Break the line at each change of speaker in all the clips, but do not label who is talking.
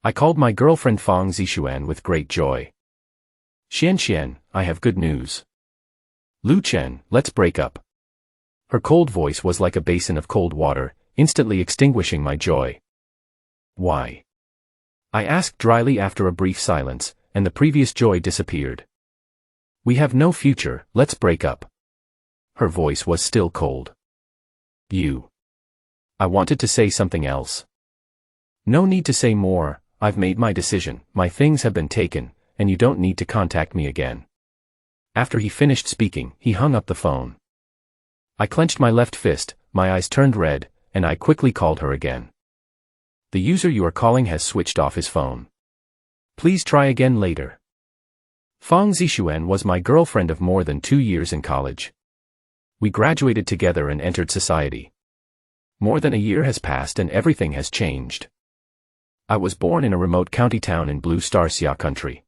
I called my girlfriend Fang Zixuan with great joy. Xian, I have good news. Lu Chen, let's break up. Her cold voice was like a basin of cold water, instantly extinguishing my joy. Why? I asked dryly after a brief silence, and the previous joy disappeared. We have no future, let's break up. Her voice was still cold. You. I wanted to say something else. No need to say more, I've made my decision, my things have been taken, and you don't need to contact me again. After he finished speaking, he hung up the phone. I clenched my left fist, my eyes turned red, and I quickly called her again. The user you are calling has switched off his phone. Please try again later. Fang Zixuan was my girlfriend of more than 2 years in college. We graduated together and entered society. More than a year has passed and everything has changed. I was born in a remote county town in Blue Star Xia country.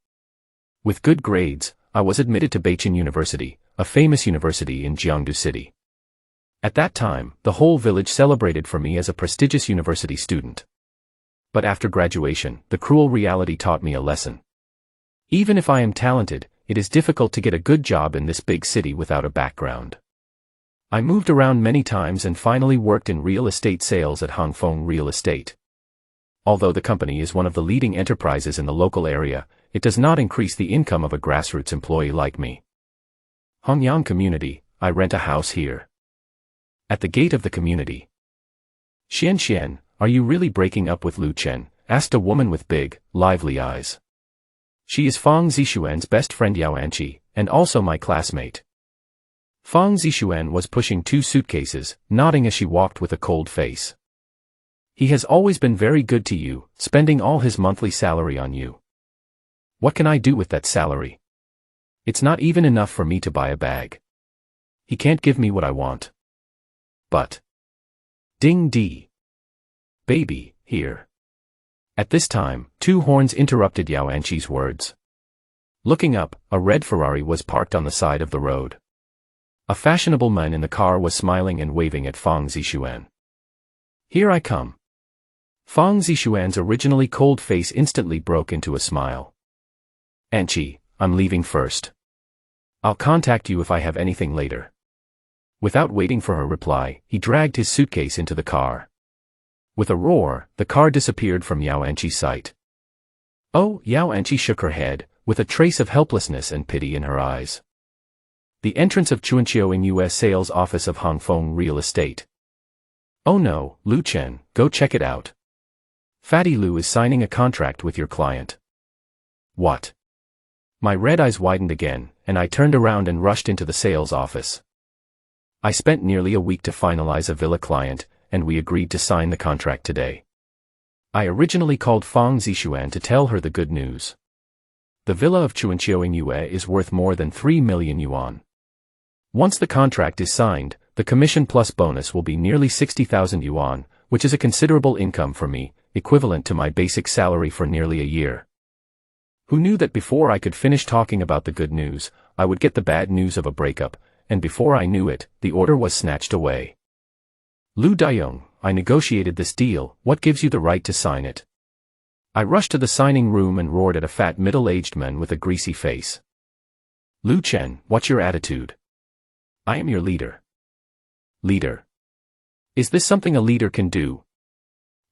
With good grades, I was admitted to Beichin University, a famous university in Jiangdu City. At that time, the whole village celebrated for me as a prestigious university student. But after graduation, the cruel reality taught me a lesson. Even if I am talented, it is difficult to get a good job in this big city without a background. I moved around many times and finally worked in real estate sales at Hongfeng Real Estate. Although the company is one of the leading enterprises in the local area, it does not increase the income of a grassroots employee like me. Hongyang Community, I rent a house here. At the gate of the community. Xian, are you really breaking up with Lu Chen? Asked a woman with big, lively eyes. She is Fang Zixuan's best friend Yaoanqi, and also my classmate. Fang Zixuan was pushing 2 suitcases, nodding as she walked with a cold face. He has always been very good to you, spending all his monthly salary on you. What can I do with that salary? It's not even enough for me to buy a bag. He can't give me what I want. But. Ding dee. Baby, here. At this time, 2 horns interrupted Yaoanqi's words. Looking up, a red Ferrari was parked on the side of the road. A fashionable man in the car was smiling and waving at Fang Zixuan. Here I come. Fang Zixuan's originally cold face instantly broke into a smile. Anqi, I'm leaving first. I'll contact you if I have anything later. Without waiting for her reply, he dragged his suitcase into the car. With a roar, the car disappeared from Yaoanqi's sight. Oh, Yaoanqi shook her head, with a trace of helplessness and pity in her eyes. The entrance of Chuanqiu in U.S. sales office of Hongfeng Real Estate. Oh no, Lu Chen, go check it out. Fatty Lu is signing a contract with your client. What? My red eyes widened again, and I turned around and rushed into the sales office. I spent nearly a week to finalize a villa client, and we agreed to sign the contract today. I originally called Fang Zixuan to tell her the good news. The villa of Chuanqiu Yue is worth more than 3 million yuan. Once the contract is signed, the commission plus bonus will be nearly 60,000 yuan, which is a considerable income for me, equivalent to my basic salary for nearly a year. Who knew that before I could finish talking about the good news, I would get the bad news of a breakup, and before I knew it, the order was snatched away. Lu Dayong, I negotiated this deal, what gives you the right to sign it? I rushed to the signing room and roared at a fat middle-aged man with a greasy face. Lu Chen, what's your attitude? I am your leader. Leader? Is this something a leader can do?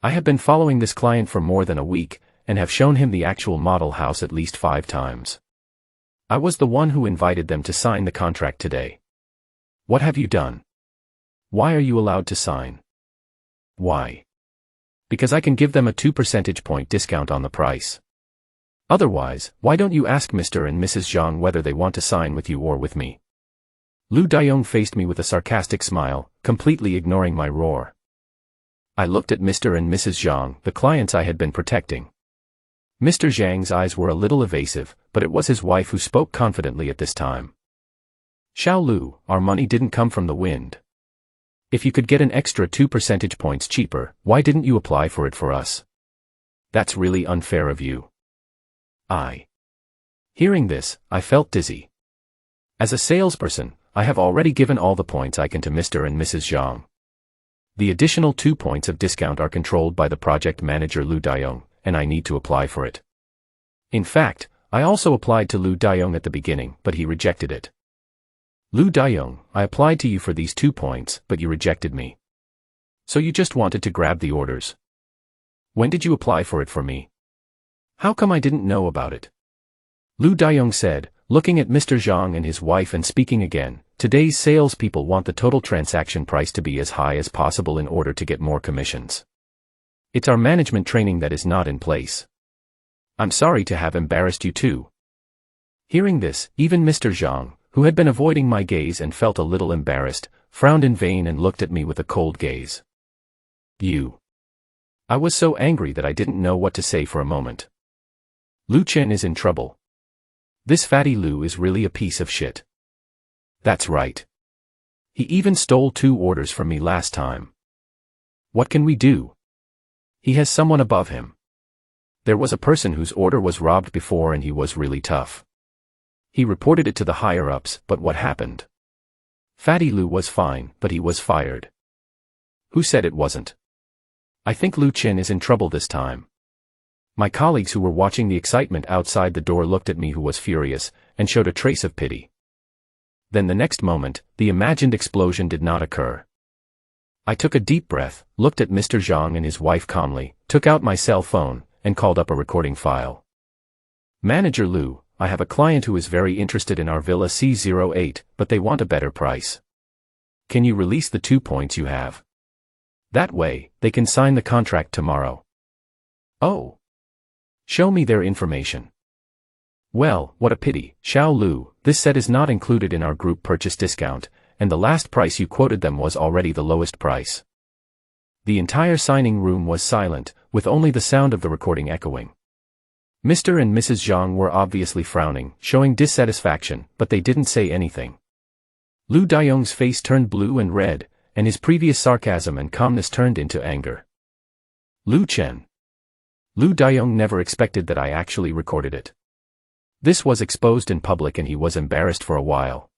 I have been following this client for more than a week, and have shown him the actual model house at least 5 times. I was the one who invited them to sign the contract today. What have you done? Why are you allowed to sign? Why? Because I can give them a 2 percentage point discount on the price. Otherwise, why don't you ask Mr. and Mrs. Zhang whether they want to sign with you or with me? Lu Dayong faced me with a sarcastic smile, completely ignoring my roar. I looked at Mr. and Mrs. Zhang, the clients I had been protecting. Mr. Zhang's eyes were a little evasive, but it was his wife who spoke confidently at this time. Xiao Lu, our money didn't come from the wind. If you could get an extra 2 percentage points cheaper, why didn't you apply for it for us? That's really unfair of you. Hearing this, I felt dizzy. As a salesperson, I have already given all the points I can to Mr. and Mrs. Zhang. The additional 2 points of discount are controlled by the project manager Lu Dayong, and I need to apply for it. In fact, I also applied to Lu Daiyong at the beginning, but he rejected it. Lu Daiyong, I applied to you for these 2 points, but you rejected me. So you just wanted to grab the orders. When did you apply for it for me? How come I didn't know about it? Lu Daiyong said, looking at Mr. Zhang and his wife and speaking again, today's salespeople want the total transaction price to be as high as possible in order to get more commissions. It's our management training that is not in place. I'm sorry to have embarrassed you too. Hearing this, even Mr. Zhang, who had been avoiding my gaze and felt a little embarrassed, frowned in vain and looked at me with a cold gaze. You. I was so angry that I didn't know what to say for a moment. Lu Chen is in trouble. This fatty Lu is really a piece of shit. That's right. He even stole 2 orders from me last time. What can we do? He has someone above him. There was a person whose order was robbed before and he was really tough. He reported it to the higher-ups, but what happened? Fatty Lu was fine, but he was fired. Who said it wasn't? I think Lu Chen is in trouble this time. My colleagues who were watching the excitement outside the door looked at me who was furious, and showed a trace of pity. Then the next moment, the imagined explosion did not occur. I took a deep breath, looked at Mr. Zhang and his wife calmly, took out my cell phone, and called up a recording file. Manager Lu, I have a client who is very interested in our Villa C08, but they want a better price. Can you release the 2 points you have? That way, they can sign the contract tomorrow. Oh. Show me their information. Well, what a pity, Xiao Lu, this set is not included in our group purchase discount, and the last price you quoted them was already the lowest price. The entire signing room was silent, with only the sound of the recording echoing. Mr. and Mrs. Zhang were obviously frowning, showing dissatisfaction, but they didn't say anything. Lu Daiyong's face turned blue and red, and his previous sarcasm and calmness turned into anger. Lu Chen. Lu Daiyong never expected that I actually recorded it. This was exposed in public and he was embarrassed for a while.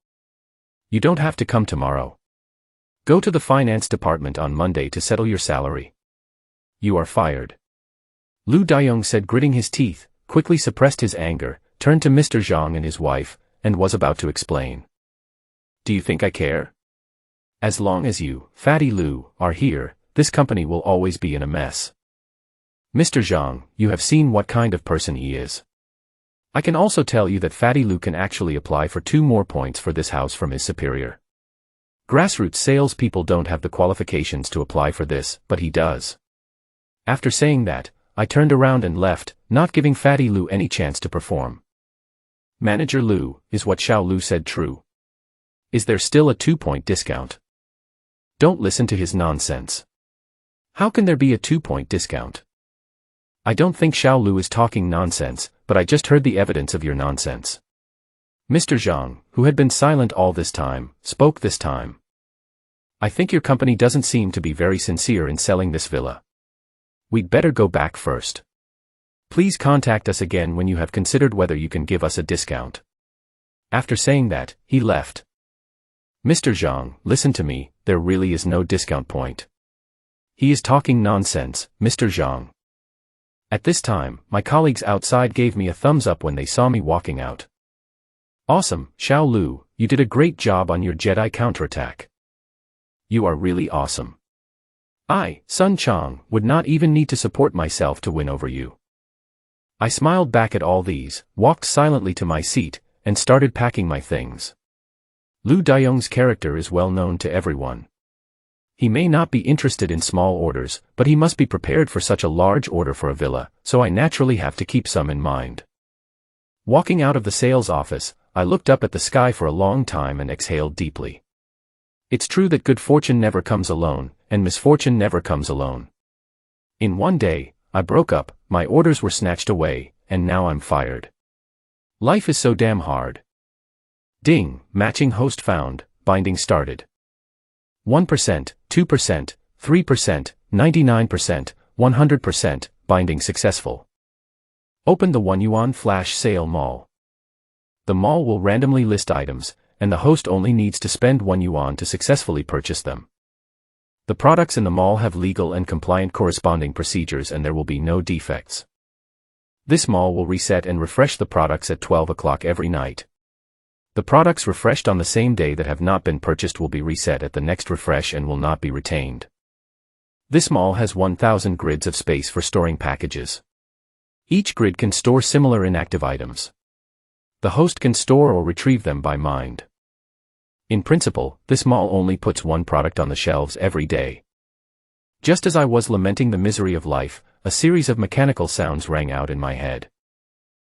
You don't have to come tomorrow. Go to the finance department on Monday to settle your salary. You are fired. Lu Daiyong said, gritting his teeth, quickly suppressed his anger, turned to Mr. Zhang and his wife, and was about to explain. Do you think I care? As long as you, Fatty Lu, are here, this company will always be in a mess. Mr. Zhang, you have seen what kind of person he is. I can also tell you that Fatty Lu can actually apply for 2 more points for this house from his superior. Grassroots salespeople don't have the qualifications to apply for this, but he does. After saying that, I turned around and left, not giving Fatty Lu any chance to perform. Manager Lu, is what Xiao Lu said true? Is there still a 2-point discount? Don't listen to his nonsense. How can there be a 2-point discount? I don't think Xiao Lu is talking nonsense, but I just heard the evidence of your nonsense. Mr. Zhang, who had been silent all this time, spoke this time. I think your company doesn't seem to be very sincere in selling this villa. We'd better go back first. Please contact us again when you have considered whether you can give us a discount. After saying that, he left. Mr. Zhang, listen to me, there really is no discount point. He is talking nonsense, Mr. Zhang. At this time, my colleagues outside gave me a thumbs up when they saw me walking out. Awesome, Xiao Lu, you did a great job on your Jedi counterattack. You are really awesome. I, Sun Chang, would not even need to support myself to win over you. I smiled back at all these, walked silently to my seat, and started packing my things. Lu Daiyong's character is well known to everyone. He may not be interested in small orders, but he must be prepared for such a large order for a villa, so I naturally have to keep some in mind. Walking out of the sales office, I looked up at the sky for a long time and exhaled deeply. It's true that good fortune never comes alone, and misfortune never comes alone. In one day, I broke up, my orders were snatched away, and now I'm fired. Life is so damn hard. Ding, matching host found, binding started. 1%, 2%, 3%, 99%, 100%, binding successful. Open the 1 yuan flash sale mall. The mall will randomly list items, and the host only needs to spend 1 yuan to successfully purchase them. The products in the mall have legal and compliant corresponding procedures and there will be no defects. This mall will reset and refresh the products at 12 o'clock every night. The products refreshed on the same day that have not been purchased will be reset at the next refresh and will not be retained. This mall has 1,000 grids of space for storing packages. Each grid can store similar inactive items. The host can store or retrieve them by mind. In principle, this mall only puts one product on the shelves every day. Just as I was lamenting the misery of life, a series of mechanical sounds rang out in my head.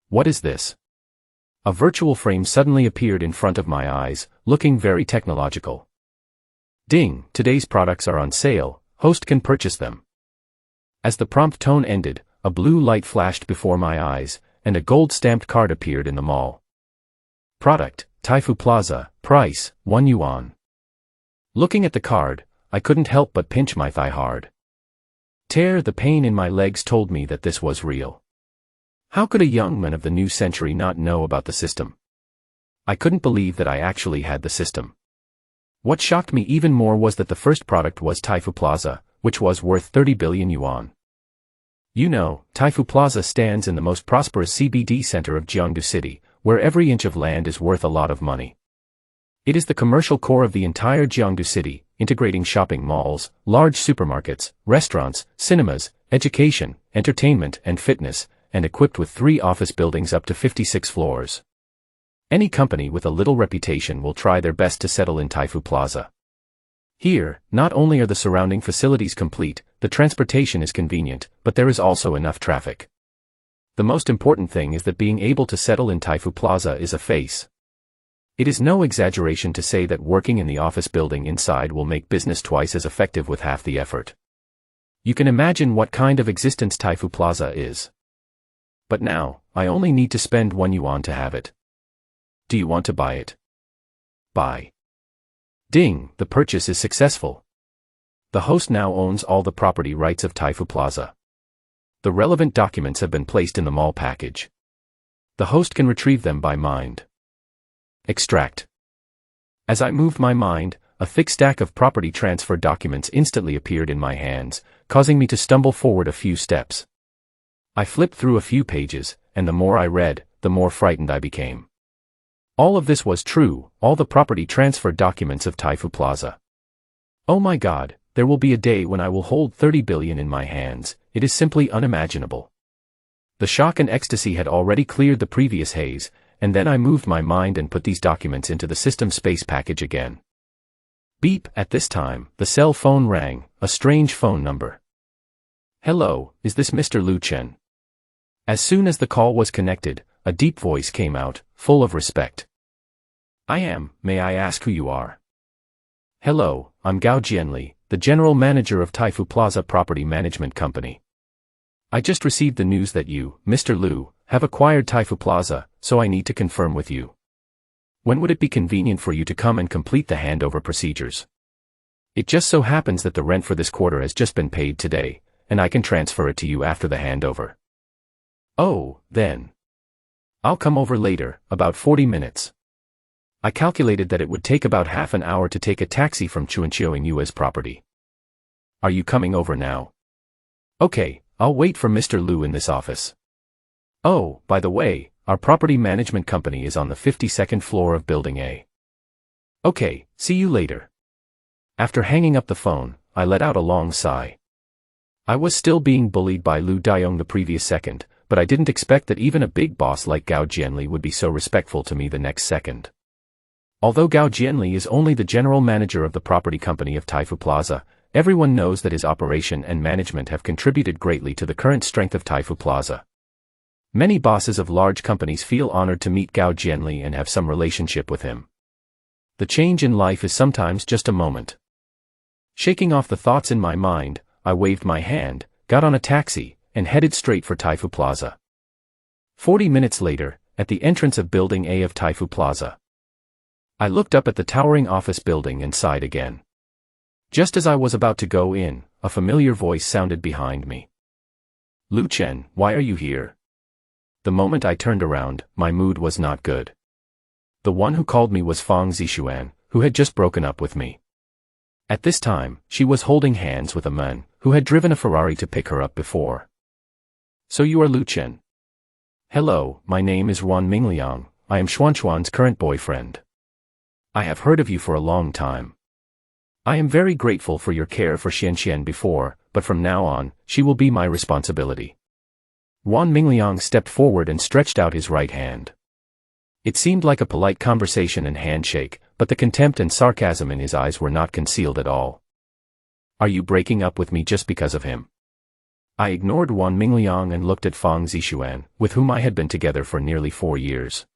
What is this? A virtual frame suddenly appeared in front of my eyes, looking very technological. Ding, today's products are on sale, host can purchase them. As the prompt tone ended, a blue light flashed before my eyes, and a gold-stamped card appeared in the mall. Product, Taifu Plaza, price, 1 yuan. Looking at the card, I couldn't help but pinch my thigh hard. The pain in my legs told me that this was real. How could a young man of the new century not know about the system? I couldn't believe that I actually had the system. What shocked me even more was that the first product was Taifu Plaza, which was worth 30 billion yuan. You know, Taifu Plaza stands in the most prosperous CBD center of Jiangdu City, where every inch of land is worth a lot of money. It is the commercial core of the entire Jiangdu City, integrating shopping malls, large supermarkets, restaurants, cinemas, education, entertainment and fitness, and equipped with 3 office buildings up to 56 floors. Any company with a little reputation will try their best to settle in Taifu Plaza. Here, not only are the surrounding facilities complete, the transportation is convenient, but there is also enough traffic. The most important thing is that being able to settle in Taifu Plaza is a face. It is no exaggeration to say that working in the office building inside will make business twice as effective with half the effort. You can imagine what kind of existence Taifu Plaza is. But now, I only need to spend 1 yuan to have it. Do you want to buy it? Buy. Ding, the purchase is successful. The host now owns all the property rights of Taifu Plaza. The relevant documents have been placed in the mall package. The host can retrieve them by mind. Extract. As I moved my mind, a thick stack of property transfer documents instantly appeared in my hands, causing me to stumble forward a few steps. I flipped through a few pages, and the more I read, the more frightened I became. All of this was true, all the property transfer documents of Taifu Plaza. Oh my God, there will be a day when I will hold 30 billion in my hands, it is simply unimaginable. The shock and ecstasy had already cleared the previous haze, and then I moved my mind and put these documents into the system space package again. Beep, at this time, the cell phone rang, a strange phone number. Hello, is this Mr. Lu Chen? As soon as the call was connected, a deep voice came out, full of respect. I am, may I ask who you are? Hello, I'm Gao Jianli, the general manager of Taifu Plaza Property Management Company. I just received the news that you, Mr. Lu, have acquired Taifu Plaza, so I need to confirm with you. When would it be convenient for you to come and complete the handover procedures? It just so happens that the rent for this quarter has just been paid today, and I can transfer it to you after the handover. Oh, then. I'll come over later, about 40 minutes. I calculated that it would take about half an hour to take a taxi from Chuanqiu Yue's property. Are you coming over now? Okay, I'll wait for Mr. Lu in this office. Oh, by the way, our property management company is on the 52nd floor of Building A. Okay, see you later. After hanging up the phone, I let out a long sigh. I was still being bullied by Lu Dayong the previous second, but I didn't expect that even a big boss like Gao Jianli would be so respectful to me the next second. Although Gao Jianli is only the general manager of the property company of Taifu Plaza, everyone knows that his operation and management have contributed greatly to the current strength of Taifu Plaza. Many bosses of large companies feel honored to meet Gao Jianli and have some relationship with him. The change in life is sometimes just a moment. Shaking off the thoughts in my mind, I waved my hand, got on a taxi, and headed straight for Taifu Plaza. 40 minutes later, at the entrance of Building A of Taifu Plaza, I looked up at the towering office building and sighed again. Just as I was about to go in, a familiar voice sounded behind me. Lu Chen, why are you here? The moment I turned around, my mood was not good. The one who called me was Fang Zixuan, who had just broken up with me. At this time, she was holding hands with a man who had driven a Ferrari to pick her up before. So you are Lu Chen. Hello, my name is Yuan Mingliang, I am Xuanxuan's current boyfriend. I have heard of you for a long time. I am very grateful for your care for Xianxian before, but from now on, she will be my responsibility. Yuan Mingliang stepped forward and stretched out his right hand. It seemed like a polite conversation and handshake, but the contempt and sarcasm in his eyes were not concealed at all. Are you breaking up with me just because of him? I ignored Yuan Mingliang and looked at Fang Zixuan, with whom I had been together for nearly 4 years.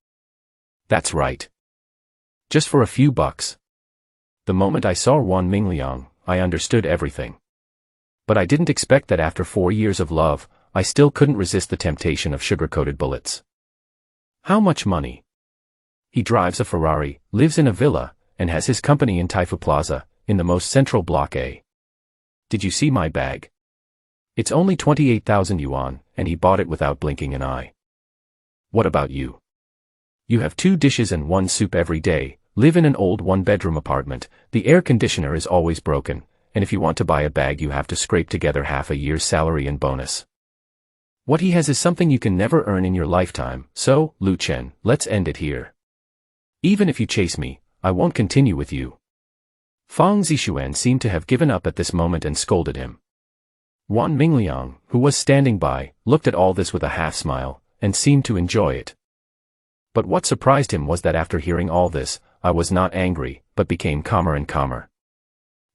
That's right. Just for a few bucks. The moment I saw Yuan Mingliang, I understood everything. But I didn't expect that after 4 years of love, I still couldn't resist the temptation of sugar-coated bullets. How much money? He drives a Ferrari, lives in a villa, and has his company in Taifu Plaza, in the most central block A. Did you see my bag? It's only 28,000 yuan, and he bought it without blinking an eye. What about you? You have 2 dishes and 1 soup every day, live in an old 1-bedroom apartment, the air conditioner is always broken, and if you want to buy a bag you have to scrape together half a year's salary and bonus. What he has is something you can never earn in your lifetime, so, Lu Chen, let's end it here. Even if you chase me, I won't continue with you. Fang Zixuan seemed to have given up at this moment and scolded him. Yuan Mingliang, who was standing by, looked at all this with a half-smile, and seemed to enjoy it. But what surprised him was that after hearing all this, I was not angry, but became calmer and calmer.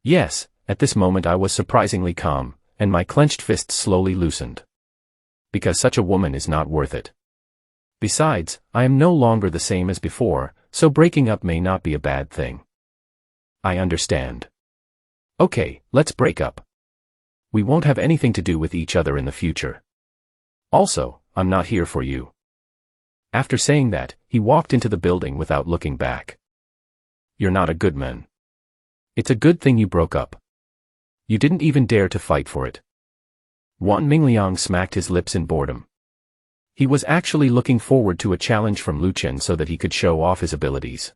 Yes, at this moment I was surprisingly calm, and my clenched fists slowly loosened. Because such a woman is not worth it. Besides, I am no longer the same as before, so breaking up may not be a bad thing. I understand. Okay, let's break up. We won't have anything to do with each other in the future. Also, I'm not here for you. After saying that, he walked into the building without looking back. You're not a good man. It's a good thing you broke up. You didn't even dare to fight for it. Yuan Mingliang smacked his lips in boredom. He was actually looking forward to a challenge from Lu Chen so that he could show off his abilities.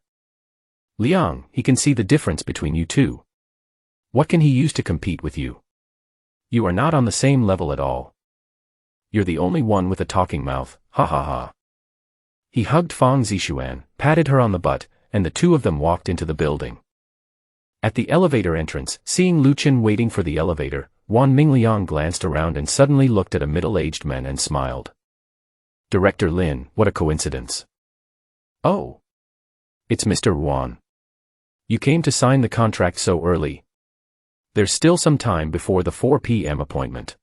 Liang, he can see the difference between you two. What can he use to compete with you? You are not on the same level at all. You're the only one with a talking mouth, ha ha ha. He hugged Fang Zixuan, patted her on the butt, and the two of them walked into the building. At the elevator entrance, seeing Lu Chen waiting for the elevator, Yuan Mingliang glanced around and suddenly looked at a middle-aged man and smiled. Director Lin, what a coincidence. Oh. It's Mr. Yuan. You came to sign the contract so early. There's still some time before the 4 p.m. appointment.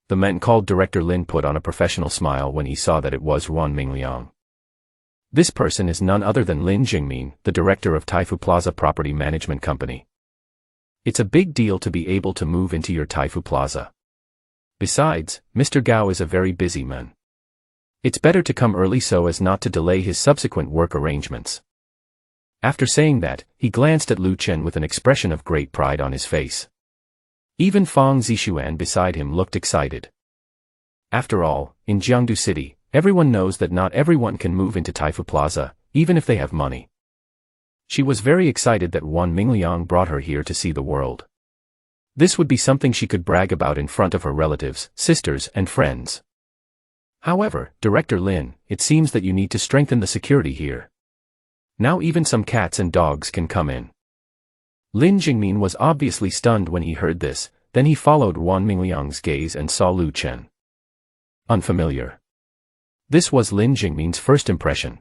The man called Director Lin put on a professional smile when he saw that it was Yuan Mingliang. This person is none other than Lin Jingmin, the director of Taifu Plaza Property Management Company. It's a big deal to be able to move into your Taifu Plaza. Besides, Mr. Gao is a very busy man. It's better to come early so as not to delay his subsequent work arrangements. After saying that, he glanced at Lu Chen with an expression of great pride on his face. Even Fang Zixuan beside him looked excited. After all, in Jiangdu City, everyone knows that not everyone can move into Taifu Plaza, even if they have money. She was very excited that Yuan Mingliang brought her here to see the world. This would be something she could brag about in front of her relatives, sisters, and friends. However, Director Lin, it seems that you need to strengthen the security here. Now even some cats and dogs can come in. Lin Jingmin was obviously stunned when he heard this, then he followed Yuan Mingliang's gaze and saw Lu Chen. Unfamiliar. This was Lin Jingmin's first impression.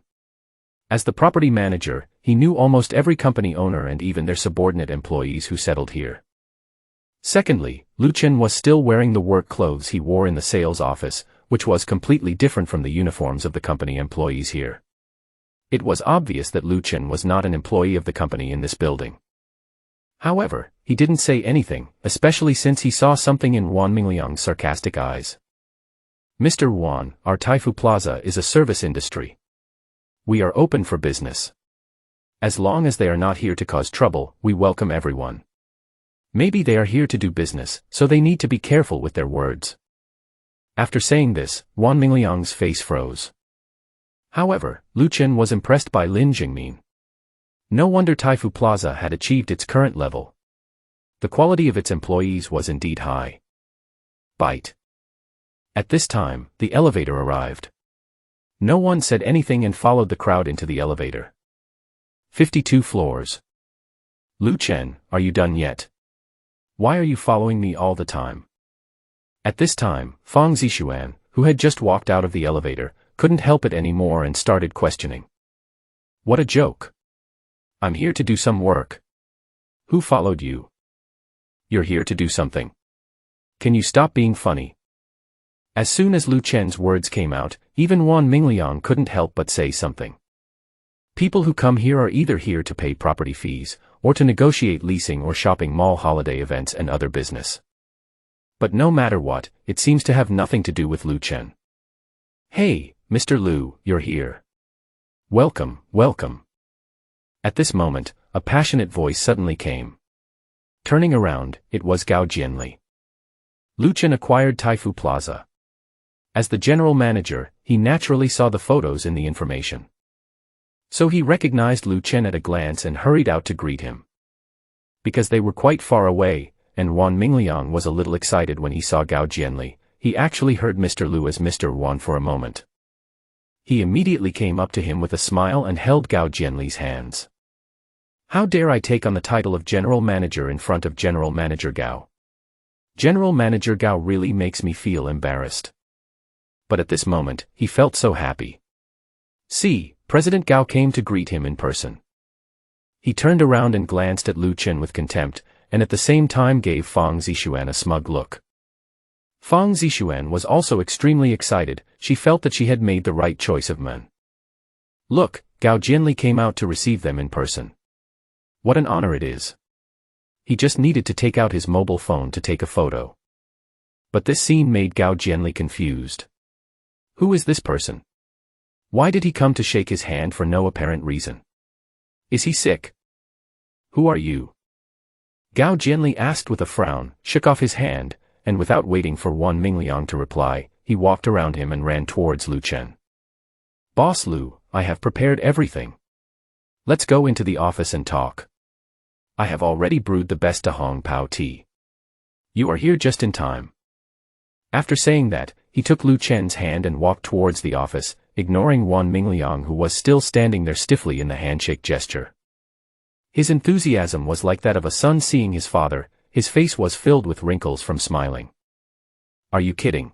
As the property manager, he knew almost every company owner and even their subordinate employees who settled here. Secondly, Lu Chen was still wearing the work clothes he wore in the sales office, which was completely different from the uniforms of the company employees here. It was obvious that Lu Chen was not an employee of the company in this building. However, he didn't say anything, especially since he saw something in Yuan Mingliang's sarcastic eyes. Mr. Yuan, our Taifu Plaza is a service industry. We are open for business. As long as they are not here to cause trouble, we welcome everyone. Maybe they are here to do business, so they need to be careful with their words. After saying this, Yuan Mingliang's face froze. However, Lu Chen was impressed by Lin Jingmin. No wonder Taifu Plaza had achieved its current level. The quality of its employees was indeed high. Bite. At this time, the elevator arrived. No one said anything and followed the crowd into the elevator. 52 floors. Lu Chen, are you done yet? Why are you following me all the time? At this time, Fang Zixuan, who had just walked out of the elevator, couldn't help it anymore and started questioning. What a joke. I'm here to do some work. Who followed you? You're here to do something. Can you stop being funny? As soon as Lu Chen's words came out, even Wan Mingliang couldn't help but say something. People who come here are either here to pay property fees, or to negotiate leasing or shopping mall holiday events and other business. But no matter what, it seems to have nothing to do with Lu Chen. Hey, Mr. Lu, you're here. Welcome, welcome. At this moment, a passionate voice suddenly came. Turning around, it was Gao Jianli. Lu Chen acquired Taifu Plaza. As the general manager, he naturally saw the photos in the information. So he recognized Lu Chen at a glance and hurried out to greet him. Because they were quite far away, and Wan Mingliang was a little excited when he saw Gao Jianli, he actually heard Mr. Lu as Mr. Wan for a moment. He immediately came up to him with a smile and held Gao Jianli's hands. How dare I take on the title of General Manager in front of General Manager Gao? General Manager Gao really makes me feel embarrassed. But at this moment, he felt so happy. See, President Gao came to greet him in person. He turned around and glanced at Lu Chen with contempt, and at the same time gave Fang Zixuan a smug look. Fang Zixuan was also extremely excited. She felt that she had made the right choice of men. Look, Gao Jianli came out to receive them in person. What an honor it is. He just needed to take out his mobile phone to take a photo. But this scene made Gao Jianli confused. Who is this person? Why did he come to shake his hand for no apparent reason? Is he sick? Who are you? Gao Jianli asked with a frown, shook off his hand, and without waiting for Wan Mingliang to reply, he walked around him and ran towards Lu Chen. Boss Lu, I have prepared everything. Let's go into the office and talk. I have already brewed the best Dahong Pao tea. You are here just in time. After saying that, he took Lu Chen's hand and walked towards the office, ignoring Wan Mingliang who was still standing there stiffly in the handshake gesture. His enthusiasm was like that of a son seeing his father. His face was filled with wrinkles from smiling. Are you kidding?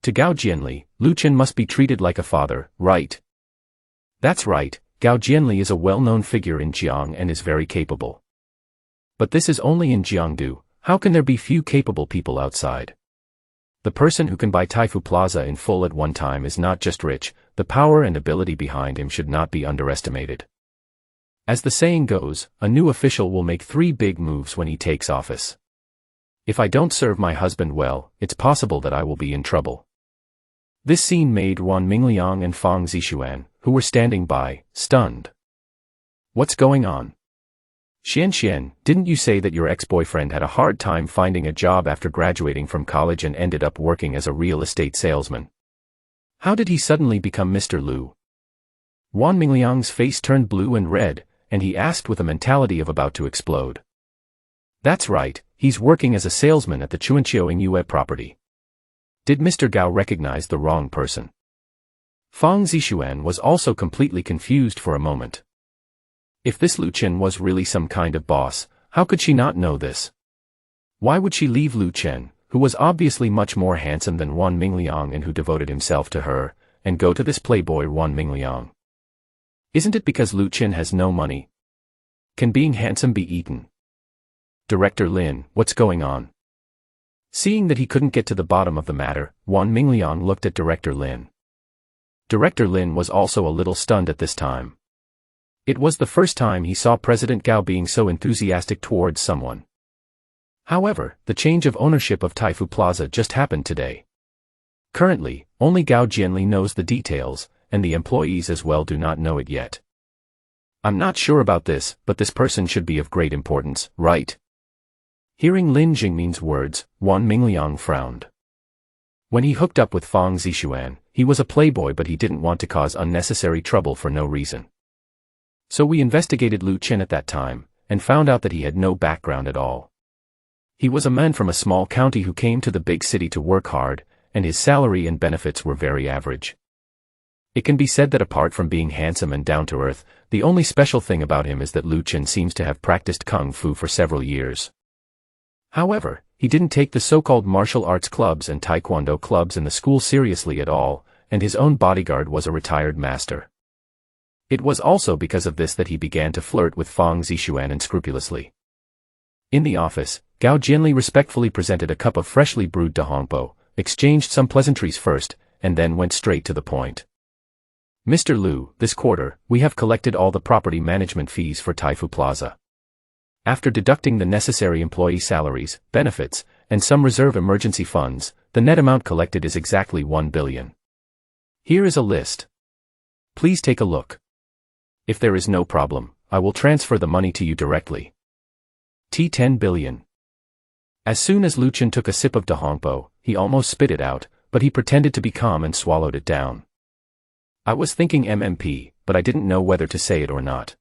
To Gao Jianli, Lu Chen must be treated like a father, right? That's right, Gao Jianli is a well-known figure in Jiang and is very capable. But this is only in Jiangdu. How can there be few capable people outside? The person who can buy Taifu Plaza in full at one time is not just rich, the power and ability behind him should not be underestimated. As the saying goes, a new official will make 3 big moves when he takes office. If I don't serve my husband well, it's possible that I will be in trouble. This scene made Wan Mingliang and Fang Zixuan, who were standing by, stunned. What's going on? Xian, didn't you say that your ex-boyfriend had a hard time finding a job after graduating from college and ended up working as a real estate salesman? How did he suddenly become Mr. Lu? Wan Mingliang's face turned blue and red, and he asked with a mentality of about to explode. That's right, he's working as a salesman at the Chuanqiao Yue property. Did Mr. Gao recognize the wrong person? Fang Zixuan was also completely confused for a moment. If this Lu Chen was really some kind of boss, how could she not know this? Why would she leave Lu Chen, who was obviously much more handsome than Wan Mingliang and who devoted himself to her, and go to this playboy Wan Mingliang? Isn't it because Lu Chen has no money? Can being handsome be eaten? Director Lin, what's going on? Seeing that he couldn't get to the bottom of the matter, Wan Mingliang looked at Director Lin. Director Lin was also a little stunned at this time. It was the first time he saw President Gao being so enthusiastic towards someone. However, the change of ownership of Taifu Plaza just happened today. Currently, only Gao Jianli knows the details, and the employees as well do not know it yet. I'm not sure about this, but this person should be of great importance, right? Hearing Lin Jingmin's words, Wan Mingliang frowned. When he hooked up with Fang Zixuan, he was a playboy but he didn't want to cause unnecessary trouble for no reason. So we investigated Lu Chen at that time, and found out that he had no background at all. He was a man from a small county who came to the big city to work hard, and his salary and benefits were very average. It can be said that apart from being handsome and down-to-earth, the only special thing about him is that Lu Chen seems to have practiced kung fu for several years. However, he didn't take the so-called martial arts clubs and taekwondo clubs in the school seriously at all, and his own bodyguard was a retired master. It was also because of this that he began to flirt with Fang Zixuan unscrupulously. In the office, Gao Jianli respectfully presented a cup of freshly brewed dahongpo, exchanged some pleasantries first, and then went straight to the point. Mr. Lu, this quarter, we have collected all the property management fees for Taifu Plaza. After deducting the necessary employee salaries, benefits, and some reserve emergency funds, the net amount collected is exactly 1 billion. Here is a list. Please take a look. If there is no problem, I will transfer the money to you directly. 10 billion. As soon as Lu Chen took a sip of dahongpo, he almost spit it out, but he pretended to be calm and swallowed it down. I was thinking MMP, but I didn't know whether to say it or not.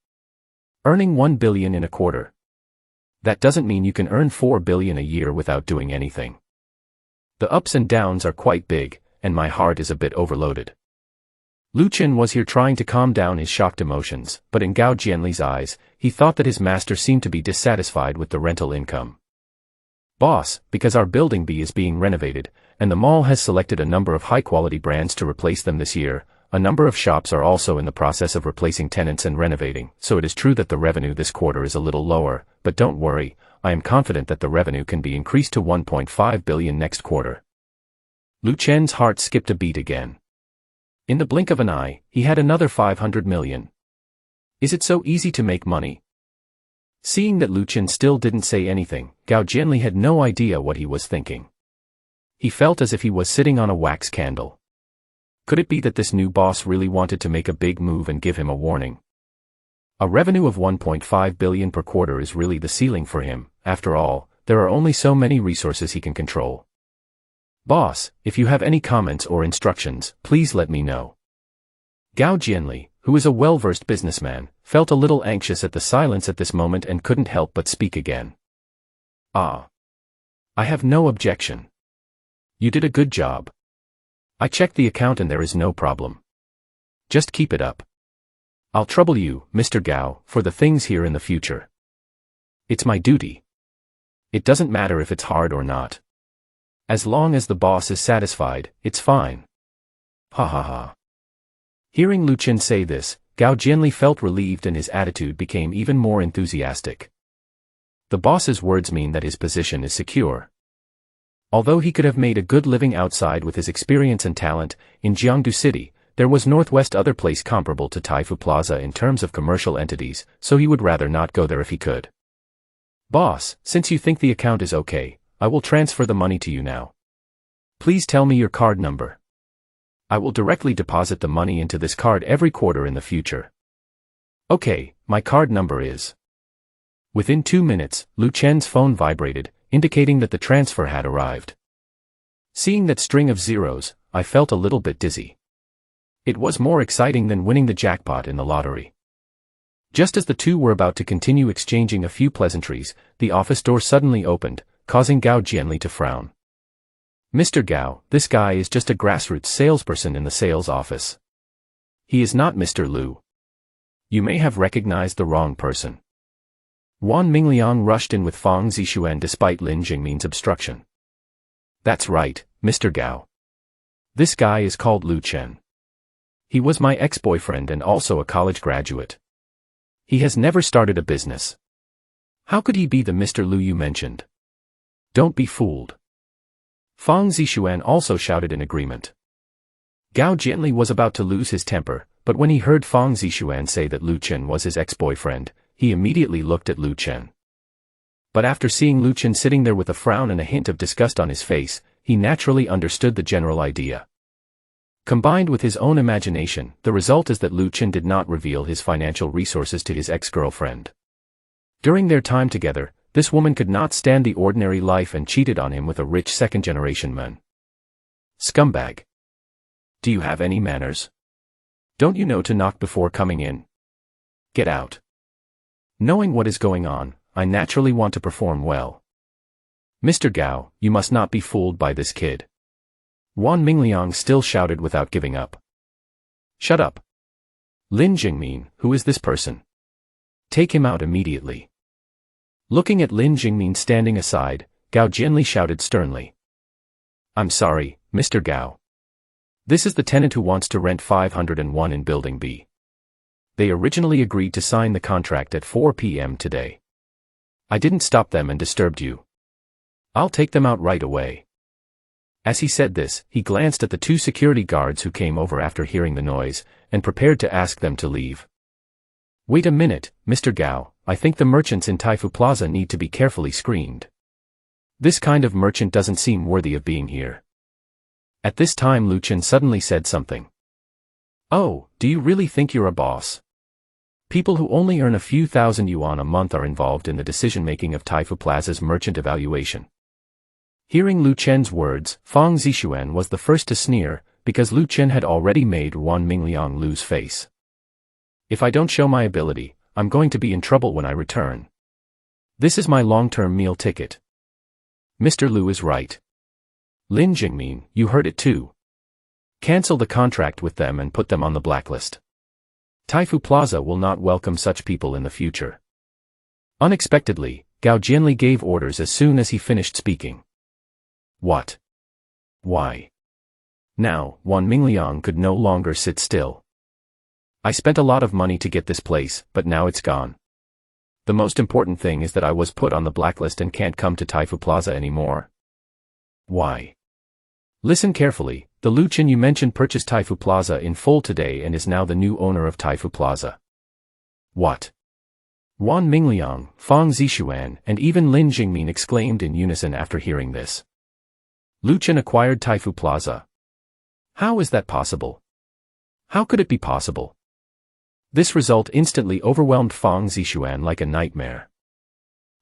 Earning 1 billion in a quarter. That doesn't mean you can earn 4 billion a year without doing anything. The ups and downs are quite big, and my heart is a bit overloaded. Lu Chen was here trying to calm down his shocked emotions, but in Gao Jianli's eyes, he thought that his master seemed to be dissatisfied with the rental income. Boss, because our building B is being renovated, and the mall has selected a number of high-quality brands to replace them this year, a number of shops are also in the process of replacing tenants and renovating, so it is true that the revenue this quarter is a little lower, but don't worry, I am confident that the revenue can be increased to 1.5 billion next quarter. Lu Chen's heart skipped a beat again. In the blink of an eye, he had another 500 million. Is it so easy to make money? Seeing that Lu Chen still didn't say anything, Gao Jianli had no idea what he was thinking. He felt as if he was sitting on a wax candle. Could it be that this new boss really wanted to make a big move and give him a warning? A revenue of 1.5 billion per quarter is really the ceiling for him. After all, there are only so many resources he can control. Boss, if you have any comments or instructions, please let me know. Gao Jianli, who is a well-versed businessman, felt a little anxious at the silence at this moment and couldn't help but speak again. I have no objection. You did a good job. I checked the account and there is no problem. Just keep it up. I'll trouble you, Mr. Gao, for the things here in the future. It's my duty. It doesn't matter if it's hard or not. As long as the boss is satisfied, it's fine. Ha ha ha. Hearing Lu Chen say this, Gao Jianli felt relieved and his attitude became even more enthusiastic. The boss's words mean that his position is secure. Although he could have made a good living outside with his experience and talent, in Jiangdu City, there was Northwest other place comparable to Taifu Plaza in terms of commercial entities, so he would rather not go there if he could. Boss, since you think the account is okay, I will transfer the money to you now. Please tell me your card number. I will directly deposit the money into this card every quarter in the future. Okay, my card number is... Within 2 minutes, Lu Chen's phone vibrated, indicating that the transfer had arrived. Seeing that string of zeros, I felt a little bit dizzy. It was more exciting than winning the jackpot in the lottery. Just as the two were about to continue exchanging a few pleasantries, the office door suddenly opened, causing Gao Jianli to frown. Mr. Gao, this guy is just a grassroots salesperson in the sales office. He is not Mr. Lu. You may have recognized the wrong person. Wan Mingliang rushed in with Fang Zixuan despite Lin Jingmin's obstruction. That's right, Mr. Gao. This guy is called Lu Chen. He was my ex-boyfriend and also a college graduate. He has never started a business. How could he be the Mr. Lu you mentioned? Don't be fooled. Fang Zixuan also shouted in agreement. Gao Jianli was about to lose his temper, but when he heard Fang Zixuan say that Lu Chen was his ex-boyfriend, he immediately looked at Lu Chen. But after seeing Lu Chen sitting there with a frown and a hint of disgust on his face, he naturally understood the general idea. Combined with his own imagination, the result is that Lu Chen did not reveal his financial resources to his ex-girlfriend. During their time together, this woman could not stand the ordinary life and cheated on him with a rich second-generation man. Scumbag. Do you have any manners? Don't you know to knock before coming in? Get out. Knowing what is going on, I naturally want to perform well. Mr. Gao, you must not be fooled by this kid. Wan Mingliang still shouted without giving up. Shut up. Lin Jingmin, who is this person? Take him out immediately. Looking at Lin Jingmin standing aside, Gao Jianli shouted sternly. I'm sorry, Mr. Gao. This is the tenant who wants to rent 501 in Building B. They originally agreed to sign the contract at 4 p.m. today. I didn't stop them and disturbed you. I'll take them out right away. As he said this, he glanced at the two security guards who came over after hearing the noise, and prepared to ask them to leave. Wait a minute, Mr. Gao, I think the merchants in Taifu Plaza need to be carefully screened. This kind of merchant doesn't seem worthy of being here. At this time Lu Chen suddenly said something. Oh, do you really think you're a boss? People who only earn a few thousand yuan a month are involved in the decision-making of Taifu Plaza's merchant evaluation. Hearing Lu Chen's words, Fang Zixuan was the first to sneer, because Lu Chen had already made Wan Mingliang lose face. If I don't show my ability, I'm going to be in trouble when I return. This is my long-term meal ticket. Mr. Lu is right. Lin Jingmin, you heard it too. Cancel the contract with them and put them on the blacklist. Taifu Plaza will not welcome such people in the future. Unexpectedly, Gao Jianli gave orders as soon as he finished speaking. What? Why? Now, Wan Mingliang could no longer sit still. I spent a lot of money to get this place, but now it's gone. The most important thing is that I was put on the blacklist and can't come to Taifu Plaza anymore. Why? Listen carefully, the Lu Chen you mentioned purchased Taifu Plaza in full today and is now the new owner of Taifu Plaza. What? Wan Mingliang, Fang Zixuan, and even Lin Jingmin exclaimed in unison after hearing this. Lu Chen acquired Taifu Plaza. How is that possible? How could it be possible? This result instantly overwhelmed Fang Zixuan like a nightmare.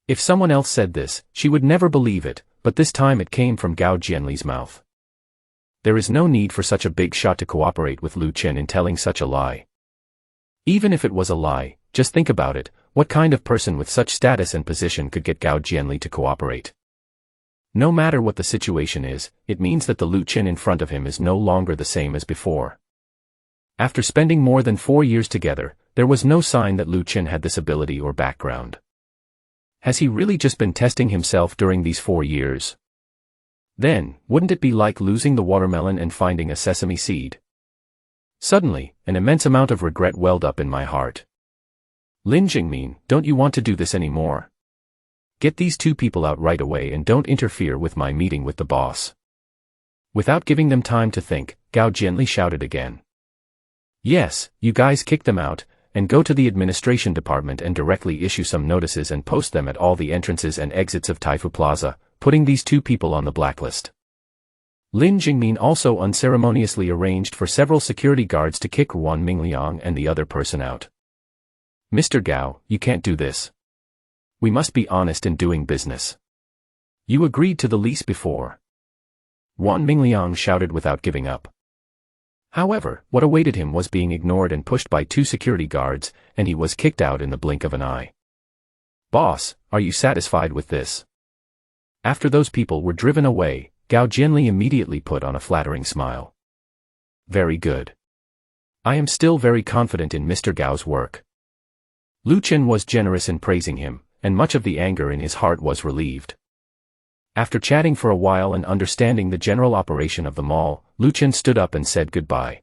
If someone else said this, she would never believe it, but this time it came from Gao Jianli's mouth. There is no need for such a big shot to cooperate with Lu Chen in telling such a lie. Even if it was a lie, just think about it, what kind of person with such status and position could get Gao Jianli to cooperate? No matter what the situation is, it means that the Lu Chen in front of him is no longer the same as before. After spending more than 4 years together, there was no sign that Lu Chen had this ability or background. Has he really just been testing himself during these 4 years? Then, wouldn't it be like losing the watermelon and finding a sesame seed? Suddenly, an immense amount of regret welled up in my heart. Lin Jingmin, don't you want to do this anymore? Get these two people out right away and don't interfere with my meeting with the boss. Without giving them time to think, Gao Jianli shouted again. Yes, you guys kick them out, and go to the administration department and directly issue some notices and post them at all the entrances and exits of Taifu Plaza, putting these two people on the blacklist. Lin Jingmin also unceremoniously arranged for several security guards to kick Wan Mingliang and the other person out. Mr. Gao, you can't do this. We must be honest in doing business. You agreed to the lease before. Wan Mingliang shouted without giving up. However, what awaited him was being ignored and pushed by 2 security guards, and he was kicked out in the blink of an eye. Boss, are you satisfied with this? After those people were driven away, Gao Jianli immediately put on a flattering smile. Very good. I am still very confident in Mr. Gao's work. Lu Chen was generous in praising him, and much of the anger in his heart was relieved. After chatting for a while and understanding the general operation of the mall, Lu Chen stood up and said goodbye.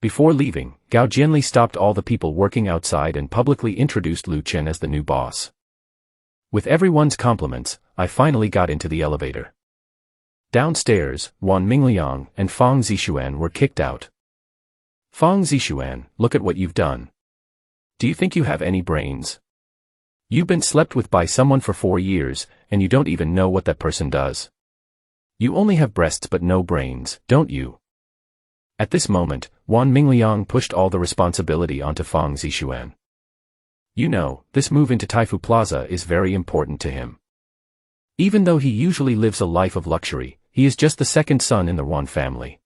Before leaving, Gao Jianli stopped all the people working outside and publicly introduced Lu Chen as the new boss. With everyone's compliments, I finally got into the elevator. Downstairs, Wan Mingliang and Fang Zixuan were kicked out. Fang Zixuan, look at what you've done. Do you think you have any brains? You've been slept with by someone for 4 years, and you don't even know what that person does. You only have breasts but no brains, don't you? At this moment, Wan Mingliang pushed all the responsibility onto Fang Zixuan. You know, this move into Taifu Plaza is very important to him. Even though he usually lives a life of luxury, he is just the second son in the Wan family.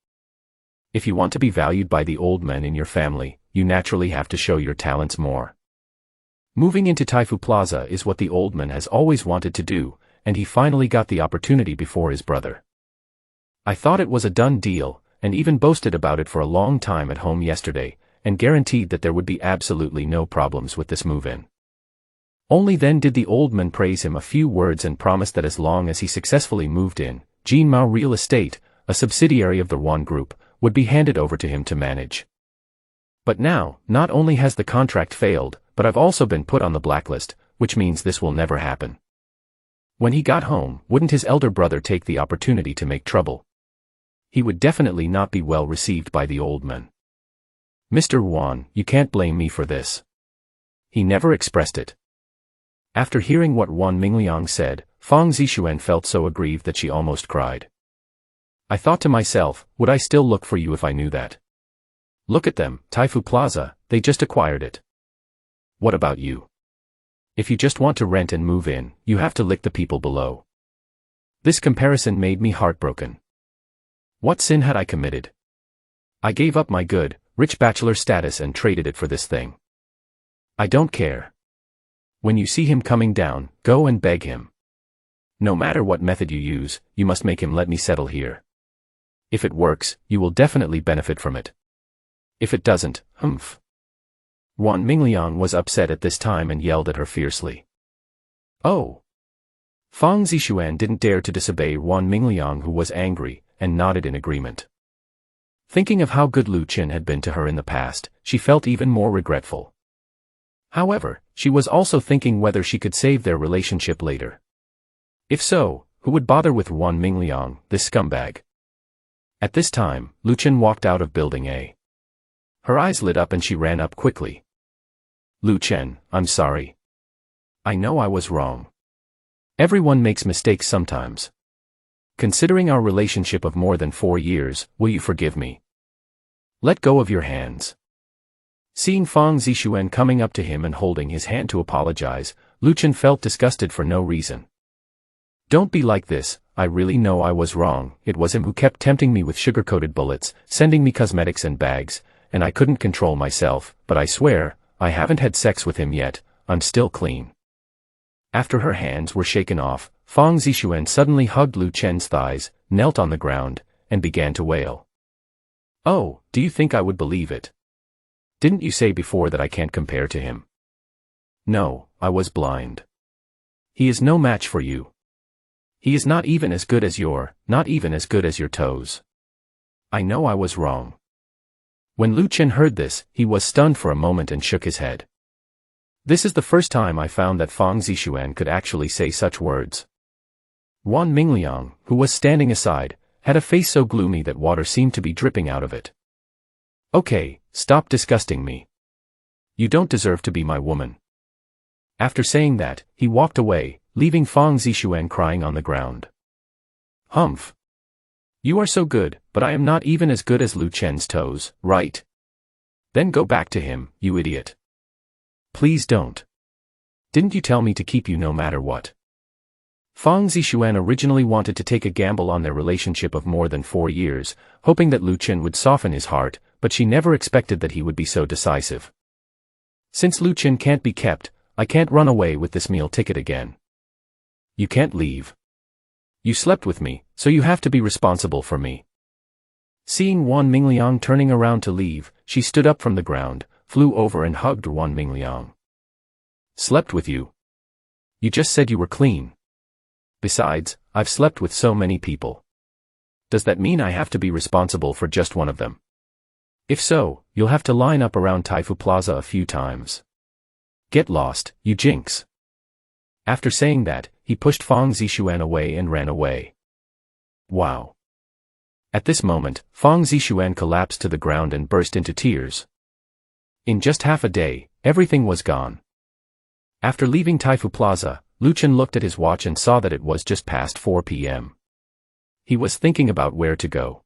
If you want to be valued by the old men in your family, you naturally have to show your talents more. Moving into Taifu Plaza is what the old man has always wanted to do, and he finally got the opportunity before his brother. I thought it was a done deal, and even boasted about it for a long time at home yesterday, and guaranteed that there would be absolutely no problems with this move-in. Only then did the old man praise him a few words and promise that as long as he successfully moved in, Jinmao Real Estate, a subsidiary of the Yuan Group, would be handed over to him to manage. But now, not only has the contract failed, but I've also been put on the blacklist, which means this will never happen. When he got home, wouldn't his elder brother take the opportunity to make trouble? He would definitely not be well received by the old man. Mr. Yuan, you can't blame me for this. He never expressed it. After hearing what Yuan Mingliang said, Fang Zixuan felt so aggrieved that she almost cried. I thought to myself, would I still look for you if I knew that? Look at them, Taifu Plaza, they just acquired it. What about you? If you just want to rent and move in, you have to lick the people below. This comparison made me heartbroken. What sin had I committed? I gave up my good, rich bachelor status and traded it for this thing. I don't care. When you see him coming down, go and beg him. No matter what method you use, you must make him let me settle here. If it works, you will definitely benefit from it. If it doesn't, humph. Yuan Mingliang was upset at this time and yelled at her fiercely. Oh! Fang Zixuan didn't dare to disobey Yuan Mingliang, who was angry, and nodded in agreement. Thinking of how good Lu Qin had been to her in the past, she felt even more regretful. However, she was also thinking whether she could save their relationship later. If so, who would bother with Yuan Mingliang, this scumbag? At this time, Lu Qin walked out of Building A. Her eyes lit up and she ran up quickly. Lu Qin, I'm sorry. I know I was wrong. Everyone makes mistakes sometimes. Considering our relationship of more than 4 years, will you forgive me? Let go of your hands. Seeing Fang Zixuan coming up to him and holding his hand to apologize, Lu Qin felt disgusted for no reason. Don't be like this, I really know I was wrong. It was him who kept tempting me with sugar-coated bullets, sending me cosmetics and bags, and I couldn't control myself, but I swear, I haven't had sex with him yet, I'm still clean. After her hands were shaken off, Fang Zixuan suddenly hugged Lu Qin's thighs, knelt on the ground, and began to wail. Oh, do you think I would believe it? Didn't you say before that I can't compare to him? No, I was blind. He is no match for you. He is not even as good as your toes. I know I was wrong. When Lu Qin heard this, he was stunned for a moment and shook his head. This is the first time I found that Fang Zixuan could actually say such words. Yuan Mingliang, who was standing aside, had a face so gloomy that water seemed to be dripping out of it. Okay, stop disgusting me. You don't deserve to be my woman. After saying that, he walked away, leaving Fang Zixuan crying on the ground. Humph. You are so good, but I am not even as good as Lu Qin's toes, right? Then go back to him, you idiot. Please don't. Didn't you tell me to keep you no matter what? Fang Zixuan originally wanted to take a gamble on their relationship of more than 4 years, hoping that Lu Qin would soften his heart, but she never expected that he would be so decisive. Since Lu Qin can't be kept, I can't run away with this meal ticket again. You can't leave. You slept with me, so you have to be responsible for me. Seeing Yuan Mingliang turning around to leave, she stood up from the ground, flew over and hugged Yuan Mingliang. Slept with you? You just said you were clean. Besides, I've slept with so many people. Does that mean I have to be responsible for just one of them? If so, you'll have to line up around Taifu Plaza a few times. Get lost, you jinx. After saying that, he pushed Fang Zixuan away and ran away. Wow. At this moment, Fang Zixuan collapsed to the ground and burst into tears. In just half a day, everything was gone. After leaving Taifu Plaza, Lu Qin looked at his watch and saw that it was just past 4 p.m. He was thinking about where to go.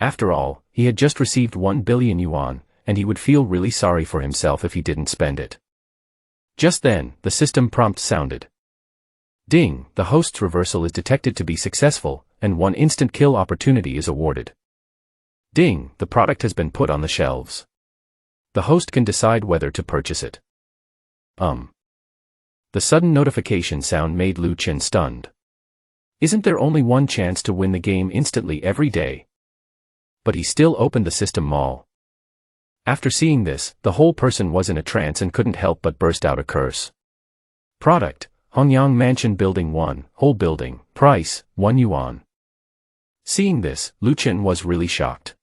After all, he had just received 1 billion yuan, and he would feel really sorry for himself if he didn't spend it. Just then, the system prompt sounded. Ding, the host's reversal is detected to be successful, and 1 instant kill opportunity is awarded. Ding, the product has been put on the shelves. The host can decide whether to purchase it. The sudden notification sound made Lu Qin stunned. Isn't there only one chance to win the game instantly every day? But he still opened the system mall. After seeing this, the whole person was in a trance and couldn't help but burst out a curse. Product: Hongyang Mansion Building 1, whole building, price, 1 yuan. Seeing this, Lu Chen was really shocked.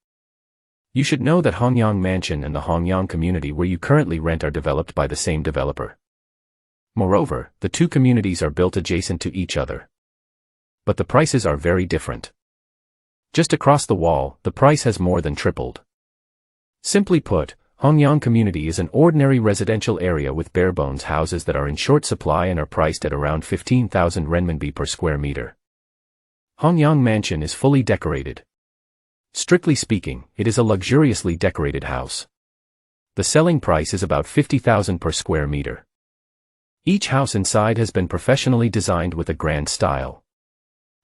You should know that Hongyang Mansion and the Hongyang community where you currently rent are developed by the same developer. Moreover, the two communities are built adjacent to each other. But the prices are very different. Just across the wall, the price has more than tripled. Simply put, Hongyang community is an ordinary residential area with bare-bones houses that are in short supply and are priced at around 15,000 renminbi per square meter. Hongyang Mansion is fully decorated. Strictly speaking, it is a luxuriously decorated house. The selling price is about 50,000 per square meter. Each house inside has been professionally designed with a grand style.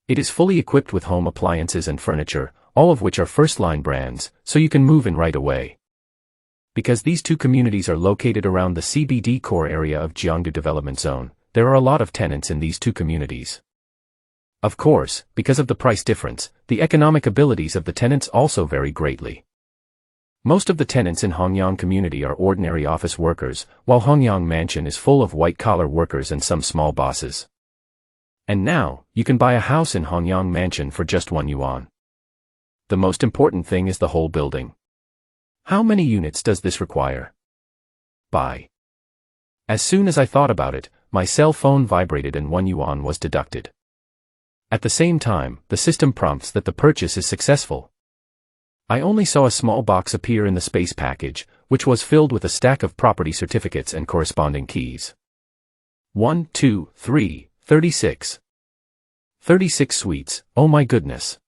It is fully equipped with home appliances and furniture, all of which are first-line brands, so you can move in right away. Because these two communities are located around the CBD core area of Jiangdu Development Zone, there are a lot of tenants in these two communities. Of course, because of the price difference, the economic abilities of the tenants also vary greatly. Most of the tenants in Hongyang community are ordinary office workers, while Hongyang Mansion is full of white-collar workers and some small bosses. And now, you can buy a house in Hongyang Mansion for just 1 yuan. The most important thing is the whole building. How many units does this require? Buy. As soon as I thought about it, my cell phone vibrated and 1 yuan was deducted. At the same time, the system prompts that the purchase is successful. I only saw a small box appear in the space package, which was filled with a stack of property certificates and corresponding keys. 1, 2, 3, 36. 36 suites, oh my goodness.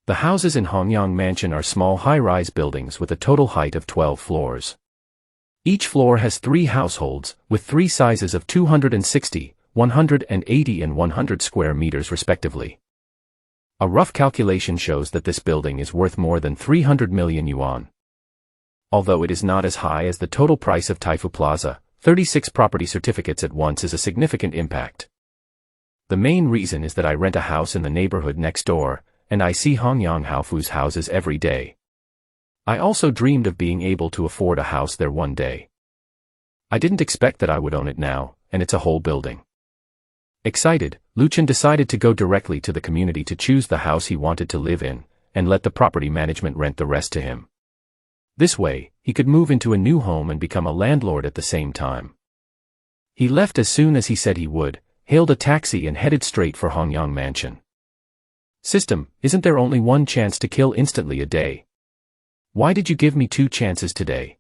The houses in Hongyang Mansion are small high-rise buildings with a total height of 12 floors. Each floor has 3 households, with 3 sizes of 260, 180 and 100 square meters respectively. A rough calculation shows that this building is worth more than 300 million yuan. Although it is not as high as the total price of Taifu Plaza, 36 property certificates at once is a significant impact. The main reason is that I rent a house in the neighborhood next door, and I see Hongyang Haofu's houses every day. I also dreamed of being able to afford a house there one day. I didn't expect that I would own it now, and it's a whole building. Excited, Lu Chen decided to go directly to the community to choose the house he wanted to live in, and let the property management rent the rest to him. This way, he could move into a new home and become a landlord at the same time. He left as soon as he said he would, hailed a taxi and headed straight for Hongyang Mansion. System, isn't there only one chance to kill instantly a day? Why did you give me 2 chances today?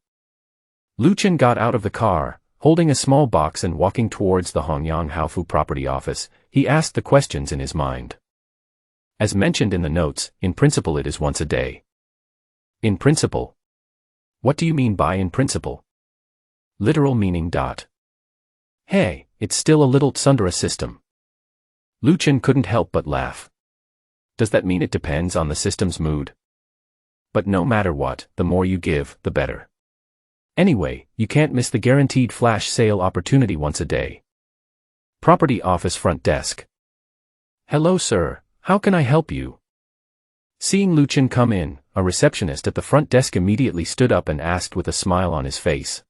Lu Chen got out of the car, holding a small box and walking towards the Hongyang Haofu property office. He asked the questions in his mind. As mentioned in the notes, in principle it is once a day. In principle? What do you mean by in principle? Literal meaning. Hey, it's still a little tsundere system. Lu Chen couldn't help but laugh. Does that mean it depends on the system's mood? But no matter what, the more you give, the better. Anyway, you can't miss the guaranteed flash sale opportunity once a day. Property office front desk. Hello sir, how can I help you? Seeing Lu Chen come in, a receptionist at the front desk immediately stood up and asked with a smile on his face.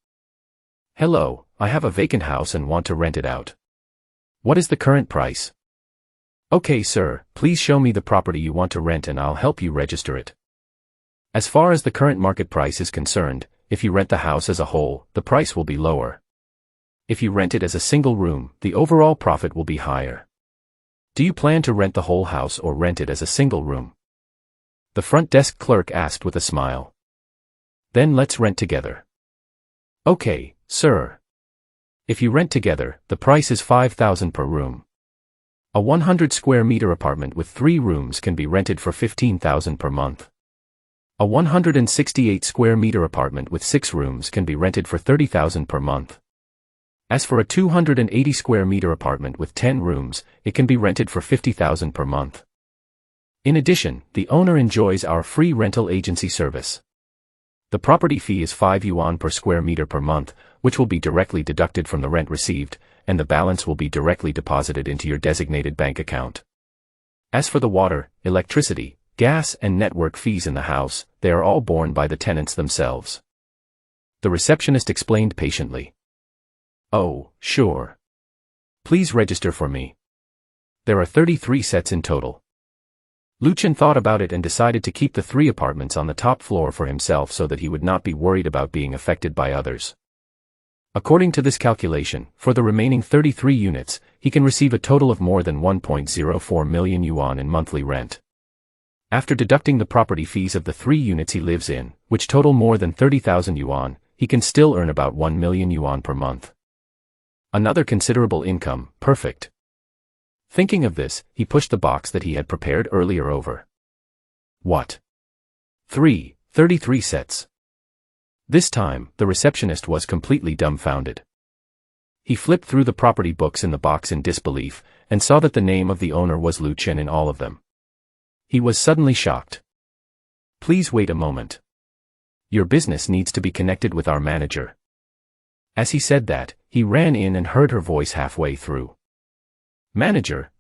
Hello, I have a vacant house and want to rent it out. What is the current price? Okay sir, please show me the property you want to rent and I'll help you register it. As far as the current market price is concerned, if you rent the house as a whole, the price will be lower. If you rent it as a single room, the overall profit will be higher. Do you plan to rent the whole house or rent it as a single room? The front desk clerk asked with a smile. Then let's rent together. Okay, sir. If you rent together, the price is 5,000 per room. A 100 square meter apartment with 3 rooms can be rented for 15,000 per month. A 168 square meter apartment with 6 rooms can be rented for 30,000 per month. As for a 280 square meter apartment with 10 rooms, it can be rented for 50,000 per month. In addition, the owner enjoys our free rental agency service. The property fee is 5 yuan per square meter per month, which will be directly deducted from the rent received, and the balance will be directly deposited into your designated bank account. As for the water, electricity, gas and network fees in the house, they are all borne by the tenants themselves. The receptionist explained patiently. Oh, sure. Please register for me. There are 33 sets in total. Lu Chen thought about it and decided to keep the 3 apartments on the top floor for himself so that he would not be worried about being affected by others. According to this calculation, for the remaining 33 units, he can receive a total of more than 1.04 million yuan in monthly rent. After deducting the property fees of the 3 units he lives in, which total more than 30,000 yuan, he can still earn about 1 million yuan per month. Another considerable income, perfect. Thinking of this, he pushed the box that he had prepared earlier over. What? 33 sets. This time, the receptionist was completely dumbfounded. He flipped through the property books in the box in disbelief, and saw that the name of the owner was Lu Chen in all of them. He was suddenly shocked. Please wait a moment. Your business needs to be connected with our manager. As he said that, he ran in and heard her voice halfway through. Manager,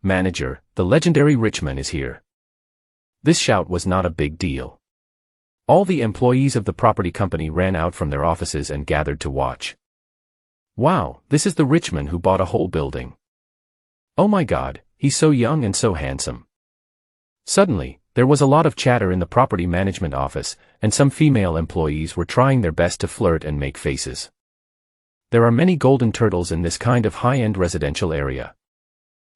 the legendary rich man is here. This shout was not a big deal. All the employees of the property company ran out from their offices and gathered to watch. Wow, this is the rich man who bought a whole building. Oh my God, he's so young and so handsome. Suddenly, there was a lot of chatter in the property management office, and some female employees were trying their best to flirt and make faces. There are many golden turtles in this kind of high-end residential area.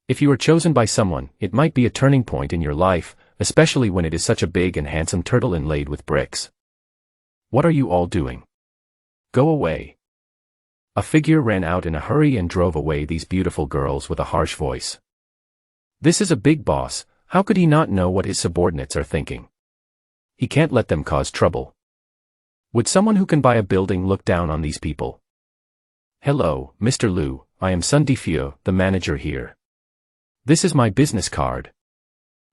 If you are chosen by someone, it might be a turning point in your life, especially when it is such a big and handsome turtle inlaid with bricks. What are you all doing? Go away. A figure ran out in a hurry and drove away these beautiful girls with a harsh voice. This is a big boss, how could he not know what his subordinates are thinking? He can't let them cause trouble. Would someone who can buy a building look down on these people? Hello, Mr. Lu, I am Sun Difio, the manager here. This is my business card.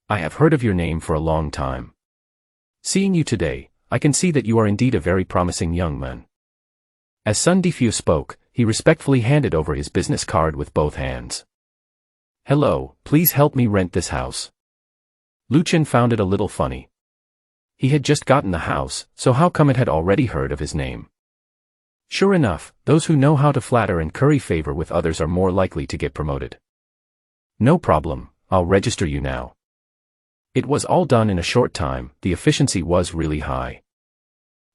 I have heard of your name for a long time. Seeing you today, I can see that you are indeed a very promising young man. As Sun Difio spoke, he respectfully handed over his business card with both hands. Hello, please help me rent this house. Lu Chen found it a little funny. He had just gotten the house, so how come it had already heard of his name? Sure enough, those who know how to flatter and curry favor with others are more likely to get promoted. No problem, I'll register you now. It was all done in a short time, the efficiency was really high.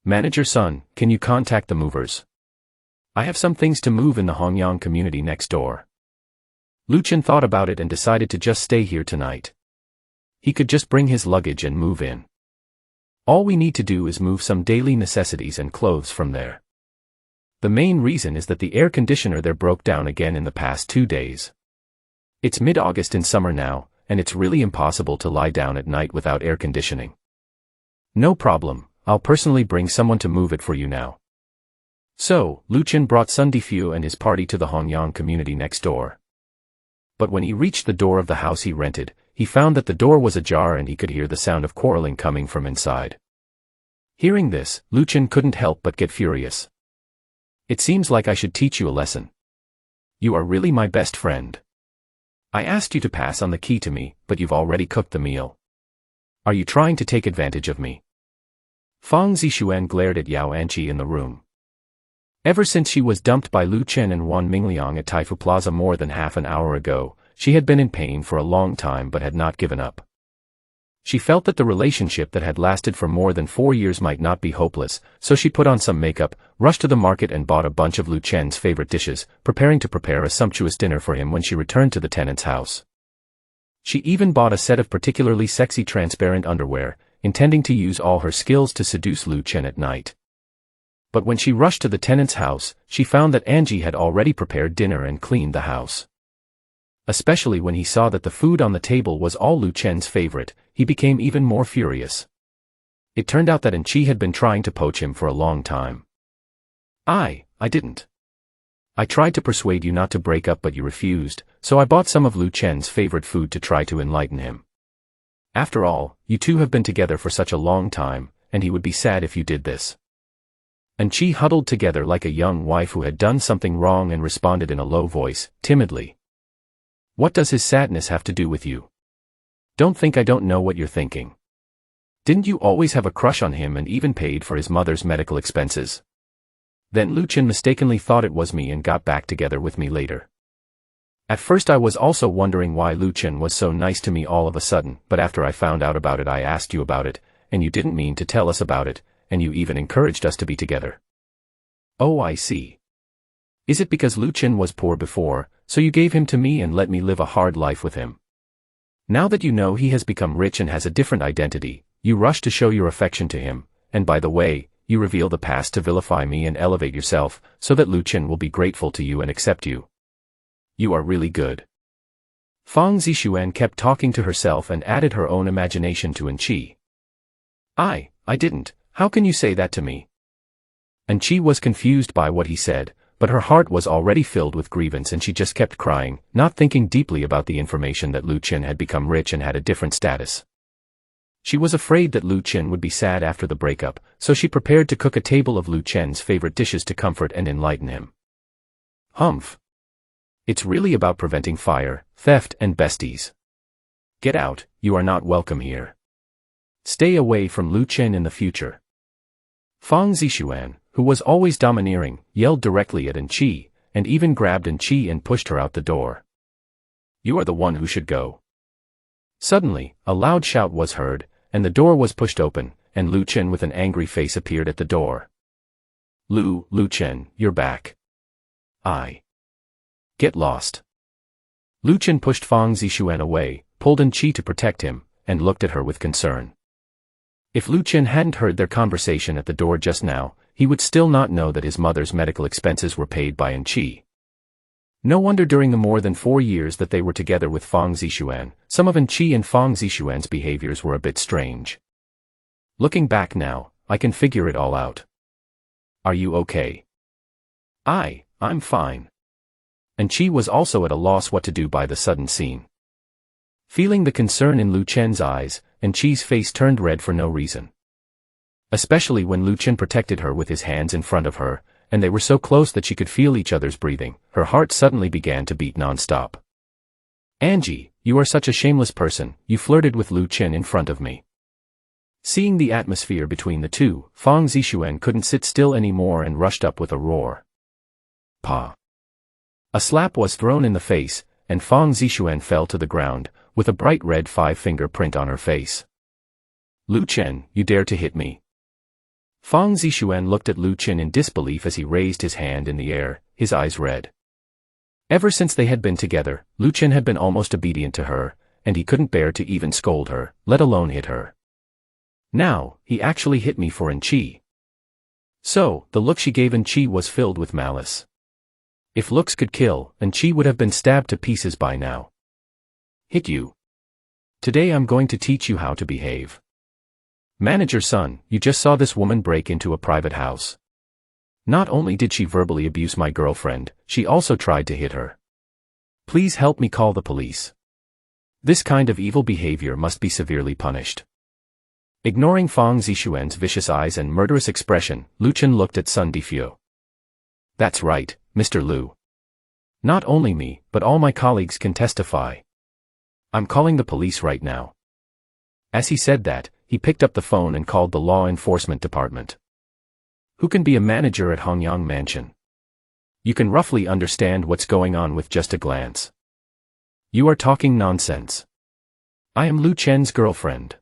Manager Sun, can you contact the movers? I have some things to move in the Hongyang community next door. Lu Chen thought about it and decided to just stay here tonight. He could just bring his luggage and move in. All we need to do is move some daily necessities and clothes from there. The main reason is that the air conditioner there broke down again in the past 2 days. It's mid-August in summer now, and it's really impossible to lie down at night without air conditioning. No problem, I'll personally bring someone to move it for you now. So, Lu Chen brought Sun Difio and his party to the Hongyang community next door. But when he reached the door of the house he rented, he found that the door was ajar and he could hear the sound of quarreling coming from inside. Hearing this, Lu Chen couldn't help but get furious. It seems like I should teach you a lesson. You are really my best friend. I asked you to pass on the key to me, but you've already cooked the meal. Are you trying to take advantage of me? Fang Zixuan glared at Yao Anqi in the room. Ever since she was dumped by Lu Chen and Wan Mingliang at Taifu Plaza more than half an hour ago, she had been in pain for a long time but had not given up. She felt that the relationship that had lasted for more than 4 years might not be hopeless, so she put on some makeup, rushed to the market and bought a bunch of Lu Chen's favorite dishes, preparing to prepare a sumptuous dinner for him when she returned to the tenant's house. She even bought a set of particularly sexy transparent underwear, intending to use all her skills to seduce Lu Chen at night. But when she rushed to the tenant's house, she found that Angie had already prepared dinner and cleaned the house. Especially when he saw that the food on the table was all Lu Chen's favorite, he became even more furious. It turned out that Anqi had been trying to poach him for a long time. I didn't. I tried to persuade you not to break up but you refused, so I bought some of Lu Chen's favorite food to try to enlighten him. After all, you two have been together for such a long time, and he would be sad if you did this. Anqi huddled together like a young wife who had done something wrong and responded in a low voice, timidly. What does his sadness have to do with you? Don't think I don't know what you're thinking. Didn't you always have a crush on him and even paid for his mother's medical expenses? Then Lu Chen mistakenly thought it was me and got back together with me later. At first I was also wondering why Lu Chen was so nice to me all of a sudden, but after I found out about it I asked you about it, and you didn't mean to tell us about it, and you even encouraged us to be together. Oh, I see. Is it because Lu Chen was poor before, so you gave him to me and let me live a hard life with him? Now that you know he has become rich and has a different identity, you rush to show your affection to him, and by the way, you reveal the past to vilify me and elevate yourself, so that Lu Chen will be grateful to you and accept you. You are really good. Fang Zixuan kept talking to herself and added her own imagination to Enqi. I didn't, how can you say that to me? Enqi was confused by what he said, but her heart was already filled with grievance and she just kept crying, not thinking deeply about the information that Lu Chen had become rich and had a different status. She was afraid that Lu Chen would be sad after the breakup, so she prepared to cook a table of Lu Chen's favorite dishes to comfort and enlighten him. Humph. It's really about preventing fire, theft and besties. Get out, you are not welcome here. Stay away from Lu Chen in the future. Fang Zixuan, who was always domineering, yelled directly at Enqi, and even grabbed Enqi and pushed her out the door. You are the one who should go. Suddenly, a loud shout was heard, and the door was pushed open, and Lu Chen with an angry face appeared at the door. Lu Chen, you're back. Get lost. Lu Chen pushed Fang Zixuan away, pulled Enqi to protect him, and looked at her with concern. If Lu Chen hadn't heard their conversation at the door just now, he would still not know that his mother's medical expenses were paid by Enqi. No wonder during the more than 4 years that they were together with Fang Zixuan, some of Enqi and Fang Zixuan's behaviors were a bit strange. Looking back now, I can figure it all out. Are you okay? I'm fine. Enqi was also at a loss what to do by the sudden scene. Feeling the concern in Lu Chen's eyes, Enqi's face turned red for no reason. Especially when Lu Chen protected her with his hands in front of her, and they were so close that she could feel each other's breathing, her heart suddenly began to beat non-stop. Angie, you are such a shameless person, you flirted with Lu Chen in front of me. Seeing the atmosphere between the two, Fang Zixuan couldn't sit still anymore and rushed up with a roar. Pa! A slap was thrown in the face, and Fang Zixuan fell to the ground, with a bright red 5-finger print on her face. Lu Chen, you dare to hit me? Fang Zixuan looked at Lu Chen in disbelief as he raised his hand in the air, his eyes red. Ever since they had been together, Lu Chen had been almost obedient to her, and he couldn't bear to even scold her, let alone hit her. Now, he actually hit me for Enqi. So, the look she gave Enqi was filled with malice. If looks could kill, Enqi would have been stabbed to pieces by now. Hit you. Today I'm going to teach you how to behave. Manager son, you just saw this woman break into a private house. Not only did she verbally abuse my girlfriend, she also tried to hit her. Please help me call the police. This kind of evil behavior must be severely punished. Ignoring Fang Zixuan's vicious eyes and murderous expression, Lu Chen looked at Sun Difio. That's right, Mr. Lu. Not only me, but all my colleagues can testify. I'm calling the police right now. As he said that, he picked up the phone and called the law enforcement department. Who can be a manager at Hongyang Mansion? You can roughly understand what's going on with just a glance. You are talking nonsense. I am Lu Chen's girlfriend.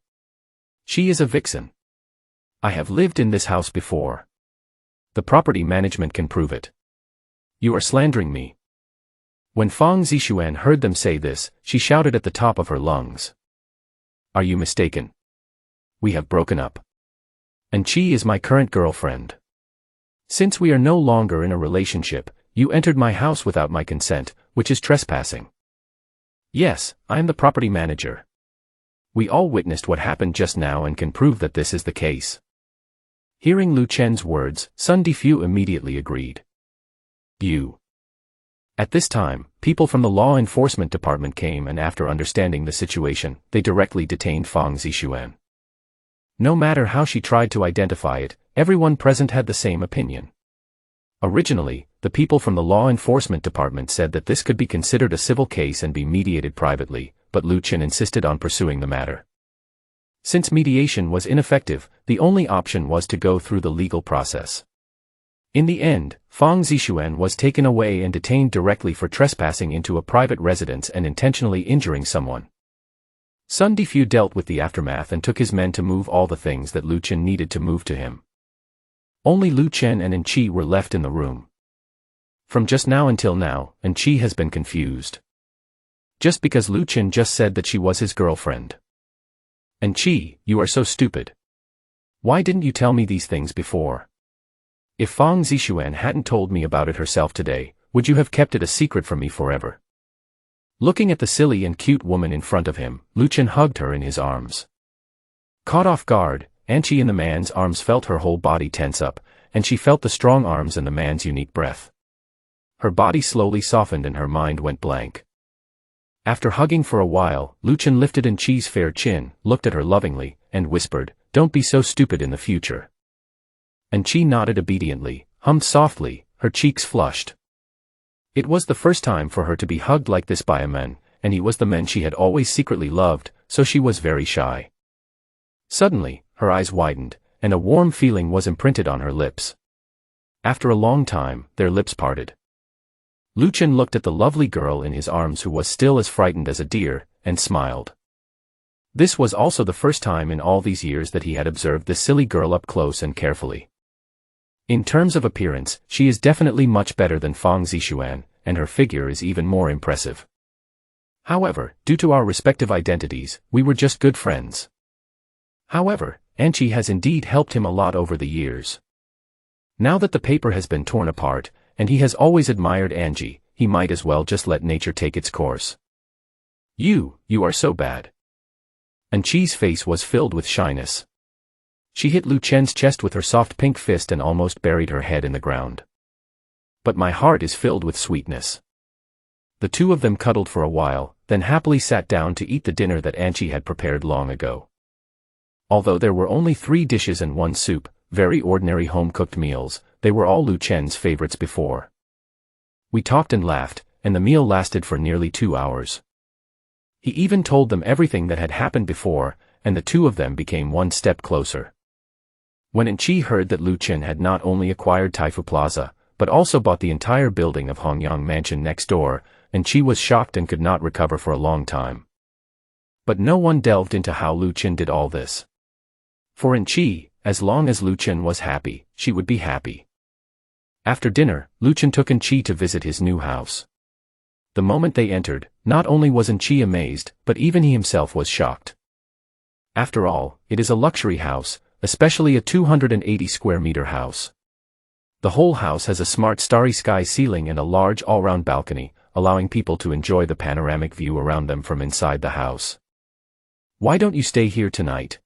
She is a vixen. I have lived in this house before. The property management can prove it. You are slandering me. When Fang Zixuan heard them say this, she shouted at the top of her lungs. Are you mistaken? We have broken up. Enqi is my current girlfriend. Since we are no longer in a relationship, you entered my house without my consent, which is trespassing. Yes, I am the property manager. We all witnessed what happened just now and can prove that this is the case. Hearing Lu Chen's words, Sun Difio immediately agreed. You. At this time, people from the law enforcement department came and after understanding the situation, they directly detained Fang Zixuan. No matter how she tried to identify it, everyone present had the same opinion. Originally, the people from the law enforcement department said that this could be considered a civil case and be mediated privately, but Lu Chen insisted on pursuing the matter. Since mediation was ineffective, the only option was to go through the legal process. In the end, Fang Zixuan was taken away and detained directly for trespassing into a private residence and intentionally injuring someone. Sun Defu dealt with the aftermath and took his men to move all the things that Lu Chen needed to move to him. Only Lu Chen and Enqi were left in the room. From just now until now, Enqi has been confused. Just because Lu Chen just said that she was his girlfriend. Enqi, you are so stupid. Why didn't you tell me these things before? If Fang Zixuan hadn't told me about it herself today, would you have kept it a secret from me forever? Looking at the silly and cute woman in front of him, Lu Chen hugged her in his arms. Caught off guard, Enqi in the man's arms felt her whole body tense up, and she felt the strong arms and the man's unique breath. Her body slowly softened and her mind went blank. After hugging for a while, Lu Chen lifted Enqi's fair chin, looked at her lovingly, and whispered, "Don't be so stupid in the future." Enqi nodded obediently, hummed softly, her cheeks flushed. It was the first time for her to be hugged like this by a man, and he was the man she had always secretly loved, so she was very shy. Suddenly, her eyes widened, and a warm feeling was imprinted on her lips. After a long time, their lips parted. Lu Chen looked at the lovely girl in his arms who was still as frightened as a deer, and smiled. This was also the first time in all these years that he had observed this silly girl up close and carefully. In terms of appearance, she is definitely much better than Fang Zixuan, and her figure is even more impressive. However, due to our respective identities, we were just good friends. However, Enqi has indeed helped him a lot over the years. Now that the paper has been torn apart, and he has always admired Enqi, he might as well just let nature take its course. You are so bad. Enqi's face was filled with shyness. She hit Lu Chen's chest with her soft pink fist and almost buried her head in the ground. But my heart is filled with sweetness. The two of them cuddled for a while, then happily sat down to eat the dinner that Enqi had prepared long ago. Although there were only 3 dishes and 1 soup, very ordinary home-cooked meals, they were all Lu Chen's favorites before. We talked and laughed, and the meal lasted for nearly 2 hours. He even told them everything that had happened before, and the two of them became one step closer. When Enqi heard that Lu Chen had not only acquired Taifu Plaza, but also bought the entire building of Hongyang Mansion next door, Enqi was shocked and could not recover for a long time. But no one delved into how Lu Chen did all this. For Enqi, as long as Lu Chen was happy, she would be happy. After dinner, Lu Chen took Enqi to visit his new house. The moment they entered, not only was Enqi amazed, but even he himself was shocked. After all, it is a luxury house, especially a 280-square-meter house. The whole house has a smart starry sky ceiling and a large all-round balcony, allowing people to enjoy the panoramic view around them from inside the house. Why don't you stay here tonight?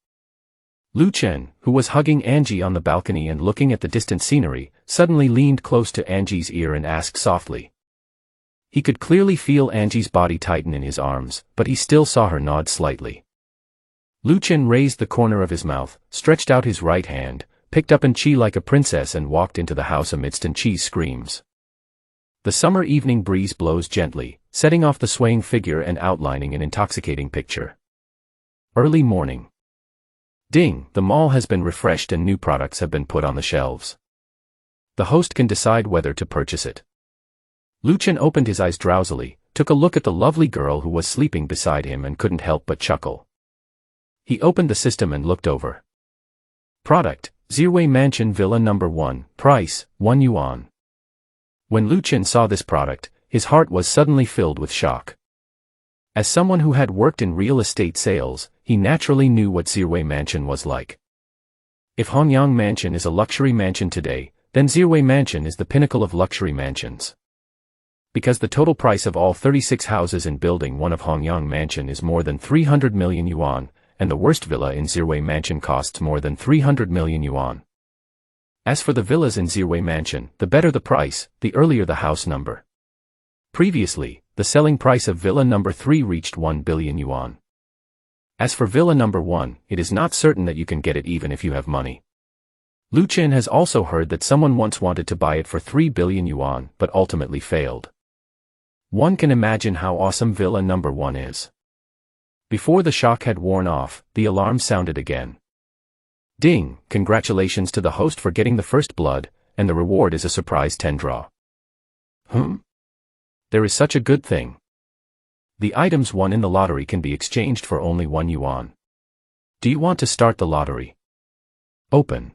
Lu Chen, who was hugging Enqi on the balcony and looking at the distant scenery, suddenly leaned close to Enqi's ear and asked softly. He could clearly feel Enqi's body tighten in his arms, but he still saw her nod slightly. Lu Chen raised the corner of his mouth, stretched out his right hand, picked up Enqi like a princess and walked into the house amidst Enqi's screams. The summer evening breeze blows gently, setting off the swaying figure and outlining an intoxicating picture. Early morning. Ding, the mall has been refreshed and new products have been put on the shelves. The host can decide whether to purchase it. Lu Chen opened his eyes drowsily, took a look at the lovely girl who was sleeping beside him and couldn't help but chuckle. He opened the system and looked over. Product, Zirwei Mansion Villa No. 1, price, 1 yuan. When Lu Chen saw this product, his heart was suddenly filled with shock. As someone who had worked in real estate sales, he naturally knew what Zirwei Mansion was like. If Hongyang Mansion is a luxury mansion today, then Zirwei Mansion is the pinnacle of luxury mansions. Because the total price of all 36 houses in Building 1 of Hongyang Mansion is more than 300 million yuan, and the worst villa in Zirwei Mansion costs more than 300 million yuan. As for the villas in Zirwei Mansion, the better the price, the earlier the house number. Previously, the selling price of Villa No. 3 reached 1 billion yuan. As for Villa No. 1, it is not certain that you can get it even if you have money. Lu Chen has also heard that someone once wanted to buy it for 3 billion yuan but ultimately failed. One can imagine how awesome Villa No. 1 is. Before the shock had worn off, the alarm sounded again. Ding! Congratulations to the host for getting the first blood, and the reward is a surprise 10 draw. There is such a good thing. The items won in the lottery can be exchanged for only 1 yuan. Do you want to start the lottery? Open.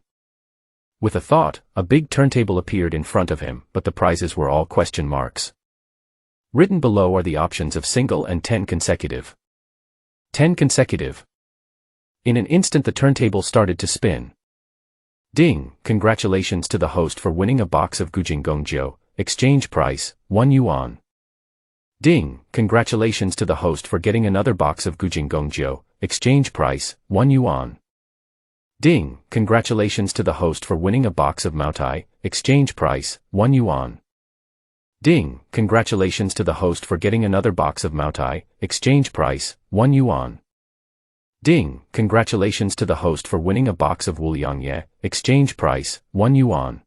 With a thought, a big turntable appeared in front of him, but the prizes were all question marks. Written below are the options of single and 10 consecutive. 10 consecutive. In an instant the turntable started to spin. Ding! Congratulations to the host for winning a box of Gujing Gongjiu, exchange price, 1 yuan. Ding! Congratulations to the host for getting another box of Gujing Gongjiu, exchange price, 1 yuan. Ding! Congratulations to the host for winning a box of Maotai, exchange price, 1 yuan. Ding! Congratulations to the host for getting another box of Maotai, exchange price, 1 yuan. Ding! Congratulations to the host for winning a box of Wuliangye, exchange price, 1 yuan.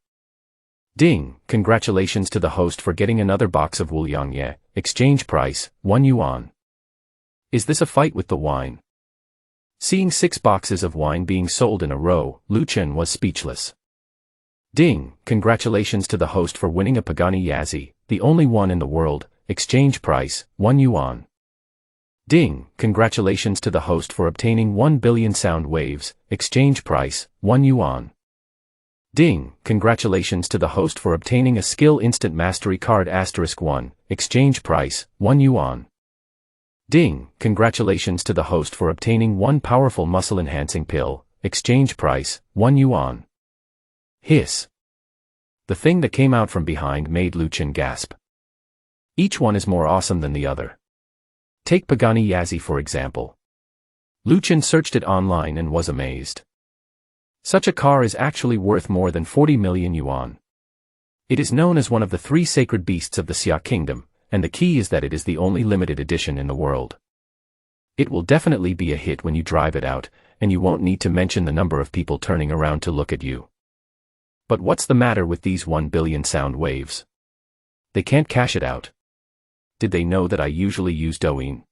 Ding! Congratulations to the host for getting another box of Wuliangye, exchange price, 1 yuan. Is this a fight with the wine? Seeing 6 boxes of wine being sold in a row, Lu Chen was speechless. Ding! Congratulations to the host for winning a Pagani Yazi, the only one in the world, exchange price, 1 yuan. Ding! Congratulations to the host for obtaining 1 billion sound waves, exchange price, 1 yuan. Ding! Congratulations to the host for obtaining a skill instant mastery card *1, exchange price, 1 yuan. Ding! Congratulations to the host for obtaining 1 powerful muscle enhancing pill, exchange price, 1 yuan. Hiss. The thing that came out from behind made Lu Chen gasp. Each one is more awesome than the other. Take Pagani Yazi for example. Lu Chen searched it online and was amazed. Such a car is actually worth more than 40 million yuan. It is known as one of the 3 sacred beasts of the Xia kingdom, and the key is that it is the only limited edition in the world. It will definitely be a hit when you drive it out, and you won't need to mention the number of people turning around to look at you. But what's the matter with these 1 billion sound waves? They can't cash it out. Did they know that I usually use Douyin?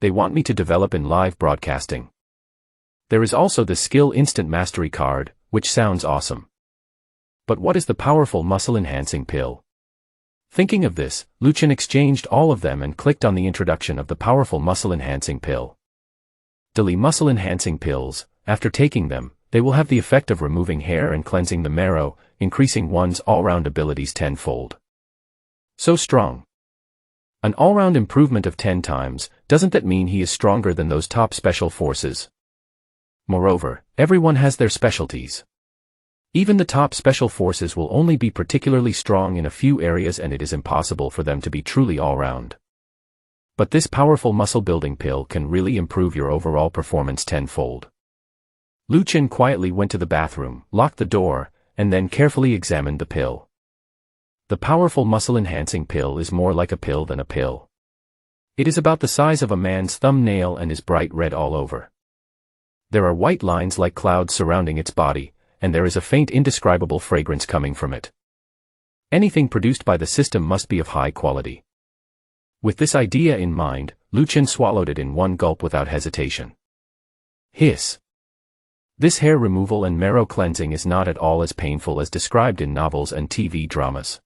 They want me to develop in live broadcasting. There is also the skill instant mastery card, which sounds awesome. But what is the powerful muscle enhancing pill? Thinking of this, Lu Chen exchanged all of them and clicked on the introduction of the powerful muscle enhancing pill. Daily muscle enhancing pills, after taking them, they will have the effect of removing hair and cleansing the marrow, increasing one's all-round abilities 10-fold. So strong. An all-round improvement of 10 times, doesn't that mean he is stronger than those top special forces? Moreover, everyone has their specialties. Even the top special forces will only be particularly strong in a few areas and it is impossible for them to be truly all-round. But this powerful muscle-building pill can really improve your overall performance 10-fold. Lu Chen quietly went to the bathroom, locked the door, and then carefully examined the pill. The powerful muscle-enhancing pill is more like a pill than a pill. It is about the size of a man's thumbnail and is bright red all over. There are white lines like clouds surrounding its body, and there is a faint indescribable fragrance coming from it. Anything produced by the system must be of high quality. With this idea in mind, Lu Chen swallowed it in one gulp without hesitation. Hiss. This hair removal and marrow cleansing is not at all as painful as described in novels and TV dramas.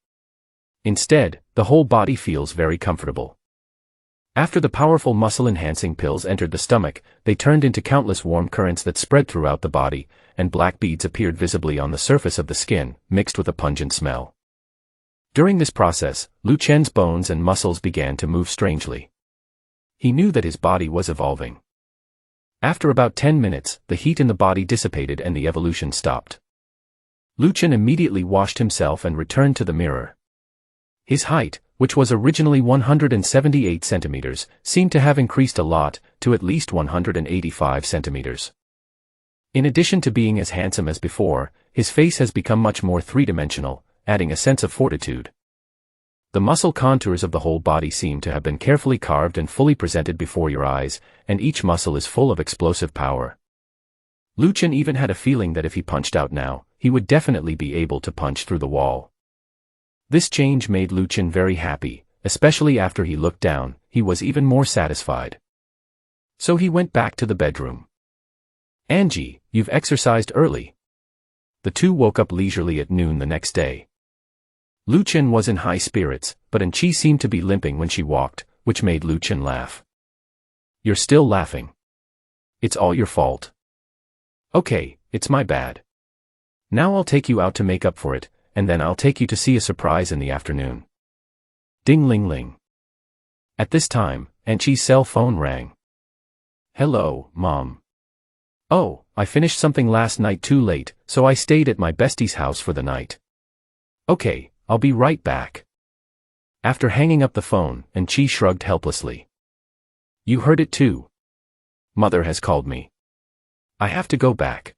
Instead, the whole body feels very comfortable. After the powerful muscle-enhancing pills entered the stomach, they turned into countless warm currents that spread throughout the body, and black beads appeared visibly on the surface of the skin, mixed with a pungent smell. During this process, Lu Chen's bones and muscles began to move strangely. He knew that his body was evolving. After about 10 minutes, the heat in the body dissipated and the evolution stopped. Lu Chen immediately washed himself and returned to the mirror. His height, which was originally 178 centimeters, seemed to have increased a lot, to at least 185 centimeters. In addition to being as handsome as before, his face has become much more three-dimensional, adding a sense of fortitude. The muscle contours of the whole body seem to have been carefully carved and fully presented before your eyes, and each muscle is full of explosive power. Lu Chen even had a feeling that if he punched out now, he would definitely be able to punch through the wall. This change made Lu Chen very happy, especially after he looked down, he was even more satisfied. So he went back to the bedroom. Angie, you've exercised early. The two woke up leisurely at noon the next day. Lu Chen was in high spirits, but Anchi seemed to be limping when she walked, which made Lu Chen laugh. You're still laughing. It's all your fault. Okay, it's my bad. Now I'll take you out to make up for it, and then I'll take you to see a surprise in the afternoon. Ding-ling-ling. At this time, Anchi's cell phone rang. Hello, Mom. Oh, I finished something last night too late, so I stayed at my bestie's house for the night. Okay, I'll be right back. After hanging up the phone, Anchi shrugged helplessly. You heard it too. Mother has called me. I have to go back.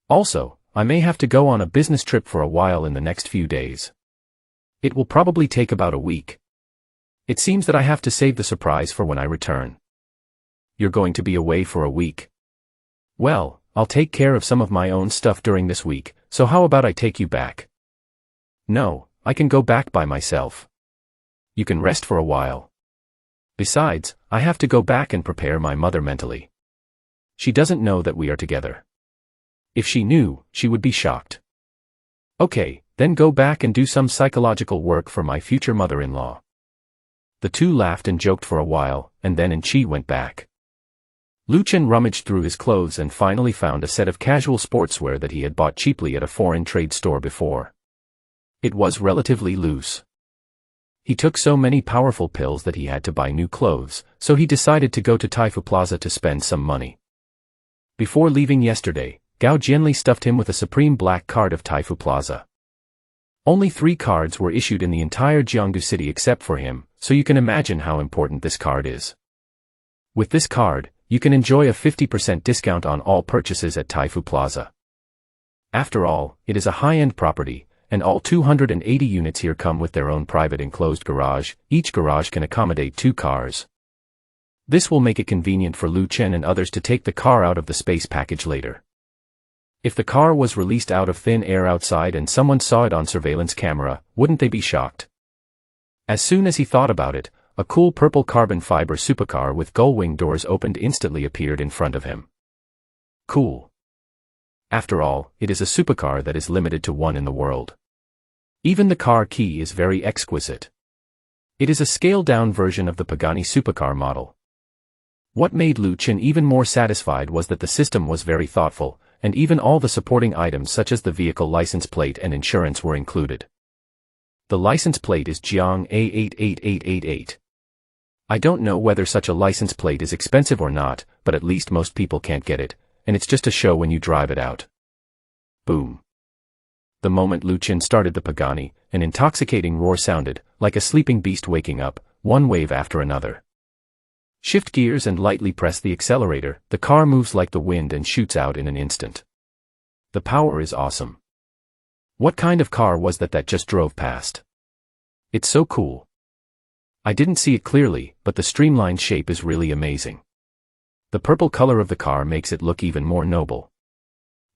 Also, I may have to go on a business trip for a while in the next few days. It will probably take about a week. It seems that I have to save the surprise for when I return. You're going to be away for a week. Well, I'll take care of some of my own stuff during this week, so how about I take you back? No, I can go back by myself. You can rest for a while. Besides, I have to go back and prepare my mother mentally. She doesn't know that we are together. If she knew, she would be shocked. Okay, then go back and do some psychological work for my future mother-in-law. The two laughed and joked for a while, and then Anchi went back. Lu Chen rummaged through his clothes and finally found a set of casual sportswear that he had bought cheaply at a foreign trade store before. It was relatively loose. He took so many powerful pills that he had to buy new clothes, so he decided to go to Taifu Plaza to spend some money. Before leaving yesterday, Gao Jianli stuffed him with a supreme black card of Taifu Plaza. Only 3 cards were issued in the entire Jiangdu city except for him, so you can imagine how important this card is. With this card, you can enjoy a 50% discount on all purchases at Taifu Plaza. After all, it is a high-end property, and all 280 units here come with their own private enclosed garage. Each garage can accommodate 2 cars. This will make it convenient for Lu Chen and others to take the car out of the space package later. If the car was released out of thin air outside and someone saw it on surveillance camera, wouldn't they be shocked? As soon as he thought about it, a cool purple carbon fiber supercar with gull-wing doors opened instantly appeared in front of him. Cool. After all, it is a supercar that is limited to one in the world. Even the car key is very exquisite. It is a scaled-down version of the Pagani supercar model. What made Lu Chen even more satisfied was that the system was very thoughtful, and even all the supporting items such as the vehicle license plate and insurance were included. The license plate is Jiang A88888. I don't know whether such a license plate is expensive or not, but at least most people can't get it, and it's just a show when you drive it out. Boom. The moment Lu Chen started the Pagani, an intoxicating roar sounded, like a sleeping beast waking up, one wave after another. Shift gears and lightly press the accelerator, the car moves like the wind and shoots out in an instant. The power is awesome. What kind of car was that just drove past? It's so cool. I didn't see it clearly, but the streamlined shape is really amazing. The purple color of the car makes it look even more noble.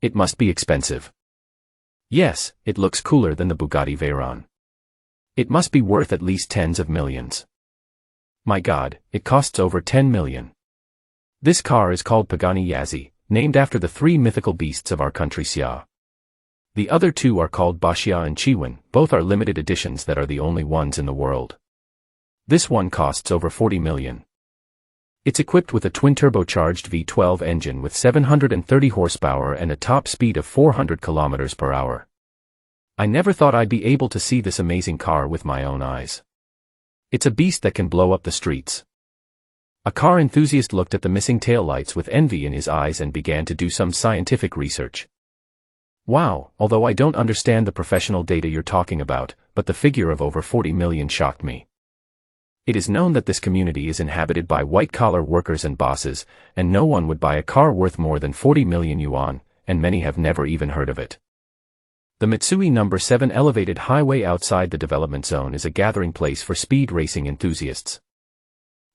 It must be expensive. Yes, it looks cooler than the Bugatti Veyron. It must be worth at least tens of millions. My God, it costs over 10 million. This car is called Pagani Yazzi, named after the 3 mythical beasts of our country Xia. The other 2 are called Baxia and Chiwen, both are limited editions that are the only ones in the world. This one costs over 40 million. It's equipped with a twin-turbocharged V12 engine with 730 horsepower and a top speed of 400 km per hour. I never thought I'd be able to see this amazing car with my own eyes. It's a beast that can blow up the streets. A car enthusiast looked at the missing taillights with envy in his eyes and began to do some scientific research. Wow, although I don't understand the professional data you're talking about, but the figure of over 40 million shocked me. It is known that this community is inhabited by white-collar workers and bosses, and no one would buy a car worth more than 40 million yuan, and many have never even heard of it. The Mitsui No. 7 elevated highway outside the development zone is a gathering place for speed racing enthusiasts.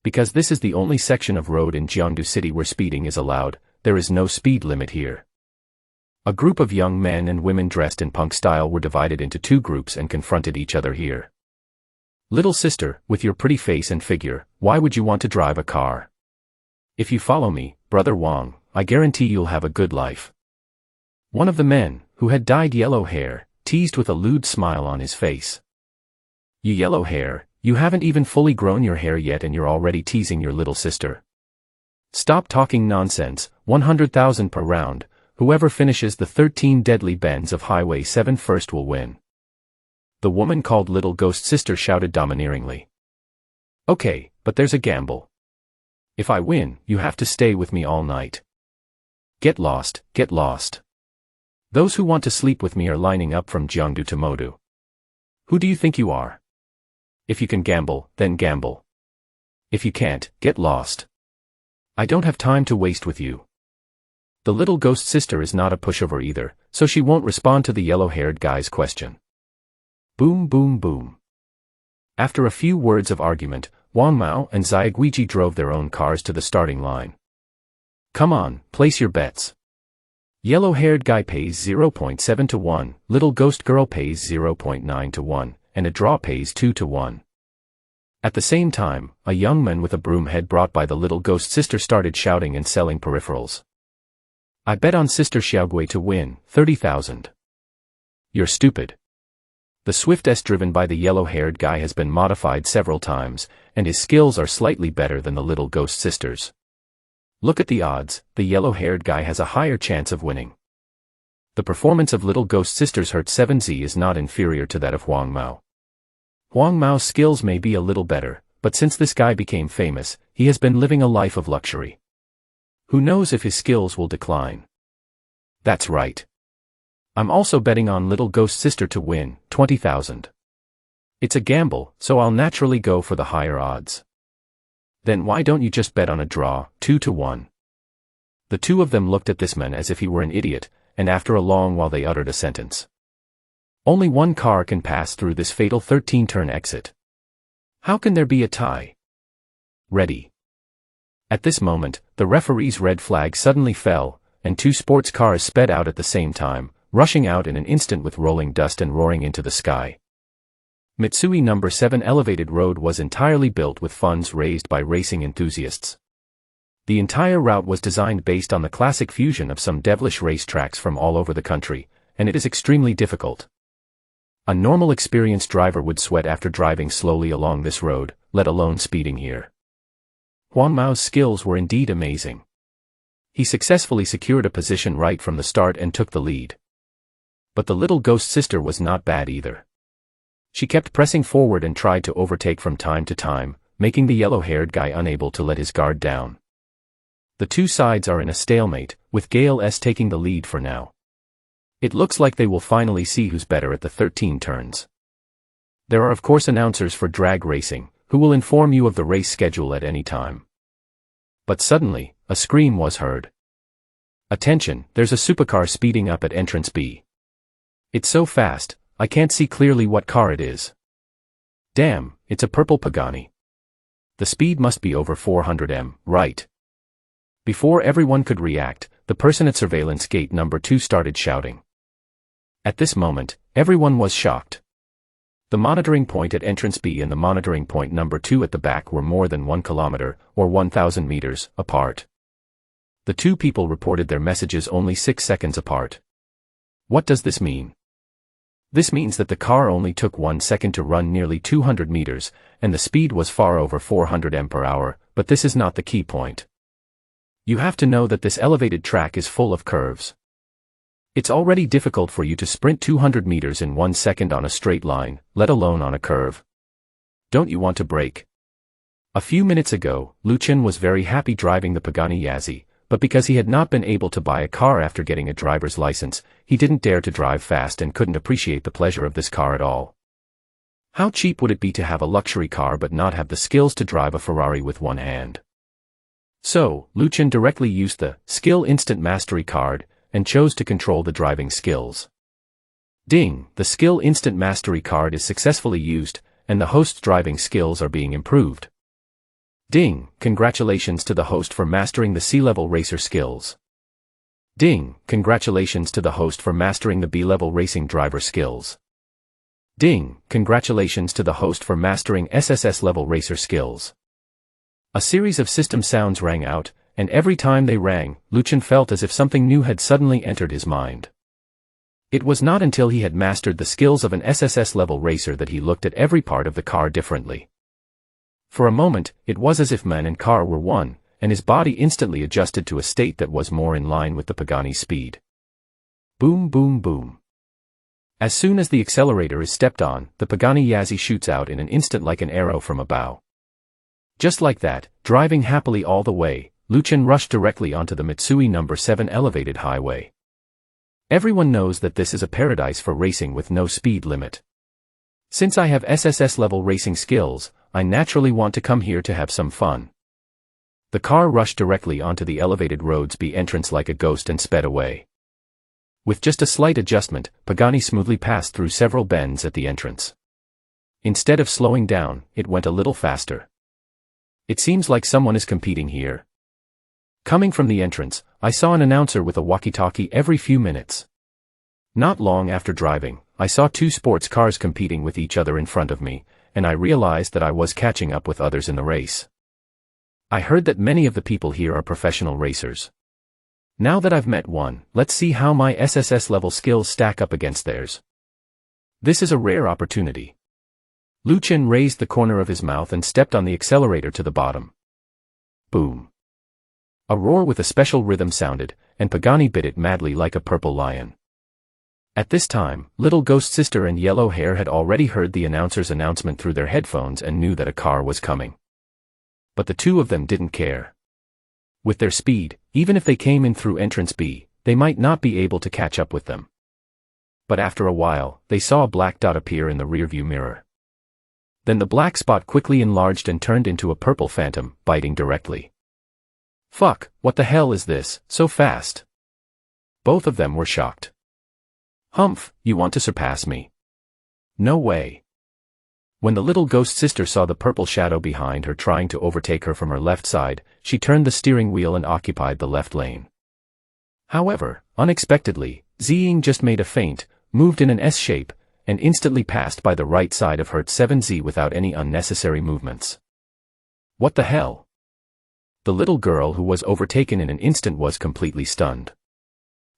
Because this is the only section of road in Jiangdu City where speeding is allowed, there is no speed limit here. A group of young men and women dressed in punk style were divided into 2 groups and confronted each other here. Little sister, with your pretty face and figure, why would you want to drive a car? If you follow me, Brother Wang, I guarantee you'll have a good life. One of the men, who had dyed yellow hair, teased with a lewd smile on his face. You yellow hair, you haven't even fully grown your hair yet and you're already teasing your little sister. Stop talking nonsense, 100,000 per round, whoever finishes the 13 deadly bends of Highway 7 first will win. The woman called Little Ghost Sister shouted domineeringly. Okay, but there's a gamble. If I win, you have to stay with me all night. Get lost, get lost. Those who want to sleep with me are lining up from Jiangdu to Modu. Who do you think you are? If you can gamble, then gamble. If you can't, get lost. I don't have time to waste with you. The Little Ghost Sister is not a pushover either, so she won't respond to the yellow-haired guy's question. Boom boom boom. After a few words of argument, Wang Mao and Xiaoguiji drove their own cars to the starting line. Come on, place your bets. Yellow-haired guy pays 0.7 to 1, little ghost girl pays 0.9 to 1, and a draw pays 2 to 1. At the same time, a young man with a broom head brought by the Little Ghost Sister started shouting and selling peripherals. I bet on Sister Xiaogui to win, 30,000. You're stupid. The Swift S driven by the yellow-haired guy has been modified several times, and his skills are slightly better than the Little Ghost Sisters. Look at the odds, the yellow-haired guy has a higher chance of winning. The performance of Little Ghost Sisters Hurt 7Z is not inferior to that of Wang Mao. Wang Mao's skills may be a little better, but since this guy became famous, he has been living a life of luxury. Who knows if his skills will decline? That's right. I'm also betting on Little Ghost Sister to win, 20,000. It's a gamble, so I'll naturally go for the higher odds. Then why don't you just bet on a draw, 2 to 1? The two of them looked at this man as if he were an idiot, and after a long while they uttered a sentence. Only one car can pass through this fatal 13-turn exit. How can there be a tie? Ready. At this moment, the referee's red flag suddenly fell, and two sports cars sped out at the same time, rushing out in an instant with rolling dust and roaring into the sky. Mitsui No. 7 elevated road was entirely built with funds raised by racing enthusiasts. The entire route was designed based on the classic fusion of some devilish race tracks from all over the country, and it is extremely difficult. A normal experienced driver would sweat after driving slowly along this road, let alone speeding here. Wang Mao's skills were indeed amazing. He successfully secured a position right from the start and took the lead. But the Little Ghost Sister was not bad either. She kept pressing forward and tried to overtake from time to time, making the yellow-haired guy unable to let his guard down. The two sides are in a stalemate, with Gale S taking the lead for now. It looks like they will finally see who's better at the 13 turns. There are of course announcers for drag racing, who will inform you of the race schedule at any time. But suddenly, a scream was heard. Attention, there's a supercar speeding up at entrance B. It's so fast, I can't see clearly what car it is. Damn, it's a purple Pagani. The speed must be over 400 m, right? Before everyone could react, the person at surveillance gate number 2 started shouting. At this moment, everyone was shocked. The monitoring point at entrance B and the monitoring point number 2 at the back were more than 1 kilometer, or 1,000 meters, apart. The two people reported their messages only 6 seconds apart. What does this mean? This means that the car only took 1 second to run nearly 200 meters, and the speed was far over 400 m per hour, but this is not the key point. You have to know that this elevated track is full of curves. It's already difficult for you to sprint 200 meters in 1 second on a straight line, let alone on a curve. Don't you want to brake? A few minutes ago, Lu Chen was very happy driving the Pagani Yazzie, but because he had not been able to buy a car after getting a driver's license, he didn't dare to drive fast and couldn't appreciate the pleasure of this car at all. How cheap would it be to have a luxury car but not have the skills to drive a Ferrari with one hand? So, Lu Chen directly used the Skill Instant Mastery card, and chose to control the driving skills. Ding, the Skill Instant Mastery card is successfully used, and the host's driving skills are being improved. Ding, congratulations to the host for mastering the C-level racer skills. Ding, congratulations to the host for mastering the B-level racing driver skills. Ding, congratulations to the host for mastering SSS level racer skills. A series of system sounds rang out, and every time they rang, Lucien felt as if something new had suddenly entered his mind. It was not until he had mastered the skills of an SSS-level racer that he looked at every part of the car differently. For a moment, it was as if man and car were one, and his body instantly adjusted to a state that was more in line with the Pagani's speed. Boom boom boom. As soon as the accelerator is stepped on, the Pagani Yazzie shoots out in an instant like an arrow from a bow. Just like that, driving happily all the way, Lucien rushed directly onto the Mitsui No. 7 elevated highway. Everyone knows that this is a paradise for racing with no speed limit. Since I have SSS-level racing skills, I naturally want to come here to have some fun. The car rushed directly onto the elevated road's B entrance like a ghost and sped away. With just a slight adjustment, Pagani smoothly passed through several bends at the entrance. Instead of slowing down, it went a little faster. It seems like someone is competing here. Coming from the entrance, I saw an announcer with a walkie-talkie every few minutes. Not long after driving, I saw two sports cars competing with each other in front of me, and I realized that I was catching up with others in the race. I heard that many of the people here are professional racers. Now that I've met one, let's see how my SSS level skills stack up against theirs. This is a rare opportunity. Lucien raised the corner of his mouth and stepped on the accelerator to the bottom. Boom. A roar with a special rhythm sounded, and Pagani bit it madly like a purple lion. At this time, Little Ghost Sister and Yellow Hair had already heard the announcer's announcement through their headphones and knew that a car was coming. But the two of them didn't care. With their speed, even if they came in through entrance B, they might not be able to catch up with them. But after a while, they saw a black dot appear in the rearview mirror. Then the black spot quickly enlarged and turned into a purple phantom, biting directly. Fuck, what the hell is this, so fast? Both of them were shocked. Humph, you want to surpass me? No way. When the Little Ghost Sister saw the purple shadow behind her trying to overtake her from her left side, she turned the steering wheel and occupied the left lane. However, unexpectedly, Ziying just made a feint, moved in an S shape, and instantly passed by the right side of Hert 7Z without any unnecessary movements. What the hell? The little girl who was overtaken in an instant was completely stunned.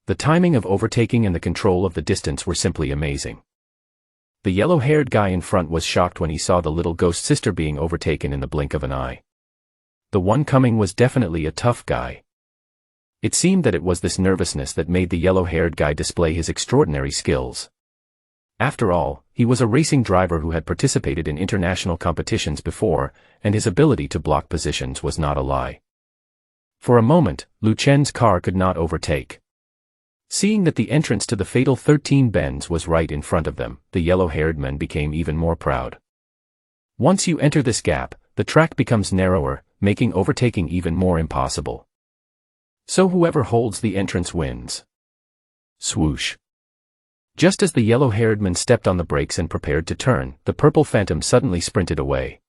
The timing of overtaking and the control of the distance were simply amazing. The yellow-haired guy in front was shocked when he saw the Little Ghost Sister being overtaken in the blink of an eye. The one coming was definitely a tough guy. It seemed that it was this nervousness that made the yellow-haired guy display his extraordinary skills. After all, he was a racing driver who had participated in international competitions before, and his ability to block positions was not a lie. For a moment, Lucien's car could not overtake. Seeing that the entrance to the fatal 13 bends was right in front of them, the yellow-haired man became even more proud. Once you enter this gap, the track becomes narrower, making overtaking even more impossible. So whoever holds the entrance wins. Swoosh. Just as the yellow-haired man stepped on the brakes and prepared to turn, the purple phantom suddenly sprinted away.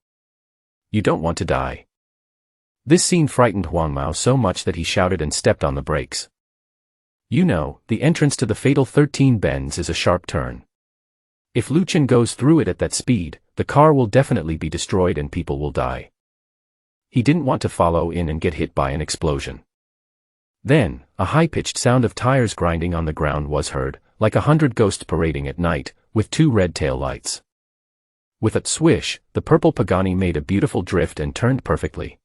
You don't want to die. This scene frightened Huang Mao so much that he shouted and stepped on the brakes. You know, the entrance to the fatal 13 bends is a sharp turn. If Lucien goes through it at that speed, the car will definitely be destroyed and people will die. He didn't want to follow in and get hit by an explosion. Then, a high-pitched sound of tires grinding on the ground was heard, like 100 ghosts parading at night, with two red tail lights. With a swish, the purple Pagani made a beautiful drift and turned perfectly.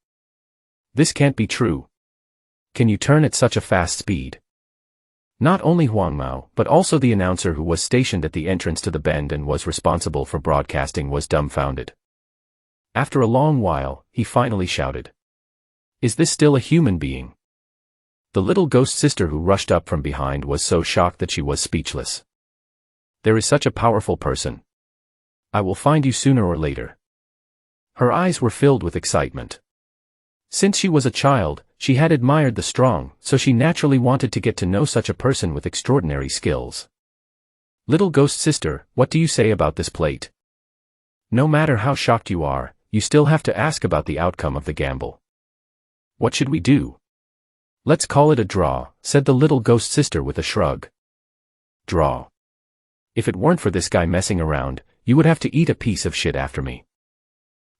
This can't be true. Can you turn at such a fast speed? Not only Huang Mao, but also the announcer who was stationed at the entrance to the bend and was responsible for broadcasting was dumbfounded. After a long while, he finally shouted. Is this still a human being? The Little Ghost Sister who rushed up from behind was so shocked that she was speechless. There is such a powerful person. I will find you sooner or later. Her eyes were filled with excitement. Since she was a child, she had admired the strong, so she naturally wanted to get to know such a person with extraordinary skills. Little Ghost Sister, what do you say about this plate? No matter how shocked you are, you still have to ask about the outcome of the gamble. What should we do? Let's call it a draw, said the Little Ghost Sister with a shrug. Draw. If it weren't for this guy messing around, you would have to eat a piece of shit after me.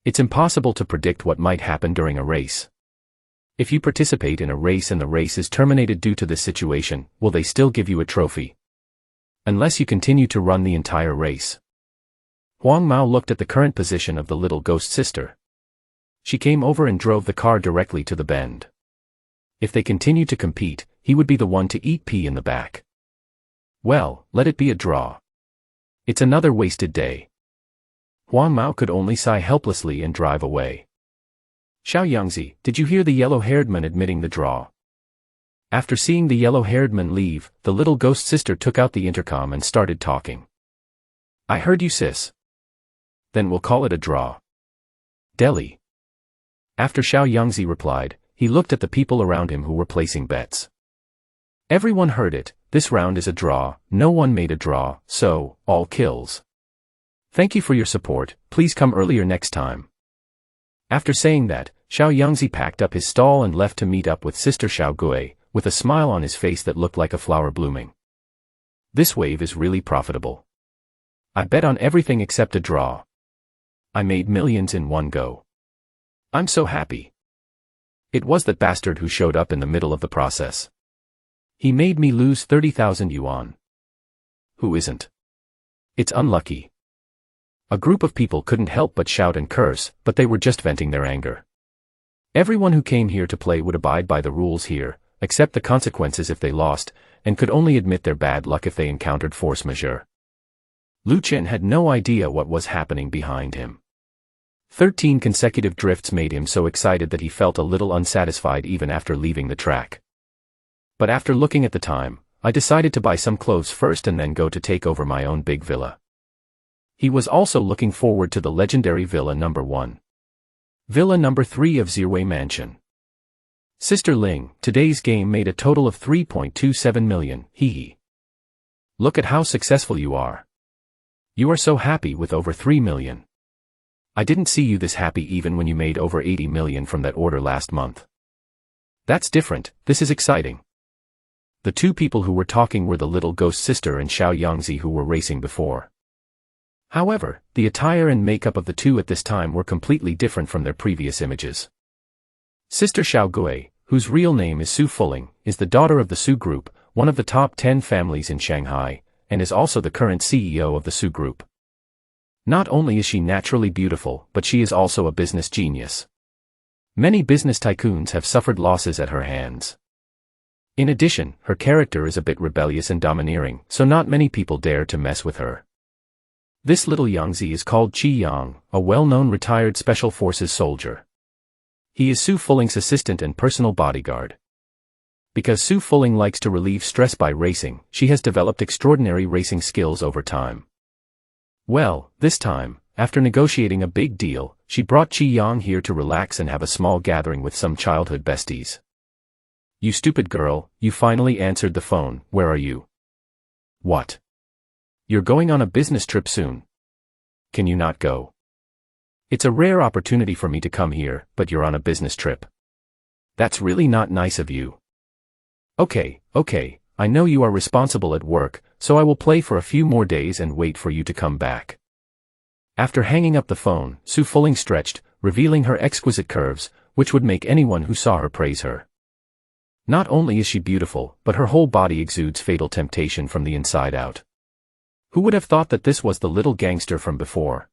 It's impossible to predict what might happen during a race. If you participate in a race and the race is terminated due to this situation, will they still give you a trophy? Unless you continue to run the entire race. Huang Mao looked at the current position of the little ghost sister. She came over and drove the car directly to the bend. If they continue to compete, he would be the one to eat pee in the back. Well, let it be a draw. It's another wasted day. Huang Mao could only sigh helplessly and drive away. Xiao Yangzi, did you hear the yellow-haired man admitting the draw? After seeing the yellow-haired man leave, the little ghost sister took out the intercom and started talking. I heard you, sis. Then we'll call it a draw. Delhi. After Xiao Yangzi replied, he looked at the people around him who were placing bets. Everyone heard it, this round is a draw, no one made a draw, so, all kills. Thank you for your support, please come earlier next time. After saying that, Xiao Yangzi packed up his stall and left to meet up with Sister Xiao Gui, with a smile on his face that looked like a flower blooming. This wave is really profitable. I bet on everything except a draw. I made millions in one go. I'm so happy. It was that bastard who showed up in the middle of the process. He made me lose 30,000 yuan. Who isn't? It's unlucky. A group of people couldn't help but shout and curse, but they were just venting their anger. Everyone who came here to play would abide by the rules here, accept the consequences if they lost, and could only admit their bad luck if they encountered force majeure. Lu Chen had no idea what was happening behind him. 13 consecutive drifts made him so excited that he felt a little unsatisfied even after leaving the track. But after looking at the time, I decided to buy some clothes first and then go to take over my own big villa. He was also looking forward to the legendary Villa No. 1. Villa No. 3 of Zirwei Mansion. Sister Ling, today's game made a total of 3.27 million, hee. Look at how successful you are. You are so happy with over 3 million. I didn't see you this happy even when you made over 80 million from that order last month. That's different, this is exciting. The two people who were talking were the little ghost sister and Xiao Yangzi who were racing before. However, the attire and makeup of the two at this time were completely different from their previous images. Sister Xiao Gui, whose real name is Su Fuling, is the daughter of the Su Group, one of the top 10 families in Shanghai, and is also the current CEO of the Su Group. Not only is she naturally beautiful, but she is also a business genius. Many business tycoons have suffered losses at her hands. In addition, her character is a bit rebellious and domineering, so not many people dare to mess with her. This little Yangzi is called Qi Yang, a well-known retired Special Forces soldier. He is Su Fuling's assistant and personal bodyguard. Because Su Fuling likes to relieve stress by racing, she has developed extraordinary racing skills over time. Well, this time, after negotiating a big deal, she brought Qi Yang here to relax and have a small gathering with some childhood besties. You stupid girl, you finally answered the phone, where are you? What? You're going on a business trip soon. Can you not go? It's a rare opportunity for me to come here, but you're on a business trip. That's really not nice of you. Okay, I know you are responsible at work, so I will play for a few more days and wait for you to come back. After hanging up the phone, Su Fuling stretched, revealing her exquisite curves, which would make anyone who saw her praise her. Not only is she beautiful, but her whole body exudes fatal temptation from the inside out. Who would have thought that this was the little gangster from before?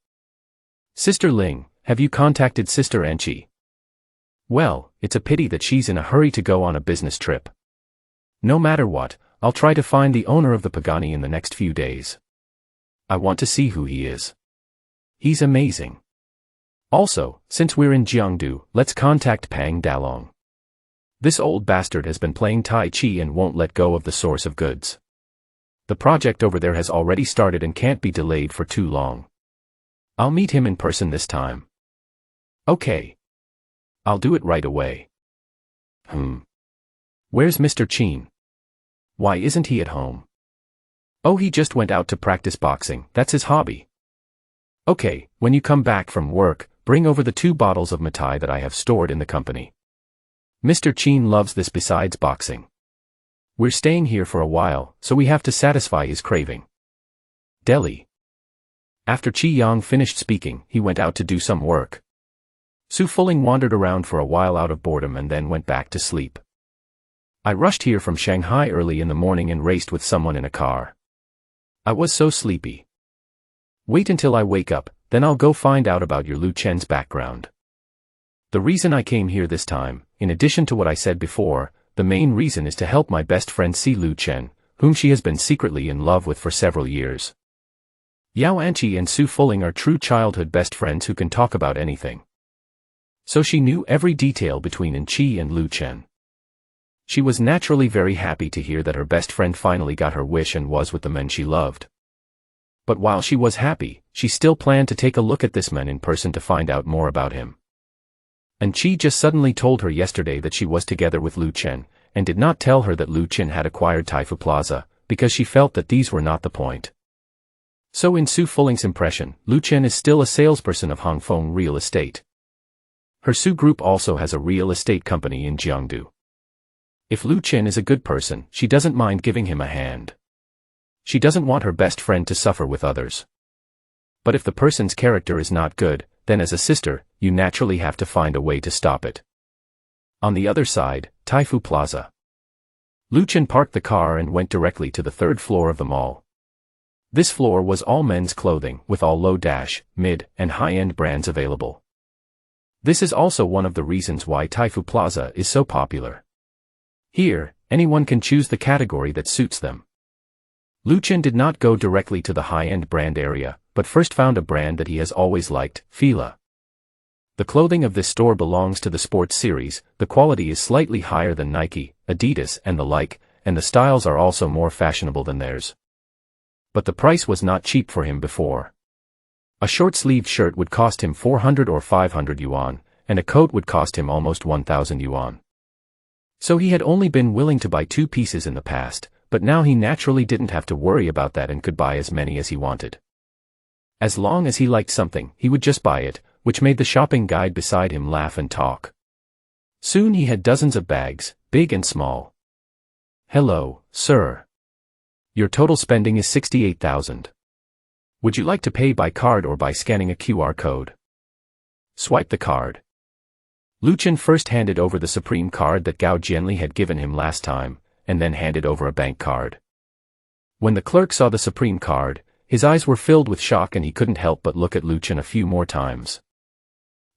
Sister Ling, have you contacted Sister Enchi? Well, it's a pity that she's in a hurry to go on a business trip. No matter what, I'll try to find the owner of the Pagani in the next few days. I want to see who he is. He's amazing. Also, since we're in Jiangdu, let's contact Pang Dalong. This old bastard has been playing Tai Chi and won't let go of the source of goods. The project over there has already started and can't be delayed for too long. I'll meet him in person this time. Okay. I'll do it right away. Where's Mr. Qin? Why isn't he at home? Oh, he just went out to practice boxing, that's his hobby. Okay, when you come back from work, bring over the 2 bottles of mitai that I have stored in the company. Mr. Qin loves this besides boxing. We're staying here for a while, so we have to satisfy his craving. Delhi. After Qi Yang finished speaking, he went out to do some work. Su Fuling wandered around for a while out of boredom and then went back to sleep. I rushed here from Shanghai early in the morning and raced with someone in a car. I was so sleepy. Wait until I wake up, then I'll go find out about your Lu Chen's background. The reason I came here this time, in addition to what I said before, the main reason is to help my best friend see Lu Chen, whom she has been secretly in love with for several years. Yao Anqi and Su Fuling are true childhood best friends who can talk about anything. So she knew every detail between Anqi and Lu Chen. She was naturally very happy to hear that her best friend finally got her wish and was with the man she loved. But while she was happy, she still planned to take a look at this man in person to find out more about him. Anqi just suddenly told her yesterday that she was together with Lu Chen, and did not tell her that Lu Chen had acquired Taifu Plaza, because she felt that these were not the point. So in Su Fuling's impression, Lu Chen is still a salesperson of Hongfeng Real Estate. Her Su Group also has a real estate company in Jiangdu. If Lu Chen is a good person, she doesn't mind giving him a hand. She doesn't want her best friend to suffer with others. But if the person's character is not good, then as a sister, you naturally have to find a way to stop it. On the other side, Taifu Plaza. Lu Chen parked the car and went directly to the third floor of the mall. This floor was all men's clothing, with all low, mid, and high-end brands available. This is also one of the reasons why Taifu Plaza is so popular. Here, anyone can choose the category that suits them. Lu Chen did not go directly to the high-end brand area, but first found a brand that he has always liked, Fila. The clothing of this store belongs to the sports series, the quality is slightly higher than Nike, Adidas and the like, and the styles are also more fashionable than theirs. But the price was not cheap for him before. A short-sleeved shirt would cost him 400 or 500 yuan, and a coat would cost him almost 1,000 yuan. So he had only been willing to buy 2 pieces in the past, but now he naturally didn't have to worry about that and could buy as many as he wanted. As long as he liked something, he would just buy it, which made the shopping guide beside him laugh and talk. Soon he had dozens of bags, big and small. "Hello, sir. Your total spending is 68,000. Would you like to pay by card or by scanning a QR code?" Swipe the card. Lu Chen first handed over the Supreme card that Gao Jianli had given him last time, and then handed over a bank card. When the clerk saw the Supreme card, his eyes were filled with shock and he couldn't help but look at Lu Chen a few more times.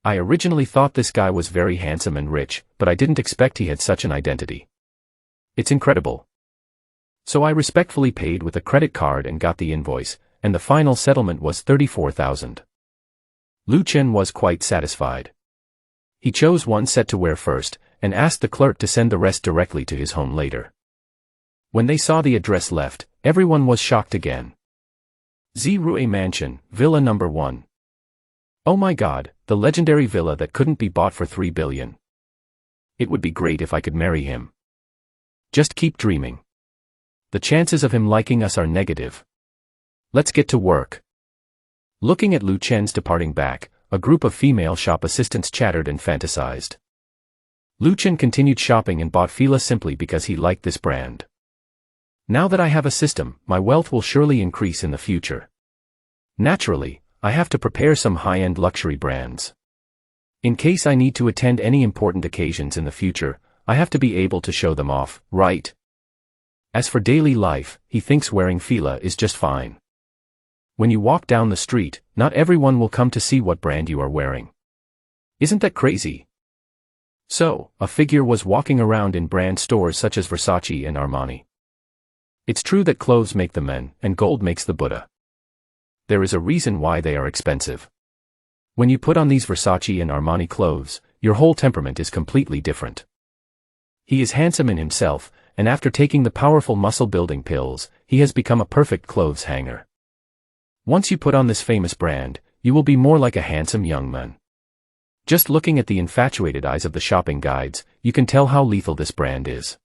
I originally thought this guy was very handsome and rich, but I didn't expect he had such an identity. It's incredible. So I respectfully paid with a credit card and got the invoice, and the final settlement was 34,000. Lu Chen was quite satisfied. He chose one set to wear first, and asked the clerk to send the rest directly to his home later. When they saw the address left, everyone was shocked again. Zirue Mansion, Villa Number 1. Oh my god, the legendary villa that couldn't be bought for 3 billion. It would be great if I could marry him. Just keep dreaming. The chances of him liking us are negative. Let's get to work. Looking at Lu Chen's departing back, a group of female shop assistants chattered and fantasized. Lu Chen continued shopping and bought Fila simply because he liked this brand. Now that I have a system, my wealth will surely increase in the future. Naturally, I have to prepare some high-end luxury brands. In case I need to attend any important occasions in the future, I have to be able to show them off, right? As for daily life, he thinks wearing Fila is just fine. When you walk down the street, not everyone will come to see what brand you are wearing. Isn't that crazy? So, a figure was walking around in brand stores such as Versace and Armani. It's true that clothes make the men, and gold makes the Buddha. There is a reason why they are expensive. When you put on these Versace and Armani clothes, your whole temperament is completely different. He is handsome in himself, and after taking the powerful muscle-building pills, he has become a perfect clothes hanger. Once you put on this famous brand, you will be more like a handsome young man. Just looking at the infatuated eyes of the shopping guides, you can tell how lethal this brand is.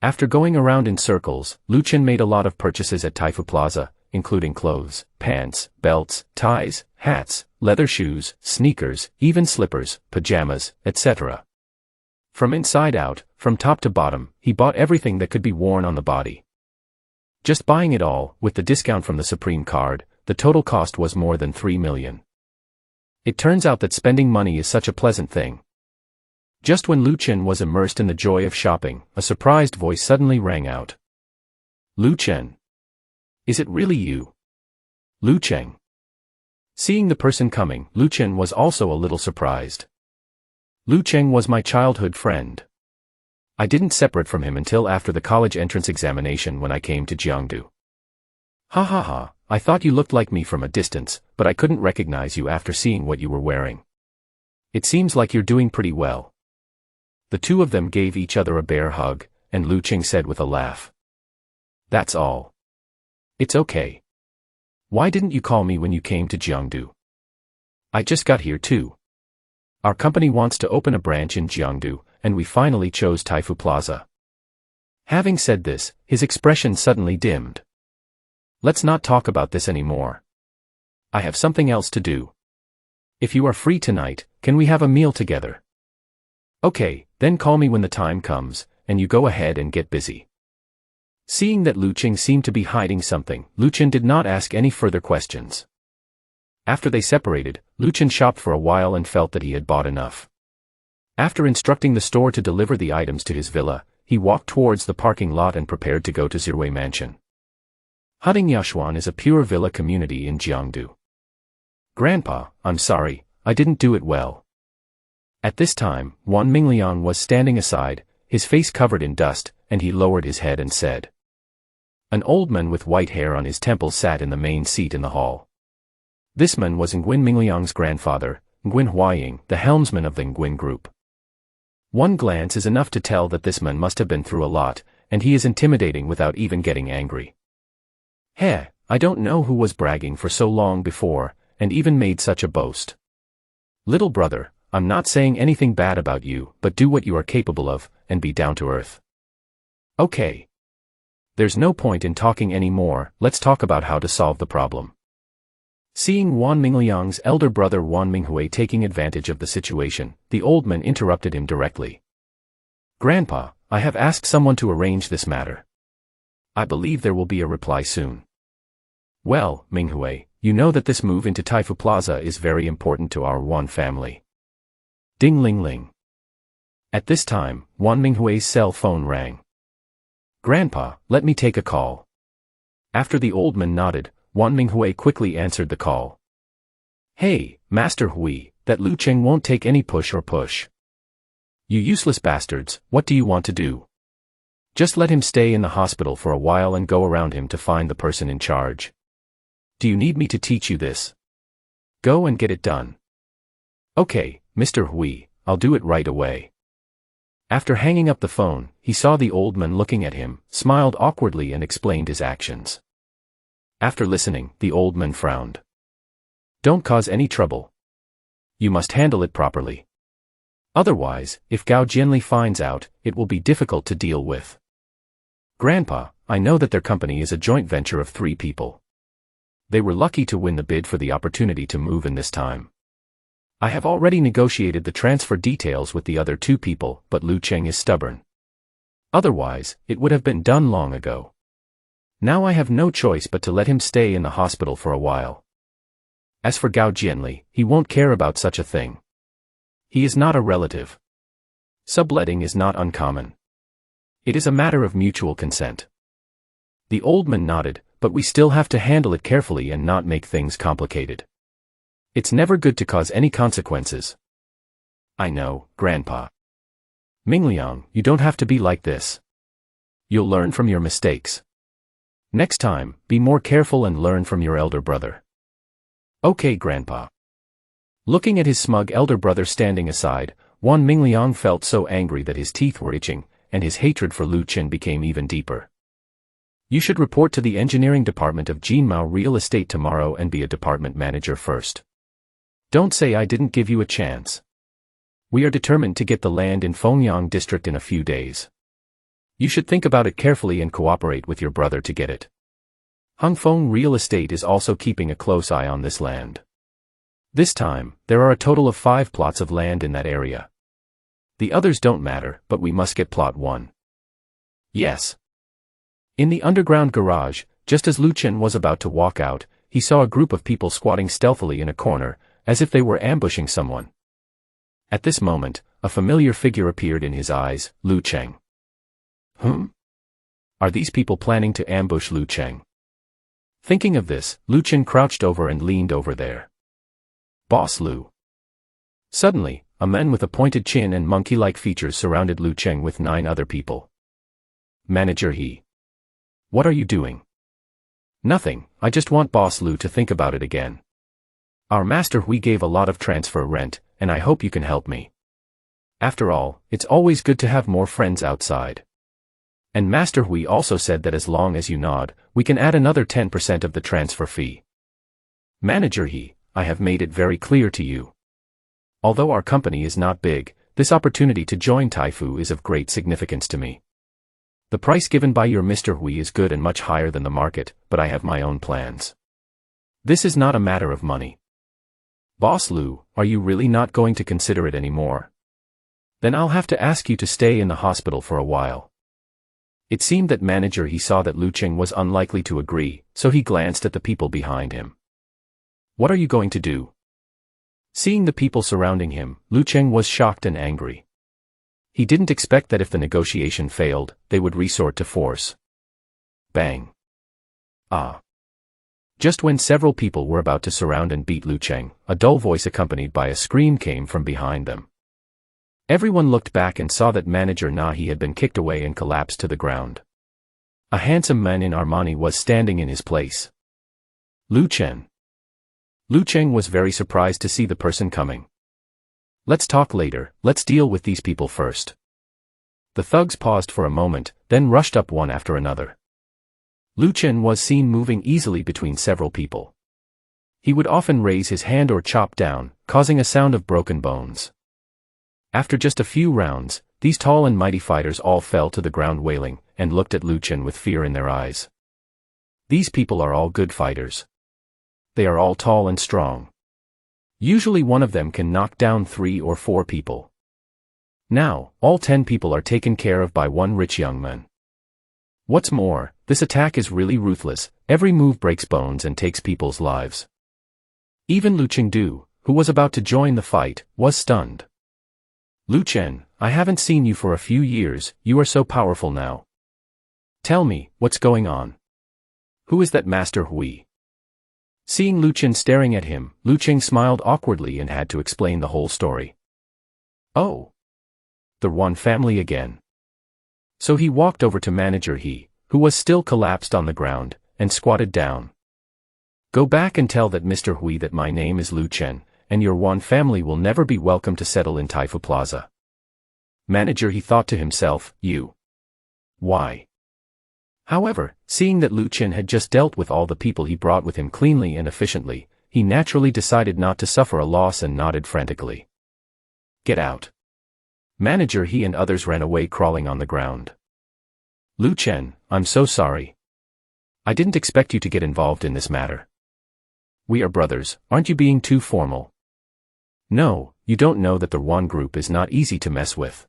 After going around in circles, Lu Chen made a lot of purchases at Taifu Plaza, including clothes, pants, belts, ties, hats, leather shoes, sneakers, even slippers, pajamas, etc. From inside out, from top to bottom, he bought everything that could be worn on the body. Just buying it all, with the discount from the Supreme card, the total cost was more than 3 million. It turns out that spending money is such a pleasant thing. Just when Lu Chen was immersed in the joy of shopping, a surprised voice suddenly rang out. Lu Chen. Is it really you? Lu Chen. Seeing the person coming, Lu Chen was also a little surprised. Lu Chen was my childhood friend. I didn't separate from him until after the college entrance examination when I came to Jiangdu. Ha ha ha, I thought you looked like me from a distance, but I couldn't recognize you after seeing what you were wearing. It seems like you're doing pretty well. The two of them gave each other a bear hug, and Lu Chen said with a laugh. That's all. It's okay. Why didn't you call me when you came to Jiangdu? I just got here too. Our company wants to open a branch in Jiangdu, and we finally chose Taifu Plaza. Having said this, his expression suddenly dimmed. Let's not talk about this anymore. I have something else to do. If you are free tonight, can we have a meal together? Okay, then call me when the time comes, and you go ahead and get busy. Seeing that Lu Chen seemed to be hiding something, Lu Chen did not ask any further questions. After they separated, Lu Chen shopped for a while and felt that he had bought enough. After instructing the store to deliver the items to his villa, he walked towards the parking lot and prepared to go to Zirui Mansion. Huding Yashuan is a pure villa community in Jiangdu. Grandpa, I'm sorry, I didn't do it well. At this time, Wan Mingliang was standing aside, his face covered in dust, and he lowered his head and said. An old man with white hair on his temples sat in the main seat in the hall. This man was Nguyen Mingliang's grandfather, Nguyen Huaying, the helmsman of the Nguyen group. One glance is enough to tell that this man must have been through a lot, and he is intimidating without even getting angry. Heh, I don't know who was bragging for so long before, and even made such a boast. Little brother, I'm not saying anything bad about you, but do what you are capable of, and be down to earth. Okay. There's no point in talking anymore, let's talk about how to solve the problem. Seeing Wan Mingliang's elder brother Wan Minghui taking advantage of the situation, the old man interrupted him directly. Grandpa, I have asked someone to arrange this matter. I believe there will be a reply soon. Well, Minghui, you know that this move into Taifu Plaza is very important to our Wan family. Ding ling ling. At this time, Wan Minghui's cell phone rang. Grandpa, let me take a call. After the old man nodded, Wan Minghui quickly answered the call. Hey, Master Hui, that Lu Chen won't take any push or push. You useless bastards, what do you want to do? Just let him stay in the hospital for a while and go around him to find the person in charge. Do you need me to teach you this? Go and get it done. Okay, Mr. Hui, I'll do it right away. After hanging up the phone, he saw the old man looking at him, smiled awkwardly and explained his actions. After listening, the old man frowned. Don't cause any trouble. You must handle it properly. Otherwise, if Gao Jianli finds out, it will be difficult to deal with. Grandpa, I know that their company is a joint venture of 3 people. They were lucky to win the bid for the opportunity to move in this time. I have already negotiated the transfer details with the other 2 people, but Lu Chen is stubborn. Otherwise, it would have been done long ago. Now I have no choice but to let him stay in the hospital for a while. As for Gao Jianli, he won't care about such a thing. He is not a relative. Subletting is not uncommon. It is a matter of mutual consent. The old man nodded, but we still have to handle it carefully and not make things complicated. It's never good to cause any consequences. I know, Grandpa. Mingliang, you don't have to be like this. You'll learn from your mistakes. Next time, be more careful and learn from your elder brother. Okay, Grandpa. Looking at his smug elder brother standing aside, Wan Mingliang felt so angry that his teeth were itching, and his hatred for Lu Chen became even deeper. You should report to the engineering department of Jinmao Real Estate tomorrow and be a department manager first. Don't say I didn't give you a chance. We are determined to get the land in Fengyang district in a few days. You should think about it carefully and cooperate with your brother to get it. Hongfeng Real Estate is also keeping a close eye on this land. This time, there are a total of 5 plots of land in that area. The others don't matter, but we must get plot 1. Yes. In the underground garage, just as Lu Chen was about to walk out, he saw a group of people squatting stealthily in a corner, as if they were ambushing someone. At this moment, a familiar figure appeared in his eyes, Lu Cheng. Are these people planning to ambush Lu Cheng? Thinking of this, Lu Cheng crouched over and leaned over there. Boss Lu. Suddenly, a man with a pointed chin and monkey-like features surrounded Lu Cheng with 9 other people. Manager He. What are you doing? Nothing, I just want Boss Lu to think about it again. Our master Hui gave a lot of transfer rent, and I hope you can help me. After all, it's always good to have more friends outside. And Master Hui also said that as long as you nod, we can add another 10% of the transfer fee. Manager He, I have made it very clear to you. Although our company is not big, this opportunity to join Taifu is of great significance to me. The price given by your Mr. Hui is good and much higher than the market, but I have my own plans. This is not a matter of money. Boss Lu, are you really not going to consider it anymore? Then I'll have to ask you to stay in the hospital for a while. It seemed that Manager He saw that Lu Cheng was unlikely to agree, so he glanced at the people behind him. What are you going to do? Seeing the people surrounding him, Lu Cheng was shocked and angry. He didn't expect that if the negotiation failed, they would resort to force. Bang. Ah. Just when several people were about to surround and beat Lu Cheng, a dull voice accompanied by a scream came from behind them. Everyone looked back and saw that Manager Nahi had been kicked away and collapsed to the ground. A handsome man in Armani was standing in his place. Lu Cheng. Lu Cheng was very surprised to see the person coming. Let's talk later, let's deal with these people first. The thugs paused for a moment, then rushed up one after another. Lu Cheng was seen moving easily between several people. He would often raise his hand or chop down, causing a sound of broken bones. After just a few rounds, these tall and mighty fighters all fell to the ground wailing, and looked at Lu Cheng with fear in their eyes. These people are all good fighters. They are all tall and strong. Usually one of them can knock down 3 or 4 people. Now, all 10 people are taken care of by one rich young man. What's more, this attack is really ruthless, every move breaks bones and takes people's lives. Even Lu Chengdu, who was about to join the fight, was stunned. Lu Cheng, I haven't seen you for a few years, you are so powerful now. Tell me, what's going on? Who is that Master Hui? Seeing Lu Cheng staring at him, Lu Cheng smiled awkwardly and had to explain the whole story. Oh. The Yuan family again. So he walked over to Manager He, who was still collapsed on the ground, and squatted down. Go back and tell that Mr. Hui that my name is Lu Cheng, and your Yuan family will never be welcome to settle in Taifu Plaza. Manager He thought to himself, you. Why? However, seeing that Lu Cheng had just dealt with all the people he brought with him cleanly and efficiently, he naturally decided not to suffer a loss and nodded frantically. Get out. Manager He and others ran away crawling on the ground. Lu Cheng, I'm so sorry. I didn't expect you to get involved in this matter. We are brothers, aren't you being too formal? No, you don't know that the Yuan group is not easy to mess with.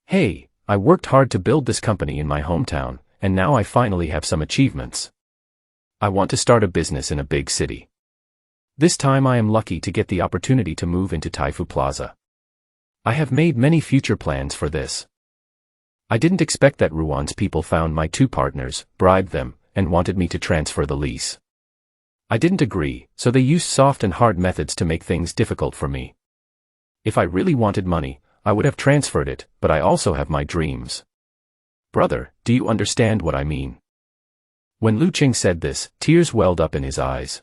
Hey, I worked hard to build this company in my hometown, and now I finally have some achievements. I want to start a business in a big city. This time I am lucky to get the opportunity to move into Taifu Plaza. I have made many future plans for this. I didn't expect that Ruan's people found my 2 partners, bribed them, and wanted me to transfer the lease. I didn't agree, so they used soft and hard methods to make things difficult for me. If I really wanted money, I would have transferred it, but I also have my dreams. Brother, do you understand what I mean? When Lu Cheng said this, tears welled up in his eyes.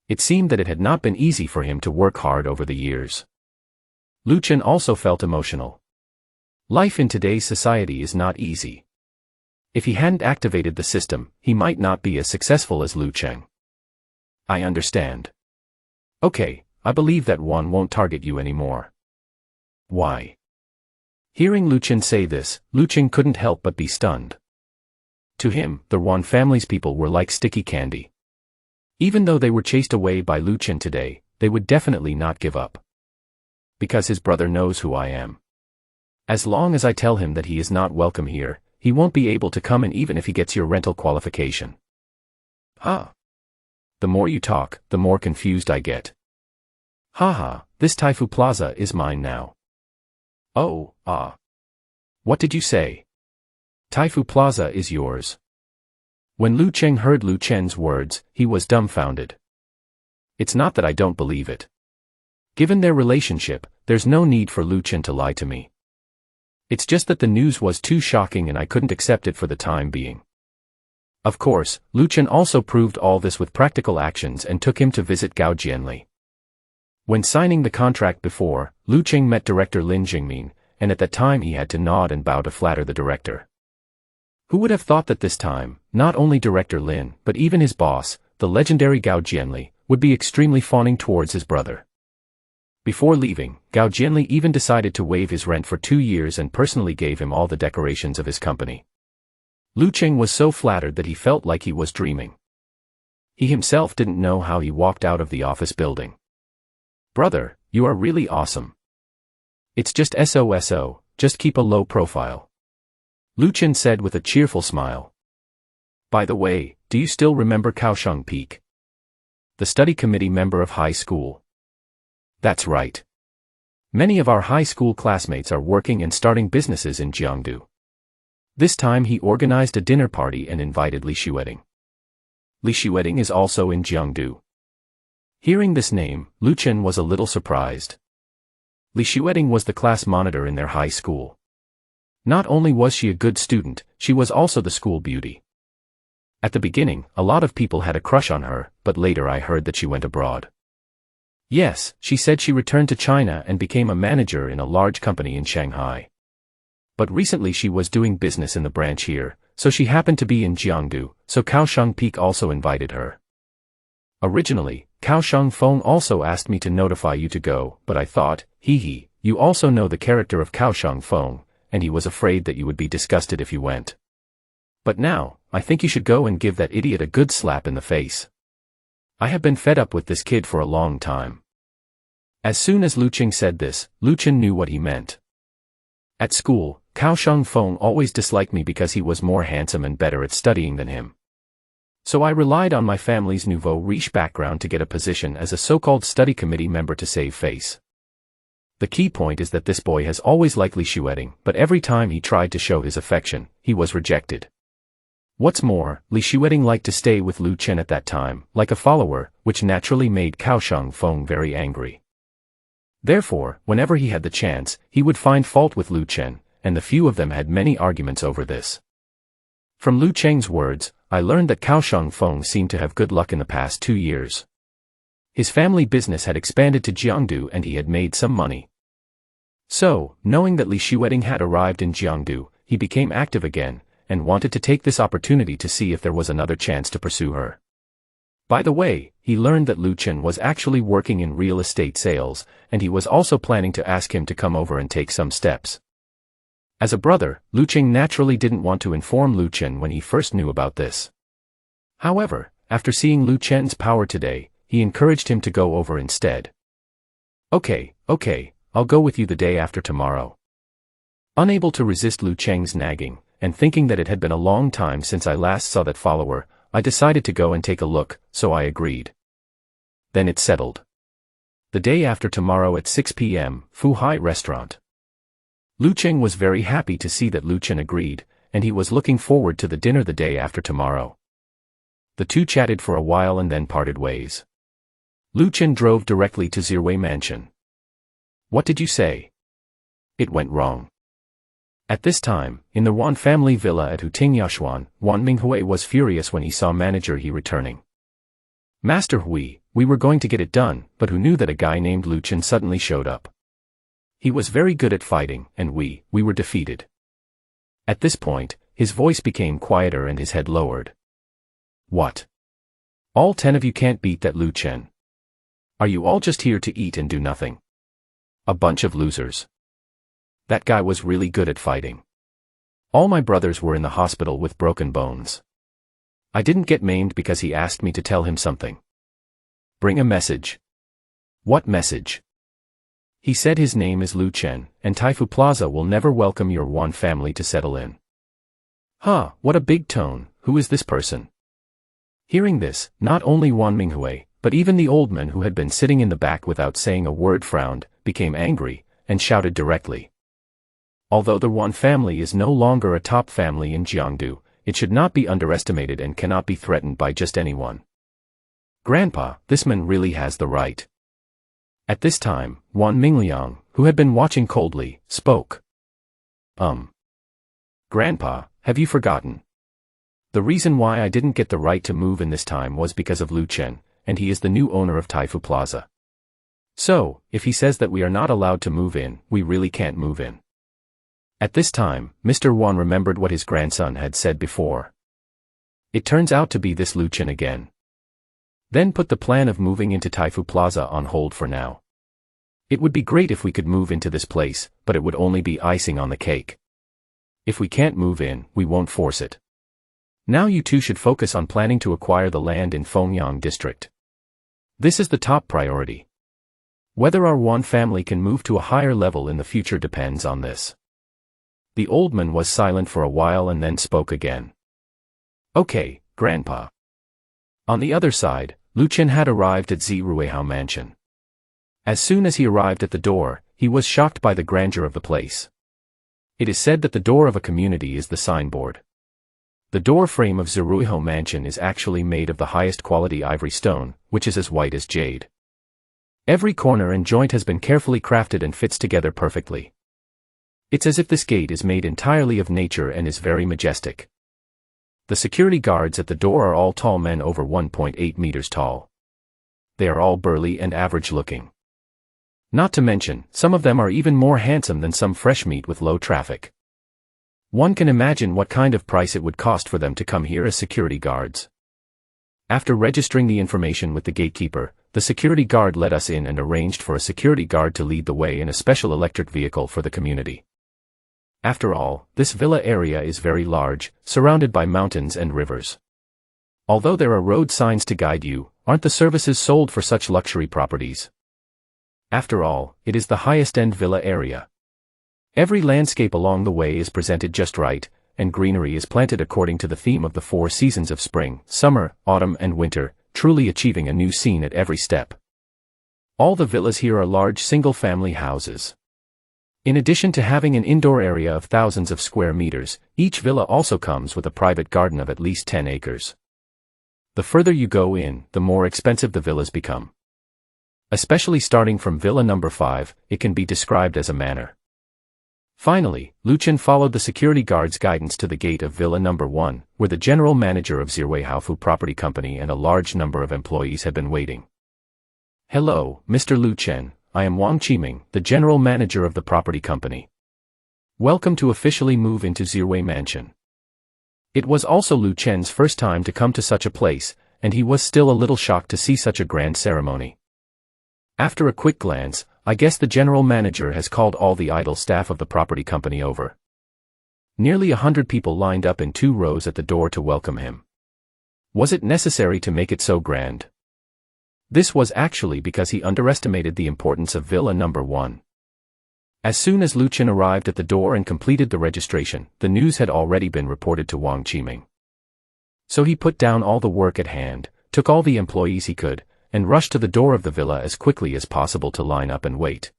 It seemed that it had not been easy for him to work hard over the years. Lu Cheng also felt emotional. Life in today's society is not easy. If he hadn't activated the system, he might not be as successful as Lu Cheng. I understand. Okay, I believe that Yuan won't target you anymore. Why? Hearing Lu Cheng say this, Lu Cheng couldn't help but be stunned. To him, the Yuan family's people were like sticky candy. Even though they were chased away by Lu Cheng today, they would definitely not give up. Because his brother knows who I am. As long as I tell him that he is not welcome here, he won't be able to come in even if he gets your rental qualification. Huh? The more you talk, the more confused I get. Haha, this Taifu Plaza is mine now. Oh, ah. What did you say? Taifu Plaza is yours. When Lu Cheng heard Lu Chen's words, he was dumbfounded. It's not that I don't believe it. Given their relationship, there's no need for Lu Chen to lie to me. It's just that the news was too shocking and I couldn't accept it for the time being. Of course, Lu Chen also proved all this with practical actions and took him to visit Gao Jianli. When signing the contract before, Lu Cheng met director Lin Jingmin, and at that time he had to nod and bow to flatter the director. Who would have thought that this time, not only director Lin, but even his boss, the legendary Gao Jianli, would be extremely fawning towards his brother. Before leaving, Gao Jianli even decided to waive his rent for 2 years and personally gave him all the decorations of his company. Lu Cheng was so flattered that he felt like he was dreaming. He himself didn't know how he walked out of the office building. Brother, you are really awesome. It's just SOSO, just keep a low profile. Lu Chen said with a cheerful smile. By the way, do you still remember Kaohsiung Peak? The study committee member of high school. That's right. Many of our high school classmates are working and starting businesses in Jiangdu. This time he organized a dinner party and invited Li Xueding. Li Xueding is also in Jiangdu. Hearing this name, Lu Chen was a little surprised. Li Xueding was the class monitor in their high school. Not only was she a good student, she was also the school beauty. At the beginning, a lot of people had a crush on her, but later I heard that she went abroad. Yes, she said she returned to China and became a manager in a large company in Shanghai. But recently she was doing business in the branch here, so she happened to be in Jiangdu, so Kaohsiung Peak also invited her. Originally, Kaohsiung Feng also asked me to notify you to go, but I thought, you also know the character of Kaohsiung Feng, and he was afraid that you would be disgusted if you went. But now, I think you should go and give that idiot a good slap in the face. I have been fed up with this kid for a long time. As soon as Lu Cheng said this, Lu Chen knew what he meant. At school, Kaohsiung Feng always disliked me because he was more handsome and better at studying than him. So I relied on my family's nouveau riche background to get a position as a so-called study committee member to save face. The key point is that this boy has always liked Li Xueding, but every time he tried to show his affection, he was rejected. What's more, Li Xueding liked to stay with Lu Chen at that time, like a follower, which naturally made Kaohsiung Feng very angry. Therefore, whenever he had the chance, he would find fault with Lu Chen, and the few of them had many arguments over this. From Lu Cheng's words, I learned that Kaohsiung Feng seemed to have good luck in the past 2 years. His family business had expanded to Jiangdu and he had made some money. So, knowing that Li Xueding had arrived in Jiangdu, he became active again, and wanted to take this opportunity to see if there was another chance to pursue her. By the way, he learned that Lu Chen was actually working in real estate sales, and he was also planning to ask him to come over and take some steps. As a brother, Lu Cheng naturally didn't want to inform Lu Chen when he first knew about this. However, after seeing Lu Chen's power today, he encouraged him to go over instead. Okay, I'll go with you the day after tomorrow. Unable to resist Lu Cheng's nagging, and thinking that it had been a long time since I last saw that follower, I decided to go and take a look, so I agreed. Then it's settled. The day after tomorrow at 6 p.m., Fu Hai Restaurant. Lu Cheng was very happy to see that Lu Chen agreed, and he was looking forward to the dinner the day after tomorrow. The two chatted for a while and then parted ways. Lu Chen drove directly to Zirwei Mansion. What did you say? It went wrong. At this time, in the Wan family villa at Huting Yashuan, Wan Minghui was furious when he saw manager He returning. Master Hui, we were going to get it done, but who knew that a guy named Lu Chen suddenly showed up? He was very good at fighting, and we were defeated. At this point, his voice became quieter and his head lowered. What? All 10 of you can't beat that Lu Chen. Are you all just here to eat and do nothing? A bunch of losers. That guy was really good at fighting. All my brothers were in the hospital with broken bones. I didn't get maimed because he asked me to tell him something. Bring a message. What message? He said his name is Lu Chen, and Taifu Plaza will never welcome your Wan family to settle in. What a big tone, who is this person? Hearing this, not only Wan Minghui, But even the old man who had been sitting in the back without saying a word frowned, became angry, and shouted directly. Although the Yuan family is no longer a top family in Jiangdu, it should not be underestimated and cannot be threatened by just anyone. Grandpa, this man really has the right. At this time, Wan Mingliang, who had been watching coldly, spoke. Grandpa, have you forgotten? The reason why I didn't get the right to move in this time was because of Lu Chen, and he is the new owner of Taifu Plaza. So, if he says that we are not allowed to move in, we really can't move in. At this time, Mr. Wan remembered what his grandson had said before. It turns out to be this Lu Chen again. Then put the plan of moving into Taifu Plaza on hold for now. It would be great if we could move into this place, but it would only be icing on the cake. If we can't move in, we won't force it. Now you two should focus on planning to acquire the land in Fengyang district. This is the top priority. Whether our Wan family can move to a higher level in the future depends on this. The old man was silent for a while and then spoke again. Okay, Grandpa. On the other side, Lu Chen had arrived at Ziruihao Mansion. As soon as he arrived at the door, he was shocked by the grandeur of the place. It is said that the door of a community is the signboard. The door frame of Ziruihao Mansion is actually made of the highest quality ivory stone, which is as white as jade. Every corner and joint has been carefully crafted and fits together perfectly. It's as if this gate is made entirely of nature and is very majestic. The security guards at the door are all tall men over 1.8 meters tall. They are all burly and average-looking. Not to mention, some of them are even more handsome than some fresh meat with low traffic. One can imagine what kind of price it would cost for them to come here as security guards. After registering the information with the gatekeeper, the security guard let us in and arranged for a security guard to lead the way in a special electric vehicle for the community. After all, this villa area is very large, surrounded by mountains and rivers. Although there are road signs to guide you, aren't the services sold for such luxury properties? After all, it is the highest-end villa area. Every landscape along the way is presented just right, and greenery is planted according to the theme of the 4 seasons of spring, summer, autumn and winter, truly achieving a new scene at every step. All the villas here are large single-family houses. In addition to having an indoor area of thousands of square meters, each villa also comes with a private garden of at least 10 acres. The further you go in, the more expensive the villas become. Especially starting from villa number 5, it can be described as a manor. Finally, Lu Chen followed the security guard's guidance to the gate of Villa Number 1, where the general manager of Ziruihao Property Company and a large number of employees had been waiting. Hello, Mr. Lu Chen, I am Wang Qiming, the general manager of the property company. Welcome to officially move into Ziruihao Mansion. It was also Lu Chen's first time to come to such a place, and he was still a little shocked to see such a grand ceremony. After a quick glance, I guess the general manager has called all the idle staff of the property company over. Nearly 100 people lined up in 2 rows at the door to welcome him. Was it necessary to make it so grand? This was actually because he underestimated the importance of Villa Number 1. As soon as Lu Chen arrived at the door and completed the registration, the news had already been reported to Wang Qiming. So he put down all the work at hand, took all the employees he could, and rushed to the door of the villa as quickly as possible to line up and wait.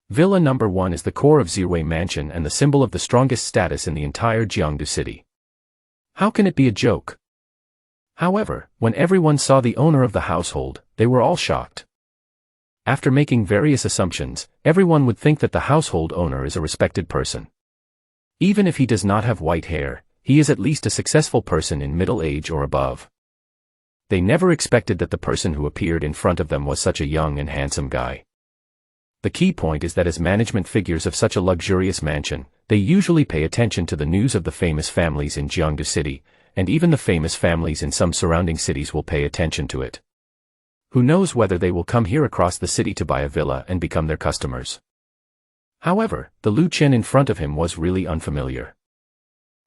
Villa Number 1 is the core of Ziruihao Mansion and the symbol of the strongest status in the entire Jiangdu city. How can it be a joke? However, when everyone saw the owner of the household, they were all shocked. After making various assumptions, everyone would think that the household owner is a respected person. Even if he does not have white hair, he is at least a successful person in middle age or above. They never expected that the person who appeared in front of them was such a young and handsome guy. The key point is that as management figures of such a luxurious mansion, they usually pay attention to the news of the famous families in Jiangdu City, and even the famous families in some surrounding cities will pay attention to it. Who knows whether they will come here across the city to buy a villa and become their customers. However, the Lu Chen in front of him was really unfamiliar.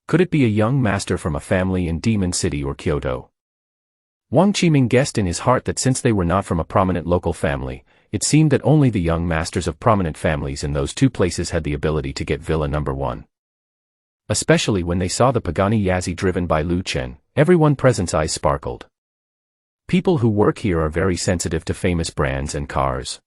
Could it be a young master from a family in Demon City or Kyoto? Wang Qiming guessed in his heart that since they were not from a prominent local family, it seemed that only the young masters of prominent families in those 2 places had the ability to get Villa Number 1. Especially when they saw the Pagani Yazzie driven by Lu Chen, everyone present's eyes sparkled. People who work here are very sensitive to famous brands and cars.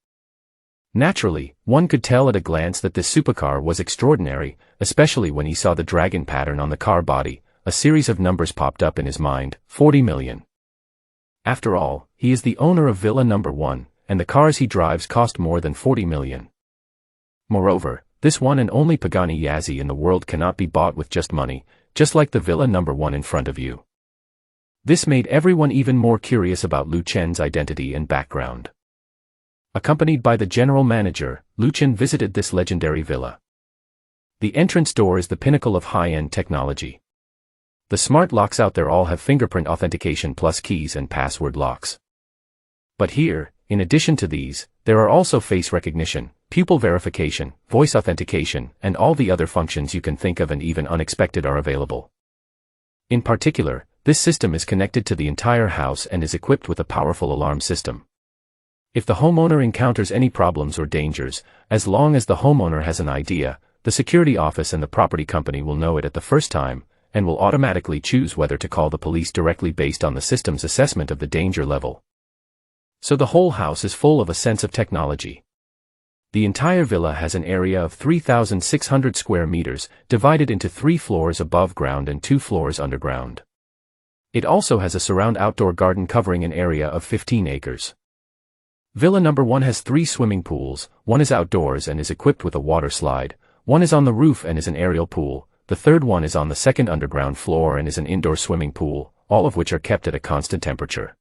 Naturally, one could tell at a glance that this supercar was extraordinary, especially when he saw the dragon pattern on the car body. A series of numbers popped up in his mind, 40 million. After all, he is the owner of Villa Number 1, and the cars he drives cost more than 40 million. Moreover, this one and only Pagani Yazzie in the world cannot be bought with just money, just like the Villa Number 1 in front of you. This made everyone even more curious about Lu Chen's identity and background. Accompanied by the general manager, Lu Chen visited this legendary villa. The entrance door is the pinnacle of high-end technology. The smart locks out there all have fingerprint authentication plus keys and password locks. But here, in addition to these, there are also face recognition, pupil verification, voice authentication, and all the other functions you can think of and even unexpected are available. In particular, this system is connected to the entire house and is equipped with a powerful alarm system. If the homeowner encounters any problems or dangers, as long as the homeowner has an idea, the security office and the property company will know it at the first time, and will automatically choose whether to call the police directly based on the system's assessment of the danger level. So the whole house is full of a sense of technology. The entire villa has an area of 3,600 square meters, divided into 3 floors above ground and 2 floors underground. It also has a surround outdoor garden covering an area of 15 acres. Villa Number 1 has 3 swimming pools, one is outdoors and is equipped with a water slide, one is on the roof and is an aerial pool, the third one is on the second underground floor and is an indoor swimming pool, all of which are kept at a constant temperature.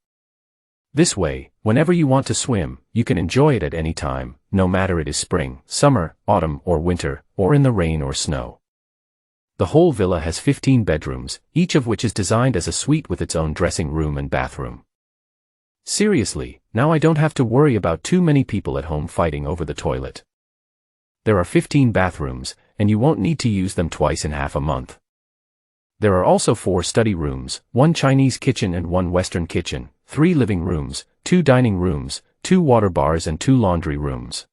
This way, whenever you want to swim, you can enjoy it at any time, no matter it is spring, summer, autumn or winter, or in the rain or snow. The whole villa has 15 bedrooms, each of which is designed as a suite with its own dressing room and bathroom. Seriously, now I don't have to worry about too many people at home fighting over the toilet. There are 15 bathrooms, and you won't need to use them twice in half a month. There are also 4 study rooms, 1 Chinese kitchen and 1 Western kitchen, 3 living rooms, 2 dining rooms, 2 water bars and 2 laundry rooms.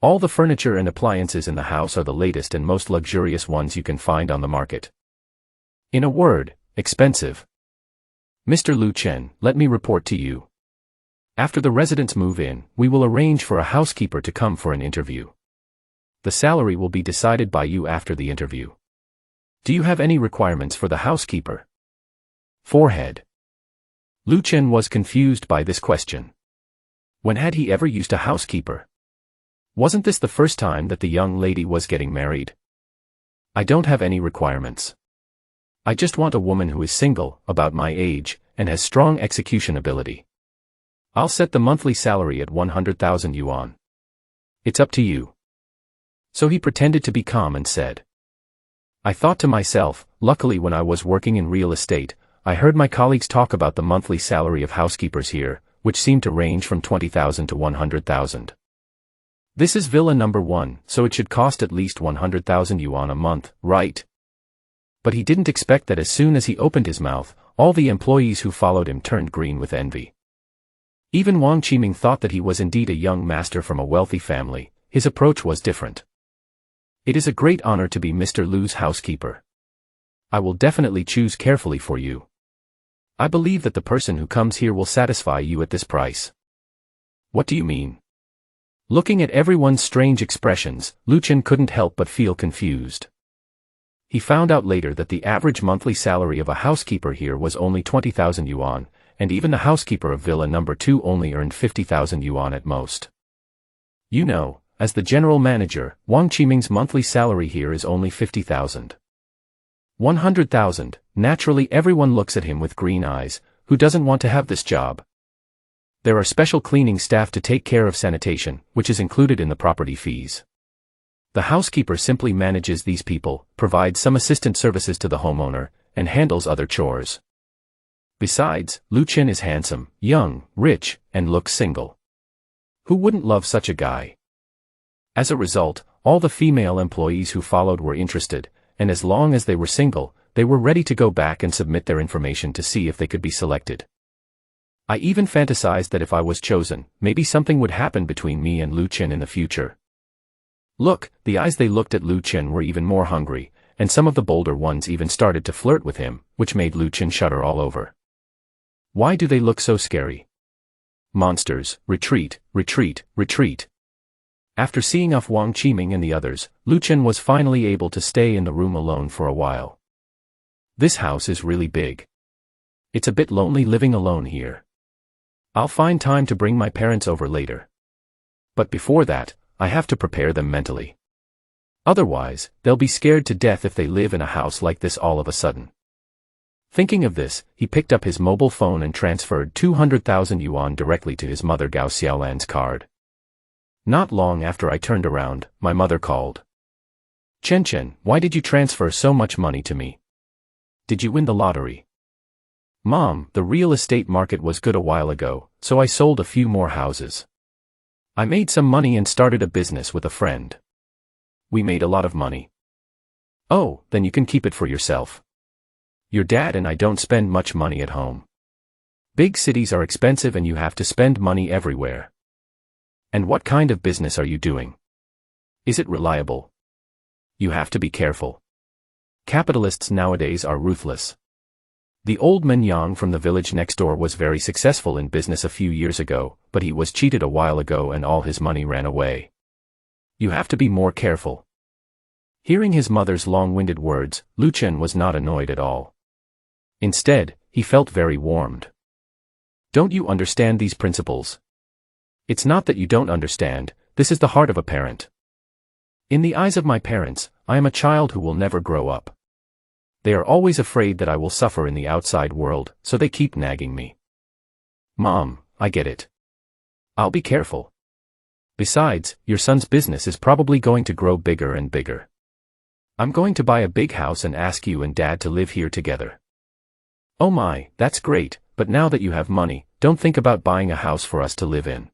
All the furniture and appliances in the house are the latest and most luxurious ones you can find on the market. In a word, expensive. Mr. Lu Chen, let me report to you. After the residents move in, we will arrange for a housekeeper to come for an interview. The salary will be decided by you after the interview. Do you have any requirements for the housekeeper? Forehead. Lu Chen was confused by this question. When had he ever used a housekeeper? Wasn't this the first time that the young lady was getting married? I don't have any requirements. I just want a woman who is single, about my age, and has strong execution ability. I'll set the monthly salary at 100,000 yuan. It's up to you. So he pretended to be calm and said. I thought to myself, luckily when I was working in real estate, I heard my colleagues talk about the monthly salary of housekeepers here, which seemed to range from 20,000 to 100,000. This is Villa Number 1, so it should cost at least 100,000 yuan a month, right? But he didn't expect that as soon as he opened his mouth, all the employees who followed him turned green with envy. Even Wang Qiming thought that he was indeed a young master from a wealthy family. His approach was different. It is a great honor to be Mr. Lu's housekeeper. I will definitely choose carefully for you. I believe that the person who comes here will satisfy you at this price. What do you mean? Looking at everyone's strange expressions, Lu Chen couldn't help but feel confused. He found out later that the average monthly salary of a housekeeper here was only 20,000 yuan, and even the housekeeper of Villa Number 2 only earned 50,000 yuan at most. You know, as the general manager, Wang Qiming's monthly salary here is only 50,000. 100,000, naturally everyone looks at him with green eyes. Who doesn't want to have this job? There are special cleaning staff to take care of sanitation, which is included in the property fees. The housekeeper simply manages these people, provides some assistant services to the homeowner, and handles other chores. Besides, Lu Chen is handsome, young, rich, and looks single. Who wouldn't love such a guy? As a result, all the female employees who followed were interested, and as long as they were single, they were ready to go back and submit their information to see if they could be selected. I even fantasized that if I was chosen, maybe something would happen between me and Lu Chen in the future. Look, the eyes they looked at Lu Chen were even more hungry, and some of the bolder ones even started to flirt with him, which made Lu Chen shudder all over. Why do they look so scary? Monsters, retreat, retreat, retreat. After seeing off Wang Qiming and the others, Lu Chen was finally able to stay in the room alone for a while. This house is really big. It's a bit lonely living alone here. I'll find time to bring my parents over later. But before that, I have to prepare them mentally. Otherwise, they'll be scared to death if they live in a house like this all of a sudden. Thinking of this, he picked up his mobile phone and transferred 200,000 yuan directly to his mother Gao Xiaolan's card. Not long after I turned around, my mother called. Chen, why did you transfer so much money to me? Did you win the lottery? Mom, the real estate market was good a while ago, so I sold a few more houses. I made some money and started a business with a friend. We made a lot of money. Oh, then you can keep it for yourself. Your dad and I don't spend much money at home. Big cities are expensive and you have to spend money everywhere. And what kind of business are you doing? Is it reliable? You have to be careful. Capitalists nowadays are ruthless. The old man Yang from the village next door was very successful in business a few years ago, but he was cheated a while ago and all his money ran away. You have to be more careful. Hearing his mother's long-winded words, Lu Chen was not annoyed at all. Instead, he felt very warmed. Don't you understand these principles? It's not that you don't understand, this is the heart of a parent. In the eyes of my parents, I am a child who will never grow up. They are always afraid that I will suffer in the outside world, so they keep nagging me. Mom, I get it. I'll be careful. Besides, your son's business is probably going to grow bigger and bigger. I'm going to buy a big house and ask you and Dad to live here together. Oh my, that's great, but now that you have money, don't think about buying a house for us to live in.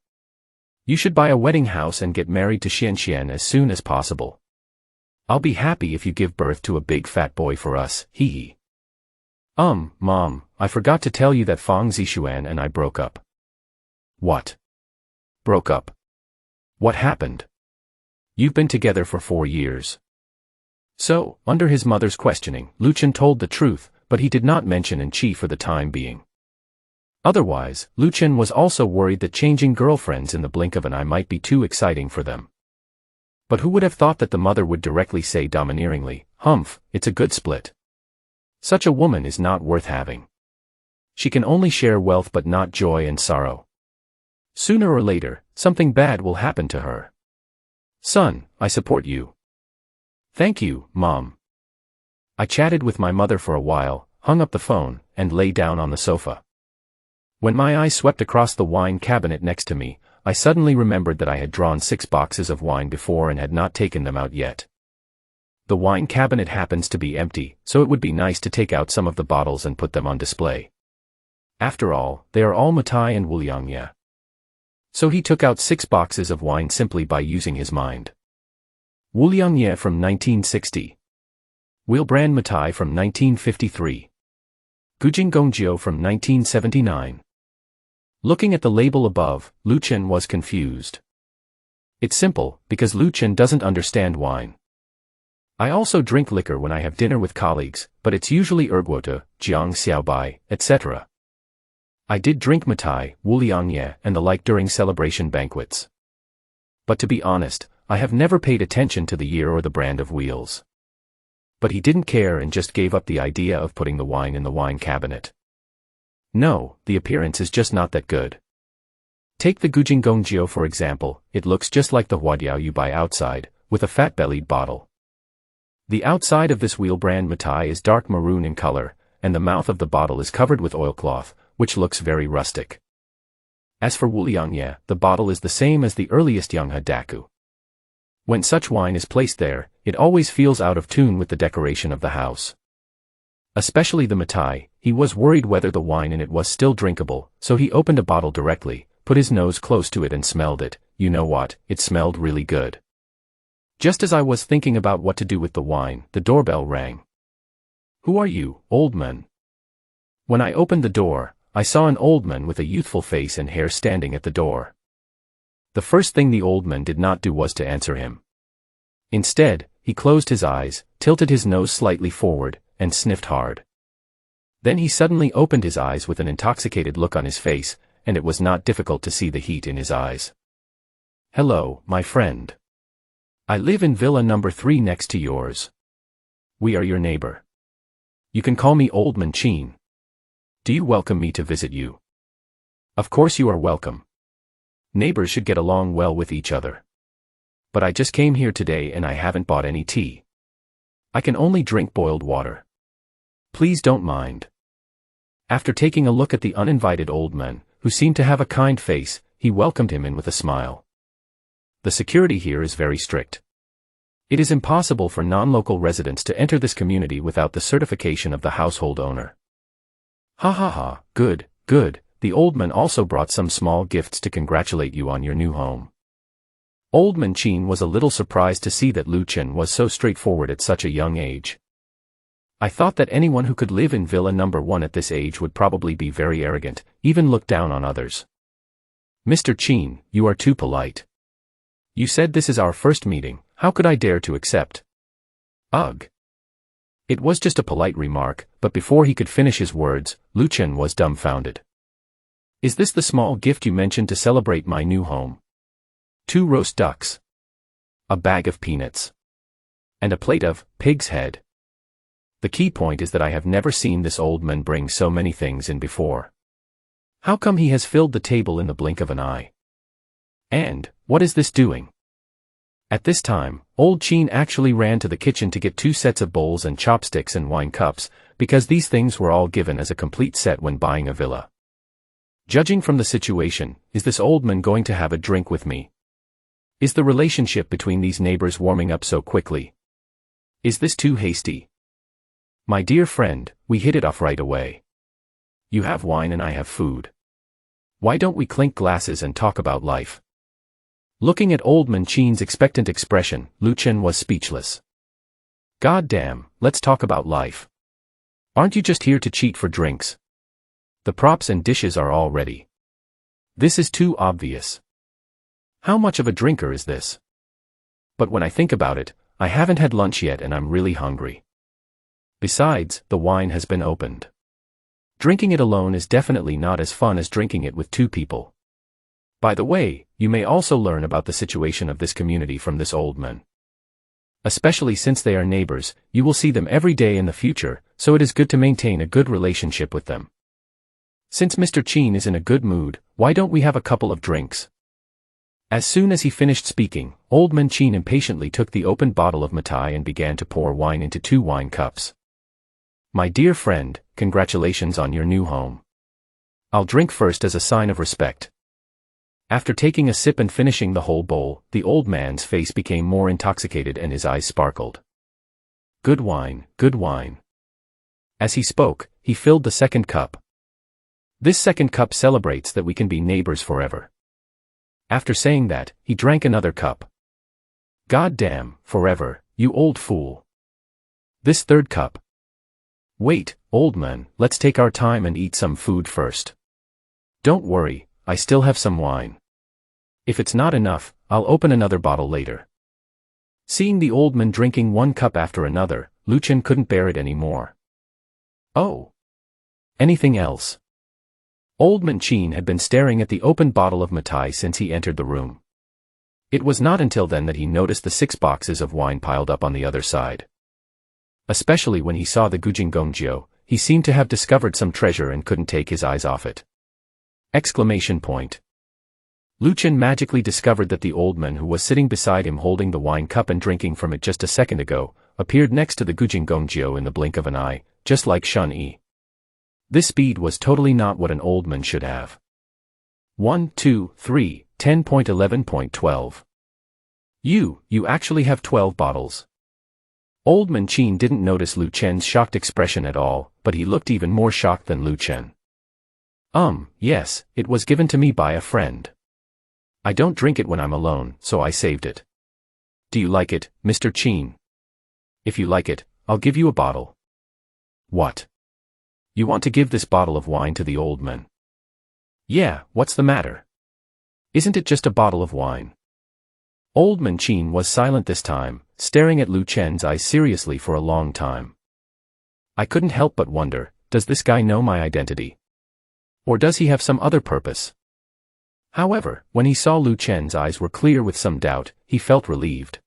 You should buy a wedding house and get married to Xian as soon as possible. I'll be happy if you give birth to a big fat boy for us, hee hee. Mom, I forgot to tell you that Fang Zixuan and I broke up. What? Broke up? What happened? You've been together for 4 years. So, under his mother's questioning, Lu Chen told the truth, but he did not mention Enqi for the time being. Otherwise, Lu Chen was also worried that changing girlfriends in the blink of an eye might be too exciting for them. But who would have thought that the mother would directly say domineeringly, "Humph, it's a good split. Such a woman is not worth having. She can only share wealth but not joy and sorrow. Sooner or later, something bad will happen to her. Son, I support you." Thank you, Mom. I chatted with my mother for a while, hung up the phone, and lay down on the sofa. When my eyes swept across the wine cabinet next to me, I suddenly remembered that I had drawn 6 boxes of wine before and had not taken them out yet. The wine cabinet happens to be empty, so it would be nice to take out some of the bottles and put them on display. After all, they are all Matai and Wuliangye. So he took out 6 boxes of wine simply by using his mind. Wuliangye from 1960. Wheelbrand Matai from 1953. Gujingongjio from 1979. Looking at the label above, Lu Chen was confused. It's simple, because Lu Chen doesn't understand wine. I also drink liquor when I have dinner with colleagues, but it's usually erguota, jiang xiaobai, etc. I did drink Matai, Wuliangye, and the like during celebration banquets. But to be honest, I have never paid attention to the year or the brand of wheels. But he didn't care and just gave up the idea of putting the wine in the wine cabinet. No, the appearance is just not that good. Take the Gujingongjio for example, it looks just like the Huadiao you buy outside, with a fat-bellied bottle. The outside of this wheel brand Matai is dark maroon in color, and the mouth of the bottle is covered with oilcloth, which looks very rustic. As for Wuliangye, the bottle is the same as the earliest Yanghe Daku. When such wine is placed there, it always feels out of tune with the decoration of the house. Especially the Matai, he was worried whether the wine in it was still drinkable, so he opened a bottle directly, put his nose close to it and smelled it. You know what, it smelled really good. Just as I was thinking about what to do with the wine, the doorbell rang. Who are you, old man? When I opened the door, I saw an old man with a youthful face and hair standing at the door. The first thing the old man did not do was to answer him. Instead, he closed his eyes, tilted his nose slightly forward, and sniffed hard. Then he suddenly opened his eyes with an intoxicated look on his face, and it was not difficult to see the heat in his eyes. "Hello, my friend. I live in Villa number 3 next to yours. We are your neighbor. You can call me Old Manchin. Do you welcome me to visit you?" "Of course you are welcome. Neighbors should get along well with each other. But I just came here today and I haven't bought any tea. I can only drink boiled water. Please don't mind." After taking a look at the uninvited old man, who seemed to have a kind face, he welcomed him in with a smile. "The security here is very strict. It is impossible for non-local residents to enter this community without the certification of the household owner." "Ha ha ha, good, good. The old man also brought some small gifts to congratulate you on your new home." Old Manchin was a little surprised to see that Lu Chen was so straightforward at such a young age. "I thought that anyone who could live in Villa number 1 at this age would probably be very arrogant, even look down on others." "Mr. Chin, you are too polite. You said this is our first meeting, how could I dare to accept?" "Ugh." It was just a polite remark, but before he could finish his words, Lu Chen was dumbfounded. "Is this the small gift you mentioned to celebrate my new home? 2 roast ducks. A bag of peanuts. And a plate of pig's head. The key point is that I have never seen this old man bring so many things in before. How come he has filled the table in the blink of an eye? And, what is this doing?" At this time, Old Chin actually ran to the kitchen to get 2 sets of bowls and chopsticks and wine cups, because these things were all given as a complete set when buying a villa. Judging from the situation, is this old man going to have a drink with me? Is the relationship between these neighbors warming up so quickly? Is this too hasty? "My dear friend, we hit it off right away. You have wine and I have food. Why don't we clink glasses and talk about life?" Looking at Old Manchin's expectant expression, Lu Chen was speechless. "God damn, let's talk about life. Aren't you just here to cheat for drinks? The props and dishes are all ready. This is too obvious. How much of a drinker is this? But when I think about it, I haven't had lunch yet and I'm really hungry. Besides, the wine has been opened. Drinking it alone is definitely not as fun as drinking it with 2 people. By the way, you may also learn about the situation of this community from this old man. Especially since they are neighbors, you will see them every day in the future, so it is good to maintain a good relationship with them. Since Mr. Chin is in a good mood, why don't we have a couple of drinks?" As soon as he finished speaking, Old Manchin impatiently took the opened bottle of Matai and began to pour wine into 2 wine cups. "My dear friend, congratulations on your new home. I'll drink first as a sign of respect." After taking a sip and finishing the whole bowl, the old man's face became more intoxicated and his eyes sparkled. "Good wine, good wine." As he spoke, he filled the second cup. "This second cup celebrates that we can be neighbors forever." After saying that, he drank another cup. "God damn, forever, you old fool." "This third cup." "Wait, old man, let's take our time and eat some food first. Don't worry, I still have some wine. If it's not enough, I'll open another bottle later." Seeing the old man drinking 1 cup after another, Lu Chen couldn't bear it anymore. "Oh. Anything else?" Old Manchin had been staring at the opened bottle of Matai since he entered the room. It was not until then that he noticed the 6 boxes of wine piled up on the other side. Especially when he saw the Gujingongjio, he seemed to have discovered some treasure and couldn't take his eyes off it. Exclamation point. Lu Chen magically discovered that the old man who was sitting beside him holding the wine cup and drinking from it just a second ago, appeared next to the Gujingongjio in the blink of an eye, just like Shun Yi. This speed was totally not what an old man should have. 1, 2, 3, 10.11.12. You actually have 12 bottles. Old Manchin didn't notice Lu Chen's shocked expression at all, but he looked even more shocked than Lu Chen. Yes, it was given to me by a friend. I don't drink it when I'm alone, so I saved it. Do you like it, Mr. Chin? If you like it, I'll give you a bottle." "What? You want to give this bottle of wine to the old man?" "Yeah, what's the matter? Isn't it just a bottle of wine?" Old Manchin was silent this time, staring at Lu Chen's eyes seriously for a long time. "I couldn't help but wonder, does this guy know my identity? Or does he have some other purpose? However, when he saw Lu Chen's eyes were clear with some doubt, he felt relieved.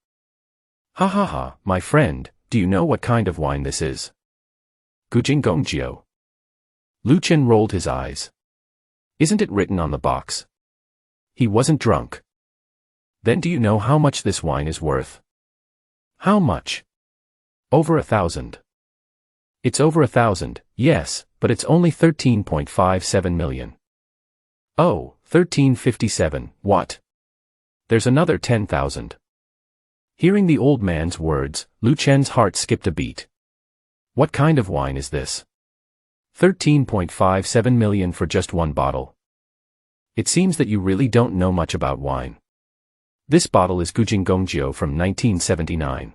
Ha ha ha, my friend, do you know what kind of wine this is? Gujing Gongjiu. Lu Chen rolled his eyes. Isn't it written on the box? He wasn't drunk. Then do you know how much this wine is worth? How much? Over 1,000. It's over 1,000, yes, but it's only 13.57 million. Oh, 1357, what? There's another 10,000. Hearing the old man's words, Lu Chen's heart skipped a beat. What kind of wine is this? 13.57 million for just one bottle. It seems that you really don't know much about wine. This bottle is Gujing Gongjiu from 1979.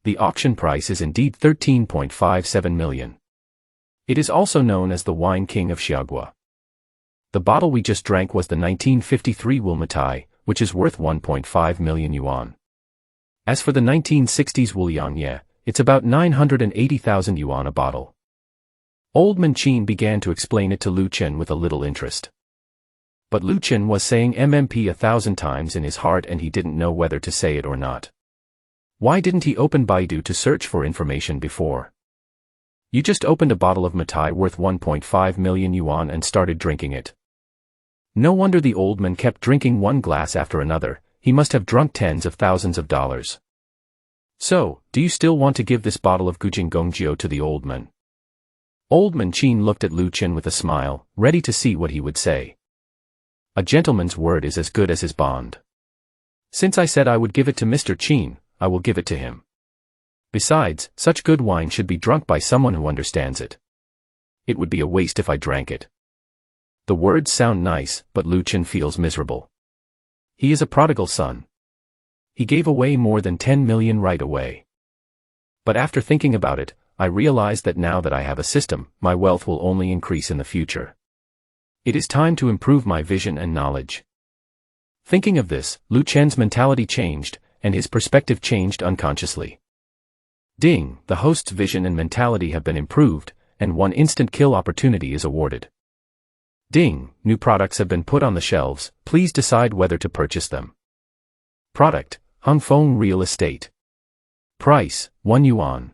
The auction price is indeed 13.57 million. It is also known as the Wine King of Xiaogua. The bottle we just drank was the 1953 Wulmatai, which is worth 1.5 million yuan. As for the 1960s Wuliangye, it's about 980,000 yuan a bottle. Old Man Qin began to explain it to Lu Chen with a little interest. But Lu Chen was saying MMP 1,000 times in his heart and he didn't know whether to say it or not. Why didn't he open Baidu to search for information before? You just opened a bottle of Matai worth 1.5 million yuan and started drinking it. No wonder the old man kept drinking one glass after another, he must have drunk tens of thousands of dollars. So, do you still want to give this bottle of Gujing Gongjiu to the old man? Old Man Qin looked at Lu Chen with a smile, ready to see what he would say. A gentleman's word is as good as his bond. Since I said I would give it to Mr. Qin, I will give it to him. Besides, such good wine should be drunk by someone who understands it. It would be a waste if I drank it. The words sound nice, but Lu Chen feels miserable. He is a prodigal son. He gave away more than 10 million right away. But after thinking about it, I realized that now that I have a system, my wealth will only increase in the future. It is time to improve my vision and knowledge. Thinking of this, Lu Chen's mentality changed, and his perspective changed unconsciously. Ding, the host's vision and mentality have been improved, and one instant kill opportunity is awarded. Ding, new products have been put on the shelves, please decide whether to purchase them. Product, Hongfeng Real Estate. Price, 1 yuan.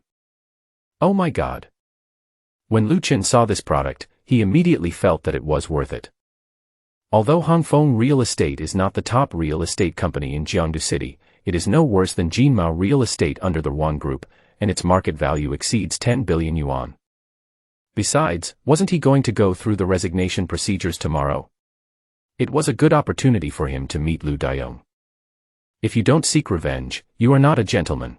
Oh my god. When Lu Chen saw this product, he immediately felt that it was worth it. Although Hongfeng Real Estate is not the top real estate company in Jiangdu City, it is no worse than Jinmao Real Estate under the Yuan Group, and its market value exceeds 10 billion yuan. Besides, wasn't he going to go through the resignation procedures tomorrow? It was a good opportunity for him to meet Lu Daiyong. If you don't seek revenge, you are not a gentleman.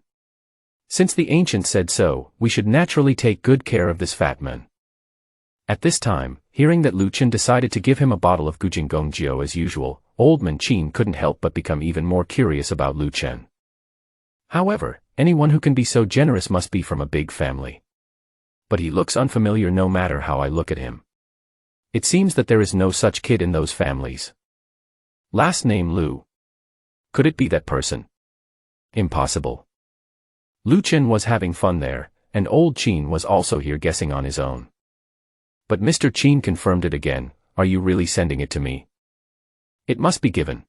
Since the ancients said so, we should naturally take good care of this fat man. At this time, hearing that Lu Chen decided to give him a bottle of Gujing Gongjiu as usual, Old Man Qin couldn't help but become even more curious about Lu Chen. However, anyone who can be so generous must be from a big family. But he looks unfamiliar no matter how I look at him. It seems that there is no such kid in those families. Last name Lu. Could it be that person? Impossible. Lu Chen was having fun there, and Old Qin was also here guessing on his own. But Mr. Qin confirmed it again, are you really sending it to me? It must be given.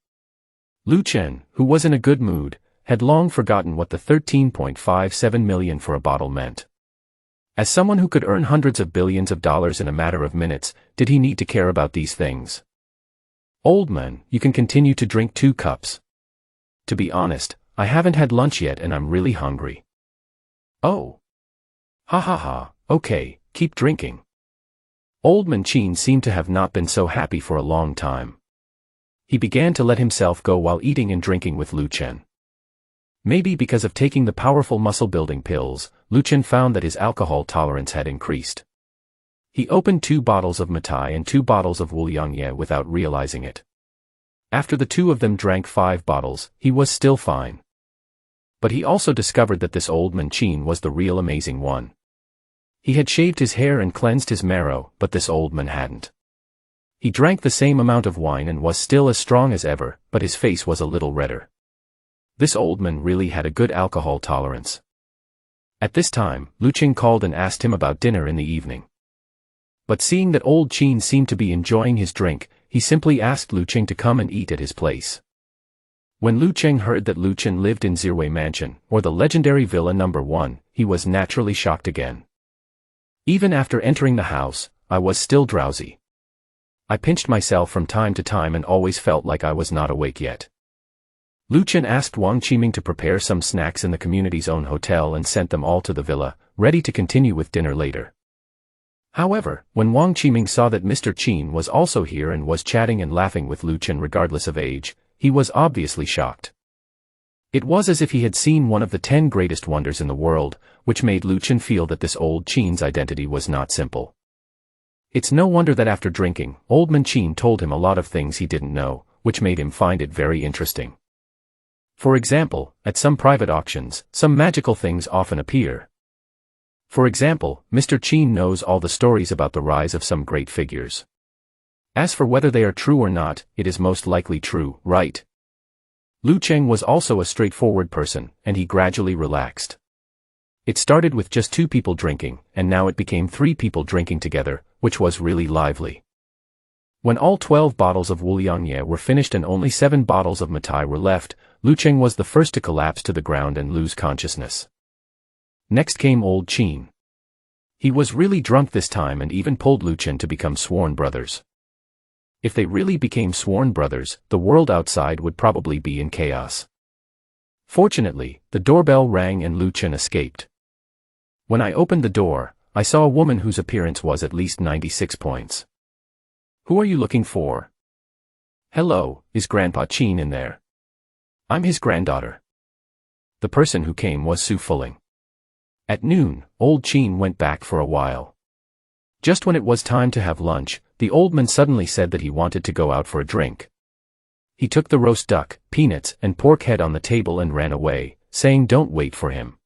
Lu Chen, who was in a good mood, had long forgotten what the 13.57 million for a bottle meant. As someone who could earn hundreds of billions of dollars in a matter of minutes, did he need to care about these things? Old man, you can continue to drink 2 cups. To be honest, I haven't had lunch yet and I'm really hungry. Oh. Ha ha ha, okay, keep drinking. Old Man Qin seemed to have not been so happy for a long time. He began to let himself go while eating and drinking with Lu Chen. Maybe because of taking the powerful muscle-building pills, Lu Chen found that his alcohol tolerance had increased. He opened 2 bottles of Matai and 2 bottles of Wuliangye without realizing it. After the 2 of them drank 5 bottles, he was still fine. But he also discovered that this Old Man Qin was the real amazing one. He had shaved his hair and cleansed his marrow, but this old man hadn't. He drank the same amount of wine and was still as strong as ever, but his face was a little redder. This old man really had a good alcohol tolerance. At this time, Lu Chen called and asked him about dinner in the evening. But seeing that old Qin seemed to be enjoying his drink, he simply asked Lu Cheng to come and eat at his place. When Lu Cheng heard that Lu Chen lived in Zirwei Mansion, or the legendary Villa No. 1, he was naturally shocked again. Even after entering the house, I was still drowsy. I pinched myself from time to time and always felt like I was not awake yet. Lu Chen asked Wang Qiming to prepare some snacks in the community's own hotel and sent them all to the villa, ready to continue with dinner later. However, when Wang Qiming saw that Mr. Qin was also here and was chatting and laughing with Lu Chen regardless of age, he was obviously shocked. It was as if he had seen one of the 10 greatest wonders in the world, which made Lu Chen feel that this old Qin's identity was not simple. It's no wonder that after drinking, Old Man Qin told him a lot of things he didn't know, which made him find it very interesting. For example, at some private auctions, some magical things often appear. For example, Mr. Qin knows all the stories about the rise of some great figures. As for whether they are true or not, it is most likely true, right? Lu Cheng was also a straightforward person, and he gradually relaxed. It started with just 2 people drinking, and now it became 3 people drinking together, which was really lively. When all 12 bottles of Wuliangye were finished and only 7 bottles of Matai were left, Lu Cheng was the first to collapse to the ground and lose consciousness. Next came Old Qin. He was really drunk this time and even pulled Lu Chen to become sworn brothers. If they really became sworn brothers, the world outside would probably be in chaos. Fortunately, the doorbell rang and Lu Chen escaped. When I opened the door, I saw a woman whose appearance was at least 96 points. "Who are you looking for?" "Hello, is Grandpa Qin in there?" "I'm his granddaughter." The person who came was Su Fuling. At noon, Old Qin went back for a while. Just when it was time to have lunch, the old man suddenly said that he wanted to go out for a drink. He took the roast duck, peanuts, and pork head on the table and ran away, saying don't wait for him.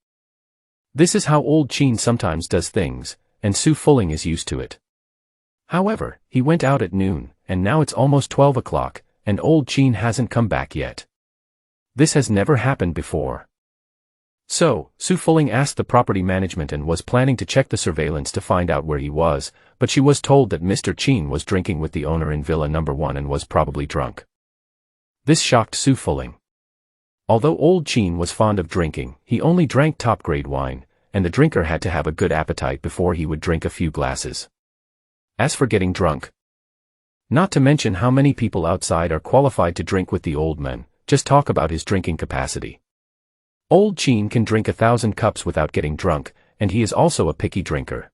This is how Old Qin sometimes does things, and Su Fuling is used to it. However, he went out at noon, and now it's almost 12 o'clock, and Old Qin hasn't come back yet. This has never happened before. So, Su Fuling asked the property management and was planning to check the surveillance to find out where he was, but she was told that Mr. Qin was drinking with the owner in Villa No. 1 and was probably drunk. This shocked Su Fuling. Although Old Qin was fond of drinking, he only drank top-grade wine, and the drinker had to have a good appetite before he would drink a few glasses. As for getting drunk, not to mention how many people outside are qualified to drink with the old man, just talk about his drinking capacity. Old Qin can drink 1,000 cups without getting drunk, and he is also a picky drinker.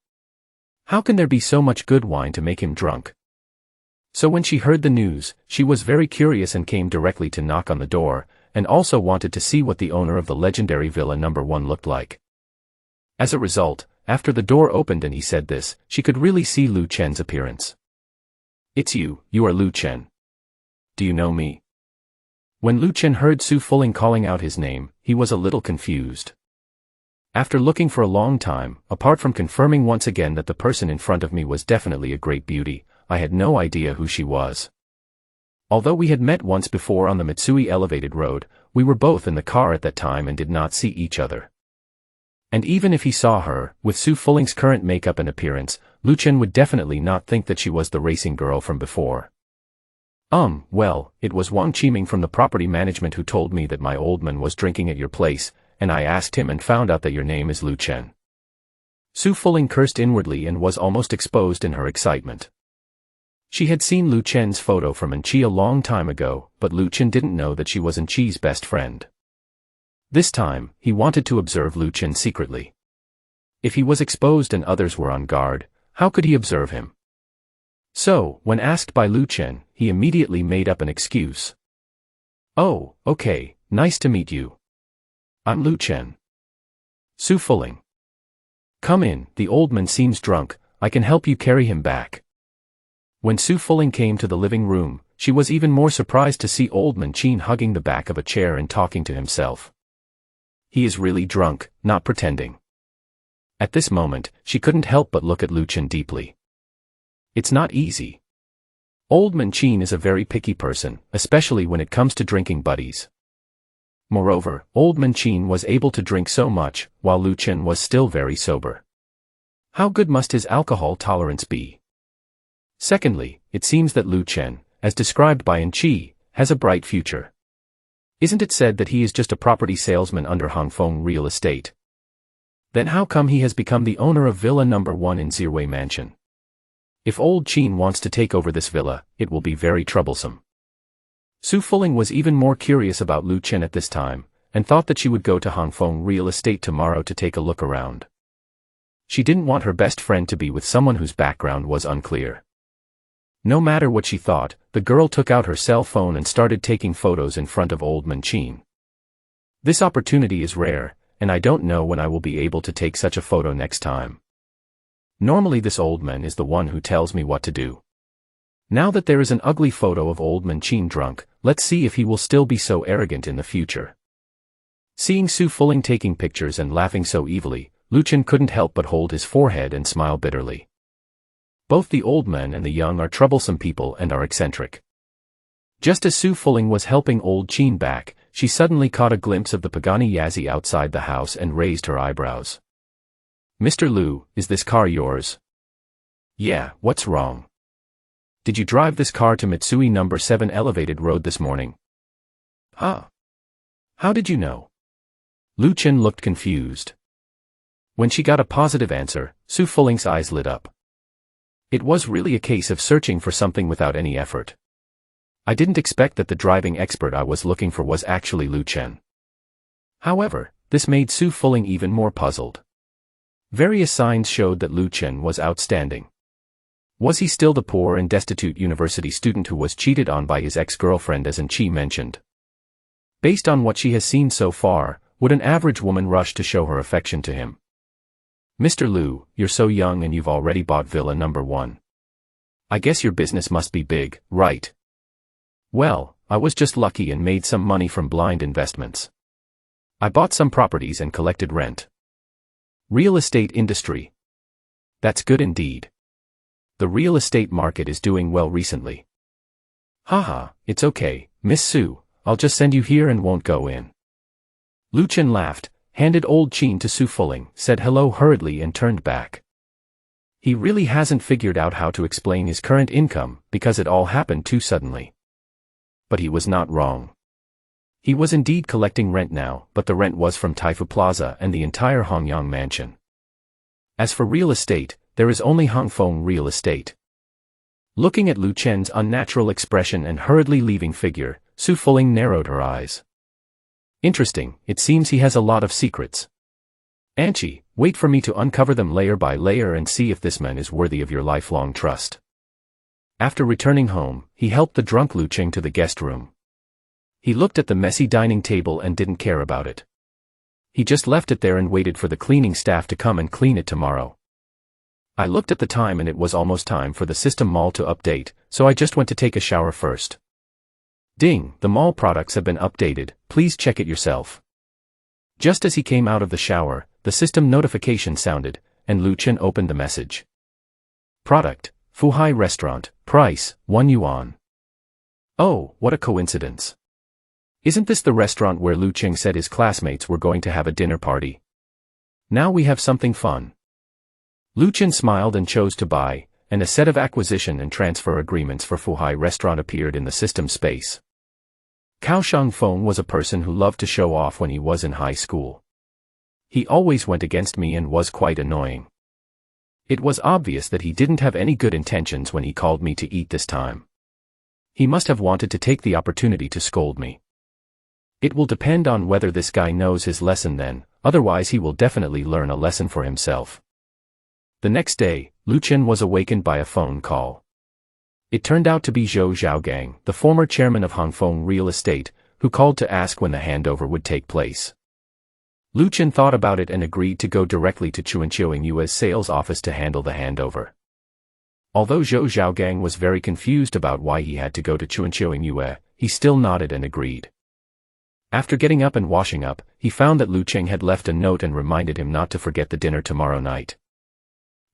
How can there be so much good wine to make him drunk? So when she heard the news, she was very curious and came directly to knock on the door, and also wanted to see what the owner of the legendary Villa No. 1 looked like. As a result, after the door opened and he said this, she could really see Lu Chen's appearance. "It's you are Lu Chen. Do you know me?" When Lu Chen heard Su Fuling calling out his name, he was a little confused. After looking for a long time, apart from confirming once again that the person in front of me was definitely a great beauty, I had no idea who she was. Although we had met once before on the Mitsui elevated road, we were both in the car at that time and did not see each other. And even if he saw her, with Su Fuling's current makeup and appearance, Lu Chen would definitely not think that she was the racing girl from before. Well, it was Wang Qiming from the property management who told me that my old man was drinking at your place, and I asked him and found out that your name is Lu Chen. Su Fuling cursed inwardly and was almost exposed in her excitement. She had seen Lu Chen's photo from Enchi a long time ago, but Lu Chen didn't know that she was Enchi's best friend. This time, he wanted to observe Lu Chen secretly. If he was exposed and others were on guard, how could he observe him? So, when asked by Lu Chen, he immediately made up an excuse. "Oh, okay, nice to meet you. I'm Lu Chen." Su Fuling. "Come in, the old man seems drunk, I can help you carry him back." When Su Fuling came to the living room, she was even more surprised to see Old Man Qin hugging the back of a chair and talking to himself. He is really drunk, not pretending. At this moment, she couldn't help but look at Lu Chen deeply. It's not easy. Old Man Qin is a very picky person, especially when it comes to drinking buddies. Moreover, Old Man Qin was able to drink so much, while Lu Chen was still very sober. How good must his alcohol tolerance be? Secondly, it seems that Lu Chen, as described by An Qi, has a bright future. Isn't it said that he is just a property salesman under Hongfeng Real Estate? Then how come he has become the owner of Villa No. 1 in Zirwei Mansion? If old Qin wants to take over this villa, it will be very troublesome. Su Fuling was even more curious about Lu Chen at this time, and thought that she would go to Hongfeng Real Estate tomorrow to take a look around. She didn't want her best friend to be with someone whose background was unclear. No matter what she thought, the girl took out her cell phone and started taking photos in front of old Man Qin. This opportunity is rare, and I don't know when I will be able to take such a photo next time. Normally this old man is the one who tells me what to do. Now that there is an ugly photo of old Man Qin drunk, let's see if he will still be so arrogant in the future. Seeing Su Fuling taking pictures and laughing so evilly, Lu Chen couldn't help but hold his forehead and smile bitterly. Both the old man and the young are troublesome people and are eccentric. Just as Su Fuling was helping old Qin back, she suddenly caught a glimpse of the Pagani Yazzie outside the house and raised her eyebrows. "Mr. Lu, is this car yours?" "Yeah, what's wrong?" "Did you drive this car to Mitsui No. 7 Elevated Road this morning?" "Ah. How did you know?" Lu Chen looked confused. When she got a positive answer, Su Fuling's eyes lit up. It was really a case of searching for something without any effort. I didn't expect that the driving expert I was looking for was actually Lu Chen. However, this made Su Fuling even more puzzled. Various signs showed that Lu Chen was outstanding. Was he still the poor and destitute university student who was cheated on by his ex-girlfriend, as An Qi mentioned? Based on what she has seen so far, would an average woman rush to show her affection to him? "Mr. Lu, you're so young and you've already bought Villa No. 1. I guess your business must be big, right?" "Well, I was just lucky and made some money from blind investments. I bought some properties and collected rent." "Real estate industry. That's good indeed. The real estate market is doing well recently." "Haha, it's okay, Miss Su, I'll just send you here and won't go in." Lu Chen laughed, handed old Qin to Su Fuling, said hello hurriedly and turned back. He really hasn't figured out how to explain his current income, because it all happened too suddenly. But he was not wrong. He was indeed collecting rent now, but the rent was from Taifu Plaza and the entire Hongyang mansion. As for real estate, there is only Hongfeng Real Estate. Looking at Lu Chen's unnatural expression and hurriedly leaving figure, Su Fuling narrowed her eyes. Interesting, it seems he has a lot of secrets. An Qi, wait for me to uncover them layer by layer and see if this man is worthy of your lifelong trust. After returning home, he helped the drunk Lu Chen to the guest room. He looked at the messy dining table and didn't care about it. He just left it there and waited for the cleaning staff to come and clean it tomorrow. I looked at the time and it was almost time for the system mall to update, so I just went to take a shower first. Ding, the mall products have been updated, please check it yourself. Just as he came out of the shower, the system notification sounded, and Lu Chen opened the message. Product, Fuhai Restaurant, price, 1 yuan. Oh, what a coincidence. Isn't this the restaurant where Lu Chen said his classmates were going to have a dinner party? Now we have something fun. Lu Chen smiled and chose to buy, and a set of acquisition and transfer agreements for Fuhai Restaurant appeared in the system space. Cao Shangfeng was a person who loved to show off when he was in high school. He always went against me and was quite annoying. It was obvious that he didn't have any good intentions when he called me to eat this time. He must have wanted to take the opportunity to scold me. It will depend on whether this guy knows his lesson then, otherwise he will definitely learn a lesson for himself. The next day, Lu Chen was awakened by a phone call. It turned out to be Zhou Zhaogang, the former chairman of Hongfeng Real Estate, who called to ask when the handover would take place. Lu Chen thought about it and agreed to go directly to Chuanqiu Yue's sales office to handle the handover. Although Zhou Zhaogang was very confused about why he had to go to Chuanqiu Yue, he still nodded and agreed. After getting up and washing up, he found that Lu Chen had left a note and reminded him not to forget the dinner tomorrow night.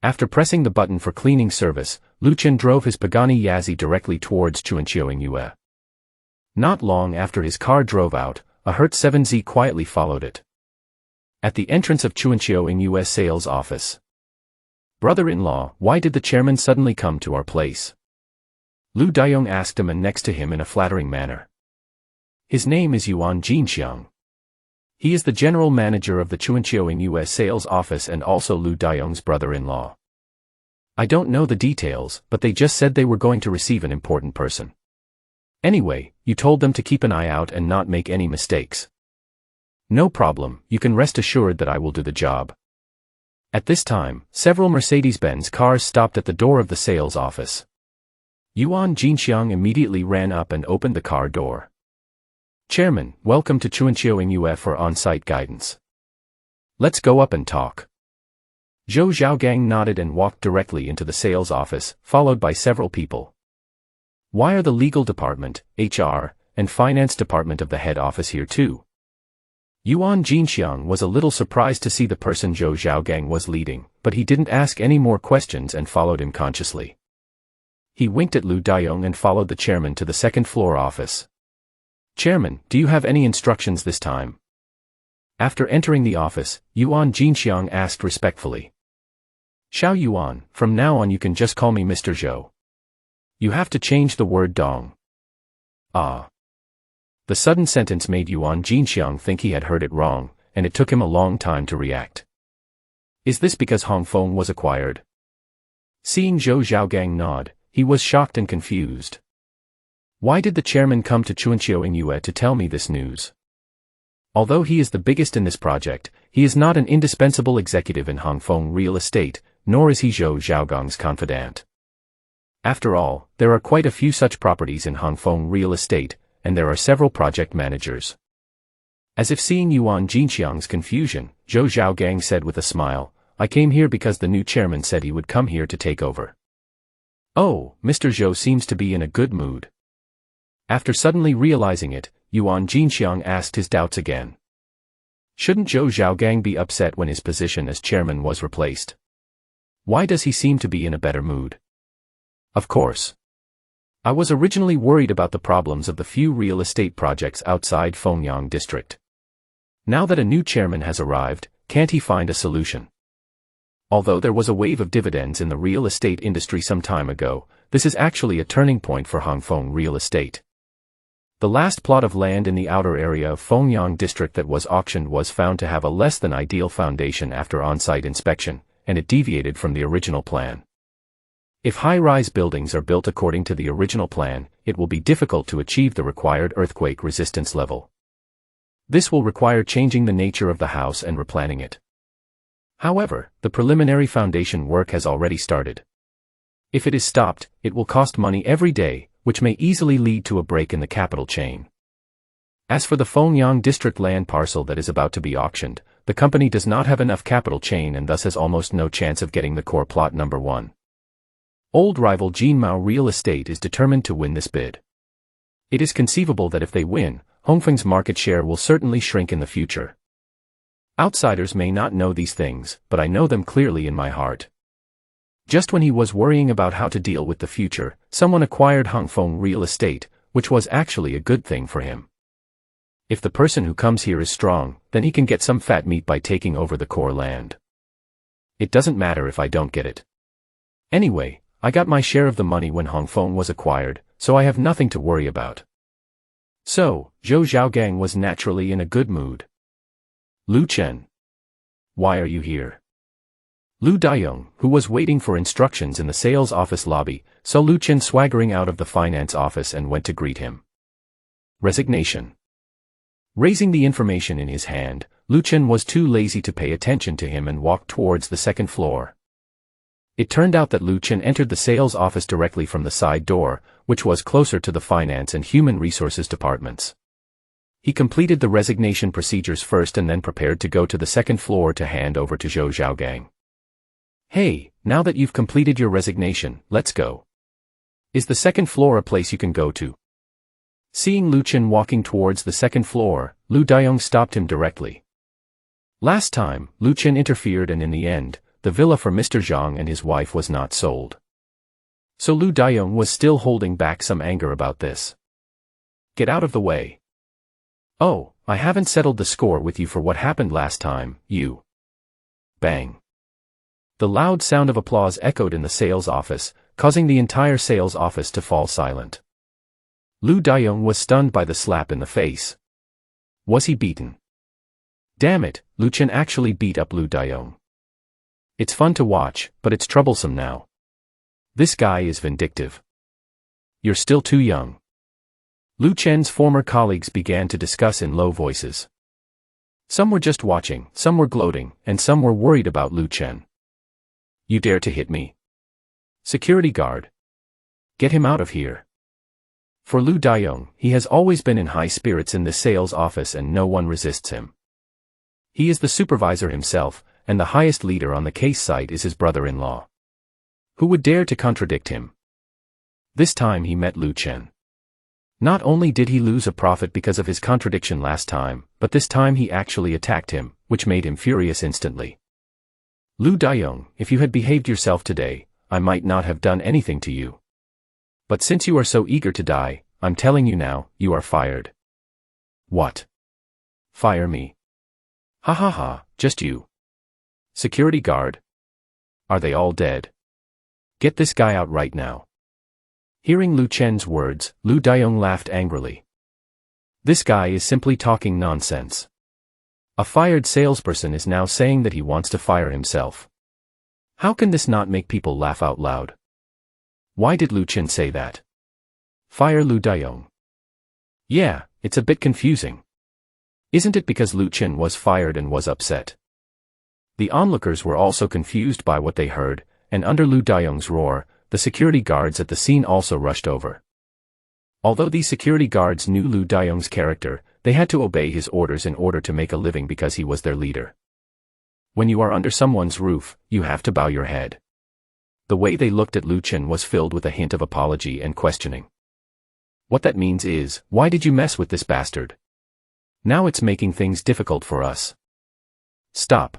After pressing the button for cleaning service, Lu Chen drove his Pagani Yazzie directly towards Chuanqiu Yue. Not long after his car drove out, a Hertz 7Z quietly followed it. At the entrance of Chuanqiu Yue's sales office, Brother-in-law, why did the chairman suddenly come to our place? Lu Daiyong asked a man next to him in a flattering manner. His name is Yuan Jinxiang. He is the general manager of the Chuanqiaoing U.S. sales office and also Lu Daiyong's brother-in-law. I don't know the details, but they just said they were going to receive an important person. Anyway, you told them to keep an eye out and not make any mistakes. No problem, you can rest assured that I will do the job. At this time, several Mercedes-Benz cars stopped at the door of the sales office. Yuan Jinxiang immediately ran up and opened the car door. Chairman, welcome to Chuanqiaoing UF for on-site guidance. Let's go up and talk. Zhou Zhaogang nodded and walked directly into the sales office, followed by several people. Why are the legal department, HR, and finance department of the head office here too? Yuan Jinxiang was a little surprised to see the person Zhou Zhaogang was leading, but he didn't ask any more questions and followed him consciously. He winked at Lu Daiyong and followed the chairman to the second-floor office. Chairman, do you have any instructions this time? After entering the office, Yuan Jinxiang asked respectfully. Xiao Yuan, from now on you can just call me Mr. Zhou. You have to change the word dong. Ah. The sudden sentence made Yuan Jinxiang think he had heard it wrong, and it took him a long time to react. Is this because Hongfeng was acquired? Seeing Zhou Zhaogang nod, he was shocked and confused. Why did the chairman come to Chuanqiaoing Yue to tell me this news? Although he is the biggest in this project, he is not an indispensable executive in Hongfeng real estate, nor is he Zhou Zhaogang's confidant. After all, there are quite a few such properties in Hongfeng real estate, and there are several project managers. As if seeing Yuan Jinxiang's confusion, Zhou Zhaogang said with a smile, I came here because the new chairman said he would come here to take over. Oh, Mr. Zhou seems to be in a good mood. After suddenly realizing it, Yuan Jinxiang asked his doubts again. Shouldn't Zhou Zhaogang be upset when his position as chairman was replaced? Why does he seem to be in a better mood? Of course. I was originally worried about the problems of the few real estate projects outside Fengyang district. Now that a new chairman has arrived, can't he find a solution? Although there was a wave of dividends in the real estate industry some time ago, this is actually a turning point for Hongfeng real estate. The last plot of land in the outer area of Fengyang district that was auctioned was found to have a less than ideal foundation after on-site inspection, and it deviated from the original plan. If high-rise buildings are built according to the original plan, it will be difficult to achieve the required earthquake resistance level. This will require changing the nature of the house and replanning it. However, the preliminary foundation work has already started. If it is stopped, it will cost money every day, which may easily lead to a break in the capital chain. As for the Fengyang district land parcel that is about to be auctioned, the company does not have enough capital chain and thus has almost no chance of getting the core plot number 1. Old rival Jinmao Real Estate is determined to win this bid. It is conceivable that if they win, Hongfeng's market share will certainly shrink in the future. Outsiders may not know these things, but I know them clearly in my heart. Just when he was worrying about how to deal with the future, someone acquired Hongfeng Real Estate, which was actually a good thing for him. If the person who comes here is strong, then he can get some fat meat by taking over the core land. It doesn't matter if I don't get it. Anyway, I got my share of the money when Hongfeng was acquired, so I have nothing to worry about. So, Zhou Zhaogang was naturally in a good mood. Lu Chen. Why are you here? Lu Daiyong, who was waiting for instructions in the sales office lobby, saw Lu Chen swaggering out of the finance office and went to greet him. Resignation. Raising the information in his hand, Lu Chen was too lazy to pay attention to him and walked towards the second floor. It turned out that Lu Chen entered the sales office directly from the side door, which was closer to the finance and human resources departments. He completed the resignation procedures first and then prepared to go to the second floor to hand over to Zhou Zhaogang. Hey, now that you've completed your resignation, let's go. Is the second floor a place you can go to? Seeing Lu Chen walking towards the second floor, Lu Daiyong stopped him directly. Last time, Lu Chen interfered and in the end, the villa for Mr. Zhang and his wife was not sold. So Lu Daiyong was still holding back some anger about this. Get out of the way. Oh, I haven't settled the score with you for what happened last time, you. Bang. The loud sound of applause echoed in the sales office, causing the entire sales office to fall silent. Lu Dayong was stunned by the slap in the face. Was he beaten? Damn it, Lu Chen actually beat up Lu Dayong. It's fun to watch, but it's troublesome now. This guy is vindictive. You're still too young. Lu Chen's former colleagues began to discuss in low voices. Some were just watching, some were gloating, and some were worried about Lu Chen. You dare to hit me? Security guard. Get him out of here. For Lu Dayong, he has always been in high spirits in the sales office and no one resists him. He is the supervisor himself, and the highest leader on the case site is his brother-in-law. Who would dare to contradict him? This time he met Lu Chen. Not only did he lose a profit because of his contradiction last time, but this time he actually attacked him, which made him furious instantly. Lu Dayong, if you had behaved yourself today, I might not have done anything to you. But since you are so eager to die, I'm telling you now, you are fired. What? Fire me? Ha ha ha, just you. Security guard? Are they all dead? Get this guy out right now. Hearing Lu Chen's words, Lu Dayong laughed angrily. This guy is simply talking nonsense. A fired salesperson is now saying that he wants to fire himself. How can this not make people laugh out loud? Why did Lu Chen say that? Fire Lu Dayong. Yeah, it's a bit confusing. Isn't it because Lu Chen was fired and was upset? The onlookers were also confused by what they heard, and under Lu Dayong's roar, the security guards at the scene also rushed over. Although these security guards knew Lu Dayong's character, they had to obey his orders in order to make a living because he was their leader. When you are under someone's roof, you have to bow your head. The way they looked at Lu Chen was filled with a hint of apology and questioning. What that means is, why did you mess with this bastard? Now it's making things difficult for us. Stop.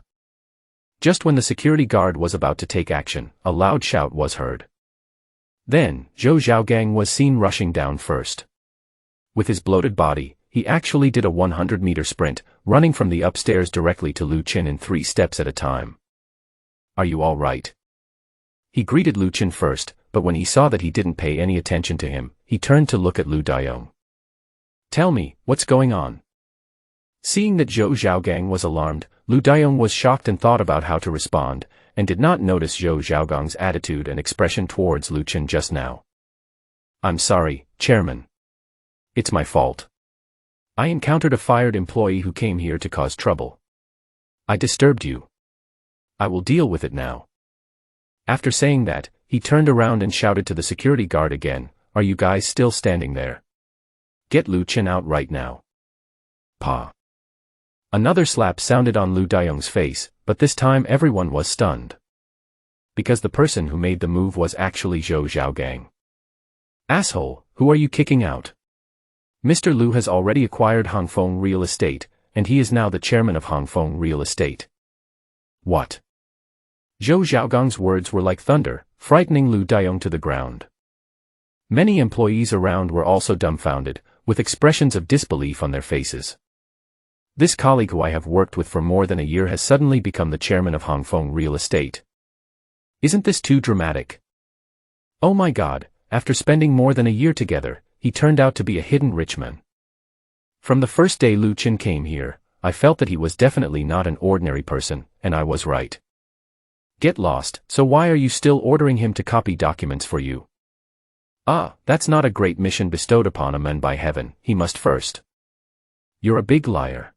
Just when the security guard was about to take action, a loud shout was heard. Then, Zhou Zhaogang was seen rushing down first. With his bloated body, he actually did a 100-meter sprint, running from the upstairs directly to Lu Chen in 3 steps at a time. Are you all right? He greeted Lu Chen first, but when he saw that he didn't pay any attention to him, he turned to look at Lu Dayong. Tell me, what's going on? Seeing that Zhou Zhaogang was alarmed, Lu Dayong was shocked and thought about how to respond, and did not notice Zhou Zhaogang's attitude and expression towards Lu Chen just now. I'm sorry, Chairman. It's my fault. I encountered a fired employee who came here to cause trouble. I disturbed you. I will deal with it now. After saying that, he turned around and shouted to the security guard again, are you guys still standing there? Get Lu Chen out right now. Pa. Another slap sounded on Lu Dayong's face, but this time everyone was stunned. Because the person who made the move was actually Zhou Zhaogang. Asshole, who are you kicking out? Mr. Lu has already acquired Hongfeng Real Estate, and he is now the chairman of Hongfeng Real Estate. What? Zhou Zhaogang's words were like thunder, frightening Lu Dayong to the ground. Many employees around were also dumbfounded, with expressions of disbelief on their faces. This colleague who I have worked with for more than a year has suddenly become the chairman of Hongfeng Real Estate. Isn't this too dramatic? Oh my God, after spending more than a year together, he turned out to be a hidden rich man. From the first day Lu Chen came here, I felt that he was definitely not an ordinary person, and I was right. Get lost, so why are you still ordering him to copy documents for you? Ah, that's not a great mission bestowed upon a man by heaven, he must first. You're a big liar.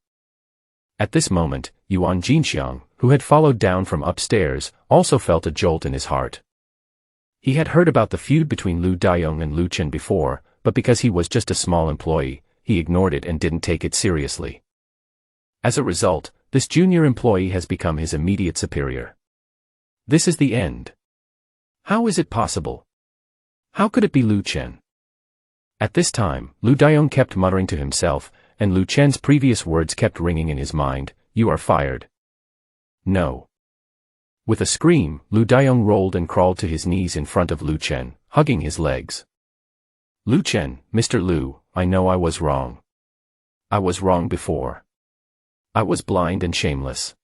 At this moment, Yuan Jinxiang, who had followed down from upstairs, also felt a jolt in his heart. He had heard about the feud between Lu Dayong and Lu Chen before, but because he was just a small employee, he ignored it and didn't take it seriously. As a result, this junior employee has become his immediate superior. This is the end. How is it possible? How could it be Lu Chen? At this time, Lu Dayong kept muttering to himself, and Lu Chen's previous words kept ringing in his mind, you are fired. No. With a scream, Lu Dayong rolled and crawled to his knees in front of Lu Chen, hugging his legs. Lu Chen, Mr. Lu, I know I was wrong. I was wrong before. I was blind and shameless.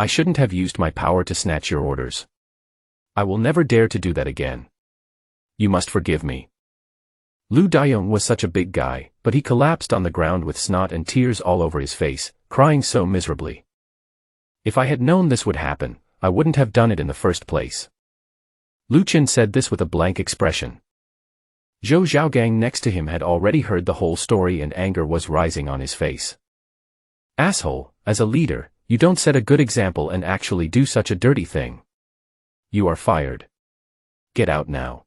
I shouldn't have used my power to snatch your orders. I will never dare to do that again. You must forgive me. Lu Dayong was such a big guy, but he collapsed on the ground with snot and tears all over his face, crying so miserably. If I had known this would happen, I wouldn't have done it in the first place. Lu Chen said this with a blank expression. Zhou Zhaogang next to him had already heard the whole story and anger was rising on his face. Asshole, as a leader, you don't set a good example and actually do such a dirty thing. You are fired. Get out now.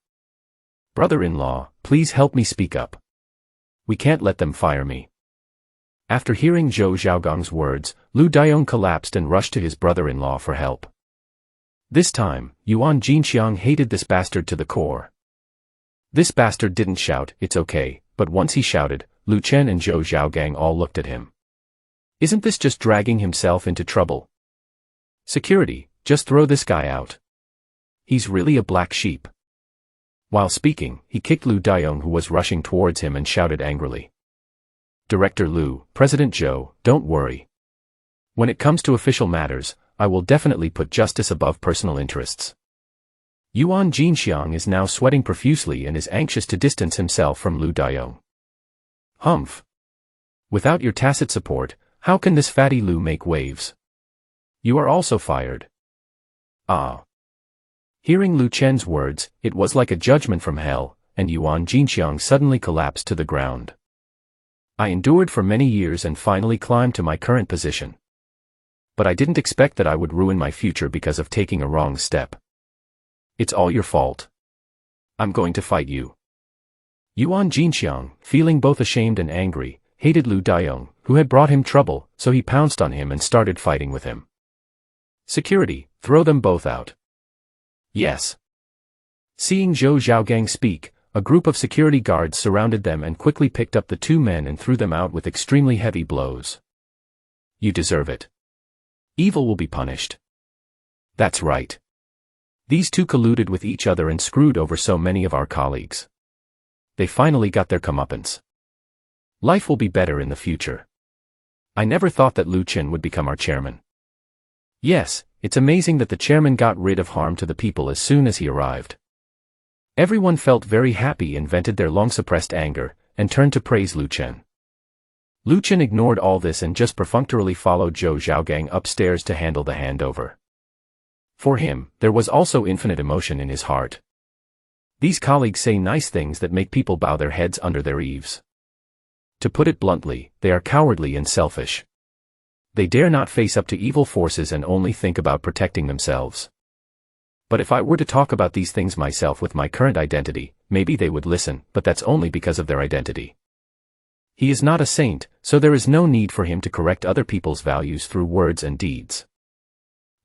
Brother-in-law, please help me speak up. We can't let them fire me. After hearing Zhou Zhaogang's words, Lu Dayong collapsed and rushed to his brother-in-law for help. This time, Yuan Jinxiang hated this bastard to the core. This bastard didn't shout, "It's okay," but once he shouted, Lu Chen and Zhou Zhaogang all looked at him. Isn't this just dragging himself into trouble? Security, just throw this guy out. He's really a black sheep. While speaking, he kicked Lu Dayong who was rushing towards him and shouted angrily. Director Lu, President Zhou, don't worry. When it comes to official matters, I will definitely put justice above personal interests. Yuan Jinxiang is now sweating profusely and is anxious to distance himself from Lu Dayong. Humph. Without your tacit support, how can this fatty Lu make waves? You are also fired. Ah. Hearing Lu Chen's words, it was like a judgment from hell, and Yuan Jinxiang suddenly collapsed to the ground. I endured for many years and finally climbed to my current position. But I didn't expect that I would ruin my future because of taking a wrong step. It's all your fault. I'm going to fight you. Yuan Jinxiang, feeling both ashamed and angry, hated Lu Dayong, who had brought him trouble, so he pounced on him and started fighting with him. Security, throw them both out. Yes. Seeing Zhou Zhaogang speak, a group of security guards surrounded them and quickly picked up the two men and threw them out with extremely heavy blows. You deserve it. Evil will be punished. That's right. These two colluded with each other and screwed over so many of our colleagues. They finally got their comeuppance. Life will be better in the future. I never thought that Lu Chen would become our chairman. Yes, it's amazing that the chairman got rid of harm to the people as soon as he arrived. Everyone felt very happy and vented their long-suppressed anger, and turned to praise Lu Chen. Lu Chen ignored all this and just perfunctorily followed Zhou Zhaogang upstairs to handle the handover. For him, there was also infinite emotion in his heart. These colleagues say nice things that make people bow their heads under their eaves. To put it bluntly, they are cowardly and selfish. They dare not face up to evil forces and only think about protecting themselves. But if I were to talk about these things myself with my current identity, maybe they would listen, but that's only because of their identity. He is not a saint, so there is no need for him to correct other people's values through words and deeds.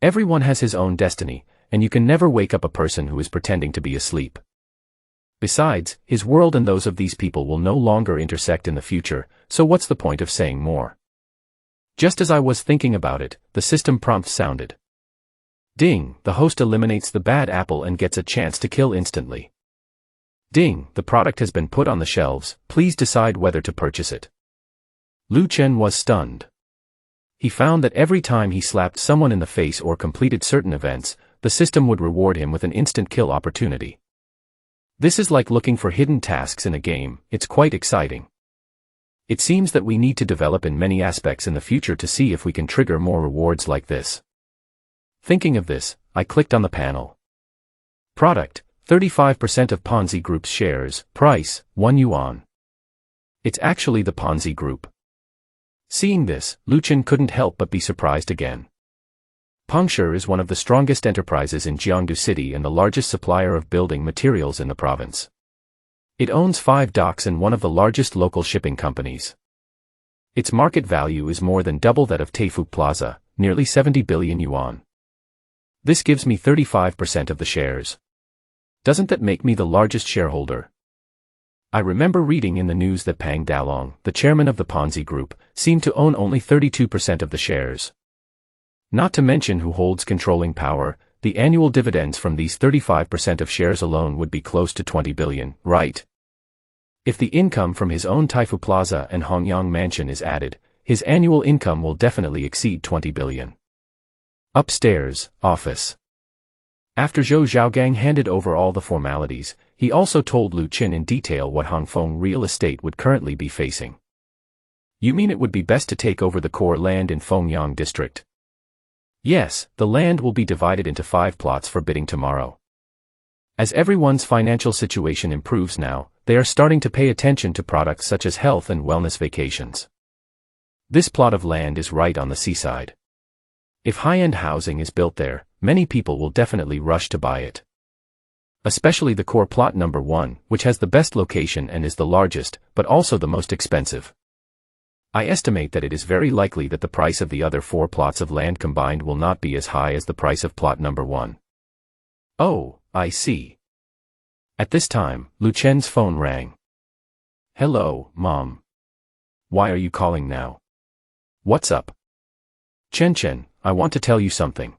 Everyone has his own destiny, and you can never wake up a person who is pretending to be asleep. Besides, his world and those of these people will no longer intersect in the future, so what's the point of saying more? Just as I was thinking about it, the system prompt sounded. Ding, the host eliminates the bad apple and gets a chance to kill instantly. Ding, the product has been put on the shelves, please decide whether to purchase it. Lu Chen was stunned. He found that every time he slapped someone in the face or completed certain events, the system would reward him with an instant kill opportunity. This is like looking for hidden tasks in a game, it's quite exciting. It seems that we need to develop in many aspects in the future to see if we can trigger more rewards like this. Thinking of this, I clicked on the panel. Product, 35% of Ponzi Group's shares, price, 1 yuan. It's actually the Ponzi Group. Seeing this, Lu Chen couldn't help but be surprised again. Pengshi is one of the strongest enterprises in Jiangdu City and the largest supplier of building materials in the province. It owns 5 docks and one of the largest local shipping companies. Its market value is more than double that of Taifu Plaza, nearly 70 billion yuan. This gives me 35% of the shares. Doesn't that make me the largest shareholder? I remember reading in the news that Pang Dalong, the chairman of the Ponzi Group, seemed to own only 32% of the shares. Not to mention who holds controlling power, the annual dividends from these 35% of shares alone would be close to 20 billion, right? If the income from his own Taifu Plaza and Hongyang Mansion is added, his annual income will definitely exceed 20 billion. Upstairs, office. After Zhou Zhaogang handed over all the formalities, he also told Lu Qin in detail what Hongfeng real estate would currently be facing. You mean it would be best to take over the core land in Fengyang district? Yes, the land will be divided into 5 plots for bidding tomorrow. As everyone's financial situation improves now, they are starting to pay attention to products such as health and wellness vacations. This plot of land is right on the seaside. If high-end housing is built there, many people will definitely rush to buy it. Especially the core plot number 1, which has the best location and is the largest, but also the most expensive. I estimate that it is very likely that the price of the other 4 plots of land combined will not be as high as the price of plot number 1. Oh, I see. At this time, Lu Chen's phone rang. Hello, Mom. Why are you calling now? What's up? Chen, I want to tell you something.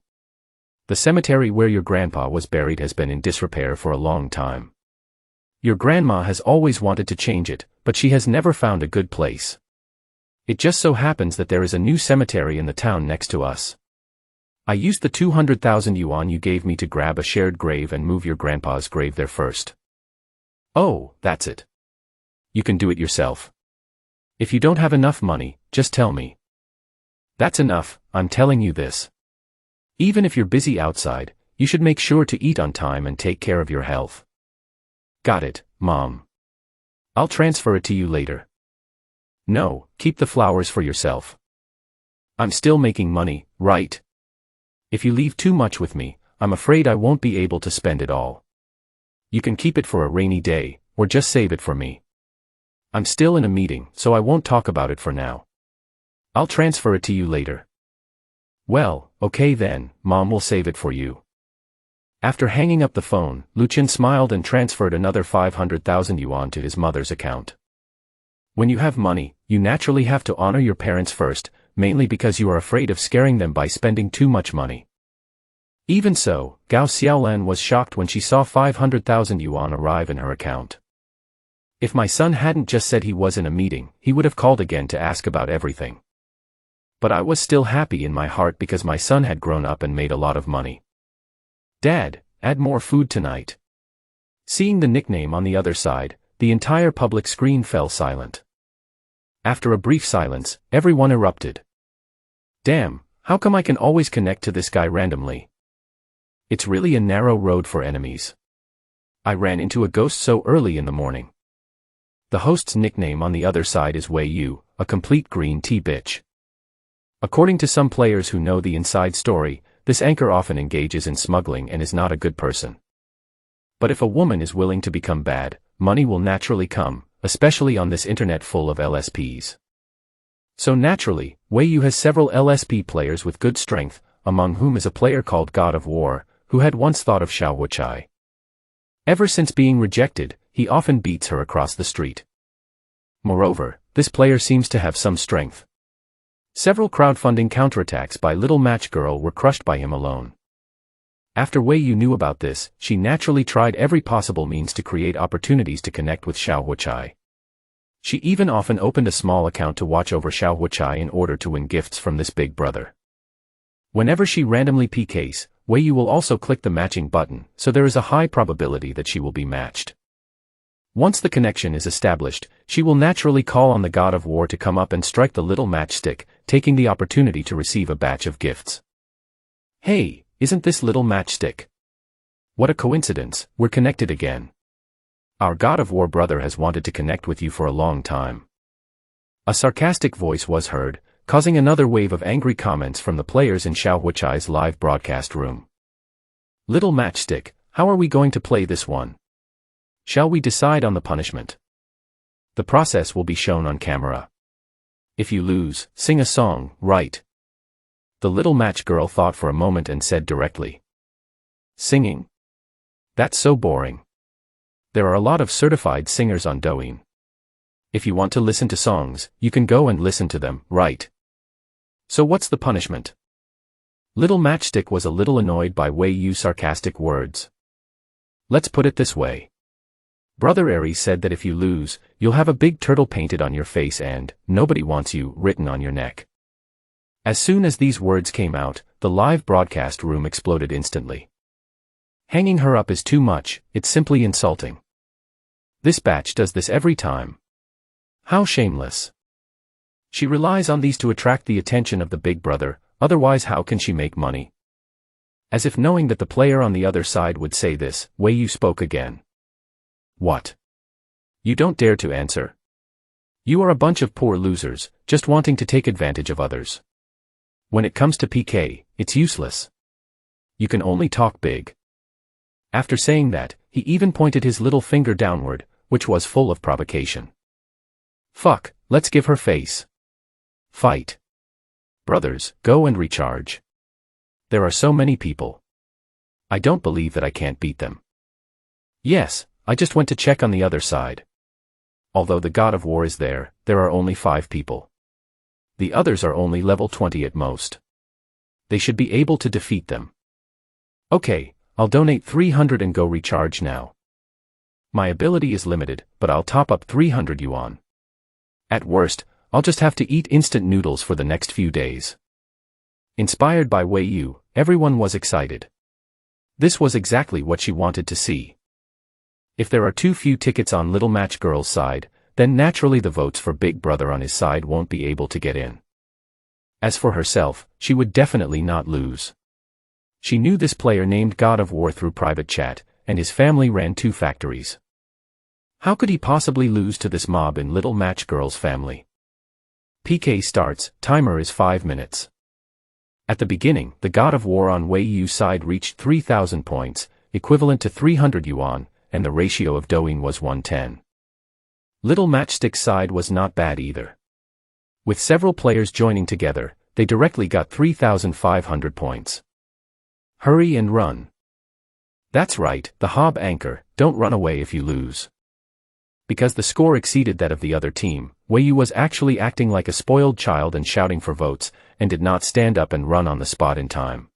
The cemetery where your grandpa was buried has been in disrepair for a long time. Your grandma has always wanted to change it, but she has never found a good place. It just so happens that there is a new cemetery in the town next to us. I used the 200,000 yuan you gave me to grab a shared grave and move your grandpa's grave there first. Oh, that's it. You can do it yourself. If you don't have enough money, just tell me. That's enough, I'm telling you this. Even if you're busy outside, you should make sure to eat on time and take care of your health. Got it, Mom. I'll transfer it to you later. No, keep the flowers for yourself. I'm still making money, right? If you leave too much with me, I'm afraid I won't be able to spend it all. You can keep it for a rainy day, or just save it for me. I'm still in a meeting, so I won't talk about it for now. I'll transfer it to you later. Well, okay then, Mom will save it for you. After hanging up the phone, Lu Qin smiled and transferred another 500,000 yuan to his mother's account. When you have money, you naturally have to honor your parents first, mainly because you are afraid of scaring them by spending too much money. Even so, Gao Xiaolan was shocked when she saw 500,000 yuan arrive in her account. If my son hadn't just said he was in a meeting, he would have called again to ask about everything. But I was still happy in my heart because my son had grown up and made a lot of money. Dad, add more food tonight. Seeing the nickname on the other side, the entire public screen fell silent. After a brief silence, everyone erupted. Damn, how come I can always connect to this guy randomly? It's really a narrow road for enemies. I ran into a ghost so early in the morning. The host's nickname on the other side is Wei Yu, a complete green tea bitch. According to some players who know the inside story, this anchor often engages in smuggling and is not a good person. But if a woman is willing to become bad, money will naturally come, especially on this internet full of LSPs. So naturally, Wei Yu has several LSP players with good strength, among whom is a player called God of War, who had once thought of Xiao Huachai. Ever since being rejected, he often beats her across the street. Moreover, this player seems to have some strength. Several crowdfunding counterattacks by Little Match Girl were crushed by him alone. After Wei Yu knew about this, she naturally tried every possible means to create opportunities to connect with Xiao Huachai. She even often opened a small account to watch over Xiao Huachai in order to win gifts from this big brother. Whenever she randomly PKs, Wei Yu will also click the matching button, so there is a high probability that she will be matched. Once the connection is established, she will naturally call on the God of War to come up and strike the little matchstick, taking the opportunity to receive a batch of gifts. Hey, isn't this little matchstick? What a coincidence, we're connected again. Our God of War brother has wanted to connect with you for a long time. A sarcastic voice was heard, causing another wave of angry comments from the players in Xiao Huachai's live broadcast room. Little matchstick, how are we going to play this one? Shall we decide on the punishment? The process will be shown on camera. If you lose, sing a song, right? The little match girl thought for a moment and said directly. Singing? That's so boring. There are a lot of certified singers on Douyin. If you want to listen to songs, you can go and listen to them, right? So what's the punishment? Little Matchstick was a little annoyed by Wei Yu's sarcastic words. Let's put it this way. Brother Aries said that if you lose, you'll have a big turtle painted on your face and, nobody wants you, written on your neck. As soon as these words came out, the live broadcast room exploded instantly. Hanging her up is too much, it's simply insulting. This batch does this every time. How shameless. She relies on these to attract the attention of the big brother, otherwise how can she make money? As if knowing that the player on the other side would say this, Wei Yu spoke again. What? You don't dare to answer. You are a bunch of poor losers, just wanting to take advantage of others. When it comes to PK, it's useless. You can only talk big. After saying that, he even pointed his little finger downward, which was full of provocation. Fuck, let's give her face. Fight. Brothers, go and recharge. There are so many people. I don't believe that I can't beat them. Yes, I just went to check on the other side. Although the God of War is there, there are only 5 people. The others are only level 20 at most. They should be able to defeat them. Okay, I'll donate 300 and go recharge now. My ability is limited, but I'll top up 300 yuan. At worst, I'll just have to eat instant noodles for the next few days. Inspired by Wei Yu, everyone was excited. This was exactly what she wanted to see. If there are too few tickets on Little Match Girl's side, then naturally the votes for Big Brother on his side won't be able to get in. As for herself, she would definitely not lose. She knew this player named God of War through private chat, and his family ran 2 factories. How could he possibly lose to this mob in Little Match Girl's family? PK starts, timer is 5 minutes. At the beginning, the God of War on Wei Yu's side reached 3,000 points, equivalent to 300 yuan, and the ratio of doing was 1:10. Little Matchstick's side was not bad either. With several players joining together, they directly got 3,500 points. Hurry and run. That's right, the Hob anchor, don't run away if you lose. Because the score exceeded that of the other team, Wei Yu was actually acting like a spoiled child and shouting for votes, and did not stand up and run on the spot in time.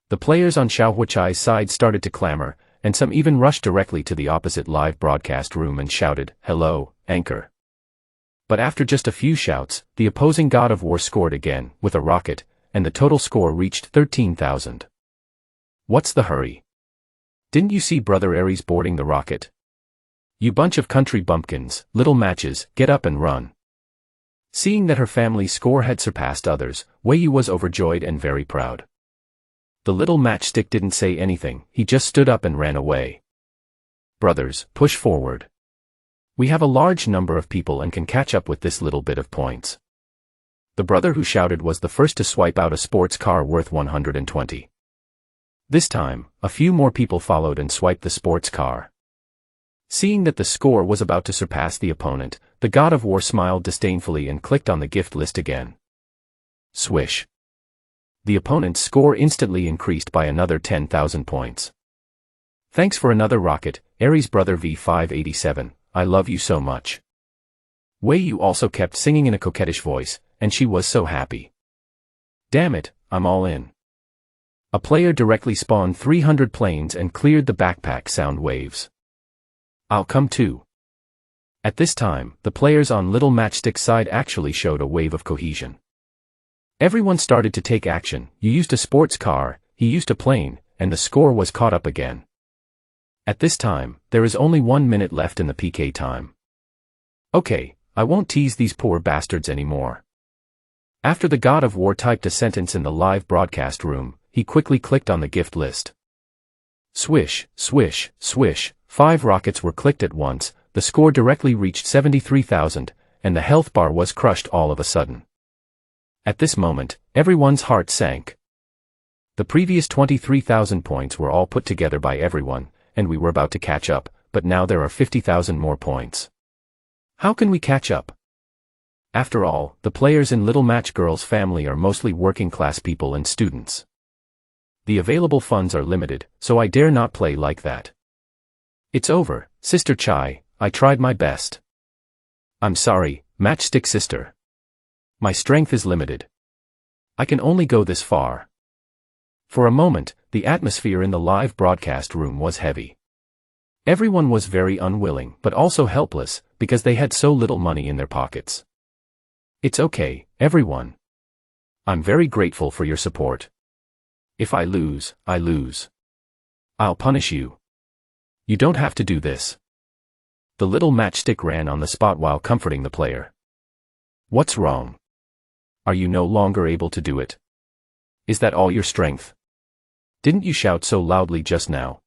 The players on Xiao Huachai's side started to clamor, and some even rushed directly to the opposite live broadcast room and shouted, "Hello, anchor." But after just a few shouts, the opposing God of War scored again, with a rocket, and the total score reached 13,000. What's the hurry? Didn't you see Brother Aries boarding the rocket? You bunch of country bumpkins, little matches, get up and run. Seeing that her family's score had surpassed others, Wei Yu was overjoyed and very proud. The little matchstick didn't say anything, he just stood up and ran away. Brothers, push forward. We have a large number of people and can catch up with this little bit of points. The brother who shouted was the first to swipe out a sports car worth 120. This time, a few more people followed and swiped the sports car. Seeing that the score was about to surpass the opponent, the God of War smiled disdainfully and clicked on the gift list again. Swish. The opponent's score instantly increased by another 10,000 points. Thanks for another rocket, Aries brother V587, I love you so much. Wei Yu also kept singing in a coquettish voice, and she was so happy. Damn it, I'm all in. A player directly spawned 300 planes and cleared the backpack sound waves. I'll come too. At this time, the players on Little Matchstick's side actually showed a wave of cohesion. Everyone started to take action, you used a sports car, he used a plane, and the score was caught up again. At this time, there is only 1 minute left in the PK time. Okay, I won't tease these poor bastards anymore. After the God of War typed a sentence in the live broadcast room, he quickly clicked on the gift list. Swish, swish, swish, 5 rockets were clicked at once, the score directly reached 73,000, and the health bar was crushed all of a sudden. At this moment, everyone's heart sank. The previous 23,000 points were all put together by everyone, and we were about to catch up, but now there are 50,000 more points. How can we catch up? After all, the players in Little Match Girl's family are mostly working class people and students. The available funds are limited, so I dare not play like that. It's over, Sister Chai, I tried my best. I'm sorry, Matchstick Sister. My strength is limited. I can only go this far. For a moment, the atmosphere in the live broadcast room was heavy. Everyone was very unwilling but also helpless, because they had so little money in their pockets. It's okay, everyone. I'm very grateful for your support. If I lose, I lose. I'll punish you. You don't have to do this. The little matchstick ran on the spot while comforting the player. What's wrong? Are you no longer able to do it? Is that all your strength? Didn't you shout so loudly just now?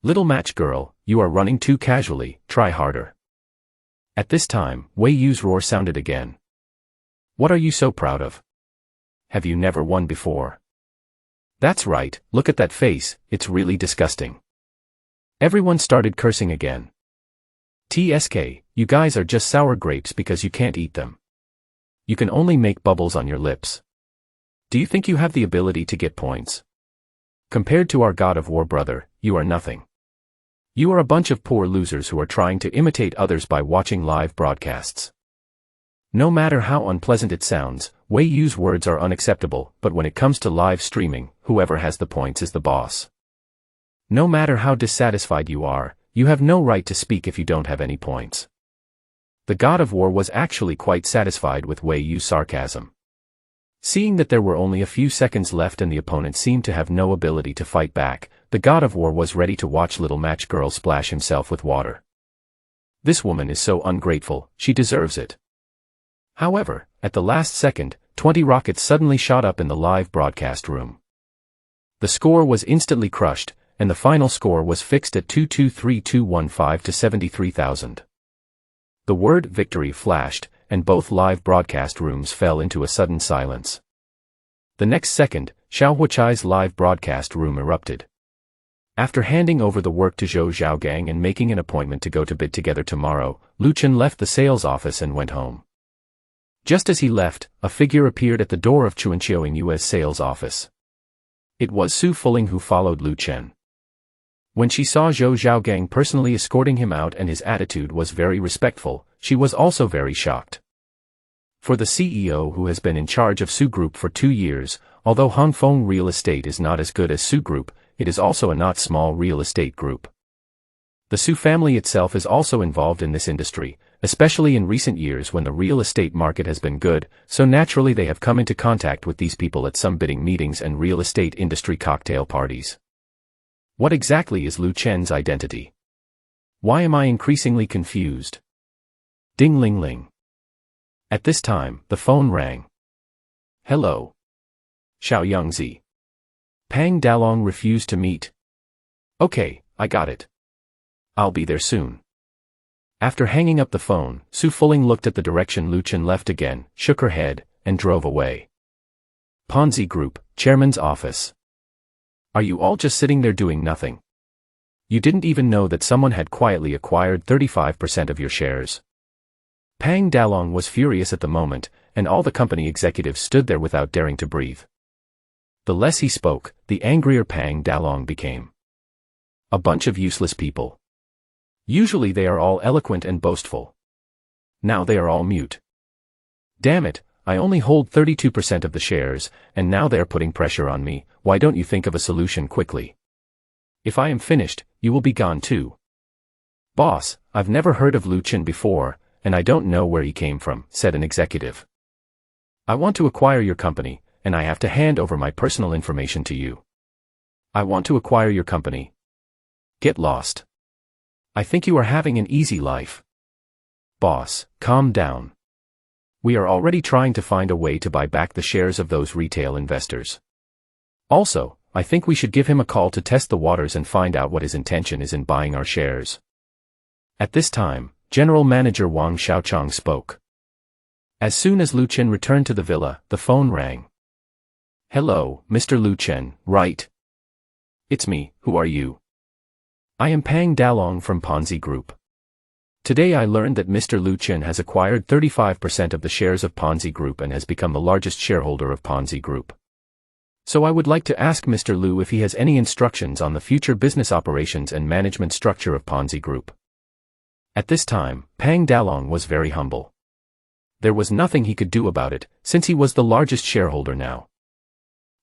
Little match girl, you are running too casually, try harder. At this time, Wei Yu's roar sounded again. What are you so proud of? Have you never won before? That's right, look at that face, it's really disgusting. Everyone started cursing again. TSK, you guys are just sour grapes because you can't eat them. You can only make bubbles on your lips. Do you think you have the ability to get points? Compared to our God of War brother, you are nothing. You are a bunch of poor losers who are trying to imitate others by watching live broadcasts. No matter how unpleasant it sounds, Wei Yu's words are unacceptable, but when it comes to live streaming, whoever has the points is the boss. No matter how dissatisfied you are, you have no right to speak if you don't have any points. The God of War was actually quite satisfied with Wei Yu's sarcasm. Seeing that there were only a few seconds left and the opponent seemed to have no ability to fight back, the God of War was ready to watch little match girl splash himself with water. This woman is so ungrateful, she deserves it. However, at the last second, 20 rockets suddenly shot up in the live broadcast room. The score was instantly crushed, and the final score was fixed at 223215 to 73,000. The word victory flashed, and both live broadcast rooms fell into a sudden silence. The next second, Xiao Huachai's live broadcast room erupted. After handing over the work to Zhou Zhaogang and making an appointment to go to bid together tomorrow, Lu Chen left the sales office and went home. Just as he left, a figure appeared at the door of Chuanqiao Yue's sales office. It was Su Fuling who followed Lu Chen. When she saw Zhou Zhaogang personally escorting him out and his attitude was very respectful, she was also very shocked. For the CEO who has been in charge of Su Group for 2 years, although Hongfeng Real Estate is not as good as Su Group, it is also a not small real estate group. The Su family itself is also involved in this industry, especially in recent years when the real estate market has been good, so naturally they have come into contact with these people at some bidding meetings and real estate industry cocktail parties. What exactly is Lu Chen's identity? Why am I increasingly confused? Ding ling ling. At this time, the phone rang. Hello. Xiao Yangzi. Pang Dalong refused to meet. Okay, I got it. I'll be there soon. After hanging up the phone, Su Fuling looked at the direction Lu Chen left again, shook her head, and drove away. Ponzi Group, Chairman's office. Are you all just sitting there doing nothing? You didn't even know that someone had quietly acquired 35% of your shares. Pang Dalong was furious at the moment, and all the company executives stood there without daring to breathe. The less he spoke, the angrier Pang Dalong became. A bunch of useless people. Usually they are all eloquent and boastful. Now they are all mute. Damn it, I only hold 32% of the shares, and now they are putting pressure on me. Why don't you think of a solution quickly? If I am finished, you will be gone too. Boss, I've never heard of Lu Chen before, and I don't know where he came from, said an executive. I want to acquire your company, and I have to hand over my personal information to you. I want to acquire your company. Get lost. I think you are having an easy life. Boss, calm down. We are already trying to find a way to buy back the shares of those retail investors. Also, I think we should give him a call to test the waters and find out what his intention is in buying our shares. At this time, General Manager Wang Xiaochang spoke. As soon as Lu Chen returned to the villa, the phone rang. Hello, Mr. Lu Chen, right? It's me, who are you? I am Pang Dalong from Ponzi Group. Today I learned that Mr. Lu Chen has acquired 35% of the shares of Ponzi Group and has become the largest shareholder of Ponzi Group. So I would like to ask Mr. Lu if he has any instructions on the future business operations and management structure of Ponzi Group. At this time, Pang Dalong was very humble. There was nothing he could do about it, since he was the largest shareholder now.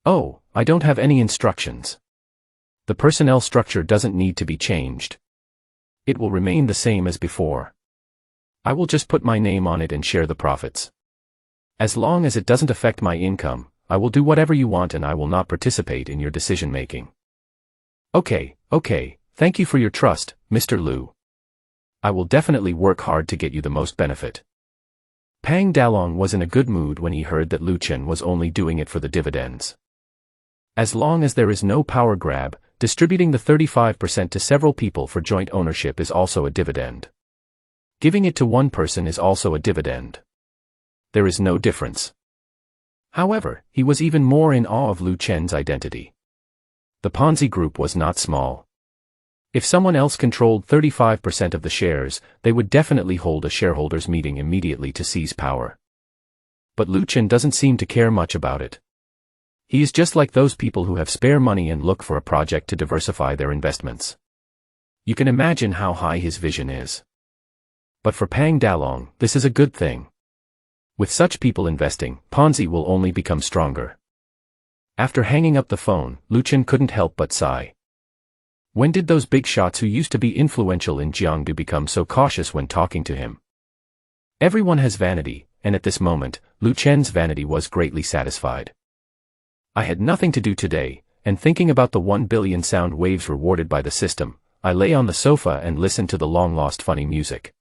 Oh, I don't have any instructions. The personnel structure doesn't need to be changed. It will remain the same as before. I will just put my name on it and share the profits. As long as it doesn't affect my income, I will do whatever you want and I will not participate in your decision-making. Okay, thank you for your trust, Mr. Lu. I will definitely work hard to get you the most benefit. Pang Dalong was in a good mood when he heard that Lu Chen was only doing it for the dividends. As long as there is no power grab, distributing the 35% to several people for joint ownership is also a dividend. Giving it to one person is also a dividend. There is no difference. However, he was even more in awe of Lu Chen's identity. The Ponzi group was not small. If someone else controlled 35% of the shares, they would definitely hold a shareholders' meeting immediately to seize power. But Lu Chen doesn't seem to care much about it. He is just like those people who have spare money and look for a project to diversify their investments. You can imagine how high his vision is. But for Pang Dalong, this is a good thing. With such people investing, Ponzi will only become stronger. After hanging up the phone, Lu Chen couldn't help but sigh. When did those big shots who used to be influential in Jiangdu become so cautious when talking to him? Everyone has vanity, and at this moment, Lu Chen's vanity was greatly satisfied. I had nothing to do today, and thinking about the 1 billion sound waves rewarded by the system, I lay on the sofa and listened to the long-lost funny music.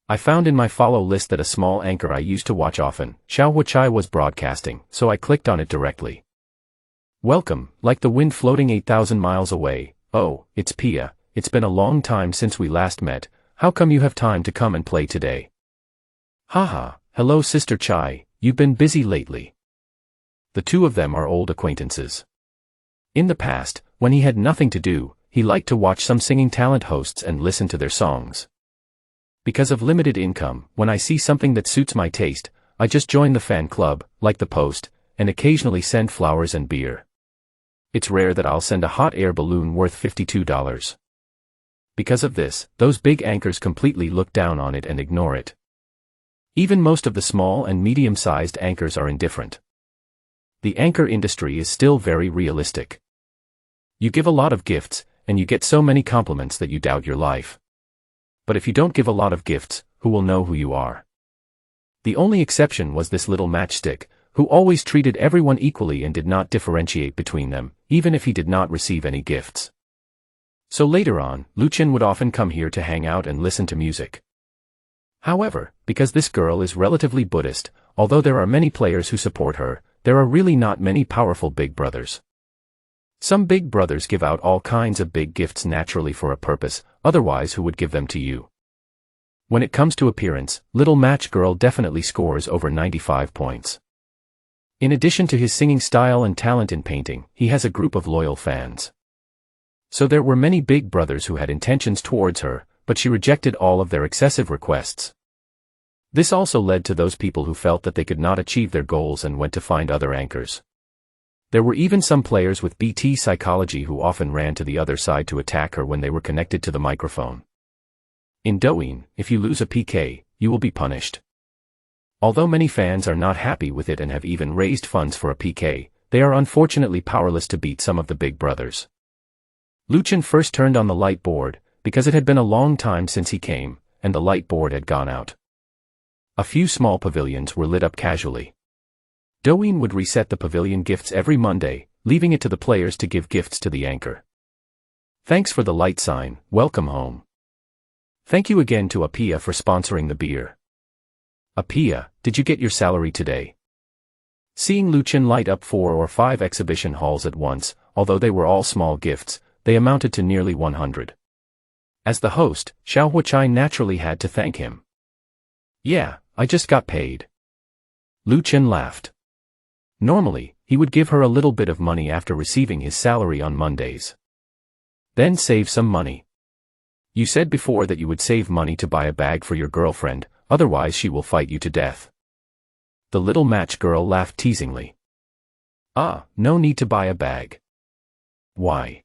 I found in my follow list that a small anchor I used to watch often, Xiao Huachai, was broadcasting, so I clicked on it directly. Welcome, like the wind floating 8,000 miles away. Oh, it's Pia, it's been a long time since we last met, how come you have time to come and play today? Haha, hello Sister Chai, you've been busy lately. The two of them are old acquaintances. In the past, when he had nothing to do, he liked to watch some singing talent hosts and listen to their songs. Because of limited income, when I see something that suits my taste, I just join the fan club, like the post, and occasionally send flowers and beer. It's rare that I'll send a hot air balloon worth $52. Because of this, those big anchors completely look down on it and ignore it. Even most of the small and medium-sized anchors are indifferent. The anchor industry is still very realistic. You give a lot of gifts, and you get so many compliments that you doubt your life. But if you don't give a lot of gifts, who will know who you are? The only exception was this little matchstick, who always treated everyone equally and did not differentiate between them, even if he did not receive any gifts. So later on, Lu Chen would often come here to hang out and listen to music. However, because this girl is relatively Buddhist, although there are many players who support her, there are really not many powerful big brothers. Some big brothers give out all kinds of big gifts naturally for a purpose, otherwise who would give them to you? When it comes to appearance, Little Match Girl definitely scores over 95 points. In addition to his singing style and talent in painting, he has a group of loyal fans. So there were many big brothers who had intentions towards her, but she rejected all of their excessive requests. This also led to those people who felt that they could not achieve their goals and went to find other anchors. There were even some players with BT psychology who often ran to the other side to attack her when they were connected to the microphone. In Douyin, if you lose a PK, you will be punished. Although many fans are not happy with it and have even raised funds for a PK, they are unfortunately powerless to beat some of the big brothers. Lu Chen first turned on the light board, because it had been a long time since he came, and the light board had gone out. A few small pavilions were lit up casually. Douyin would reset the pavilion gifts every Monday, leaving it to the players to give gifts to the anchor. Thanks for the light sign, welcome home. Thank you again to Apia for sponsoring the beer. Apia, did you get your salary today? Seeing Lu Chen light up 4 or 5 exhibition halls at once, although they were all small gifts, they amounted to nearly 100. As the host, Xiao Huachai naturally had to thank him. Yeah, I just got paid. Lu Chen laughed. Normally, he would give her a little bit of money after receiving his salary on Mondays. Then save some money. You said before that you would save money to buy a bag for your girlfriend, otherwise she will fight you to death. The little match girl laughed teasingly. Ah, no need to buy a bag. Why?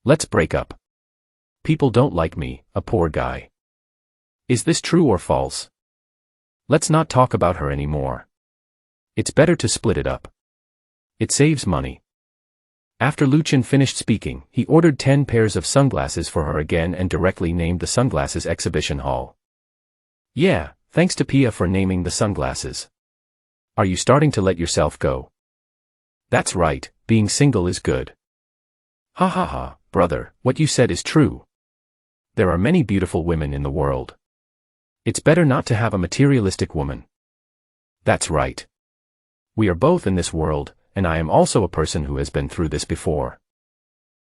Let's break up. People don't like me, a poor guy. Is this true or false? Let's not talk about her anymore. It's better to split it up. It saves money. After Lu Chen finished speaking, he ordered 10 pairs of sunglasses for her again and directly named the sunglasses exhibition hall. Yeah, thanks to Pia for naming the sunglasses. Are you starting to let yourself go? That's right, being single is good. Ha ha ha, brother, what you said is true. There are many beautiful women in the world. It's better not to have a materialistic woman. That's right. We are both in this world, and I am also a person who has been through this before.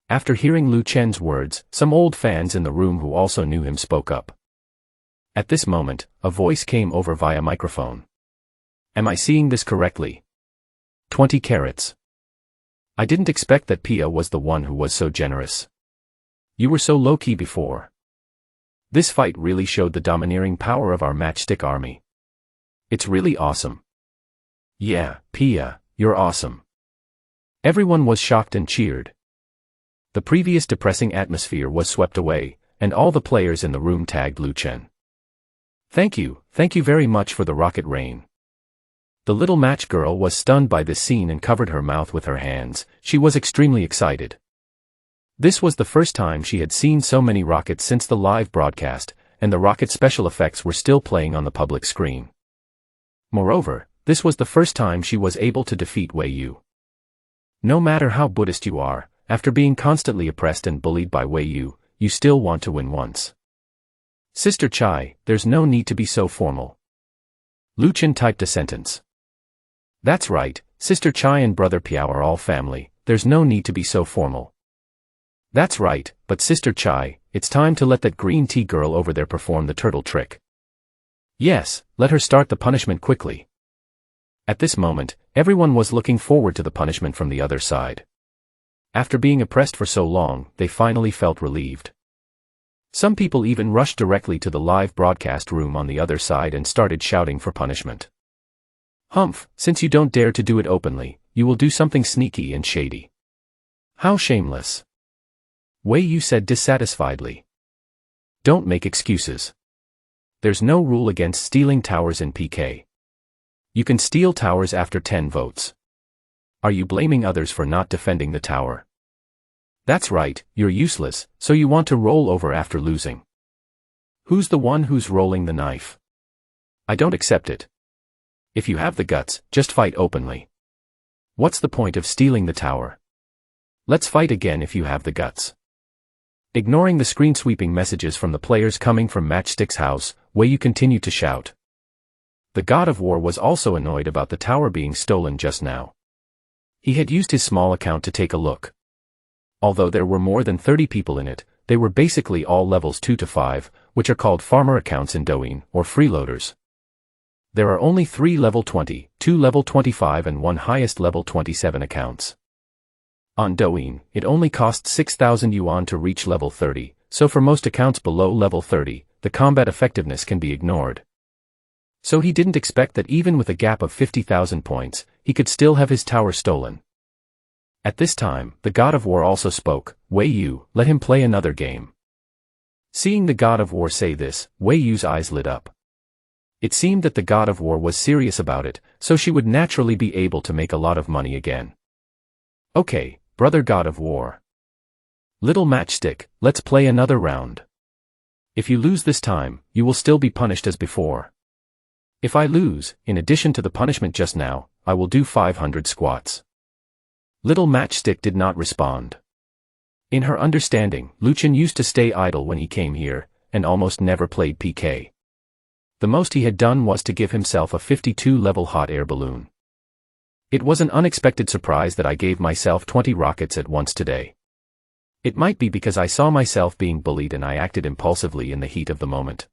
After hearing Lu Chen's words, some old fans in the room who also knew him spoke up. At this moment, a voice came over via microphone. Am I seeing this correctly? 20 carats. I didn't expect that Pia was the one who was so generous. You were so low-key before. This fight really showed the domineering power of our matchstick army. It's really awesome. Yeah, Pia, you're awesome. Everyone was shocked and cheered. The previous depressing atmosphere was swept away, and all the players in the room tagged Lu Chen. Thank you very much for the rocket rain. The little match girl was stunned by this scene and covered her mouth with her hands. She was extremely excited. This was the first time she had seen so many rockets since the live broadcast, and the rocket special effects were still playing on the public screen. Moreover, this was the first time she was able to defeat Wei Yu. No matter how Buddhist you are, after being constantly oppressed and bullied by Wei Yu, you still want to win once. Sister Chai, there's no need to be so formal. Lu Chen typed a sentence. That's right, Sister Chai and Brother Piao are all family, there's no need to be so formal. That's right, but Sister Chai, it's time to let that green tea girl over there perform the turtle trick. Yes, let her start the punishment quickly. At this moment, everyone was looking forward to the punishment from the other side. After being oppressed for so long, they finally felt relieved. Some people even rushed directly to the live broadcast room on the other side and started shouting for punishment. Humph, since you don't dare to do it openly, you will do something sneaky and shady. How shameless. Wei Yu said dissatisfiedly. Don't make excuses. There's no rule against stealing towers in PK. You can steal towers after 10 votes. Are you blaming others for not defending the tower? That's right, you're useless, so you want to roll over after losing. Who's the one who's rolling the knife? I don't accept it. If you have the guts, just fight openly. What's the point of stealing the tower? Let's fight again if you have the guts. Ignoring the screen-sweeping messages from the players coming from Matchstick's house, Wei Yu continued to shout. The God of War was also annoyed about the tower being stolen just now. He had used his small account to take a look. Although there were more than 30 people in it, they were basically all levels 2 to 5, which are called farmer accounts in Douyin, or freeloaders. There are only 3 level 20, 2 level 25 and 1 highest level 27 accounts. On Douyin, it only costs 6,000 yuan to reach level 30, so for most accounts below level 30, the combat effectiveness can be ignored. So he didn't expect that even with a gap of 50,000 points, he could still have his tower stolen. At this time, the God of War also spoke. Wei Yu, let him play another game. Seeing the God of War say this, Wei Yu's eyes lit up. It seemed that the God of War was serious about it, so she would naturally be able to make a lot of money again. Okay, brother God of War. Little matchstick, let's play another round. If you lose this time, you will still be punished as before. If I lose, in addition to the punishment just now, I will do 500 squats. Little matchstick did not respond. In her understanding, Lu Chen used to stay idle when he came here, and almost never played PK. The most he had done was to give himself a 52-level hot air balloon. It was an unexpected surprise that I gave myself 20 rockets at once today. It might be because I saw myself being bullied and I acted impulsively in the heat of the moment.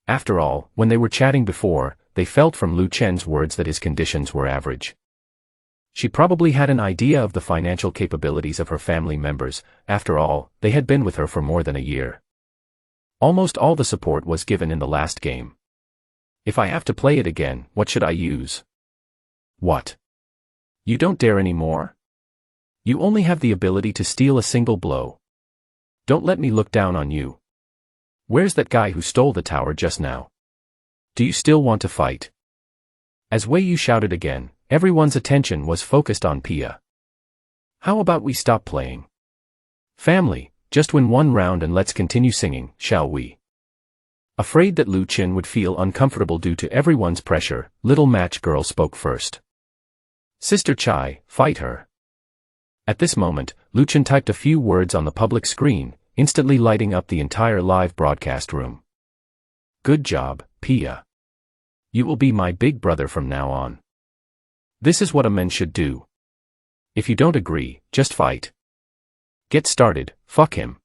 After all, when they were chatting before, they felt from Lu Chen's words that his conditions were average. She probably had an idea of the financial capabilities of her family members. After all, they had been with her for more than a year. Almost all the support was given in the last game. If I have to play it again, what should I use? What? You don't dare anymore? You only have the ability to steal a single blow. Don't let me look down on you. Where's that guy who stole the tower just now? Do you still want to fight? As Wei Yu shouted again, everyone's attention was focused on Pia. How about we stop playing? Family, just win one round and let's continue singing, shall we? Afraid that Lu Chen would feel uncomfortable due to everyone's pressure, little match girl spoke first. Sister Chai, fight her. At this moment, Lu Chen typed a few words on the public screen, instantly lighting up the entire live broadcast room. Good job, Pia. You will be my big brother from now on. This is what a man should do. If you don't agree, just fight. Get started, fuck him.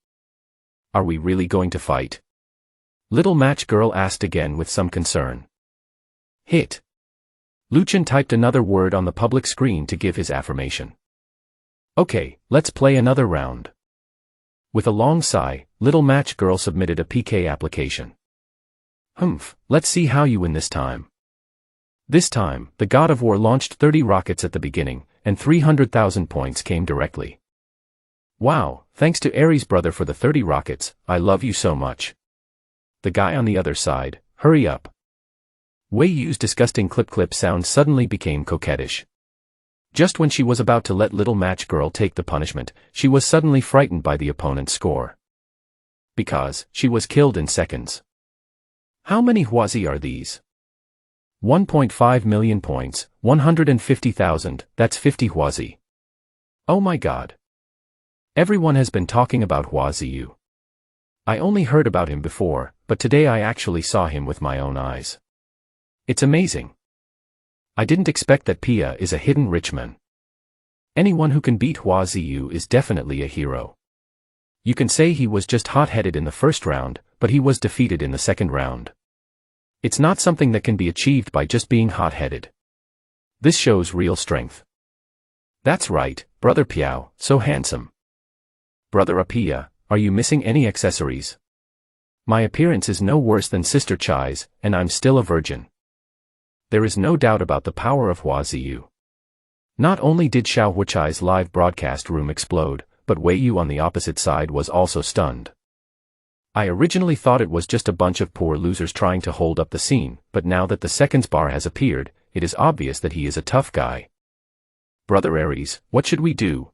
Are we really going to fight? Little match girl asked again with some concern. Hit. Lu Chen typed another word on the public screen to give his affirmation. Okay, let's play another round. With a long sigh, little match girl submitted a PK application. Humph, let's see how you win this time. This time, the God of War launched 30 rockets at the beginning, and 300,000 points came directly. Wow, thanks to Ares brother for the 30 rockets, I love you so much. The guy on the other side, hurry up. Wei Yu's disgusting clip sound suddenly became coquettish. Just when she was about to let little match girl take the punishment, she was suddenly frightened by the opponent's score. Because, she was killed in seconds. How many Huazi are these? 1.5 million points, 150,000, that's 50 Huazi. Oh my god. Everyone has been talking about Huaziyu. I only heard about him before, but today I actually saw him with my own eyes. It's amazing. I didn't expect that Pia is a hidden rich man. Anyone who can beat Huaziyu is definitely a hero. You can say he was just hot-headed in the first round, but he was defeated in the second round. It's not something that can be achieved by just being hot-headed. This shows real strength. That's right, Brother Piao, so handsome. Brother Apia, are you missing any accessories? My appearance is no worse than Sister Chai's, and I'm still a virgin. There is no doubt about the power of Huaziyu. Not only did Xiao Huachai's live broadcast room explode, but Wei Yu on the opposite side was also stunned. I originally thought it was just a bunch of poor losers trying to hold up the scene, but now that the seconds bar has appeared, it is obvious that he is a tough guy. Brother Ares, what should we do?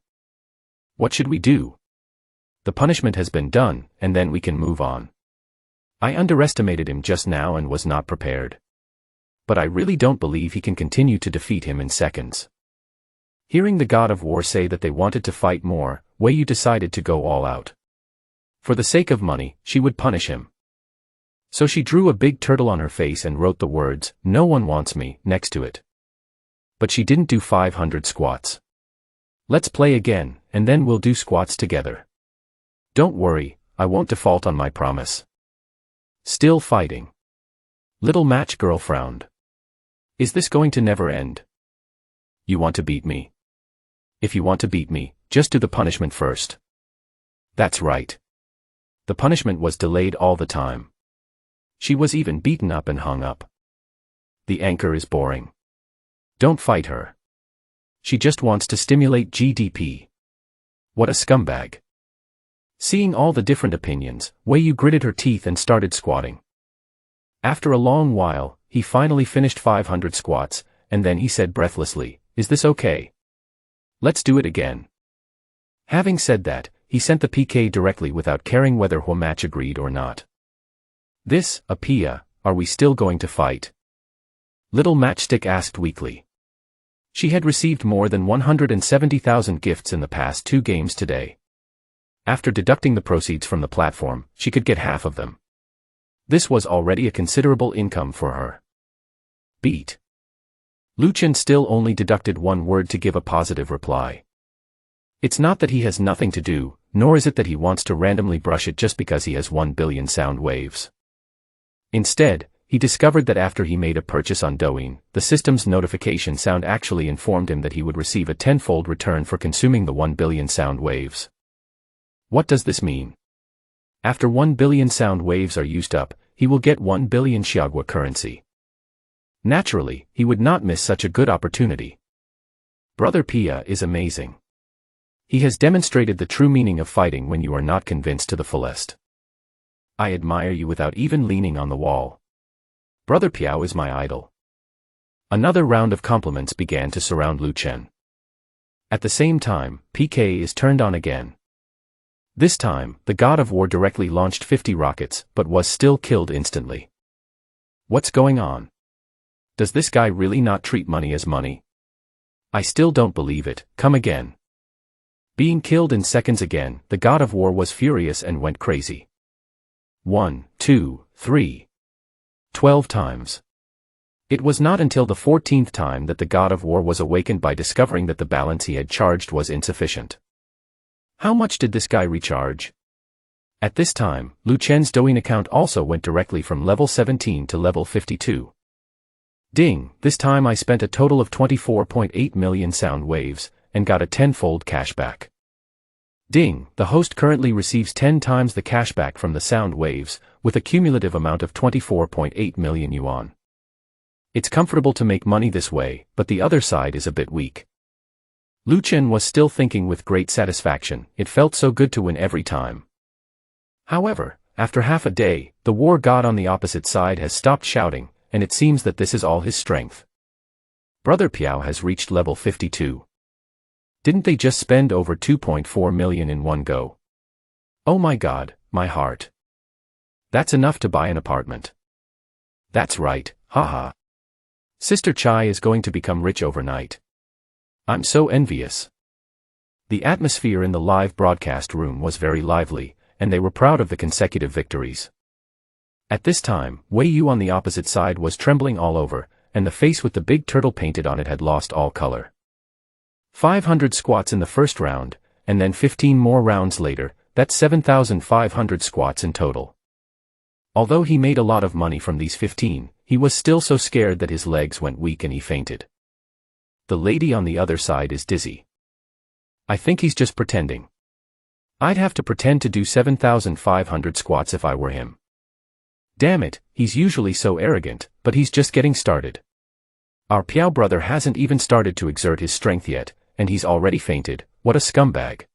What should we do? The punishment has been done, and then we can move on. I underestimated him just now and was not prepared. But I really don't believe he can continue to defeat him in seconds. Hearing the God of War say that they wanted to fight more, Wei Yu decided to go all out. For the sake of money, she would punish him. So she drew a big turtle on her face and wrote the words, "No one wants me," next to it. But she didn't do 500 squats. Let's play again, and then we'll do squats together. Don't worry, I won't default on my promise. Still fighting. Little match girl frowned. Is this going to never end? You want to beat me? If you want to beat me, just do the punishment first. That's right. The punishment was delayed all the time. She was even beaten up and hung up. The anchor is boring. Don't fight her. She just wants to stimulate GDP. What a scumbag. Seeing all the different opinions, Wei Yu gritted her teeth and started squatting. After a long while, he finally finished 500 squats, and then he said breathlessly, "Is this okay? Let's do it again." Having said that, he sent the PK directly without caring whether Huamatch agreed or not. This, Apia, are we still going to fight? Little Matchstick asked weakly. She had received more than 170,000 gifts in the past 2 games today. After deducting the proceeds from the platform, she could get half of them. This was already a considerable income for her. Beat. Lu Chen still only deducted one word to give a positive reply. It's not that he has nothing to do, nor is it that he wants to randomly brush it just because he has 1 billion sound waves. Instead, he discovered that after he made a purchase on Douyin, the system's notification sound actually informed him that he would receive a 10-fold return for consuming the 1 billion sound waves. What does this mean? After 1 billion sound waves are used up, he will get 1 billion Xiagua currency. Naturally, he would not miss such a good opportunity. Brother Pia is amazing. He has demonstrated the true meaning of fighting when you are not convinced to the fullest. I admire you without even leaning on the wall. Brother Piao is my idol. Another round of compliments began to surround Lu Chen. At the same time, PK is turned on again. This time, the God of War directly launched 50 rockets, but was still killed instantly. What's going on? Does this guy really not treat money as money? I still don't believe it, come again. Being killed in seconds again, the god of war was furious and went crazy. 1, 2, 3. 12 times. It was not until the 14th time that the god of war was awakened by discovering that the balance he had charged was insufficient. How much did this guy recharge? At this time, Lu Chen's Douyin account also went directly from level 17 to level 52. Ding, this time I spent a total of 24.8 million sound waves, and got a 10-fold cashback. Ding, the host currently receives 10 times the cashback from the sound waves, with a cumulative amount of 24.8 million yuan. It's comfortable to make money this way, but the other side is a bit weak. Lu Chen was still thinking with great satisfaction, it felt so good to win every time. However, after half a day, the war god on the opposite side has stopped shouting, and it seems that this is all his strength. Brother Piao has reached level 52. Didn't they just spend over 2.4 million in one go? Oh my god, my heart. That's enough to buy an apartment. That's right, haha. Sister Chai is going to become rich overnight. I'm so envious. The atmosphere in the live broadcast room was very lively, and they were proud of the consecutive victories. At this time, Wei Yu on the opposite side was trembling all over, and the face with the big turtle painted on it had lost all color. 500 squats in the first round, and then 15 more rounds later, that's 7,500 squats in total. Although he made a lot of money from these 15, he was still so scared that his legs went weak and he fainted. The lady on the other side is dizzy. I think he's just pretending. I'd have to pretend to do 7,500 squats if I were him. Damn it, he's usually so arrogant, but he's just getting started. Our Piao brother hasn't even started to exert his strength yet, and he's already fainted. What a scumbag.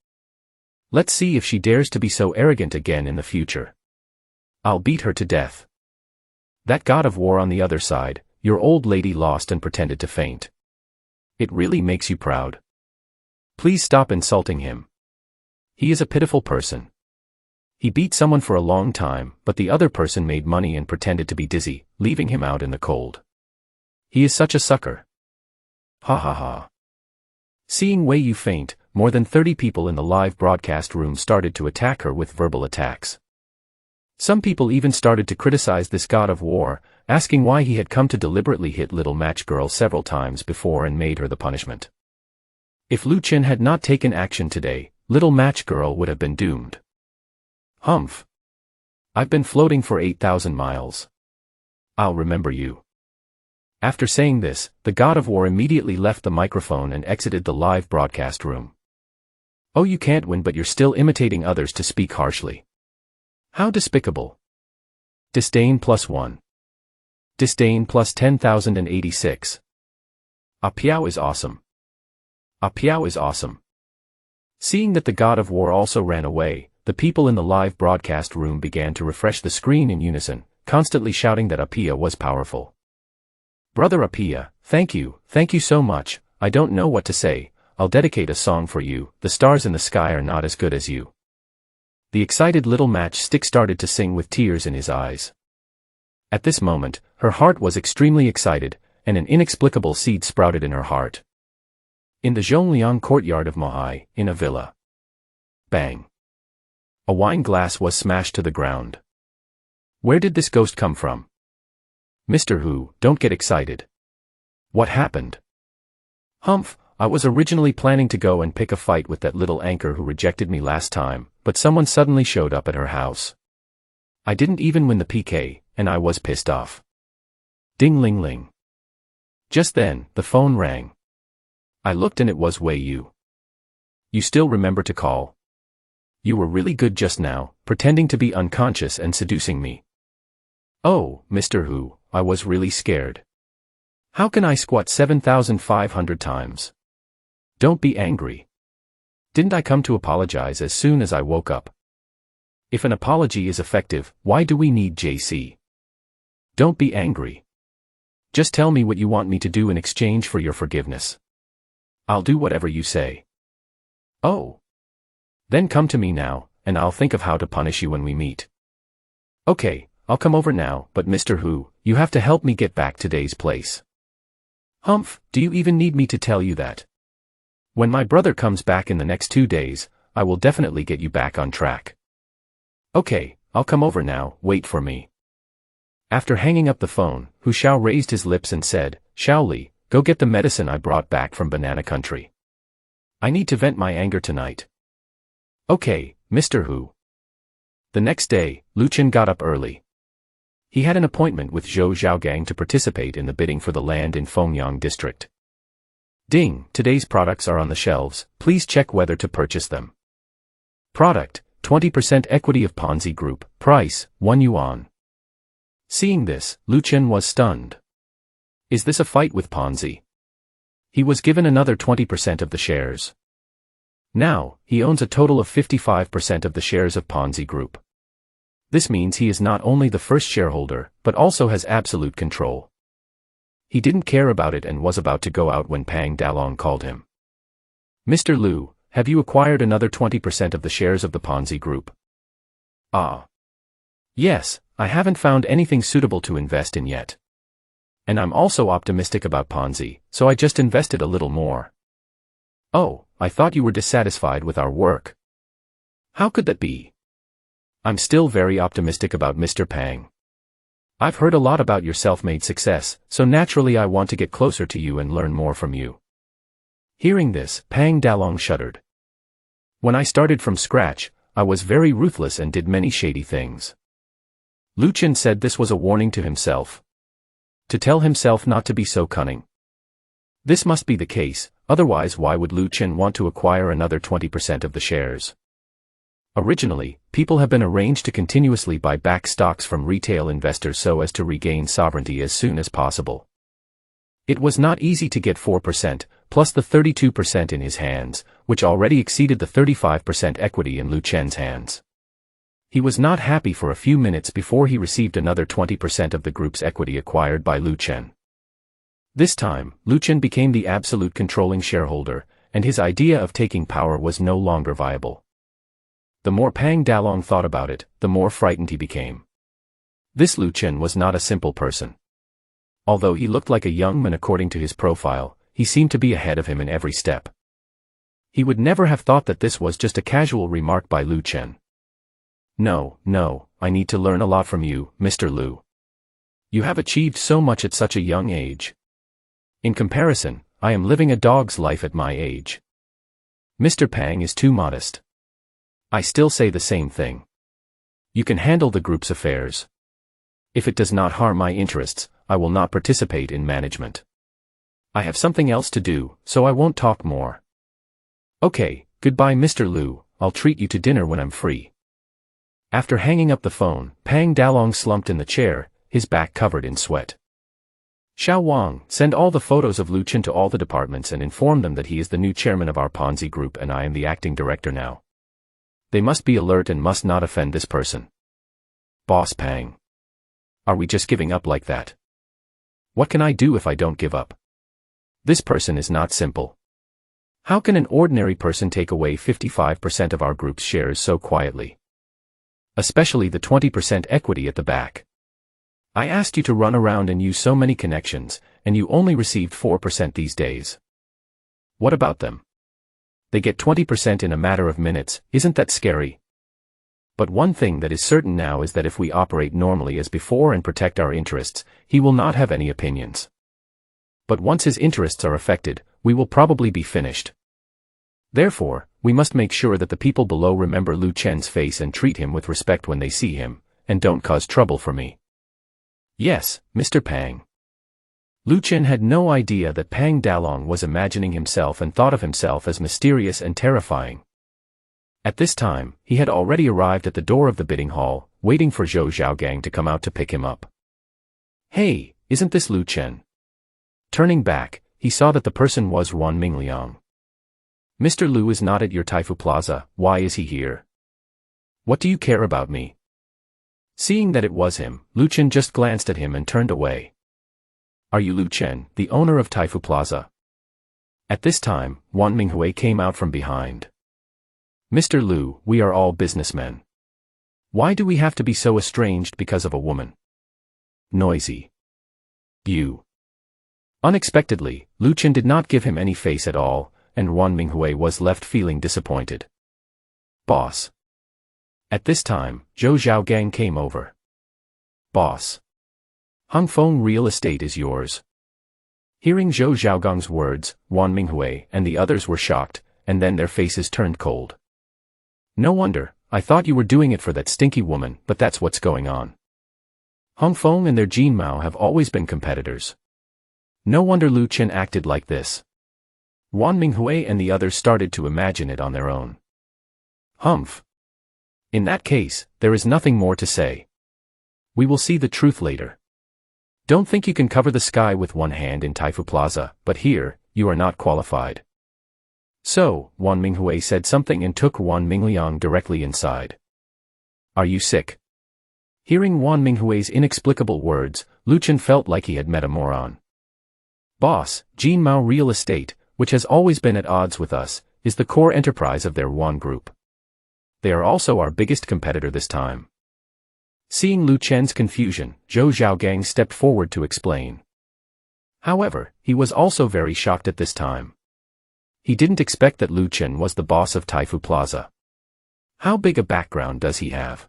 Let's see if she dares to be so arrogant again in the future. I'll beat her to death. That god of war on the other side, your old lady lost and pretended to faint. It really makes you proud. Please stop insulting him. He is a pitiful person. He beat someone for a long time, but the other person made money and pretended to be dizzy, leaving him out in the cold. He is such a sucker. Ha ha ha. Seeing Wei Yu faint, more than 30 people in the live broadcast room started to attack her with verbal attacks. Some people even started to criticize this god of war, asking why he had come to deliberately hit little match girl several times before and made her the punishment. If Lu Chen had not taken action today, little match girl would have been doomed. Humph. I've been floating for 8,000 miles. I'll remember you. After saying this, the god of war immediately left the microphone and exited the live broadcast room. Oh, you can't win, but you're still imitating others to speak harshly. How despicable. Disdain +1. Disdain plus 10,086. A Piao is awesome. A Piao is awesome. Seeing that the god of war also ran away, the people in the live broadcast room began to refresh the screen in unison, constantly shouting that Apia was powerful. Brother Apia, thank you so much. I don't know what to say. I'll dedicate a song for you. The stars in the sky are not as good as you. The excited little matchstick started to sing with tears in his eyes. At this moment, her heart was extremely excited, and an inexplicable seed sprouted in her heart. In the Zhongliang courtyard of Mohai, in a villa. Bang. A wine glass was smashed to the ground. Where did this ghost come from? Mr. Hu, don't get excited. What happened? Humph, I was originally planning to go and pick a fight with that little anchor who rejected me last time, but someone suddenly showed up at her house. I didn't even win the PK, and I was pissed off. Ding ling ling. Just then, the phone rang. I looked and it was Wei Yu. You still remember to call? You were really good just now, pretending to be unconscious and seducing me. Oh, Mr. Hu, I was really scared. How can I squat 7,500 times? Don't be angry. Didn't I come to apologize as soon as I woke up? If an apology is effective, why do we need JC? Don't be angry. Just tell me what you want me to do in exchange for your forgiveness. I'll do whatever you say. Oh. Then come to me now, and I'll think of how to punish you when we meet. Okay, I'll come over now, but Mr. Hu, you have to help me get back to Day's place. Humph, do you even need me to tell you that? When my brother comes back in the next 2 days, I will definitely get you back on track. Okay, I'll come over now, wait for me. After hanging up the phone, Hu Xiao raised his lips and said, Xiaoli, go get the medicine I brought back from Banana Country. I need to vent my anger tonight. Okay, Mr. Hu. The next day, Lu Chen got up early. He had an appointment with Zhou Zhaogang to participate in the bidding for the land in Fengyang district. Ding, today's products are on the shelves, please check whether to purchase them. Product, 20% equity of Ponzi Group, price, 1 yuan. Seeing this, Lu Chen was stunned. Is this a fight with Ponzi? He was given another 20% of the shares. Now, he owns a total of 55% of the shares of Ponzi Group. This means he is not only the first shareholder, but also has absolute control. He didn't care about it and was about to go out when Pang Dalong called him. Mr. Lu, have you acquired another 20% of the shares of the Ponzi Group? Ah. Yes, I haven't found anything suitable to invest in yet. And I'm also optimistic about Ponzi, so I just invested a little more. Oh, I thought you were dissatisfied with our work. How could that be? I'm still very optimistic about Mr. Pang. I've heard a lot about your self-made success, so naturally I want to get closer to you and learn more from you. Hearing this, Pang Dalong shuddered. When I started from scratch, I was very ruthless and did many shady things. Lu Chen said this was a warning to himself. To tell himself not to be so cunning. This must be the case, otherwise why would Lu Chen want to acquire another 20% of the shares? Originally, people have been arranged to continuously buy back stocks from retail investors so as to regain sovereignty as soon as possible. It was not easy to get 4%, plus the 32% in his hands, which already exceeded the 35% equity in Lu Chen's hands. He was not happy for a few minutes before he received another 20% of the group's equity acquired by Lu Chen. This time, Lu Chen became the absolute controlling shareholder, and his idea of taking power was no longer viable. The more Pang Dalong thought about it, the more frightened he became. This Lu Chen was not a simple person. Although he looked like a young man according to his profile, he seemed to be ahead of him in every step. He would never have thought that this was just a casual remark by Lu Chen. No, I need to learn a lot from you, Mr. Lu. You have achieved so much at such a young age. In comparison, I am living a dog's life at my age. Mr. Pang is too modest. I still say the same thing. You can handle the group's affairs. If it does not harm my interests, I will not participate in management. I have something else to do, so I won't talk more. Okay, goodbye Mr. Lu, I'll treat you to dinner when I'm free. After hanging up the phone, Pang Dalong slumped in the chair, his back covered in sweat. Xiao Wang, send all the photos of Lu Chen to all the departments and inform them that he is the new chairman of our Ponzi Group and I am the acting director now. They must be alert and must not offend this person. Boss Pang. Are we just giving up like that? What can I do if I don't give up? This person is not simple. How can an ordinary person take away 55% of our group's shares so quietly? Especially the 20% equity at the back. I asked you to run around and use so many connections, and you only received 4% these days. What about them? They get 20% in a matter of minutes, isn't that scary? But one thing that is certain now is that if we operate normally as before and protect our interests, he will not have any opinions. But once his interests are affected, we will probably be finished. Therefore, we must make sure that the people below remember Lu Chen's face and treat him with respect when they see him, and don't cause trouble for me. Yes, Mr. Pang. Lu Chen had no idea that Pang Dalong was imagining himself and thought of himself as mysterious and terrifying. At this time, he had already arrived at the door of the bidding hall, waiting for Zhou Zhaogang to come out to pick him up. Hey, isn't this Lu Chen? Turning back, he saw that the person was Ruan Mingliang. Mr. Lu is not at your Taifu Plaza, why is he here? What do you care about me? Seeing that it was him, Lu Chen just glanced at him and turned away. Are you Lu Chen, the owner of Taifu Plaza? At this time, Wan Minghui came out from behind. Mr. Lu, we are all businessmen. Why do we have to be so estranged because of a woman? Noisy. You. Unexpectedly, Lu Chen did not give him any face at all, and Wan Minghui was left feeling disappointed. Boss. At this time, Zhou Zhaogang came over. Boss. Hongfeng Real Estate is yours. Hearing Zhou Zhaogang's words, Wan Minghui and the others were shocked, and then their faces turned cold. No wonder, I thought you were doing it for that stinky woman, but that's what's going on. Hongfeng and their Jin Mao have always been competitors. No wonder Lu Chen acted like this. Wan Minghui and the others started to imagine it on their own. Humph. In that case, there is nothing more to say. We will see the truth later. Don't think you can cover the sky with one hand in Taifu Plaza, but here, you are not qualified. So, Wan Minghui said something and took Wan Mingliang directly inside. Are you sick? Hearing Wan Minghui's inexplicable words, Lu Chen felt like he had met a moron. Boss, Jin Mao Real Estate, which has always been at odds with us, is the core enterprise of their Wan Group. They are also our biggest competitor this time. Seeing Lu Chen's confusion, Zhou Zhaogang stepped forward to explain. However, he was also very shocked at this time. He didn't expect that Lu Chen was the boss of Taifu Plaza. How big a background does he have?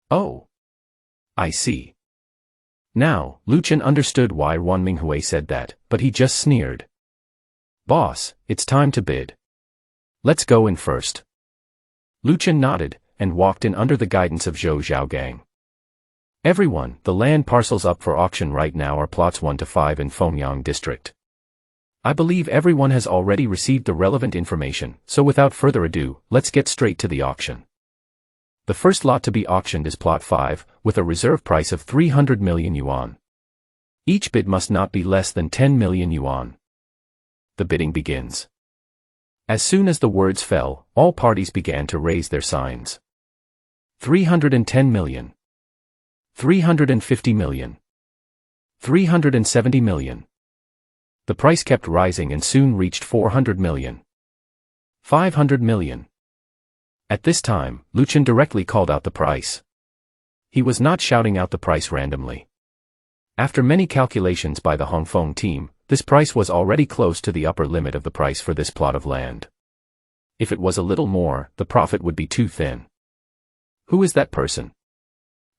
Oh. I see. Now, Lu Chen understood why Wan Minghui said that, but he just sneered. Boss, it's time to bid. Let's go in first. Lu Chen nodded, and walked in under the guidance of Zhou Zhaogang. Everyone, the land parcels up for auction right now are plots 1 to 5 in Fengyang district. I believe everyone has already received the relevant information, so without further ado, let's get straight to the auction. The first lot to be auctioned is plot 5, with a reserve price of 300 million yuan. Each bid must not be less than 10 million yuan. The bidding begins. As soon as the words fell, all parties began to raise their signs. 310 million. 350 million. 370 million. The price kept rising and soon reached 400 million. 500 million. At this time, Lu Chen directly called out the price. He was not shouting out the price randomly. After many calculations by the Hongfeng team, this price was already close to the upper limit of the price for this plot of land. If it was a little more, the profit would be too thin. Who is that person?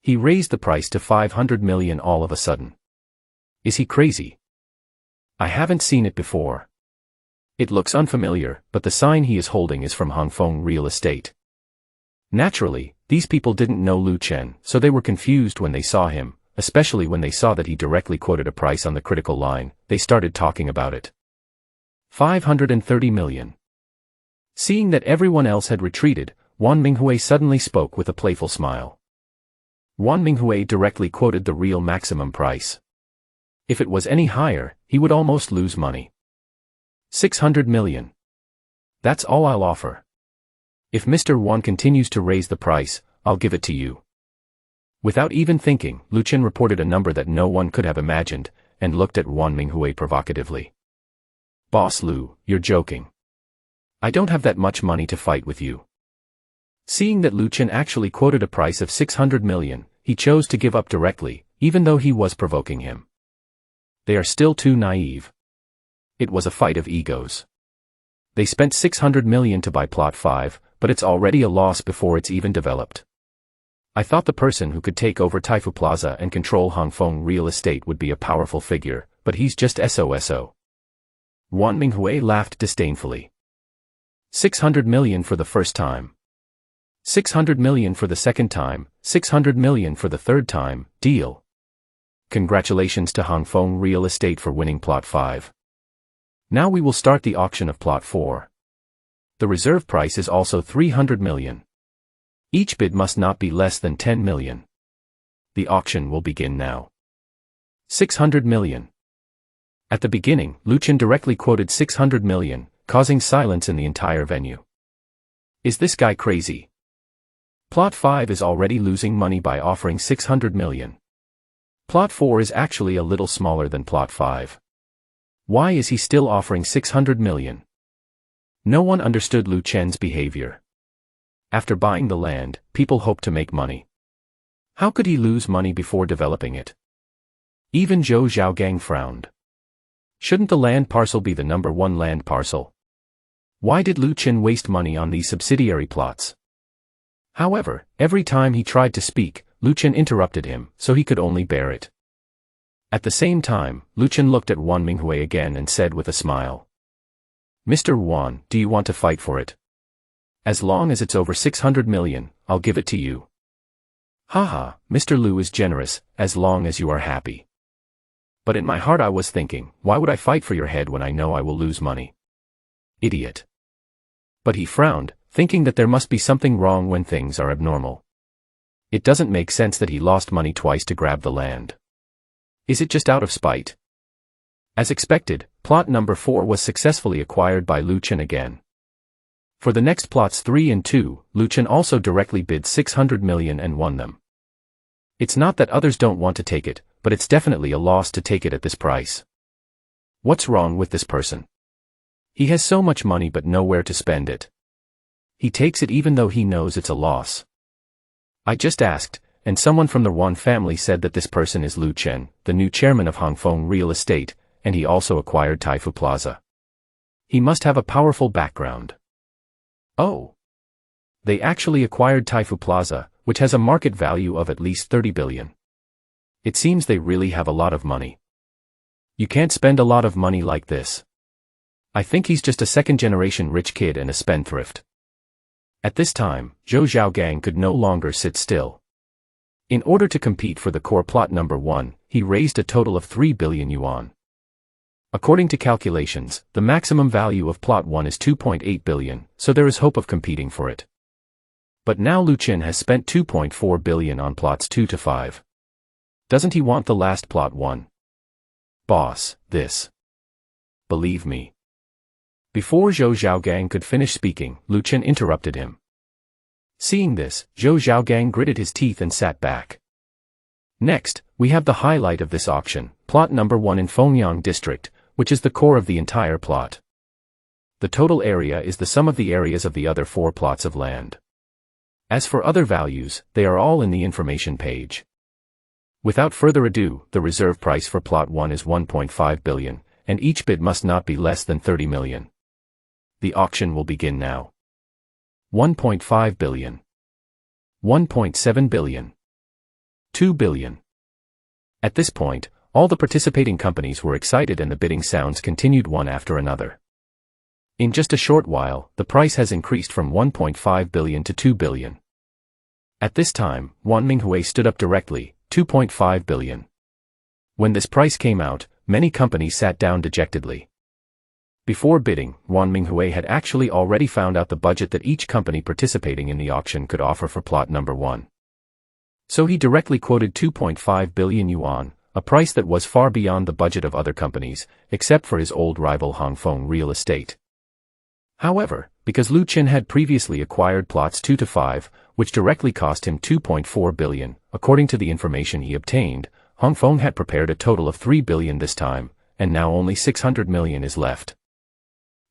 He raised the price to 500 million all of a sudden. Is he crazy? I haven't seen it before. It looks unfamiliar, but the sign he is holding is from Hongfeng Real Estate. Naturally, these people didn't know Lu Chen, so they were confused when they saw him, especially when they saw that he directly quoted a price on the critical line. They started talking about it. 530 million. Seeing that everyone else had retreated, Wan Minghui suddenly spoke with a playful smile. Wan Minghui directly quoted the real maximum price. If it was any higher, he would almost lose money. 600 million. That's all I'll offer. If Mr. Wan continues to raise the price, I'll give it to you. Without even thinking, Lu Chen reported a number that no one could have imagined, and looked at Wan Minghui provocatively. Boss Lu, you're joking. I don't have that much money to fight with you. Seeing that Lu Chen actually quoted a price of 600 million, he chose to give up directly, even though he was provoking him. They are still too naive. It was a fight of egos. They spent 600 million to buy plot 5, but it's already a loss before it's even developed. I thought the person who could take over Taifu Plaza and control Hongfeng Real Estate would be a powerful figure, but he's just SOSO. Wan Minghui laughed disdainfully. 600 million for the first time. 600 million for the second time, 600 million for the third time, deal. Congratulations to Hongfeng Real Estate for winning plot 5. Now we will start the auction of plot 4. The reserve price is also 300 million. Each bid must not be less than 10 million. The auction will begin now. 600 million. At the beginning, Lu Chen directly quoted 600 million, causing silence in the entire venue. Is this guy crazy? Plot 5 is already losing money by offering 600 million. Plot 4 is actually a little smaller than plot 5. Why is he still offering 600 million? No one understood Lu Chen's behavior. After buying the land, people hoped to make money. How could he lose money before developing it? Even Zhou Zhaogang frowned. Shouldn't the land parcel be the number one land parcel? Why did Lu Qin waste money on these subsidiary plots? However, every time he tried to speak, Lu Qin interrupted him, so he could only bear it. At the same time, Lu Qin looked at Wan Minghui again and said with a smile, "Mr. Wan, do you want to fight for it? As long as it's over 600 million, I'll give it to you." "Haha, Mr. Lu is generous, as long as you are happy. But in my heart I was thinking, why would I fight for your head when I know I will lose money? Idiot." But he frowned, thinking that there must be something wrong when things are abnormal. It doesn't make sense that he lost money twice to grab the land. Is it just out of spite? As expected, plot number 4 was successfully acquired by Lu Qin again. For the next plots 3 and 2, Lu Qin also directly bid 600 million and won them. It's not that others don't want to take it, but it's definitely a loss to take it at this price. What's wrong with this person? He has so much money but nowhere to spend it. He takes it even though he knows it's a loss. I just asked, and someone from the Wan family said that this person is Lu Qin, the new chairman of Hongfeng Real Estate, and he also acquired Taifu Plaza. He must have a powerful background. Oh. They actually acquired Taifu Plaza, which has a market value of at least 30 billion. It seems they really have a lot of money. You can't spend a lot of money like this. I think he's just a second-generation rich kid and a spendthrift. At this time, Zhou Zhaogang could no longer sit still. In order to compete for the core plot number 1, he raised a total of 3 billion yuan. According to calculations, the maximum value of plot 1 is 2.8 billion, so there is hope of competing for it. But now Lu Qin has spent 2.4 billion on plots 2 to 5. Doesn't he want the last plot 1? Boss, this. Believe me. Before Zhou Zhaogang could finish speaking, Lu Qin interrupted him. Seeing this, Zhou Zhaogang gritted his teeth and sat back. Next, we have the highlight of this auction, plot number 1 in Fengyang district, which is the core of the entire plot. The total area is the sum of the areas of the other 4 plots of land. As for other values, they are all in the information page. Without further ado, the reserve price for plot 1 is 1.5 billion, and each bid must not be less than 30 million. The auction will begin now. 1.5 billion. 1.7 billion. 2 billion. At this point, all the participating companies were excited and the bidding sounds continued one after another. In just a short while, the price has increased from 1.5 billion to 2 billion. At this time, Wan Minghui stood up directly, 2.5 billion. When this price came out, many companies sat down dejectedly. Before bidding, Wan Minghui had actually already found out the budget that each company participating in the auction could offer for plot number 1. So he directly quoted 2.5 billion yuan, a price that was far beyond the budget of other companies, except for his old rival Hongfeng Real Estate. However, because Lu Qin had previously acquired plots 2 to 5, which directly cost him 2.4 billion, according to the information he obtained, Hongfeng had prepared a total of 3 billion this time, and now only 600 million is left.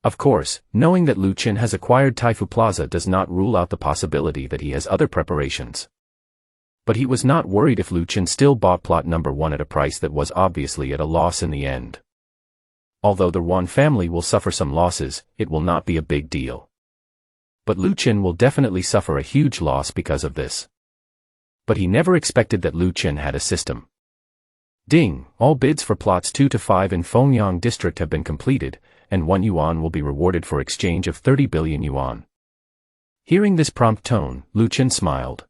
Of course, knowing that Lu Qin has acquired Taifu Plaza does not rule out the possibility that he has other preparations. But he was not worried if Lu Qin still bought plot number 1 at a price that was obviously at a loss in the end. Although the Wan family will suffer some losses, it will not be a big deal. But Lu Qin will definitely suffer a huge loss because of this. But he never expected that Lu Qin had a system. Ding! All bids for plots 2 to 5 in Fengyang district have been completed, and 1 yuan will be rewarded for exchange of 30 billion yuan. Hearing this prompt tone, Lu Qin smiled.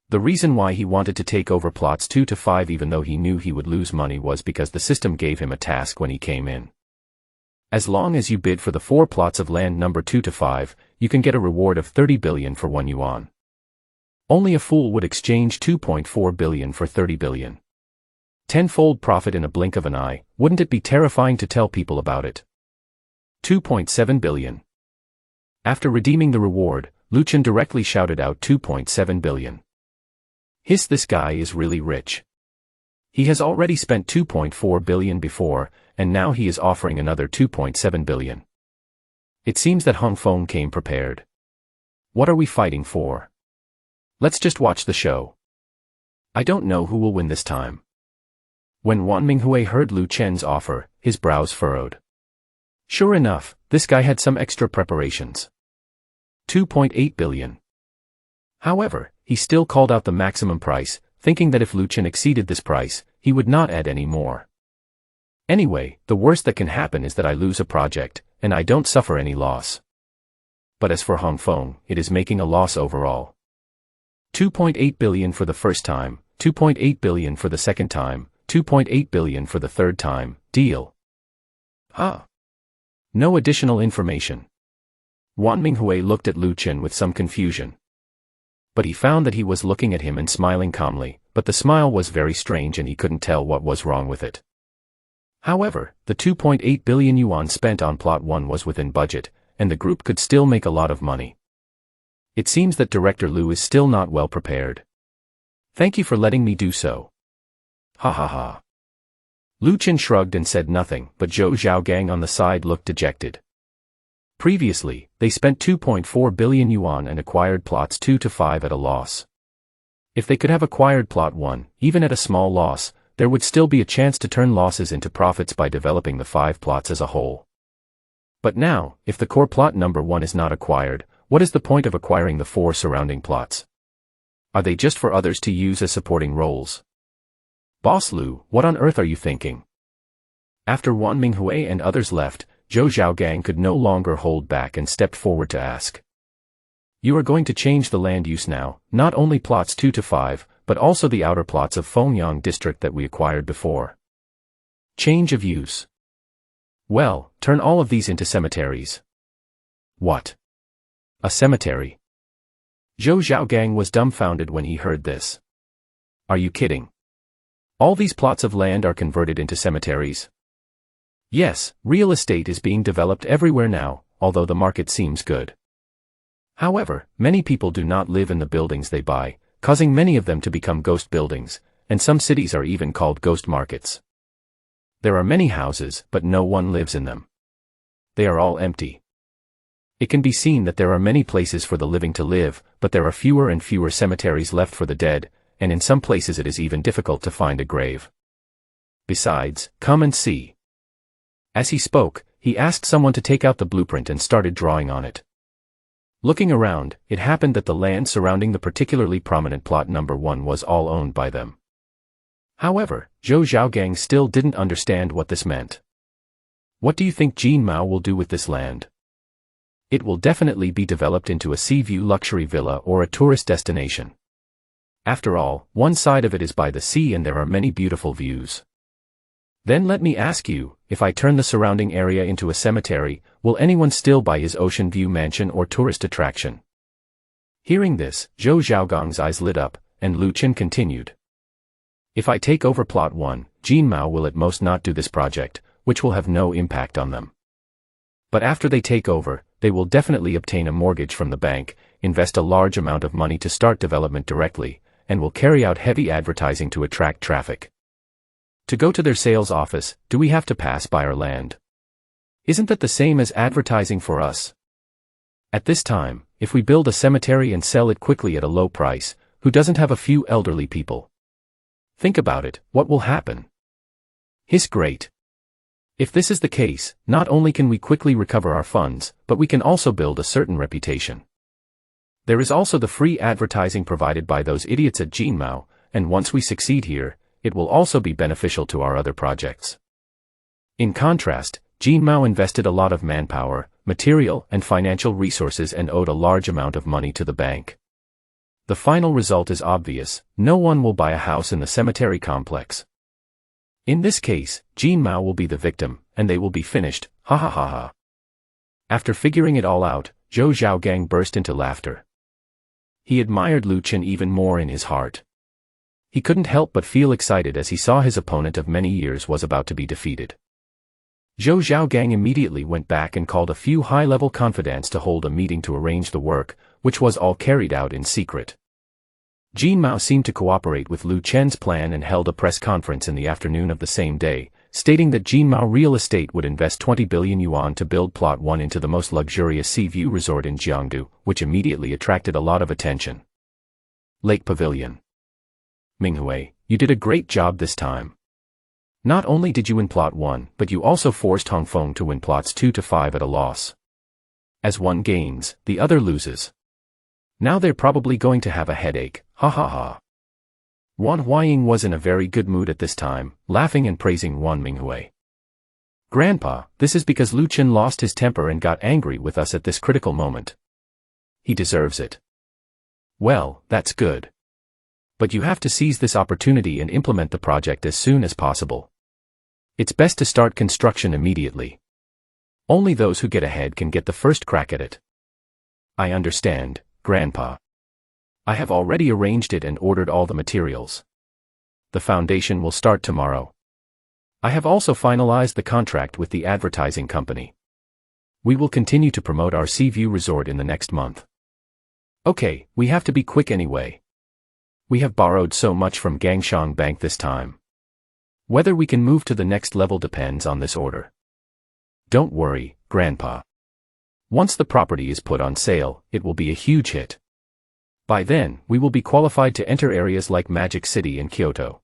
The reason why he wanted to take over plots 2 to 5 even though he knew he would lose money was because the system gave him a task when he came in. As long as you bid for the 4 plots of land number 2 to 5, you can get a reward of 30 billion for 1 yuan. Only a fool would exchange 2.4 billion for 30 billion. Tenfold profit in a blink of an eye, wouldn't it be terrifying to tell people about it? 2.7 billion. After redeeming the reward, Lu Qin directly shouted out 2.7 billion. Hiss, this guy is really rich. He has already spent 2.4 billion before, and now he is offering another 2.7 billion. It seems that Hongfeng came prepared. What are we fighting for? Let's just watch the show. I don't know who will win this time. When Wan Minghui heard Lu Qin's offer, his brows furrowed. Sure enough, this guy had some extra preparations. 2.8 billion. However, he still called out the maximum price, thinking that if Lu Chen exceeded this price, he would not add any more. Anyway, the worst that can happen is that I lose a project, and I don't suffer any loss. But as for Hong Feng, it is making a loss overall. 2.8 billion for the first time, 2.8 billion for the second time, 2.8 billion for the third time, deal. No additional information. Wan Minghui looked at Lu Chen with some confusion. But he found that he was looking at him and smiling calmly, but the smile was very strange and he couldn't tell what was wrong with it. However, the 2.8 billion yuan spent on Plot 1 was within budget, and the group could still make a lot of money. It seems that Director Lu is still not well prepared. Thank you for letting me do so. Ha ha ha. Lu Chen shrugged and said nothing, but Zhou Zhaogang on the side looked dejected. Previously, they spent 2.4 billion yuan and acquired plots 2 to 5 at a loss. If they could have acquired Plot 1, even at a small loss, there would still be a chance to turn losses into profits by developing the 5 plots as a whole. But now, if the core plot number 1 is not acquired, what is the point of acquiring the 4 surrounding plots? Are they just for others to use as supporting roles? Boss Lu, what on earth are you thinking? After Wan Minghui and others left, Zhou Zhaogang could no longer hold back and stepped forward to ask. You are going to change the land use now, not only plots 2 to 5, but also the outer plots of Fengyang district that we acquired before. Change of use. Well, turn all of these into cemeteries. What? A cemetery? Zhou Zhaogang was dumbfounded when he heard this. Are you kidding? All these plots of land are converted into cemeteries? Yes, real estate is being developed everywhere now, although the market seems good. However, many people do not live in the buildings they buy, causing many of them to become ghost buildings, and some cities are even called ghost markets. There are many houses, but no one lives in them. They are all empty. It can be seen that there are many places for the living to live, but there are fewer and fewer cemeteries left for the dead, and in some places it is even difficult to find a grave. Besides, come and see. As he spoke, he asked someone to take out the blueprint and started drawing on it. Looking around, it happened that the land surrounding the particularly prominent plot number 1 was all owned by them. However, Zhou Zhaogang still didn't understand what this meant. What do you think Jin Mao will do with this land? It will definitely be developed into a sea view luxury villa or a tourist destination. After all, one side of it is by the sea and there are many beautiful views. Then let me ask you, if I turn the surrounding area into a cemetery, will anyone still buy his ocean view mansion or tourist attraction? Hearing this, Zhou Zhaogang's eyes lit up, and Lu Chen continued. If I take over Plot 1, Jin Mao will at most not do this project, which will have no impact on them. But after they take over, they will definitely obtain a mortgage from the bank, invest a large amount of money to start development directly, and will carry out heavy advertising to attract traffic. To go to their sales office, do we have to pass by our land? Isn't that the same as advertising for us? At this time, if we build a cemetery and sell it quickly at a low price, who doesn't have a few elderly people? Think about it, what will happen? Hiss, great. If this is the case, not only can we quickly recover our funds, but we can also build a certain reputation. There is also the free advertising provided by those idiots at Jinmao, and once we succeed here, it will also be beneficial to our other projects. In contrast, Jinmao invested a lot of manpower, material, and financial resources and owed a large amount of money to the bank. The final result is obvious, no one will buy a house in the cemetery complex. In this case, Jinmao will be the victim, and they will be finished, ha ha ha ha. After figuring it all out, Zhou Zhaogang burst into laughter. He admired Lu Chen even more in his heart. He couldn't help but feel excited as he saw his opponent of many years was about to be defeated. Zhou Zhaogang immediately went back and called a few high-level confidants to hold a meeting to arrange the work, which was all carried out in secret. Jinmao seemed to cooperate with Lu Chen's plan and held a press conference in the afternoon of the same day, stating that Jinmao Real Estate would invest 20 billion yuan to build Plot 1 into the most luxurious sea view resort in Jiangdu, which immediately attracted a lot of attention. Lake Pavilion. Minghui, you did a great job this time. Not only did you win plot 1, but you also forced Hongfeng to win plots 2 to 5 at a loss. As one gains, the other loses. Now they're probably going to have a headache, ha ha ha. Wan Huaying was in a very good mood at this time, laughing and praising Wan Minghui. Grandpa, this is because Lu Chen lost his temper and got angry with us at this critical moment. He deserves it. Well, that's good. But you have to seize this opportunity and implement the project as soon as possible. It's best to start construction immediately. Only those who get ahead can get the first crack at it. I understand, Grandpa. I have already arranged it and ordered all the materials. The foundation will start tomorrow. I have also finalized the contract with the advertising company. We will continue to promote our Seaview Resort in the next month. Okay, we have to be quick anyway. We have borrowed so much from Gangshan Bank this time. Whether we can move to the next level depends on this order. Don't worry, Grandpa. Once the property is put on sale, it will be a huge hit. By then, we will be qualified to enter areas like Magic City and Kyoto.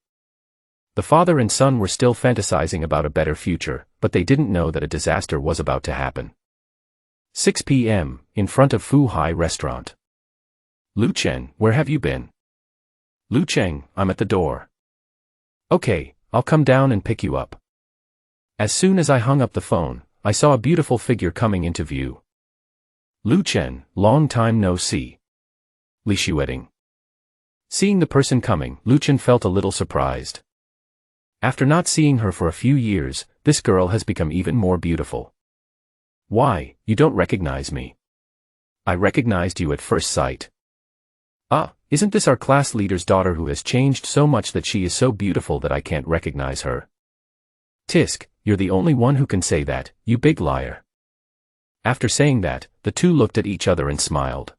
The father and son were still fantasizing about a better future, but they didn't know that a disaster was about to happen. 6 p.m., in front of Fu Hai Restaurant. Lu Chen, where have you been? Lu Cheng, I'm at the door. Okay, I'll come down and pick you up. As soon as I hung up the phone, I saw a beautiful figure coming into view. Lu Chen, long time no see. Li Xueting. Seeing the person coming, Lu Chen felt a little surprised. After not seeing her for a few years, this girl has become even more beautiful. Why, you don't recognize me? I recognized you at first sight. Ah, isn't this our class leader's daughter who has changed so much that she is so beautiful that I can't recognize her? Tisk, you're the only one who can say that, you big liar. After saying that, the two looked at each other and smiled.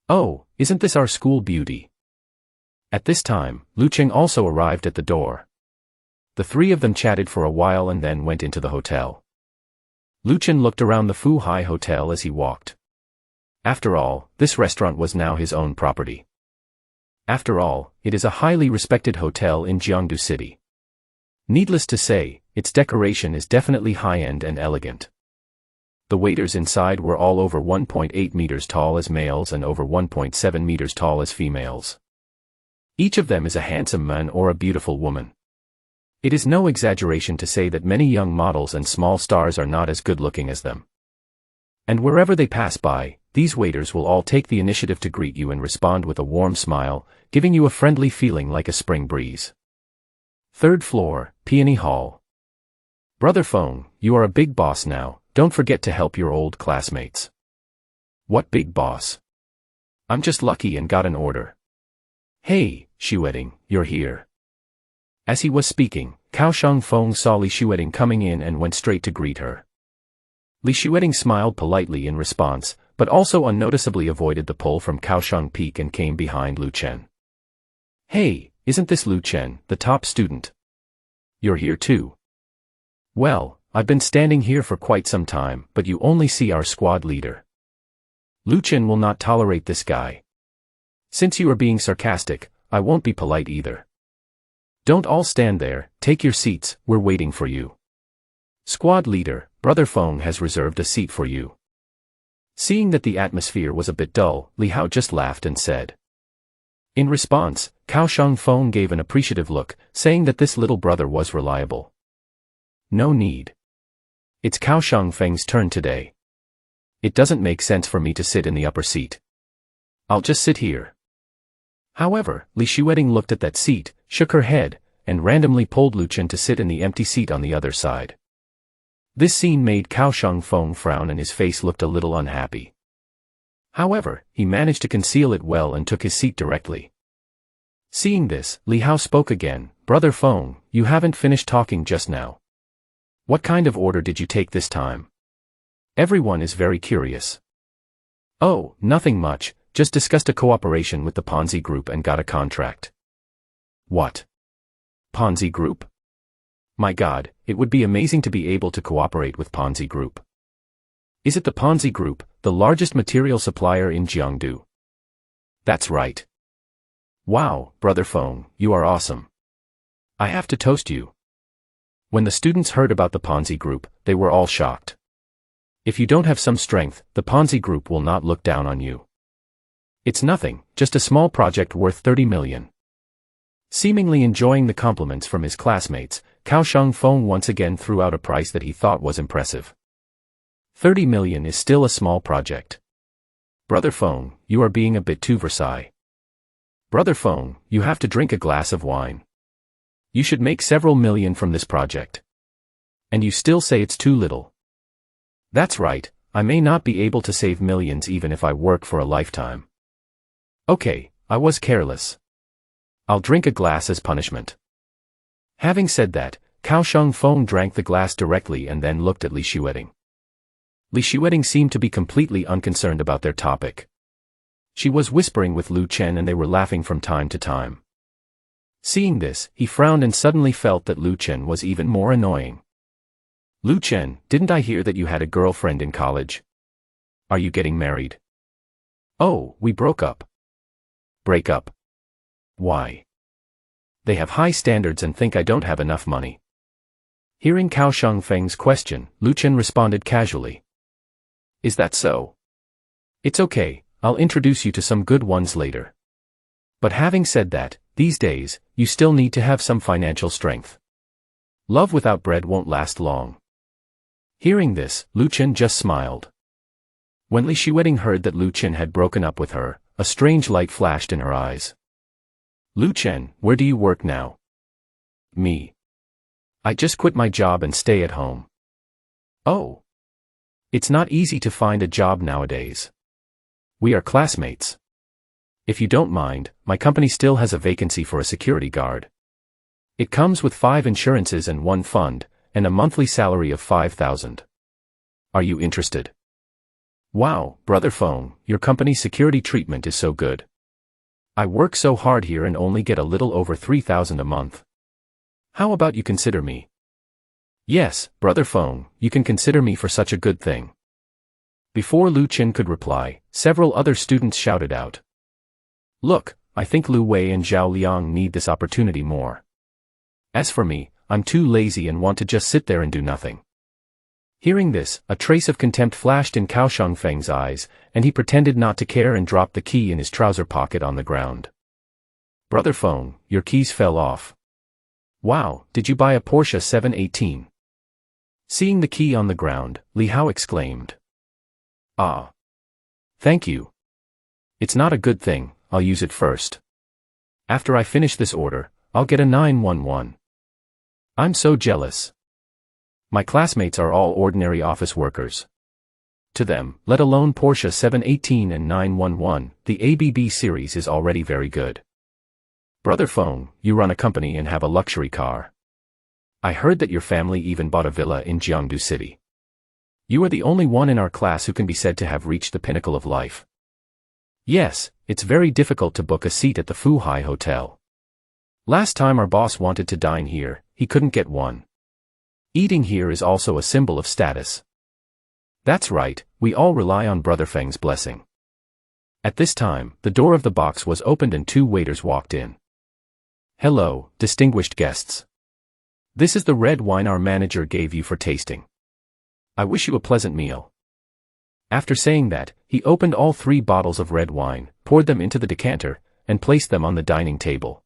Oh, isn't this our school beauty? At this time, Lu Cheng also arrived at the door. The three of them chatted for a while and then went into the hotel. Lu Chen looked around the Fu Hai Hotel as he walked. After all, this restaurant was now his own property. After all, it is a highly respected hotel in Jiangdu City. Needless to say, its decoration is definitely high-end and elegant. The waiters inside were all over 1.8 meters tall as males and over 1.7 meters tall as females. Each of them is a handsome man or a beautiful woman. It is no exaggeration to say that many young models and small stars are not as good-looking as them. And wherever they pass by, these waiters will all take the initiative to greet you and respond with a warm smile, giving you a friendly feeling like a spring breeze. Third floor, Peony Hall. Brother Feng, you are a big boss now, don't forget to help your old classmates. What big boss? I'm just lucky and got an order. Hey, Xueting, you're here. As he was speaking, Kaoshang Feng saw Li Xueting coming in and went straight to greet her. Li Xueting smiled politely in response, but also unnoticeably avoided the pull from Kaoshang Peak and came behind Lu Chen. Hey, isn't this Lu Chen, the top student? You're here too. Well, I've been standing here for quite some time, but you only see our squad leader. Lu Chen will not tolerate this guy. Since you are being sarcastic, I won't be polite either. Don't all stand there, take your seats, we're waiting for you. Squad leader, Brother Feng has reserved a seat for you. Seeing that the atmosphere was a bit dull, Li Hao just laughed and said. In response, Kaoshang Feng gave an appreciative look, saying that this little brother was reliable. No need. It's Kaoshang Feng's turn today. It doesn't make sense for me to sit in the upper seat. I'll just sit here. However, Li Xueting looked at that seat, shook her head, and randomly pulled Lu Chen to sit in the empty seat on the other side. This scene made Kaoshang Feng frown and his face looked a little unhappy. However, he managed to conceal it well and took his seat directly. Seeing this, Li Hao spoke again, Brother Feng, you haven't finished talking just now. What kind of order did you take this time? Everyone is very curious. Oh, nothing much, just discussed a cooperation with the Ponzi Group and got a contract. What? Ponzi Group? My God, it would be amazing to be able to cooperate with Ponzi Group. Is it the Ponzi Group, the largest material supplier in Jiangdu? That's right. Wow, Brother Feng, you are awesome. I have to toast you. When the students heard about the Ponzi group, they were all shocked. If you don't have some strength, the Ponzi group will not look down on you. It's nothing, just a small project worth 30 million. Seemingly enjoying the compliments from his classmates, Cao Shengfeng once again threw out a price that he thought was impressive. 30 million is still a small project. Brother Feng, you are being a bit too Versailles. Brother Feng, you have to drink a glass of wine. You should make several million from this project. And you still say it's too little. That's right, I may not be able to save millions even if I work for a lifetime. Okay, I was careless. I'll drink a glass as punishment. Having said that, Cao Shengfeng drank the glass directly and then looked at Li Xueting. Li Xueting seemed to be completely unconcerned about their topic. She was whispering with Lu Chen and they were laughing from time to time. Seeing this, he frowned and suddenly felt that Lu Chen was even more annoying. Lu Chen, didn't I hear that you had a girlfriend in college? Are you getting married? Oh, we broke up. Break up? Why? They have high standards and think I don't have enough money. Hearing Cao Shengfeng's question, Lu Chen responded casually. Is that so? It's okay, I'll introduce you to some good ones later. But having said that, these days, you still need to have some financial strength. Love without bread won't last long. Hearing this, Lu Chen just smiled. When Li Xueting heard that Lu Chen had broken up with her, a strange light flashed in her eyes. Lu Chen, where do you work now? Me. I just quit my job and stay at home. Oh. It's not easy to find a job nowadays. We are classmates. If you don't mind, my company still has a vacancy for a security guard. It comes with 5 insurances and 1 fund, and a monthly salary of 5,000. Are you interested? Wow, Brother Feng, your company's security treatment is so good. I work so hard here and only get a little over 3,000 a month. How about you consider me? Yes, Brother Feng, you can consider me for such a good thing. Before Lu Chen could reply, several other students shouted out. Look, I think Lu Wei and Zhao Liang need this opportunity more. As for me, I'm too lazy and want to just sit there and do nothing. Hearing this, a trace of contempt flashed in Cao Shengfeng's eyes, and he pretended not to care and dropped the key in his trouser pocket on the ground. Brother Feng, your keys fell off. Wow, did you buy a Porsche 718? Seeing the key on the ground, Li Hao exclaimed. Ah. Thank you. It's not a good thing, I'll use it first. After I finish this order, I'll get a 911. I'm so jealous. My classmates are all ordinary office workers. To them, let alone Porsche 718 and 911, the ABB series is already very good. Brother Feng, you run a company and have a luxury car. I heard that your family even bought a villa in Jiangdu City. You are the only one in our class who can be said to have reached the pinnacle of life. Yes, it's very difficult to book a seat at the Fuhai Hotel. Last time our boss wanted to dine here, he couldn't get one. Eating here is also a symbol of status. That's right, we all rely on Brother Feng's blessing. At this time, the door of the box was opened and 2 waiters walked in. Hello, distinguished guests. This is the red wine our manager gave you for tasting. I wish you a pleasant meal. After saying that, he opened all 3 bottles of red wine, poured them into the decanter, and placed them on the dining table.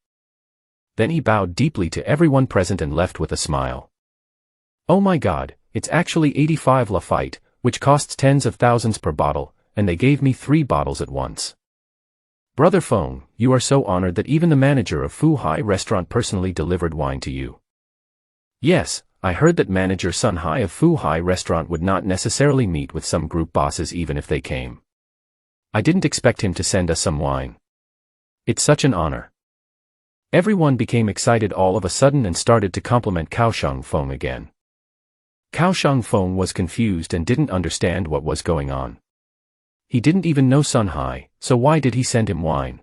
Then he bowed deeply to everyone present and left with a smile. Oh my God, it's actually 85 Lafite, which costs tens of thousands per bottle, and they gave me 3 bottles at once. Brother Feng, you are so honored that even the manager of Fuhai restaurant personally delivered wine to you. Yes, I heard that manager Sun Hai of Fuhai restaurant would not necessarily meet with some group bosses even if they came. I didn't expect him to send us some wine. It's such an honor. Everyone became excited all of a sudden and started to compliment Cao Shengfeng again. Cao Shengfeng was confused and didn't understand what was going on. He didn't even know Sun Hai, so why did he send him wine?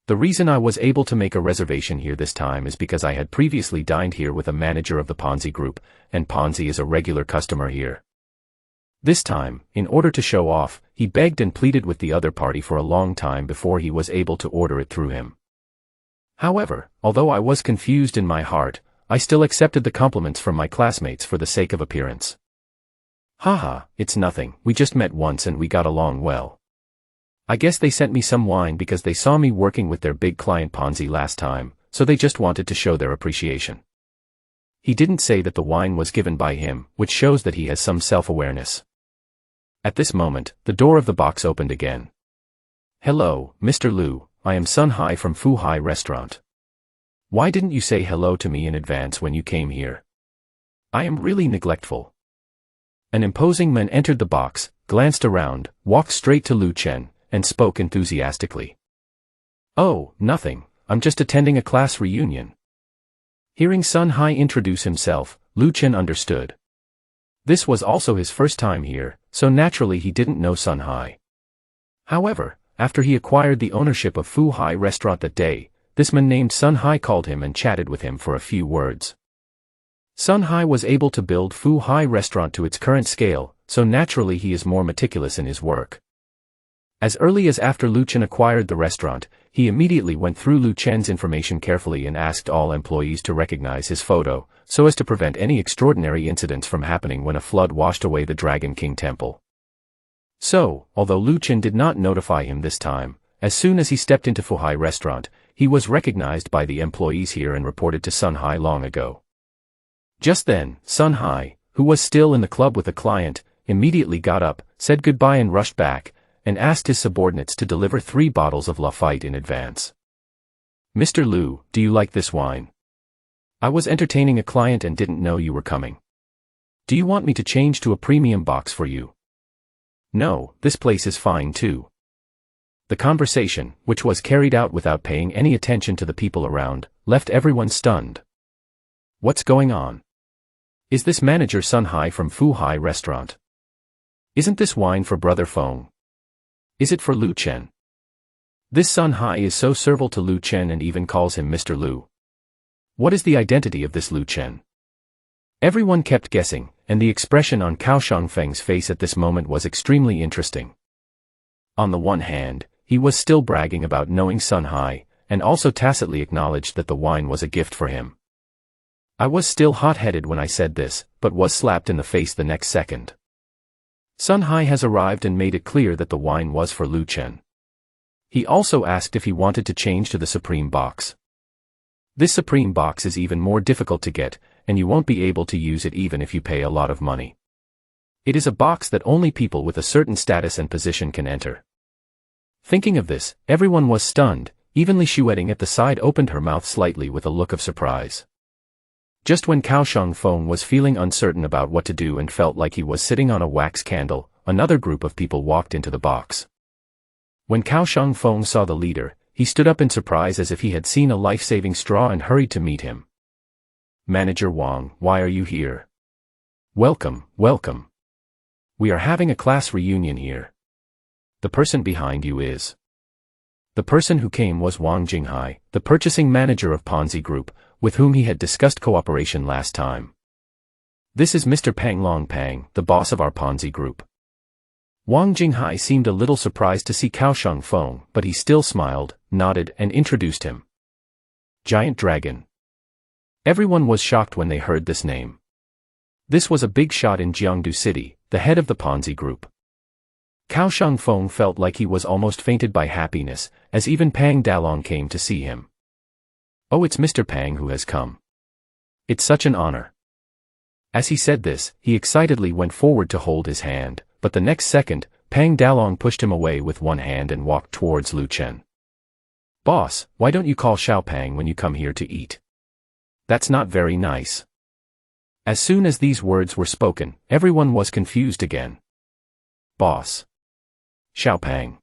The reason I was able to make a reservation here this time is because I had previously dined here with a manager of the Ponzi group, and Ponzi is a regular customer here. This time, in order to show off, he begged and pleaded with the other party for a long time before he was able to order it through him. However, although I was confused in my heart, I still accepted the compliments from my classmates for the sake of appearance. Haha, it's nothing, we just met once and we got along well. I guess they sent me some wine because they saw me working with their big client Ponzi last time, so they just wanted to show their appreciation. He didn't say that the wine was given by him, which shows that he has some self-awareness. At this moment, the door of the box opened again. Hello, Mr. Lu, I am Sun Hai from Fu Hai Restaurant. Why didn't you say hello to me in advance when you came here? I am really neglectful. An imposing man entered the box, glanced around, walked straight to Lu Chen, and spoke enthusiastically. Oh, nothing, I'm just attending a class reunion. Hearing Sun Hai introduce himself, Lu Chen understood. This was also his first time here, so naturally he didn't know Sun Hai. However, after he acquired the ownership of Fu Hai Restaurant that day, this man named Sun Hai called him and chatted with him for a few words. Sun Hai was able to build Fu Hai Restaurant to its current scale, so naturally he is more meticulous in his work. As early as after Lu Chen acquired the restaurant, he immediately went through Lu Chen's information carefully and asked all employees to recognize his photo, so as to prevent any extraordinary incidents from happening when a flood washed away the Dragon King Temple. So, although Lu Chen did not notify him this time, as soon as he stepped into Fu Hai Restaurant, he was recognized by the employees here and reported to Sun Hai long ago. Just then, Sun Hai, who was still in the club with a client, immediately got up, said goodbye and rushed back, and asked his subordinates to deliver 3 bottles of Lafite in advance. Mr. Lu, do you like this wine? I was entertaining a client and didn't know you were coming. Do you want me to change to a premium box for you? No, this place is fine too. The conversation, which was carried out without paying any attention to the people around, left everyone stunned. What's going on? Is this manager Sun Hai from Fu Hai Restaurant? Isn't this wine for Brother Feng? Is it for Lu Chen? This Sun Hai is so servile to Lu Chen and even calls him Mr. Lu. What is the identity of this Lu Chen? Everyone kept guessing, and the expression on Cao Shangfeng's face at this moment was extremely interesting. On the one hand, he was still bragging about knowing Sun Hai, and also tacitly acknowledged that the wine was a gift for him. I was still hot-headed when I said this, but was slapped in the face the next second. Sun Hai has arrived and made it clear that the wine was for Lu Chen. He also asked if he wanted to change to the Supreme Box. This Supreme Box is even more difficult to get, and you won't be able to use it even if you pay a lot of money. It is a box that only people with a certain status and position can enter. Thinking of this, everyone was stunned, even Li Xueting at the side opened her mouth slightly with a look of surprise. Just when Cao Shangfeng was feeling uncertain about what to do and felt like he was sitting on a wax candle, another group of people walked into the box. When Cao Shangfeng saw the leader, he stood up in surprise as if he had seen a life-saving straw and hurried to meet him. Manager Wang, why are you here? Welcome, welcome. We are having a class reunion here. The person behind you is. The person who came was Wang Jinghai, the purchasing manager of Ponzi Group, with whom he had discussed cooperation last time. This is Mr. Pang Long Pang, the boss of our Ponzi Group. Wang Jinghai seemed a little surprised to see Cao Shangfeng, but he still smiled, nodded, and introduced him. Giant Dragon. Everyone was shocked when they heard this name. This was a big shot in Jiangdu City, the head of the Ponzi Group. Cao Shangfeng felt like he was almost fainted by happiness, as even Pang Dalong came to see him. Oh, it's Mr. Pang who has come. It's such an honor. As he said this, he excitedly went forward to hold his hand, but the next second, Pang Dalong pushed him away with one hand and walked towards Lu Chen. Boss, why don't you call Xiao Pang when you come here to eat? That's not very nice. As soon as these words were spoken, everyone was confused again. Boss. Xiao Pang.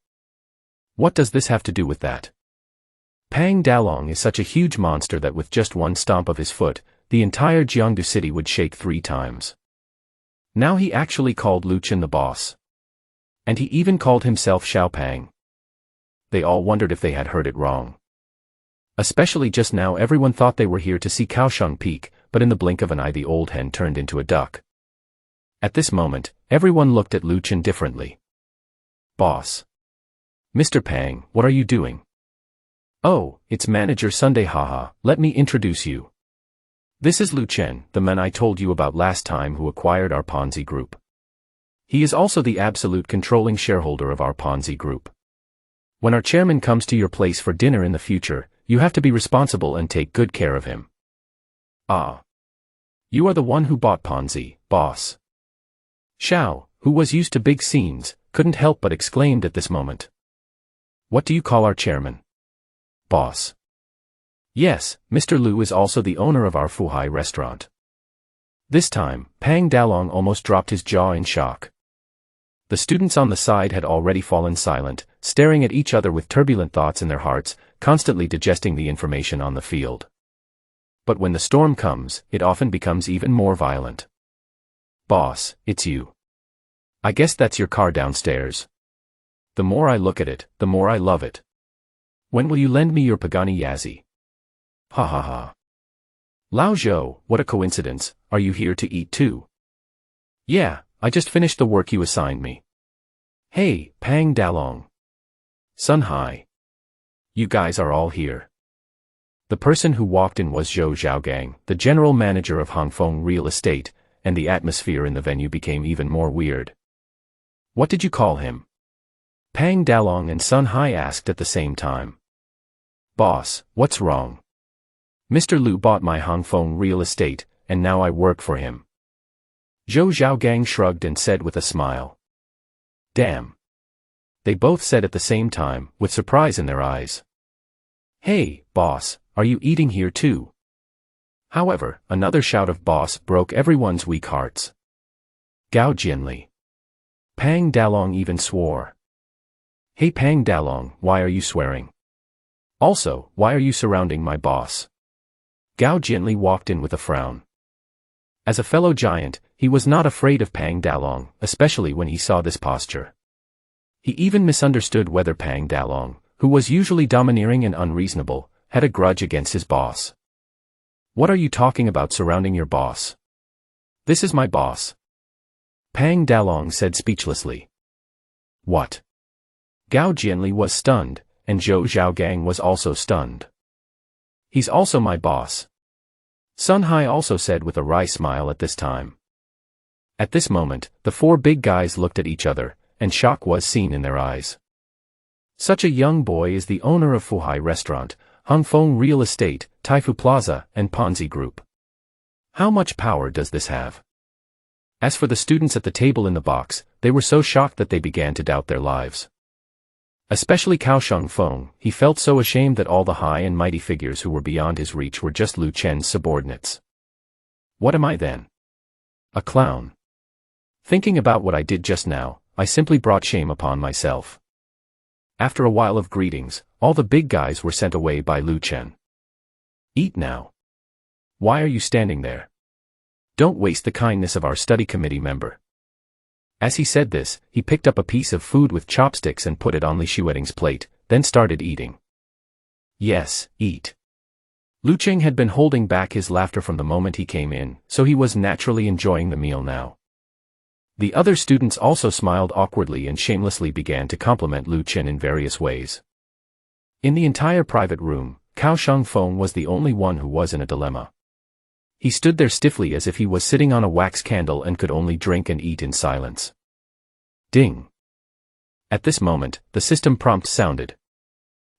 What does this have to do with that? Pang Dalong is such a huge monster that with just one stomp of his foot, the entire Jiangdu city would shake 3 times. Now he actually called Lu Chen the boss. And he even called himself Xiao Pang. They all wondered if they had heard it wrong. Especially just now everyone thought they were here to see Kaohsiung Peak, but in the blink of an eye the old hen turned into a duck. At this moment, everyone looked at Lu Chen differently. Boss. Mr. Pang, what are you doing? Oh, it's Manager Sunday haha, let me introduce you. This is Lu Chen, the man I told you about last time who acquired our Ponzi group. He is also the absolute controlling shareholder of our Ponzi group. When our chairman comes to your place for dinner in the future, you have to be responsible and take good care of him. Ah. You are the one who bought Ponzi, boss. Xiao, who was used to big scenes, couldn't help but exclaimed at this moment. What do you call our chairman? Boss. Yes, Mr. Lu is also the owner of our Fuhai restaurant. This time, Pang Dalong almost dropped his jaw in shock. The students on the side had already fallen silent, staring at each other with turbulent thoughts in their hearts, constantly digesting the information on the field. But when the storm comes, it often becomes even more violent. Boss, it's you. I guess that's your car downstairs. The more I look at it, the more I love it. When will you lend me your Pagani Yazzie? Ha ha ha. Lao Zhou, what a coincidence, are you here to eat too? Yeah, I just finished the work you assigned me. Hey, Pang Dalong. Sun Hai. You guys are all here. The person who walked in was Zhou Zhaogang, the general manager of Hongfeng Real Estate, and the atmosphere in the venue became even more weird. What did you call him? Pang Dalong and Sun Hai asked at the same time. Boss, what's wrong? Mr. Lu bought my Hongfeng Real Estate, and now I work for him. Zhou Zhaogang shrugged and said with a smile. Damn. They both said at the same time, with surprise in their eyes. Hey, boss, are you eating here too? However, another shout of boss broke everyone's weak hearts. Gao Jianli. Pang Dalong even swore. Hey Pang Dalong, why are you swearing? Also, why are you surrounding my boss? Gao Jianli walked in with a frown. As a fellow giant, he was not afraid of Pang Dalong, especially when he saw this posture. He even misunderstood whether Pang Dalong, who was usually domineering and unreasonable, had a grudge against his boss. What are you talking about surrounding your boss? This is my boss. Pang Dalong said speechlessly. What? Gao Jianli was stunned, and Zhou Zhaogang was also stunned. He's also my boss. Sun Hai also said with a wry smile at this time. At this moment, the four big guys looked at each other, and shock was seen in their eyes. Such a young boy is the owner of Fuhai Restaurant, Hongfeng Real Estate, Taifu Plaza, and Ponzi Group. How much power does this have? As for the students at the table in the box, they were so shocked that they began to doubt their lives. Especially Cao Shengfeng, he felt so ashamed that all the high and mighty figures who were beyond his reach were just Lu Chen's subordinates. What am I then? A clown. Thinking about what I did just now, I simply brought shame upon myself. After a while of greetings, all the big guys were sent away by Lu Chen. Eat now. Why are you standing there? Don't waste the kindness of our study committee member. As he said this, he picked up a piece of food with chopsticks and put it on Li Xueting's plate, then started eating. Yes, eat. Lu Cheng had been holding back his laughter from the moment he came in, so he was naturally enjoying the meal now. The other students also smiled awkwardly and shamelessly began to compliment Lu Chen in various ways. In the entire private room, Cao Shengfeng was the only one who was in a dilemma. He stood there stiffly as if he was sitting on a wax candle and could only drink and eat in silence. Ding. At this moment, the system prompt sounded.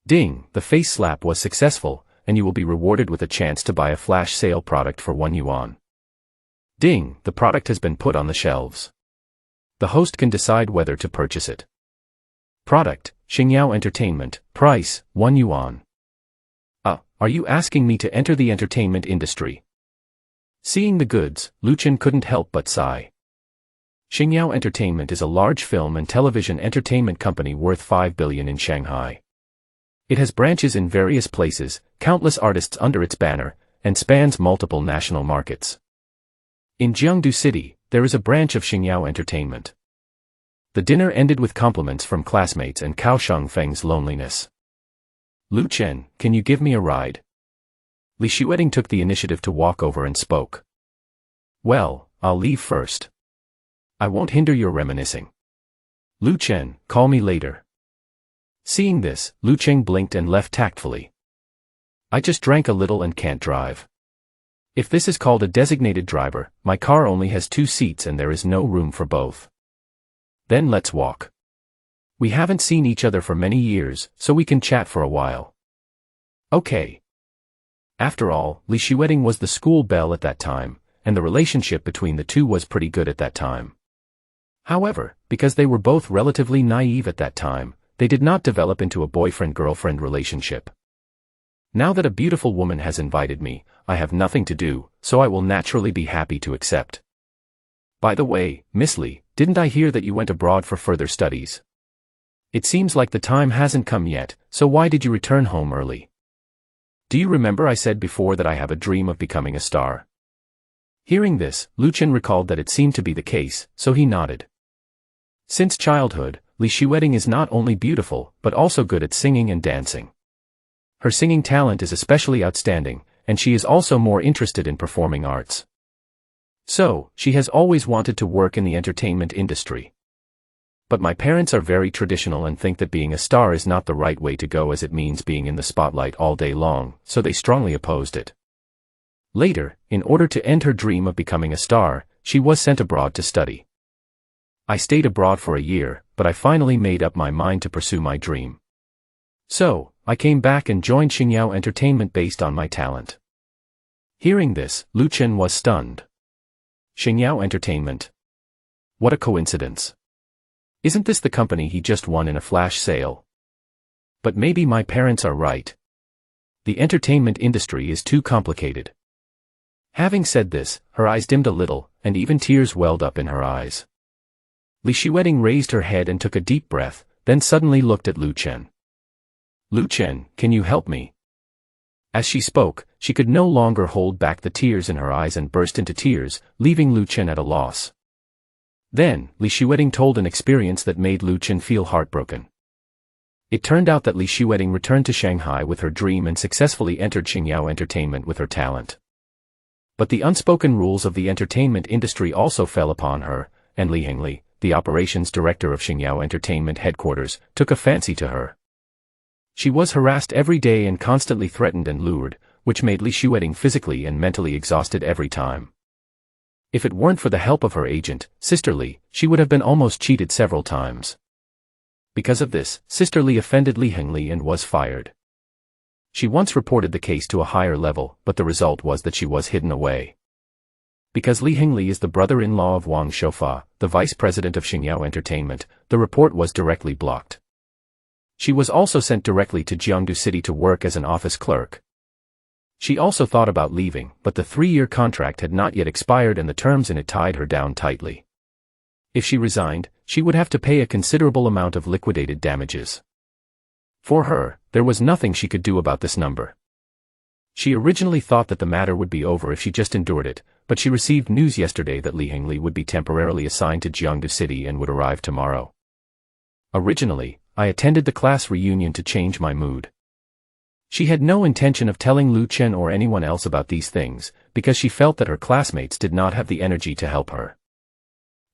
Ding, the face slap was successful, and you will be rewarded with a chance to buy a flash sale product for 1 yuan. Ding, the product has been put on the shelves. The host can decide whether to purchase it. Product, Xingyao Entertainment, price, 1 yuan. Are you asking me to enter the entertainment industry? Seeing the goods, Lu Chen couldn't help but sigh. Xingyao Entertainment is a large film and television entertainment company worth 5 billion in Shanghai. It has branches in various places, countless artists under its banner, and spans multiple national markets. In Jiangdu City, there is a branch of Xingyao Entertainment. The dinner ended with compliments from classmates and Cao Shengfeng's loneliness. Lu Chen, can you give me a ride? Li Xueting took the initiative to walk over and spoke. Well, I'll leave first. I won't hinder your reminiscing. Lu Chen, call me later. Seeing this, Lu Cheng blinked and left tactfully. I just drank a little and can't drive. If this is called a designated driver, my car only has 2 seats and there is no room for both. Then let's walk. We haven't seen each other for many years, so we can chat for a while. Okay. After all, Li Xueting was the school belle at that time, and the relationship between the two was pretty good at that time. However, because they were both relatively naive at that time, they did not develop into a boyfriend-girlfriend relationship. Now that a beautiful woman has invited me, I have nothing to do, so I will naturally be happy to accept. By the way, Miss Li, didn't I hear that you went abroad for further studies? It seems like the time hasn't come yet, so why did you return home early? Do you remember I said before that I have a dream of becoming a star? Hearing this, Lu Chen recalled that it seemed to be the case, so he nodded. Since childhood, Li Xueting is not only beautiful, but also good at singing and dancing. Her singing talent is especially outstanding, and she is also more interested in performing arts. So, she has always wanted to work in the entertainment industry. But my parents are very traditional and think that being a star is not the right way to go as it means being in the spotlight all day long, so they strongly opposed it. Later, in order to end her dream of becoming a star, she was sent abroad to study. I stayed abroad for a year, but I finally made up my mind to pursue my dream. So, I came back and joined Xingyao Entertainment based on my talent. Hearing this, Lu Chen was stunned. Xingyao Entertainment. What a coincidence. Isn't this the company he just won in a flash sale? But maybe my parents are right. The entertainment industry is too complicated. Having said this, her eyes dimmed a little, and even tears welled up in her eyes. Li Xueting raised her head and took a deep breath, then suddenly looked at Lu Chen. Lu Chen, can you help me? As she spoke, she could no longer hold back the tears in her eyes and burst into tears, leaving Lu Chen at a loss. Then, Li Xueting told an experience that made Lu Chen feel heartbroken. It turned out that Li Xueting returned to Shanghai with her dream and successfully entered Xingyao Entertainment with her talent. But the unspoken rules of the entertainment industry also fell upon her, and Li Hengli, the operations director of Xingyao Entertainment headquarters, took a fancy to her. She was harassed every day and constantly threatened and lured, which made Li Xueting physically and mentally exhausted every time. If it weren't for the help of her agent, Sister Li, she would have been almost cheated several times. Because of this, Sister Li offended Li Hengli and was fired. She once reported the case to a higher level, but the result was that she was hidden away. Because Li Hengli is the brother-in-law of Wang Shoufa, the vice president of Xingyao Entertainment, the report was directly blocked. She was also sent directly to Jiangdu City to work as an office clerk. She also thought about leaving, but the 3-year contract had not yet expired and the terms in it tied her down tightly. If she resigned, she would have to pay a considerable amount of liquidated damages. For her, there was nothing she could do about this number. She originally thought that the matter would be over if she just endured it, but she received news yesterday that Li Hengli would be temporarily assigned to Jiangdu City and would arrive tomorrow. Originally, I attended the class reunion to change my mood. She had no intention of telling Lu Chen or anyone else about these things, because she felt that her classmates did not have the energy to help her.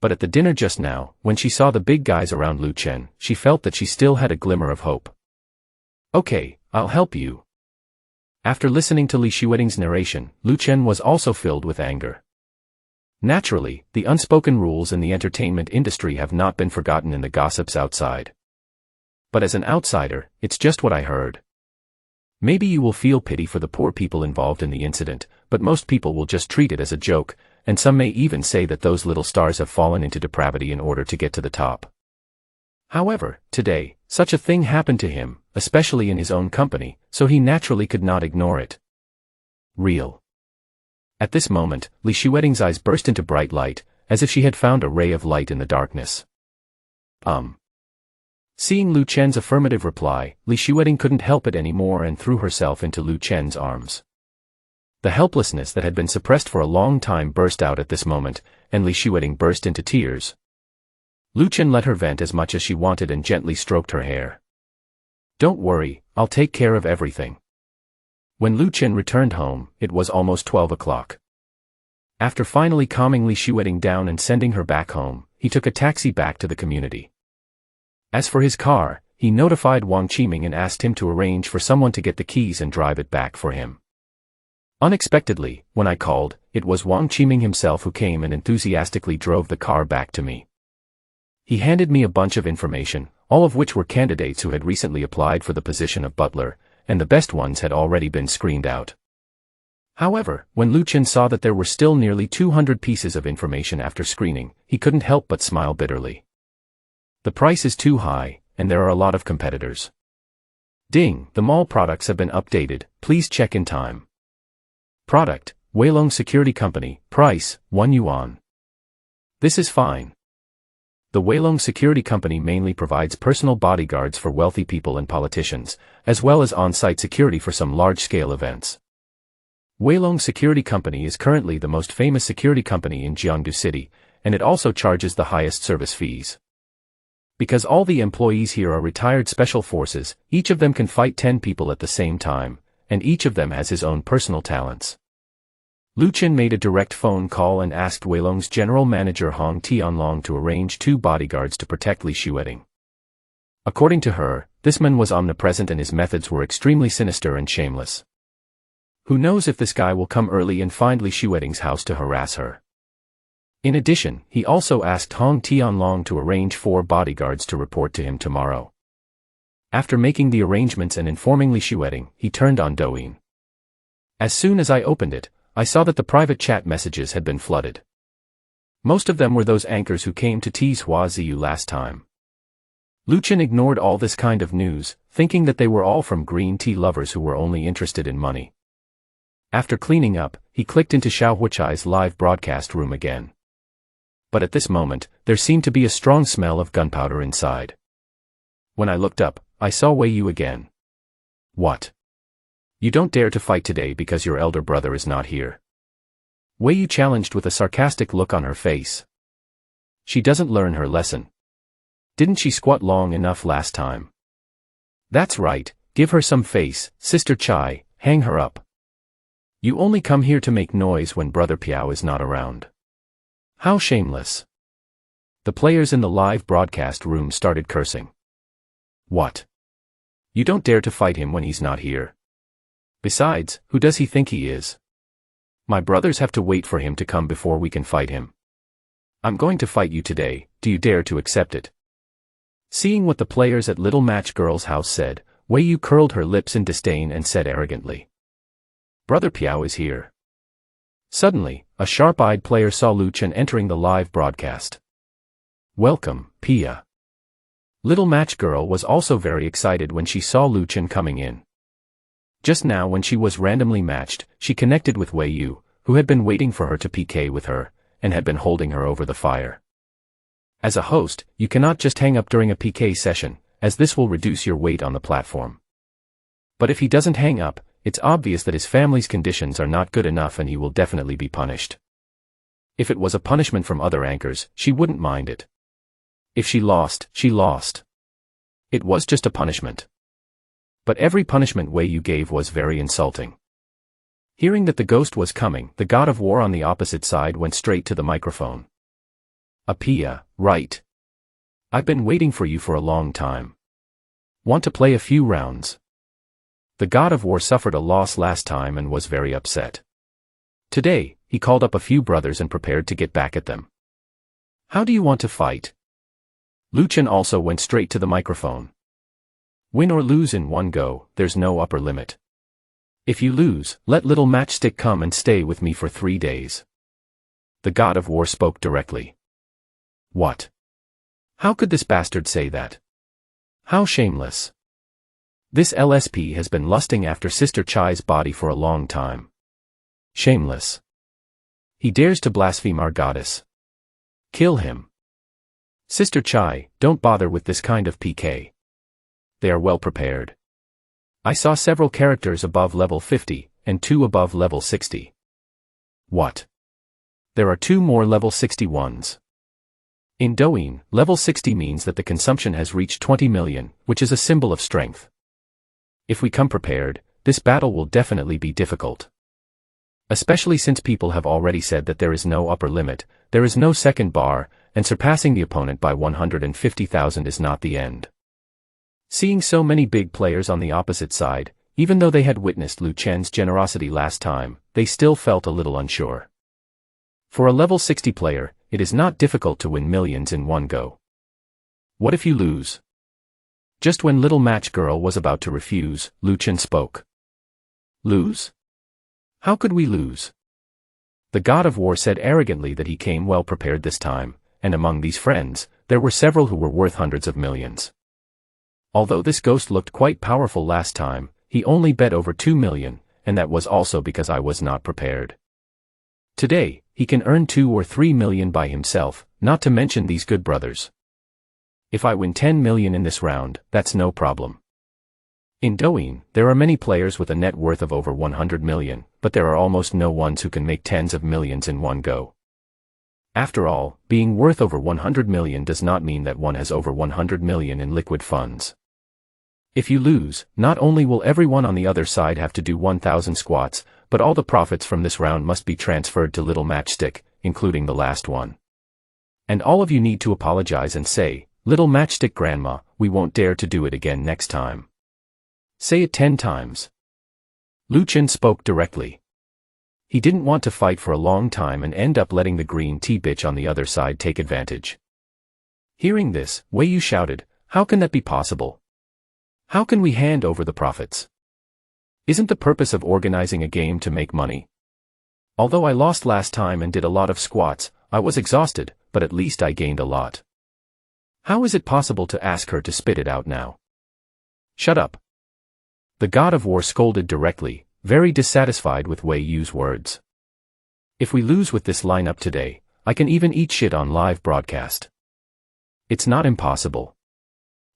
But at the dinner just now, when she saw the big guys around Lu Chen, she felt that she still had a glimmer of hope. Okay, I'll help you. After listening to Li Xueting's narration, Lu Chen was also filled with anger. Naturally, the unspoken rules in the entertainment industry have not been forgotten in the gossips outside. But as an outsider, it's just what I heard. Maybe you will feel pity for the poor people involved in the incident, but most people will just treat it as a joke, and some may even say that those little stars have fallen into depravity in order to get to the top. However, today, such a thing happened to him, especially in his own company, so he naturally could not ignore it. Real. At this moment, Li Xueting's eyes burst into bright light, as if she had found a ray of light in the darkness. Seeing Lu Chen's affirmative reply, Li Xueting couldn't help it anymore and threw herself into Lu Chen's arms. The helplessness that had been suppressed for a long time burst out at this moment, and Li Xueting burst into tears. Lu Chen let her vent as much as she wanted and gently stroked her hair. Don't worry, I'll take care of everything. When Lu Chen returned home, it was almost 12 o'clock. After finally calming Li Xueting down and sending her back home, he took a taxi back to the community. As for his car, he notified Wang Qiming and asked him to arrange for someone to get the keys and drive it back for him. Unexpectedly, when I called, it was Wang Qiming himself who came and enthusiastically drove the car back to me. He handed me a bunch of information, all of which were candidates who had recently applied for the position of butler, and the best ones had already been screened out. However, when Lu Chen saw that there were still nearly 200 pieces of information after screening, he couldn't help but smile bitterly. The price is too high, and there are a lot of competitors. Ding, the mall products have been updated, please check in time. Product, Weilong Security Company, price, 1 yuan. This is fine. The Weilong Security Company mainly provides personal bodyguards for wealthy people and politicians, as well as on-site security for some large-scale events. Weilong Security Company is currently the most famous security company in Jiangdu City, and it also charges the highest service fees. Because all the employees here are retired special forces, each of them can fight 10 people at the same time, and each of them has his own personal talents. Lu Chen made a direct phone call and asked Weilong's general manager Hong Tianlong to arrange 2 bodyguards to protect Li Xueting. According to her, this man was omnipresent and his methods were extremely sinister and shameless. Who knows if this guy will come early and find Li Xueting's house to harass her. In addition, he also asked Hong Tianlong to arrange 4 bodyguards to report to him tomorrow. After making the arrangements and informing Li Xueting, he turned on Douyin. As soon as I opened it, I saw that the private chat messages had been flooded. Most of them were those anchors who came to tease Hua Ziyu last time. Lu Chen ignored all this kind of news, thinking that they were all from green tea lovers who were only interested in money. After cleaning up, he clicked into Xiao Huichai's live broadcast room again. But at this moment, there seemed to be a strong smell of gunpowder inside. When I looked up, I saw Wei Yu again. What? You don't dare to fight today because your elder brother is not here. Wei Yu challenged with a sarcastic look on her face. She doesn't learn her lesson. Didn't she squat long enough last time? That's right, give her some face, Sister Chai, hang her up. You only come here to make noise when Brother Piao is not around. How shameless. The players in the live broadcast room started cursing. What? You don't dare to fight him when he's not here. Besides, who does he think he is? My brothers have to wait for him to come before we can fight him. I'm going to fight you today, do you dare to accept it? Seeing what the players at Little Match Girl's house said, Wei Yu curled her lips in disdain and said arrogantly. Brother Piao is here. Suddenly, a sharp-eyed player saw Lu Chen entering the live broadcast. Welcome, Pia. Little Match Girl was also very excited when she saw Lu Chen coming in. Just now when she was randomly matched, she connected with Wei Yu, who had been waiting for her to PK with her, and had been holding her over the fire. As a host, you cannot just hang up during a PK session, as this will reduce your weight on the platform. But if he doesn't hang up, it's obvious that his family's conditions are not good enough and he will definitely be punished. If it was a punishment from other anchors, she wouldn't mind it. If she lost, she lost. It was just a punishment. But every punishment Wei Yu gave was very insulting. Hearing that the ghost was coming, the god of war on the opposite side went straight to the microphone. Pia, right. I've been waiting for you for a long time. Want to play a few rounds? The god of war suffered a loss last time and was very upset. Today, he called up a few brothers and prepared to get back at them. How do you want to fight? Lu Chen also went straight to the microphone. Win or lose in one go, there's no upper limit. If you lose, let Little Matchstick come and stay with me for 3 days. The god of war spoke directly. What? How could this bastard say that? How shameless. This LSP has been lusting after Sister Chai's body for a long time. Shameless. He dares to blaspheme our goddess. Kill him. Sister Chai, don't bother with this kind of PK. They are well prepared. I saw several characters above level 50, and 2 above level 60. What? There are 2 more level 61s. In Douyin, level 60 means that the consumption has reached 20 million, which is a symbol of strength. If we come prepared, this battle will definitely be difficult. Especially since people have already said that there is no upper limit, there is no second bar, and surpassing the opponent by 150,000 is not the end. Seeing so many big players on the opposite side, Even though they had witnessed Lu Chen's generosity last time, they still felt a little unsure. For a level 60 player, it is not difficult to win millions in one go. What if you lose? Just when little match girl was about to refuse, Lu Chen spoke. Lose? How could we lose? The god of war said arrogantly that he came well prepared this time, and among these friends, there were several who were worth hundreds of millions. Although this ghost looked quite powerful last time, he only bet over 2 million, and that was also because I was not prepared. Today, he can earn 2 or 3 million by himself, not to mention these good brothers. If I win 10 million in this round, that's no problem. In Douyin, there are many players with a net worth of over 100 million, but there are almost no ones who can make tens of millions in one go. After all, being worth over 100 million does not mean that one has over 100 million in liquid funds. If you lose, not only will everyone on the other side have to do 1,000 squats, but all the profits from this round must be transferred to Little Matchstick, including the last one. And all of you need to apologize and say, Little Matchstick Grandma, we won't dare to do it again next time. Say it 10 times. Lu Chen spoke directly. He didn't want to fight for a long time and end up letting the green tea bitch on the other side take advantage. Hearing this, Wei Yu shouted, how can that be possible? How can we hand over the profits? Isn't the purpose of organizing a game to make money? Although I lost last time and did a lot of squats, I was exhausted, but at least I gained a lot. How is it possible to ask her to spit it out now? Shut up. The god of war scolded directly, very dissatisfied with Wei Yu's words. If we lose with this lineup today, I can even eat shit on live broadcast. It's not impossible.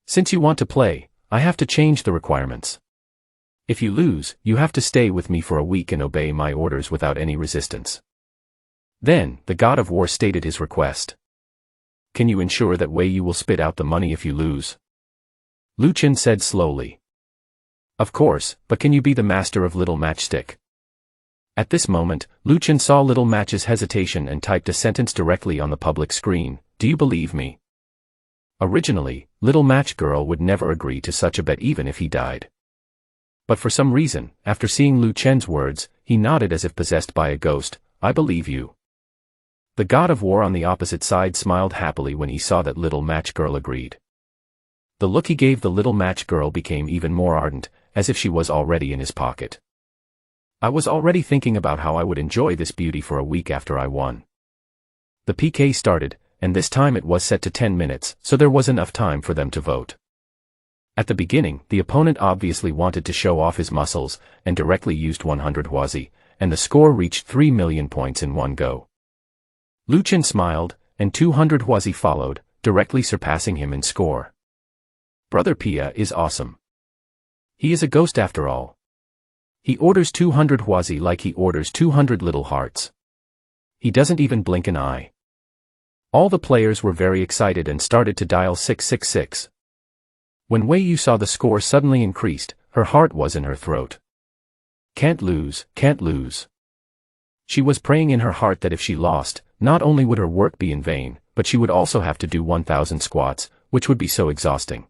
Since you want to play, I have to change the requirements. If you lose, you have to stay with me for a week and obey my orders without any resistance. Then, the god of war stated his request. Can you ensure that Wei Yu will spit out the money if you lose? Lu Chen said slowly. Of course, but can you be the master of Little Matchstick? At this moment, Lu Chen saw Little Match's hesitation and typed a sentence directly on the public screen, do you believe me? Originally, Little Match Girl would never agree to such a bet even if he died. But for some reason, after seeing Lu Chen's words, he nodded as if possessed by a ghost, I believe you. The god of war on the opposite side smiled happily when he saw that Little Match Girl agreed. The look he gave the Little Match Girl became even more ardent, as if she was already in his pocket. I was already thinking about how I would enjoy this beauty for a week after I won. The PK started, and this time it was set to 10 minutes, so there was enough time for them to vote. At the beginning, the opponent obviously wanted to show off his muscles, and directly used 100 huazi, and the score reached 3 million points in one go. Lu Chen smiled, and 200 huazi followed, directly surpassing him in score. Brother Pia is awesome. He is a ghost after all. He orders 200 huazi like he orders 200 little hearts. He doesn't even blink an eye. All the players were very excited and started to dial 666. When Wei Yu saw the score suddenly increased, her heart was in her throat. Can't lose, can't lose. She was praying in her heart that if she lost, not only would her work be in vain, but she would also have to do 1,000 squats, which would be so exhausting.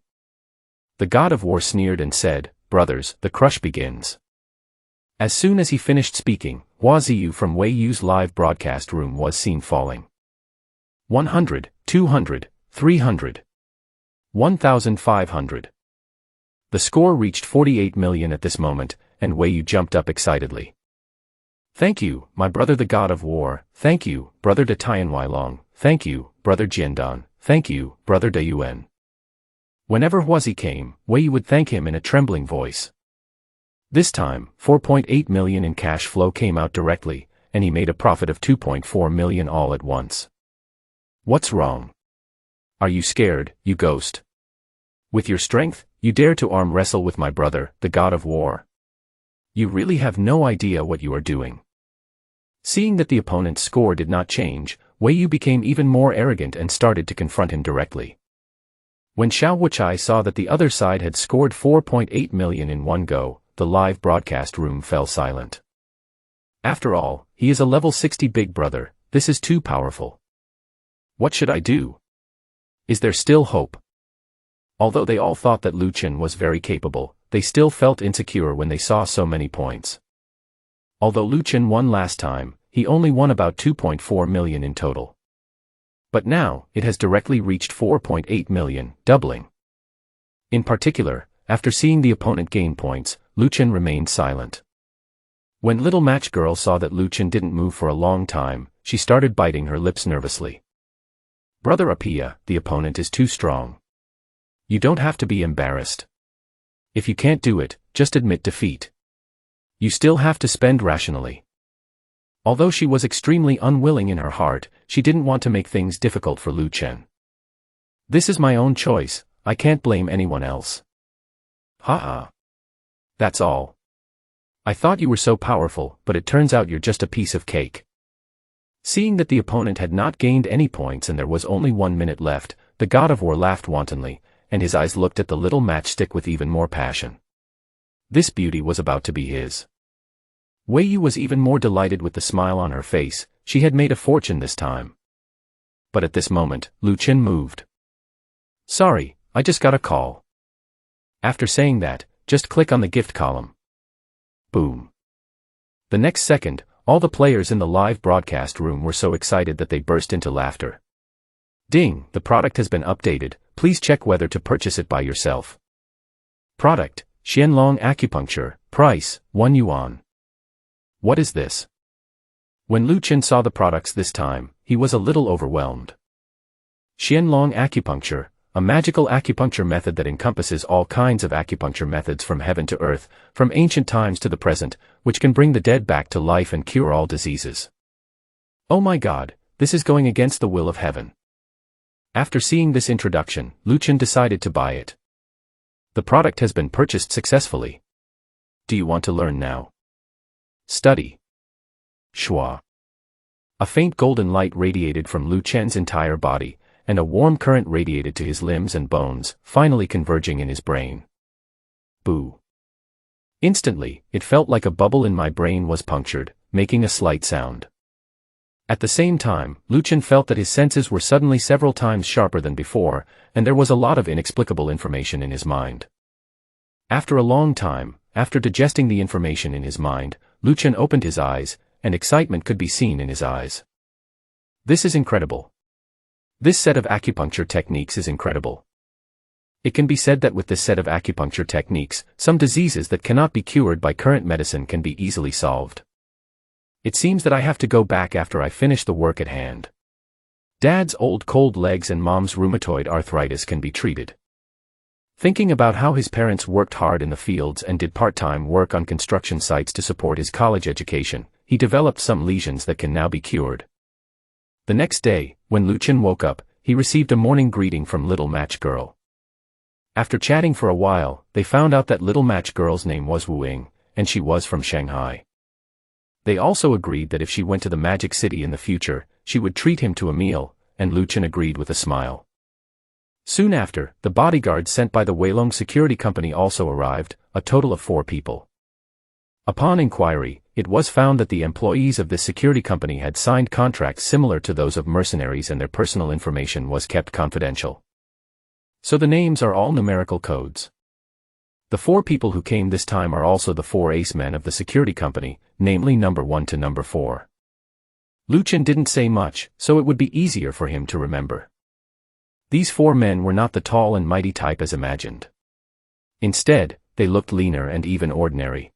The god of war sneered and said, brothers, the crush begins. As soon as he finished speaking, Huaziyu from Wei Yu's live broadcast room was seen falling. 100, 200, 300. 1,500. The score reached 48 million at this moment, and Wei Yu jumped up excitedly. Thank you, my brother the god of war, thank you, brother de Tianhuailong, thank you, brother Jiandan, thank you, brother de Yuan. Whenever Huazi came, Wei Yu would thank him in a trembling voice. This time, 4.8 million in cash flow came out directly, and he made a profit of 2.4 million all at once. What's wrong? Are you scared, you ghost? With your strength, you dare to arm wrestle with my brother, the god of war? You really have no idea what you are doing. Seeing that the opponent's score did not change, Wei Yu became even more arrogant and started to confront him directly. When Xiao Wuchai saw that the other side had scored 4.8 million in one go, the live broadcast room fell silent. After all, he is a level 60 big brother, this is too powerful. What should I do? Is there still hope? Although they all thought that Lu Chen was very capable, they still felt insecure when they saw so many points. Although Lu Chen won last time, he only won about 2.4 million in total. But now, it has directly reached 4.8 million, doubling. In particular, after seeing the opponent gain points, Lu Chen remained silent. When little match girl saw that Lu Chen didn't move for a long time, she started biting her lips nervously. Brother Apia, the opponent is too strong. You don't have to be embarrassed. If you can't do it, just admit defeat. You still have to spend rationally. Although she was extremely unwilling in her heart, she didn't want to make things difficult for Lu Chen. This is my own choice, I can't blame anyone else. Ha. That's all. I thought you were so powerful, but it turns out you're just a piece of cake. Seeing that the opponent had not gained any points and there was only 1 minute left, the God of War laughed wantonly, and his eyes looked at the little matchstick with even more passion. This beauty was about to be his. Wei Yu was even more delighted with the smile on her face, she had made a fortune this time. But at this moment, Lu Chen moved. Sorry, I just got a call. After saying that, just click on the gift column. Boom. The next second, all the players in the live broadcast room were so excited that they burst into laughter. Ding, the product has been updated, please check whether to purchase it by yourself. Product, Xianlong Acupuncture, price, 1 yuan. What is this? When Lu Chen saw the products this time, he was a little overwhelmed. Xianlong Acupuncture, a magical acupuncture method that encompasses all kinds of acupuncture methods from heaven to earth, from ancient times to the present, which can bring the dead back to life and cure all diseases. Oh my God, this is going against the will of heaven. After seeing this introduction, Lu Chen decided to buy it. The product has been purchased successfully. Do you want to learn now? Study. Shua. A faint golden light radiated from Lu Chen's entire body, and a warm current radiated to his limbs and bones, finally converging in his brain. Boo. Instantly, it felt like a bubble in my brain was punctured, making a slight sound. At the same time, Lu Chen felt that his senses were suddenly several times sharper than before, and there was a lot of inexplicable information in his mind. After a long time, after digesting the information in his mind, Lu Chen opened his eyes, and excitement could be seen in his eyes. This is incredible. This set of acupuncture techniques is incredible. It can be said that with this set of acupuncture techniques, some diseases that cannot be cured by current medicine can be easily solved. It seems that I have to go back after I finish the work at hand. Dad's old cold legs and Mom's rheumatoid arthritis can be treated. Thinking about how his parents worked hard in the fields and did part-time work on construction sites to support his college education, he developed some lesions that can now be cured. The next day, when Lu Chen woke up, he received a morning greeting from Little Match Girl. After chatting for a while, they found out that Little Match Girl's name was Wu Ying, and she was from Shanghai. They also agreed that if she went to the Magic City in the future, she would treat him to a meal, and Lu Chen agreed with a smile. Soon after, the bodyguards sent by the Weilong security company also arrived, a total of 4 people. Upon inquiry, it was found that the employees of this security company had signed contracts similar to those of mercenaries and their personal information was kept confidential. So the names are all numerical codes. The 4 people who came this time are also the 4 ace men of the security company, namely number 1 to number 4. Lu Chen didn't say much, so it would be easier for him to remember. These 4 men were not the tall and mighty type as imagined. Instead, they looked leaner and even ordinary.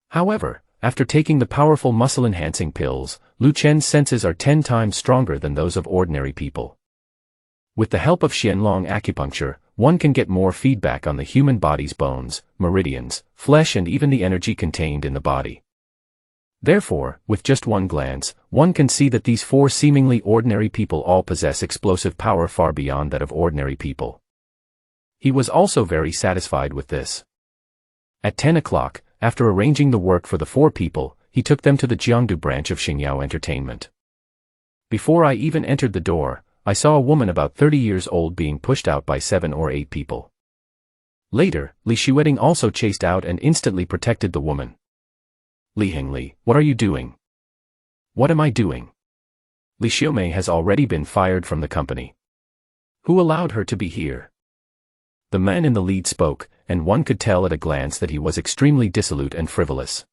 However, after taking the powerful muscle-enhancing pills, Lu Chen's senses are 10 times stronger than those of ordinary people. With the help of Xianlong acupuncture, one can get more feedback on the human body's bones, meridians, flesh and even the energy contained in the body. Therefore, with just one glance, one can see that these 4 seemingly ordinary people all possess explosive power far beyond that of ordinary people. He was also very satisfied with this. At 10 o'clock, after arranging the work for the 4 people, he took them to the Jiangdu branch of Xingyao Entertainment. Before I even entered the door, I saw a woman about 30 years old being pushed out by 7 or 8 people. Later, Li Xueting also chased out and instantly protected the woman. Li Hengli, what are you doing? What am I doing? Li Xiumei has already been fired from the company. Who allowed her to be here? The man in the lead spoke, and one could tell at a glance that he was extremely dissolute and frivolous.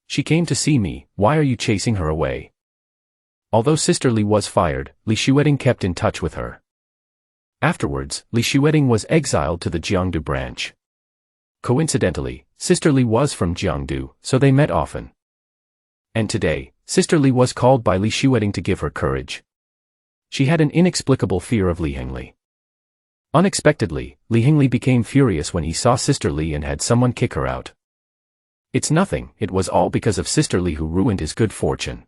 She came to see me, why are you chasing her away? Although Sister Li was fired, Li Xueting kept in touch with her. Afterwards, Li Xueting was exiled to the Jiangdu branch. Coincidentally, Sister Li was from Jiangdu, so they met often. And today, Sister Li was called by Li Xueting to give her courage. She had an inexplicable fear of Li Hengli. Unexpectedly, Li Hengli became furious when he saw Sister Li and had someone kick her out. It's nothing, it was all because of Sister Li who ruined his good fortune.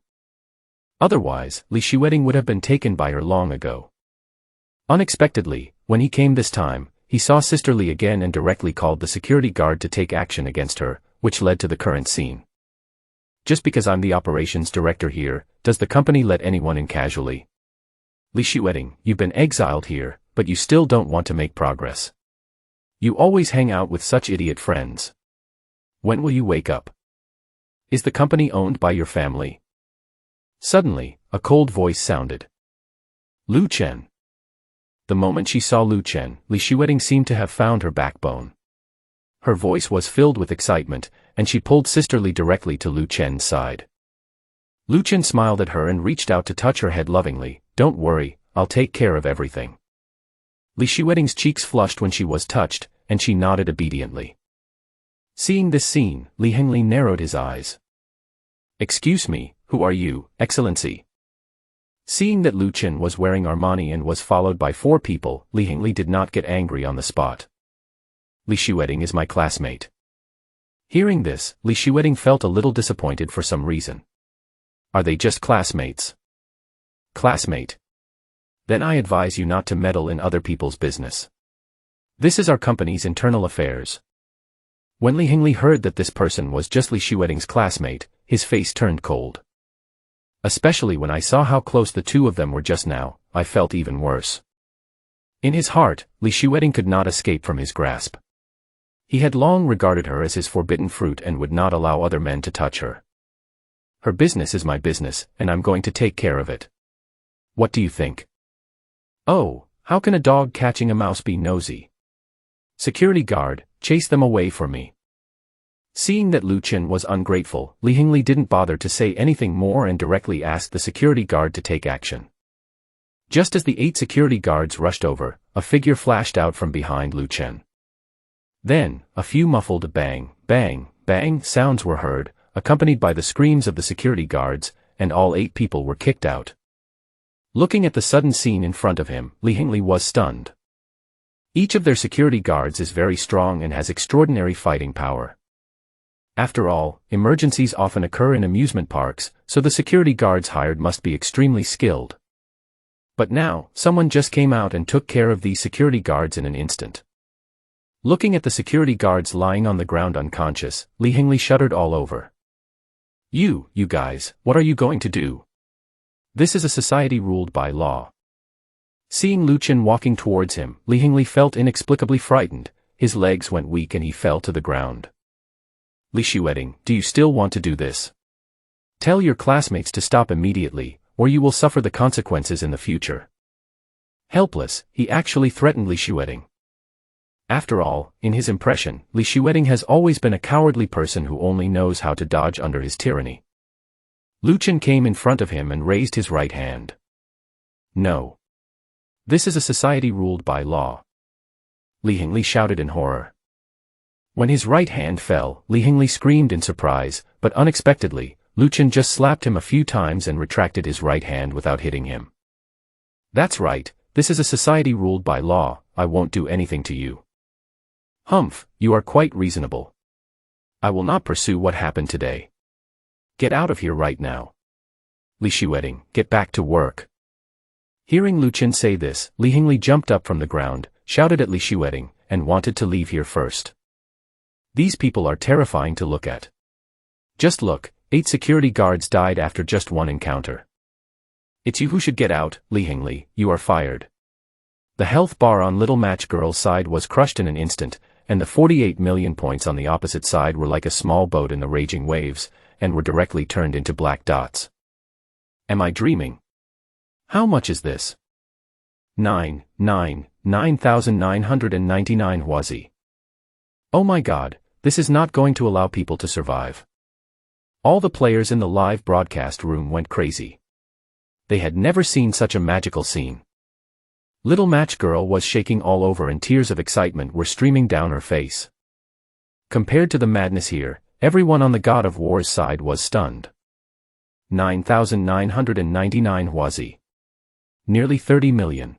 Otherwise, Li Xueting would have been taken by her long ago. Unexpectedly, when he came this time, he saw Sister Li again and directly called the security guard to take action against her, which led to the current scene. Just because I'm the operations director here, does the company let anyone in casually? Li Xueting, you've been exiled here, but you still don't want to make progress. You always hang out with such idiot friends. When will you wake up? Is the company owned by your family? Suddenly, a cold voice sounded. Lu Chen. The moment she saw Lu Chen, Li Xueting seemed to have found her backbone. Her voice was filled with excitement, and she pulled Sister Li directly to Lu Chen's side. Lu Chen smiled at her and reached out to touch her head lovingly. Don't worry, I'll take care of everything. Li Xueting's cheeks flushed when she was touched, and she nodded obediently. Seeing this scene, Li Hengli narrowed his eyes. Excuse me, who are you, Excellency? Seeing that Lu Chen was wearing Armani and was followed by 4 people, Li Hengli did not get angry on the spot. Li Xueting is my classmate. Hearing this, Li Xueting felt a little disappointed for some reason. Are they just classmates? Classmate. Then I advise you not to meddle in other people's business. This is our company's internal affairs. When Li Hengli heard that this person was just Li Xueting's classmate, his face turned cold. Especially when I saw how close the two of them were just now, I felt even worse. In his heart, Li Xueting could not escape from his grasp. He had long regarded her as his forbidden fruit and would not allow other men to touch her. Her business is my business, and I'm going to take care of it. What do you think? Oh, how can a dog catching a mouse be nosy? Security guard, chase them away for me. Seeing that Lu Chen was ungrateful, Li Hengli didn't bother to say anything more and directly asked the security guard to take action. Just as the 8 security guards rushed over, a figure flashed out from behind Lu Chen. Then, a few muffled bang, bang, bang sounds were heard, accompanied by the screams of the security guards, and all 8 people were kicked out. Looking at the sudden scene in front of him, Li Hengli was stunned. Each of their security guards is very strong and has extraordinary fighting power. After all, emergencies often occur in amusement parks, so the security guards hired must be extremely skilled. But now, someone just came out and took care of these security guards in an instant. Looking at the security guards lying on the ground unconscious, Li Hengli shuddered all over. You guys, what are you going to do? This is a society ruled by law. Seeing Lu Chen walking towards him, Li Hengli felt inexplicably frightened, his legs went weak and he fell to the ground. Li Xueting, do you still want to do this? Tell your classmates to stop immediately, or you will suffer the consequences in the future. Helpless, he actually threatened Li Xueting. After all, in his impression, Li Xueting has always been a cowardly person who only knows how to dodge under his tyranny. Lu Chen came in front of him and raised his right hand. No. This is a society ruled by law. Li Hengli shouted in horror. When his right hand fell, Li Hengli screamed in surprise, but unexpectedly, Lu Chen just slapped him a few times and retracted his right hand without hitting him. That's right, this is a society ruled by law, I won't do anything to you. Humph, you are quite reasonable. I will not pursue what happened today. Get out of here right now. Li Xueting, get back to work. Hearing Lu Chen say this, Li Hengli jumped up from the ground, shouted at Li Xueting, and wanted to leave here first. These people are terrifying to look at. Just look, 8 security guards died after just one encounter. It's you who should get out, Li Hengli, you are fired. The health bar on Little Match Girl's side was crushed in an instant, and the 48 million points on the opposite side were like a small boat in the raging waves, and were directly turned into black dots. Am I dreaming? How much is this? 9,999 huazi. Oh my god, this is not going to allow people to survive. All the players in the live broadcast room went crazy. They had never seen such a magical scene. Little Match Girl was shaking all over and tears of excitement were streaming down her face. Compared to the madness here, everyone on the God of War's side was stunned. 9,999 huazi. Nearly 30 million.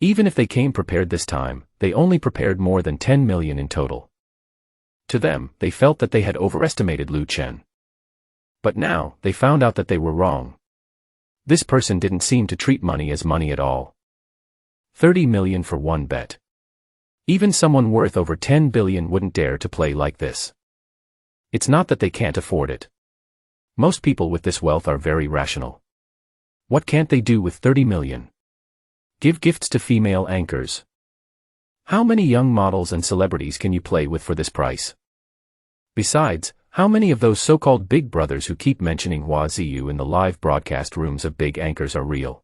Even if they came prepared this time, they only prepared more than 10 million in total. To them, they felt that they had overestimated Lu Chen. But now, they found out that they were wrong. This person didn't seem to treat money as money at all. 30 million for one bet. Even someone worth over 10 billion wouldn't dare to play like this. It's not that they can't afford it. Most people with this wealth are very rational. What can't they do with 30 million? Give gifts to female anchors. How many young models and celebrities can you play with for this price? Besides, how many of those so-called big brothers who keep mentioning Huaziyu in the live broadcast rooms of big anchors are real?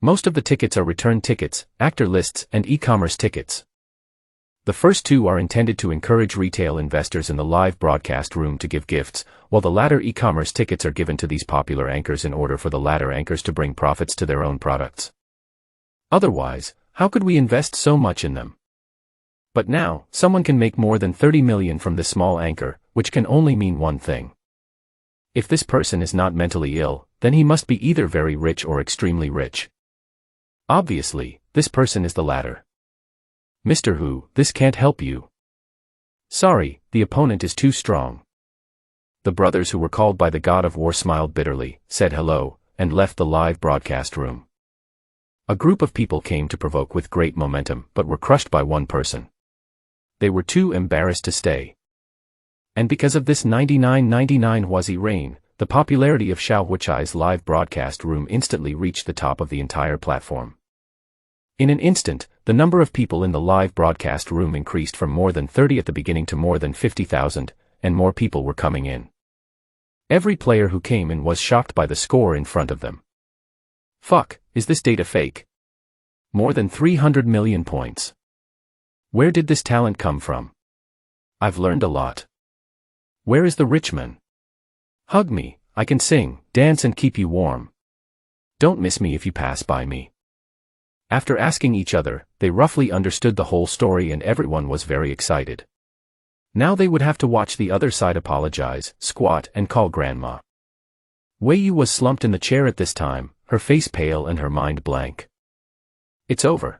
Most of the tickets are return tickets, actor lists, and e-commerce tickets. The first two are intended to encourage retail investors in the live broadcast room to give gifts, while the latter e-commerce tickets are given to these popular anchors in order for the latter anchors to bring profits to their own products. Otherwise, how could we invest so much in them? But now, someone can make more than 30 million from this small anchor, which can only mean one thing. If this person is not mentally ill, then he must be either very rich or extremely rich. Obviously, this person is the latter. Mr. Hu, this can't help you. Sorry, the opponent is too strong. The brothers who were called by the God of War smiled bitterly, said hello, and left the live broadcast room. A group of people came to provoke with great momentum but were crushed by one person. They were too embarrassed to stay. And because of this 99.99 huazi reign, the popularity of Xiao Huichai's live broadcast room instantly reached the top of the entire platform. In an instant, the number of people in the live broadcast room increased from more than 30 at the beginning to more than 50,000, and more people were coming in. Every player who came in was shocked by the score in front of them. Fuck, is this data fake? More than 300 million points. Where did this talent come from? I've learned a lot. Where is the rich man? Hug me, I can sing, dance and keep you warm. Don't miss me if you pass by me. After asking each other, they roughly understood the whole story and everyone was very excited. Now they would have to watch the other side apologize, squat and call grandma. Wei Yu was slumped in the chair at this time, her face pale and her mind blank. It's over.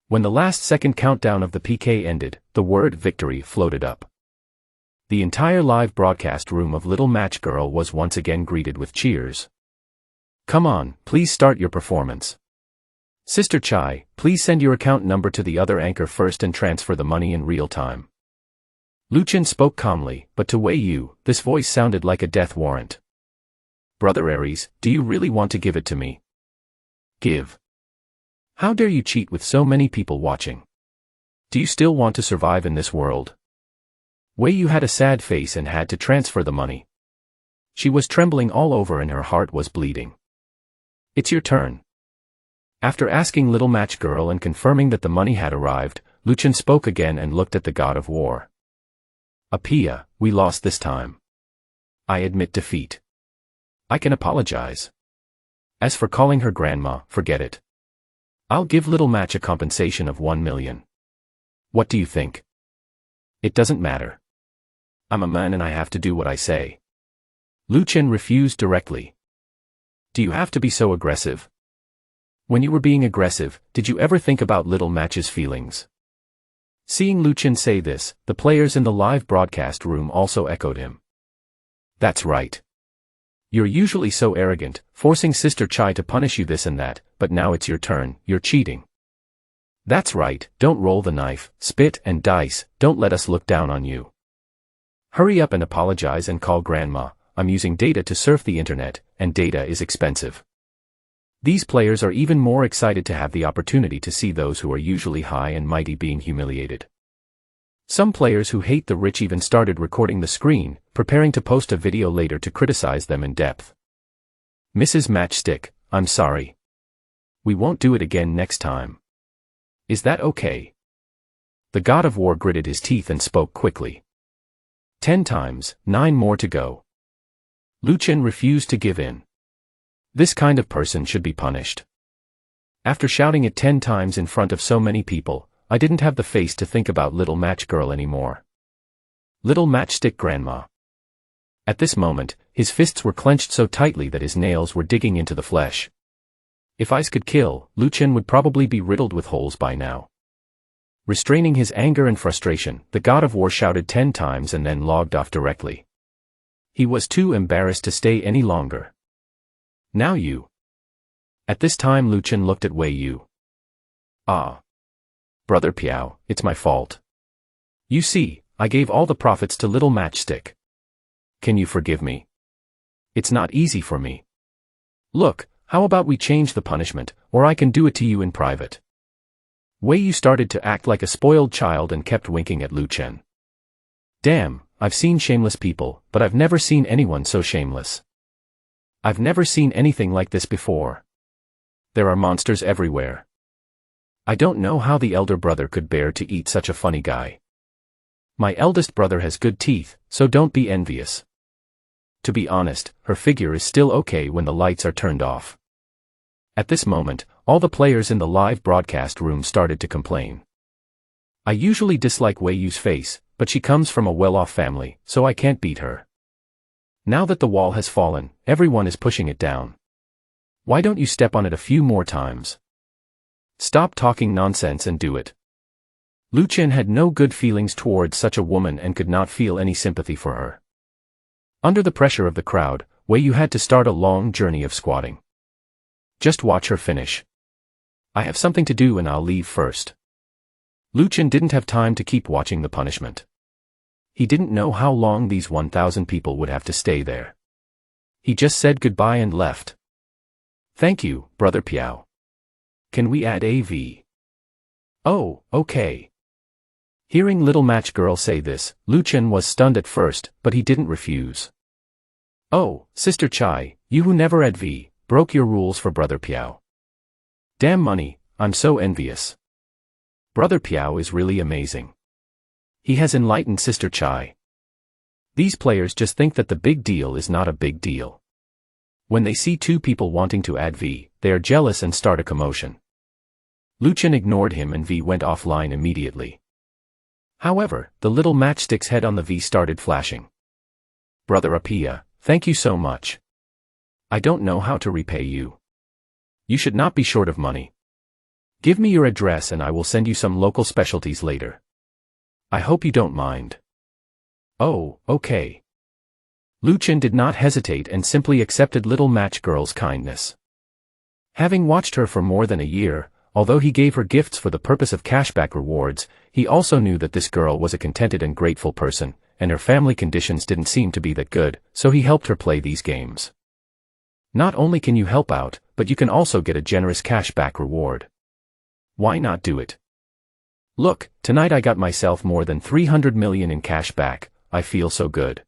When the last second countdown of the PK ended, the word victory floated up. The entire live broadcast room of Little Match Girl was once again greeted with cheers. Come on, please start your performance. Sister Chai, please send your account number to the other anchor first and transfer the money in real time. Lu Chen spoke calmly, but to Wei Yu, this voice sounded like a death warrant. Brother Ares, do you really want to give it to me? Give. How dare you cheat with so many people watching? Do you still want to survive in this world? Wei Yu had a sad face and had to transfer the money. She was trembling all over and her heart was bleeding. It's your turn. After asking Little Match Girl and confirming that the money had arrived, Lu Chen spoke again and looked at the God of War. Apia, we lost this time. I admit defeat. I can apologize. As for calling her grandma, forget it. I'll give Little Match a compensation of 1 million. What do you think? It doesn't matter. I'm a man and I have to do what I say. Lu Chen refused directly. Do you have to be so aggressive? When you were being aggressive, did you ever think about Little Match's feelings? Seeing Lu Chen say this, the players in the live broadcast room also echoed him. That's right. You're usually so arrogant, forcing Sister Chai to punish you this and that, but now it's your turn, you're cheating. That's right, don't roll the knife, spit and dice, don't let us look down on you. Hurry up and apologize and call grandma, I'm using data to surf the internet, and data is expensive. These players are even more excited to have the opportunity to see those who are usually high and mighty being humiliated. Some players who hate the rich even started recording the screen, preparing to post a video later to criticize them in depth. Mrs. Matchstick, I'm sorry. We won't do it again next time. Is that okay? The god of war gritted his teeth and spoke quickly. 10 times, 9 more to go. Lu Chen refused to give in. This kind of person should be punished. After shouting it 10 times in front of so many people, I didn't have the face to think about little match girl anymore. Little matchstick grandma. At this moment, his fists were clenched so tightly that his nails were digging into the flesh. If ice could kill, Lu Chen would probably be riddled with holes by now. Restraining his anger and frustration, the god of war shouted 10 times and then logged off directly. He was too embarrassed to stay any longer. Now you. At this time Lu Chen looked at Wei Yu. Ah. Brother Piao, it's my fault. You see, I gave all the profits to Little Matchstick. Can you forgive me? It's not easy for me. Look, how about we change the punishment, or I can do it to you in private. Wei Yu started to act like a spoiled child and kept winking at Lu Chen. Damn, I've seen shameless people, but I've never seen anyone so shameless. I've never seen anything like this before. There are monsters everywhere. I don't know how the elder brother could bear to eat such a funny guy. My eldest brother has good teeth, so don't be envious. To be honest, her figure is still okay when the lights are turned off. At this moment, all the players in the live broadcast room started to complain. I usually dislike Wei Yu's face, but she comes from a well-off family, so I can't beat her. Now that the wall has fallen, everyone is pushing it down. Why don't you step on it a few more times? Stop talking nonsense and do it. Lu Chen had no good feelings towards such a woman and could not feel any sympathy for her. Under the pressure of the crowd, Wei Yu had to start a long journey of squatting. Just watch her finish. I have something to do and I'll leave first. Lu Chen didn't have time to keep watching the punishment. He didn't know how long these 1,000 people would have to stay there. He just said goodbye and left. Thank you, Brother Piao. Can we add AV? Oh, okay. Hearing Little Match Girl say this, Lu Chen was stunned at first, but he didn't refuse. Oh, Sister Chai, you who never add V, broke your rules for Brother Piao. Damn money, I'm so envious. Brother Piao is really amazing. He has enlightened Sister Chai. These players just think that the big deal is not a big deal. When they see 2 people wanting to add V, they are jealous and start a commotion. Lu Chen ignored him and V went offline immediately. However, the little matchstick's head on the V started flashing. Brother Apia, thank you so much. I don't know how to repay you. You should not be short of money. Give me your address and I will send you some local specialties later. I hope you don't mind. Oh, okay. Lu Chen did not hesitate and simply accepted Little Match Girl's kindness. Having watched her for more than a year, although he gave her gifts for the purpose of cashback rewards, he also knew that this girl was a contented and grateful person, and her family conditions didn't seem to be that good, so he helped her play these games. Not only can you help out, but you can also get a generous cashback reward. Why not do it? Look, tonight I got myself more than 300 million in cash back, I feel so good.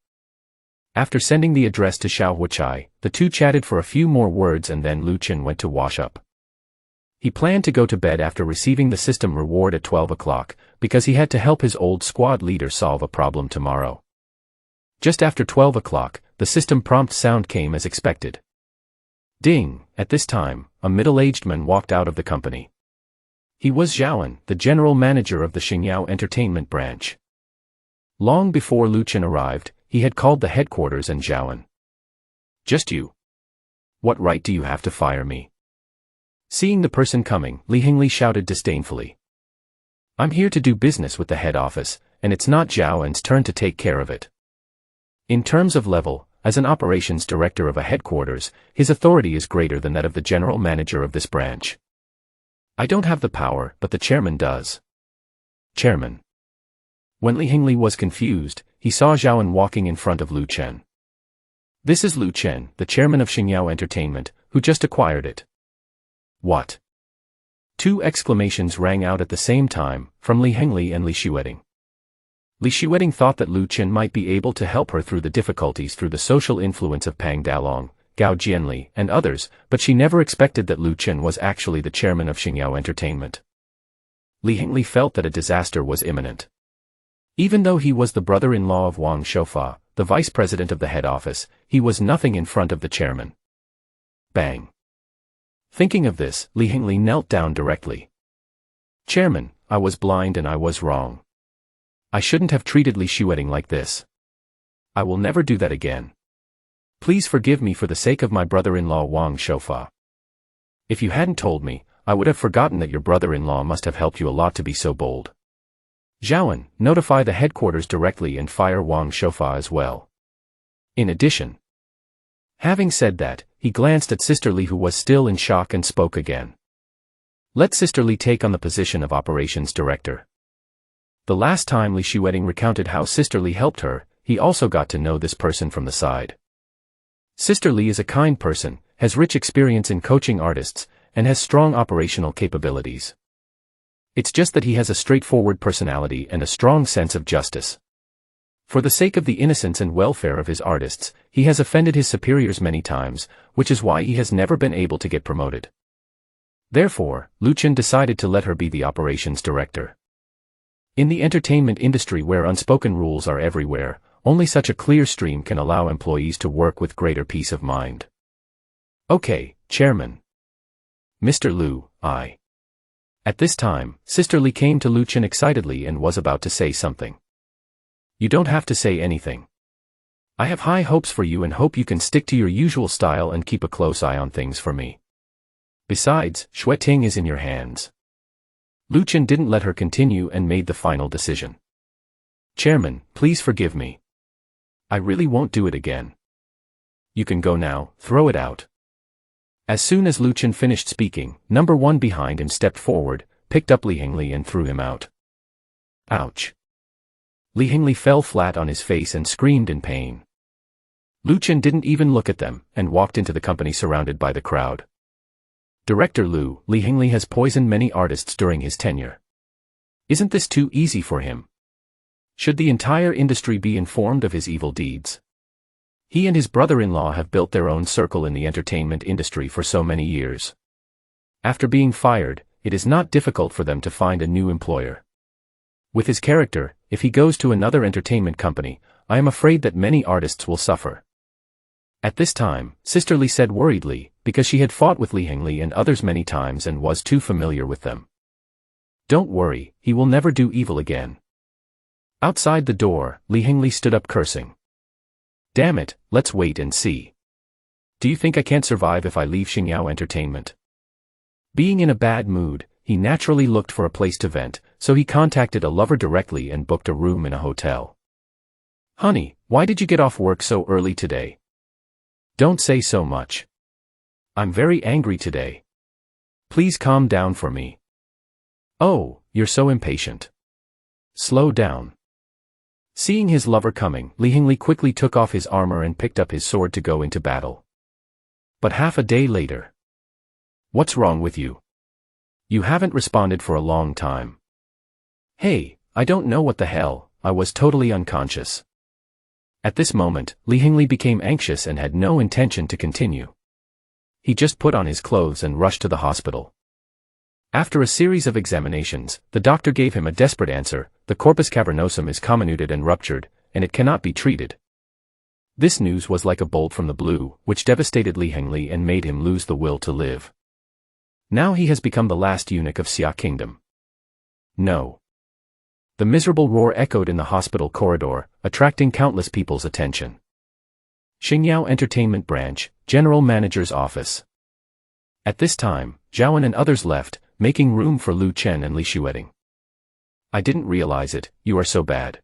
After sending the address to Xiao Huachai, the two chatted for a few more words and then Lu Chen went to wash up. He planned to go to bed after receiving the system reward at 12 o'clock, because he had to help his old squad leader solve a problem tomorrow. Just after 12 o'clock, the system prompt sound came as expected. Ding! At this time, a middle-aged man walked out of the company. He was Zhaoan, the general manager of the Xingyao entertainment branch. Long before Lu Chen arrived, he had called the headquarters and Zhaoan. Just you. What right do you have to fire me? Seeing the person coming, Li Hingli shouted disdainfully. I'm here to do business with the head office, and it's not Zhaoan's turn to take care of it. In terms of level, as an operations director of a headquarters, his authority is greater than that of the general manager of this branch. I don't have the power, but the chairman does. Chairman. When Li Hingli was confused, he saw Zhaoan walking in front of Lu Chen. This is Lu Chen, the chairman of Xingyao Entertainment, who just acquired it. What? Two exclamations rang out at the same time, from Li Hingli and Li Xueting. Li Xueting thought that Lu Chen might be able to help her through the difficulties through the social influence of Pang Dalong, Gao Jianli, and others, but she never expected that Lu Chen was actually the chairman of Xingyao Entertainment. Li Hingli felt that a disaster was imminent. Even though he was the brother-in-law of Wang Shoufa, the vice president of the head office, he was nothing in front of the chairman. Bang. Thinking of this, Li Hingli knelt down directly. Chairman, I was blind and I was wrong. I shouldn't have treated Li Xueting like this. I will never do that again. Please forgive me for the sake of my brother-in-law Wang Shoufa. If you hadn't told me, I would have forgotten that your brother-in-law must have helped you a lot to be so bold. Zhaoan, notify the headquarters directly and fire Wang Shoufa as well. In addition. Having said that, he glanced at Sister Li, who was still in shock, and spoke again. Let Sister Li take on the position of operations director. The last time Li Xueting recounted how Sister Li helped her, he also got to know this person from the side. Sister Li is a kind person, has rich experience in coaching artists, and has strong operational capabilities. It's just that he has a straightforward personality and a strong sense of justice. For the sake of the innocence and welfare of his artists, he has offended his superiors many times, which is why he has never been able to get promoted. Therefore, Lu Chen decided to let her be the operations director. In the entertainment industry, where unspoken rules are everywhere, only such a clear stream can allow employees to work with greater peace of mind. Okay, Chairman. Mr. Lu, I. At this time, Sister Li came to Lu Chen excitedly and was about to say something. You don't have to say anything. I have high hopes for you and hope you can stick to your usual style and keep a close eye on things for me. Besides, Xueting is in your hands. Lu Chen didn't let her continue and made the final decision. Chairman, please forgive me. I really won't do it again. You can go now, throw it out. As soon as Lu Chen finished speaking, number one behind him stepped forward, picked up Li Hingli and threw him out. Ouch. Li Hingli fell flat on his face and screamed in pain. Lu Chen didn't even look at them, and walked into the company surrounded by the crowd. Director Lu, Li Hingli has poisoned many artists during his tenure. Isn't this too easy for him? Should the entire industry be informed of his evil deeds? He and his brother-in-law have built their own circle in the entertainment industry for so many years. After being fired, it is not difficult for them to find a new employer. With his character, if he goes to another entertainment company, I am afraid that many artists will suffer. At this time, Sister Li said worriedly, because she had fought with Li Hingli and others many times and was too familiar with them. Don't worry, he will never do evil again. Outside the door, Li Hingli stood up cursing. Damn it, let's wait and see. Do you think I can't survive if I leave Xingyao Entertainment? Being in a bad mood, he naturally looked for a place to vent, so he contacted a lover directly and booked a room in a hotel. Honey, why did you get off work so early today? Don't say so much. I'm very angry today. Please calm down for me. Oh, you're so impatient. Slow down. Seeing his lover coming, Li Hingli quickly took off his armor and picked up his sword to go into battle. But half a day later. What's wrong with you? You haven't responded for a long time. Hey, I don't know what the hell, I was totally unconscious. At this moment, Li Hingli became anxious and had no intention to continue. He just put on his clothes and rushed to the hospital. After a series of examinations, the doctor gave him a desperate answer: the corpus cavernosum is comminuted and ruptured, and it cannot be treated. This news was like a bolt from the blue, which devastated Li Hingli and made him lose the will to live. Now he has become the last eunuch of Xia Kingdom. No. The miserable roar echoed in the hospital corridor, attracting countless people's attention. Xingyao Entertainment Branch, General Manager's Office. At this time, Zhaoan and others left, making room for Lu Chen and Li Xueting. I didn't realize it, you are so bad.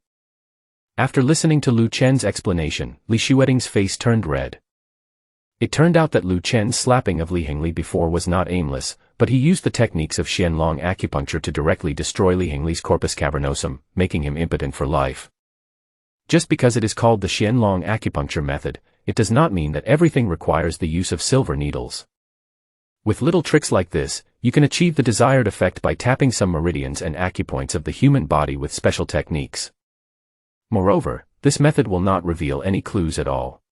After listening to Lu Chen's explanation, Li Xueting's face turned red. It turned out that Lu Chen's slapping of Li Hingli before was not aimless, but he used the techniques of Xianlong acupuncture to directly destroy Li Hingli's corpus cavernosum, making him impotent for life. Just because it is called the Xianlong acupuncture method, it does not mean that everything requires the use of silver needles. With little tricks like this, you can achieve the desired effect by tapping some meridians and acupoints of the human body with special techniques. Moreover, this method will not reveal any clues at all.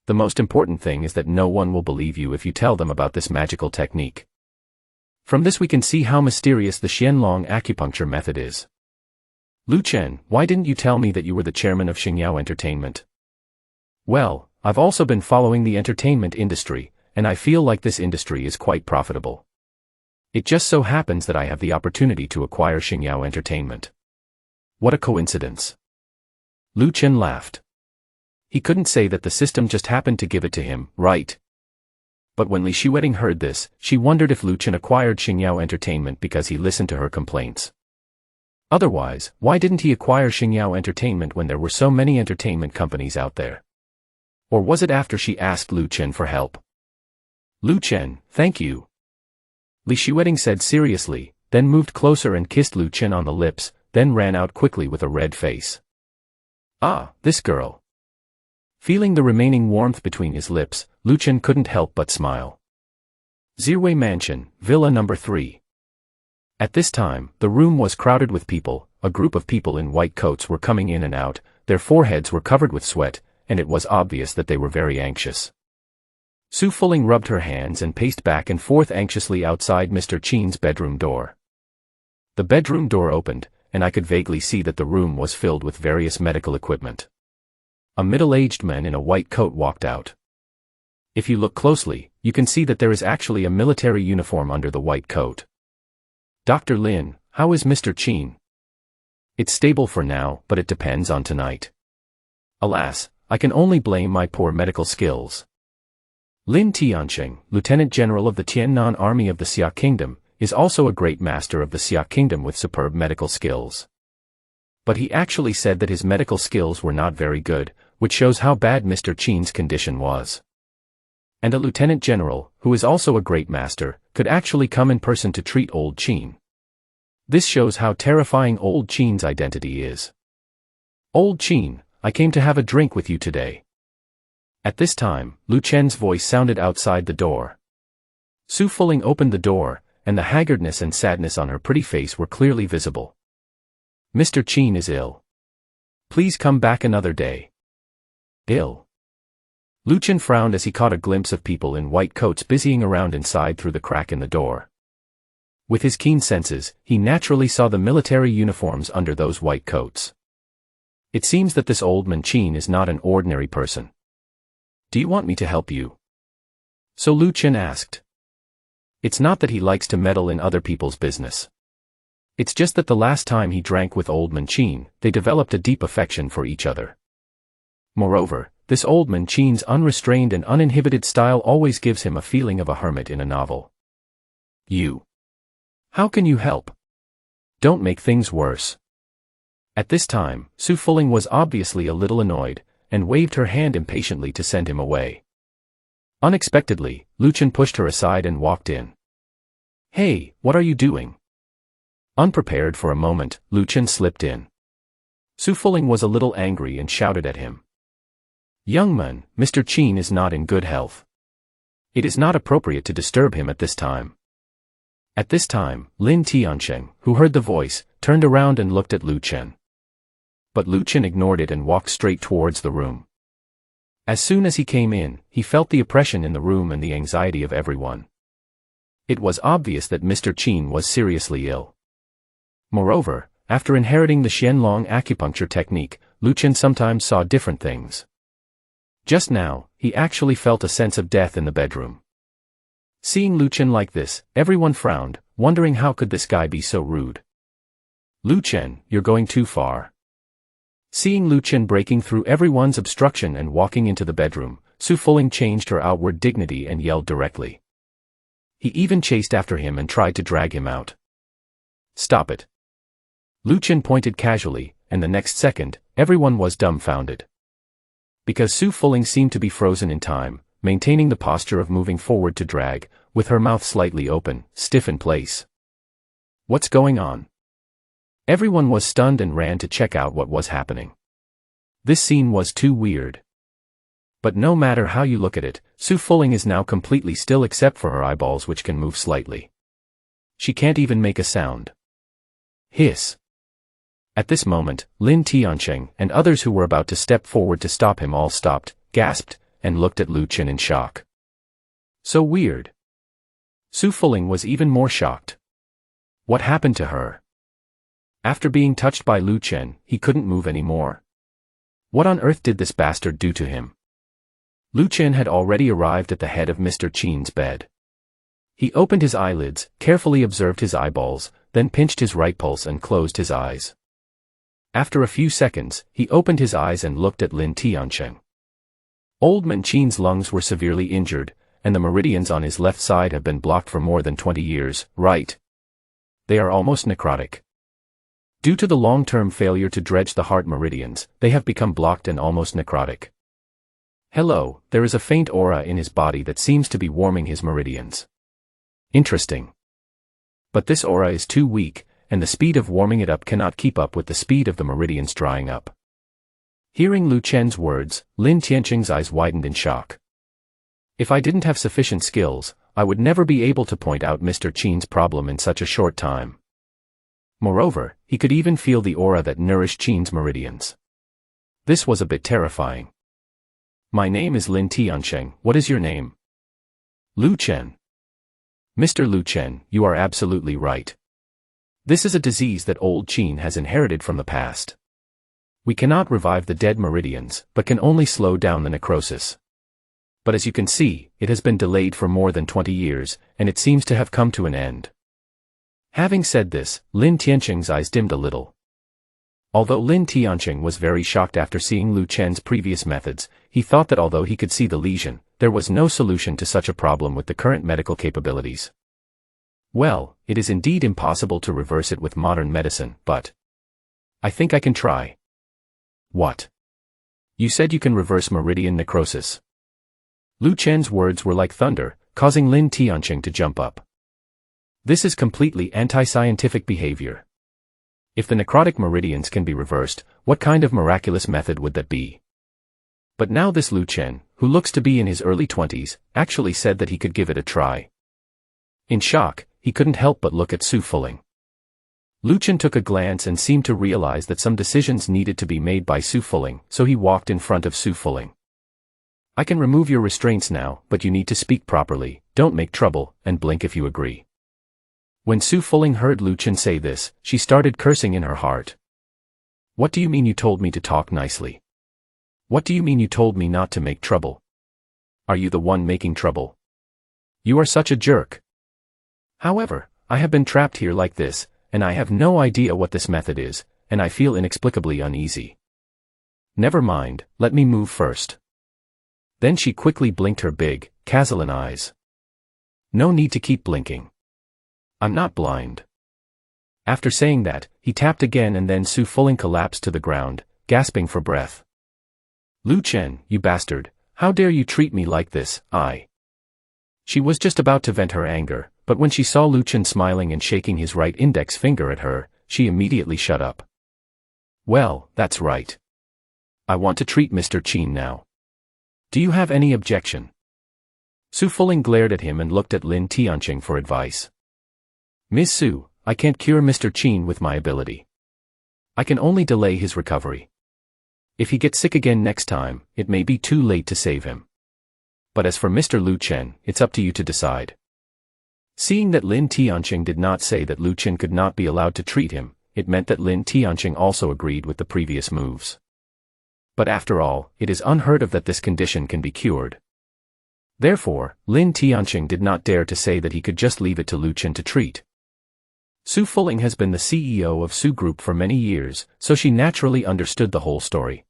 The most important thing is that no one will believe you if you tell them about this magical technique. From this we can see how mysterious the Xianlong acupuncture method is. Lu Chen, why didn't you tell me that you were the chairman of Xingyao Entertainment? Well, I've also been following the entertainment industry, and I feel like this industry is quite profitable. It just so happens that I have the opportunity to acquire Xingyao Entertainment. What a coincidence. Lu Chen laughed. He couldn't say that the system just happened to give it to him, right? But when Li Shiweting heard this, she wondered if Lu Chen acquired Xingyao Entertainment because he listened to her complaints. Otherwise, why didn't he acquire Xingyao Entertainment when there were so many entertainment companies out there? Or was it after she asked Lu Chen for help? Lu Chen, thank you. Li Shiweting said seriously, then moved closer and kissed Lu Chen on the lips, then ran out quickly with a red face. Ah, this girl. Feeling the remaining warmth between his lips, Lu Chen couldn't help but smile. Zirwei Mansion, Villa Number 3. At this time, the room was crowded with people. A group of people in white coats were coming in and out, their foreheads were covered with sweat, and it was obvious that they were very anxious. Su Fuling rubbed her hands and paced back and forth anxiously outside Mr. Qin's bedroom door. The bedroom door opened, and I could vaguely see that the room was filled with various medical equipment. A middle-aged man in a white coat walked out. If you look closely, you can see that there is actually a military uniform under the white coat. Dr. Lin, how is Mr. Qin? It's stable for now, but it depends on tonight. Alas, I can only blame my poor medical skills. Lin Tiansheng, Lieutenant General of the Tiannan Army of the Xia Kingdom, is also a great master of the Xia Kingdom with superb medical skills. But he actually said that his medical skills were not very good, which shows how bad Mr. Qin's condition was. And a lieutenant general, who is also a great master, could actually come in person to treat old Qin. This shows how terrifying old Qin's identity is. Old Qin, I came to have a drink with you today. At this time, Lu Chen's voice sounded outside the door. Su Fuling opened the door, and the haggardness and sadness on her pretty face were clearly visible. Mr. Qin is ill. Please come back another day. Ill? Lu Chen frowned as he caught a glimpse of people in white coats busying around inside through the crack in the door. With his keen senses, he naturally saw the military uniforms under those white coats. It seems that this old man Qin is not an ordinary person. Do you want me to help you? So Lu Chen asked. It's not that he likes to meddle in other people's business. It's just that the last time he drank with old man Qin, they developed a deep affection for each other. Moreover, this old man Qin's unrestrained and uninhibited style always gives him a feeling of a hermit in a novel. You. How can you help? Don't make things worse. At this time, Su Fuling was obviously a little annoyed, and waved her hand impatiently to send him away. Unexpectedly, Lu Chen pushed her aside and walked in. Hey, what are you doing? Unprepared for a moment, Lu Chen slipped in. Su Fuling was a little angry and shouted at him. Young man, Mr. Qin is not in good health. It is not appropriate to disturb him at this time. At this time, Lin Tiansheng, who heard the voice, turned around and looked at Lu Chen. But Lu Chen ignored it and walked straight towards the room. As soon as he came in, he felt the oppression in the room and the anxiety of everyone. It was obvious that Mr. Qin was seriously ill. Moreover, after inheriting the Xianlong acupuncture technique, Lu Chen sometimes saw different things. Just now, he actually felt a sense of death in the bedroom. Seeing Lu Chen like this, everyone frowned, wondering how could this guy be so rude. Lu Chen, you're going too far. Seeing Lu Chen breaking through everyone's obstruction and walking into the bedroom, Su Fuling changed her outward dignity and yelled directly. He even chased after him and tried to drag him out. Stop it. Lu Chen pointed casually, and the next second, everyone was dumbfounded. Because Su Fuling seemed to be frozen in time, maintaining the posture of moving forward to drag, with her mouth slightly open, stiff in place. What's going on? Everyone was stunned and ran to check out what was happening. This scene was too weird. But no matter how you look at it, Su Fuling is now completely still except for her eyeballs, which can move slightly. She can't even make a sound. Hiss. At this moment, Lin Tiansheng and others who were about to step forward to stop him all stopped, gasped, and looked at Lu Chen in shock. So weird. Su Fuling was even more shocked. What happened to her? After being touched by Lu Chen, he couldn't move anymore. What on earth did this bastard do to him? Lu Chen had already arrived at the head of Mr. Qin's bed. He opened his eyelids, carefully observed his eyeballs, then pinched his right pulse and closed his eyes. After a few seconds, he opened his eyes and looked at Lin Tiancheng. Old Man Qin's lungs were severely injured, and the meridians on his left side have been blocked for more than 20 years, right? They are almost necrotic. Due to the long-term failure to dredge the heart meridians, they have become blocked and almost necrotic. Hello, there is a faint aura in his body that seems to be warming his meridians. Interesting. But this aura is too weak, and the speed of warming it up cannot keep up with the speed of the meridians drying up. Hearing Lu Chen's words, Lin Tiancheng's eyes widened in shock. If I didn't have sufficient skills, I would never be able to point out Mr. Qin's problem in such a short time. Moreover, he could even feel the aura that nourished Qin's meridians. This was a bit terrifying. My name is Lin Tiancheng, what is your name? Lu Chen. Mr. Lu Chen, you are absolutely right. This is a disease that old Qin has inherited from the past. We cannot revive the dead meridians, but can only slow down the necrosis. But as you can see, it has been delayed for more than 20 years, and it seems to have come to an end. Having said this, Lin Tiancheng's eyes dimmed a little. Although Lin Tiancheng was very shocked after seeing Lu Chen's previous methods, he thought that although he could see the lesion, there was no solution to such a problem with the current medical capabilities. Well, it is indeed impossible to reverse it with modern medicine, but I think I can try. What? You said you can reverse meridian necrosis. Lu Chen's words were like thunder, causing Lin Tiancheng to jump up. This is completely anti-scientific behavior. If the necrotic meridians can be reversed, what kind of miraculous method would that be? But now this Lu Chen, who looks to be in his early 20s, actually said that he could give it a try. In shock, he couldn't help but look at Su Fuling. Lu Chen took a glance and seemed to realize that some decisions needed to be made by Su Fuling, so he walked in front of Su Fuling. I can remove your restraints now, but you need to speak properly, don't make trouble, and blink if you agree. When Su Fuling heard Lu Chen say this, she started cursing in her heart. What do you mean you told me to talk nicely? What do you mean you told me not to make trouble? Are you the one making trouble? You are such a jerk. However, I have been trapped here like this, and I have no idea what this method is, and I feel inexplicably uneasy. Never mind, let me move first. Then she quickly blinked her big, Cazalan eyes. No need to keep blinking. I'm not blind. After saying that, he tapped again and then Su Fuling collapsed to the ground, gasping for breath. Lu Chen, you bastard, how dare you treat me like this, She was just about to vent her anger, but when she saw Lu Chen smiling and shaking his right index finger at her, she immediately shut up. Well, that's right. I want to treat Mr. Qin now. Do you have any objection? Su Fuling glared at him and looked at Lin Tiancheng for advice. Ms. Su, I can't cure Mr. Qin with my ability. I can only delay his recovery. If he gets sick again next time, it may be too late to save him. But as for Mr. Lu Chen, it's up to you to decide. Seeing that Lin Tiancheng did not say that Lu Chen could not be allowed to treat him, it meant that Lin Tiancheng also agreed with the previous moves. But after all, it is unheard of that this condition can be cured. Therefore, Lin Tiancheng did not dare to say that he could just leave it to Lu Chen to treat. Su Fuling has been the CEO of Su Group for many years, so she naturally understood the whole story.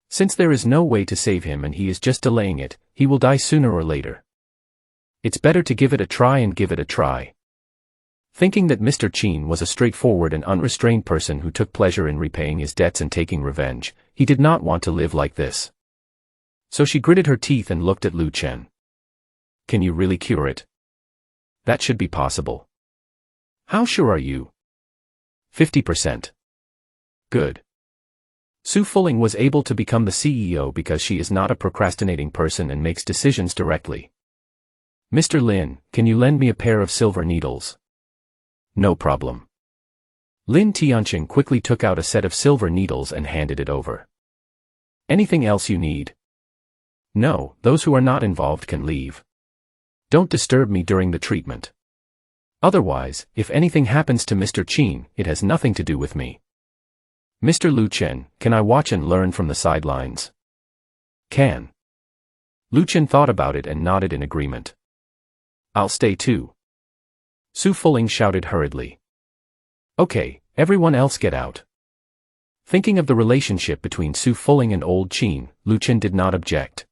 Since there is no way to save him and he is just delaying it, he will die sooner or later. It's better to give it a try and give it a try. Thinking that Mr. Qin was a straightforward and unrestrained person who took pleasure in repaying his debts and taking revenge, he did not want to live like this. So she gritted her teeth and looked at Lu Chen. Can you really cure it? That should be possible. How sure are you? 50%. Good. Su Fuling was able to become the CEO because she is not a procrastinating person and makes decisions directly. Mr. Lin, can you lend me a pair of silver needles? No problem. Lin Tiancheng quickly took out a set of silver needles and handed it over. Anything else you need? No, those who are not involved can leave. Don't disturb me during the treatment. Otherwise, if anything happens to Mr. Qin, it has nothing to do with me. Mr. Lu Chen, can I watch and learn from the sidelines? Can. Lu Chen thought about it and nodded in agreement. I'll stay too. Su Fuling shouted hurriedly. Okay, everyone else get out. Thinking of the relationship between Su Fuling and old Qin, Lu Chen did not object.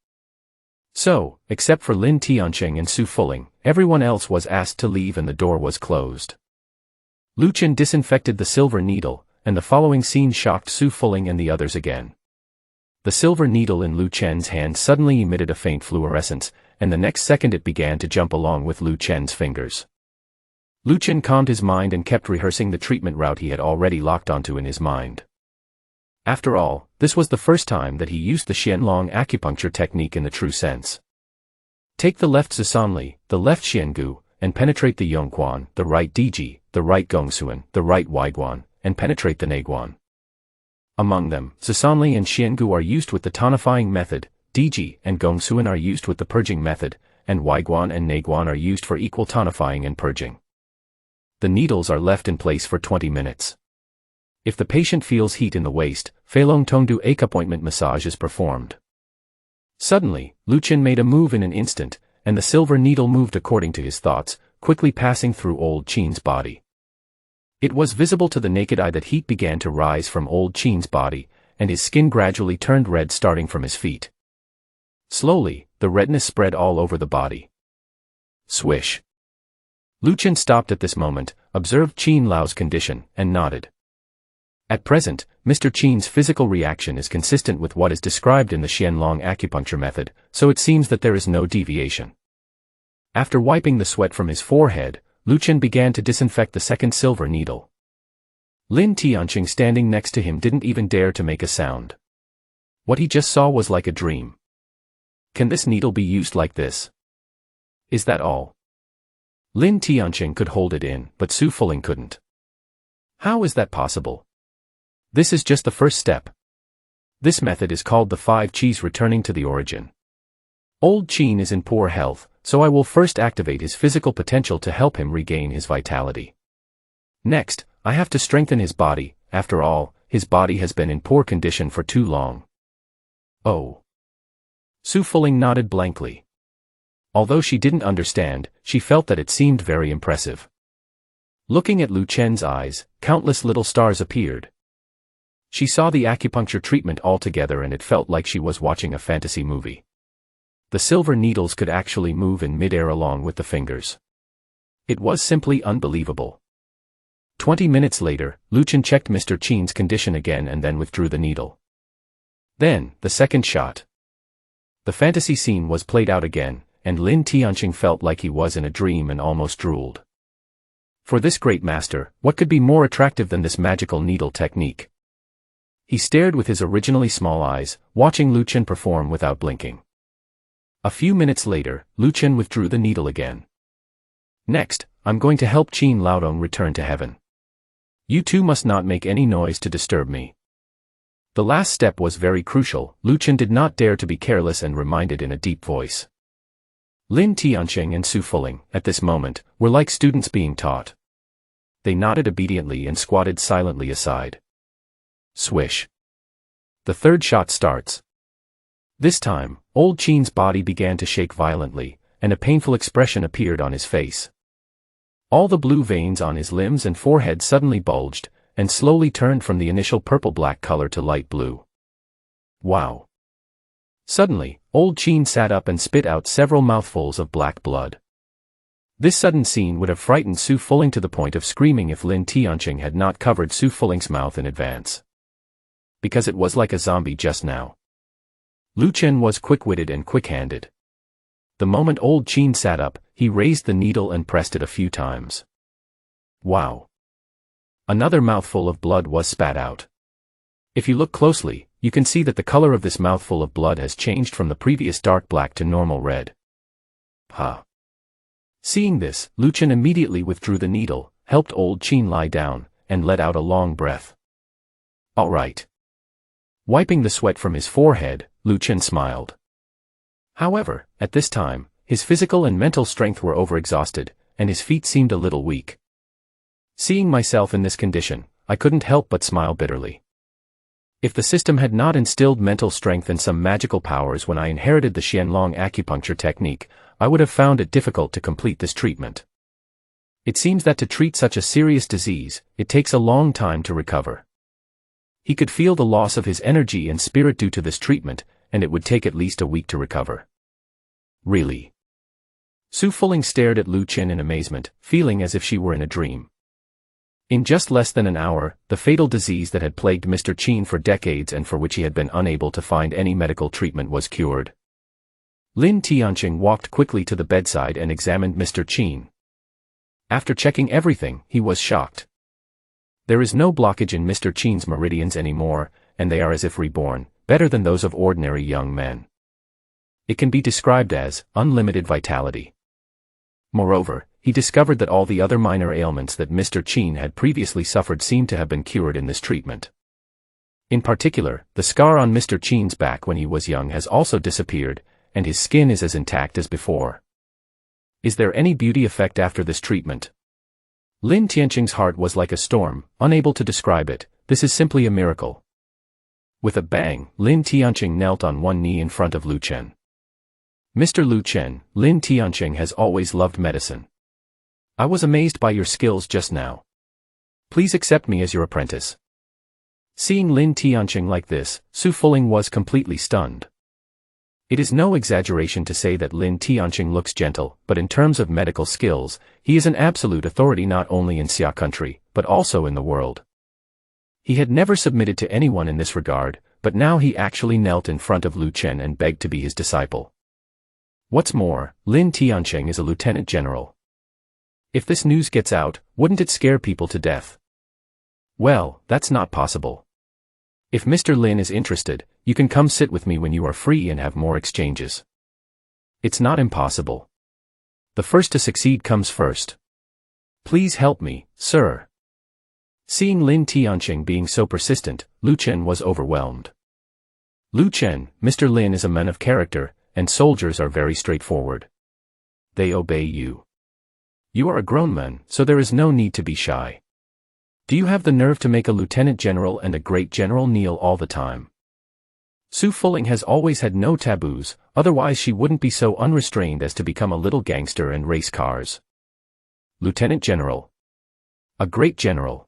So, except for Lin Tianqing and Su Fuling, everyone else was asked to leave and the door was closed. Lu Chen disinfected the silver needle, and the following scene shocked Su Fuling and the others again. The silver needle in Lu Chen's hand suddenly emitted a faint fluorescence, and the next second it began to jump along with Lu Chen's fingers. Lu Chen calmed his mind and kept rehearsing the treatment route he had already locked onto in his mind. After all, this was the first time that he used the Xianlong acupuncture technique in the true sense. Take the left Zusanli, the left Xiangu, and penetrate the Yongquan, the right Diji, the right Gongsuan, the right Weiguan, and penetrate the Neiguan. Among them, Zusanli and Xiangu are used with the tonifying method, Diji and Gongsuan are used with the purging method, and Weiguan and Neiguan are used for equal tonifying and purging. The needles are left in place for 20 minutes. If the patient feels heat in the waist, Feilong Tongdu acupointment massage is performed. Suddenly, Lu Chen made a move in an instant, and the silver needle moved according to his thoughts, quickly passing through old Qin's body. It was visible to the naked eye that heat began to rise from old Qin's body, and his skin gradually turned red starting from his feet. Slowly, the redness spread all over the body. Swish. Lu Chen stopped at this moment, observed Qin Lao's condition, and nodded. At present, Mr. Qin's physical reaction is consistent with what is described in the Xianlong acupuncture method, so it seems that there is no deviation. After wiping the sweat from his forehead, Lu Chen began to disinfect the second silver needle. Lin Tianqing standing next to him didn't even dare to make a sound. What he just saw was like a dream. Can this needle be used like this? Is that all? Lin Tianqing could hold it in, but Su Fuling couldn't. How is that possible? This is just the first step. This method is called the 5 Qis returning to the origin. Old Qin is in poor health, so I will first activate his physical potential to help him regain his vitality. Next, I have to strengthen his body. After all, his body has been in poor condition for too long. Oh. Su Fuling nodded blankly. Although she didn't understand, she felt that it seemed very impressive. Looking at Lu Chen's eyes, countless little stars appeared. She saw the acupuncture treatment altogether and it felt like she was watching a fantasy movie. The silver needles could actually move in mid-air along with the fingers. It was simply unbelievable. 20 minutes later, Lu Chen checked Mr. Qin's condition again and then withdrew the needle. Then, the second shot. The fantasy scene was played out again, and Lin Tianqing felt like he was in a dream and almost drooled. For this great master, what could be more attractive than this magical needle technique? He stared with his originally small eyes, watching Lu Chen perform without blinking. A few minutes later, Lu Chen withdrew the needle again. Next, I'm going to help Qin Laodong return to heaven. You two must not make any noise to disturb me. The last step was very crucial. Lu Chen did not dare to be careless and reminded in a deep voice. Lin Tianqing and Su Fuling, at this moment, were like students being taught. They nodded obediently and squatted silently aside. Swish. The third shot starts. This time, old Qin's body began to shake violently, and a painful expression appeared on his face. All the blue veins on his limbs and forehead suddenly bulged, and slowly turned from the initial purple-black color to light blue. Wow. Suddenly, old Qin sat up and spit out several mouthfuls of black blood. This sudden scene would have frightened Su Fuling to the point of screaming if Lin Tianqing had not covered Su Fuling's mouth in advance. Because it was like a zombie just now. Lu Chen was quick-witted and quick-handed. The moment old Qin sat up, he raised the needle and pressed it a few times. Wow. Another mouthful of blood was spat out. If you look closely, you can see that the color of this mouthful of blood has changed from the previous dark black to normal red. Ha. Seeing this, Lu Chen immediately withdrew the needle, helped old Qin lie down, and let out a long breath. All right. Wiping the sweat from his forehead, Lu Chen smiled. However, at this time, his physical and mental strength were overexhausted, and his feet seemed a little weak. Seeing myself in this condition, I couldn't help but smile bitterly. If the system had not instilled mental strength and some magical powers when I inherited the Qianlong acupuncture technique, I would have found it difficult to complete this treatment. It seems that to treat such a serious disease, it takes a long time to recover. He could feel the loss of his energy and spirit due to this treatment, and it would take at least a week to recover. Really? Su Fuling stared at Lu Chen in amazement, feeling as if she were in a dream. In just less than an hour, the fatal disease that had plagued Mr. Qin for decades and for which he had been unable to find any medical treatment was cured. Lin Tianqing walked quickly to the bedside and examined Mr. Qin. After checking everything, he was shocked. There is no blockage in Mr. Qin's meridians anymore, and they are as if reborn, better than those of ordinary young men. It can be described as unlimited vitality. Moreover, he discovered that all the other minor ailments that Mr. Qin had previously suffered seemed to have been cured in this treatment. In particular, the scar on Mr. Qin's back when he was young has also disappeared, and his skin is as intact as before. Is there any beauty effect after this treatment? Lin Tianqing's heart was like a storm, unable to describe it. This is simply a miracle. With a bang, Lin Tianqing knelt on one knee in front of Lu Chen. Mr. Lu Chen, Lin Tianqing has always loved medicine. I was amazed by your skills just now. Please accept me as your apprentice. Seeing Lin Tianqing like this, Su Fuling was completely stunned. It is no exaggeration to say that Lin Tianqing looks gentle, but in terms of medical skills, he is an absolute authority not only in Xia country, but also in the world. He had never submitted to anyone in this regard, but now he actually knelt in front of Lu Chen and begged to be his disciple. What's more, Lin Tianqing is a lieutenant general. If this news gets out, wouldn't it scare people to death? Well, that's not possible. If Mr. Lin is interested, you can come sit with me when you are free and have more exchanges. It's not impossible. The first to succeed comes first. Please help me, sir. Seeing Lin Tianqing being so persistent, Lu Chen was overwhelmed. Lu Chen, Mr. Lin is a man of character, and soldiers are very straightforward. They obey you. You are a grown man, so there is no need to be shy. Do you have the nerve to make a lieutenant general and a great general kneel all the time? Su Fuling has always had no taboos, otherwise she wouldn't be so unrestrained as to become a little gangster and race cars. Lieutenant General. A great general.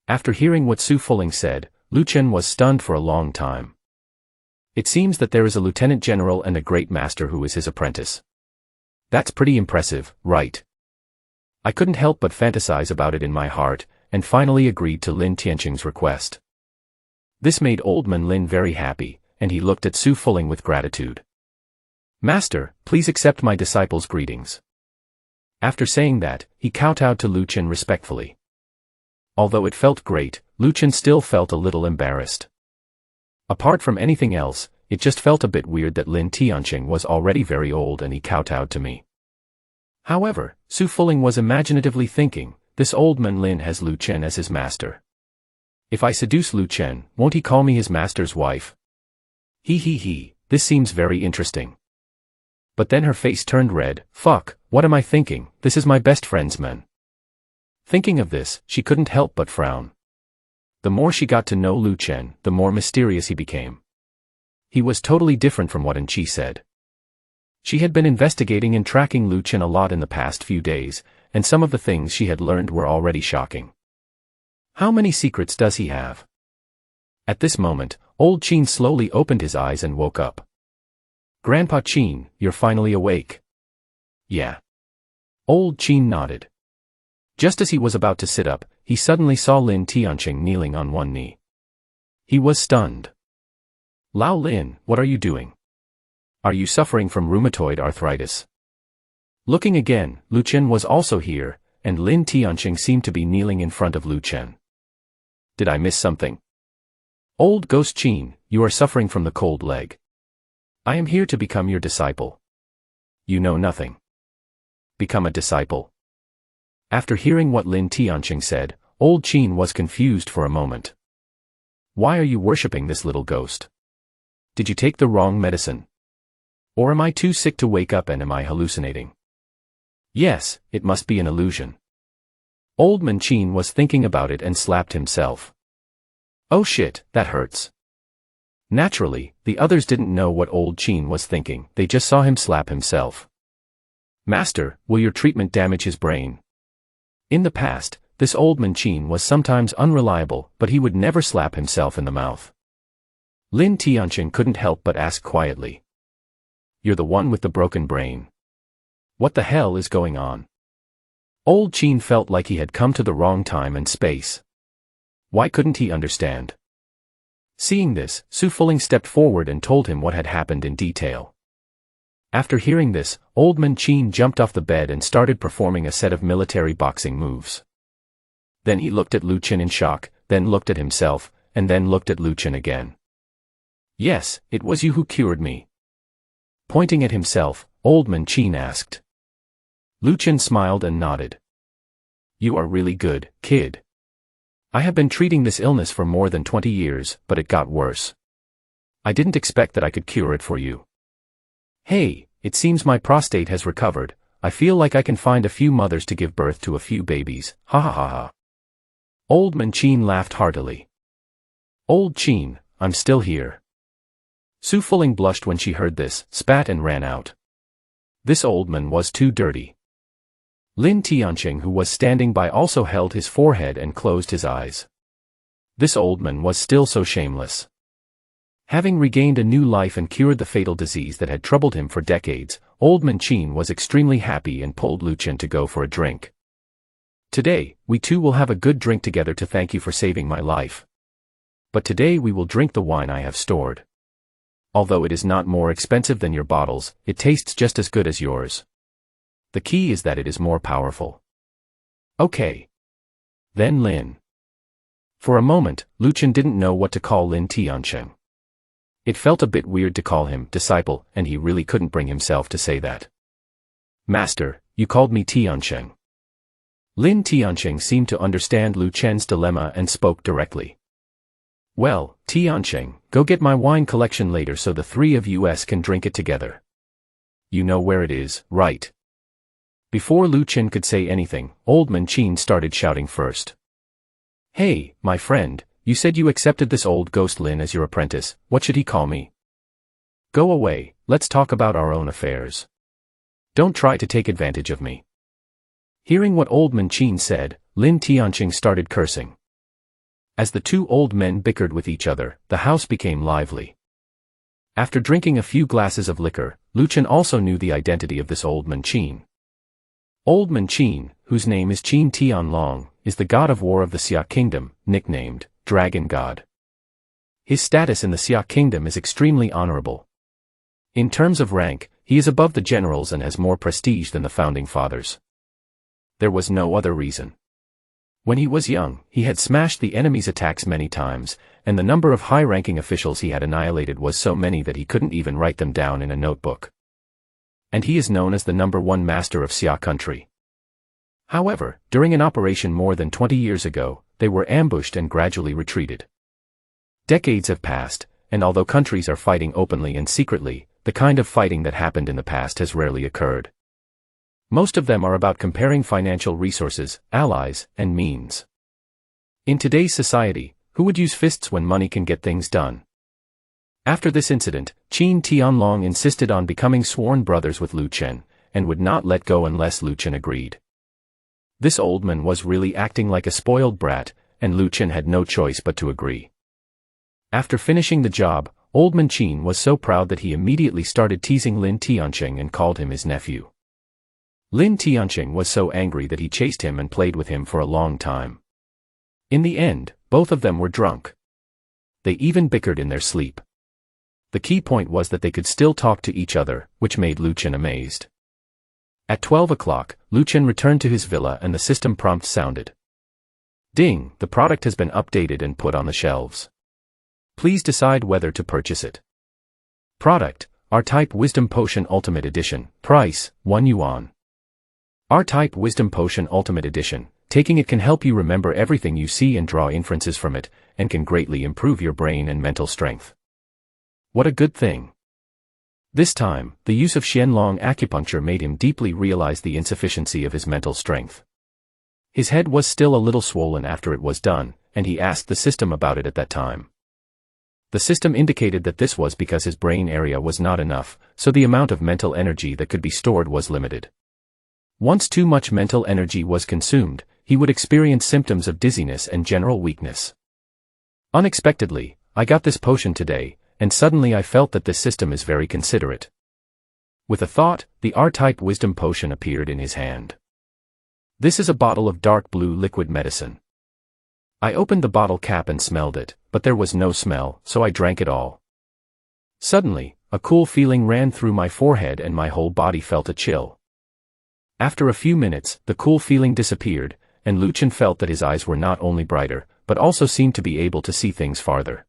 After hearing what Su Fuling said, Lu Chen was stunned for a long time. It seems that there is a lieutenant general and a great master who is his apprentice. That's pretty impressive, right? I couldn't help but fantasize about it in my heart, and finally agreed to Lin Tianqing's request. This made Old Man Lin very happy, and he looked at Su Fuling with gratitude. Master, please accept my disciple's greetings. After saying that, he kowtowed to Lu Chen respectfully. Although it felt great, Lu Chen still felt a little embarrassed. Apart from anything else, it just felt a bit weird that Lin Tianqing was already very old and he kowtowed to me. However, Su Fuling was imaginatively thinking, this Old Man Lin has Lu Chen as his master. If I seduce Lu Chen, won't he call me his master's wife? He, this seems very interesting. But then her face turned red. Fuck, what am I thinking? This is my best friend's man. Thinking of this, she couldn't help but frown. The more she got to know Lu Chen, the more mysterious he became. He was totally different from what An-Chi said. She had been investigating and tracking Lu Chen a lot in the past few days, and some of the things she had learned were already shocking. How many secrets does he have? At this moment, old Qin slowly opened his eyes and woke up. Grandpa Qin, you're finally awake. Yeah. Old Qin nodded. Just as he was about to sit up, he suddenly saw Lin Tianqing kneeling on one knee. He was stunned. Lao Lin, what are you doing? Are you suffering from rheumatoid arthritis? Looking again, Lu Chen was also here, and Lin Tianqing seemed to be kneeling in front of Lu Chen. Did I miss something? Old Ghost Qin, you are suffering from the cold leg. I am here to become your disciple. You know nothing. Become a disciple. After hearing what Lin Tianqing said, old Qin was confused for a moment. Why are you worshipping this little ghost? Did you take the wrong medicine? Or am I too sick to wake up and am I hallucinating? Yes, it must be an illusion. Old Man Chin was thinking about it and slapped himself. Oh shit, that hurts. Naturally, the others didn't know what Old Chin was thinking, they just saw him slap himself. Master, will your treatment damage his brain? In the past, this Old Man Chin was sometimes unreliable, but he would never slap himself in the mouth. Lin Tianqing couldn't help but ask quietly. You're the one with the broken brain. What the hell is going on? Old Chin felt like he had come to the wrong time and space. Why couldn't he understand? Seeing this, Su Fuling stepped forward and told him what had happened in detail. After hearing this, Old Man Chin jumped off the bed and started performing a set of military boxing moves. Then he looked at Lu Qin in shock, then looked at himself, and then looked at Lu Qin again. Yes, it was you who cured me. Pointing at himself, Old Man Chin asked. Lu Qin smiled and nodded. You are really good, kid. I have been treating this illness for more than 20 years, but it got worse. I didn't expect that I could cure it for you. Hey, it seems my prostate has recovered. I feel like I can find a few mothers to give birth to a few babies, ha ha ha ha. Old Man Chin laughed heartily. Old Chin, I'm still here. Su Fuling blushed when she heard this, spat and ran out. This old man was too dirty. Lin Tianqing, who was standing by, also held his forehead and closed his eyes. This old man was still so shameless. Having regained a new life and cured the fatal disease that had troubled him for decades, Old Man Chin was extremely happy and pulled Lu Qin to go for a drink. Today, we two will have a good drink together to thank you for saving my life. But today we will drink the wine I have stored. Although it is not more expensive than your bottles, it tastes just as good as yours. The key is that it is more powerful. Okay. Then Lin. For a moment, Lu Qin didn't know what to call Lin Tianqing. It felt a bit weird to call him disciple, and he really couldn't bring himself to say that. Master, you called me Tianqing. Lin Tianqing seemed to understand Lu Qin's dilemma and spoke directly. Well, Tianqing, go get my wine collection later so the three of us can drink it together. You know where it is, right? Before Lu Qin could say anything, Old Man Chin started shouting first. Hey, my friend, you said you accepted this old ghost Lin as your apprentice, what should he call me? Go away, let's talk about our own affairs. Don't try to take advantage of me. Hearing what Old Man Chin said, Lin Tianqing started cursing. As the two old men bickered with each other, the house became lively. After drinking a few glasses of liquor, Lu Qin also knew the identity of this Old Man Chin. Old Man Chin, whose name is Qin Tianlong, is the god of war of the Xia Kingdom, nicknamed Dragon God. His status in the Xia Kingdom is extremely honorable. In terms of rank, he is above the generals and has more prestige than the founding fathers. There was no other reason. When he was young, he had smashed the enemy's attacks many times, and the number of high-ranking officials he had annihilated was so many that he couldn't even write them down in a notebook. And he is known as the #1 master of Xia country. However, during an operation more than 20 years ago, they were ambushed and gradually retreated. Decades have passed, and although countries are fighting openly and secretly, the kind of fighting that happened in the past has rarely occurred. Most of them are about comparing financial resources, allies, and means. In today's society, who would use fists when money can get things done? After this incident, Qin Tianlong insisted on becoming sworn brothers with Lu Qin, and would not let go unless Lu Qin agreed. This old man was really acting like a spoiled brat, and Lu Qin had no choice but to agree. After finishing the job, Old Man Chin was so proud that he immediately started teasing Lin Tianqing and called him his nephew. Lin Tianqing was so angry that he chased him and played with him for a long time. In the end, both of them were drunk. They even bickered in their sleep. The key point was that they could still talk to each other, which made Lu Qin amazed. At 12 o'clock, Lu Qin returned to his villa and the system prompt sounded. Ding, the product has been updated and put on the shelves. Please decide whether to purchase it. Product, R-Type Wisdom Potion Ultimate Edition, price, 1 yuan. R-Type Wisdom Potion Ultimate Edition, taking it can help you remember everything you see and draw inferences from it, and can greatly improve your brain and mental strength. What a good thing. This time, the use of Xianlong acupuncture made him deeply realize the insufficiency of his mental strength. His head was still a little swollen after it was done, and he asked the system about it at that time. The system indicated that this was because his brain area was not enough, so the amount of mental energy that could be stored was limited. Once too much mental energy was consumed, he would experience symptoms of dizziness and general weakness. Unexpectedly, I got this potion today, and suddenly I felt that this system is very considerate. With a thought, the R-type wisdom potion appeared in his hand. This is a bottle of dark blue liquid medicine. I opened the bottle cap and smelled it, but there was no smell, so I drank it all. Suddenly, a cool feeling ran through my forehead and my whole body felt a chill. After a few minutes, the cool feeling disappeared, and Lu Chen felt that his eyes were not only brighter, but also seemed to be able to see things farther.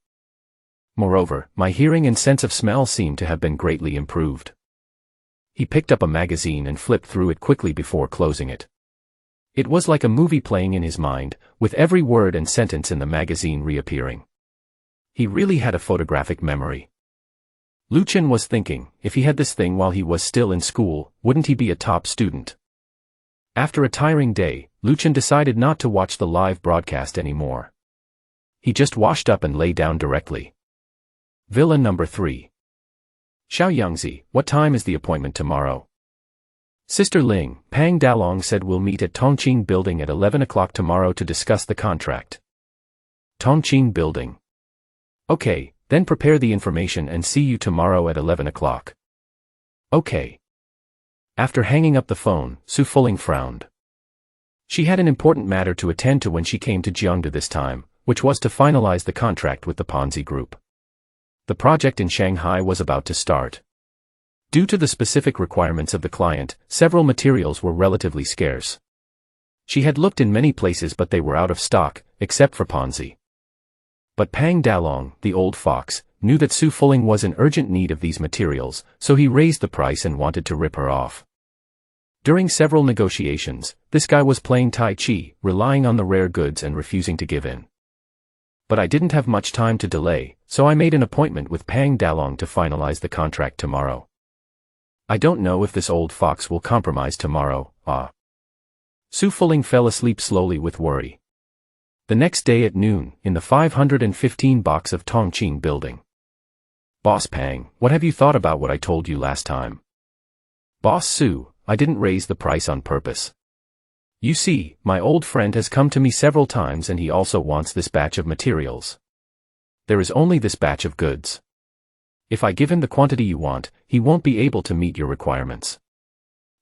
Moreover, my hearing and sense of smell seemed to have been greatly improved. He picked up a magazine and flipped through it quickly before closing it. It was like a movie playing in his mind, with every word and sentence in the magazine reappearing. He really had a photographic memory. Lu Chen was thinking, if he had this thing while he was still in school, wouldn't he be a top student? After a tiring day, Lu Chen decided not to watch the live broadcast anymore. He just washed up and lay down directly. Villa number 3. Xiao Yangzi, what time is the appointment tomorrow? Sister Ling, Pang Dalong said we'll meet at Tongqing Building at 11 o'clock tomorrow to discuss the contract. Tongqing Building. Okay, then prepare the information and see you tomorrow at 11 o'clock. Okay. After hanging up the phone, Su Fuling frowned. She had an important matter to attend to when she came to Jiangda this time, which was to finalize the contract with the Ponzi Group. The project in Shanghai was about to start. Due to the specific requirements of the client, several materials were relatively scarce. She had looked in many places but they were out of stock, except for Ponzi. But Pang Dalong, the old fox, knew that Su Fuling was in urgent need of these materials, so he raised the price and wanted to rip her off. During several negotiations, this guy was playing Tai Chi, relying on the rare goods and refusing to give in. But I didn't have much time to delay, so I made an appointment with Pang Dalong to finalize the contract tomorrow. I don't know if this old fox will compromise tomorrow, Su Fuling fell asleep slowly with worry. The next day at noon, in the 515 box of Tongqing Building. Boss Pang, what have you thought about what I told you last time? Boss Su, I didn't raise the price on purpose. You see, my old friend has come to me several times and he also wants this batch of materials. There is only this batch of goods. If I give him the quantity you want, he won't be able to meet your requirements.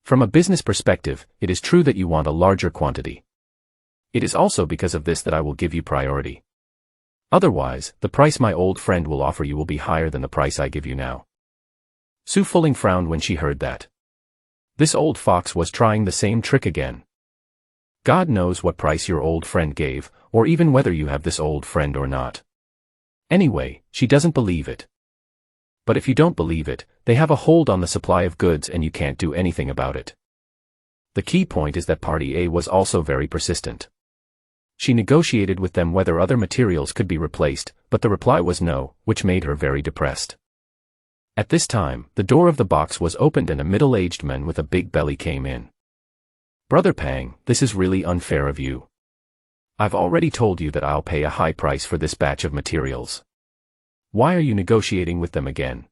From a business perspective, it is true that you want a larger quantity. It is also because of this that I will give you priority. Otherwise, the price my old friend will offer you will be higher than the price I give you now. Su Fuling frowned when she heard that. This old fox was trying the same trick again. God knows what price your old friend gave, or even whether you have this old friend or not. Anyway, she doesn't believe it. But if you don't believe it, they have a hold on the supply of goods and you can't do anything about it. The key point is that Party A was also very persistent. She negotiated with them whether other materials could be replaced, but the reply was no, which made her very depressed. At this time, the door of the box was opened and a middle-aged man with a big belly came in. Brother Pang, this is really unfair of you. I've already told you that I'll pay a high price for this batch of materials. Why are you negotiating with them again?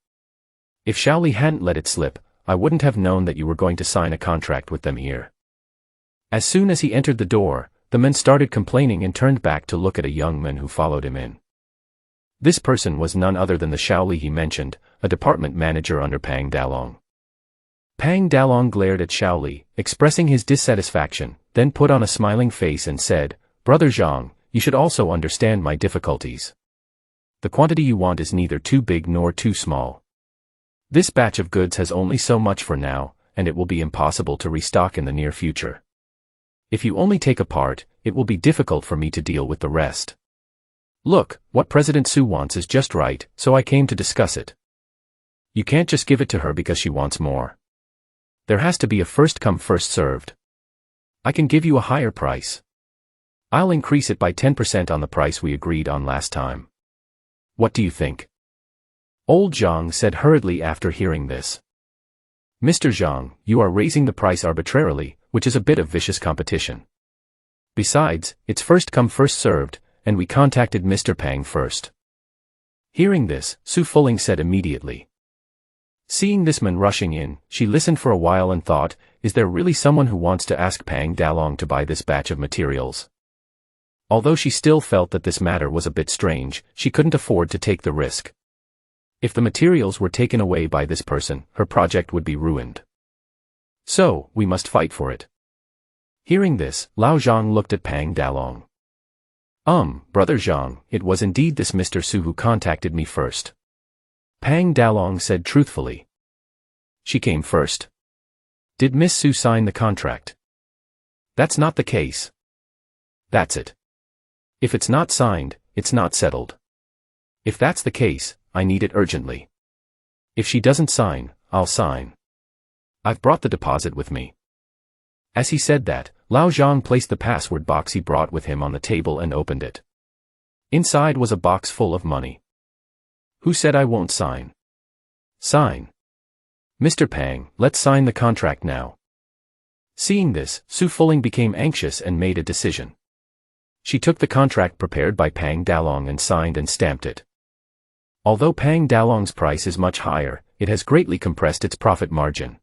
If Shaoli hadn't let it slip, I wouldn't have known that you were going to sign a contract with them here. As soon as he entered the door, the man started complaining and turned back to look at a young man who followed him in. This person was none other than the Shaoli he mentioned, a department manager under Pang Dalong. Pang Dalong glared at Shaoli, expressing his dissatisfaction, then put on a smiling face and said, Brother Zhang, you should also understand my difficulties. The quantity you want is neither too big nor too small. This batch of goods has only so much for now, and it will be impossible to restock in the near future. If you only take a part, it will be difficult for me to deal with the rest. Look, what President Su wants is just right, so I came to discuss it. You can't just give it to her because she wants more. There has to be a first come first served. I can give you a higher price. I'll increase it by 10% on the price we agreed on last time. What do you think? Old Zhang said hurriedly after hearing this. Mr. Zhang, you are raising the price arbitrarily, which is a bit of vicious competition. Besides, it's first come first served, and we contacted Mr. Pang first. Hearing this, Su Fuling said immediately. Seeing this man rushing in, she listened for a while and thought, is there really someone who wants to ask Pang Dalong to buy this batch of materials? Although she still felt that this matter was a bit strange, she couldn't afford to take the risk. If the materials were taken away by this person, her project would be ruined. So, we must fight for it. Hearing this, Lao Zhang looked at Pang Dalong. Brother Zhang, it was indeed this Mr. Su who contacted me first. Pang Dalong said truthfully. She came first. Did Miss Su sign the contract? That's not the case. That's it. If it's not signed, it's not settled. If that's the case, I need it urgently. If she doesn't sign, I'll sign. I've brought the deposit with me. As he said that, Lao Zhang placed the password box he brought with him on the table and opened it. Inside was a box full of money. Who said I won't sign? Sign. Mr. Pang, let's sign the contract now. Seeing this, Su Fuling became anxious and made a decision. She took the contract prepared by Pang Dalong and signed and stamped it. Although Pang Dalong's price is much higher, it has greatly compressed its profit margin.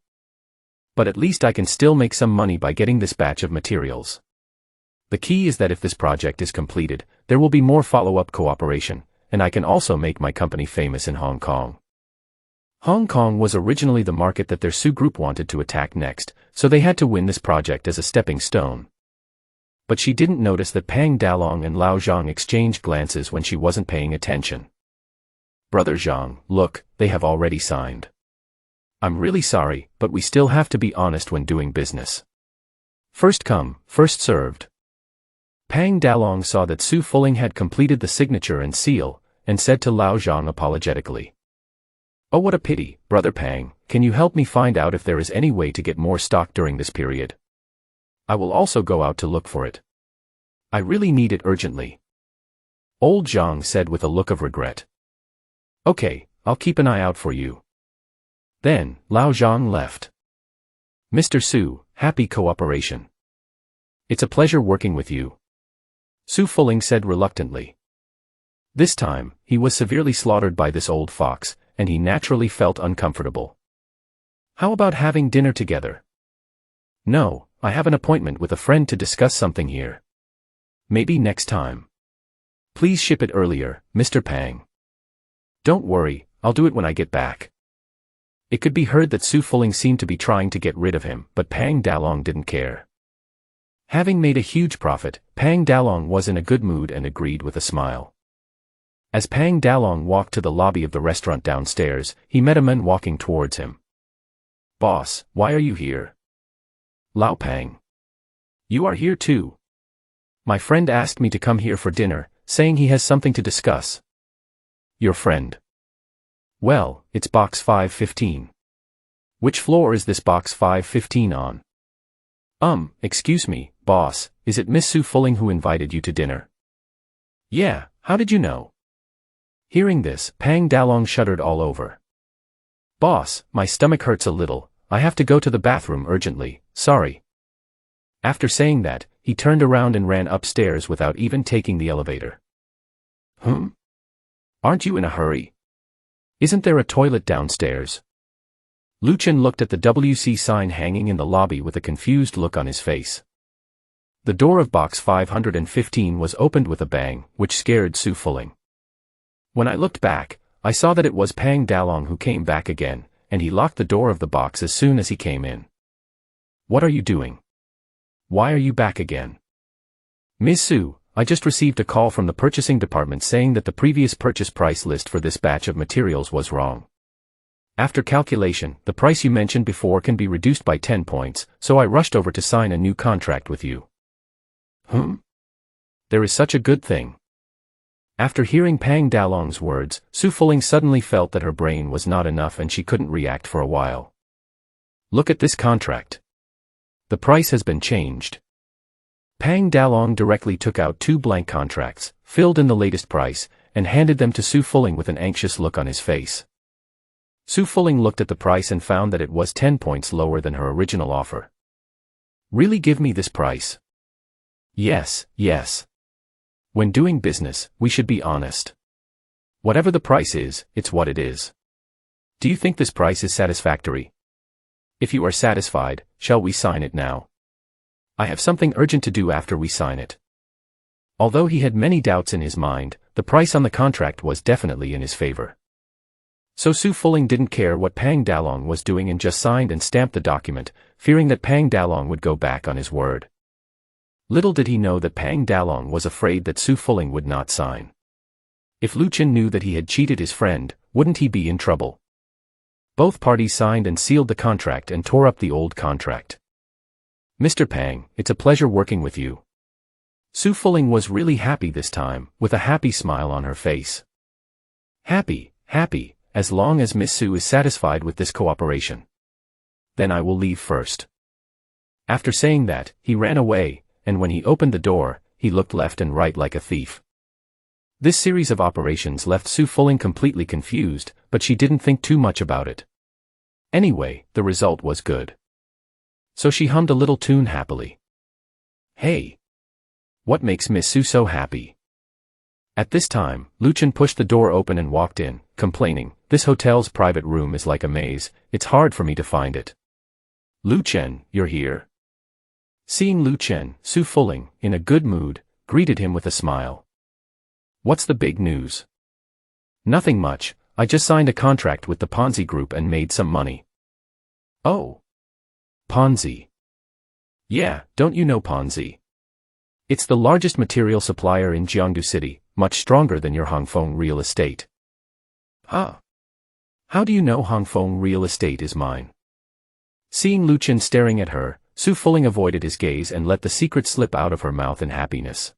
But at least I can still make some money by getting this batch of materials. The key is that if this project is completed, there will be more follow-up cooperation, and I can also make my company famous in Hong Kong. Hong Kong was originally the market that their Su group wanted to attack next, so they had to win this project as a stepping stone. But she didn't notice that Pang Dalong and Lao Zhang exchanged glances when she wasn't paying attention. Brother Zhang, look, they have already signed. I'm really sorry, but we still have to be honest when doing business. First come, first served. Pang Dalong saw that Su Fuling had completed the signature and seal, and said to Lao Zhang apologetically. Oh, what a pity, Brother Pang, can you help me find out if there is any way to get more stock during this period? I will also go out to look for it. I really need it urgently. Old Zhang said with a look of regret. Okay, I'll keep an eye out for you. Then, Lao Zhang left. Mr. Su, happy cooperation. It's a pleasure working with you. Su Fuling said reluctantly. This time, he was severely slaughtered by this old fox, and he naturally felt uncomfortable. How about having dinner together? No, I have an appointment with a friend to discuss something here. Maybe next time. Please ship it earlier, Mr. Pang. Don't worry, I'll do it when I get back. It could be heard that Su Fuling seemed to be trying to get rid of him, but Pang Dalong didn't care. Having made a huge profit, Pang Dalong was in a good mood and agreed with a smile. As Pang Dalong walked to the lobby of the restaurant downstairs, he met a man walking towards him. Boss, why are you here? Lao Pang. You are here too. My friend asked me to come here for dinner, saying he has something to discuss. Your friend? Well, it's box 515. Which floor is this box 515 on? Excuse me, boss, is it Miss Su Fuling who invited you to dinner? Yeah, how did you know? Hearing this, Pang Dalong shuddered all over. Boss, my stomach hurts a little, I have to go to the bathroom urgently, sorry. After saying that, he turned around and ran upstairs without even taking the elevator. Aren't you in a hurry? Isn't there a toilet downstairs? Lu Chen looked at the WC sign hanging in the lobby with a confused look on his face. The door of box 515 was opened with a bang, which scared Su Fuling. When I looked back, I saw that it was Pang Dalong who came back again, and he locked the door of the box as soon as he came in. What are you doing? Why are you back again? Ms. Su, I just received a call from the purchasing department saying that the previous purchase price list for this batch of materials was wrong. After calculation, the price you mentioned before can be reduced by 10 points, so I rushed over to sign a new contract with you. There is such a good thing. After hearing Pang Dalong's words, Su Fuling suddenly felt that her brain was not enough and she couldn't react for a while. Look at this contract. The price has been changed. Pang Dalong directly took out 2 blank contracts, filled in the latest price, and handed them to Su Fuling with an anxious look on his face. Su Fuling looked at the price and found that it was 10 points lower than her original offer. Really give me this price? Yes, yes. When doing business, we should be honest. Whatever the price is, it's what it is. Do you think this price is satisfactory? If you are satisfied, shall we sign it now? I have something urgent to do after we sign it. Although he had many doubts in his mind, the price on the contract was definitely in his favor. So Su Fuling didn't care what Pang Dalong was doing and just signed and stamped the document, fearing that Pang Dalong would go back on his word. Little did he know that Pang Dalong was afraid that Su Fuling would not sign. If Lu Chen knew that he had cheated his friend, wouldn't he be in trouble? Both parties signed and sealed the contract and tore up the old contract. Mr. Pang, it's a pleasure working with you. Su Fuling was really happy this time, with a happy smile on her face. Happy, as long as Miss Su is satisfied with this cooperation. Then I will leave first. After saying that, he ran away, and when he opened the door, he looked left and right like a thief. This series of operations left Su Fuling completely confused, but she didn't think too much about it. Anyway, the result was good. So she hummed a little tune happily. Hey! What makes Miss Su so happy? At this time, Lu Chen pushed the door open and walked in, complaining, "This hotel's private room is like a maze, it's hard for me to find it." "Lu Chen, you're here." Seeing Lu Chen, Su Fuling, in a good mood, greeted him with a smile. "What's the big news?" "Nothing much, I just signed a contract with the Ponzi Group and made some money." "Oh. Ponzi." "Yeah, don't you know Ponzi? It's the largest material supplier in Jiangdu City, much stronger than your Hongfeng real estate." "Huh? How do you know Hongfeng real estate is mine?" Seeing Lu Chen staring at her, Su Fuling avoided his gaze and let the secret slip out of her mouth in happiness.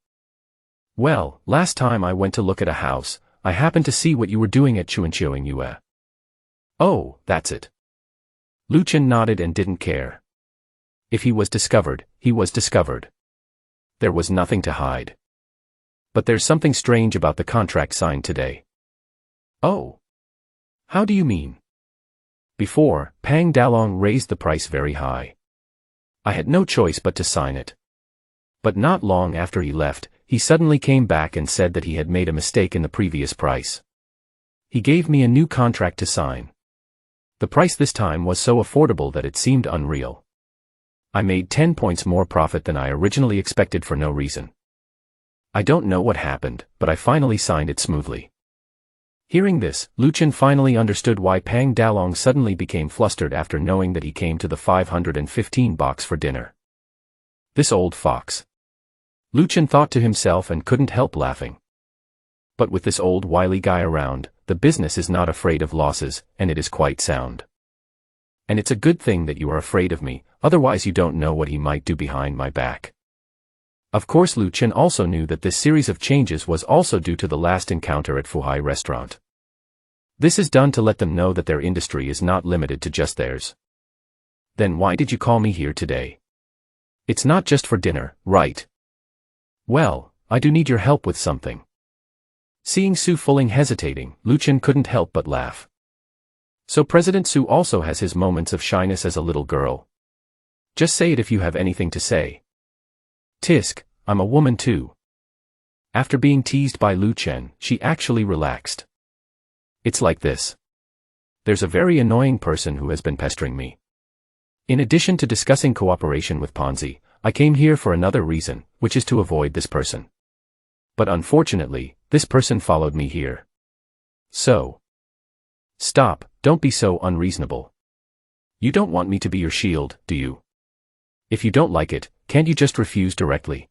"Well, last time I went to look at a house, I happened to see what you were doing at Chuanqiuing Yue." "Oh, that's it." Lu Chen nodded and didn't care. If he was discovered, he was discovered. There was nothing to hide. "But there's something strange about the contract signed today." "Oh. How do you mean?" "Before, Pang Dalong raised the price very high. I had no choice but to sign it. But not long after he left, he suddenly came back and said that he had made a mistake in the previous price. He gave me a new contract to sign. The price this time was so affordable that it seemed unreal. I made 10 points more profit than I originally expected for no reason. I don't know what happened, but I finally signed it smoothly." Hearing this, Lu Chen finally understood why Pang Dalong suddenly became flustered after knowing that he came to the 515 box for dinner. This old fox. Lu Chen thought to himself and couldn't help laughing. But with this old wily guy around, the business is not afraid of losses, and it is quite sound. And it's a good thing that you are afraid of me, otherwise you don't know what he might do behind my back. Of course Lu Chen also knew that this series of changes was also due to the last encounter at Fuhai restaurant. This is done to let them know that their industry is not limited to just theirs. "Then why did you call me here today? It's not just for dinner, right?" "Well, I do need your help with something." Seeing Su Fuling hesitating, Lu Chen couldn't help but laugh. So President Su also has his moments of shyness as a little girl. Just say it if you have anything to say. "Tisk, I'm a woman too." After being teased by Lu Chen, she actually relaxed. "It's like this. There's a very annoying person who has been pestering me. In addition to discussing cooperation with Ponzi, I came here for another reason, which is to avoid this person. But unfortunately, this person followed me here. So..." "Stop, don't be so unreasonable. You don't want me to be your shield, do you? If you don't like it, can't you just refuse directly?"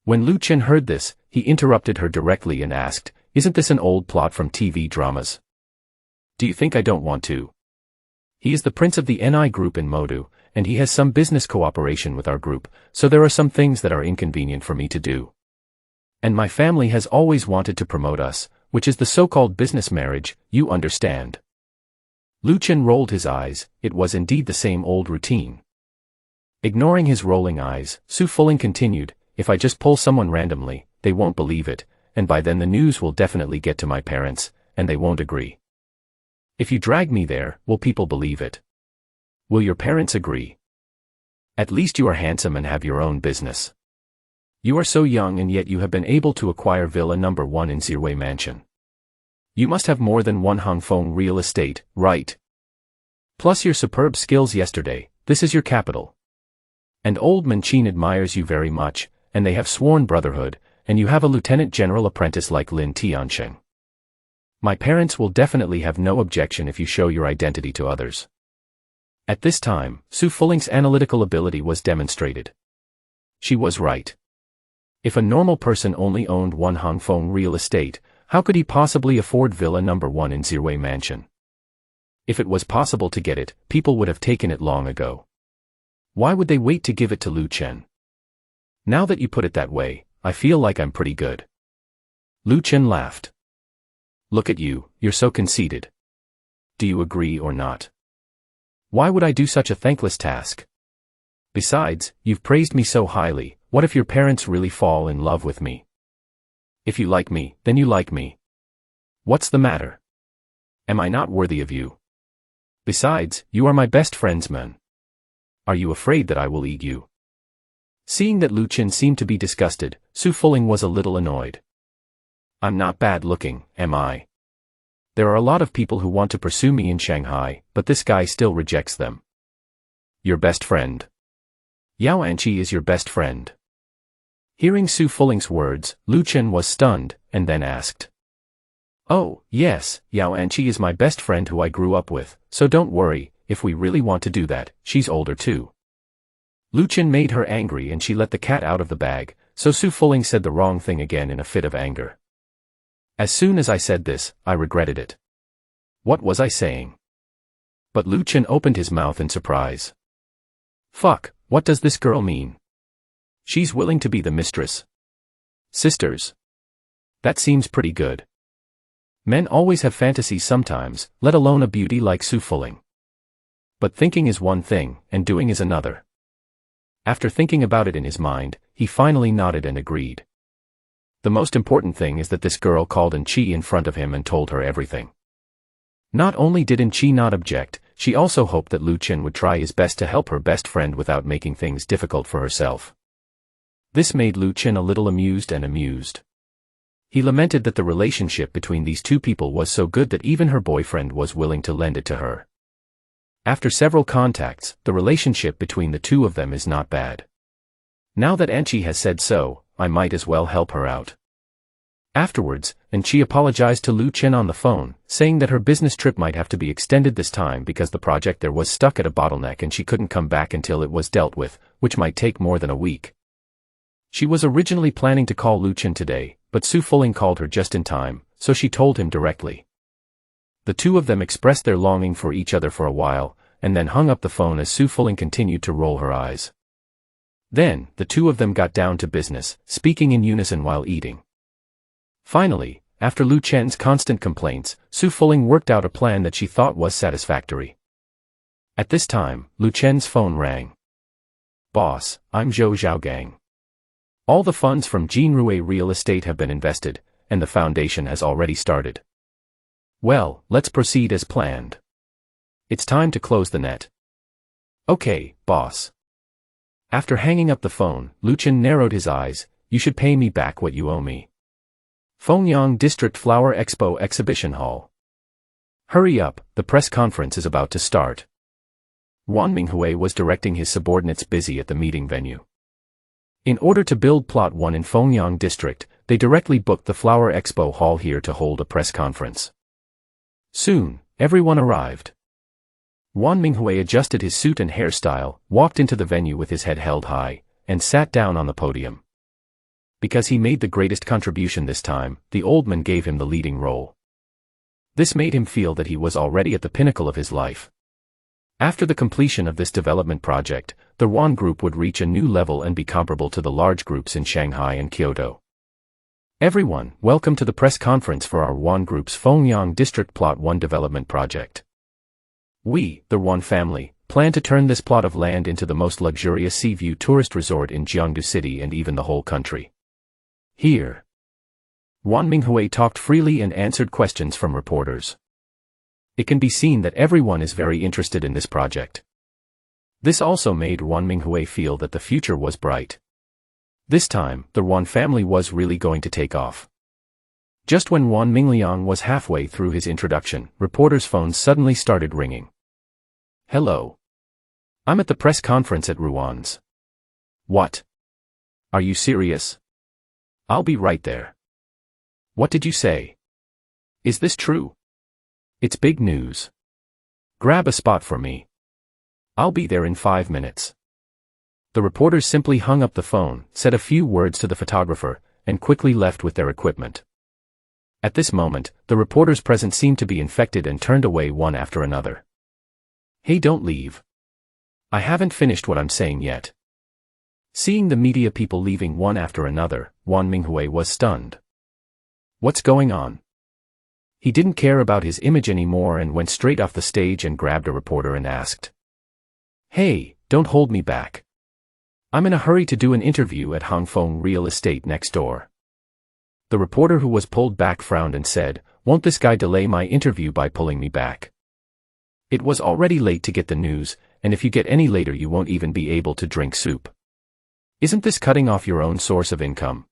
When Lu Chen heard this, he interrupted her directly and asked, "Isn't this an old plot from TV dramas? Do you think I don't want to? He is the prince of the NI group in Modu, and he has some business cooperation with our group, so there are some things that are inconvenient for me to do. And my family has always wanted to promote us, which is the so-called business marriage, you understand." Lu Chen rolled his eyes, it was indeed the same old routine. Ignoring his rolling eyes, Su Fuling continued, "If I just pull someone randomly, they won't believe it, and by then the news will definitely get to my parents, and they won't agree. If you drag me there, will people believe it? Will your parents agree? At least you are handsome and have your own business. You are so young and yet you have been able to acquire Villa number 1 in Zirwei Mansion. You must have more than one Hongfeng real estate, right? Plus your superb skills yesterday, this is your capital. And old Manchin admires you very much, and they have sworn brotherhood, and you have a lieutenant general apprentice like Lin Tiansheng. My parents will definitely have no objection if you show your identity to others. At this time, Su Fuling's analytical ability was demonstrated. She was right. If a normal person only owned one Hongfeng real estate, how could he possibly afford Villa number 1 in Zirwei Mansion? If it was possible to get it, people would have taken it long ago. Why would they wait to give it to Lu Chen? Now that you put it that way, I feel like I'm pretty good. Lu Chen laughed. Look at you, you're so conceited. Do you agree or not? Why would I do such a thankless task? Besides, you've praised me so highly, what if your parents really fall in love with me? If you like me, then you like me. What's the matter? Am I not worthy of you? Besides, you are my best friends, man. Are you afraid that I will eat you? Seeing that Lu Chen seemed to be disgusted, Su Fuling was a little annoyed. I'm not bad looking, am I? There are a lot of people who want to pursue me in Shanghai, but this guy still rejects them. Your best friend. Yao Anqi is your best friend. Hearing Su Fuling's words, Lu Chen was stunned, and then asked. Oh, yes, Yao Anqi is my best friend who I grew up with, so don't worry, if we really want to do that, she's older too. Lu Chen made her angry and she let the cat out of the bag, so Su Fuling said the wrong thing again in a fit of anger. As soon as I said this, I regretted it. What was I saying? But Lu Chen opened his mouth in surprise. Fuck, what does this girl mean? She's willing to be the mistress. Sisters. That seems pretty good. Men always have fantasies sometimes, let alone a beauty like Su Fuling. But thinking is one thing, and doing is another. After thinking about it in his mind, he finally nodded and agreed. The most important thing is that this girl called Anqi in front of him and told her everything. Not only did Anqi not object, she also hoped that Lu Chen would try his best to help her best friend without making things difficult for herself. This made Lu Chen a little amused. He lamented that the relationship between these two people was so good that even her boyfriend was willing to lend it to her. After several contacts, the relationship between the two of them is not bad. Now that Anqi has said so, I might as well help her out. Afterwards, Anqi apologized to Lu Chen on the phone, saying that her business trip might have to be extended this time because the project there was stuck at a bottleneck and she couldn't come back until it was dealt with, which might take more than a week. She was originally planning to call Lu Chen today, but Su Fuling called her just in time, so she told him directly. The two of them expressed their longing for each other for a while, and then hung up the phone as Su Fuling continued to roll her eyes. Then, the two of them got down to business, speaking in unison while eating. Finally, after Lu Chen's constant complaints, Su Fuling worked out a plan that she thought was satisfactory. At this time, Lu Chen's phone rang. Boss, I'm Zhou Zhaogang. All the funds from Jinrui Real Estate have been invested, and the foundation has already started. Well, let's proceed as planned. It's time to close the net. Okay, boss. After hanging up the phone, Lu Chen narrowed his eyes. You should pay me back what you owe me. Fengyang District Flower Expo Exhibition Hall. Hurry up, the press conference is about to start. Wan Minghui was directing his subordinates busy at the meeting venue. In order to build Plot 1 in Fengyang District, they directly booked the Flower Expo Hall here to hold a press conference. Soon, everyone arrived. Wan Minghui adjusted his suit and hairstyle, walked into the venue with his head held high, and sat down on the podium. Because he made the greatest contribution this time, the old man gave him the leading role. This made him feel that he was already at the pinnacle of his life. After the completion of this development project, the Wan Group would reach a new level and be comparable to the large groups in Shanghai and Kyoto. Everyone, welcome to the press conference for our Wan Group's Fengyang District Plot 1 development project. We, the Wan family, plan to turn this plot of land into the most luxurious sea view tourist resort in Jiangdu City and even the whole country. Here. Wan Minghui talked freely and answered questions from reporters. It can be seen that everyone is very interested in this project. This also made Wan Minghui feel that the future was bright. This time, the Wan family was really going to take off. Just when Wan Mingliang was halfway through his introduction, reporters' phones suddenly started ringing. Hello. I'm at the press conference at Ruan's. What? Are you serious? I'll be right there. What did you say? Is this true? It's big news. Grab a spot for me. I'll be there in 5 minutes. The reporters simply hung up the phone, said a few words to the photographer, and quickly left with their equipment. At this moment, the reporters present seemed to be infected and turned away one after another. Hey, don't leave. I haven't finished what I'm saying yet. Seeing the media people leaving one after another, Wan Minghui was stunned. What's going on? He didn't care about his image anymore and went straight off the stage and grabbed a reporter and asked, Hey, don't hold me back. I'm in a hurry to do an interview at Hongfeng Real Estate next door. The reporter who was pulled back frowned and said, Won't this guy delay my interview by pulling me back? It was already late to get the news, and if you get any later you won't even be able to drink soup. Isn't this cutting off your own source of income?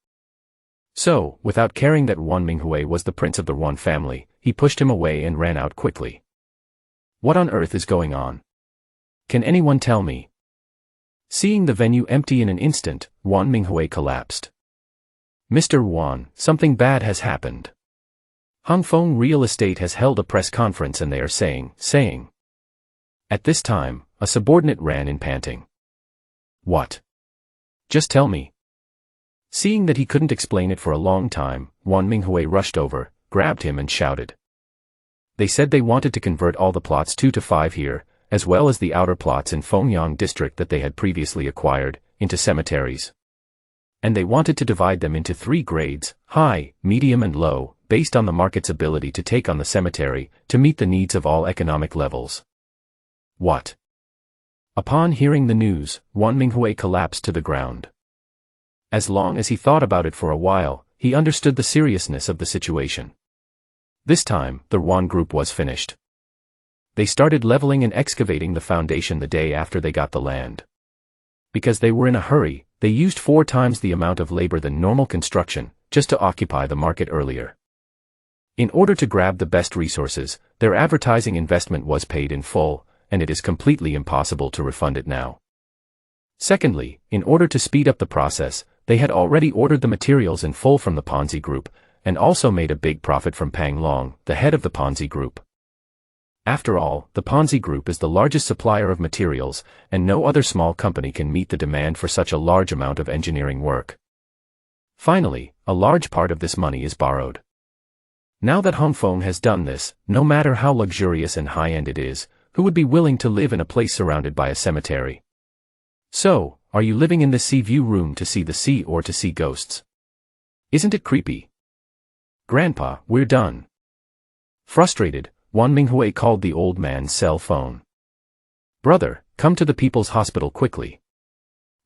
So, without caring that Wan Minghui was the prince of the Wan family, he pushed him away and ran out quickly. What on earth is going on? Can anyone tell me? Seeing the venue empty in an instant, Wan Minghui collapsed. Mr. Wan, something bad has happened. Hongfeng Real Estate has held a press conference and they are saying. At this time, a subordinate ran in panting. What? Just tell me. Seeing that he couldn't explain it for a long time, Wan Minghui rushed over, grabbed him and shouted. They said they wanted to convert all the plots 2 to 5 here, as well as the outer plots in Fengyang district that they had previously acquired, into cemeteries. And they wanted to divide them into 3 grades, high, medium and low, based on the market's ability to take on the cemetery, to meet the needs of all economic levels. What? Upon hearing the news, Wan Minghui collapsed to the ground. As long as he thought about it for a while, he understood the seriousness of the situation. This time, the Wan group was finished. They started leveling and excavating the foundation the day after they got the land. Because they were in a hurry, they used 4 times the amount of labor than normal construction, just to occupy the market earlier. In order to grab the best resources, their advertising investment was paid in full, and it is completely impossible to refund it now. Secondly, in order to speed up the process, they had already ordered the materials in full from the Ponzi Group, and also made a big profit from Pang Long, the head of the Ponzi Group. After all, the Ponzi Group is the largest supplier of materials, and no other small company can meet the demand for such a large amount of engineering work. Finally, a large part of this money is borrowed. Now that Hongfeng has done this, no matter how luxurious and high-end it is, who would be willing to live in a place surrounded by a cemetery? So, are you living in this sea view room to see the sea or to see ghosts? Isn't it creepy? Grandpa, we're done. Frustrated, Wan Minghui called the old man's cell phone. Brother, come to the people's hospital quickly.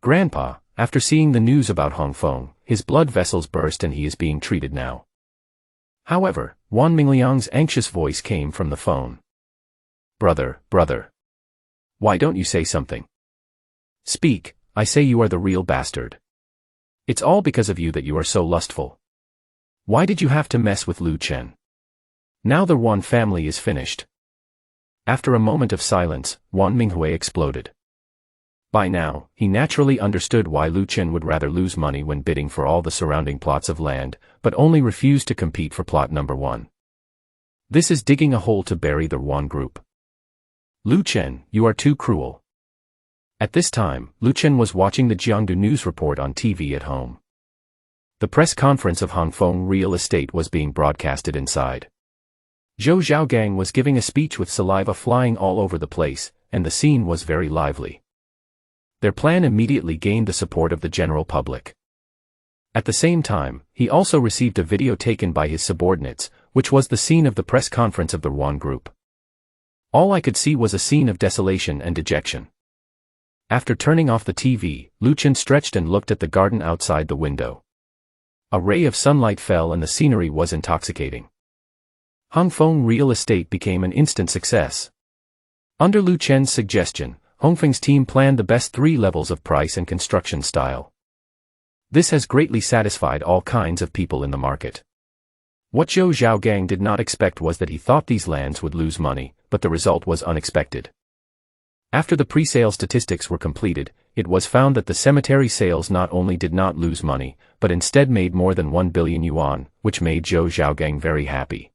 Grandpa, after seeing the news about Hongfeng, his blood vessels burst and he is being treated now. However, Wan Mingliang's anxious voice came from the phone. Brother. Why don't you say something? Speak, I say you are the real bastard. It's all because of you that you are so lustful. Why did you have to mess with Lu Chen? Now the Wan family is finished. After a moment of silence, Wan Minghui exploded. By now, he naturally understood why Lu Chen would rather lose money when bidding for all the surrounding plots of land, but only refuse to compete for plot number 1. This is digging a hole to bury the Wan group. Lu Chen, you are too cruel. At this time, Lu Chen was watching the Jiangdu news report on TV at home. The press conference of Hongfeng Real Estate was being broadcasted inside. Zhou Zhaogang was giving a speech with saliva flying all over the place, and the scene was very lively. Their plan immediately gained the support of the general public. At the same time, he also received a video taken by his subordinates, which was the scene of the press conference of the Wan group. All I could see was a scene of desolation and dejection. After turning off the TV, Lu Chen stretched and looked at the garden outside the window. A ray of sunlight fell and the scenery was intoxicating. Hongfeng real estate became an instant success. Under Lu Chen's suggestion, Hongfeng's team planned the best 3 levels of price and construction style. This has greatly satisfied all kinds of people in the market. What Zhou Zhaogang did not expect was that he thought these lands would lose money, but the result was unexpected. After the pre-sale statistics were completed, it was found that the cemetery sales not only did not lose money, but instead made more than 1 billion yuan, which made Zhou Zhaogang very happy.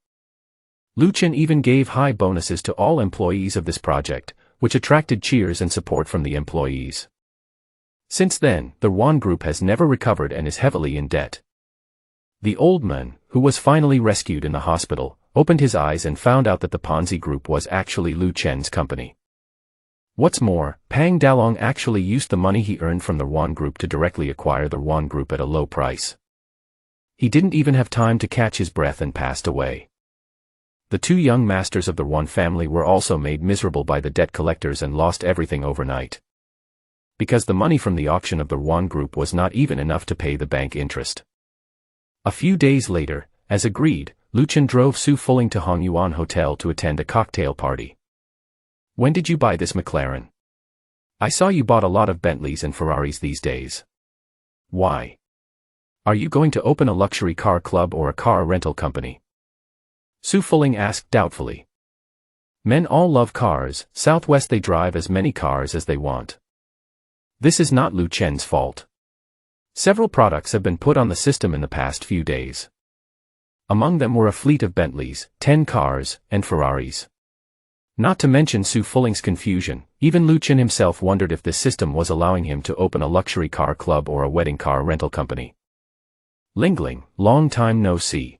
Lu Chen even gave high bonuses to all employees of this project, which attracted cheers and support from the employees. Since then, the Yuan Group has never recovered and is heavily in debt. The old man, who was finally rescued in the hospital, opened his eyes and found out that the Ponzi Group was actually Lu Chen's company. What's more, Pang Dalong actually used the money he earned from the Yuan Group to directly acquire the Yuan Group at a low price. He didn't even have time to catch his breath and passed away. The 2 young masters of the Yuan family were also made miserable by the debt collectors and lost everything overnight. Because the money from the auction of the Yuan Group was not even enough to pay the bank interest. A few days later, as agreed, Lu Chen drove Su Fuling to Hong Yuan Hotel to attend a cocktail party. When did you buy this McLaren? I saw you bought a lot of Bentleys and Ferraris these days. Why? Are you going to open a luxury car club or a car rental company? Su Fuling asked doubtfully. Men all love cars, Southwest they drive as many cars as they want. This is not Lu Chen's fault. Several products have been put on the system in the past few days. Among them were a fleet of Bentleys, 10 cars, and Ferraris. Not to mention Su Fuling's confusion, even Lu Chen himself wondered if this system was allowing him to open a luxury car club or a wedding car rental company. Lingling, long time no see.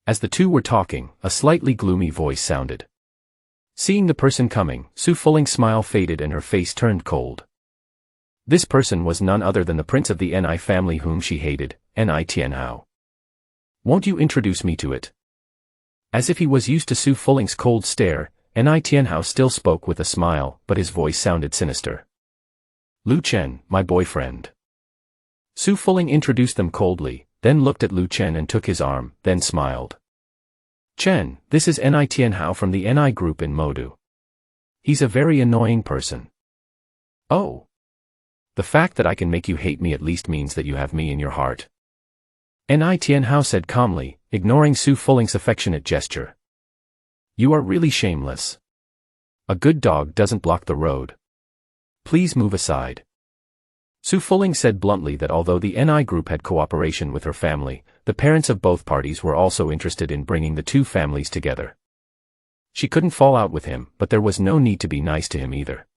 As the 2 were talking, a slightly gloomy voice sounded. Seeing the person coming, Su Fuling's smile faded and her face turned cold. This person was none other than the prince of the Ni family whom she hated, Ni Tianhao. Won't you introduce me to it? As if he was used to Su Fuling's cold stare, Ni Tianhao still spoke with a smile, but his voice sounded sinister. Lu Chen, my boyfriend. Su Fuling introduced them coldly, then looked at Lu Chen and took his arm, then smiled. Chen, this is Ni Tianhao from the Ni Group in Modu. He's a very annoying person. Oh. The fact that I can make you hate me at least means that you have me in your heart. Ni Tianhao said calmly, ignoring Su Fuling's affectionate gesture. You are really shameless. A good dog doesn't block the road. Please move aside. Su Fuling said bluntly that although the Ni Group had cooperation with her family, the parents of both parties were also interested in bringing the 2 families together. She couldn't fall out with him, but there was no need to be nice to him either.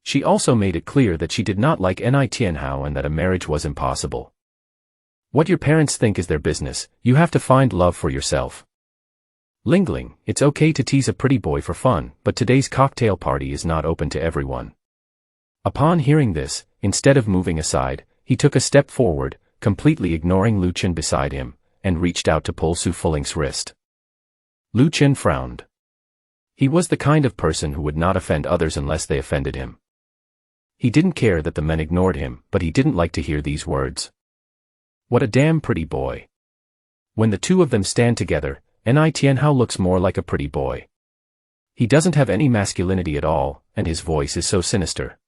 She also made it clear that she did not like Ni Tianhao and that a marriage was impossible. What your parents think is their business, you have to find love for yourself. Lingling, it's okay to tease a pretty boy for fun, but today's cocktail party is not open to everyone. Upon hearing this, instead of moving aside, he took a step forward, completely ignoring Lu Chen beside him, and reached out to pull Su Fuling's wrist. Lu Chen frowned. He was the kind of person who would not offend others unless they offended him. He didn't care that the men ignored him, but he didn't like to hear these words. What a damn pretty boy. When the 2 of them stand together, Ni Tianhao looks more like a pretty boy. He doesn't have any masculinity at all, and his voice is so sinister.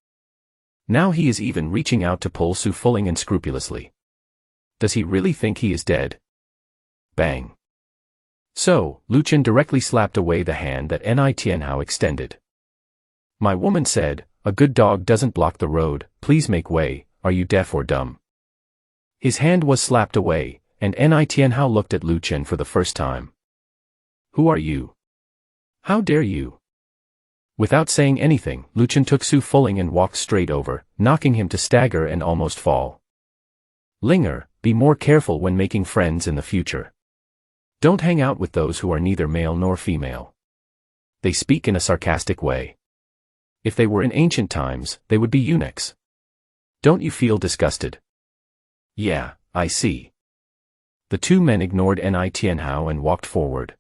Now he is even reaching out to pull Su Fuling unscrupulously. Does he really think he is dead? Bang. So, Lu Chen directly slapped away the hand that Ni Tianhao extended. My woman said, a good dog doesn't block the road, please make way, are you deaf or dumb? His hand was slapped away, and Ni Tianhao looked at Lu Chen for the first time. Who are you? How dare you? Without saying anything, Lu Chen took Su Fuling and walked straight over, knocking him to stagger and almost fall. Linger, be more careful when making friends in the future. Don't hang out with those who are neither male nor female. They speak in a sarcastic way. If they were in ancient times, they would be eunuchs. Don't you feel disgusted? Yeah, I see. The 2 men ignored Ni Tianhao and walked forward.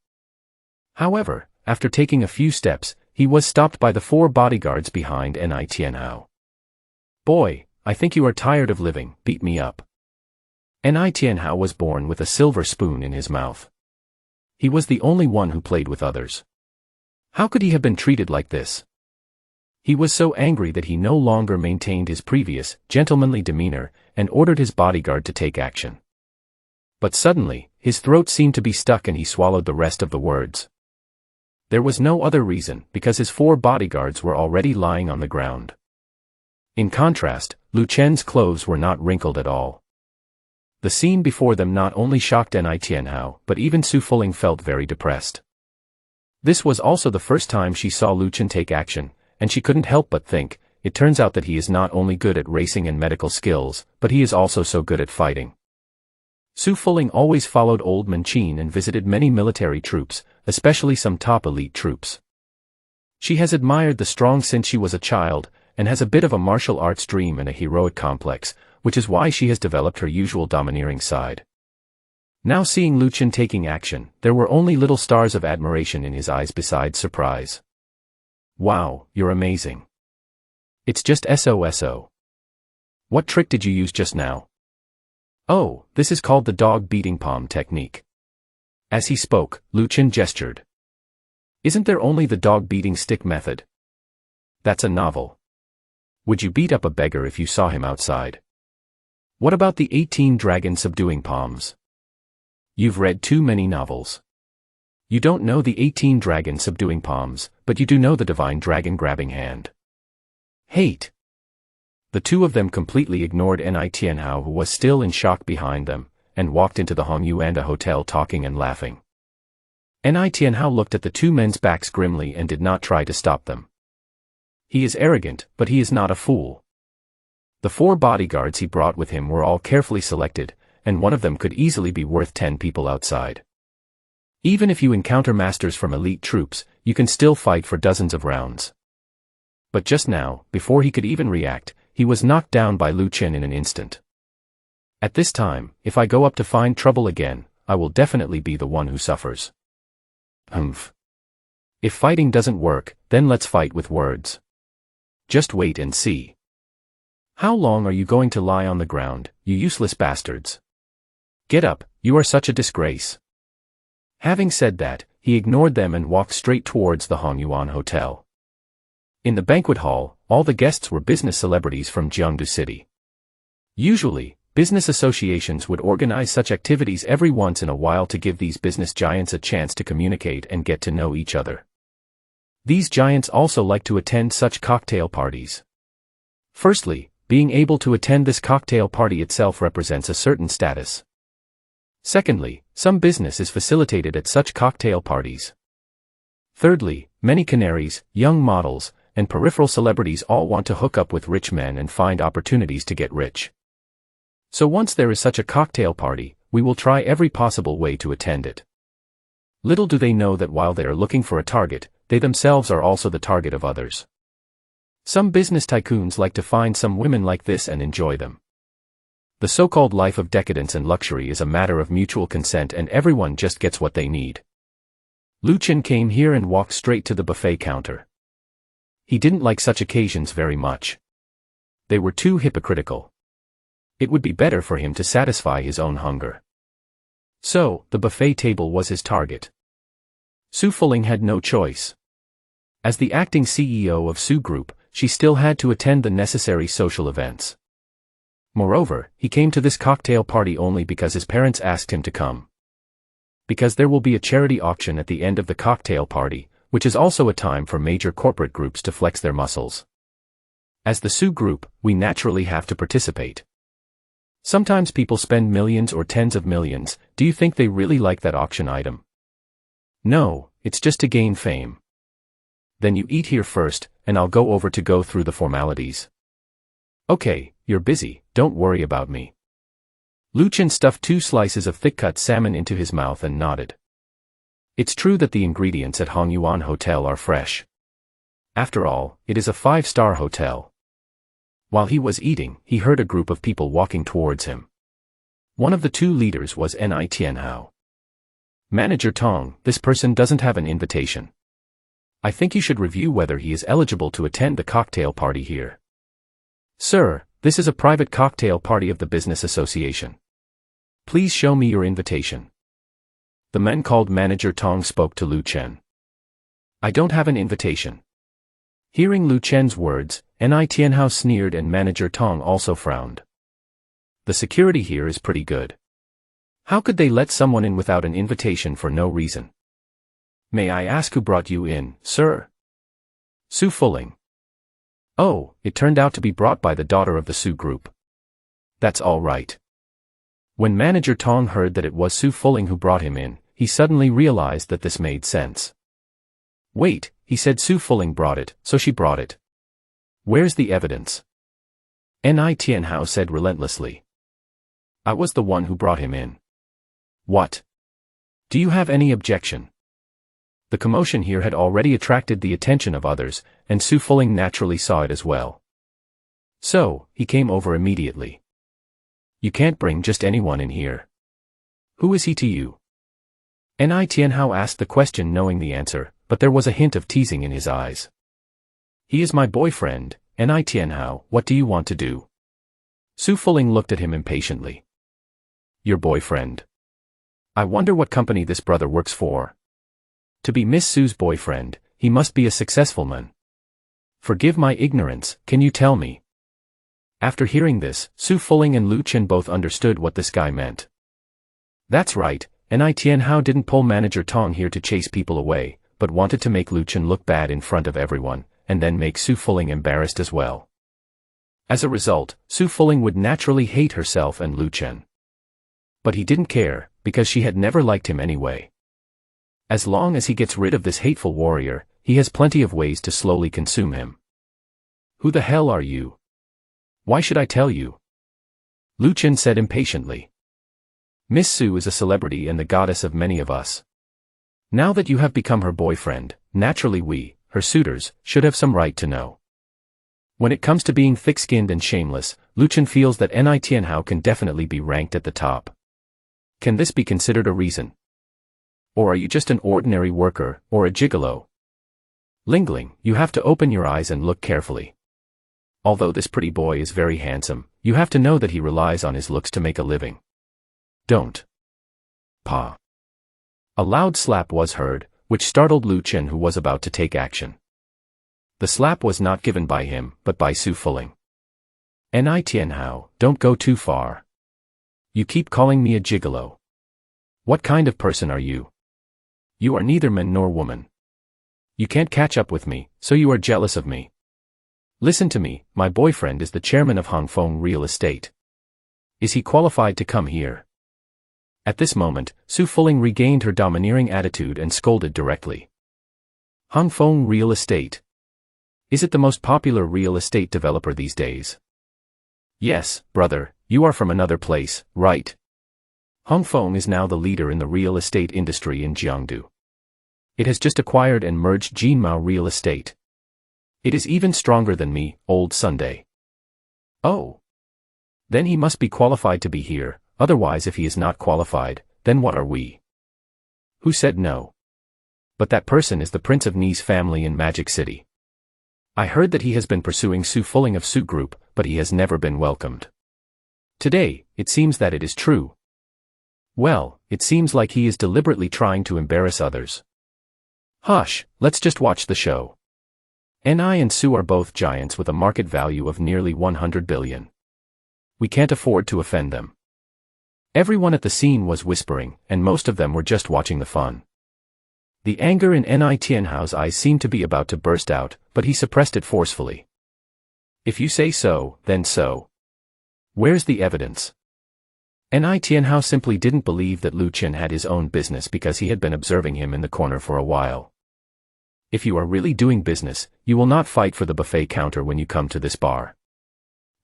However, after taking a few steps, he was stopped by the 4 bodyguards behind Ni Tianhao. Boy, I think you are tired of living, beat me up. Ni Tianhao was born with a silver spoon in his mouth. He was the only one who played with others. How could he have been treated like this? He was so angry that he no longer maintained his previous, gentlemanly demeanor, and ordered his bodyguard to take action. But suddenly, his throat seemed to be stuck and he swallowed the rest of the words. There was no other reason, because his 4 bodyguards were already lying on the ground. In contrast, Lu Chen's clothes were not wrinkled at all. The scene before them not only shocked Ni Tianhao, but even Su Fuling felt very depressed. This was also the first time she saw Lu Chen take action, and she couldn't help but think, it turns out that he is not only good at racing and medical skills, but he is also so good at fighting. Su Fuling always followed old Manchin and visited many military troops, especially some top elite troops. She has admired the strong since she was a child, and has a bit of a martial arts dream and a heroic complex, which is why she has developed her usual domineering side. Now seeing Lu Chen taking action, there were only little stars of admiration in his eyes besides surprise. Wow, you're amazing. It's just SOSO. What trick did you use just now? Oh, this is called the dog beating palm technique. As he spoke, Lu Chen gestured. Isn't there only the dog beating stick method? That's a novel. Would you beat up a beggar if you saw him outside? What about the 18 dragon subduing palms? You've read too many novels. You don't know the 18 dragon subduing palms, but you do know the divine dragon grabbing hand. Hate. The two of them completely ignored Ni Tianhao, who was still in shock behind them, and walked into the Hong Yuanda hotel talking and laughing. Ni Tianhao looked at the two men's backs grimly and did not try to stop them. He is arrogant, but he is not a fool. The 4 bodyguards he brought with him were all carefully selected, and one of them could easily be worth 10 people outside. Even if you encounter masters from elite troops, you can still fight for dozens of rounds. But just now, before he could even react, he was knocked down by Lu Chen in an instant. At this time, if I go up to find trouble again, I will definitely be the one who suffers. Humph. If fighting doesn't work, then let's fight with words. Just wait and see. How long are you going to lie on the ground, you useless bastards? Get up, you are such a disgrace. Having said that, he ignored them and walked straight towards the Hongyuan Hotel. In the banquet hall, all the guests were business celebrities from Jiangdu City. Usually, business associations would organize such activities every once in a while to give these business giants a chance to communicate and get to know each other. These giants also like to attend such cocktail parties. Firstly, being able to attend this cocktail party itself represents a certain status. Secondly, some business is facilitated at such cocktail parties. Thirdly, many canaries, young models, and peripheral celebrities all want to hook up with rich men and find opportunities to get rich. So once there is such a cocktail party, we will try every possible way to attend it. Little do they know that while they are looking for a target, they themselves are also the target of others. Some business tycoons like to find some women like this and enjoy them. The so-called life of decadence and luxury is a matter of mutual consent and everyone just gets what they need. Lu Chen came here and walked straight to the buffet counter. He didn't like such occasions very much. They were too hypocritical. It would be better for him to satisfy his own hunger. So, the buffet table was his target. Su Fuling had no choice. As the acting CEO of Su Group, she still had to attend the necessary social events. Moreover, he came to this cocktail party only because his parents asked him to come. Because there will be a charity auction at the end of the cocktail party, which is also a time for major corporate groups to flex their muscles. As the Su Group, we naturally have to participate. Sometimes people spend millions or tens of millions. Do you think they really like that auction item? No, it's just to gain fame. Then you eat here first, and I'll go over to go through the formalities. Okay, you're busy, don't worry about me. Lu Chen stuffed 2 slices of thick-cut salmon into his mouth and nodded. It's true that the ingredients at Hongyuan Hotel are fresh. After all, it is a 5-star hotel. While he was eating, he heard a group of people walking towards him. One of the 2 leaders was Ni Tianhao. Manager Tong, this person doesn't have an invitation. I think you should review whether he is eligible to attend the cocktail party here. Sir, this is a private cocktail party of the business association. Please show me your invitation. The men called Manager Tong spoke to Lu Chen. I don't have an invitation. Hearing Lu Chen's words, Ni Tianhao sneered and Manager Tong also frowned. The security here is pretty good. How could they let someone in without an invitation for no reason? May I ask who brought you in, sir? Su Fuling. Oh, it turned out to be brought by the daughter of the Su group. That's all right. When Manager Tong heard that it was Su Fuling who brought him in, he suddenly realized that this made sense. Wait, he said Su Fuling brought it, so she brought it. Where's the evidence? Ni Tianhao said relentlessly. I was the one who brought him in. What? Do you have any objection? The commotion here had already attracted the attention of others, and Su Fuling naturally saw it as well. So, he came over immediately. You can't bring just anyone in here. Who is he to you? Ni Tianhao asked the question knowing the answer, but there was a hint of teasing in his eyes. He is my boyfriend, Ni Tianhao, what do you want to do? Su Fuling looked at him impatiently. Your boyfriend. I wonder what company this brother works for. To be Miss Su's boyfriend, he must be a successful man. Forgive my ignorance, can you tell me? After hearing this, Su Fuling and Lu Chen both understood what this guy meant. That's right, Ni Tianhao didn't pull Manager Tong here to chase people away, but wanted to make Lu Chen look bad in front of everyone, and then make Su Fuling embarrassed as well. As a result, Su Fuling would naturally hate herself and Lu Chen. But he didn't care, because she had never liked him anyway. As long as he gets rid of this hateful warrior, he has plenty of ways to slowly consume him. Who the hell are you? Why should I tell you? Lu Chen said impatiently. Miss Su is a celebrity and the goddess of many of us. Now that you have become her boyfriend, naturally we, her suitors, should have some right to know. When it comes to being thick-skinned and shameless, Lu Chen feels that Ni Tianhao can definitely be ranked at the top. Can this be considered a reason? Or are you just an ordinary worker, or a gigolo? Lingling, you have to open your eyes and look carefully. Although this pretty boy is very handsome, you have to know that he relies on his looks to make a living. Don't. Pa. A loud slap was heard, which startled Lu Chen, who was about to take action. The slap was not given by him, but by Su Fuling. Ni Tianhao, don't go too far. You keep calling me a gigolo. What kind of person are you? You are neither man nor woman. You can't catch up with me, so you are jealous of me. Listen to me, my boyfriend is the chairman of Hongfeng Real Estate. Is he qualified to come here? At this moment, Su Fuling regained her domineering attitude and scolded directly. Hongfeng Real Estate. Is it the most popular real estate developer these days? Yes, brother, you are from another place, right? Hongfeng is now the leader in the real estate industry in Jiangdu. It has just acquired and merged Jinmao Real Estate. It is even stronger than me, old Sunday. Oh. Then he must be qualified to be here, otherwise if he is not qualified, then what are we? Who said no? But that person is the Prince of Ni's family in Magic City. I heard that he has been pursuing Su Fuling of Su Group, but he has never been welcomed. Today, it seems that it is true. Well, it seems like he is deliberately trying to embarrass others. Hush, let's just watch the show. Ni and Su are both giants with a market value of nearly 100 billion. We can't afford to offend them. Everyone at the scene was whispering, and most of them were just watching the fun. The anger in Ni Tianhao's eyes seemed to be about to burst out, but he suppressed it forcefully. If you say so, then so. Where's the evidence? Ni Tianhao simply didn't believe that Lu Chen had his own business because he had been observing him in the corner for a while. If you are really doing business, you will not fight for the buffet counter when you come to this bar.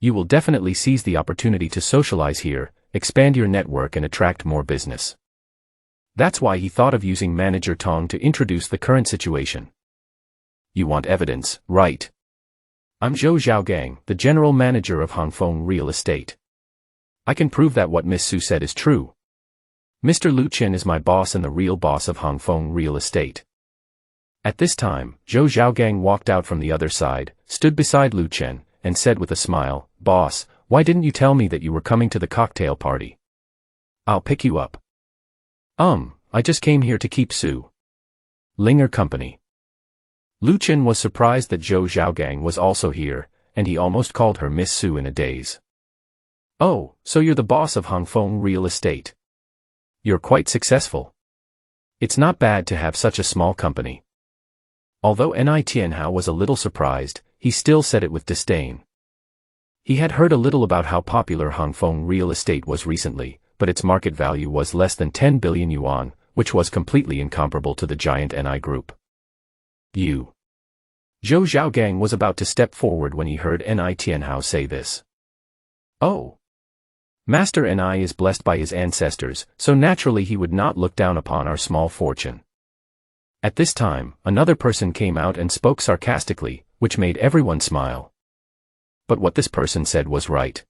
You will definitely seize the opportunity to socialize here, expand your network and attract more business. That's why he thought of using Manager Tong to introduce the current situation. You want evidence, right? I'm Zhou Zhaogang, the general manager of Hongfeng Real Estate. I can prove that what Miss Su said is true. Mr. Lu Chen is my boss and the real boss of Hongfeng Real Estate. At this time, Zhou Zhaogang walked out from the other side, stood beside Lu Chen, and said with a smile, "Boss, why didn't you tell me that you were coming to the cocktail party? I'll pick you up." I just came here to keep Su Linger company. Lu Chen was surprised that Zhou Zhaogang was also here, and he almost called her Miss Su in a daze. Oh, so you're the boss of Hongfeng Real Estate. You're quite successful. It's not bad to have such a small company. Although Ni Tianhao was a little surprised, he still said it with disdain. He had heard a little about how popular Hongfeng Real Estate was recently, but its market value was less than 10 billion yuan, which was completely incomparable to the giant Ni Group. You. Zhou Zhaogang was about to step forward when he heard Ni Tianhao say this. Oh. Master Ni is blessed by his ancestors, so naturally he would not look down upon our small fortune. At this time, another person came out and spoke sarcastically, which made everyone smile. But what this person said was right.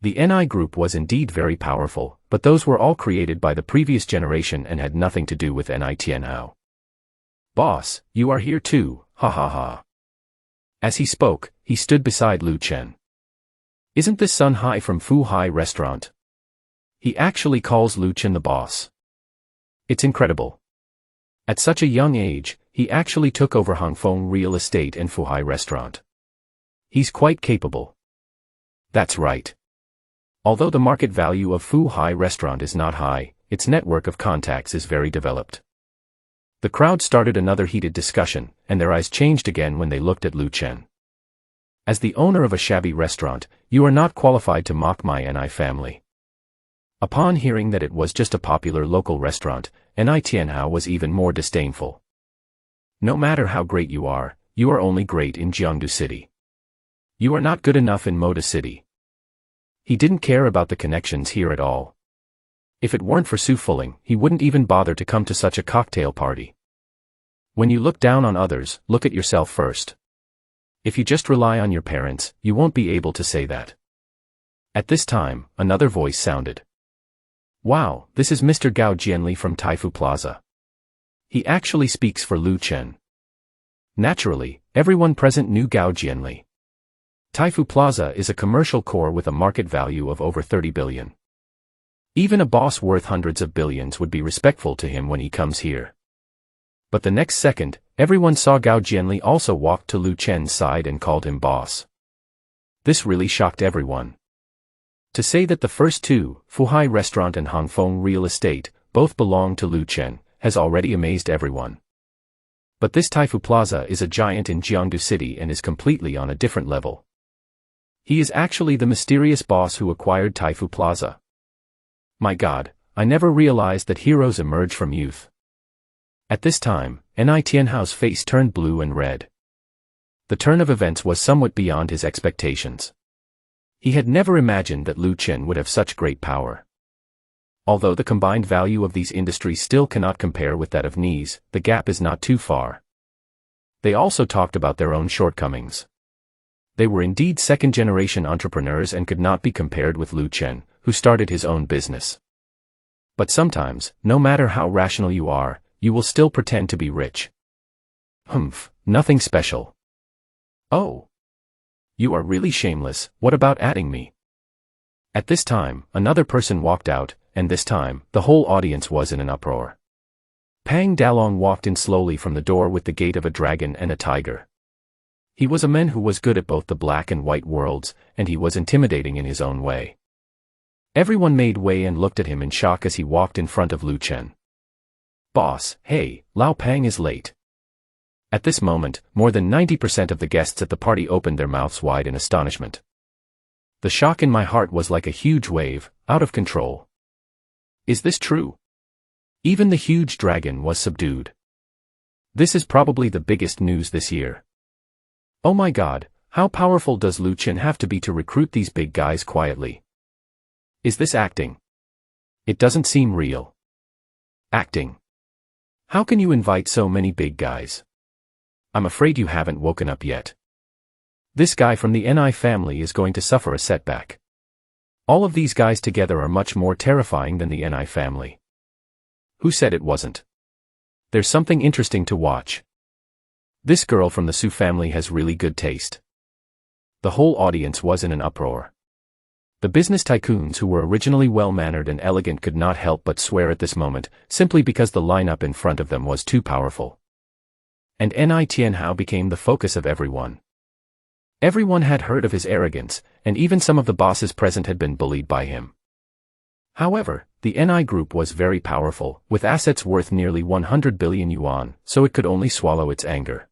The Ni Group was indeed very powerful, but those were all created by the previous generation and had nothing to do with Ni Tianhao. Boss, you are here too, ha ha ha. As he spoke, he stood beside Lu Chen. Isn't this Sun Hai from Fu Hai restaurant? He actually calls Lu Chen the boss. It's incredible. At such a young age, he actually took over Hongfeng Real Estate and Fu Hai restaurant. He's quite capable. That's right. Although the market value of Fu Hai restaurant is not high, its network of contacts is very developed. The crowd started another heated discussion, and their eyes changed again when they looked at Lu Chen. As the owner of a shabby restaurant, you are not qualified to mock my Ni family. Upon hearing that it was just a popular local restaurant, Ni Tianhao was even more disdainful. No matter how great you are only great in Jiangdu City. You are not good enough in Moda City. He didn't care about the connections here at all. If it weren't for Su Fuling, he wouldn't even bother to come to such a cocktail party. When you look down on others, look at yourself first. If you just rely on your parents, you won't be able to say that. At this time, another voice sounded. Wow, this is Mr. Gao Jianli from Taifu Plaza. He actually speaks for Lu Chen. Naturally, everyone present knew Gao Jianli. Taifu Plaza is a commercial core with a market value of over 30 billion. Even a boss worth hundreds of billions would be respectful to him when he comes here. But the next second, everyone saw Gao Jianli also walk to Lu Chen's side and called him boss. This really shocked everyone. To say that the first two, Fu Hai Restaurant and Hongfeng Real Estate, both belong to Lu Chen, has already amazed everyone. But this Taifu Plaza is a giant in Jiangdu City and is completely on a different level. He is actually the mysterious boss who acquired Taifu Plaza. My God, I never realized that heroes emerge from youth. At this time, Ni Tianhao's face turned blue and red. The turn of events was somewhat beyond his expectations. He had never imagined that Lu Chen would have such great power. Although the combined value of these industries still cannot compare with that of Ni's, the gap is not too far. They also talked about their own shortcomings. They were indeed second-generation entrepreneurs and could not be compared with Lu Chen, who started his own business. But sometimes, no matter how rational you are, you will still pretend to be rich. Humph, nothing special. Oh. You are really shameless, what about adding me? At this time, another person walked out, and this time, the whole audience was in an uproar. Pang Dalong walked in slowly from the door with the gait of a dragon and a tiger. He was a man who was good at both the black and white worlds, and he was intimidating in his own way. Everyone made way and looked at him in shock as he walked in front of Lu Chen. Boss, hey, Lao Pang is late. At this moment, more than 90% of the guests at the party opened their mouths wide in astonishment. The shock in my heart was like a huge wave, out of control. Is this true? Even the huge dragon was subdued. This is probably the biggest news this year. Oh my God, how powerful does Lu Chen have to be to recruit these big guys quietly? Is this acting? It doesn't seem real. Acting. How can you invite so many big guys? I'm afraid you haven't woken up yet. This guy from the Ni family is going to suffer a setback. All of these guys together are much more terrifying than the Ni family. Who said it wasn't? There's something interesting to watch. This girl from the Su family has really good taste. The whole audience was in an uproar. The business tycoons who were originally well-mannered and elegant could not help but swear at this moment, simply because the lineup in front of them was too powerful. And Ni Tianhao became the focus of everyone. Everyone had heard of his arrogance, and even some of the bosses present had been bullied by him. However, the Ni group was very powerful, with assets worth nearly 100 billion yuan, so it could only swallow its anger.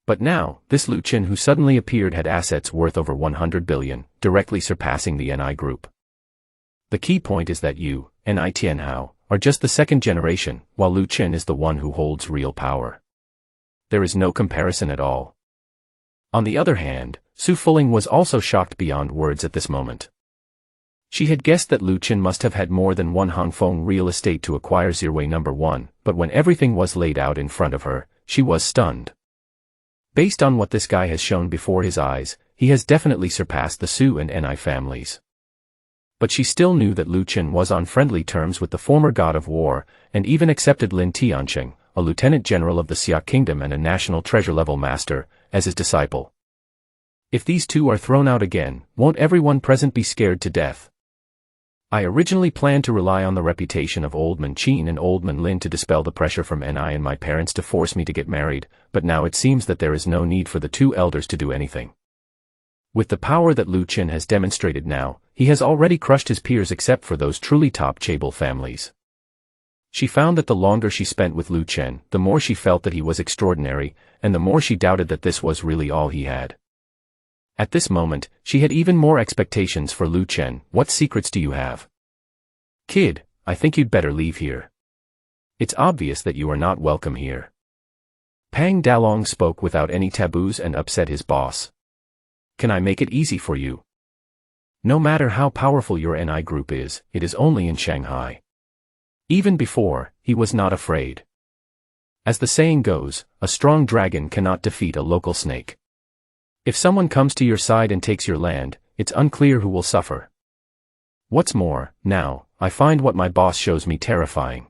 But now, this Lu Qin who suddenly appeared had assets worth over 100 billion, directly surpassing the Ni group. The key point is that you, Ni Tianhao, are just the second generation, while Lu Qin is the one who holds real power. There is no comparison at all. On the other hand, Su Fuling was also shocked beyond words at this moment. She had guessed that Lu Qin must have had more than one Hongfeng real estate to acquire Zirwei No. 1, but when everything was laid out in front of her, she was stunned. Based on what this guy has shown before his eyes, he has definitely surpassed the Su and Ni families. But she still knew that Lu Qin was on friendly terms with the former god of war, and even accepted Lin Tianqing, a lieutenant general of the Xia kingdom and a national treasure-level master, as his disciple. If these two are thrown out again, won't everyone present be scared to death? I originally planned to rely on the reputation of Old Man Qin and Old Man Lin to dispel the pressure from Ni and my parents to force me to get married, but now it seems that there is no need for the two elders to do anything. With the power that Lu Qin has demonstrated now, he has already crushed his peers except for those truly top chaebol families. She found that the longer she spent with Lu Qin, the more she felt that he was extraordinary, and the more she doubted that this was really all he had. At this moment, she had even more expectations for Lu Qin. What secrets do you have? Kid, I think you'd better leave here. It's obvious that you are not welcome here. Pang Dalong spoke without any taboos and upset his boss. Can I make it easy for you? No matter how powerful your Ni group is, it is only in Shanghai. Even before, he was not afraid. As the saying goes, a strong dragon cannot defeat a local snake. If someone comes to your side and takes your land, it's unclear who will suffer. What's more, now, I find what my boss shows me terrifying.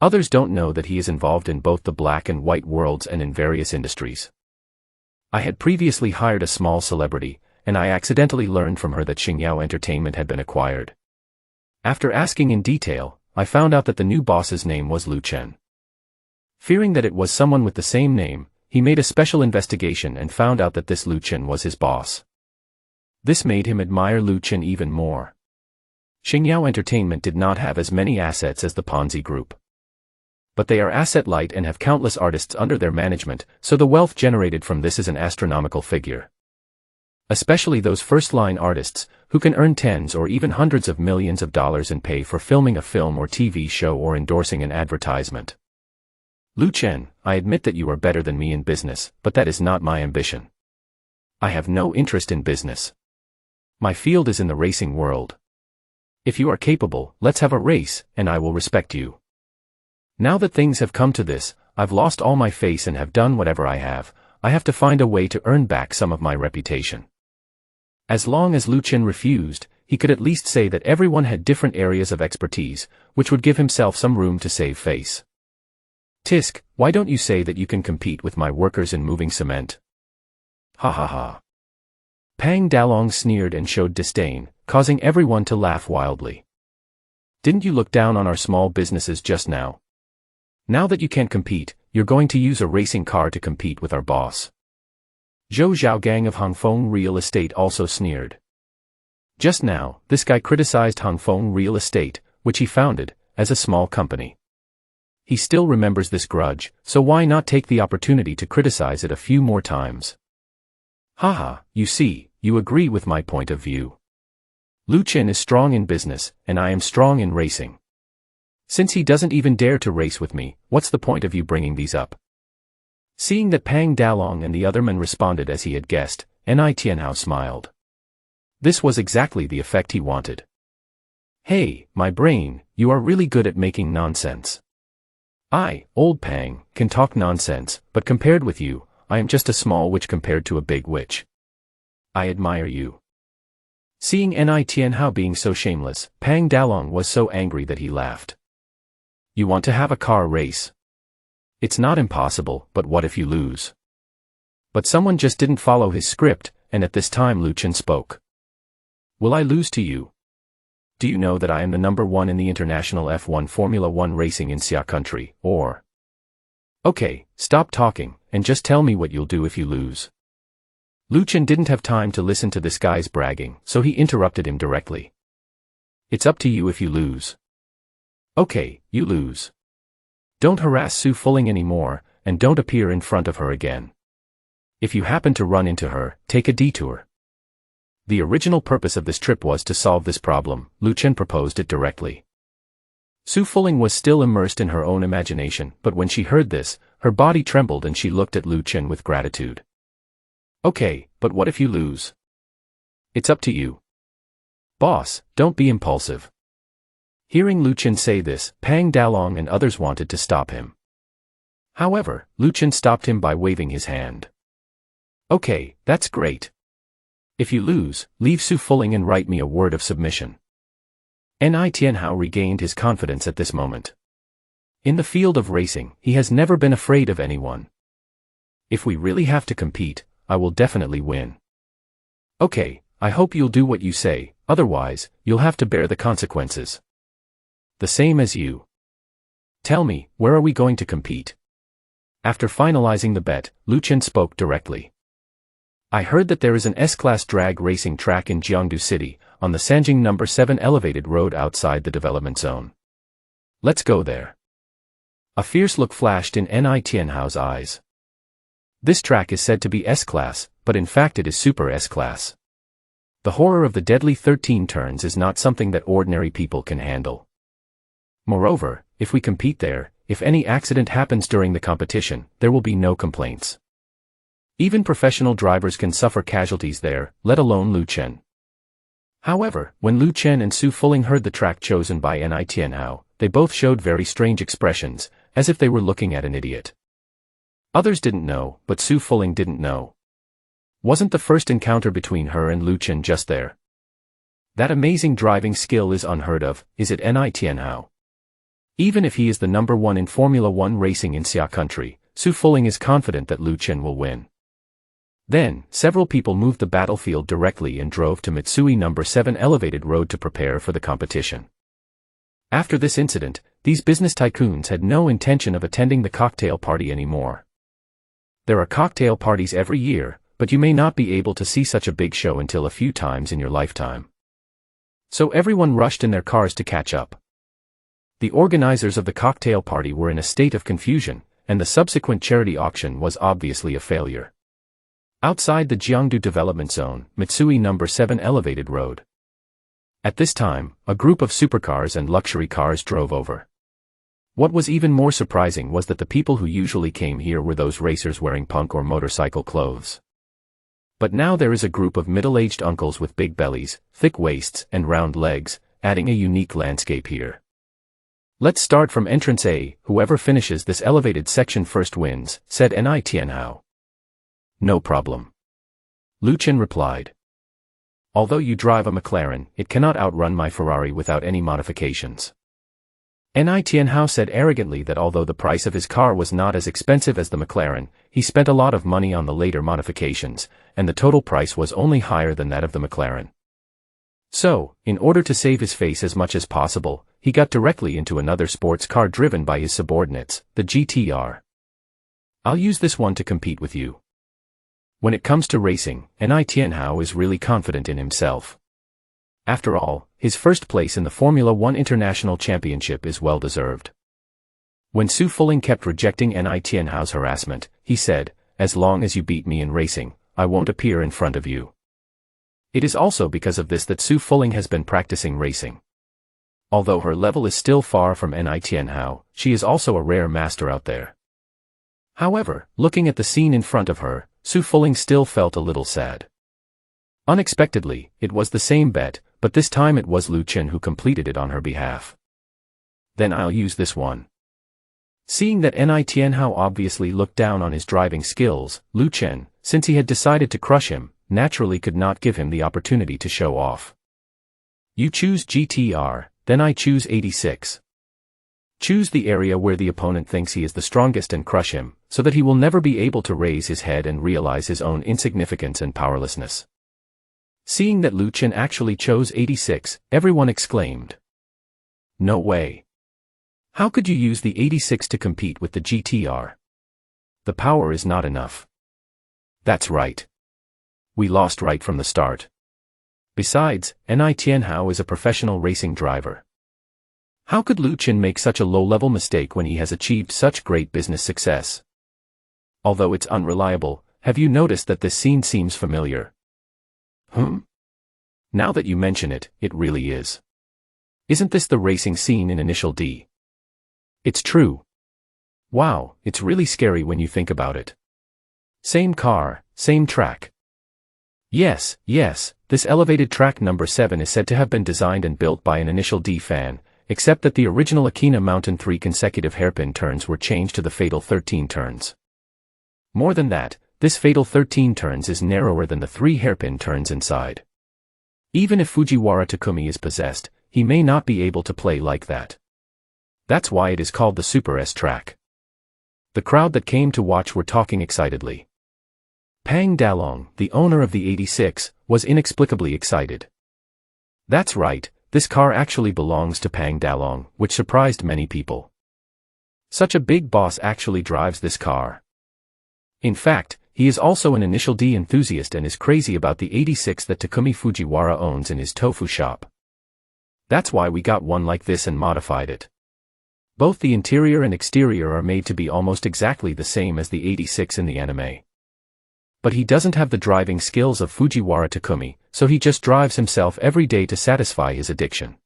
Others don't know that he is involved in both the black and white worlds and in various industries. I had previously hired a small celebrity, and I accidentally learned from her that Xingyao Entertainment had been acquired. After asking in detail, I found out that the new boss's name was Lu Qin. Fearing that it was someone with the same name, he made a special investigation and found out that this Lu Qin was his boss. This made him admire Lu Qin even more. Xingyao Entertainment did not have as many assets as the Ponzi Group. But they are asset-light and have countless artists under their management, so the wealth generated from this is an astronomical figure. Especially those first-line artists, who can earn tens or even hundreds of millions of dollars in pay for filming a film or TV show or endorsing an advertisement. Lu Qin, I admit that you are better than me in business, but that is not my ambition. I have no interest in business. My field is in the racing world. If you are capable, let's have a race, and I will respect you. Now that things have come to this, I've lost all my face and have done whatever I have to find a way to earn back some of my reputation. As long as Lu Qin refused, he could at least say that everyone had different areas of expertise, which would give himself some room to save face. Tisk, why don't you say that you can compete with my workers in moving cement? Ha ha ha. Pang Dalong sneered and showed disdain, causing everyone to laugh wildly. Didn't you look down on our small businesses just now? Now that you can't compete, you're going to use a racing car to compete with our boss. Zhou Zhaogang of Hongfeng Real Estate also sneered. Just now, this guy criticized Hongfeng Real Estate, which he founded, as a small company. He still remembers this grudge, so why not take the opportunity to criticize it a few more times? Haha, you see, you agree with my point of view. Lu Qin is strong in business, and I am strong in racing. Since he doesn't even dare to race with me, what's the point of you bringing these up? Seeing that Pang Dalong and the other men responded as he had guessed, Ni Tianhao smiled. This was exactly the effect he wanted. Hey, my brain, you are really good at making nonsense. I, Old Pang, can talk nonsense, but compared with you, I am just a small witch compared to a big witch. I admire you. Seeing Ni Tianhao being so shameless, Pang Dalong was so angry that he laughed. You want to have a car race? It's not impossible, but what if you lose? But someone just didn't follow his script, and at this time Lu Qin spoke. Will I lose to you? Do you know that I am the number one in the international F1 Formula 1 racing in Xia country, or? Okay, stop talking, and just tell me what you'll do if you lose. Lu Chen didn't have time to listen to this guy's bragging, so he interrupted him directly. It's up to you if you lose. Okay, you lose. Don't harass Su Fuling anymore, and don't appear in front of her again. If you happen to run into her, take a detour. The original purpose of this trip was to solve this problem. Lu Chen proposed it directly. Su Fuling was still immersed in her own imagination, but when she heard this, her body trembled and she looked at Lu Chen with gratitude. Okay, but what if you lose? It's up to you. Boss, don't be impulsive. Hearing Lu Chen say this, Pang Dalong and others wanted to stop him. However, Lu Chen stopped him by waving his hand. Okay, that's great. If you lose, leave Su Fuling and write me a word of submission. Ni Tianhao regained his confidence at this moment. In the field of racing, he has never been afraid of anyone. If we really have to compete, I will definitely win. Okay, I hope you'll do what you say, otherwise, you'll have to bear the consequences. The same as you. Tell me, where are we going to compete? After finalizing the bet, Lu Chen spoke directly. I heard that there is an S-Class drag racing track in Jiangdu City, on the Sanjing No. 7 elevated road outside the development zone. Let's go there. A fierce look flashed in Ni Tianhao's eyes. This track is said to be S-Class, but in fact it is Super S-Class. The horror of the deadly 13 turns is not something that ordinary people can handle. Moreover, if we compete there, if any accident happens during the competition, there will be no complaints. Even professional drivers can suffer casualties there, let alone Lu Chen. However, when Lu Chen and Su Fuling heard the track chosen by Ni Tianhao, they both showed very strange expressions, as if they were looking at an idiot. Others didn't know, but Su Fuling didn't know. Wasn't the first encounter between her and Lu Chen just there? That amazing driving skill is unheard of, is it Ni Tianhao? Even if he is the number one in Formula 1 racing in Xia country, Su Fuling is confident that Lu Chen will win. Then, several people moved the battlefield directly and drove to Mitsui No. 7 elevated road to prepare for the competition. After this incident, these business tycoons had no intention of attending the cocktail party anymore. There are cocktail parties every year, but you may not be able to see such a big show until a few times in your lifetime. So everyone rushed in their cars to catch up. The organizers of the cocktail party were in a state of confusion, and the subsequent charity auction was obviously a failure. Outside the Jiangdu development zone, Mitsui No. 7 elevated road. At this time, a group of supercars and luxury cars drove over. What was even more surprising was that the people who usually came here were those racers wearing punk or motorcycle clothes. But now there is a group of middle-aged uncles with big bellies, thick waists, and round legs, adding a unique landscape here. Let's start from entrance A, whoever finishes this elevated section first wins, said Ni Tianhao. No problem. Lu Chen replied. Although you drive a McLaren, it cannot outrun my Ferrari without any modifications. Ni Tianhao said arrogantly that although the price of his car was not as expensive as the McLaren, he spent a lot of money on the later modifications, and the total price was only higher than that of the McLaren. So, in order to save his face as much as possible, he got directly into another sports car driven by his subordinates, the GTR. I'll use this one to compete with you. When it comes to racing, Ni Tianhao is really confident in himself. After all, his first place in the Formula 1 International Championship is well deserved. When Su Fuling kept rejecting Ni Tianhao's harassment, he said, as long as you beat me in racing, I won't appear in front of you. It is also because of this that Su Fuling has been practicing racing. Although her level is still far from Ni Tianhao, she is also a rare master out there. However, looking at the scene in front of her, Su Fuling still felt a little sad. Unexpectedly, it was the same bet, but this time it was Lu Chen who completed it on her behalf. Then I'll use this one. Seeing that Ni Tianhao obviously looked down on his driving skills, Lu Chen, since he had decided to crush him, naturally could not give him the opportunity to show off. You choose GTR, then I choose 86. Choose the area where the opponent thinks he is the strongest and crush him, so that he will never be able to raise his head and realize his own insignificance and powerlessness. Seeing that Lu Chen actually chose 86, everyone exclaimed. No way. How could you use the 86 to compete with the GTR? The power is not enough. That's right. We lost right from the start. Besides, Ni Tianhao is a professional racing driver. How could Lu Chen make such a low-level mistake when he has achieved such great business success? Although it's unreliable, have you noticed that this scene seems familiar? Now that you mention it, it really is. Isn't this the racing scene in Initial D? It's true. Wow, it's really scary when you think about it. Same car, same track. Yes, this elevated track number 7 is said to have been designed and built by an Initial D fan, except that the original Akina Mountain 3 consecutive hairpin turns were changed to the fatal 13 turns. More than that, this fatal 13 turns is narrower than the 3 hairpin turns inside. Even if Fujiwara Takumi is possessed, he may not be able to play like that. That's why it is called the Super S track. The crowd that came to watch were talking excitedly. Pang Dalong, the owner of the 86, was inexplicably excited. That's right, this car actually belongs to Pang Dalong, which surprised many people. Such a big boss actually drives this car. In fact, he is also an Initial D enthusiast and is crazy about the 86 that Takumi Fujiwara owns in his tofu shop. That's why we got one like this and modified it. Both the interior and exterior are made to be almost exactly the same as the 86 in the anime. But he doesn't have the driving skills of Fujiwara Takumi, so he just drives himself every day to satisfy his addiction.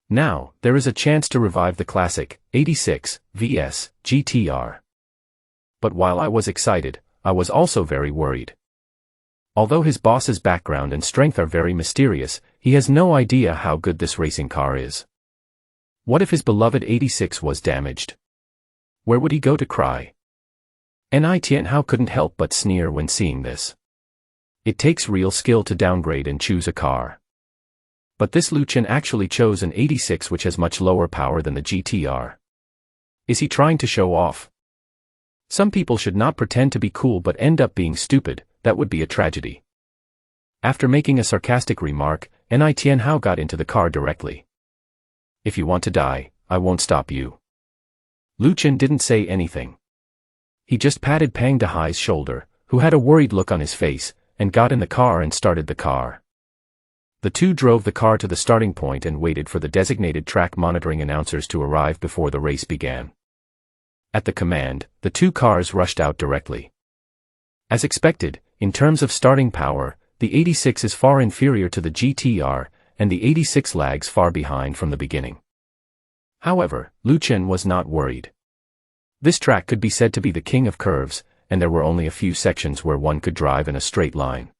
Now, there is a chance to revive the classic 86 vs GTR. But while I was excited, I was also very worried. Although his boss's background and strength are very mysterious, he has no idea how good this racing car is. What if his beloved 86 was damaged? Where would he go to cry? Ni Tianhao couldn't help but sneer when seeing this. It takes real skill to downgrade and choose a car. But this Lu Chen actually chose an 86 which has much lower power than the GTR. Is he trying to show off? Some people should not pretend to be cool but end up being stupid, that would be a tragedy. After making a sarcastic remark, Ni Tianhao got into the car directly. If you want to die, I won't stop you. Lu Chen didn't say anything. He just patted Pang Dahai's shoulder, who had a worried look on his face, and got in the car and started the car. The two drove the car to the starting point and waited for the designated track monitoring announcers to arrive before the race began. At the command, the two cars rushed out directly. As expected, in terms of starting power, the 86 is far inferior to the GTR, and the 86 lags far behind from the beginning. However, Lu Chen was not worried. This track could be said to be the king of curves, and there were only a few sections where one could drive in a straight line.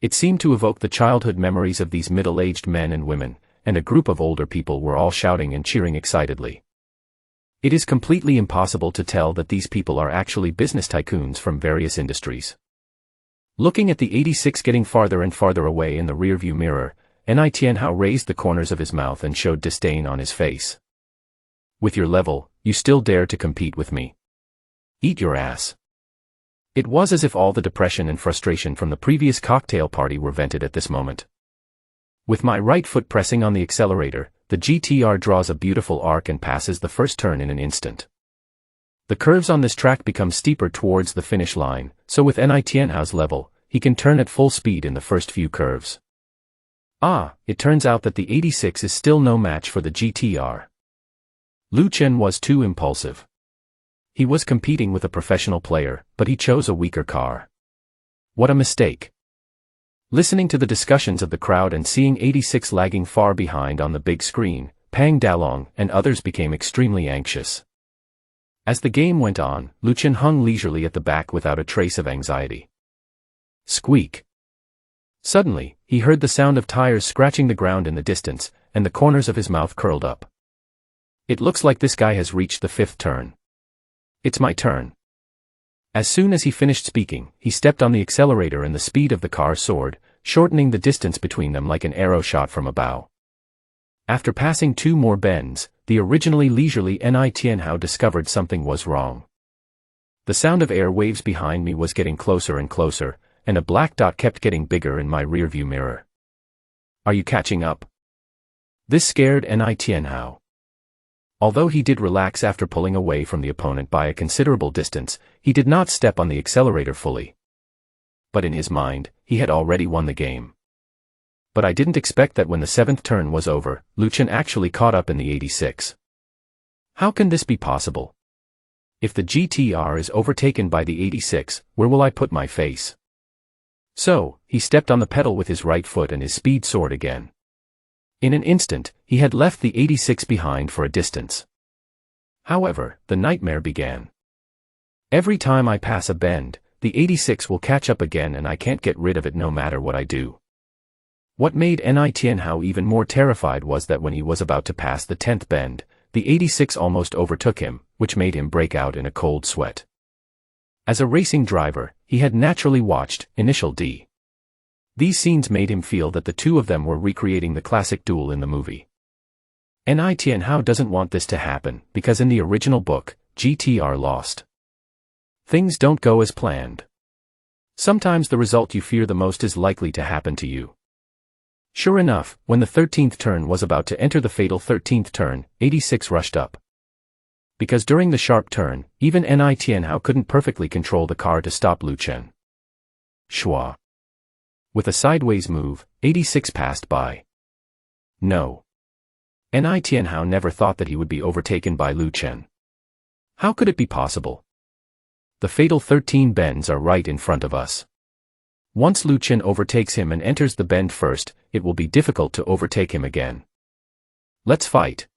It seemed to evoke the childhood memories of these middle-aged men and women, and a group of older people were all shouting and cheering excitedly. It is completely impossible to tell that these people are actually business tycoons from various industries. Looking at the 86 getting farther and farther away in the rearview mirror, Ni Tianhao raised the corners of his mouth and showed disdain on his face. With your level, you still dare to compete with me? Eat your ass. It was as if all the depression and frustration from the previous cocktail party were vented at this moment. With my right foot pressing on the accelerator, the GTR draws a beautiful arc and passes the first turn in an instant. The curves on this track become steeper towards the finish line, so with Ni Tianhao's level, he can turn at full speed in the first few curves. It turns out that the 86 is still no match for the GTR. Lu Chen was too impulsive. He was competing with a professional player, but he chose a weaker car. What a mistake. Listening to the discussions of the crowd and seeing 86 lagging far behind on the big screen, Pang Dalong and others became extremely anxious. As the game went on, Lu Chen hung leisurely at the back without a trace of anxiety. Squeak. Suddenly, he heard the sound of tires scratching the ground in the distance, and the corners of his mouth curled up. It looks like this guy has reached the fifth turn. It's my turn. As soon as he finished speaking, he stepped on the accelerator and the speed of the car soared, shortening the distance between them like an arrow shot from a bow. After passing two more bends, the originally leisurely Ni Tianhao discovered something was wrong. The sound of air waves behind me was getting closer and closer, and a black dot kept getting bigger in my rearview mirror. Are you catching up? This scared Tianhao. Although he did relax after pulling away from the opponent by a considerable distance, he did not step on the accelerator fully. But in his mind, he had already won the game. But I didn't expect that when the 7th turn was over, Lu Chen actually caught up in the 86. How can this be possible? If the GTR is overtaken by the 86, where will I put my face? So, he stepped on the pedal with his right foot and his speed soared again. In an instant, he had left the 86 behind for a distance. However, the nightmare began. Every time I pass a bend, the 86 will catch up again and I can't get rid of it no matter what I do. What made Tianhao even more terrified was that when he was about to pass the 10th bend, the 86 almost overtook him, which made him break out in a cold sweat. As a racing driver, he had naturally watched Initial D. These scenes made him feel that the two of them were recreating the classic duel in the movie. Tianhao doesn't want this to happen, because in the original book, GTR lost. Things don't go as planned. Sometimes the result you fear the most is likely to happen to you. Sure enough, when the 13th turn was about to enter the fatal 13th turn, 86 rushed up. Because during the sharp turn, even Tianhao couldn't perfectly control the car to stop Lu Chen. Shua. With a sideways move, 86 passed by. No. Tianhao never thought that he would be overtaken by Lu Chen. How could it be possible? The fatal 13 bends are right in front of us. Once Lu Chen overtakes him and enters the bend first, it will be difficult to overtake him again. Let's fight.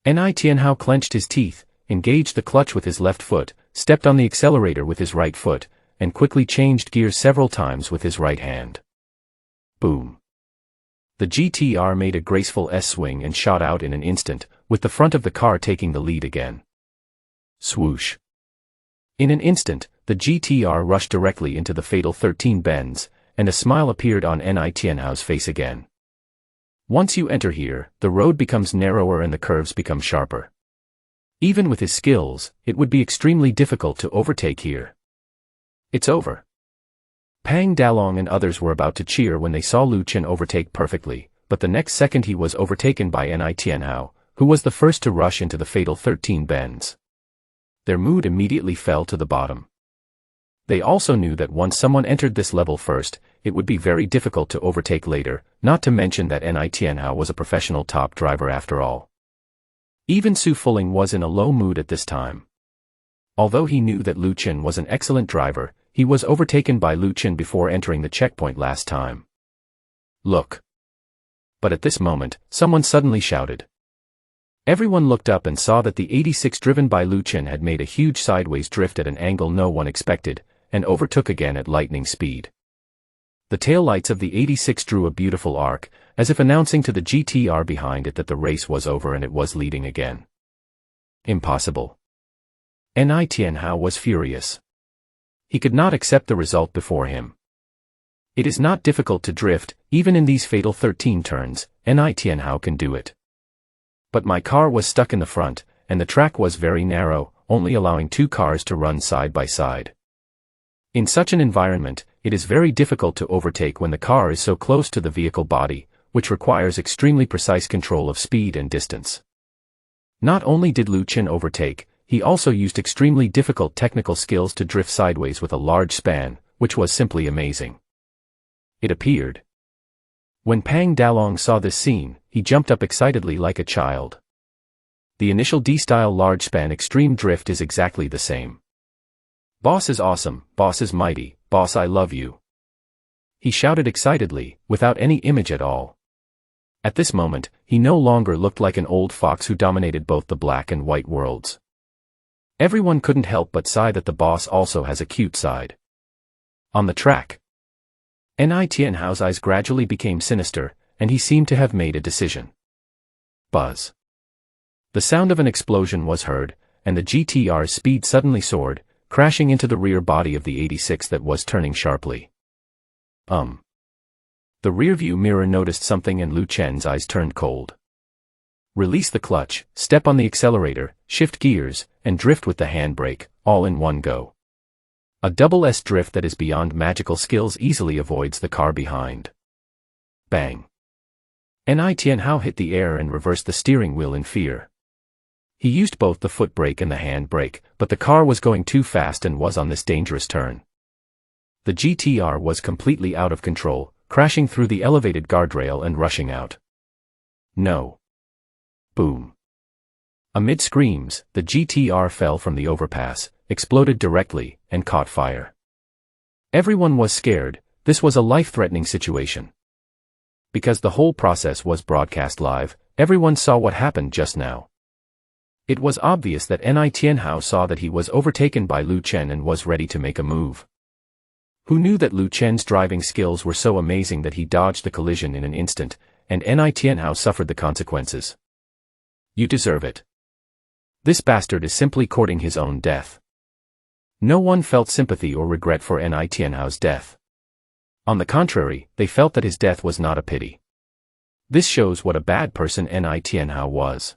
Tianhao clenched his teeth, engaged the clutch with his left foot, stepped on the accelerator with his right foot, and quickly changed gears several times with his right hand. Boom. The GTR made a graceful S-swing and shot out in an instant, with the front of the car taking the lead again. Swoosh. In an instant, the GTR rushed directly into the fatal 13 bends, and a smile appeared on Tianhao's face again. Once you enter here, the road becomes narrower and the curves become sharper. Even with his skills, it would be extremely difficult to overtake here. It's over. Pang Dalong and others were about to cheer when they saw Lu Chen overtake perfectly, but the next second he was overtaken by Tianhao, who was the first to rush into the fatal 13 bends. Their mood immediately fell to the bottom. They also knew that once someone entered this level first, it would be very difficult to overtake later, not to mention that Tianhao was a professional top driver after all. Even Su Fuling was in a low mood at this time. Although he knew that Lu Chen was an excellent driver, he was overtaken by Lu Chen before entering the checkpoint last time. Look. But at this moment, someone suddenly shouted. Everyone looked up and saw that the 86 driven by Lu Chen had made a huge sideways drift at an angle no one expected, and overtook again at lightning speed. The taillights of the 86 drew a beautiful arc, as if announcing to the GTR behind it that the race was over and it was leading again. Impossible. Tianhao was furious. He could not accept the result before him. It is not difficult to drift, even in these fatal 13 turns, Tianhao can do it. But my car was stuck in the front, and the track was very narrow, only allowing two cars to run side by side. In such an environment, it is very difficult to overtake when the car is so close to the vehicle body, which requires extremely precise control of speed and distance. Not only did Lu Chen overtake, he also used extremely difficult technical skills to drift sideways with a large span, which was simply amazing. It appeared. When Pang Dalong saw this scene, he jumped up excitedly like a child. The initial D-style large span extreme drift is exactly the same. Boss is awesome, boss is mighty, boss I love you. He shouted excitedly, without any image at all. At this moment, he no longer looked like an old fox who dominated both the black and white worlds. Everyone couldn't help but sigh that the boss also has a cute side. On the track, Tianhao's eyes gradually became sinister, and he seemed to have made a decision. Buzz. The sound of an explosion was heard, and the GTR's speed suddenly soared, crashing into the rear body of the 86 that was turning sharply. The rearview mirror noticed something and Lu Chen's eyes turned cold. Release the clutch, step on the accelerator, shift gears, and drift with the handbrake, all in one go. A double S drift that is beyond magical skills easily avoids the car behind. Bang. Ni Tianhao hit the air and reversed the steering wheel in fear. He used both the foot brake and the hand brake, but the car was going too fast and was on this dangerous turn. The GTR was completely out of control, crashing through the elevated guardrail and rushing out. No. Boom. Amid screams, the GTR fell from the overpass, exploded directly, and caught fire. Everyone was scared. This was a life-threatening situation. Because the whole process was broadcast live, everyone saw what happened just now. It was obvious that Ni Tianhao saw that he was overtaken by Lu Chen and was ready to make a move. Who knew that Lu Chen's driving skills were so amazing that he dodged the collision in an instant, and Ni Tianhao suffered the consequences? You deserve it. This bastard is simply courting his own death. No one felt sympathy or regret for Ni Tianhao's death. On the contrary, they felt that his death was not a pity. This shows what a bad person Ni Tianhao was.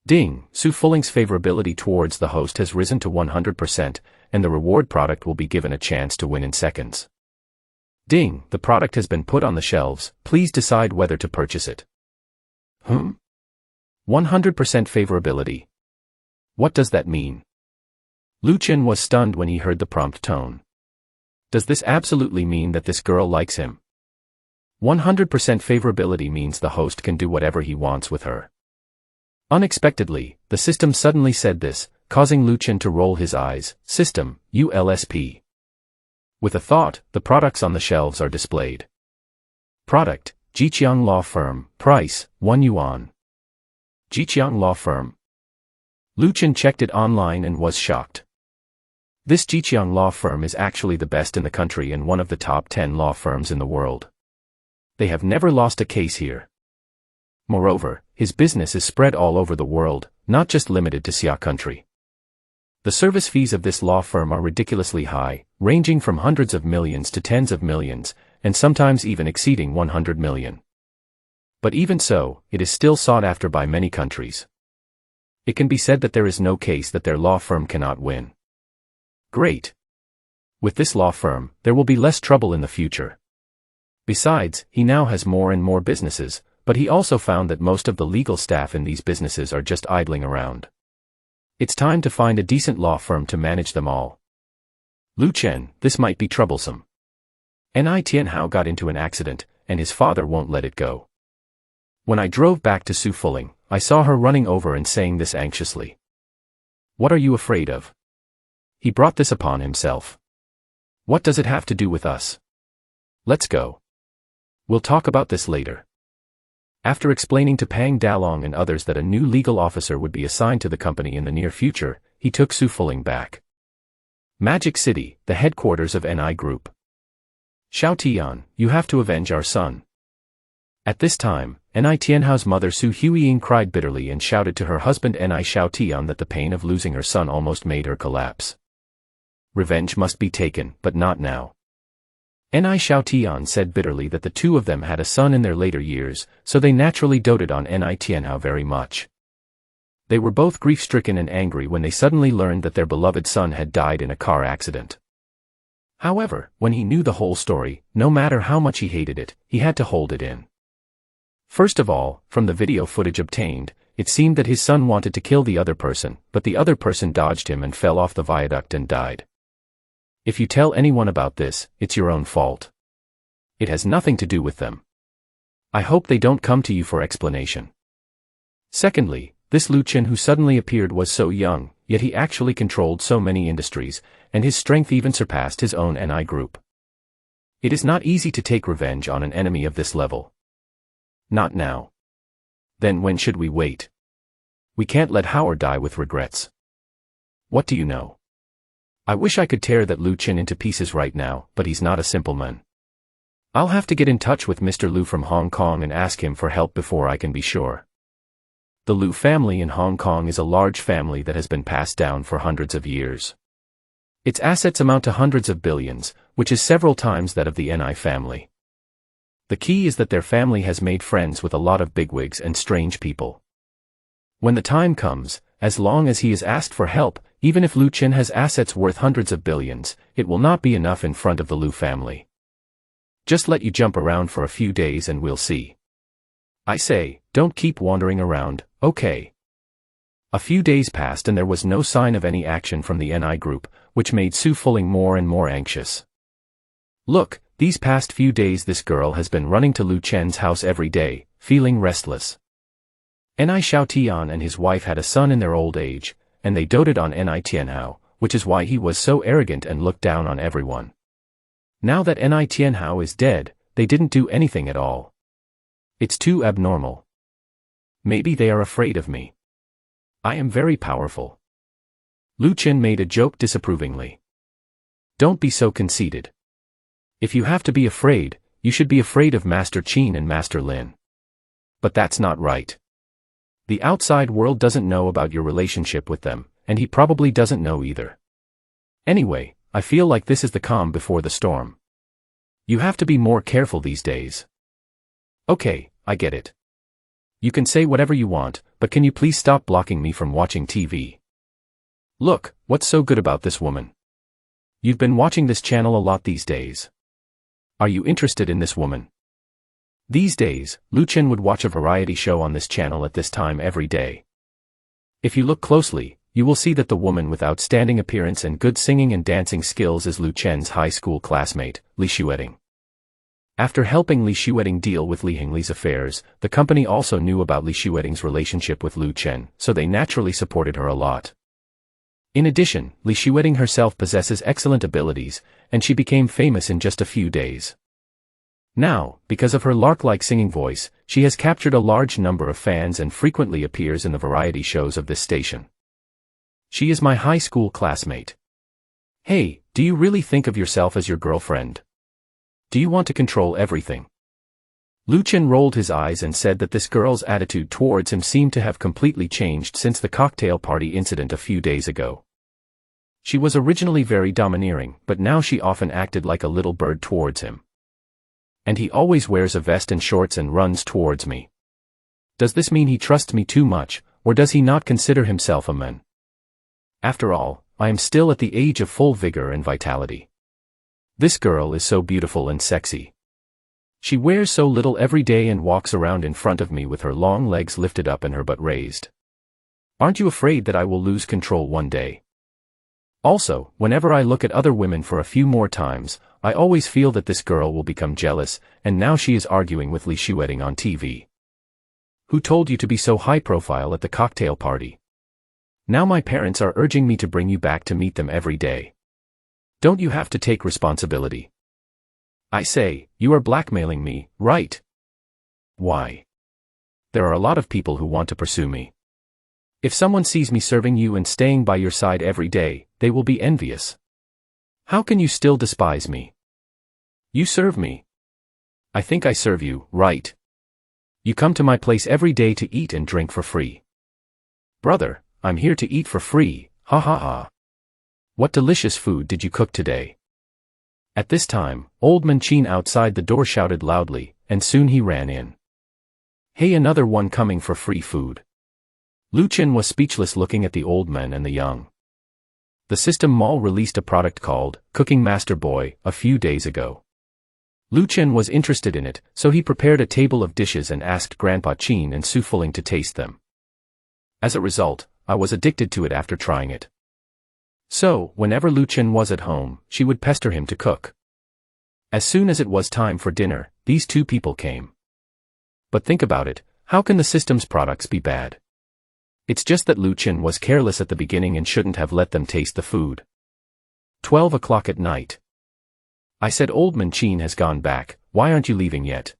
Ding, Su Fuling's favorability towards the host has risen to 100%, and the reward product will be given a chance to win in seconds. Ding, the product has been put on the shelves, please decide whether to purchase it. 100% favorability. What does that mean? Lu Chen was stunned when he heard the prompt tone. Does this absolutely mean that this girl likes him? 100% favorability means the host can do whatever he wants with her. Unexpectedly, the system suddenly said this, causing Lu Chen to roll his eyes. System, ULSP. With a thought, the products on the shelves are displayed. Product, Jiqiang Law Firm, price, 1 yuan. Jiqiang Law Firm. Lu Chen checked it online and was shocked. This Jiqiang Law Firm is actually the best in the country and one of the top 10 law firms in the world. They have never lost a case here. Moreover, his business is spread all over the world, not just limited to Xia country. The service fees of this law firm are ridiculously high, ranging from hundreds of millions to tens of millions, and sometimes even exceeding 100 million. But even so, it is still sought after by many countries. It can be said that there is no case that their law firm cannot win. Great. With this law firm, there will be less trouble in the future. Besides, he now has more and more businesses, but he also found that most of the legal staff in these businesses are just idling around. It's time to find a decent law firm to manage them all. Lu Chen, this might be troublesome. Ni Tianhao got into an accident, and his father won't let it go. When I drove back to Su Fuling, I saw her running over and saying this anxiously. What are you afraid of? He brought this upon himself. What does it have to do with us? Let's go. We'll talk about this later. After explaining to Pang Dalong and others that a new legal officer would be assigned to the company in the near future, he took Su Fuling back. Magic City, the headquarters of NI Group. Xiao Tian, you have to avenge our son. At this time, Ni Tianhao's mother Su Huiying cried bitterly and shouted to her husband Ni Xiao Tian that the pain of losing her son almost made her collapse. Revenge must be taken, but not now. Ni Xiao Tian said bitterly that the two of them had a son in their later years, so they naturally doted on Ni Tianhao very much. They were both grief-stricken and angry when they suddenly learned that their beloved son had died in a car accident. However, when he knew the whole story, no matter how much he hated it, he had to hold it in. First of all, from the video footage obtained, it seemed that his son wanted to kill the other person, but the other person dodged him and fell off the viaduct and died. If you tell anyone about this, it's your own fault. It has nothing to do with them. I hope they don't come to you for explanation. Secondly, this Lu Chen who suddenly appeared was so young, yet he actually controlled so many industries, and his strength even surpassed his own NI group. It is not easy to take revenge on an enemy of this level. Not now. Then when should we wait? We can't let Howard die with regrets. What do you know? I wish I could tear that Lu Chen into pieces right now, but he's not a simple man. I'll have to get in touch with Mr. Lu from Hong Kong and ask him for help before I can be sure. The Lu family in Hong Kong is a large family that has been passed down for hundreds of years. Its assets amount to hundreds of billions, which is several times that of the NI family. The key is that their family has made friends with a lot of bigwigs and strange people. When the time comes, as long as he is asked for help, Even if Lu Chen has assets worth hundreds of billions, it will not be enough in front of the Lu family. Just let you jump around for a few days and we'll see. I say, don't keep wandering around, okay? A few days passed and there was no sign of any action from the NI group, which made Su Fuling more and more anxious. Look, these past few days this girl has been running to Lu Chen's house every day, feeling restless. Ni Xiao Tian and his wife had a son in their old age, and they doted on Ni Tianhao, which is why he was so arrogant and looked down on everyone. Now that Ni Tianhao is dead, they didn't do anything at all. It's too abnormal. Maybe they are afraid of me. I am very powerful. Lu Chen made a joke disapprovingly. Don't be so conceited. If you have to be afraid, you should be afraid of Master Qin and Master Lin. But that's not right. The outside world doesn't know about your relationship with them, and he probably doesn't know either. Anyway, I feel like this is the calm before the storm. You have to be more careful these days. Okay, I get it. You can say whatever you want, but can you please stop blocking me from watching TV? Look, what's so good about this woman? You've been watching this channel a lot these days. Are you interested in this woman? These days, Lu Chen would watch a variety show on this channel at this time every day. If you look closely, you will see that the woman with outstanding appearance and good singing and dancing skills is Lu Chen's high school classmate, Li Xueting. After helping Li Xueting deal with Li Hingli's affairs, the company also knew about Li Xueting's relationship with Lu Chen, so they naturally supported her a lot. In addition, Li Xueting herself possesses excellent abilities, and she became famous in just a few days. Now, because of her lark-like singing voice, she has captured a large number of fans and frequently appears in the variety shows of this station. She is my high school classmate. Hey, do you really think of yourself as your girlfriend? Do you want to control everything? Lu Chen rolled his eyes and said that this girl's attitude towards him seemed to have completely changed since the cocktail party incident a few days ago. She was originally very domineering, but now she often acted like a little bird towards him. And he always wears a vest and shorts and runs towards me. Does this mean he trusts me too much, or does he not consider himself a man? After all, I am still at the age of full vigor and vitality. This girl is so beautiful and sexy. She wears so little every day and walks around in front of me with her long legs lifted up and her butt raised. Aren't you afraid that I will lose control one day? Also, whenever I look at other women for a few more times, I always feel that this girl will become jealous, and now she is arguing with Li Xueting on TV. Who told you to be so high profile at the cocktail party? Now my parents are urging me to bring you back to meet them every day. Don't you have to take responsibility? I say, you are blackmailing me, right? Why? There are a lot of people who want to pursue me. If someone sees me serving you and staying by your side every day, they will be envious. How can you still despise me? You serve me. I think I serve you, right? You come to my place every day to eat and drink for free. Brother, I'm here to eat for free, ha ha ha. What delicious food did you cook today? At this time, old man Qin outside the door shouted loudly, and soon he ran in. Hey, another one coming for free food. Lu Chen was speechless looking at the old man and the young. The System Mall released a product called Cooking Master Boy a few days ago. Lu Chen was interested in it, so he prepared a table of dishes and asked Grandpa Qin and Su Fuling to taste them. As a result, I was addicted to it after trying it. So, whenever Lu Chen was at home, she would pester him to cook. As soon as it was time for dinner, these two people came. But think about it, how can the system's products be bad? It's just that Lu Chen was careless at the beginning and shouldn't have let them taste the food. 12 o'clock at night. I said Old Man Qin has gone back, why aren't you leaving yet?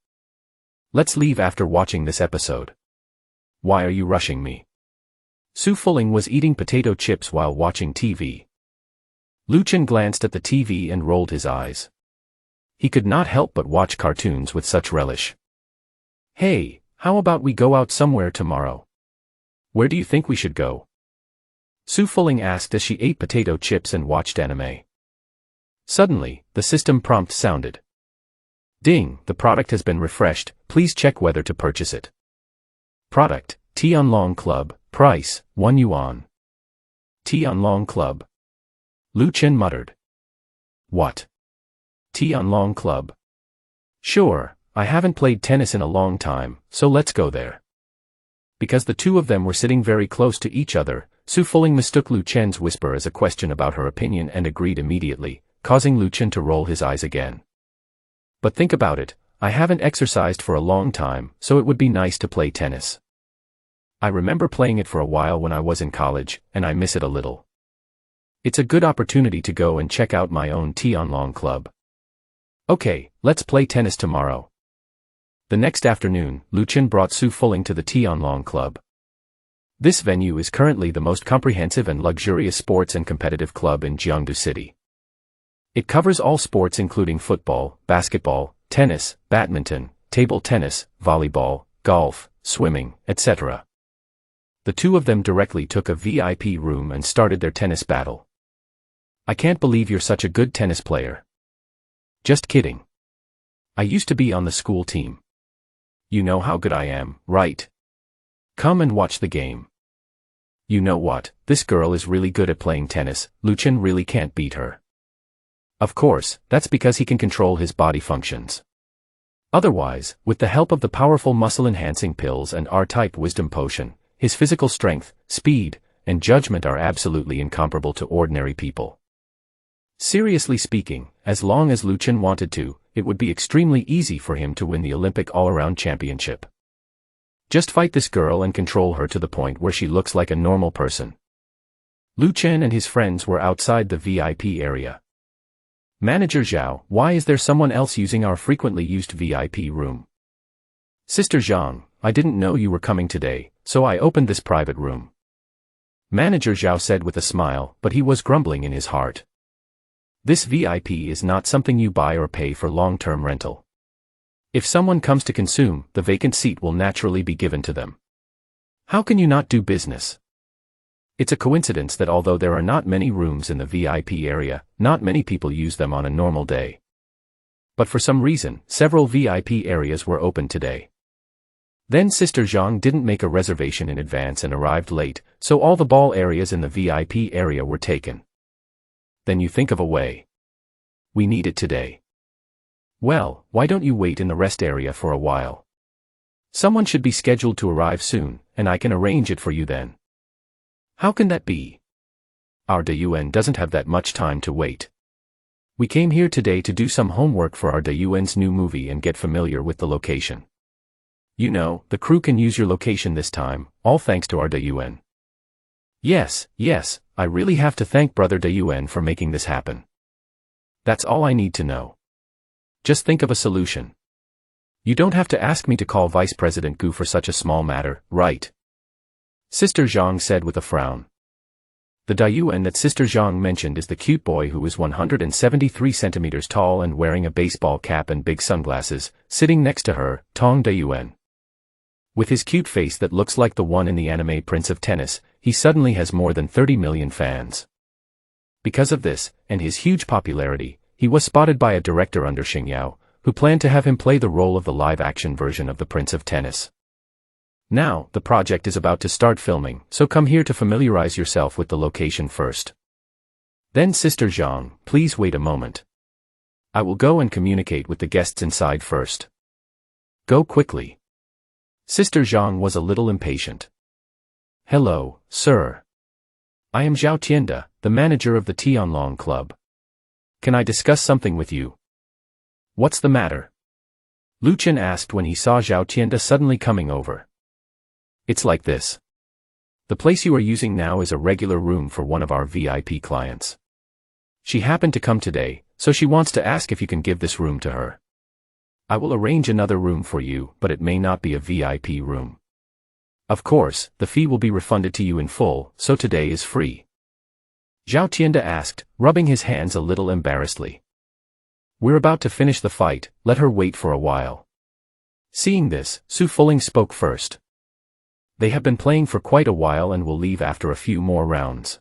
Let's leave after watching this episode. Why are you rushing me? Su Fuling was eating potato chips while watching TV. Lu Chen glanced at the TV and rolled his eyes. He could not help but watch cartoons with such relish. Hey, how about we go out somewhere tomorrow? Where do you think we should go? Su Fuling asked as she ate potato chips and watched anime. Suddenly, the system prompt sounded. Ding, the product has been refreshed, please check whether to purchase it. Product, Tianlong Club, price, 1 yuan. Tianlong Club. Lu Chen muttered. What? Tianlong Club? Sure, I haven't played tennis in a long time, so let's go there. Because the two of them were sitting very close to each other, Su Fuling mistook Lu Chen's whisper as a question about her opinion and agreed immediately, causing Lu Chen to roll his eyes again. But think about it, I haven't exercised for a long time, so it would be nice to play tennis. I remember playing it for a while when I was in college, and I miss it a little. It's a good opportunity to go and check out my own Tianlong Club. Okay, let's play tennis tomorrow. The next afternoon, Lu Chen brought Su Fuling to the Tianlong Club. This venue is currently the most comprehensive and luxurious sports and competitive club in Jiangdu City. It covers all sports including football, basketball, tennis, badminton, table tennis, volleyball, golf, swimming, etc. The two of them directly took a VIP room and started their tennis battle. I can't believe you're such a good tennis player. Just kidding. I used to be on the school team. You know how good I am, right? Come and watch the game. You know what, this girl is really good at playing tennis, Lu Chen really can't beat her. Of course, that's because he can control his body functions. Otherwise, with the help of the powerful muscle-enhancing pills and R-type wisdom potion, his physical strength, speed, and judgment are absolutely incomparable to ordinary people. Seriously speaking, as long as Lu Chen wanted to, it would be extremely easy for him to win the Olympic all-around championship. Just fight this girl and control her to the point where she looks like a normal person. Lu Chen and his friends were outside the VIP area. Manager Zhao, why is there someone else using our frequently used VIP room? Sister Zhang, I didn't know you were coming today, so I opened this private room. Manager Zhao said with a smile, but he was grumbling in his heart. This VIP is not something you buy or pay for long-term rental. If someone comes to consume, the vacant seat will naturally be given to them. How can you not do business? It's a coincidence that although there are not many rooms in the VIP area, not many people use them on a normal day. But for some reason, several VIP areas were open today. Then Sister Zhang didn't make a reservation in advance and arrived late, so all the ball areas in the VIP area were taken. Then you think of a way. We need it today. Well, why don't you wait in the rest area for a while? Someone should be scheduled to arrive soon, and I can arrange it for you then. How can that be? Our Yuan doesn't have that much time to wait. We came here today to do some homework for our Yuan's new movie and get familiar with the location. You know, the crew can use your location this time, all thanks to our Yuan. Yes, I really have to thank Brother Yuan for making this happen. That's all I need to know. Just think of a solution. You don't have to ask me to call Vice President Gu for such a small matter, right? Sister Zhang said with a frown. The Yuan that Sister Zhang mentioned is the cute boy who is 173 centimeters tall and wearing a baseball cap and big sunglasses, sitting next to her, Tong Yuan. With his cute face that looks like the one in the anime Prince of Tennis, he suddenly has more than 30 million fans. Because of this, and his huge popularity, he was spotted by a director under Xingyao, who planned to have him play the role of the live-action version of the Prince of Tennis. Now, the project is about to start filming, so come here to familiarize yourself with the location first. Then Sister Zhang, please wait a moment. I will go and communicate with the guests inside first. Go quickly. Sister Zhang was a little impatient. Hello, sir. I am Zhao Tianda, the manager of the Tianlong Club. Can I discuss something with you? What's the matter? Lu Chen asked when he saw Zhao Tianda suddenly coming over. It's like this. The place you are using now is a regular room for one of our VIP clients. She happened to come today, so she wants to ask if you can give this room to her. I will arrange another room for you, but it may not be a VIP room. Of course, the fee will be refunded to you in full, so today is free. Zhao Tianda asked, rubbing his hands a little embarrassedly. We're about to finish the fight, let her wait for a while. Seeing this, Su Fuling spoke first. They have been playing for quite a while and will leave after a few more rounds.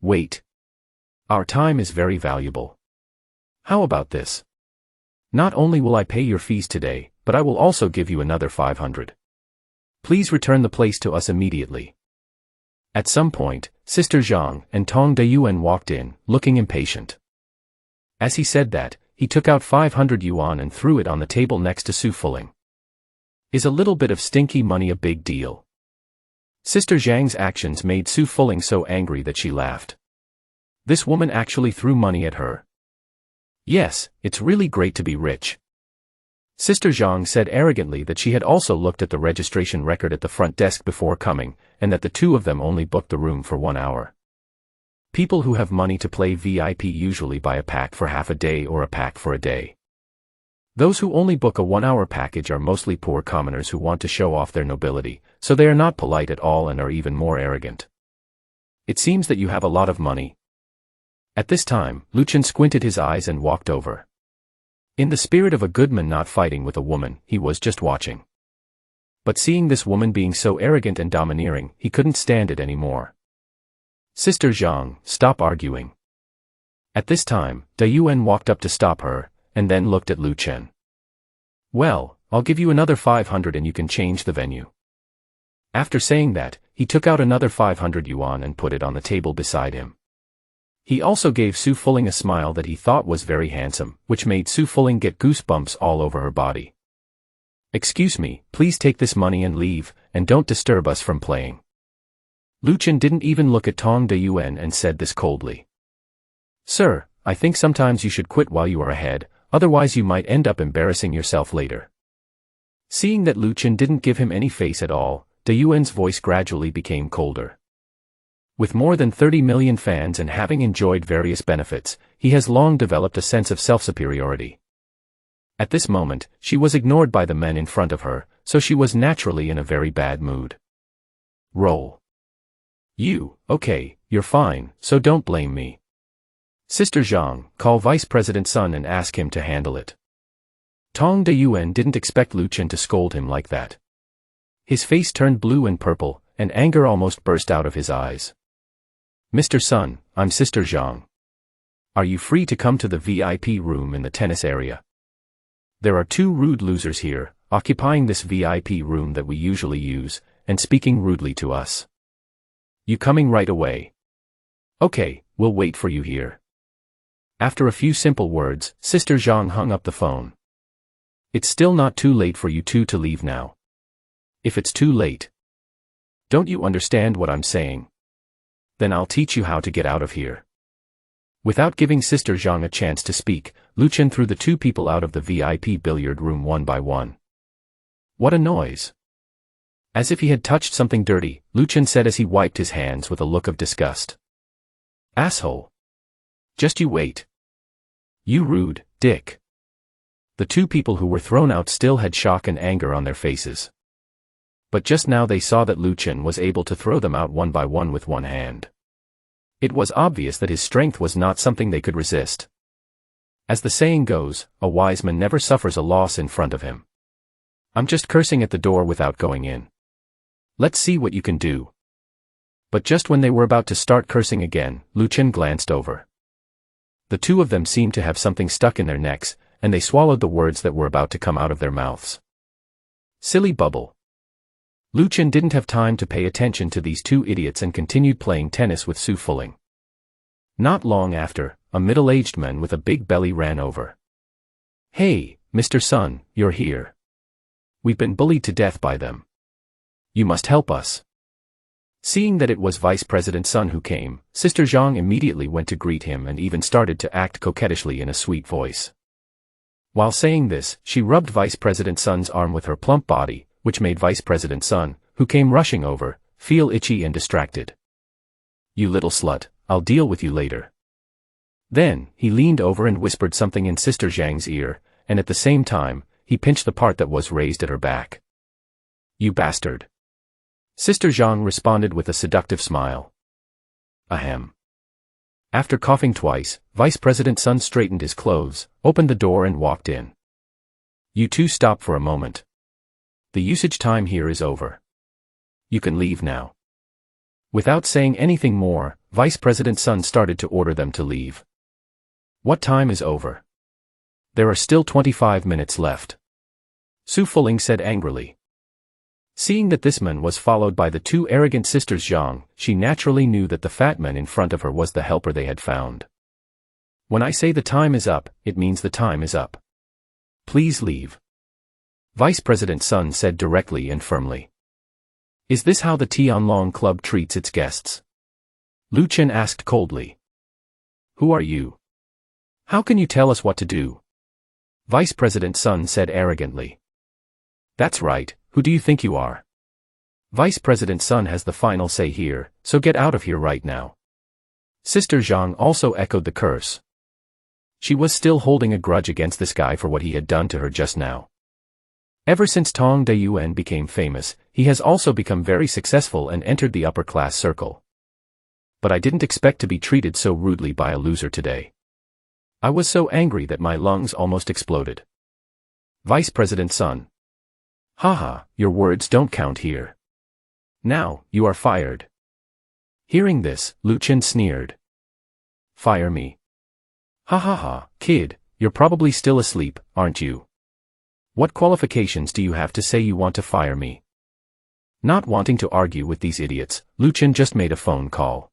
Wait. Our time is very valuable. How about this? Not only will I pay your fees today, but I will also give you another 500. Please return the place to us immediately. At some point, Sister Zhang and Tong Deyuan walked in, looking impatient. As he said that, he took out 500 yuan and threw it on the table next to Su Fuling. Is a little bit of stinky money a big deal? Sister Zhang's actions made Su Fuling so angry that she laughed. This woman actually threw money at her. Yes, it's really great to be rich. Sister Zhang said arrogantly that she had also looked at the registration record at the front desk before coming, and that the two of them only booked the room for 1 hour. People who have money to play VIP usually buy a pack for half a day or a pack for a day. Those who only book a 1-hour package are mostly poor commoners who want to show off their nobility, so they are not polite at all and are even more arrogant. It seems that you have a lot of money. At this time, Lu Chen squinted his eyes and walked over. In the spirit of a good man not fighting with a woman, he was just watching. But seeing this woman being so arrogant and domineering, he couldn't stand it anymore. Sister Zhang, stop arguing. At this time, Deyuan walked up to stop her, and then looked at Lu Chen. Well, I'll give you another 500 and you can change the venue. After saying that, he took out another 500 yuan and put it on the table beside him. He also gave Su Fuling a smile that he thought was very handsome, which made Su Fuling get goosebumps all over her body. Excuse me, please take this money and leave, and don't disturb us from playing. Lu Chen didn't even look at Tong Deyuan and said this coldly. Sir, I think sometimes you should quit while you are ahead, otherwise you might end up embarrassing yourself later. Seeing that Lu Chen didn't give him any face at all, Deyuan's voice gradually became colder. With more than 30 million fans and having enjoyed various benefits, he has long developed a sense of self-superiority. At this moment, she was ignored by the men in front of her, so she was naturally in a very bad mood. Roll. Okay, you're fine, so don't blame me. Sister Zhang, call Vice President Sun and ask him to handle it. Tong Deyuan didn't expect Lu Chen to scold him like that. His face turned blue and purple, and anger almost burst out of his eyes. Mr. Sun, I'm Sister Zhang. Are you free to come to the VIP room in the tennis area? There are 2 rude losers here, occupying this VIP room that we usually use, and speaking rudely to us. You coming right away? Okay, we'll wait for you here. After a few simple words, Sister Zhang hung up the phone. It's still not too late for you two to leave now. If it's too late, don't you understand what I'm saying? Then I'll teach you how to get out of here. Without giving Sister Zhang a chance to speak, Lu Chen threw the 2 people out of the VIP billiard room one by one. What a noise! As if he had touched something dirty, Lu Chen said as he wiped his hands with a look of disgust. Asshole! Just you wait. You rude dick. The 2 people who were thrown out still had shock and anger on their faces. But just now they saw that Lu Chen was able to throw them out one by one with one hand. It was obvious that his strength was not something they could resist. As the saying goes, a wise man never suffers a loss in front of him. I'm just cursing at the door without going in. Let's see what you can do. But just when they were about to start cursing again, Lu Chen glanced over. The 2 of them seemed to have something stuck in their necks, and they swallowed the words that were about to come out of their mouths. Silly bubble. Lu Chen didn't have time to pay attention to these 2 idiots and continued playing tennis with Su Fuling. Not long after, a middle-aged man with a big belly ran over. Hey, Mr. Sun, you're here. We've been bullied to death by them. You must help us. Seeing that it was Vice President Sun who came, Sister Zhang immediately went to greet him and even started to act coquettishly in a sweet voice. While saying this, she rubbed Vice President Sun's arm with her plump body, which made Vice President Sun, who came rushing over, feel itchy and distracted. You little slut, I'll deal with you later. Then, he leaned over and whispered something in Sister Zhang's ear, and at the same time, he pinched the part that was raised at her back. You bastard. Sister Zhang responded with a seductive smile. Ahem. After coughing twice, Vice President Sun straightened his clothes, opened the door and walked in. You 2 stop for a moment. The usage time here is over. You can leave now. Without saying anything more, Vice President Sun started to order them to leave. What time is over? There are still 25 minutes left. Su Fuling said angrily. Seeing that this man was followed by the two arrogant sisters Zhang, she naturally knew that the fat man in front of her was the helper they had found. When I say the time is up, it means the time is up. Please leave. Vice President Sun said directly and firmly. Is this how the Tianlong Club treats its guests? Lu Chen asked coldly. Who are you? How can you tell us what to do? Vice President Sun said arrogantly. That's right, who do you think you are? Vice President Sun has the final say here, so get out of here right now. Sister Zhang also echoed the curse. She was still holding a grudge against this guy for what he had done to her just now. Ever since Tong De Yuan became famous, he has also become very successful and entered the upper-class circle. But I didn't expect to be treated so rudely by a loser today. I was so angry that my lungs almost exploded. Vice President Sun. Haha, your words don't count here. Now, you are fired. Hearing this, Lu Chen sneered. Fire me. Ha ha ha, kid, you're probably still asleep, aren't you? What qualifications do you have to say you want to fire me? Not wanting to argue with these idiots, Lu Chen just made a phone call.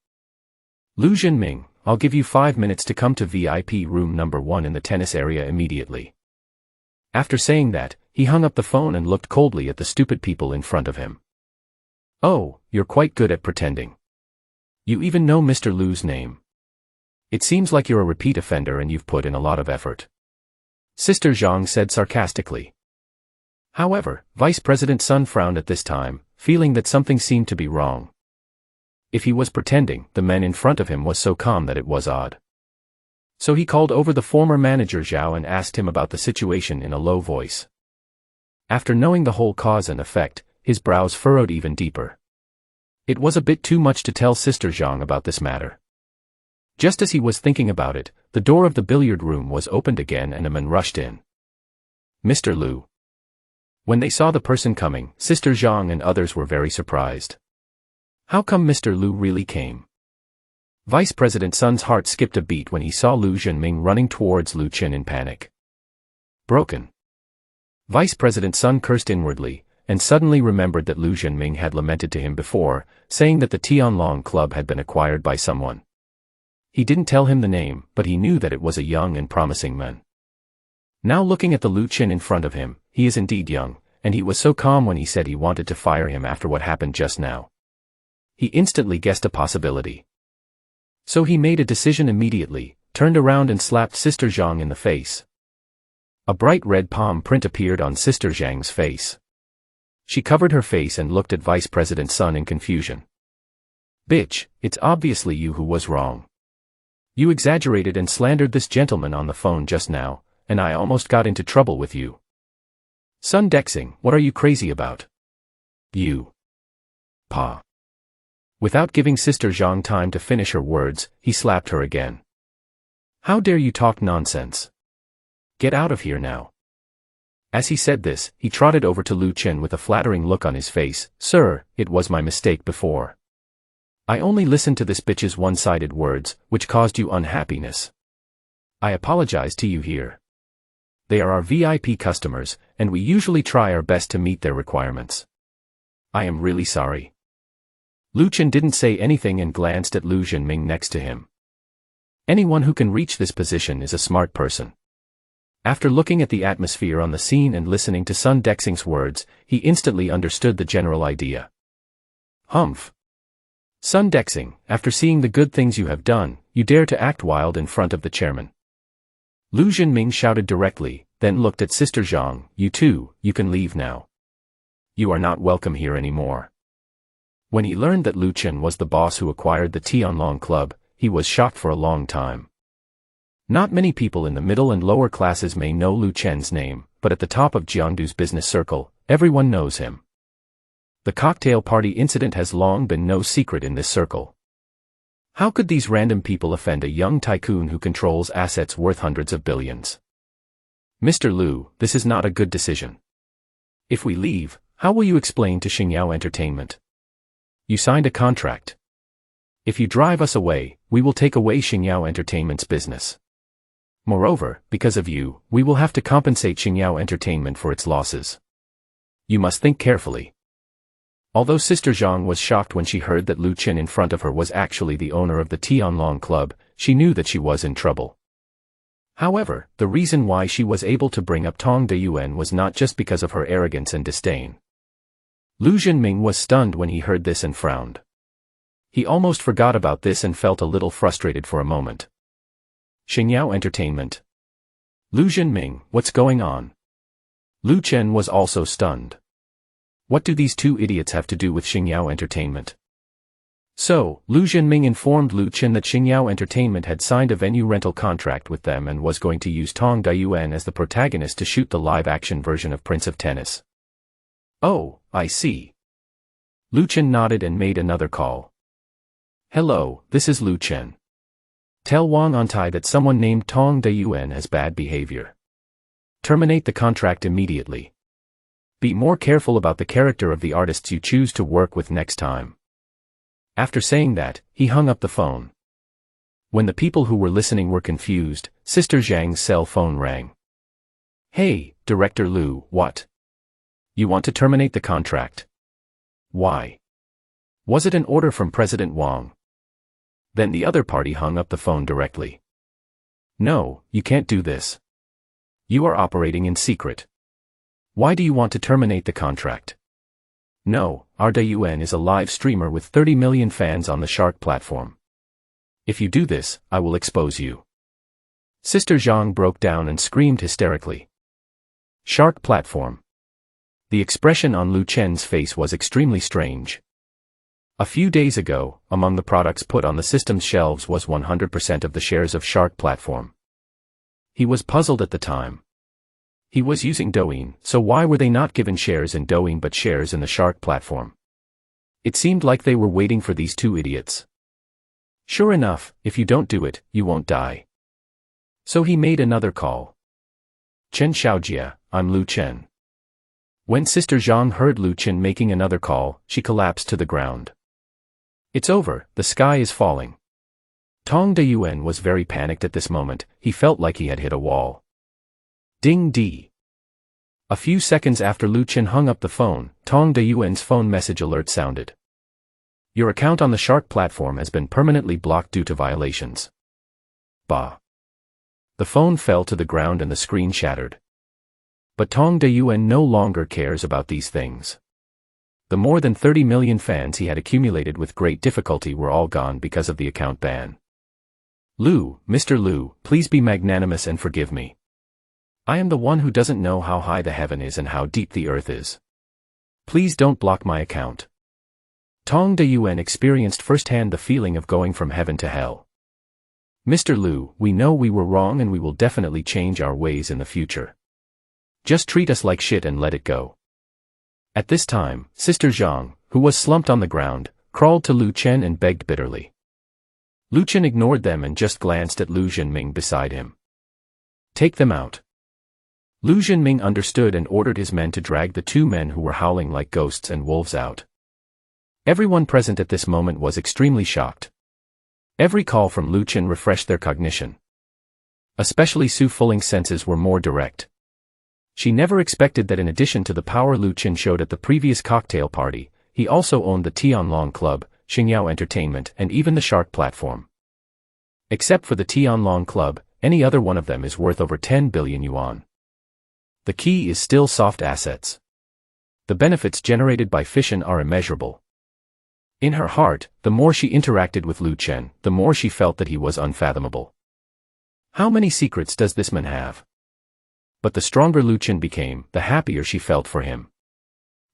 Lu Zhenming, I'll give you 5 minutes to come to VIP room number 1 in the tennis area immediately. After saying that, he hung up the phone and looked coldly at the stupid people in front of him. Oh, you're quite good at pretending. You even know Mr. Lu's name. It seems like you're a repeat offender and you've put in a lot of effort. Sister Zhang said sarcastically. However, Vice President Sun frowned at this time, feeling that something seemed to be wrong. If he was pretending, the man in front of him was so calm that it was odd. So he called over the former manager Zhao and asked him about the situation in a low voice. After knowing the whole cause and effect, his brows furrowed even deeper. It was a bit too much to tell Sister Zhang about this matter. Just as he was thinking about it, the door of the billiard room was opened again and a man rushed in. Mr. Lu. When they saw the person coming, Sister Zhang and others were very surprised. How come Mr. Lu really came? Vice President Sun's heart skipped a beat when he saw Lu Zhenming running towards Lu Chen in panic. Broken. Vice President Sun cursed inwardly, and suddenly remembered that Lu Zhenming had lamented to him before, saying that the Tianlong Club had been acquired by someone. He didn't tell him the name, but he knew that it was a young and promising man. Now looking at the Lu Chen in front of him, he is indeed young, and he was so calm when he said he wanted to fire him after what happened just now. He instantly guessed a possibility. So he made a decision immediately, turned around and slapped Sister Zhang in the face. A bright red palm print appeared on Sister Zhang's face. She covered her face and looked at Vice President Sun in confusion. Bitch, it's obviously you who was wrong. You exaggerated and slandered this gentleman on the phone just now, and I almost got into trouble with you. Sun Dexing, what are you crazy about? You. Pa. Without giving Sister Zhang time to finish her words, he slapped her again. How dare you talk nonsense? Get out of here now. As he said this, he trotted over to Lu Chen with a flattering look on his face. Sir, it was my mistake before. I only listened to this bitch's one-sided words, which caused you unhappiness. I apologize to you here. They are our VIP customers, and we usually try our best to meet their requirements. I am really sorry. Lu Chen didn't say anything and glanced at Lu Zhenming next to him. Anyone who can reach this position is a smart person. After looking at the atmosphere on the scene and listening to Sun Dexing's words, he instantly understood the general idea. Humph. Sun Dexing, after seeing the good things you have done, you dare to act wild in front of the chairman. Lu Zhenming shouted directly, then looked at Sister Zhang. You too, you can leave now. You are not welcome here anymore. When he learned that Lu Chen was the boss who acquired the Tianlong Club, he was shocked for a long time. Not many people in the middle and lower classes may know Lu Chen's name, but at the top of Jiangdu's business circle, everyone knows him. The cocktail party incident has long been no secret in this circle. How could these random people offend a young tycoon who controls assets worth hundreds of billions? Mr. Lu, this is not a good decision. If we leave, how will you explain to Xingyao Entertainment? You signed a contract. If you drive us away, we will take away Xingyao Entertainment's business. Moreover, because of you, we will have to compensate Xingyao Entertainment for its losses. You must think carefully. Although Sister Zhang was shocked when she heard that Lu Chen in front of her was actually the owner of the Tianlong Club, she knew that she was in trouble. However, the reason why she was able to bring up Tong Deyuan was not just because of her arrogance and disdain. Lu Zhenming was stunned when he heard this and frowned. He almost forgot about this and felt a little frustrated for a moment. Xingyao Entertainment. Lu Zhenming, what's going on? Lu Chen was also stunned. What do these two idiots have to do with Xingyao Entertainment? So, Lu Zhenming informed Lu Chen that Xingyao Entertainment had signed a venue rental contract with them and was going to use Tong Deyuan as the protagonist to shoot the live-action version of Prince of Tennis. Oh, I see. Lu Chen nodded and made another call. Hello, this is Lu Chen. Tell Wang Antai that someone named Tong Deyuan has bad behavior. Terminate the contract immediately. Be more careful about the character of the artists you choose to work with next time. After saying that, he hung up the phone. When the people who were listening were confused, Sister Zhang's cell phone rang. Hey, Director Lu, what? You want to terminate the contract? Why? Was it an order from President Wang? Then the other party hung up the phone directly. No, you can't do this. You are operating in secret. Why do you want to terminate the contract? No, our Deyuan is a live streamer with 30 million fans on the Shark platform. If you do this, I will expose you. Sister Zhang broke down and screamed hysterically. Shark platform. The expression on Lu Chen's face was extremely strange. A few days ago, among the products put on the system's shelves was 100% of the shares of Shark platform. He was puzzled at the time. He was using Douyin, so why were they not given shares in Douyin but shares in the Shark platform? It seemed like they were waiting for these two idiots. Sure enough, if you don't do it, you won't die. So he made another call. Chen Xiaojia, I'm Lu Chen. When Sister Zhang heard Lu Chen making another call, she collapsed to the ground. It's over, the sky is falling. Tong Deyuan was very panicked at this moment, he felt like he had hit a wall. Ding dee. A few seconds after Lu Chen hung up the phone, Tong Deyuan's phone message alert sounded. Your account on the Shark platform has been permanently blocked due to violations. Bah. The phone fell to the ground and the screen shattered. But Tong Deyuan no longer cares about these things. The more than 30 million fans he had accumulated with great difficulty were all gone because of the account ban. Lu, Mr. Lu, please be magnanimous and forgive me. I am the one who doesn't know how high the heaven is and how deep the earth is. Please don't block my account. Tong Deyuan experienced firsthand the feeling of going from heaven to hell. Mr. Lu, we know we were wrong and we will definitely change our ways in the future. Just treat us like shit and let it go. At this time, Sister Zhang, who was slumped on the ground, crawled to Lu Chen and begged bitterly. Lu Chen ignored them and just glanced at Lu Zhenming beside him. Take them out. Lu Zhenming understood and ordered his men to drag the two men who were howling like ghosts and wolves out. Everyone present at this moment was extremely shocked. Every call from Lu Chen refreshed their cognition. Especially Su Fuling's senses were more direct. She never expected that in addition to the power Lu Chen showed at the previous cocktail party, he also owned the Tianlong Club, Xingyao Entertainment and even the Shark platform. Except for the Tianlong Club, any other one of them is worth over 10 billion yuan. The key is still soft assets. The benefits generated by fission are immeasurable. In her heart, the more she interacted with Lu Chen, the more she felt that he was unfathomable. How many secrets does this man have? But the stronger Lu Chen became, the happier she felt for him.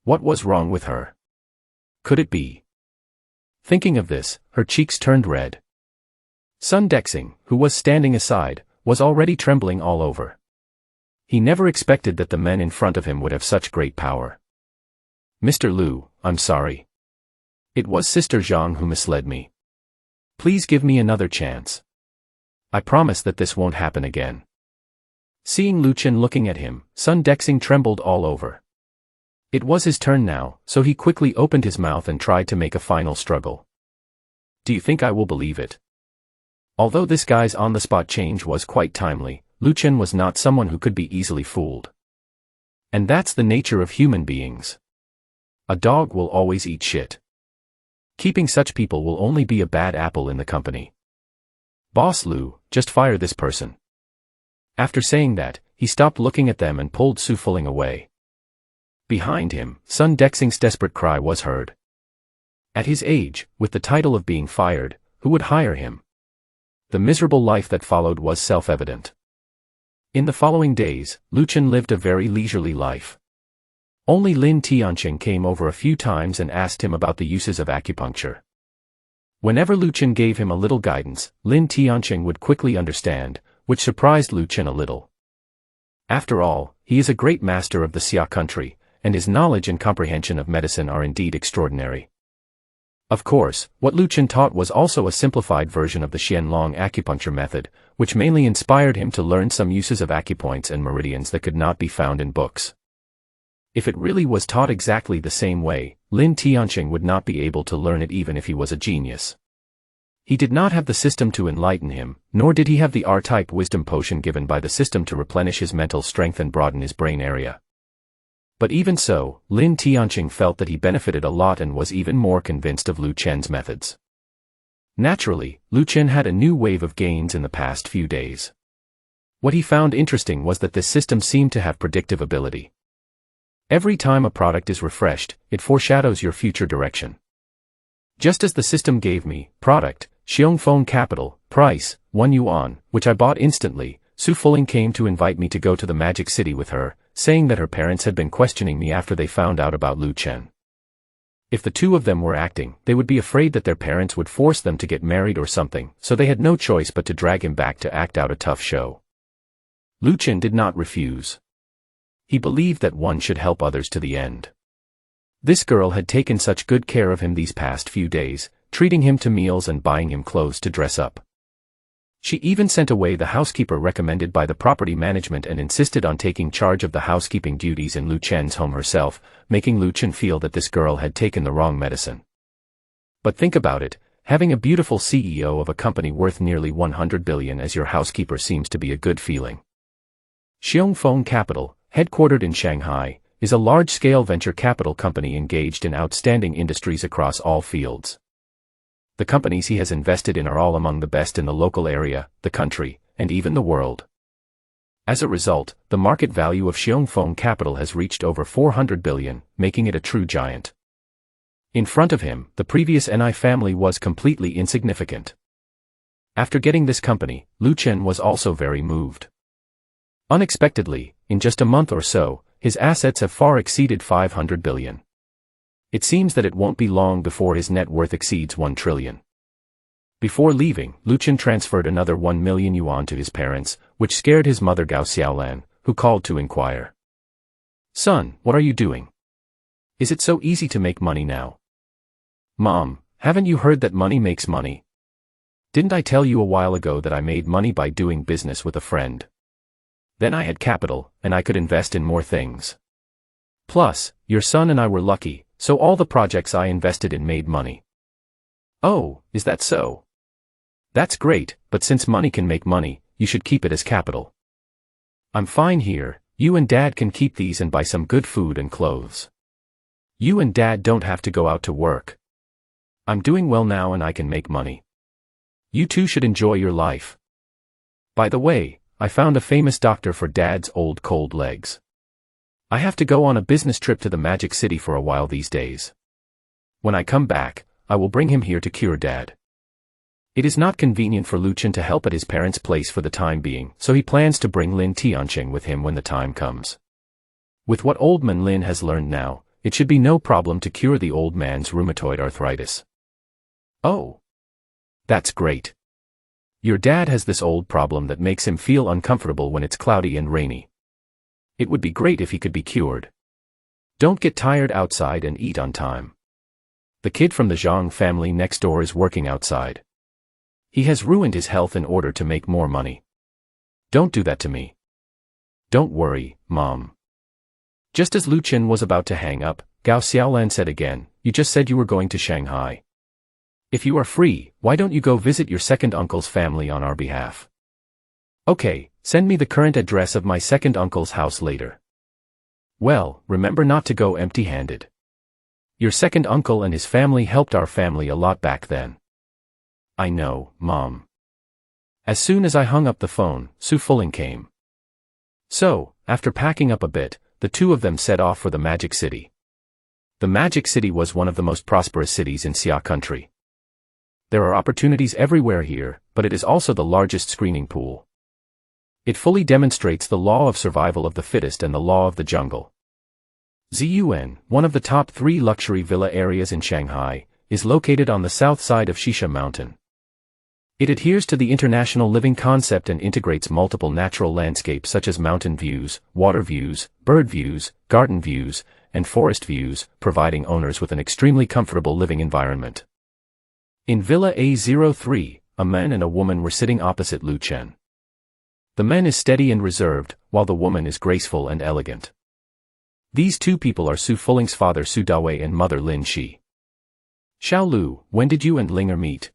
What was wrong with her? Could it be? Thinking of this, her cheeks turned red. Sun Dexing, who was standing aside, was already trembling all over. He never expected that the men in front of him would have such great power. Mr. Lu, I'm sorry. It was Sister Zhang who misled me. Please give me another chance. I promise that this won't happen again. Seeing Lu Chen looking at him, Sun Dexing trembled all over. It was his turn now, so he quickly opened his mouth and tried to make a final struggle. Do you think I will believe it? Although this guy's on-the-spot change was quite timely, Lu Chen was not someone who could be easily fooled. And that's the nature of human beings. A dog will always eat shit. Keeping such people will only be a bad apple in the company. Boss Lu, just fire this person. After saying that, he stopped looking at them and pulled Su Fuling away. Behind him, Sun Dexing's desperate cry was heard. At his age, with the title of being fired, who would hire him? The miserable life that followed was self-evident. In the following days, Lu Chen lived a very leisurely life. Only Lin Tianqing came over a few times and asked him about the uses of acupuncture. Whenever Lu Chen gave him a little guidance, Lin Tianqing would quickly understand, which surprised Lu Chen a little. After all, he is a great master of the Xia country, and his knowledge and comprehension of medicine are indeed extraordinary. Of course, what Lu Chen taught was also a simplified version of the Xianlong acupuncture method, which mainly inspired him to learn some uses of acupoints and meridians that could not be found in books. If it really was taught exactly the same way, Lin Tianqing would not be able to learn it even if he was a genius. He did not have the system to enlighten him, nor did he have the R-type wisdom potion given by the system to replenish his mental strength and broaden his brain area. But even so, Lin Tianqing felt that he benefited a lot and was even more convinced of Lu Chen's methods. Naturally, Lu Chen had a new wave of gains in the past few days. What he found interesting was that this system seemed to have predictive ability. Every time a product is refreshed, it foreshadows your future direction. Just as the system gave me, product, Xiongfeng Capital, price, 1 yuan, which I bought instantly, Su Fuling came to invite me to go to the Magic City with her, saying that her parents had been questioning me after they found out about Lu Chen. If the two of them were acting, they would be afraid that their parents would force them to get married or something, so they had no choice but to drag him back to act out a tough show. Lu Chen did not refuse. He believed that one should help others to the end. This girl had taken such good care of him these past few days, treating him to meals and buying him clothes to dress up. She even sent away the housekeeper recommended by the property management and insisted on taking charge of the housekeeping duties in Lu Chen's home herself, making Lu Chen feel that this girl had taken the wrong medicine. But think about it, having a beautiful CEO of a company worth nearly 100 billion as your housekeeper seems to be a good feeling. Xiongfeng Capital, headquartered in Shanghai, is a large-scale venture capital company engaged in outstanding industries across all fields. The companies he has invested in are all among the best in the local area, the country, and even the world. As a result, the market value of Xiongfeng Capital has reached over 400 billion, making it a true giant. In front of him, the previous Ni family was completely insignificant. After getting this company, Lu Chen was also very moved. Unexpectedly, in just a month or so, his assets have far exceeded 500 billion. It seems that it won't be long before his net worth exceeds 1 trillion. Before leaving, Lu Chen transferred another 1 million yuan to his parents, which scared his mother Gao Xiaolan, who called to inquire. "Son, what are you doing? Is it so easy to make money now?" "Mom, haven't you heard that money makes money? Didn't I tell you a while ago that I made money by doing business with a friend? Then I had capital, and I could invest in more things. Plus, your son and I were lucky, so all the projects I invested in made money." "Oh, is that so? That's great, but since money can make money, you should keep it as capital." "I'm fine here, you and Dad can keep these and buy some good food and clothes. You and Dad don't have to go out to work. I'm doing well now and I can make money. You two should enjoy your life. By the way, I found a famous doctor for Dad's old cold legs. I have to go on a business trip to the Magic City for a while these days. When I come back, I will bring him here to cure Dad." It is not convenient for Lu Chen to help at his parents' place for the time being, so he plans to bring Lin Tianqing with him when the time comes. With what old man Lin has learned now, it should be no problem to cure the old man's rheumatoid arthritis. "Oh, that's great. Your dad has this old problem that makes him feel uncomfortable when it's cloudy and rainy. It would be great if he could be cured. Don't get tired outside and eat on time. The kid from the Zhang family next door is working outside. He has ruined his health in order to make more money. Don't do that to me." "Don't worry, Mom." Just as Lu Chen was about to hang up, Gao Xiaolan said again, "You just said you were going to Shanghai. If you are free, why don't you go visit your second uncle's family on our behalf?" "Okay, send me the current address of my second uncle's house later." "Well, remember not to go empty-handed." Your second uncle and his family helped our family a lot back then. I know, Mom. As soon as I hung up the phone, Su Fuling came. So, after packing up a bit, the two of them set off for the Magic City. The Magic City was one of the most prosperous cities in Xia country. There are opportunities everywhere here, but it is also the largest screening pool. It fully demonstrates the law of survival of the fittest and the law of the jungle. Ziyuan, one of the top 3 luxury villa areas in Shanghai, is located on the south side of Shisha Mountain. It adheres to the international living concept and integrates multiple natural landscapes such as mountain views, water views, bird views, garden views, and forest views, providing owners with an extremely comfortable living environment. In Villa A03, a man and a woman were sitting opposite Lu Chen. The man is steady and reserved, while the woman is graceful and elegant. These two people are Su Fuling's father Su Dawei and mother Lin Shi. Xiao Lu, when did you and Linger meet?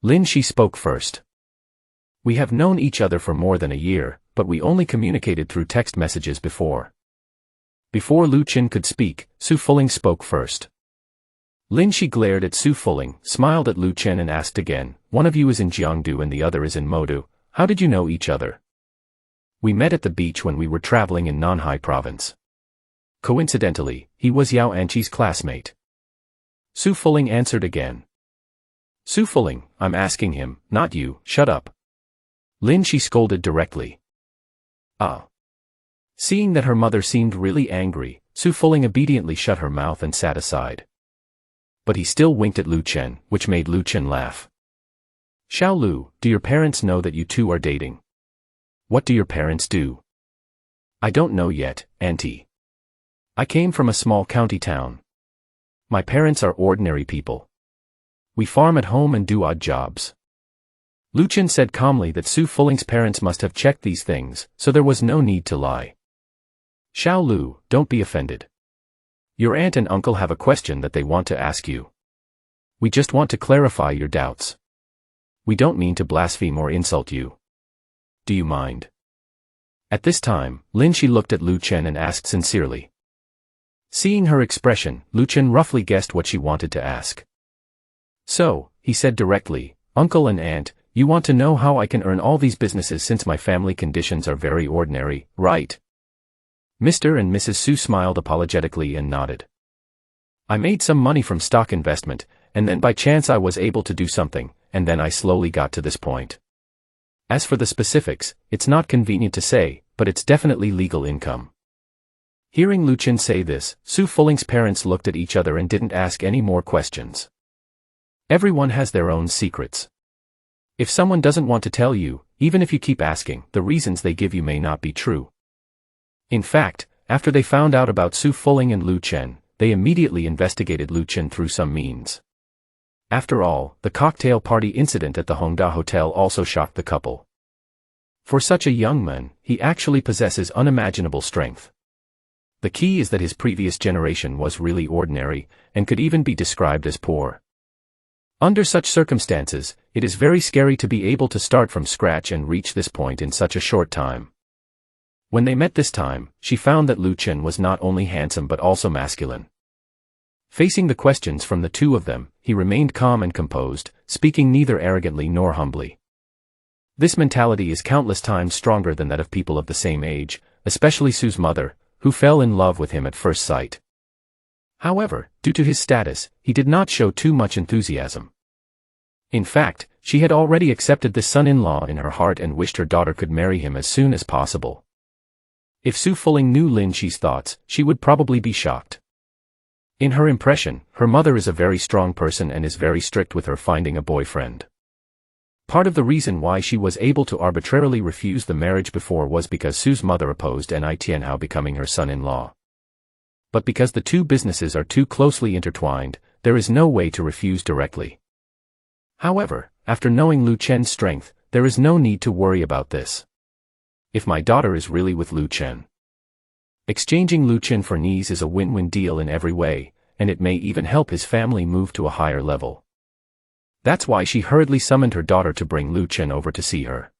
Lin Shi spoke first. We have known each other for more than a year, but we only communicated through text messages before. Before Lu Chen could speak, Su Fuling spoke first. Lin Shi glared at Su Fuling, smiled at Lu Chen and asked again, one of you is in Jiangdu and the other is in Modu, how did you know each other? We met at the beach when we were traveling in Nanhai province. Coincidentally, he was Yao Anqi's classmate. Su Fuling answered again. Su Fuling, I'm asking him, not you, shut up. Lin Shi scolded directly. Ah. Seeing that her mother seemed really angry, Su Fuling obediently shut her mouth and sat aside. But he still winked at Lu Chen, which made Lu Chen laugh. Xiao Lu, do your parents know that you two are dating? What do your parents do? I don't know yet, Auntie. I came from a small county town. My parents are ordinary people. We farm at home and do odd jobs. Lu Chen said calmly that Su Fuling's parents must have checked these things, so there was no need to lie. Xiao Lu, don't be offended. Your aunt and uncle have a question that they want to ask you. We just want to clarify your doubts. We don't mean to blaspheme or insult you. Do you mind? At this time, Lin Shi looked at Lu Chen and asked sincerely. Seeing her expression, Lu Chen roughly guessed what she wanted to ask. So, he said directly, Uncle and Aunt, you want to know how I can earn all these businesses since my family conditions are very ordinary, right? Mr. and Mrs. Su smiled apologetically and nodded. I made some money from stock investment, and then by chance I was able to do something, and then I slowly got to this point. As for the specifics, it's not convenient to say, but it's definitely legal income. Hearing Lu Chen say this, Su Fuling's parents looked at each other and didn't ask any more questions. Everyone has their own secrets. If someone doesn't want to tell you, even if you keep asking, the reasons they give you may not be true. In fact, after they found out about Su Fuling and Lu Chen, they immediately investigated Lu Chen through some means. After all, the cocktail party incident at the Hongda Hotel also shocked the couple. For such a young man, he actually possesses unimaginable strength. The key is that his previous generation was really ordinary, and could even be described as poor. Under such circumstances, it is very scary to be able to start from scratch and reach this point in such a short time. When they met this time, she found that Lu Chen was not only handsome but also masculine. Facing the questions from the two of them, he remained calm and composed, speaking neither arrogantly nor humbly. This mentality is countless times stronger than that of people of the same age, especially Su's mother, who fell in love with him at first sight. However, due to his status, he did not show too much enthusiasm. In fact, she had already accepted this son-in-law in her heart and wished her daughter could marry him as soon as possible. If Su Fuling knew Lin Shi's thoughts, she would probably be shocked. In her impression, her mother is a very strong person and is very strict with her finding a boyfriend. Part of the reason why she was able to arbitrarily refuse the marriage before was because Su's mother opposed Ni Tianhao becoming her son-in-law. But because the two businesses are too closely intertwined, there is no way to refuse directly. However, after knowing Lu Chen's strength, there is no need to worry about this. If my daughter is really with Lu Chen. Exchanging Lu Chen for Ni's is a win-win deal in every way, and it may even help his family move to a higher level. That's why she hurriedly summoned her daughter to bring Lu Chen over to see her.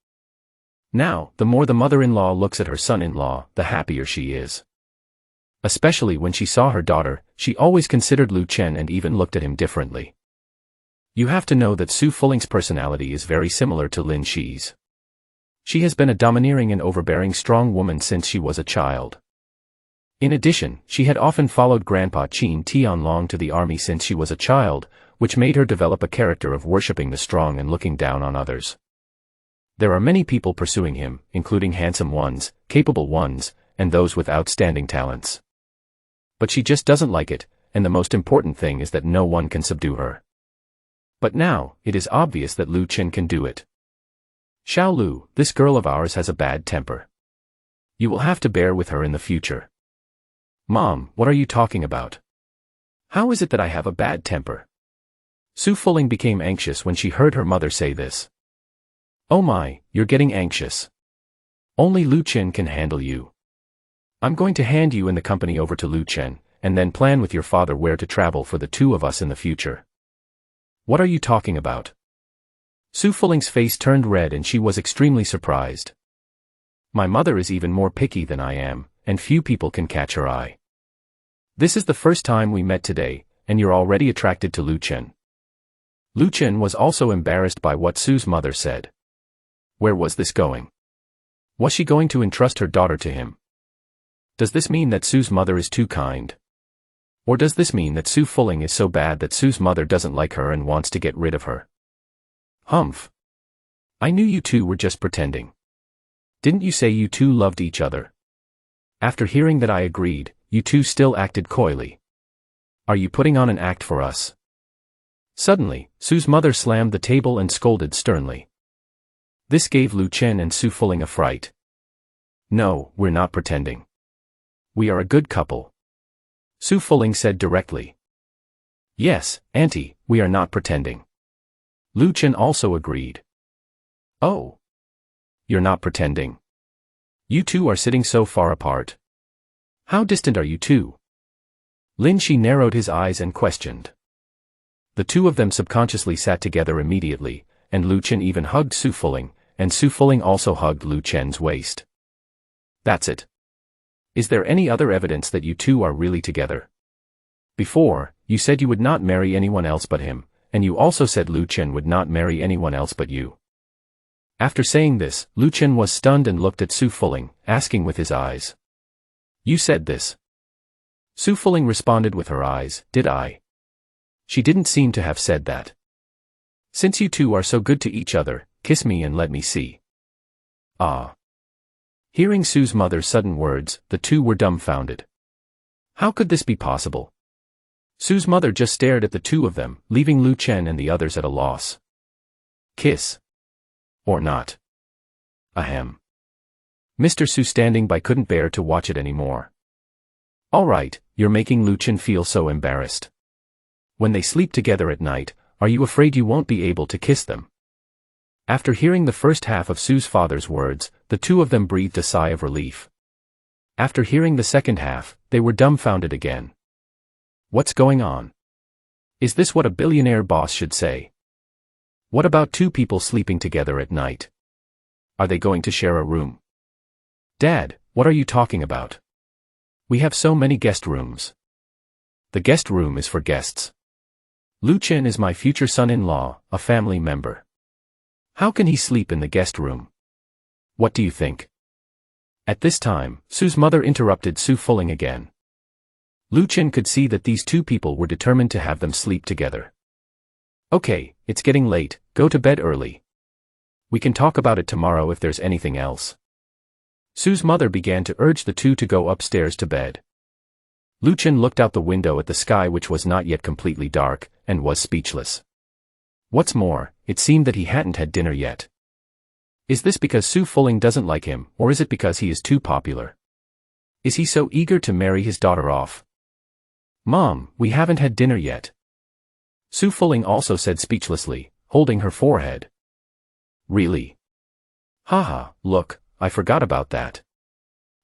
Now, the more the mother-in-law looks at her son-in-law, the happier she is. Especially when she saw her daughter, she always considered Lu Chen and even looked at him differently. You have to know that Su Fuling's personality is very similar to Lin Shi's. She has been a domineering and overbearing strong woman since she was a child. In addition, she had often followed Grandpa Qin Tianlong to the army since she was a child, which made her develop a character of worshipping the strong and looking down on others. There are many people pursuing him, including handsome ones, capable ones, and those with outstanding talents. But she just doesn't like it, and the most important thing is that no one can subdue her. But now, it is obvious that Lu Chen can do it. Xiao Lu, this girl of ours has a bad temper. You will have to bear with her in the future. Mom, what are you talking about? How is it that I have a bad temper? Su Fuling became anxious when she heard her mother say this. Oh my, you're getting anxious. Only Lu Chen can handle you. I'm going to hand you and the company over to Lu Chen, and then plan with your father where to travel for the two of us in the future. What are you talking about? Su Fuling's face turned red and she was extremely surprised. My mother is even more picky than I am, and few people can catch her eye. This is the first time we met today, and you're already attracted to Lu Chen. Lu Chen was also embarrassed by what Su's mother said. Where was this going? Was she going to entrust her daughter to him? Does this mean that Su's mother is too kind? Or does this mean that Su Fuling is so bad that Su's mother doesn't like her and wants to get rid of her? Humph. I knew you two were just pretending. Didn't you say you two loved each other? After hearing that I agreed, you two still acted coyly. Are you putting on an act for us? Suddenly, Su's mother slammed the table and scolded sternly. This gave Lu Chen and Su Fuling a fright. No, we're not pretending. We are a good couple. Su Fuling said directly. Yes, Auntie, we are not pretending. Lu Chen also agreed. Oh. You're not pretending. You two are sitting so far apart. How distant are you two? Lin Shi narrowed his eyes and questioned. The two of them subconsciously sat together immediately, and Lu Chen even hugged Su Fuling, and Su Fuling also hugged Lu Chen's waist. That's it. Is there any other evidence that you two are really together? Before, you said you would not marry anyone else but him, and you also said Lu Chen would not marry anyone else but you. After saying this, Lu Chen was stunned and looked at Su Fuling, asking with his eyes. You said this. Su Fuling responded with her eyes, did I? She didn't seem to have said that. Since you two are so good to each other, kiss me and let me see. Ah. Hearing Su's mother's sudden words, the two were dumbfounded. How could this be possible? Su's mother just stared at the two of them, leaving Lu Chen and the others at a loss. Kiss. Or not. Ahem. Mr. Su standing by couldn't bear to watch it anymore. All right, you're making Lu Chen feel so embarrassed. When they sleep together at night, are you afraid you won't be able to kiss them? After hearing the first half of Su's father's words, the two of them breathed a sigh of relief. After hearing the second half, they were dumbfounded again. What's going on? Is this what a billionaire boss should say? What about two people sleeping together at night? Are they going to share a room? Dad, what are you talking about? We have so many guest rooms. The guest room is for guests. Lu Chen is my future son-in-law, a family member. How can he sleep in the guest room? What do you think? At this time, Su's mother interrupted Su Fuling again. Lu Chen could see that these two people were determined to have them sleep together. Okay, it's getting late, go to bed early. We can talk about it tomorrow if there's anything else. Su's mother began to urge the two to go upstairs to bed. Lu Chen looked out the window at the sky which was not yet completely dark, and was speechless. What's more, it seemed that he hadn't had dinner yet. Is this because Su Fuling doesn't like him, or is it because he is too popular? Is he so eager to marry his daughter off? Mom, we haven't had dinner yet. Su Fuling also said speechlessly, holding her forehead. Really? Haha, look, I forgot about that.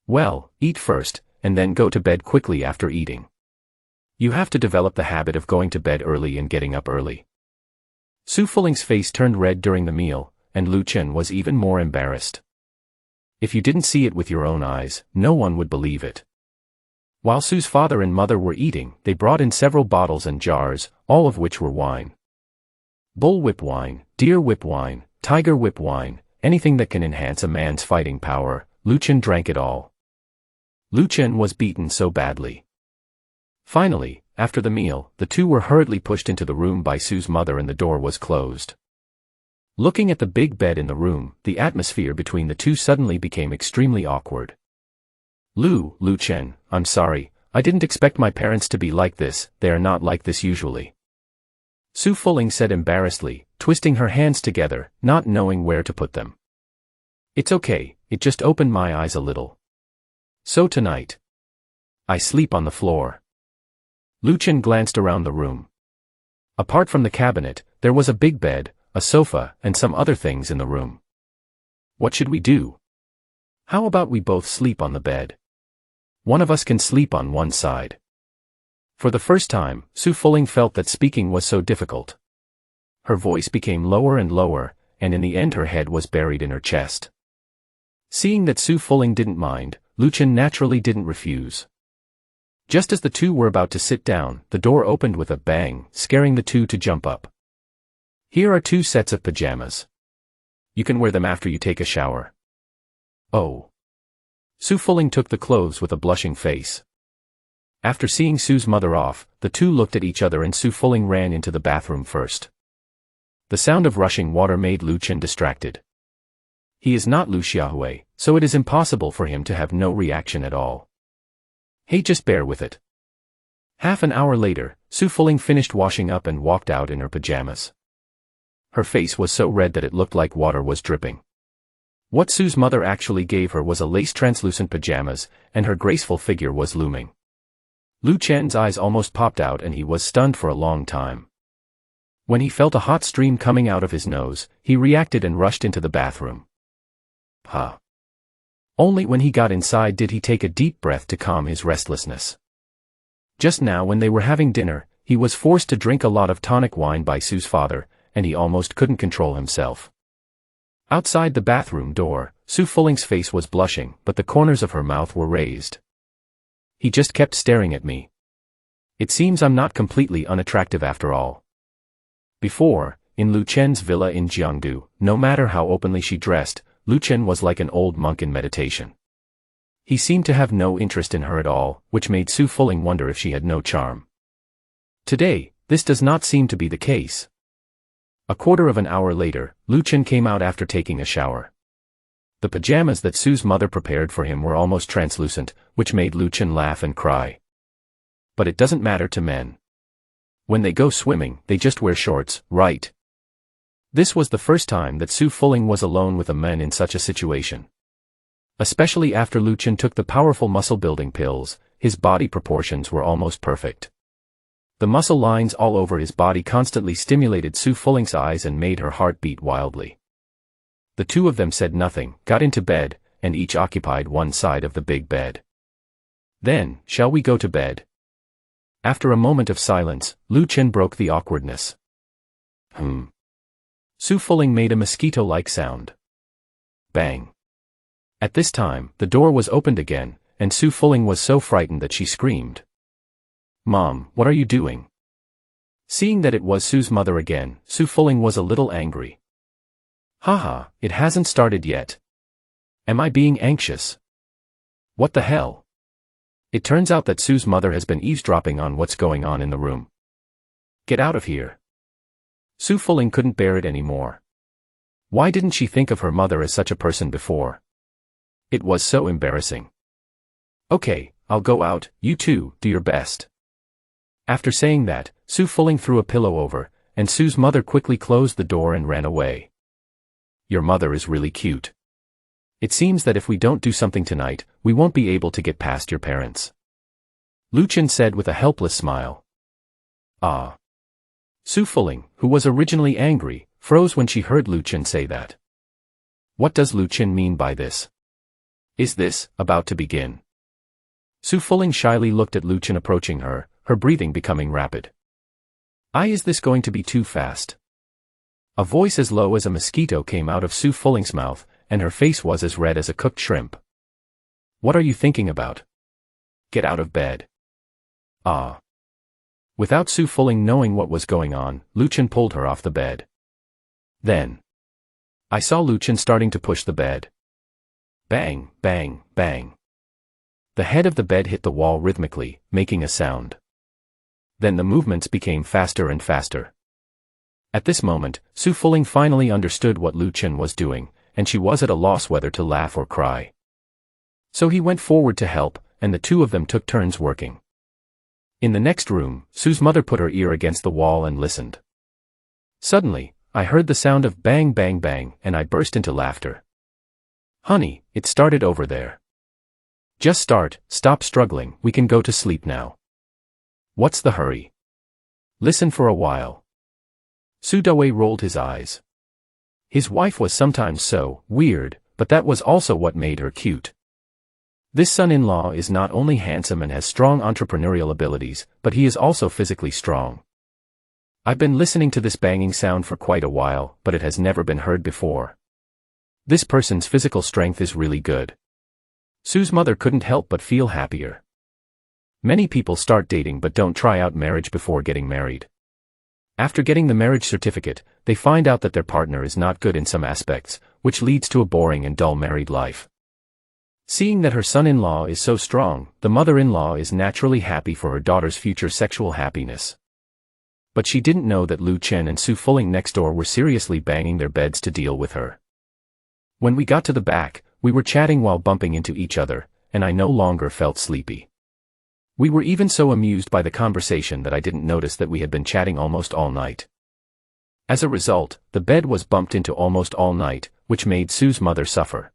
Well, eat first, and then go to bed quickly after eating. You have to develop the habit of going to bed early and getting up early. Su Fuling's face turned red during the meal, and Lu Chen was even more embarrassed. If you didn't see it with your own eyes, no one would believe it. While Sue's father and mother were eating, they brought in several bottles and jars, all of which were wine. Bull whip wine, deer whip wine, tiger whip wine, anything that can enhance a man's fighting power. Lu Chen drank it all. Lu Chen was beaten so badly. Finally, after the meal, the two were hurriedly pushed into the room by Sue's mother and the door was closed. Looking at the big bed in the room, the atmosphere between the two suddenly became extremely awkward. Lu Chen, I'm sorry, I didn't expect my parents to be like this, they are not like this usually. Su Fuling said embarrassedly, twisting her hands together, not knowing where to put them. It's okay, it just opened my eyes a little. So tonight, I sleep on the floor. Lu Chen glanced around the room. Apart from the cabinet, there was a big bed, a sofa, and some other things in the room. What should we do? How about we both sleep on the bed? One of us can sleep on one side. For the first time, Su Fuling felt that speaking was so difficult. Her voice became lower and lower, and in the end her head was buried in her chest. Seeing that Su Fuling didn't mind, Lu Chen naturally didn't refuse. Just as the two were about to sit down, the door opened with a bang, scaring the two to jump up. Here are 2 sets of pajamas. You can wear them after you take a shower. Oh. Su Fuling took the clothes with a blushing face. After seeing Su's mother off, the two looked at each other and Su Fuling ran into the bathroom first. The sound of rushing water made Lu Chen distracted. He is not Lu Xiaohui, so it is impossible for him to have no reaction at all. Hey, just bear with it. Half an hour later, Su Fuling finished washing up and walked out in her pajamas. Her face was so red that it looked like water was dripping. What Su's mother actually gave her was a lace translucent pajamas, and her graceful figure was looming. Lu Chen's eyes almost popped out and he was stunned for a long time. When he felt a hot stream coming out of his nose, he reacted and rushed into the bathroom. Only when he got inside did he take a deep breath to calm his restlessness. Just now when they were having dinner, he was forced to drink a lot of tonic wine by Su's father, and he almost couldn't control himself. Outside the bathroom door, Su Fuling's face was blushing, but the corners of her mouth were raised. He just kept staring at me. It seems I'm not completely unattractive after all. Before, in Lu Chen's villa in Jiangdu, no matter how openly she dressed, Lu Chen was like an old monk in meditation. He seemed to have no interest in her at all, which made Su Fuling wonder if she had no charm. Today, this does not seem to be the case. A quarter of an hour later, Lu Chen came out after taking a shower. The pajamas that Su's mother prepared for him were almost translucent, which made Lu Chen laugh and cry. But it doesn't matter to men. When they go swimming, they just wear shorts, right? This was the first time that Su Fuling was alone with a man in such a situation. Especially after Lu Chen took the powerful muscle-building pills, his body proportions were almost perfect. The muscle lines all over his body constantly stimulated Su Fuling's eyes and made her heart beat wildly. The two of them said nothing, got into bed, and each occupied one side of the big bed. Then, shall we go to bed? After a moment of silence, Lu Chen broke the awkwardness. Su Fuling made a mosquito-like sound. Bang. At this time, the door was opened again, and Su Fuling was so frightened that she screamed. Mom, what are you doing? Seeing that it was Su's mother again, Su Fuling was a little angry. Haha, it hasn't started yet. Am I being anxious? What the hell? It turns out that Su's mother has been eavesdropping on what's going on in the room. Get out of here. Su Fuling couldn't bear it anymore. Why didn't she think of her mother as such a person before? It was so embarrassing. Okay, I'll go out, you two, do your best. After saying that, Su Fuling threw a pillow over, and Su's mother quickly closed the door and ran away. Your mother is really cute. It seems that if we don't do something tonight, we won't be able to get past your parents. Lu Chen said with a helpless smile. Ah. Su Fuling, who was originally angry, froze when she heard Lu Chen say that. What does Lu Chen mean by this? Is this about to begin? Su Fuling shyly looked at Lu Chen approaching her, her breathing becoming rapid. Is this going to be too fast? A voice as low as a mosquito came out of Su Fuling's mouth, and her face was as red as a cooked shrimp. What are you thinking about? Get out of bed. Ah. Without Su Fuling knowing what was going on, Lu Chen pulled her off the bed. Then I saw Lu Chen starting to push the bed. Bang, bang, bang. The head of the bed hit the wall rhythmically, making a sound. Then the movements became faster and faster. At this moment, Su Fuling finally understood what Lu Chen was doing, and she was at a loss whether to laugh or cry. So he went forward to help, and the two of them took turns working. In the next room, Su's mother put her ear against the wall and listened. Suddenly, I heard the sound of bang bang bang and I burst into laughter. Honey, it started over there. Just stop struggling, we can go to sleep now. What's the hurry? Listen for a while. Su Dawei rolled his eyes. His wife was sometimes so weird, but that was also what made her cute. This son-in-law is not only handsome and has strong entrepreneurial abilities, but he is also physically strong. I've been listening to this banging sound for quite a while, but it has never been heard before. This person's physical strength is really good. Su's mother couldn't help but feel happier. Many people start dating but don't try out marriage before getting married. After getting the marriage certificate, they find out that their partner is not good in some aspects, which leads to a boring and dull married life. Seeing that her son-in-law is so strong, the mother-in-law is naturally happy for her daughter's future sexual happiness. But she didn't know that Lu Chen and Su Fuling next door were seriously banging their beds to deal with her. When we got to the back, we were chatting while bumping into each other, and I no longer felt sleepy. We were even so amused by the conversation that I didn't notice that we had been chatting almost all night. As a result, the bed was bumped into almost all night, which made Su's mother suffer.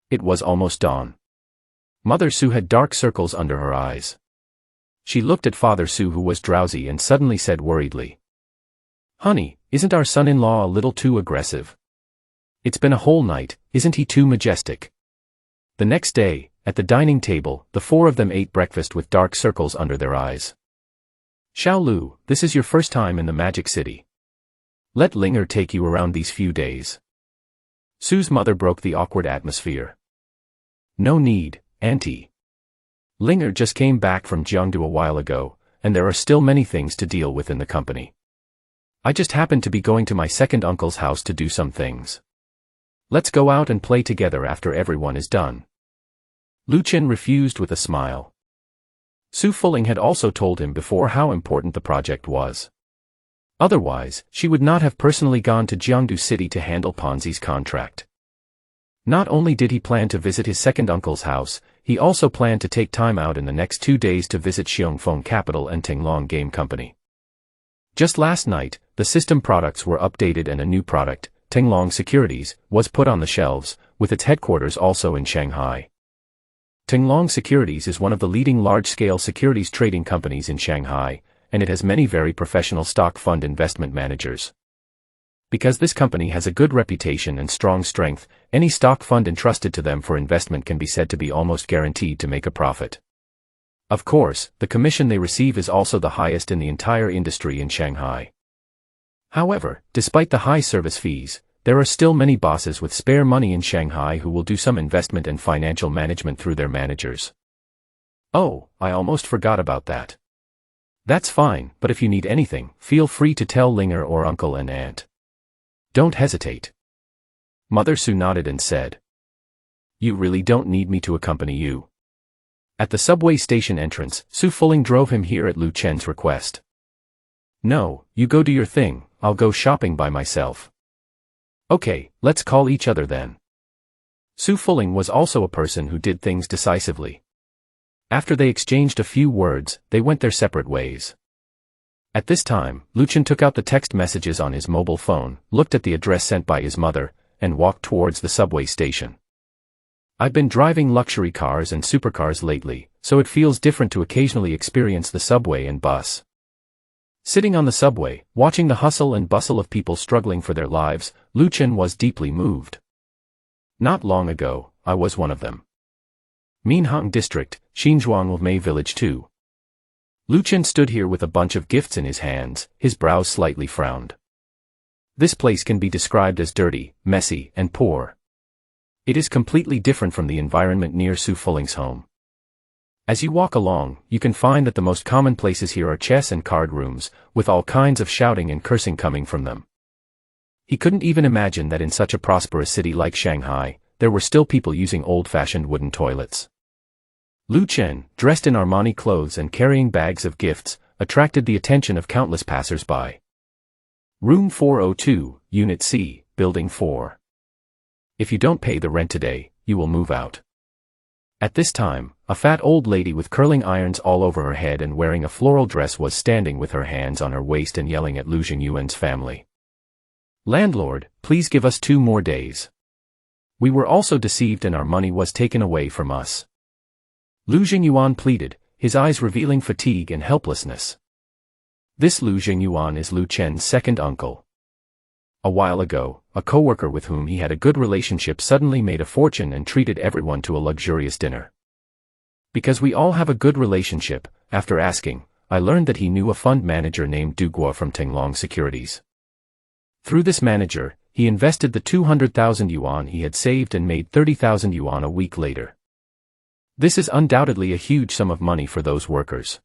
It was almost dawn. Mother Su had dark circles under her eyes. She looked at Father Su, who was drowsy, and suddenly said worriedly, "Honey, isn't our son-in-law a little too aggressive? It's been a whole night, isn't he too majestic?" The next day, at the dining table, the four of them ate breakfast with dark circles under their eyes. "Xiao Lu, this is your first time in the Magic City. Let Linger take you around these few days." Su's mother broke the awkward atmosphere. "No need, Auntie. Linger just came back from Jiangdu a while ago, and there are still many things to deal with in the company. I just happened to be going to my second uncle's house to do some things. Let's go out and play together after everyone is done." Lu Chen refused with a smile. Su Fuling had also told him before how important the project was. Otherwise, she would not have personally gone to Jiangdu City to handle Ponzi's contract. Not only did he plan to visit his second uncle's house, he also planned to take time out in the next 2 days to visit Xiongfeng Capital and Tinglong Game Company. Just last night, the system products were updated and a new product, Tinglong Securities, was put on the shelves, with its headquarters also in Shanghai. Tinglong Securities is one of the leading large-scale securities trading companies in Shanghai, and it has many very professional stock fund investment managers. Because this company has a good reputation and strong strength, any stock fund entrusted to them for investment can be said to be almost guaranteed to make a profit. Of course, the commission they receive is also the highest in the entire industry in Shanghai. However, despite the high service fees, there are still many bosses with spare money in Shanghai who will do some investment and financial management through their managers. Oh, I almost forgot about that. That's fine, but if you need anything, feel free to tell Linger or uncle and aunt. Don't hesitate. Mother Su nodded and said, "You really don't need me to accompany you." At the subway station entrance, Su Fuling drove him here at Lu Chen's request. "No, you go do your thing, I'll go shopping by myself." "Okay, let's call each other then." Su Fuling was also a person who did things decisively. After they exchanged a few words, they went their separate ways. At this time, Lu Chen took out the text messages on his mobile phone, looked at the address sent by his mother, and walked towards the subway station. "I've been driving luxury cars and supercars lately, so it feels different to occasionally experience the subway and bus." Sitting on the subway, watching the hustle and bustle of people struggling for their lives, Lu Chen was deeply moved. "Not long ago, I was one of them. Minhang District, Xinzhuangmei Village 2. Lu Chen stood here with a bunch of gifts in his hands, his brows slightly frowned. This place can be described as dirty, messy, and poor. It is completely different from the environment near Su Fuling's home. As you walk along, you can find that the most common places here are chess and card rooms, with all kinds of shouting and cursing coming from them. He couldn't even imagine that in such a prosperous city like Shanghai, there were still people using old-fashioned wooden toilets. Lu Chen, dressed in Armani clothes and carrying bags of gifts, attracted the attention of countless passers-by. Room 402, Unit C, Building 4. If you don't pay the rent today, you will move out. At this time, a fat old lady with curling irons all over her head and wearing a floral dress was standing with her hands on her waist and yelling at Lu Jingyuan's family. "Landlord, please give us 2 more days. We were also deceived and our money was taken away from us." Lu Jingyuan pleaded, his eyes revealing fatigue and helplessness. This Lu Jingyuan is Lu Chen's second uncle. A while ago, a coworker with whom he had a good relationship suddenly made a fortune and treated everyone to a luxurious dinner. Because we all have a good relationship, after asking, I learned that he knew a fund manager named Du Guo from Tenglong Securities. Through this manager, he invested the 200,000 yuan he had saved and made 30,000 yuan a week later. This is undoubtedly a huge sum of money for those workers.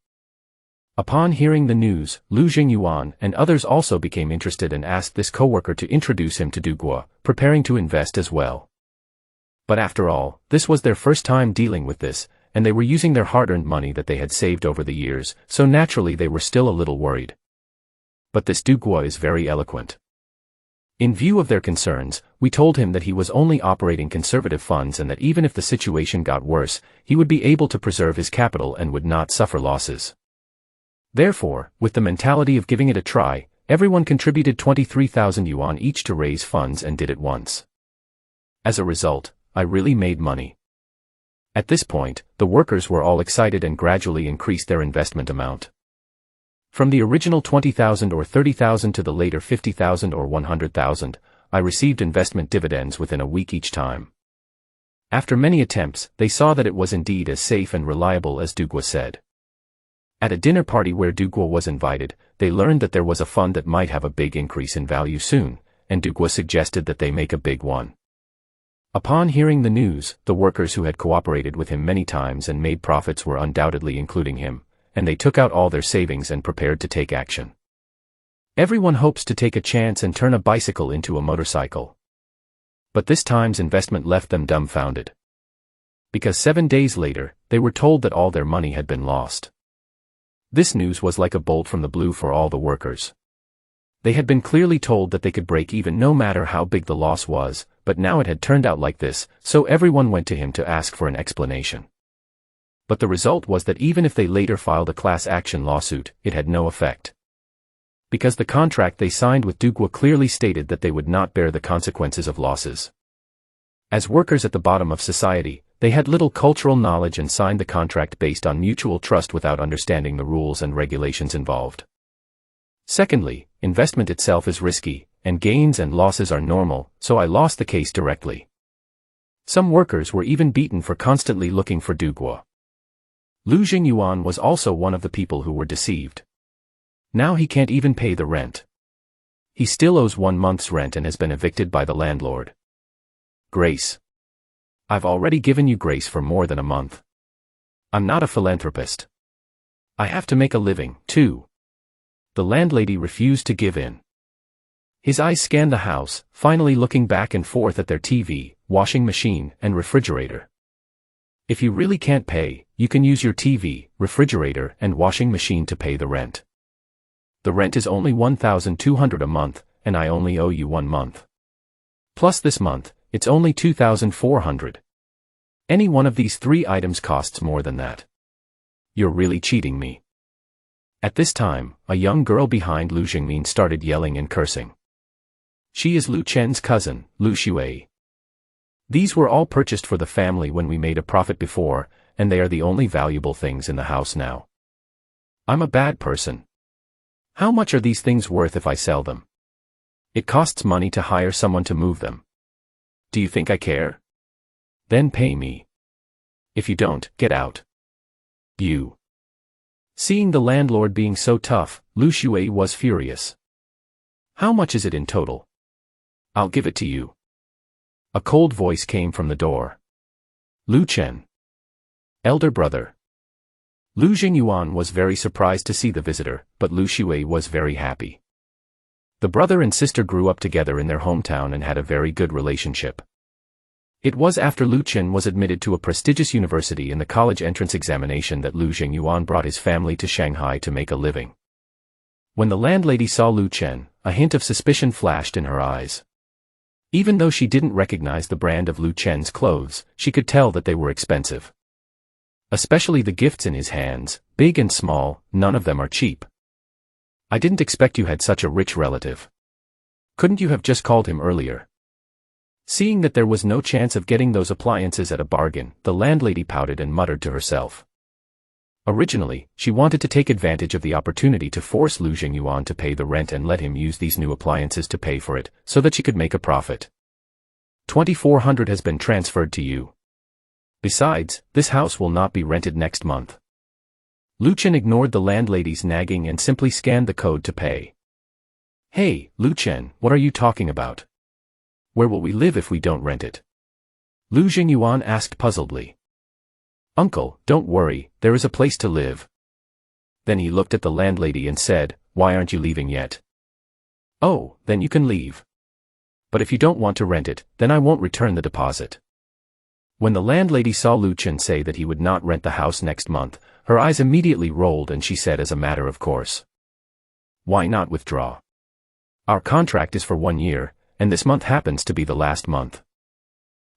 Upon hearing the news, Lu Jingyuan and others also became interested and asked this coworker to introduce him to Du Guo, preparing to invest as well. But after all, this was their first time dealing with this, and they were using their hard-earned money that they had saved over the years, so naturally they were still a little worried. But this Du Guo is very eloquent. In view of their concerns, we told him that he was only operating conservative funds and that even if the situation got worse, he would be able to preserve his capital and would not suffer losses. Therefore, with the mentality of giving it a try, everyone contributed 23,000 yuan each to raise funds and did it once. As a result, I really made money. At this point, the workers were all excited and gradually increased their investment amount. From the original 20,000 or 30,000 to the later 50,000 or 100,000, I received investment dividends within a week each time. After many attempts, they saw that it was indeed as safe and reliable as Du Guo said. At a dinner party where Du Guo was invited, they learned that there was a fund that might have a big increase in value soon, and Du Guo suggested that they make a big one. Upon hearing the news, the workers who had cooperated with him many times and made profits were undoubtedly including him, and they took out all their savings and prepared to take action. Everyone hopes to take a chance and turn a bicycle into a motorcycle. But this time's investment left them dumbfounded. Because 7 days later, they were told that all their money had been lost. This news was like a bolt from the blue for all the workers. They had been clearly told that they could break even no matter how big the loss was, but now it had turned out like this, so everyone went to him to ask for an explanation. But the result was that even if they later filed a class action lawsuit, it had no effect. Because the contract they signed with Du Guo clearly stated that they would not bear the consequences of losses. As workers at the bottom of society, they had little cultural knowledge and signed the contract based on mutual trust without understanding the rules and regulations involved. Secondly, investment itself is risky, and gains and losses are normal, so I lost the case directly. Some workers were even beaten for constantly looking for Du Guo. Lu Jingyuan was also one of the people who were deceived. Now he can't even pay the rent. He still owes 1 month's rent and has been evicted by the landlord. Grace. I've already given you grace for more than a month. I'm not a philanthropist. I have to make a living, too. The landlady refused to give in. His eyes scanned the house, finally looking back and forth at their TV, washing machine, and refrigerator. If you really can't pay, you can use your TV, refrigerator, and washing machine to pay the rent. The rent is only 1,200 a month, and I only owe you 1 month. Plus this month, it's only 2,400. Any one of these 3 items costs more than that. You're really cheating me. At this time, a young girl behind Lu Jingmin started yelling and cursing. She is Lu Chen's cousin, Lu Shui. These were all purchased for the family when we made a profit before, and they are the only valuable things in the house now. I'm a bad person. How much are these things worth if I sell them? It costs money to hire someone to move them. Do you think I care? Then pay me. If you don't, get out. You. Seeing the landlord being so tough, Lu Shui was furious. How much is it in total? I'll give it to you. A cold voice came from the door. Lu Chen. Elder brother. Lu Jingyuan was very surprised to see the visitor, but Lu Shui was very happy. The brother and sister grew up together in their hometown and had a very good relationship. It was after Lu Chen was admitted to a prestigious university in the college entrance examination that Lu Jingyuan brought his family to Shanghai to make a living. When the landlady saw Lu Chen, a hint of suspicion flashed in her eyes. Even though she didn't recognize the brand of Lu Chen's clothes, she could tell that they were expensive. Especially the gifts in his hands, big and small, none of them are cheap. I didn't expect you had such a rich relative. Couldn't you have just called him earlier? Seeing that there was no chance of getting those appliances at a bargain, the landlady pouted and muttered to herself. Originally, she wanted to take advantage of the opportunity to force Lu Jingyuan to pay the rent and let him use these new appliances to pay for it, so that she could make a profit. 2,400 has been transferred to you. Besides, this house will not be rented next month. Lu Chen ignored the landlady's nagging and simply scanned the code to pay. Hey, Lu Chen, what are you talking about? Where will we live if we don't rent it? Lu Jingyuan asked puzzledly. Uncle, don't worry, there is a place to live. Then he looked at the landlady and said, why aren't you leaving yet? Oh, then you can leave. But if you don't want to rent it, then I won't return the deposit. When the landlady saw Lu Chen say that he would not rent the house next month, her eyes immediately rolled and she said as a matter of course. Why not withdraw? Our contract is for 1 year, and this month happens to be the last month.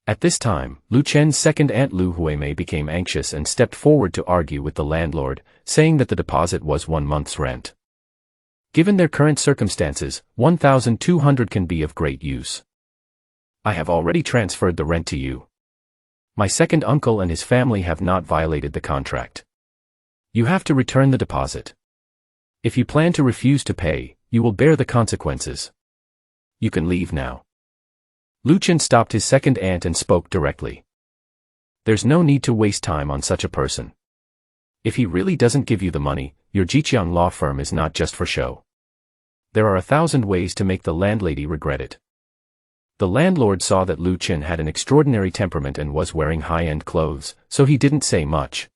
At this time, Lu Chen's second aunt Lu Huimei became anxious and stepped forward to argue with the landlord, saying that the deposit was 1 month's rent. Given their current circumstances, 1,200 can be of great use. I have already transferred the rent to you. My second uncle and his family have not violated the contract. You have to return the deposit. If you plan to refuse to pay, you will bear the consequences. You can leave now. Lu Chen stopped his second aunt and spoke directly. There's no need to waste time on such a person. If he really doesn't give you the money, your Jiqiang law firm is not just for show. There are 1,000 ways to make the landlady regret it. The landlord saw that Lu Chen had an extraordinary temperament and was wearing high-end clothes, so he didn't say much.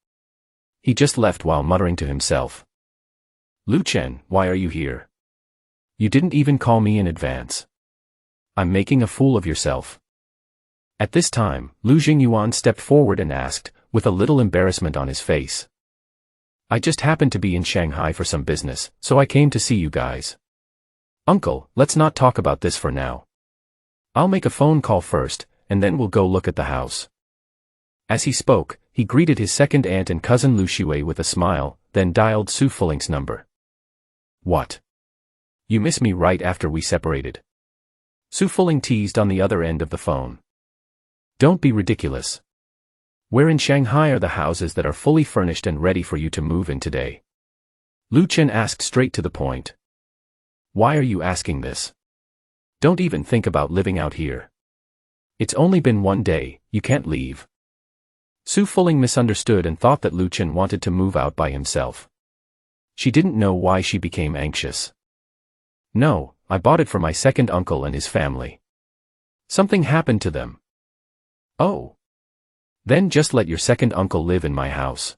He just left while muttering to himself. Lu Chen, why are you here? You didn't even call me in advance. I'm making a fool of yourself. At this time, Lu Jingyuan stepped forward and asked, with a little embarrassment on his face. I just happened to be in Shanghai for some business, so I came to see you guys. Uncle, let's not talk about this for now. I'll make a phone call first, and then we'll go look at the house. As he spoke, he greeted his second aunt and cousin Lu Shui with a smile, then dialed Su Fuling's number. What? You missed me right after we separated. Su Fuling teased on the other end of the phone. Don't be ridiculous. Where in Shanghai are the houses that are fully furnished and ready for you to move in today? Lu Chen asked straight to the point. Why are you asking this? Don't even think about living out here. It's only been 1 day, you can't leave. Su Fuling misunderstood and thought that Lu Chen wanted to move out by himself. She didn't know why she became anxious. No, I bought it for my second uncle and his family. Something happened to them. Oh. Then just let your second uncle live in my house.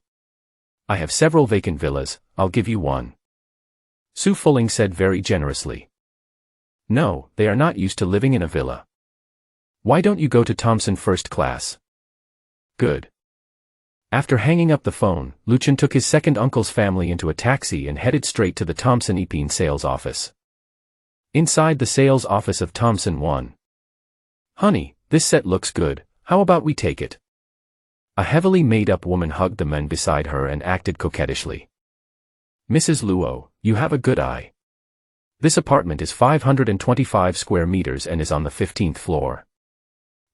I have several vacant villas, I'll give you one. Su Fuling said very generously. No, they are not used to living in a villa. Why don't you go to Thompson first class? Good. After hanging up the phone, Lu Chen took his second uncle's family into a taxi and headed straight to the Thompson Epine sales office. Inside the sales office of Thompson 1. Honey, this set looks good, how about we take it? A heavily made-up woman hugged the men beside her and acted coquettishly. Mrs. Luo, you have a good eye. This apartment is 525 square meters and is on the 15th floor.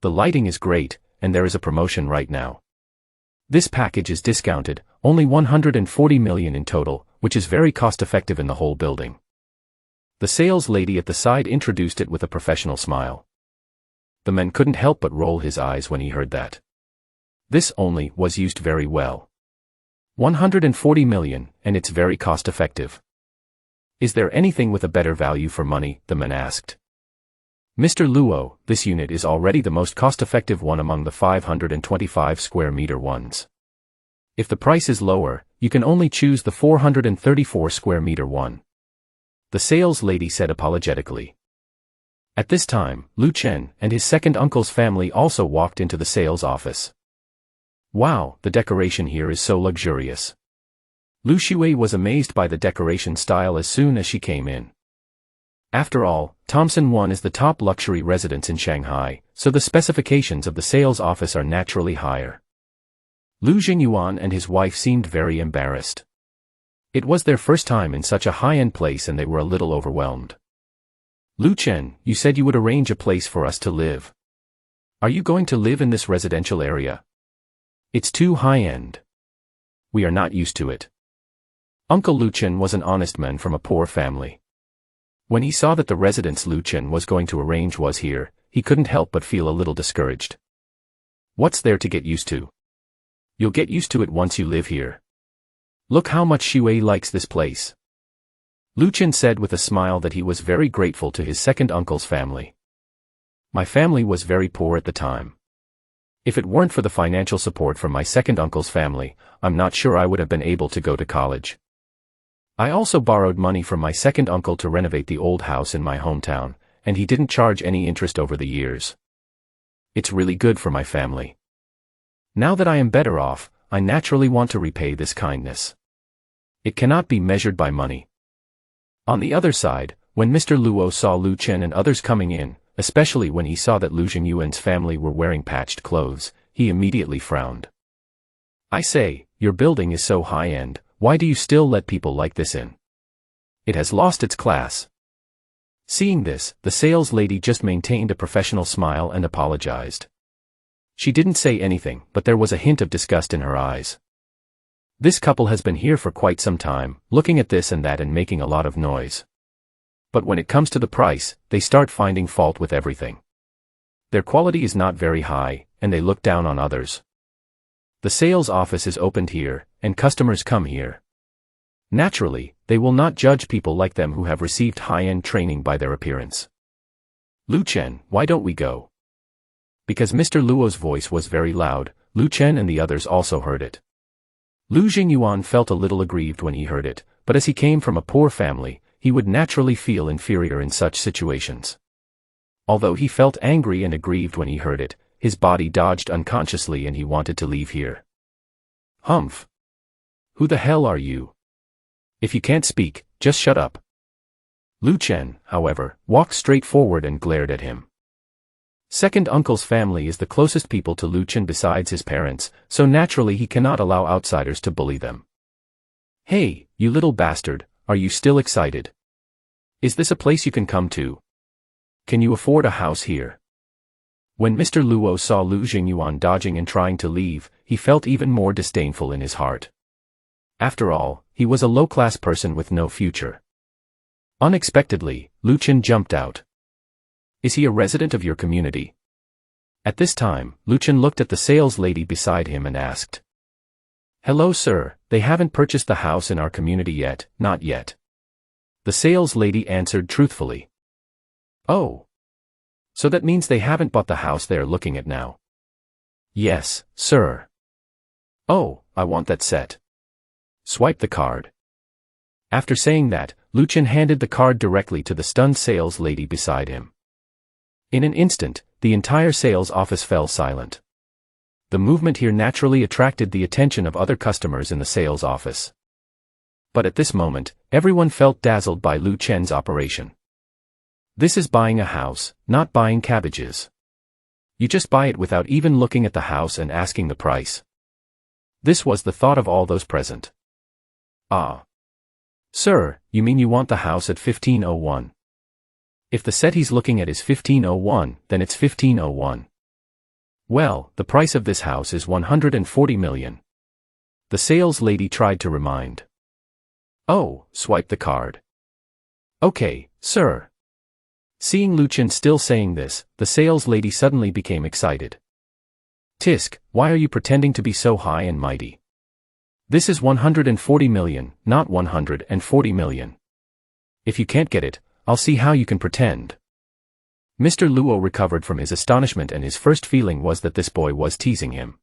The lighting is great, and there is a promotion right now. This package is discounted, only 140 million in total, which is very cost-effective in the whole building. The sales lady at the side introduced it with a professional smile. The man couldn't help but roll his eyes when he heard that. This only was used very well. 140 million, and it's very cost-effective. Is there anything with a better value for money? The man asked. Mr. Luo, this unit is already the most cost-effective one among the 525 square meter ones. If the price is lower, you can only choose the 434 square meter one. The sales lady said apologetically. At this time, Lu Chen and his second uncle's family also walked into the sales office. Wow, the decoration here is so luxurious. Lu Shui was amazed by the decoration style as soon as she came in. After all, Thompson 1 is the top luxury residence in Shanghai, so the specifications of the sales office are naturally higher. Lu Jingyuan and his wife seemed very embarrassed. It was their first time in such a high-end place and they were a little overwhelmed. Lu Chen, you said you would arrange a place for us to live. Are you going to live in this residential area? It's too high-end. We are not used to it. Uncle Lu Chen was an honest man from a poor family. When he saw that the residence Lu Chen was going to arrange was here, he couldn't help but feel a little discouraged. What's there to get used to? You'll get used to it once you live here. Look how much Shui likes this place. Lu Chen said with a smile that he was very grateful to his second uncle's family. My family was very poor at the time. If it weren't for the financial support from my second uncle's family, I'm not sure I would have been able to go to college. I also borrowed money from my second uncle to renovate the old house in my hometown, and he didn't charge any interest over the years. It's really good for my family. Now that I am better off, I naturally want to repay this kindness. It cannot be measured by money. On the other side, when Mr. Luo saw Lu Chen and others coming in, especially when he saw that Lu Jingyuan's family were wearing patched clothes, he immediately frowned. I say, your building is so high-end, why do you still let people like this in? It has lost its class. Seeing this, the sales lady just maintained a professional smile and apologized. She didn't say anything, but there was a hint of disgust in her eyes. This couple has been here for quite some time, looking at this and that and making a lot of noise. But when it comes to the price, they start finding fault with everything. Their quality is not very high, and they look down on others. The sales office is opened here, and customers come here. Naturally, they will not judge people like them who have received high-end training by their appearance. Lu Chen, why don't we go? Because Mr. Luo's voice was very loud, Lu Chen and the others also heard it. Lu Jingyuan felt a little aggrieved when he heard it, but as he came from a poor family, he would naturally feel inferior in such situations. Although he felt angry and aggrieved when he heard it, his body dodged unconsciously and he wanted to leave here. Humph! Who the hell are you? If you can't speak, just shut up. Lu Chen, however, walked straight forward and glared at him. Second uncle's family is the closest people to Lu Chen besides his parents, so naturally he cannot allow outsiders to bully them. Hey, you little bastard, are you still excited? Is this a place you can come to? Can you afford a house here? When Mr. Luo saw Lu Jingyuan dodging and trying to leave, he felt even more disdainful in his heart. After all, he was a low-class person with no future. Unexpectedly, Lu Chen jumped out. Is he a resident of your community? At this time, Lu Chen looked at the sales lady beside him and asked. Hello sir, they haven't purchased the house in our community yet, not yet. The sales lady answered truthfully. Oh. So that means they haven't bought the house they are looking at now. Yes, sir. Oh, I want that set. Swipe the card. After saying that, Lu Chen handed the card directly to the stunned sales lady beside him. In an instant, the entire sales office fell silent. The movement here naturally attracted the attention of other customers in the sales office. But at this moment, everyone felt dazzled by Lu Chen's operation. This is buying a house, not buying cabbages. You just buy it without even looking at the house and asking the price. This was the thought of all those present. Ah. Sir, you mean you want the house at 1501? If the set he's looking at is 1501, then it's 1501. Well, the price of this house is 140 million. The sales lady tried to remind. Oh, swipe the card. Okay, sir. Seeing Lu Chen still saying this, the sales lady suddenly became excited. Tisk, why are you pretending to be so high and mighty? This is 140 million, not 140 million. If you can't get it, I'll see how you can pretend. Mr. Luo recovered from his astonishment and his first feeling was that this boy was teasing him.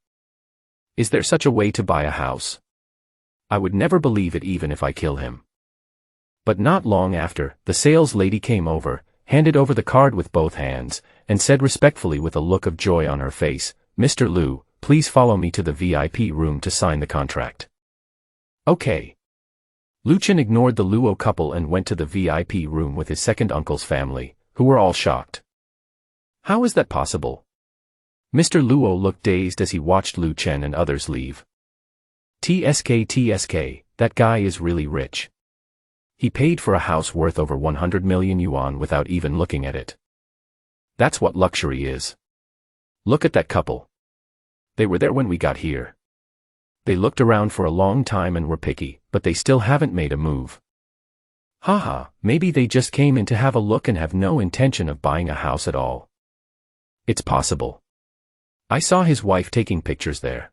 Is there such a way to buy a house? I would never believe it even if I kill him. But not long after, the sales lady came over, handed over the card with both hands, and said respectfully with a look of joy on her face, "Mr. Liu, please follow me to the VIP room to sign the contract." Okay. Lu Chen ignored the Luo couple and went to the VIP room with his second uncle's family, who were all shocked. How is that possible? Mr. Luo looked dazed as he watched Lu Chen and others leave. TSK, that guy is really rich. He paid for a house worth over 100 million yuan without even looking at it. That's what luxury is. Look at that couple. They were there when we got here. They looked around for a long time and were picky, but they still haven't made a move. Haha, maybe they just came in to have a look and have no intention of buying a house at all. It's possible. I saw his wife taking pictures there.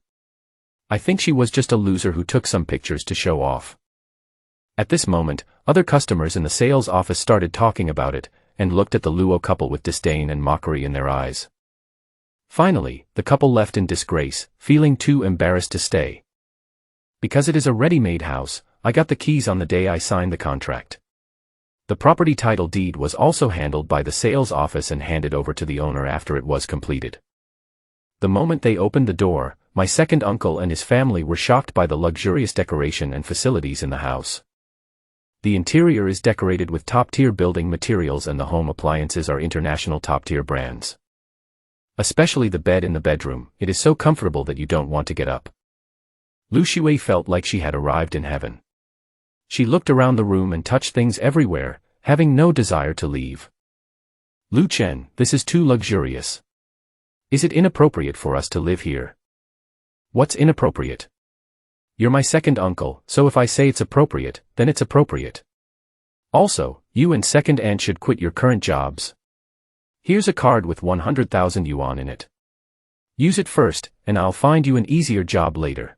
I think she was just a loser who took some pictures to show off. At this moment, other customers in the sales office started talking about it, and looked at the Luo couple with disdain and mockery in their eyes. Finally, the couple left in disgrace, feeling too embarrassed to stay. Because it is a ready-made house, I got the keys on the day I signed the contract. The property title deed was also handled by the sales office and handed over to the owner after it was completed. The moment they opened the door, my second uncle and his family were shocked by the luxurious decoration and facilities in the house. The interior is decorated with top-tier building materials and the home appliances are international top-tier brands. Especially the bed in the bedroom, it is so comfortable that you don't want to get up. Lu Xue felt like she had arrived in heaven. She looked around the room and touched things everywhere, having no desire to leave. Lu Chen, this is too luxurious. Is it inappropriate for us to live here? What's inappropriate? You're my second uncle, so if I say it's appropriate, then it's appropriate. Also, you and second aunt should quit your current jobs. Here's a card with 100,000 yuan in it. Use it first, and I'll find you an easier job later.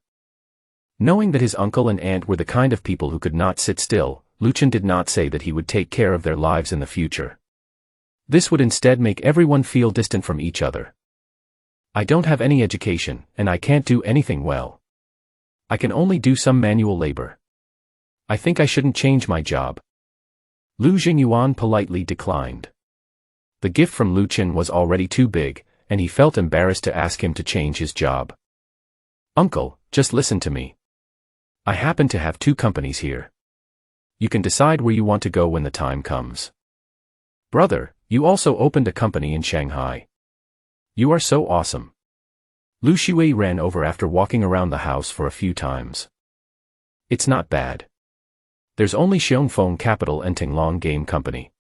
Knowing that his uncle and aunt were the kind of people who could not sit still, Lu Chen did not say that he would take care of their lives in the future. This would instead make everyone feel distant from each other. I don't have any education, and I can't do anything well. I can only do some manual labor. I think I shouldn't change my job. Lu Xingyuan politely declined. The gift from Lu Chen was already too big, and he felt embarrassed to ask him to change his job. Uncle, just listen to me. I happen to have two companies here. You can decide where you want to go when the time comes. Brother, you also opened a company in Shanghai. You are so awesome. Lu Xue ran over after walking around the house for a few times. It's not bad. There's only Xiongfeng Capital and Tinglong Game Company.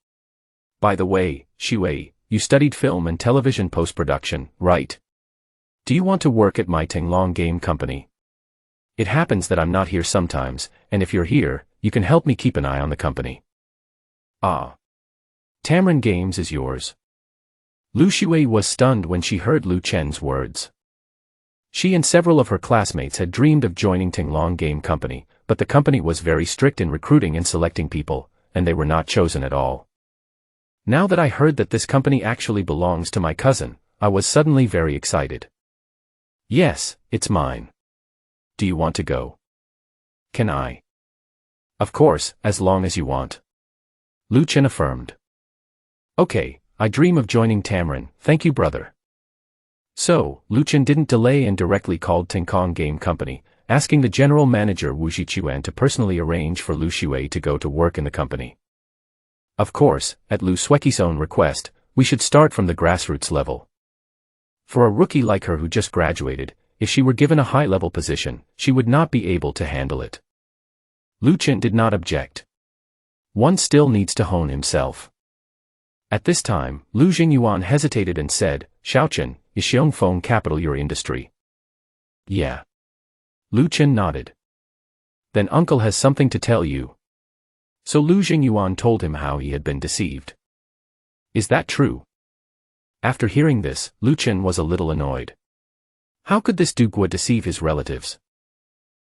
By the way, Xue, you studied film and television post-production, right? Do you want to work at my Tinglong Game Company? It happens that I'm not here sometimes, and if you're here, you can help me keep an eye on the company. Ah. Tamrin Games is yours. Lu Xue was stunned when she heard Lu Chen's words. She and several of her classmates had dreamed of joining Tinglong Game Company, but the company was very strict in recruiting and selecting people, and they were not chosen at all. Now that I heard that this company actually belongs to my cousin, I was suddenly very excited. Yes, it's mine. Do you want to go? Can I? Of course, as long as you want. Lu Chen affirmed. Okay, I dream of joining Tamrin, thank you brother. So, Lu Chen didn't delay and directly called Tinglong Game Company, asking the general manager Wu Xichuan to personally arrange for Lu Xue to go to work in the company. Of course, at Lu Sueki's own request, we should start from the grassroots level. For a rookie like her who just graduated, if she were given a high-level position, she would not be able to handle it. Lu Chen did not object. One still needs to hone himself. At this time, Lu Xingyuan hesitated and said, Xiaochen, is Xiongfeng Capital your industry? Yeah. Lu Chen nodded. Then uncle has something to tell you. So Lu Xingyuan told him how he had been deceived. Is that true? After hearing this, Lu Chen was a little annoyed. How could this Dugua deceive his relatives?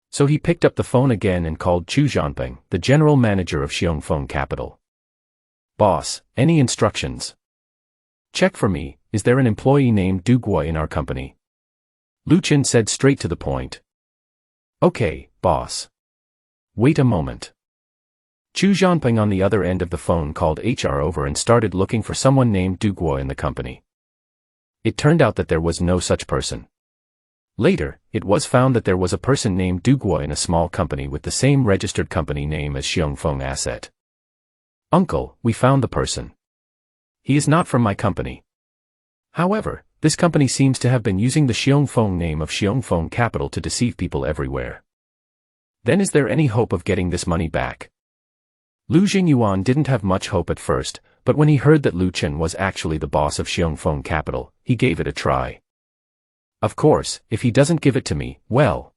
So he picked up the phone again and called Chu Zhanpeng, the general manager of Xiongfeng Capital. Boss, any instructions? Check for me, is there an employee named Dugua in our company? Lu Chen said straight to the point. Okay, boss. Wait a moment. Chu Zhanping on the other end of the phone called HR over and started looking for someone named Du Guo in the company. It turned out that there was no such person. Later, it was found that there was a person named Du Guo in a small company with the same registered company name as Xiongfeng Asset. Uncle, we found the person. He is not from my company. However, this company seems to have been using the Xiongfeng name of Xiongfeng Capital to deceive people everywhere. Then is there any hope of getting this money back? Lu Jingyuan didn't have much hope at first, but when he heard that Lu Chen was actually the boss of Xiongfeng Capital, he gave it a try. Of course, if he doesn't give it to me, well.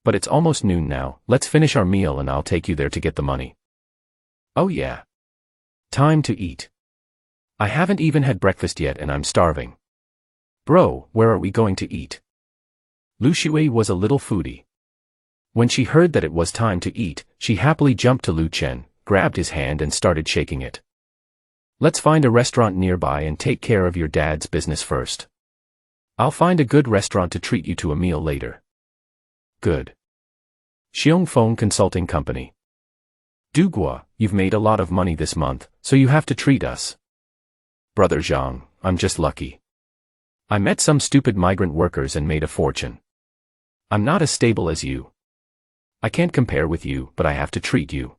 But it's almost noon now, let's finish our meal and I'll take you there to get the money. Oh yeah. Time to eat. I haven't even had breakfast yet and I'm starving. Bro, where are we going to eat? Lu Shui was a little foodie. When she heard that it was time to eat, she happily jumped to Lu Chen, grabbed his hand and started shaking it. Let's find a restaurant nearby and take care of your dad's business first. I'll find a good restaurant to treat you to a meal later. Good. Xiongfeng Consulting Company. Du Guo, you've made a lot of money this month, so you have to treat us. Brother Zhang, I'm just lucky. I met some stupid migrant workers and made a fortune. I'm not as stable as you. I can't compare with you, but I have to treat you.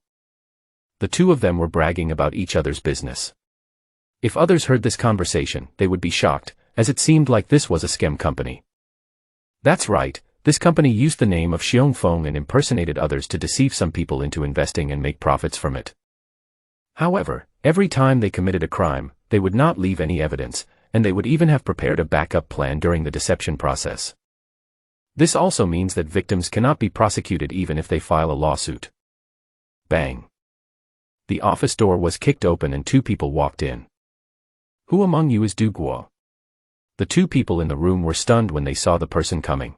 The two of them were bragging about each other's business. If others heard this conversation, they would be shocked, as it seemed like this was a scam company. That's right, this company used the name of Xiongfeng and impersonated others to deceive some people into investing and make profits from it. However, every time they committed a crime, they would not leave any evidence, and they would even have prepared a backup plan during the deception process. This also means that victims cannot be prosecuted even if they file a lawsuit. Bang. The office door was kicked open and two people walked in. Who among you is Du Guo? The two people in the room were stunned when they saw the person coming.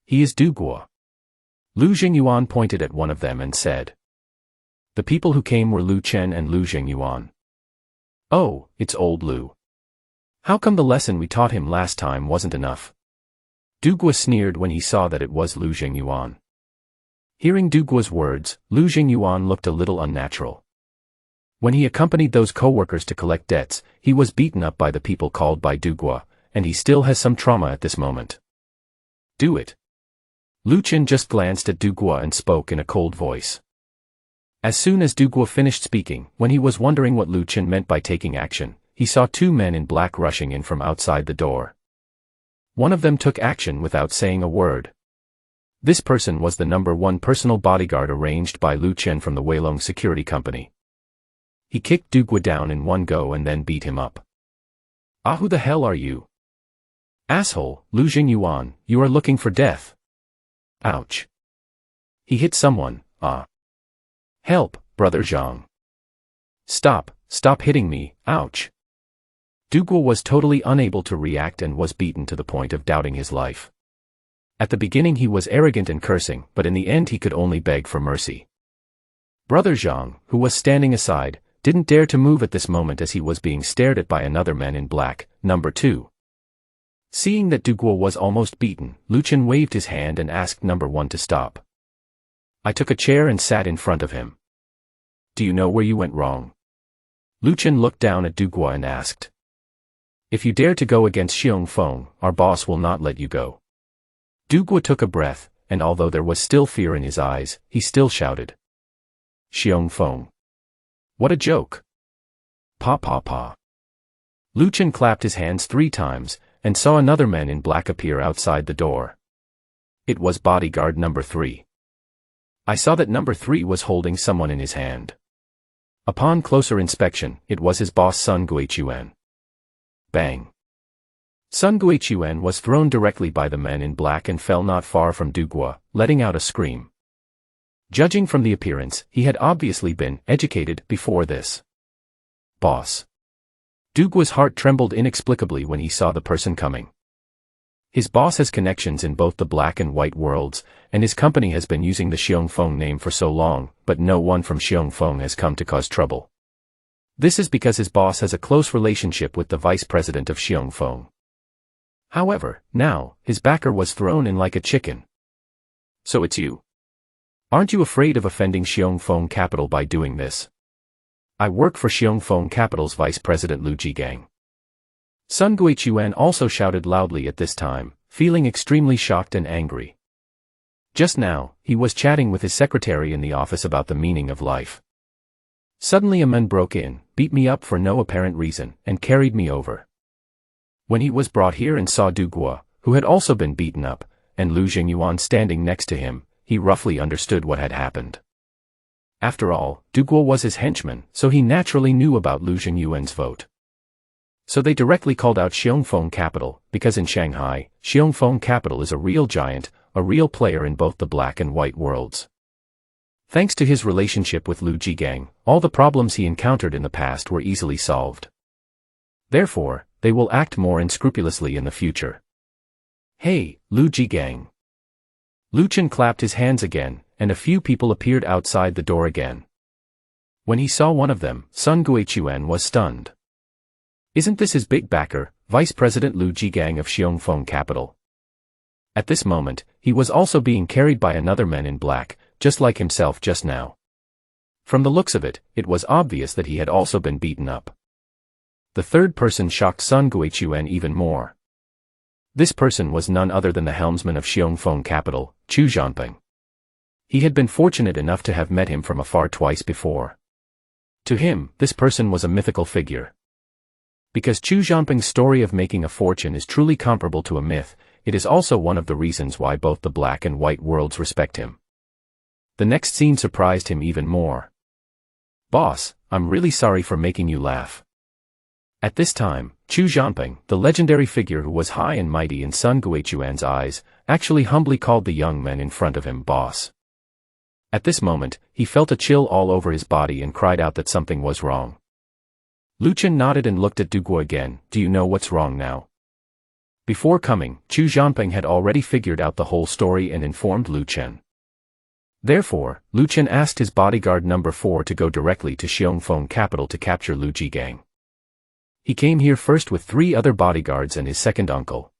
He is Du Guo. Lu Jingyuan pointed at one of them and said. The people who came were Lu Chen and Lu Jingyuan. Oh, it's old Lu. How come the lesson we taught him last time wasn't enough? Du Guo sneered when he saw that it was Lu Jingyuan. Hearing Du Guo's words, Lu Jingyuan looked a little unnatural. When he accompanied those co-workers to collect debts, he was beaten up by the people called by Du Guo, and he still has some trauma at this moment. Do it. Lu Chen just glanced at Du Guo and spoke in a cold voice. As soon as Du Guo finished speaking, when he was wondering what Lu Chen meant by taking action, he saw two men in black rushing in from outside the door. One of them took action without saying a word. This person was the #1 personal bodyguard arranged by Lu Chen from the Weilong Security Company. He kicked Du Guo down in one go and then beat him up. Ah, who the hell are you? Asshole, Lu Jingyuan, you are looking for death. Ouch. He hit someone, ah. Help, Brother Zhang. Stop hitting me, ouch. Du Guo was totally unable to react and was beaten to the point of doubting his life. At the beginning he was arrogant and cursing, but in the end he could only beg for mercy. Brother Zhang, who was standing aside, didn't dare to move at this moment as he was being stared at by another man in black, #2. Seeing that Du Guo was almost beaten, Lu Chen waved his hand and asked #1 to stop. I took a chair and sat in front of him. Do you know where you went wrong? Lu Chen looked down at Du Guo and asked. If you dare to go against Xiongfeng, our boss will not let you go. Du Guo took a breath, and although there was still fear in his eyes, he still shouted. Xiongfeng. What a joke. Pa pa pa. Lu Chen clapped his hands 3 times, and saw another man in black appear outside the door. It was bodyguard #3. I saw that #3 was holding someone in his hand. Upon closer inspection, it was his boss Sun Guichuan. Bang. Sun Guichuan was thrown directly by the man in black and fell not far from Du Guo, letting out a scream. Judging from the appearance, he had obviously been educated before this. Boss. Du Guo's heart trembled inexplicably when he saw the person coming. His boss has connections in both the black and white worlds, and his company has been using the Xiongfeng name for so long, but no one from Xiongfeng has come to cause trouble. This is because his boss has a close relationship with the vice president of Xiongfeng. However, now, his backer was thrown in like a chicken. So it's you. Aren't you afraid of offending Xiongfeng Capital by doing this? I work for Xiongfeng Capital's Vice President Lu Jigang. Sun Guichuan also shouted loudly at this time, feeling extremely shocked and angry. Just now, he was chatting with his secretary in the office about the meaning of life. Suddenly a man broke in, beat me up for no apparent reason, and carried me over. When he was brought here and saw Du Guo, who had also been beaten up, and Lu Jingyuan standing next to him, he roughly understood what had happened. After all, Du Guo was his henchman, so he naturally knew about Lu Jingyuan's vote. So they directly called out Xiongfeng Capital, because in Shanghai, Xiongfeng Capital is a real giant, a real player in both the black and white worlds. Thanks to his relationship with Lu Jigang, all the problems he encountered in the past were easily solved. Therefore, they will act more unscrupulously in the future. Hey, Lu Jigang. Lu Chen clapped his hands again, and a few people appeared outside the door again. When he saw one of them, Sun Guichuan was stunned. Isn't this his big backer, Vice President Lu Jigang of Xiongfeng Capital? At this moment, he was also being carried by another man in black, just like himself just now. From the looks of it, it was obvious that he had also been beaten up. The third person shocked Sun Guichuan even more. This person was none other than the helmsman of Xiongfeng Capital, Chu Zhanping. He had been fortunate enough to have met him from afar twice before. To him, this person was a mythical figure. Because Chu Zhanping's story of making a fortune is truly comparable to a myth, it is also one of the reasons why both the black and white worlds respect him. The next scene surprised him even more. Boss, I'm really sorry for making you laugh. At this time, Chu Zhanping, the legendary figure who was high and mighty in Sun Guichuan's eyes, actually humbly called the young man in front of him boss. At this moment, he felt a chill all over his body and cried out that something was wrong. Lu Chen nodded and looked at Du Guo again. Do you know what's wrong now? Before coming, Chu Zhanping had already figured out the whole story and informed Lu Chen. Therefore, Lu Chen asked his bodyguard number 4 to go directly to Xiongfeng Capital to capture Lu Jigang. He came here first with 3 other bodyguards and his second uncle.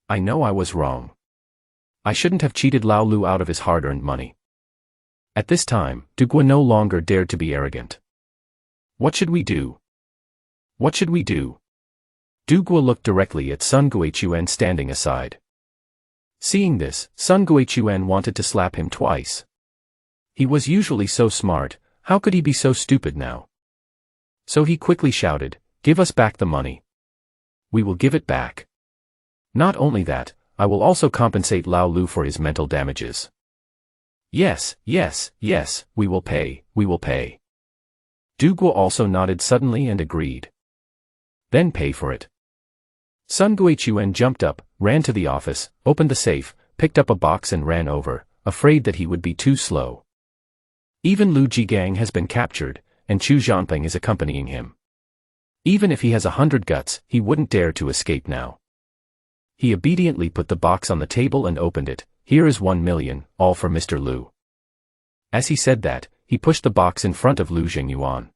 I know I was wrong. I shouldn't have cheated Lao Lu out of his hard-earned money. At this time, Du Guo no longer dared to be arrogant. What should we do? What should we do? Du Guo looked directly at Sun Guichuan standing aside. Seeing this, Sun Guichuan wanted to slap him twice. He was usually so smart, how could he be so stupid now? So he quickly shouted, "Give us back the money. We will give it back. Not only that, I will also compensate Lao Lu for his mental damages." Yes, yes, yes, we will pay, we will pay. Du Guo also nodded suddenly and agreed. Then pay for it. Sun Guichuan jumped up, ran to the office, opened the safe, picked up a box and ran over, afraid that he would be too slow. Even Lu Jigang has been captured, and Chu Zhanping is accompanying him. Even if he has 100 guts, he wouldn't dare to escape now. He obediently put the box on the table and opened it. Here is 1 million, all for Mr. Lu. As he said that, he pushed the box in front of Lu Jingyuan.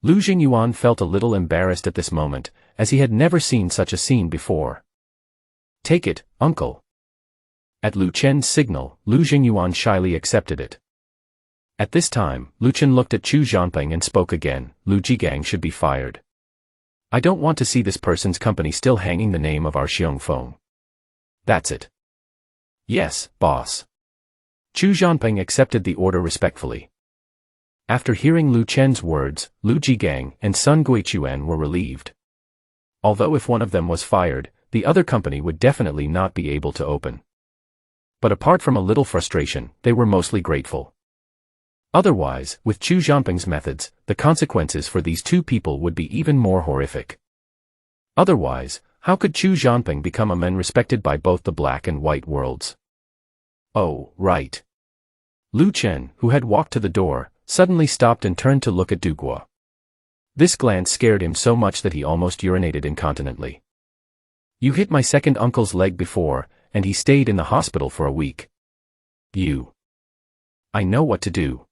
Lu Jingyuan felt a little embarrassed at this moment, as he had never seen such a scene before. Take it, uncle. At Lu Chen's signal, Lu Jingyuan shyly accepted it. At this time, Lu Chen looked at Chu Zhanping and spoke again. Lu Jigang should be fired. I don't want to see this person's company still hanging the name of our Xiongfeng. That's it. Yes, boss. Chu Zhanping accepted the order respectfully. After hearing Lu Chen's words, Lu Jigang and Sun Guichuan were relieved. Although if one of them was fired, the other company would definitely not be able to open. But apart from a little frustration, they were mostly grateful. Otherwise, with Chu Zhanping's methods, the consequences for these two people would be even more horrific. Otherwise, how could Chu Zhanping become a man respected by both the black and white worlds? Oh, right. Lu Chen, who had walked to the door, suddenly stopped and turned to look at Du Guo. This glance scared him so much that he almost urinated incontinently. You hit my second uncle's leg before, and he stayed in the hospital for a week. I know what to do.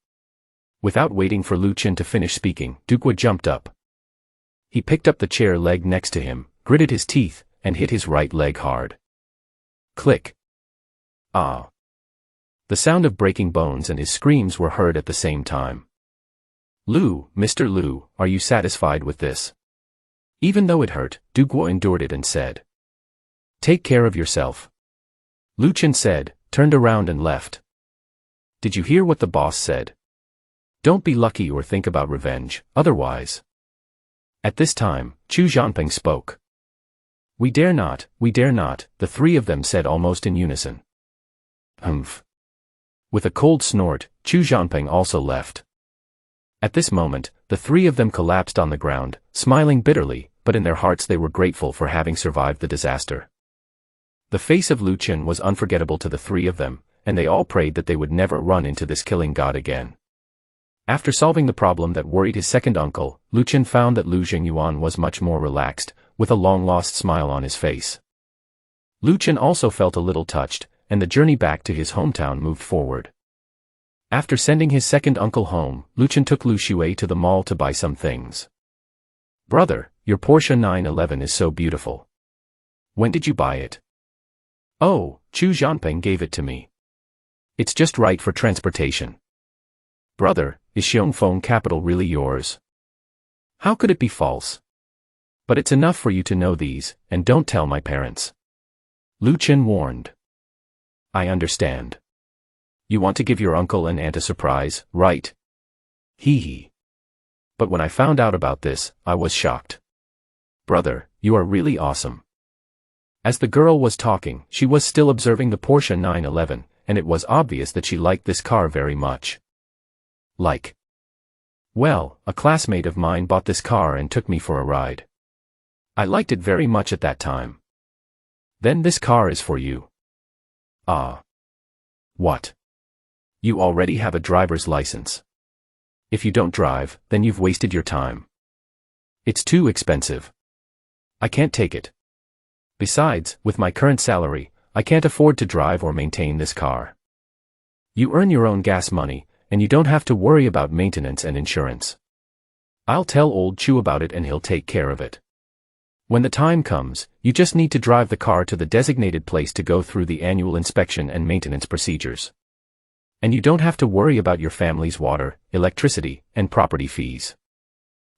Without waiting for Lu Chen to finish speaking, Du Guo jumped up. He picked up the chair leg next to him, gritted his teeth, and hit his right leg hard. Click. Ah. The sound of breaking bones and his screams were heard at the same time. Lu, Mr. Lu, are you satisfied with this? Even though it hurt, Du Guo endured it and said, "Take care of yourself." Lu Chen said, turned around and left. Did you hear what the boss said? Don't be lucky or think about revenge, otherwise. At this time, Chu Jianping spoke. We dare not, the three of them said almost in unison. Humph. With a cold snort, Chu Jianping also left. At this moment, the three of them collapsed on the ground, smiling bitterly, but in their hearts they were grateful for having survived the disaster. The face of Lu Chen was unforgettable to the three of them, and they all prayed that they would never run into this killing god again. After solving the problem that worried his second uncle, Lu Chen found that Lu Jingyuan was much more relaxed, with a long-lost smile on his face. Lu Chen also felt a little touched, and the journey back to his hometown moved forward. After sending his second uncle home, Lu Chen took Lu Xue to the mall to buy some things. Brother, your Porsche 911 is so beautiful. When did you buy it? Oh, Chu Jianping gave it to me. It's just right for transportation. Brother, is Xiongfeng capital really yours? How could it be false? But it's enough for you to know these, and don't tell my parents. Lu Chen warned. I understand. You want to give your uncle and aunt a surprise, right? Hee hee. But when I found out about this, I was shocked. Brother, you are really awesome. As the girl was talking, she was still observing the Porsche 911, and it was obvious that she liked this car very much. Well, a classmate of mine bought this car and took me for a ride. I liked it very much at that time. Then this car is for you. Ah. What? You already have a driver's license. If you don't drive, then you've wasted your time. It's too expensive. I can't take it. Besides, with my current salary, I can't afford to drive or maintain this car. You earn your own gas money, and you don't have to worry about maintenance and insurance. I'll tell old Chu about it and he'll take care of it. When the time comes, you just need to drive the car to the designated place to go through the annual inspection and maintenance procedures. And you don't have to worry about your family's water, electricity, and property fees.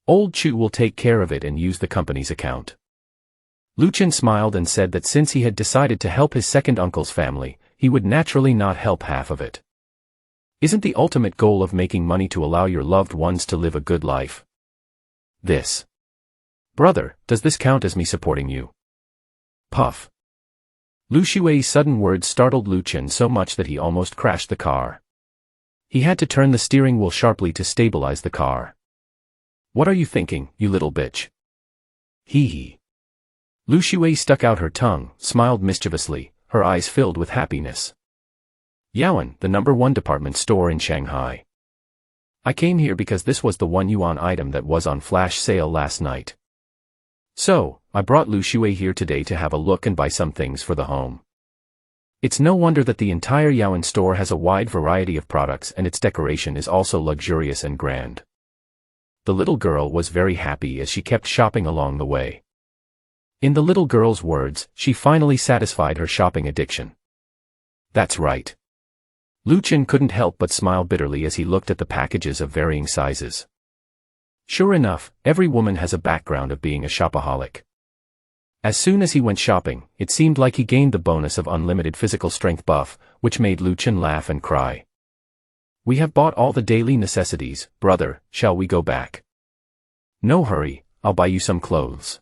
Old Chu will take care of it and use the company's account. Lu Chen smiled and said that since he had decided to help his second uncle's family, he would naturally not help half of it. Isn't the ultimate goal of making money to allow your loved ones to live a good life? This. Brother, does this count as me supporting you? Puff. Lu Xue's sudden words startled Lu Chen so much that he almost crashed the car. He had to turn the steering wheel sharply to stabilize the car. What are you thinking, you little bitch? Hee hee. Lu Xue stuck out her tongue, smiled mischievously, her eyes filled with happiness. Yuan, the #1 department store in Shanghai. I came here because this was the 1 yuan item that was on flash sale last night. So, I brought Lu Xue here today to have a look and buy some things for the home. It's no wonder that the entire Yuan store has a wide variety of products and its decoration is also luxurious and grand. The little girl was very happy as she kept shopping along the way. In the little girl's words, she finally satisfied her shopping addiction. That's right. Lu Chen couldn't help but smile bitterly as he looked at the packages of varying sizes. Sure enough, every woman has a background of being a shopaholic. As soon as he went shopping, it seemed like he gained the bonus of unlimited physical strength buff, which made Lu Chen laugh and cry. We have bought all the daily necessities, brother, shall we go back? No hurry, I'll buy you some clothes.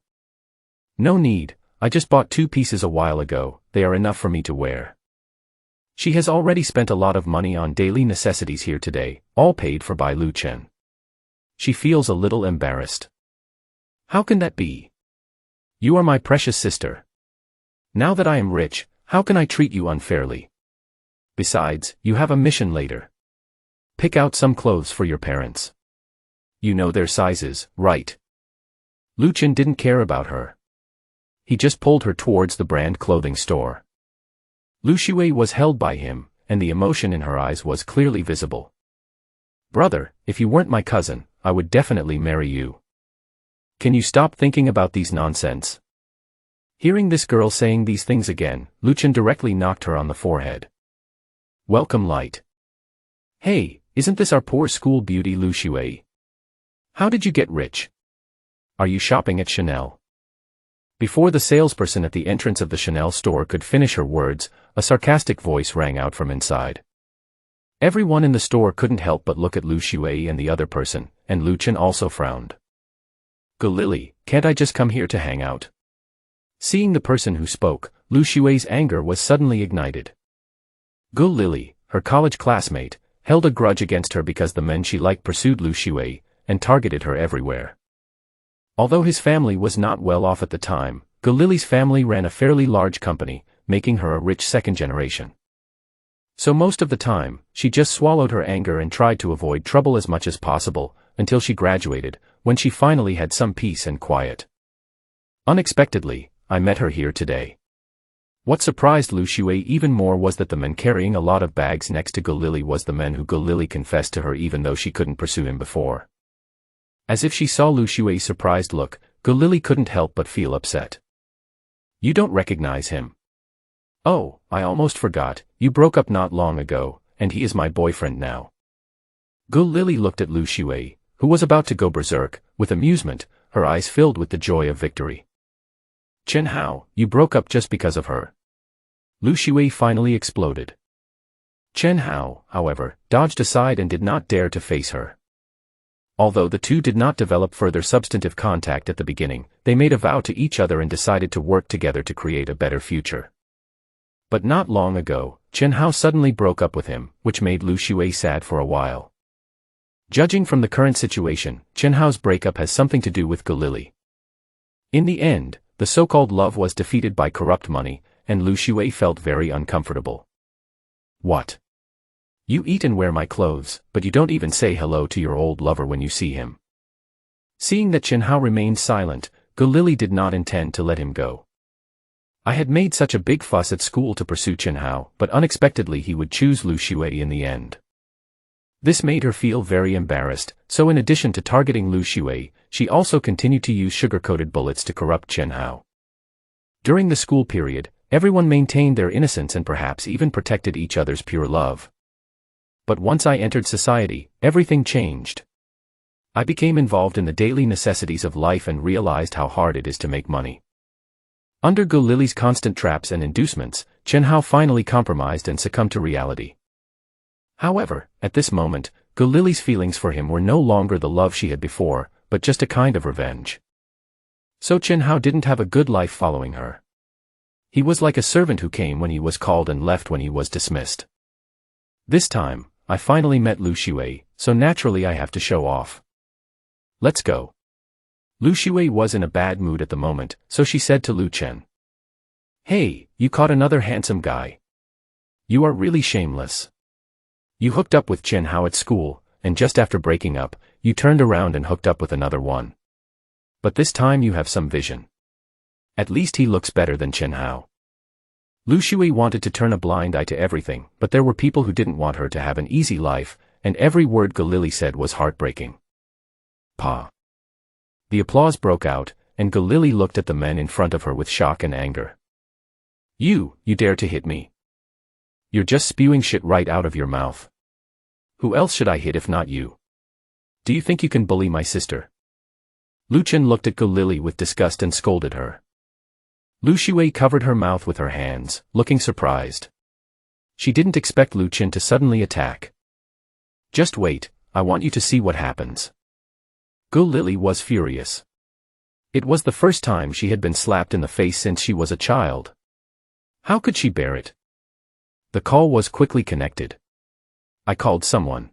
No need, I just bought 2 pieces a while ago, they are enough for me to wear. She has already spent a lot of money on daily necessities here today, all paid for by Lu Chen. She feels a little embarrassed. How can that be? You are my precious sister. Now that I am rich, how can I treat you unfairly? Besides, you have a mission later. Pick out some clothes for your parents. You know their sizes, right? Lu Chen didn't care about her. He just pulled her towards the brand clothing store. Lu Xue was held by him, and the emotion in her eyes was clearly visible. Brother, if you weren't my cousin, I would definitely marry you. Can you stop thinking about these nonsense? Hearing this girl saying these things again, Lu Chen directly knocked her on the forehead. Welcome, Light. Hey, isn't this our poor school beauty Lu Shui? How did you get rich? Are you shopping at Chanel? Before the salesperson at the entrance of the Chanel store could finish her words, a sarcastic voice rang out from inside. Everyone in the store couldn't help but look at Lu Shui and the other person, and Lu Chen also frowned. Go Lily, can't I just come here to hang out? Seeing the person who spoke, Lu Shui's anger was suddenly ignited. Go Lily, her college classmate, held a grudge against her because the men she liked pursued Lu Shui and targeted her everywhere. Although his family was not well off at the time, Go Lily's family ran a fairly large company, making her a rich second generation. So most of the time, she just swallowed her anger and tried to avoid trouble as much as possible, until she graduated, when she finally had some peace and quiet. Unexpectedly, I met her here today. What surprised Lu Shui even more was that the man carrying a lot of bags next to Go Lily was the man who Go Lily confessed to her even though she couldn't pursue him before. As if she saw Lu Shui's surprised look, Go Lily couldn't help but feel upset. You don't recognize him. Oh, I almost forgot, you broke up not long ago, and he is my boyfriend now. Go Lily looked at Lu Shui, who was about to go berserk, with amusement, her eyes filled with the joy of victory. Chen Hao, you broke up just because of her. Lu Shui finally exploded. Chen Hao, however, dodged aside and did not dare to face her. Although the two did not develop further substantive contact at the beginning, they made a vow to each other and decided to work together to create a better future. But not long ago, Chen Hao suddenly broke up with him, which made Lu Shui sad for a while. Judging from the current situation, Chen Hao's breakup has something to do with Go Lily. In the end, the so-called love was defeated by corrupt money, and Lu Shui felt very uncomfortable. What? You eat and wear my clothes, but you don't even say hello to your old lover when you see him. Seeing that Chen Hao remained silent, Go Lily did not intend to let him go. I had made such a big fuss at school to pursue Chen Hao, but unexpectedly he would choose Lu Shui in the end. This made her feel very embarrassed, so in addition to targeting Lu Shui, she also continued to use sugar-coated bullets to corrupt Chen Hao. During the school period, everyone maintained their innocence and perhaps even protected each other's pure love. But once I entered society, everything changed. I became involved in the daily necessities of life and realized how hard it is to make money. Under Go Lily's constant traps and inducements, Chen Hao finally compromised and succumbed to reality. However, at this moment, Go Lily's feelings for him were no longer the love she had before, but just a kind of revenge. So Chen Hao didn't have a good life following her. He was like a servant who came when he was called and left when he was dismissed. This time, I finally met Lu Shui, so naturally I have to show off. Let's go. Lu Shui was in a bad mood at the moment, so she said to Lu Chen. Hey, you caught another handsome guy. You are really shameless. You hooked up with Chen Hao at school, and just after breaking up, you turned around and hooked up with another one. But this time you have some vision. At least he looks better than Chen Hao. Lu Shui wanted to turn a blind eye to everything, but there were people who didn't want her to have an easy life, and every word Go Lily said was heartbreaking. Pa. The applause broke out, and Go Lily looked at the men in front of her with shock and anger. You dare to hit me? You're just spewing shit right out of your mouth. Who else should I hit if not you? Do you think you can bully my sister? Lu Chen looked at Go Lily with disgust and scolded her. Lu Shui covered her mouth with her hands, looking surprised. She didn't expect Lu Chen to suddenly attack. Just wait, I want you to see what happens. Go Lily was furious. It was the first time she had been slapped in the face since she was a child. How could she bear it? The call was quickly connected. I called someone.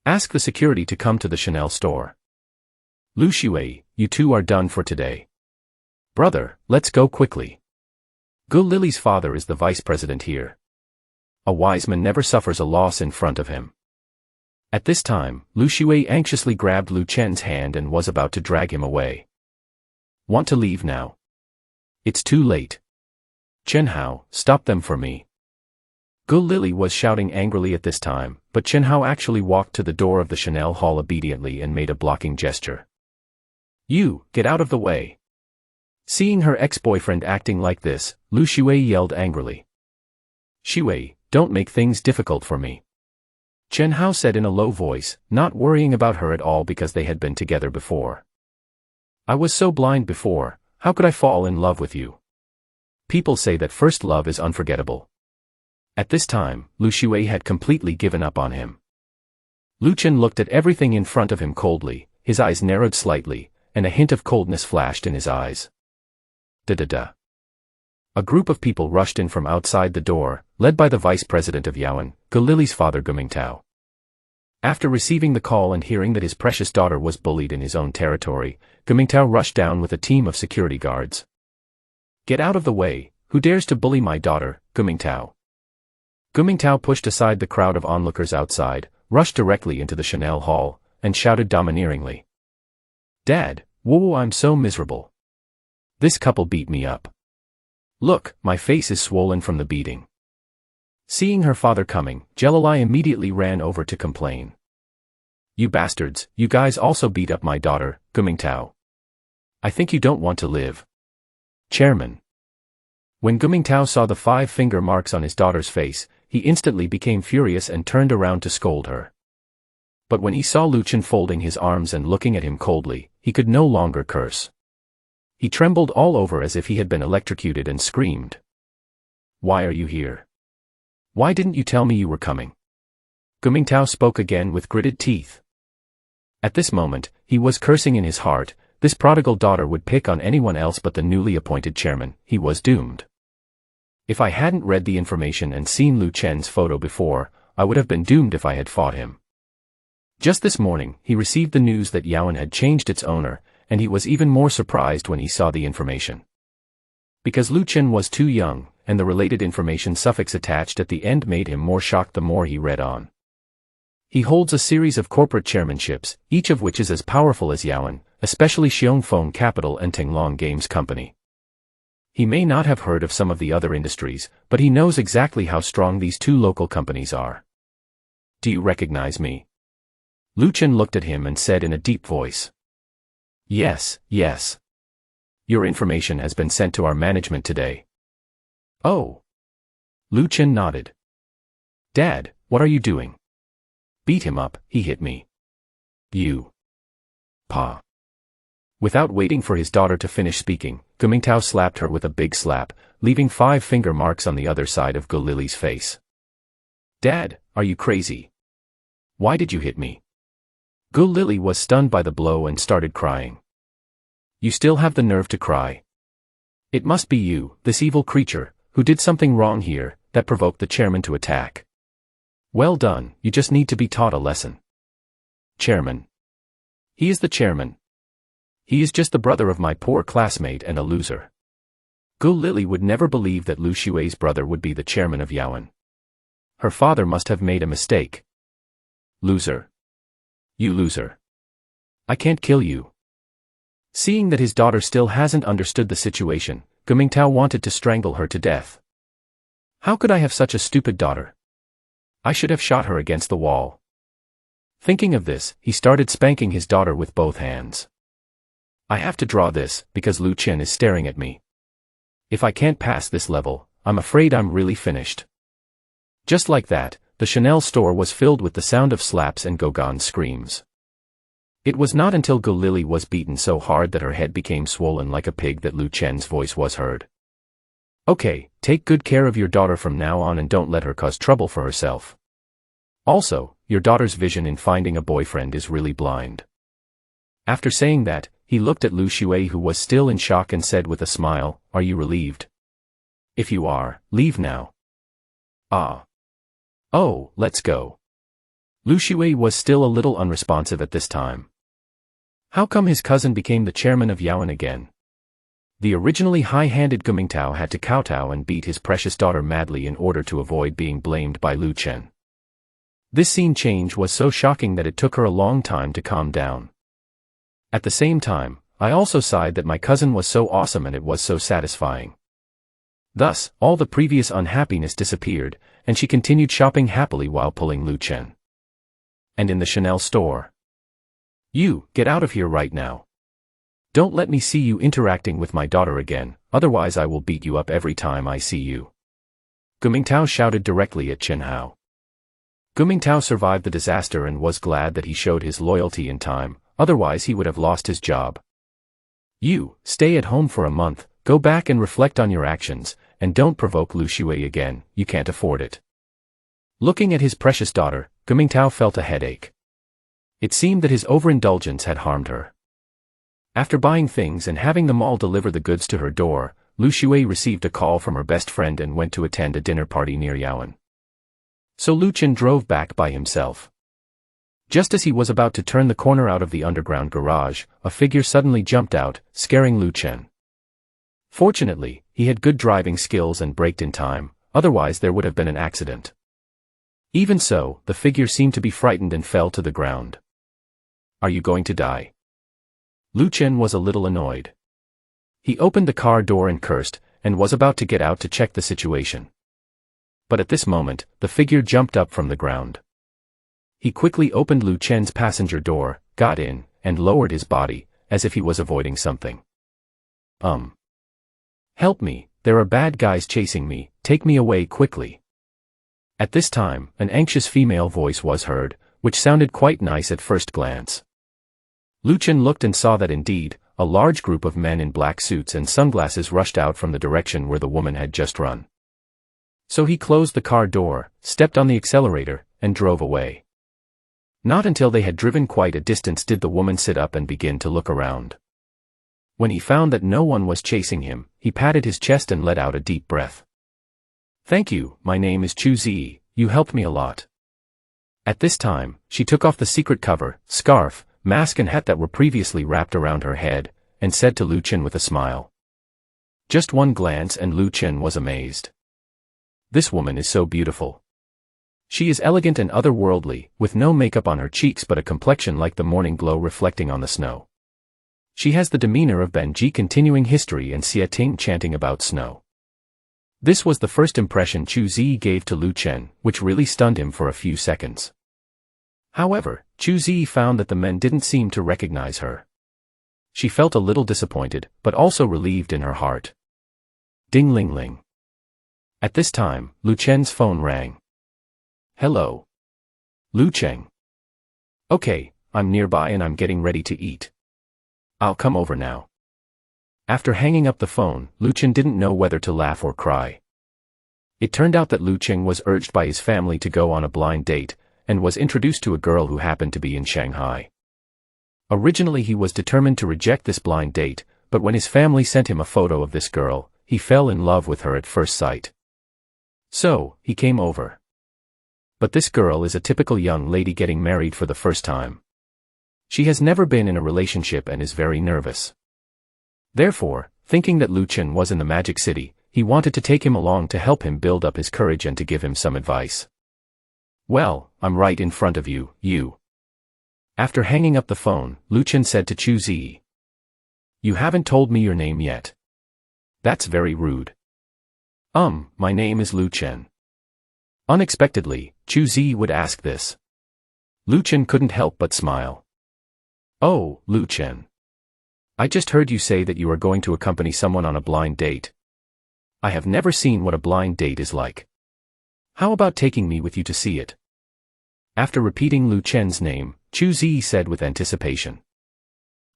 Ask the security to come to the Chanel store. Lu Shui, you two are done for today. Brother, let's go quickly. Go Lily's father is the vice president here. A wise man never suffers a loss in front of him. At this time, Lu Shui anxiously grabbed Lu Chen's hand and was about to drag him away. Want to leave now? It's too late. Chen Hao, stop them for me. Go Lily was shouting angrily at this time, but Chen Hao actually walked to the door of the Chanel hall obediently and made a blocking gesture. You, get out of the way. Seeing her ex-boyfriend acting like this, Lu Shui yelled angrily. Shui, don't make things difficult for me. Chen Hao said in a low voice, not worrying about her at all because they had been together before. I was so blind before, how could I fall in love with you? People say that first love is unforgettable. At this time, Lu Shui had completely given up on him. Lu Chen looked at everything in front of him coldly, his eyes narrowed slightly, and a hint of coldness flashed in his eyes. Da-da-da. A group of people rushed in from outside the door, led by the vice president of Yuan, Gu Lili's father Gu Mingtao. After receiving the call and hearing that his precious daughter was bullied in his own territory, Gu Mingtao rushed down with a team of security guards. Get out of the way, who dares to bully my daughter, Gu Mingtao? Gu Mingtao pushed aside the crowd of onlookers outside, rushed directly into the Chanel hall, and shouted domineeringly. Dad, whoa, I'm so miserable. This couple beat me up. Look, my face is swollen from the beating. Seeing her father coming, Jelalai immediately ran over to complain. You bastards, you guys also beat up my daughter, Gu Mingtao. I think you don't want to live. Chairman. When Gu Mingtao saw the 5-finger marks on his daughter's face, he instantly became furious and turned around to scold her. But when he saw Lu Chen folding his arms and looking at him coldly, he could no longer curse. He trembled all over as if he had been electrocuted and screamed. Why are you here? Why didn't you tell me you were coming? Gu Mingtao spoke again with gritted teeth. At this moment, he was cursing in his heart. This prodigal daughter would pick on anyone else but the newly appointed chairman. He was doomed. If I hadn't read the information and seen Lu Chen's photo before, I would have been doomed if I had fought him. Just this morning, he received the news that Yuan had changed its owner, and he was even more surprised when he saw the information. Because Lu Chen was too young, and the related information suffix attached at the end made him more shocked the more he read on. He holds a series of corporate chairmanships, each of which is as powerful as Yuan, especially Xiongfeng Capital and Tinglong Games Company. He may not have heard of some of the other industries, but he knows exactly how strong these two local companies are. Do you recognize me? Lu Chen looked at him and said in a deep voice. Yes, yes. Your information has been sent to our management today. Oh. Lu Chen nodded. Dad, what are you doing? Beat him up, he hit me. You. Pa. Without waiting for his daughter to finish speaking, Gu Mingtao slapped her with a big slap, leaving 5-finger marks on the other side of Gu Lili's face. Dad, are you crazy? Why did you hit me? Gu Lili was stunned by the blow and started crying. You still have the nerve to cry? It must be you, this evil creature, who did something wrong here, that provoked the chairman to attack. Well done, you just need to be taught a lesson. Chairman. He is the chairman. He is just the brother of my poor classmate and a loser. Gu Lili would never believe that Lu Shui's brother would be the chairman of Yuan. Her father must have made a mistake. Loser. You loser. I can't kill you. Seeing that his daughter still hasn't understood the situation, Gu Mingtao wanted to strangle her to death. How could I have such a stupid daughter? I should have shot her against the wall. Thinking of this, he started spanking his daughter with both hands. I have to draw this, because Lu Chen is staring at me. If I can't pass this level, I'm afraid I'm really finished. Just like that, the Chanel store was filled with the sound of slaps and Gogon's screams. It was not until Gu Lili was beaten so hard that her head became swollen like a pig that Lu Chen's voice was heard. Okay, take good care of your daughter from now on and don't let her cause trouble for herself. Also, your daughter's vision in finding a boyfriend is really blind. After saying that, he looked at Lu Shui who was still in shock and said with a smile, Are you relieved? If you are, leave now. Ah. Oh, let's go. Lu Shui was still a little unresponsive at this time. How come his cousin became the chairman of Yuan again? The originally high-handed Gu Mingtao had to kowtow and beat his precious daughter madly in order to avoid being blamed by Lu Chen. This scene change was so shocking that it took her a long time to calm down. At the same time, I also sighed that my cousin was so awesome and it was so satisfying. Thus, all the previous unhappiness disappeared, and she continued shopping happily while pulling Lu Chen. And in the Chanel store. You, get out of here right now. Don't let me see you interacting with my daughter again, otherwise I will beat you up every time I see you. Gu Mingtao shouted directly at Chen Hao. Gu Mingtao survived the disaster and was glad that he showed his loyalty in time, otherwise he would have lost his job. You, stay at home for a month, go back and reflect on your actions, and don't provoke Lu Shui again, you can't afford it. Looking at his precious daughter, Gu Mingtao felt a headache. It seemed that his overindulgence had harmed her. After buying things and having them all deliver the goods to her door, Lu Shui received a call from her best friend and went to attend a dinner party near Yuan. So Lu Chen drove back by himself. Just as he was about to turn the corner out of the underground garage, a figure suddenly jumped out, scaring Lu Chen. Fortunately, he had good driving skills and braked in time, otherwise there would have been an accident. Even so, the figure seemed to be frightened and fell to the ground. Are you going to die? Lu Chen was a little annoyed. He opened the car door and cursed, and was about to get out to check the situation. But at this moment, the figure jumped up from the ground. He quickly opened Lu Chen's passenger door, got in, and lowered his body, as if he was avoiding something. Help me, there are bad guys chasing me, take me away quickly. At this time, an anxious female voice was heard, which sounded quite nice at first glance. Lu Chen looked and saw that indeed, a large group of men in black suits and sunglasses rushed out from the direction where the woman had just run. So he closed the car door, stepped on the accelerator, and drove away. Not until they had driven quite a distance did the woman sit up and begin to look around. When he found that no one was chasing him, he patted his chest and let out a deep breath. Thank you, my name is Chu Zi, you helped me a lot. At this time, she took off the secret cover, scarf, mask and hat that were previously wrapped around her head, and said to Lu Chen with a smile. Just one glance and Lu Chen was amazed. This woman is so beautiful. She is elegant and otherworldly, with no makeup on her cheeks but a complexion like the morning glow reflecting on the snow. She has the demeanor of Banji continuing history and Xie Ting chanting about snow. This was the first impression Chu Zi gave to Lu Chen, which really stunned him for a few seconds. However, Chu Zi found that the men didn't seem to recognize her. She felt a little disappointed, but also relieved in her heart. Ding ling ling. At this time, Lu Chen's phone rang. Hello. Lu Chen. Okay, I'm nearby and I'm getting ready to eat. I'll come over now. After hanging up the phone, Lu Chen didn't know whether to laugh or cry. It turned out that Lu Chen was urged by his family to go on a blind date, and was introduced to a girl who happened to be in Shanghai. Originally he was determined to reject this blind date, but when his family sent him a photo of this girl, he fell in love with her at first sight. So, he came over. But this girl is a typical young lady getting married for the first time. She has never been in a relationship and is very nervous. Therefore, thinking that Lu Chen was in the Magic City, he wanted to take him along to help him build up his courage and to give him some advice. Well, I'm right in front of you, you. After hanging up the phone, Lu Chen said to Chu Zi. You haven't told me your name yet. That's very rude. My name is Lu Chen. Unexpectedly, Chu Zi would ask this. Lu Chen couldn't help but smile. Oh, Lu Chen. I just heard you say that you are going to accompany someone on a blind date. I have never seen what a blind date is like. How about taking me with you to see it? After repeating Lu Chen's name, Chu Zi said with anticipation.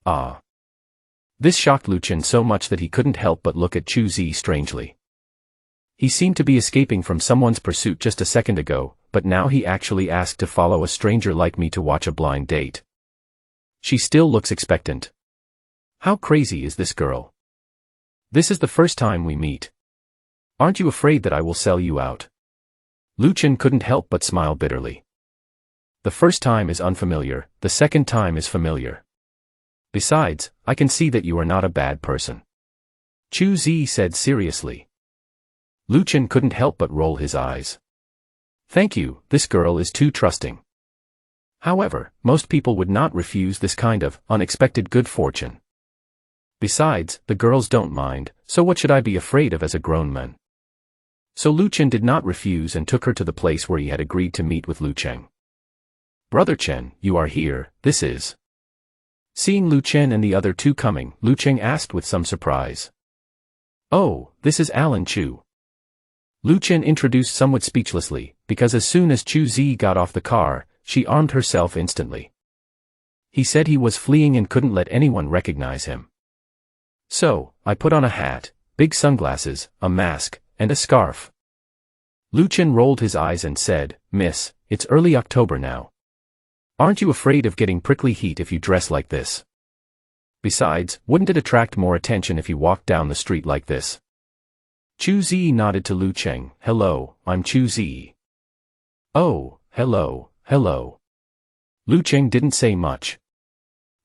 Ah. This shocked Lu Chen so much that he couldn't help but look at Chu Zi strangely. He seemed to be escaping from someone's pursuit just a second ago, but now he actually asked to follow a stranger like me to watch a blind date. She still looks expectant. How crazy is this girl? This is the first time we meet. Aren't you afraid that I will sell you out? Lu Chen couldn't help but smile bitterly. The first time is unfamiliar, the second time is familiar. Besides, I can see that you are not a bad person. Chu Zi said seriously. Lu Chen couldn't help but roll his eyes. Thank you, this girl is too trusting. However, most people would not refuse this kind of unexpected good fortune. Besides, the girls don't mind, so what should I be afraid of as a grown man? So Lu Chen did not refuse and took her to the place where he had agreed to meet with Lu Chen. Brother Chen, you are here, this is. Seeing Lu Chen and the other two coming, Lu Cheng asked with some surprise. "Oh, this is Alan Chu." Lu Chen introduced somewhat speechlessly, because as soon as Chu Zi got off the car, she armed herself instantly. He said he was fleeing and couldn't let anyone recognize him. So, I put on a hat, big sunglasses, a mask, and a scarf. Lu Chen rolled his eyes and said, "Miss, it's early October now. Aren't you afraid of getting prickly heat if you dress like this? Besides, wouldn't it attract more attention if you walked down the street like this?" Chu Zi nodded to Lu Cheng. "Hello, I'm Chu Zi." "Oh, hello, hello." Lu Cheng didn't say much.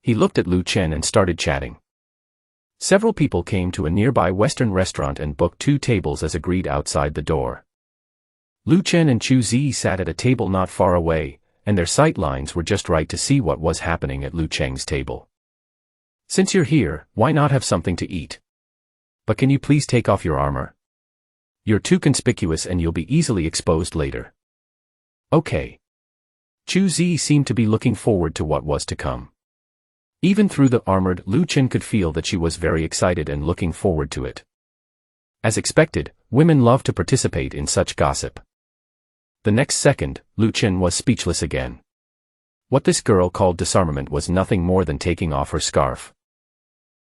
He looked at Lu Chen and started chatting. Several people came to a nearby Western restaurant and booked 2 tables as agreed outside the door. Lu Chen and Chu Zi sat at a table not far away, and their sight lines were just right to see what was happening at Lu Cheng's table. "Since you're here, why not have something to eat? But can you please take off your armor? You're too conspicuous and you'll be easily exposed later." "Okay." Chu Zi seemed to be looking forward to what was to come. Even through the armored, Lu Chen could feel that she was very excited and looking forward to it. As expected, women love to participate in such gossip. The next second, Lu Chen was speechless again. What this girl called disarmament was nothing more than taking off her scarf.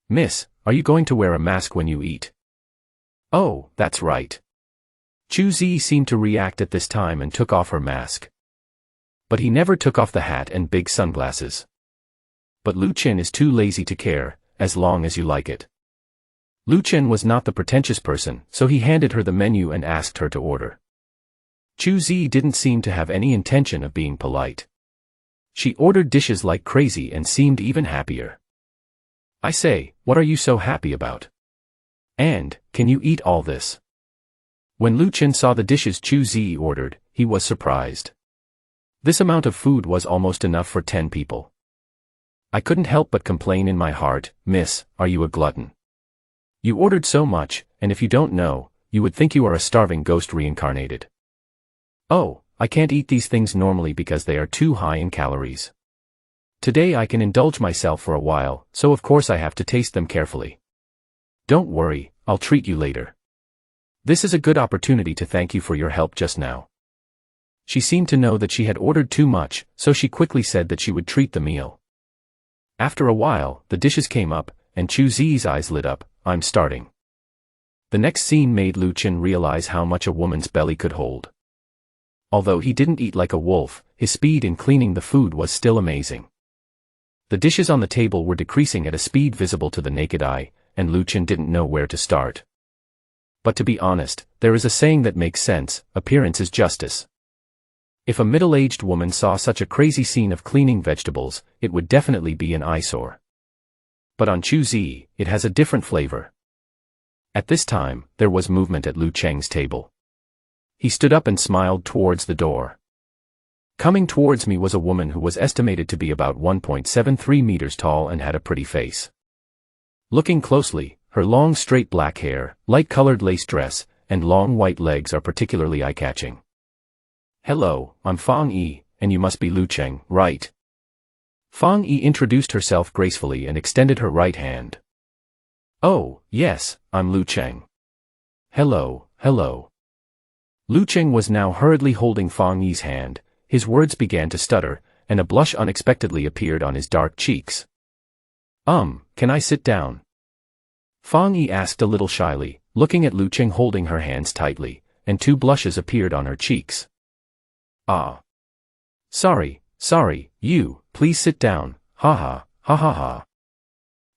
"Miss, are you going to wear a mask when you eat?" "Oh, that's right." Chu Zi seemed to react at this time and took off her mask. But he never took off the hat and big sunglasses. But Lu Chen is too lazy to care, as long as you like it. Lu Chen was not the pretentious person, so he handed her the menu and asked her to order. Chu Zi didn't seem to have any intention of being polite. She ordered dishes like crazy and seemed even happier. "I say, what are you so happy about? And, can you eat all this?" When Lu Chen saw the dishes Chu Zi ordered, he was surprised. This amount of food was almost enough for 10 people. "I couldn't help but complain in my heart, Miss, are you a glutton? You ordered so much, and if you don't know, you would think you are a starving ghost reincarnated." "Oh, I can't eat these things normally because they are too high in calories. Today I can indulge myself for a while, so of course I have to taste them carefully. Don't worry, I'll treat you later. This is a good opportunity to thank you for your help just now." She seemed to know that she had ordered too much, so she quickly said that she would treat the meal. After a while, the dishes came up, and Chu Zi's eyes lit up. "I'm starting." The next scene made Lu Chen realize how much a woman's belly could hold. Although he didn't eat like a wolf, his speed in cleaning the food was still amazing. The dishes on the table were decreasing at a speed visible to the naked eye, and Lu Chen didn't know where to start. But to be honest, there is a saying that makes sense: appearance is justice. If a middle-aged woman saw such a crazy scene of cleaning vegetables, it would definitely be an eyesore. But on Chu Zi, it has a different flavor. At this time, there was movement at Lu Cheng's table. He stood up and smiled towards the door. Coming towards me was a woman who was estimated to be about 1.73 meters tall and had a pretty face. Looking closely, her long straight black hair, light-colored lace dress, and long white legs are particularly eye-catching. "Hello, I'm Fang Yi, and you must be Lu Cheng, right?" Fang Yi introduced herself gracefully and extended her right hand. "Oh, yes, I'm Lu Cheng. Hello, hello." Lu Cheng was now hurriedly holding Fang Yi's hand. His words began to stutter, and a blush unexpectedly appeared on his dark cheeks. Can I sit down?" Fang Yi asked a little shyly, looking at Lu Cheng holding her hands tightly, and 2 blushes appeared on her cheeks. "Ah. Sorry, please sit down, ha ha ha.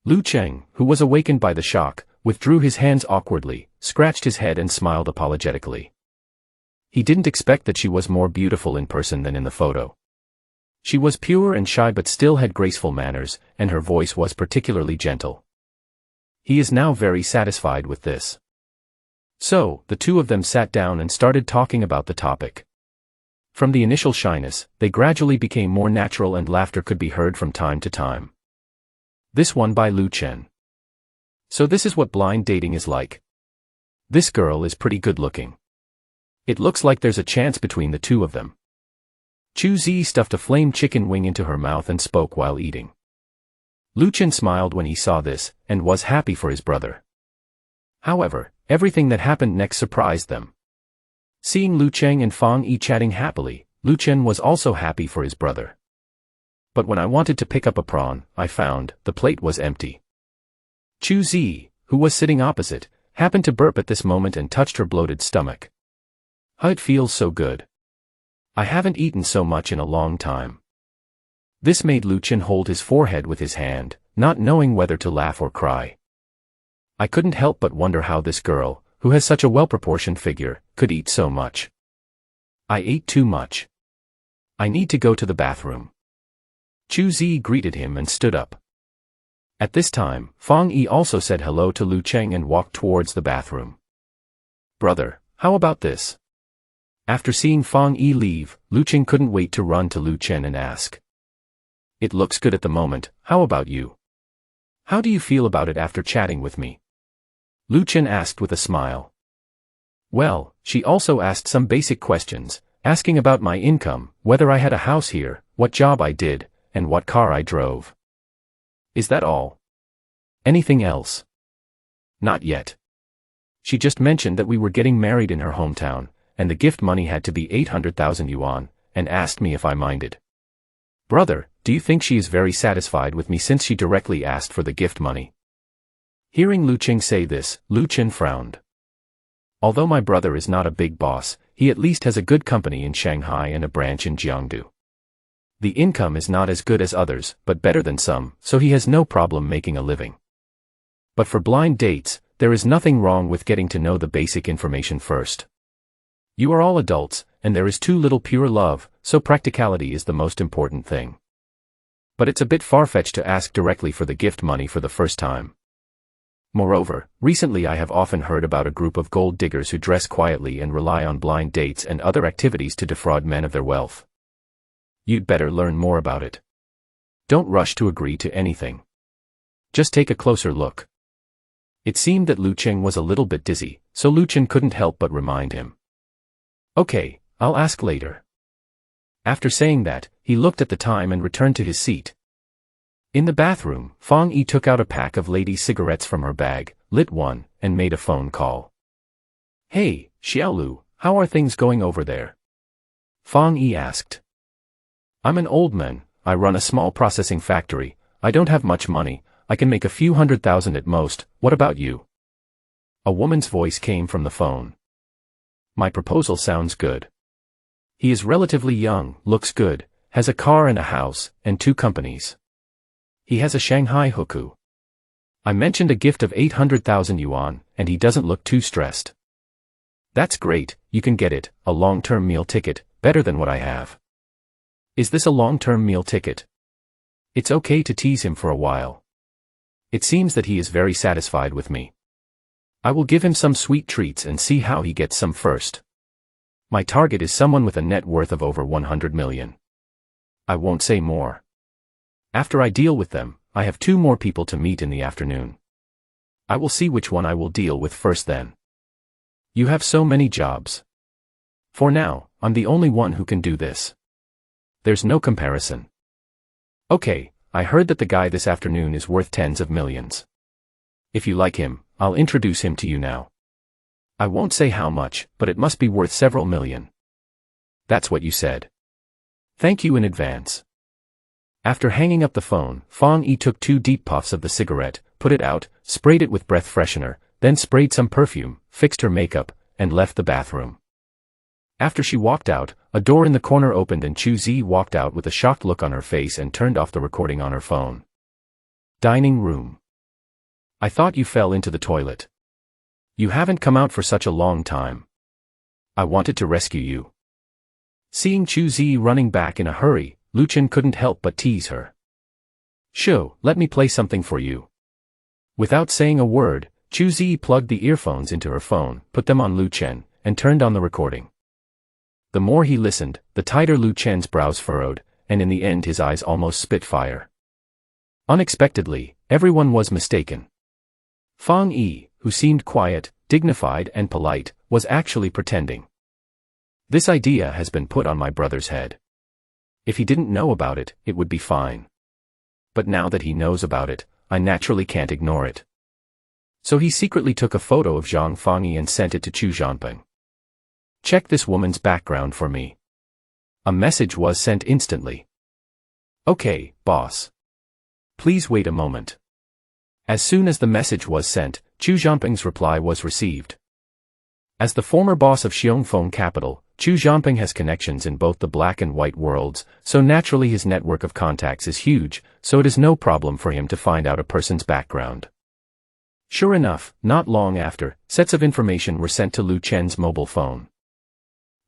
Lu Cheng, who was awakened by the shock, withdrew his hands awkwardly, scratched his head and smiled apologetically. He didn't expect that she was more beautiful in person than in the photo. She was pure and shy but still had graceful manners, and her voice was particularly gentle. He is now very satisfied with this. So, the two of them sat down and started talking about the topic. From the initial shyness, they gradually became more natural and laughter could be heard from time to time. This one by Lu Chen. "So this is what blind dating is like. This girl is pretty good looking. It looks like there's a chance between the two of them." Chu Zi stuffed a flame chicken wing into her mouth and spoke while eating. Lu Chen smiled when he saw this, and was happy for his brother. However, everything that happened next surprised them. Seeing Lu Cheng and Fang Yi chatting happily, Lu Chen was also happy for his brother. But when I wanted to pick up a prawn, I found the plate was empty. Chu Zi, who was sitting opposite, happened to burp at this moment and touched her bloated stomach. It feels so good. I haven't eaten so much in a long time. This made Lu Chen hold his forehead with his hand, not knowing whether to laugh or cry. I couldn't help but wonder how this girl, who has such a well-proportioned figure, could eat so much. I ate too much. I need to go to the bathroom. Chu Zi greeted him and stood up. At this time, Fang Yi also said hello to Lu Cheng and walked towards the bathroom. Brother, how about this? After seeing Fang Yi leave, Lu Cheng couldn't wait to run to Lu Chen and ask. It looks good at the moment, how about you? How do you feel about it after chatting with me? Lu Chen asked with a smile. Well, she also asked some basic questions, asking about my income, whether I had a house here, what job I did, and what car I drove. Is that all? Anything else? Not yet. She just mentioned that we were getting married in her hometown, and the gift money had to be 800,000 yuan, and asked me if I minded. Brother, do you think she is very satisfied with me since she directly asked for the gift money? Hearing Lu Cheng say this, Lu Chen frowned. Although my brother is not a big boss, he at least has a good company in Shanghai and a branch in Jiangdu. The income is not as good as others, but better than some, so he has no problem making a living. But for blind dates, there is nothing wrong with getting to know the basic information first. You are all adults, and there is too little pure love, so practicality is the most important thing. But it's a bit far-fetched to ask directly for the gift money for the first time. Moreover, recently I have often heard about a group of gold diggers who dress quietly and rely on blind dates and other activities to defraud men of their wealth. You'd better learn more about it. Don't rush to agree to anything. Just take a closer look. It seemed that Lu Cheng was a little bit dizzy, so Lu Chen couldn't help but remind him. Okay, I'll ask later. After saying that, he looked at the time and returned to his seat. In the bathroom, Fang Yi took out a pack of ladies' cigarettes from her bag, lit one, and made a phone call. Hey, Xiaolu, how are things going over there? Fang Yi asked. I'm an old man, I run a small processing factory, I don't have much money, I can make a few 100,000 at most, what about you? A woman's voice came from the phone. My proposal sounds good. He is relatively young, looks good, has a car and a house, and 2 companies. He has a Shanghai hukou. I mentioned a gift of 800,000 yuan, and he doesn't look too stressed. That's great, you can get it, a long-term meal ticket, better than what I have. Is this a long-term meal ticket? It's okay to tease him for a while. It seems that he is very satisfied with me. I will give him some sweet treats and see how he gets some first. My target is someone with a net worth of over 100 million. I won't say more. After I deal with them, I have 2 more people to meet in the afternoon. I will see which one I will deal with first then. You have so many jobs. For now, I'm the only one who can do this. There's no comparison. Okay, I heard that the guy this afternoon is worth tens of millions. If you like him, I'll introduce him to you now. I won't say how much, but it must be worth several million. That's what you said. Thank you in advance. After hanging up the phone, Fang Yi took 2 deep puffs of the cigarette, put it out, sprayed it with breath freshener, then sprayed some perfume, fixed her makeup, and left the bathroom. After she walked out, a door in the corner opened and Chu Zi walked out with a shocked look on her face and turned off the recording on her phone. Dining room. I thought you fell into the toilet. You haven't come out for such a long time. I wanted to rescue you. Seeing Chu Zi running back in a hurry, Lu Chen couldn't help but tease her. Sho, let me play something for you. Without saying a word, Chu Zi plugged the earphones into her phone, put them on Lu Chen, and turned on the recording. The more he listened, the tighter Lu Chen's brows furrowed, and in the end his eyes almost spit fire. Unexpectedly, everyone was mistaken. Fang Yi, who seemed quiet, dignified and polite, was actually pretending. This idea has been put on my brother's head. If he didn't know about it, it would be fine. but now that he knows about it, I naturally can't ignore it. So he secretly took a photo of Zhang Fangyi and sent it to Chu Jianping. Check this woman's background for me. A message was sent instantly. Okay, boss. Please wait a moment. As soon as the message was sent, Chu Jianping's reply was received. As the former boss of Xiongfeng Capital, Chu Jianping has connections in both the black and white worlds, so naturally his network of contacts is huge, so it is no problem for him to find out a person's background. Sure enough, not long after, sets of information were sent to Lu Chen's mobile phone.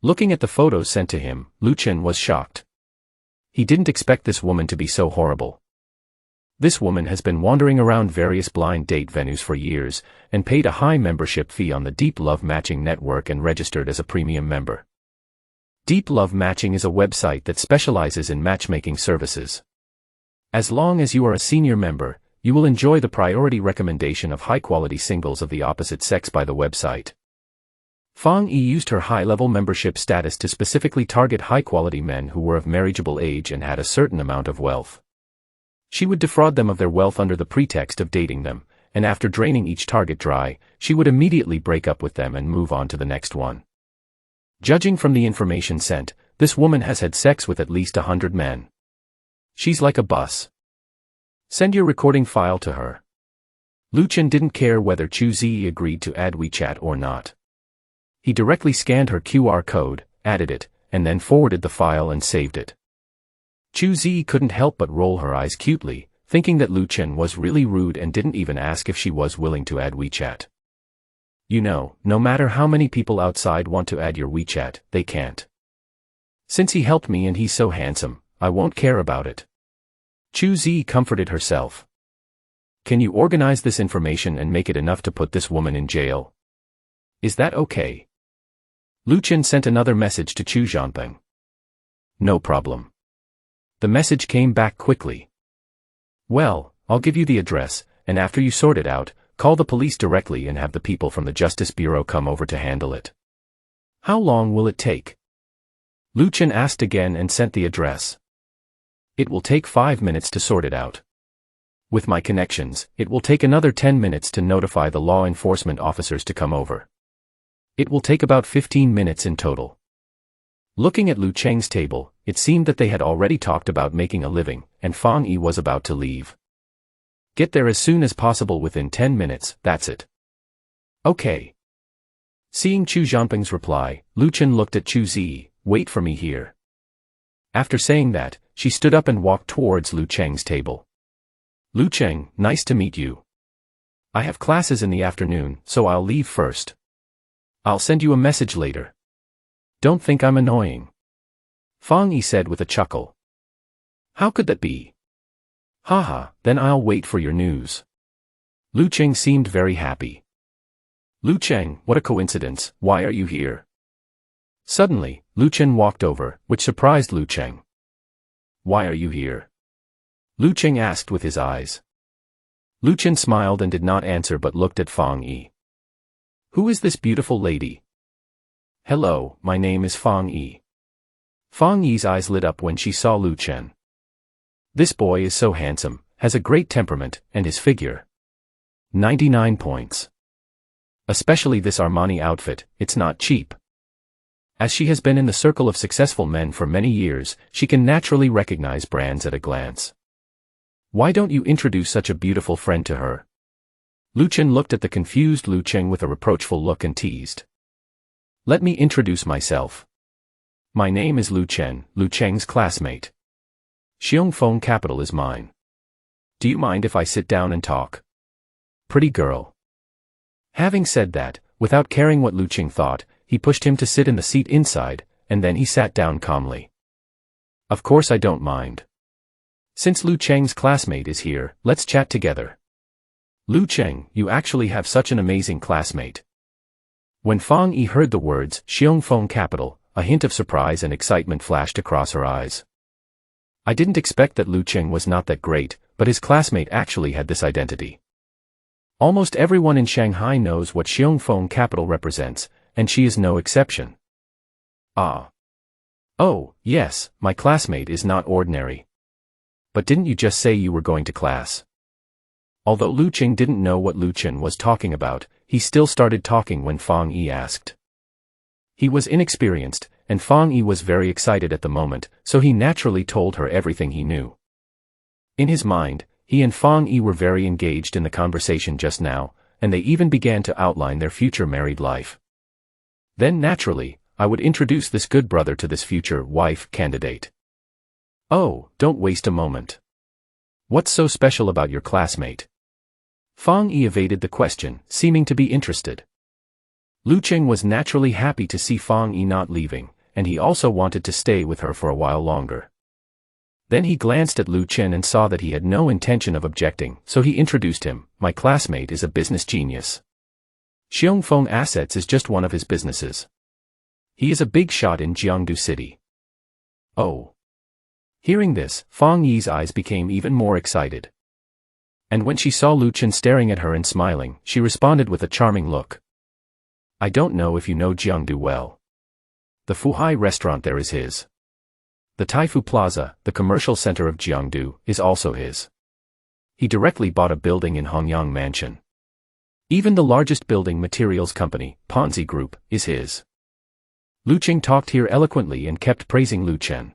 Looking at the photos sent to him, Lu Chen was shocked. He didn't expect this woman to be so horrible. This woman has been wandering around various blind date venues for years, and paid a high membership fee on the Deep Love Matching network and registered as a premium member. Deep Love Matching is a website that specializes in matchmaking services. As long as you are a senior member, you will enjoy the priority recommendation of high-quality singles of the opposite sex by the website. Fang Yi used her high-level membership status to specifically target high-quality men who were of marriageable age and had a certain amount of wealth. She would defraud them of their wealth under the pretext of dating them, and after draining each target dry, she would immediately break up with them and move on to the next one. Judging from the information sent, this woman has had sex with at least 100 men. She's like a bus. Send your recording file to her. Lu Chen didn't care whether Chu Zi agreed to add WeChat or not. He directly scanned her QR code, added it, and then forwarded the file and saved it. Chu Zi couldn't help but roll her eyes cutely, thinking that Lu Chen was really rude and didn't even ask if she was willing to add WeChat. You know, no matter how many people outside want to add your WeChat, they can't. Since he helped me and he's so handsome, I won't care about it. Chu Zi comforted herself. Can you organize this information and make it enough to put this woman in jail? Is that okay? Lu Chen sent another message to Chu Jianping. No problem. The message came back quickly. Well, I'll give you the address, and after you sort it out, call the police directly and have the people from the Justice Bureau come over to handle it. How long will it take? Lu Chen asked again and sent the address. It will take 5 minutes to sort it out. With my connections, it will take another 10 minutes to notify the law enforcement officers to come over. It will take about 15 minutes in total. Looking at Lu Cheng's table, it seemed that they had already talked about making a living, and Fang Yi was about to leave. Get there as soon as possible within 10 minutes, that's it. Okay. Seeing Chu Jianping's reply, Lu Chen looked at Chu Zi, wait for me here. After saying that, she stood up and walked towards Lu Cheng's table. Lu Cheng, nice to meet you. I have classes in the afternoon, so I'll leave first. I'll send you a message later. Don't think I'm annoying. Fang Yi said with a chuckle. How could that be? Haha, then I'll wait for your news. Lu Cheng seemed very happy. Lu Cheng, what a coincidence, why are you here? Suddenly, Lu Chen walked over, which surprised Lu Cheng. Why are you here? Lu Cheng asked with his eyes. Lu Chen smiled and did not answer but looked at Fang Yi. Who is this beautiful lady? Hello, my name is Fang Yi. Fang Yi's eyes lit up when she saw Lu Chen. This boy is so handsome, has a great temperament, and his figure. 99 points. Especially this Armani outfit, it's not cheap. As she has been in the circle of successful men for many years, she can naturally recognize brands at a glance. Why don't you introduce such a beautiful friend to her? Lu Chen looked at the confused Lu Cheng with a reproachful look and teased. Let me introduce myself. My name is Lu Chen, Lu Cheng's classmate. Xiongfeng Capital is mine. Do you mind if I sit down and talk? Pretty girl. Having said that, without caring what Lu Cheng thought, he pushed him to sit in the seat inside, and then he sat down calmly. Of course I don't mind. Since Lu Cheng's classmate is here, let's chat together. Lu Cheng, you actually have such an amazing classmate. When Fang Yi heard the words, Xiongfeng Capital, a hint of surprise and excitement flashed across her eyes. I didn't expect that Lu Cheng was not that great, but his classmate actually had this identity. Almost everyone in Shanghai knows what Xiongfeng Capital represents, and she is no exception. Ah. Oh, yes, my classmate is not ordinary. But didn't you just say you were going to class? Although Lu Qing didn't know what Lu Chen was talking about, he still started talking when Fang Yi asked. He was inexperienced, and Fang Yi was very excited at the moment, so he naturally told her everything he knew. In his mind, he and Fang Yi were very engaged in the conversation just now, and they even began to outline their future married life. Then naturally, I would introduce this good brother to this future wife candidate. Oh, don't waste a moment. What's so special about your classmate? Fang Yi evaded the question, seeming to be interested. Lu Qing was naturally happy to see Fang Yi not leaving, and he also wanted to stay with her for a while longer. Then he glanced at Lu Chen and saw that he had no intention of objecting, so he introduced him. My classmate is a business genius. Xiongfeng Assets is just one of his businesses. He is a big shot in Jiangdu City. Oh. Hearing this, Fang Yi's eyes became even more excited. And when she saw Lu Chen staring at her and smiling, she responded with a charming look. I don't know if you know Jiangdu well. The Fuhai restaurant there is his. The Taifu Plaza, the commercial center of Jiangdu, is also his. He directly bought a building in Hongyang Mansion. Even the largest building materials company, Ponzi Group, is his. Lu Qing talked here eloquently and kept praising Lu Chen.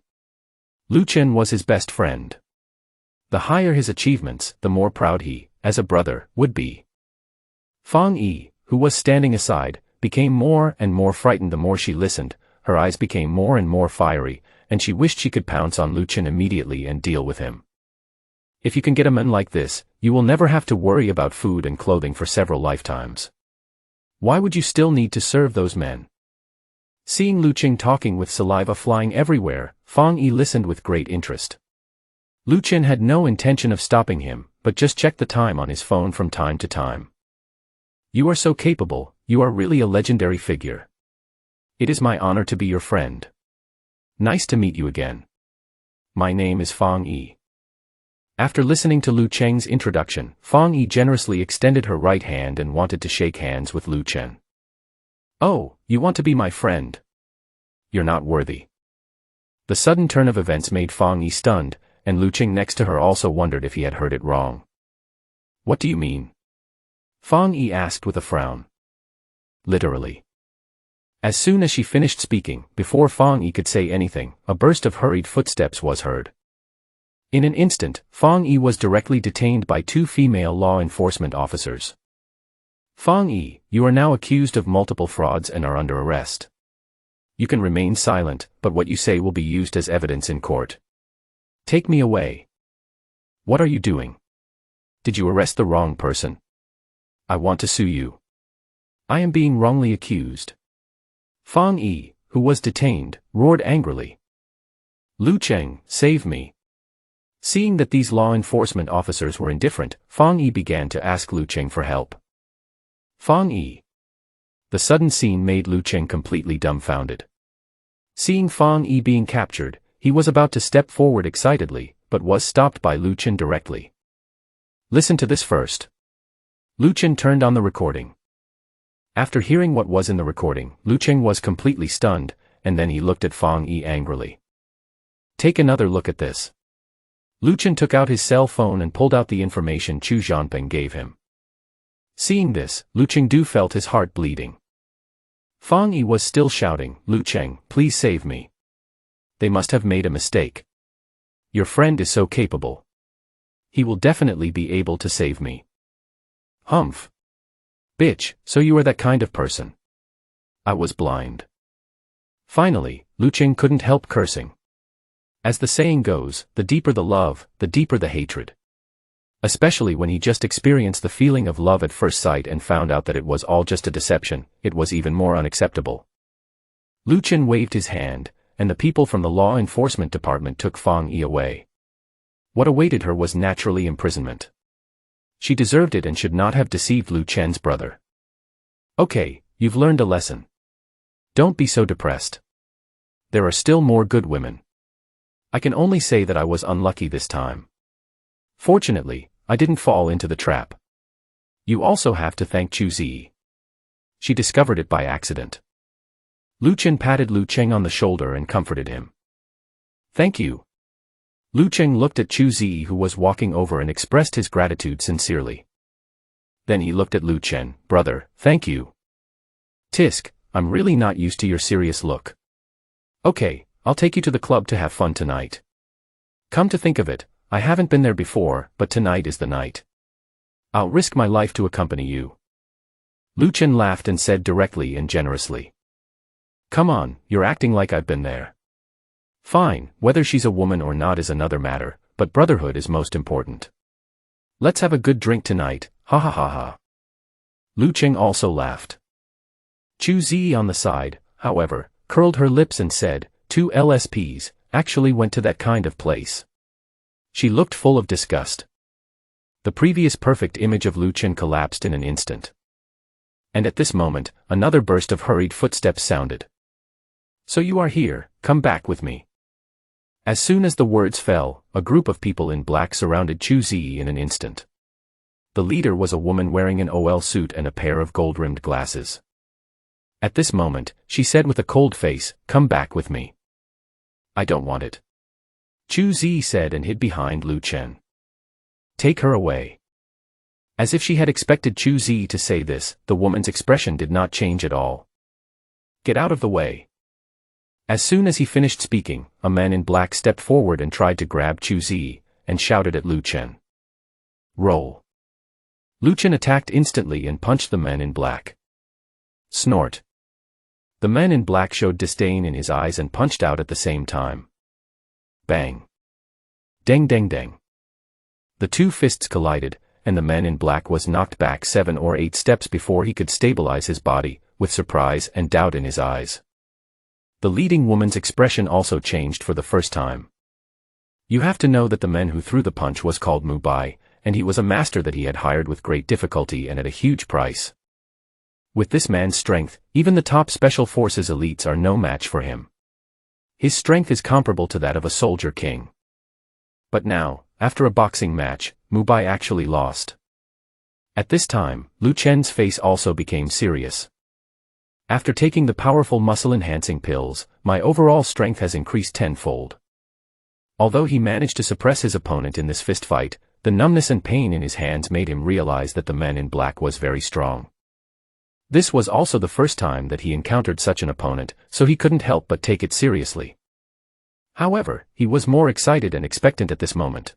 Lu Chen was his best friend. The higher his achievements, the more proud he, as a brother, would be. Fang Yi, who was standing aside, became more and more frightened the more she listened. Her eyes became more and more fiery, and she wished she could pounce on Lu Chen immediately and deal with him. If you can get a man like this, you will never have to worry about food and clothing for several lifetimes. Why would you still need to serve those men? Seeing Lu Qing talking with saliva flying everywhere, Fang Yi listened with great interest. Lu Chen had no intention of stopping him, but just checked the time on his phone from time to time. You are so capable, you are really a legendary figure. It is my honor to be your friend. Nice to meet you again. My name is Fang Yi. After listening to Lu Cheng's introduction, Fang Yi generously extended her right hand and wanted to shake hands with Lu Chen. Oh, you want to be my friend? You're not worthy. The sudden turn of events made Fang Yi stunned, and Lu Qing next to her also wondered if he had heard it wrong. What do you mean? Fang Yi asked with a frown. Literally. As soon as she finished speaking, before Fang Yi could say anything, a burst of hurried footsteps was heard. In an instant, Fang Yi was directly detained by two female law enforcement officers. Fang Yi, you are now accused of multiple frauds and are under arrest. You can remain silent, but what you say will be used as evidence in court. Take me away. What are you doing? Did you arrest the wrong person? I want to sue you. I am being wrongly accused. Fang Yi, who was detained, roared angrily. Lu Cheng, save me. Seeing that these law enforcement officers were indifferent, Fang Yi began to ask Lu Cheng for help. Fang Yi. The sudden scene made Lu Cheng completely dumbfounded. Seeing Fang Yi being captured, he was about to step forward excitedly, but was stopped by Lu Chen directly. Listen to this first. Lu Chen turned on the recording. After hearing what was in the recording, Lu Chen was completely stunned, and then he looked at Fang Yi angrily. Take another look at this. Lu Chen took out his cell phone and pulled out the information Chu Zhanping gave him. Seeing this, Lu Chengdu felt his heart bleeding. Fang Yi was still shouting, Lu Cheng, please save me. They must have made a mistake. Your friend is so capable. He will definitely be able to save me. Humph. Bitch, so you are that kind of person. I was blind. Finally, Lu Cheng couldn't help cursing. As the saying goes, the deeper the love, the deeper the hatred. Especially when he just experienced the feeling of love at first sight and found out that it was all just a deception, it was even more unacceptable. Lu Chen waved his hand, and the people from the law enforcement department took Fang Yi away. What awaited her was naturally imprisonment. She deserved it and should not have deceived Lu Chen's brother. Okay, you've learned a lesson. Don't be so depressed. There are still more good women. I can only say that I was unlucky this time. Fortunately, I didn't fall into the trap. You also have to thank Chu Zi. She discovered it by accident. Lu Chen patted Lu Cheng on the shoulder and comforted him. Thank you. Lu Cheng looked at Chu Zi, who was walking over, and expressed his gratitude sincerely. Then he looked at Lu Chen. Brother, thank you. Tisk, I'm really not used to your serious look. Okay, I'll take you to the club to have fun tonight. Come to think of it, I haven't been there before, but tonight is the night. I'll risk my life to accompany you. Lu Chen laughed and said directly and generously. Come on, you're acting like I've been there. Fine, whether she's a woman or not is another matter, but brotherhood is most important. Let's have a good drink tonight, ha ha ha ha. Lu Cheng also laughed. Chu Zi on the side, however, curled her lips and said, 2 LSPs, actually went to that kind of place. She looked full of disgust. The previous perfect image of Lu Chen collapsed in an instant. And at this moment, another burst of hurried footsteps sounded. So you are here, come back with me. As soon as the words fell, a group of people in black surrounded Chu Zi in an instant. The leader was a woman wearing an OL suit and a pair of gold-rimmed glasses. At this moment, she said with a cold face, come back with me. I don't want it. Chu Zi said and hid behind Lu Chen. Take her away. As if she had expected Chu Zi to say this, the woman's expression did not change at all. Get out of the way. As soon as he finished speaking, a man in black stepped forward and tried to grab Chu Zi, and shouted at Lu Chen. Roll. Lu Chen attacked instantly and punched the man in black. Snort. The man in black showed disdain in his eyes and punched out at the same time. Bang. Deng deng deng. The two fists collided, and the man in black was knocked back 7 or 8 steps before he could stabilize his body, with surprise and doubt in his eyes. The leading woman's expression also changed for the first time. You have to know that the man who threw the punch was called Mu Bai, and he was a master that he had hired with great difficulty and at a huge price. With this man's strength, even the top special forces elites are no match for him. His strength is comparable to that of a soldier king. But now, after a boxing match, Mu Bai actually lost. At this time, Lu Chen's face also became serious. After taking the powerful muscle-enhancing pills, my overall strength has increased tenfold. Although he managed to suppress his opponent in this fist fight, the numbness and pain in his hands made him realize that the man in black was very strong. This was also the first time that he encountered such an opponent, so he couldn't help but take it seriously. However, he was more excited and expectant at this moment.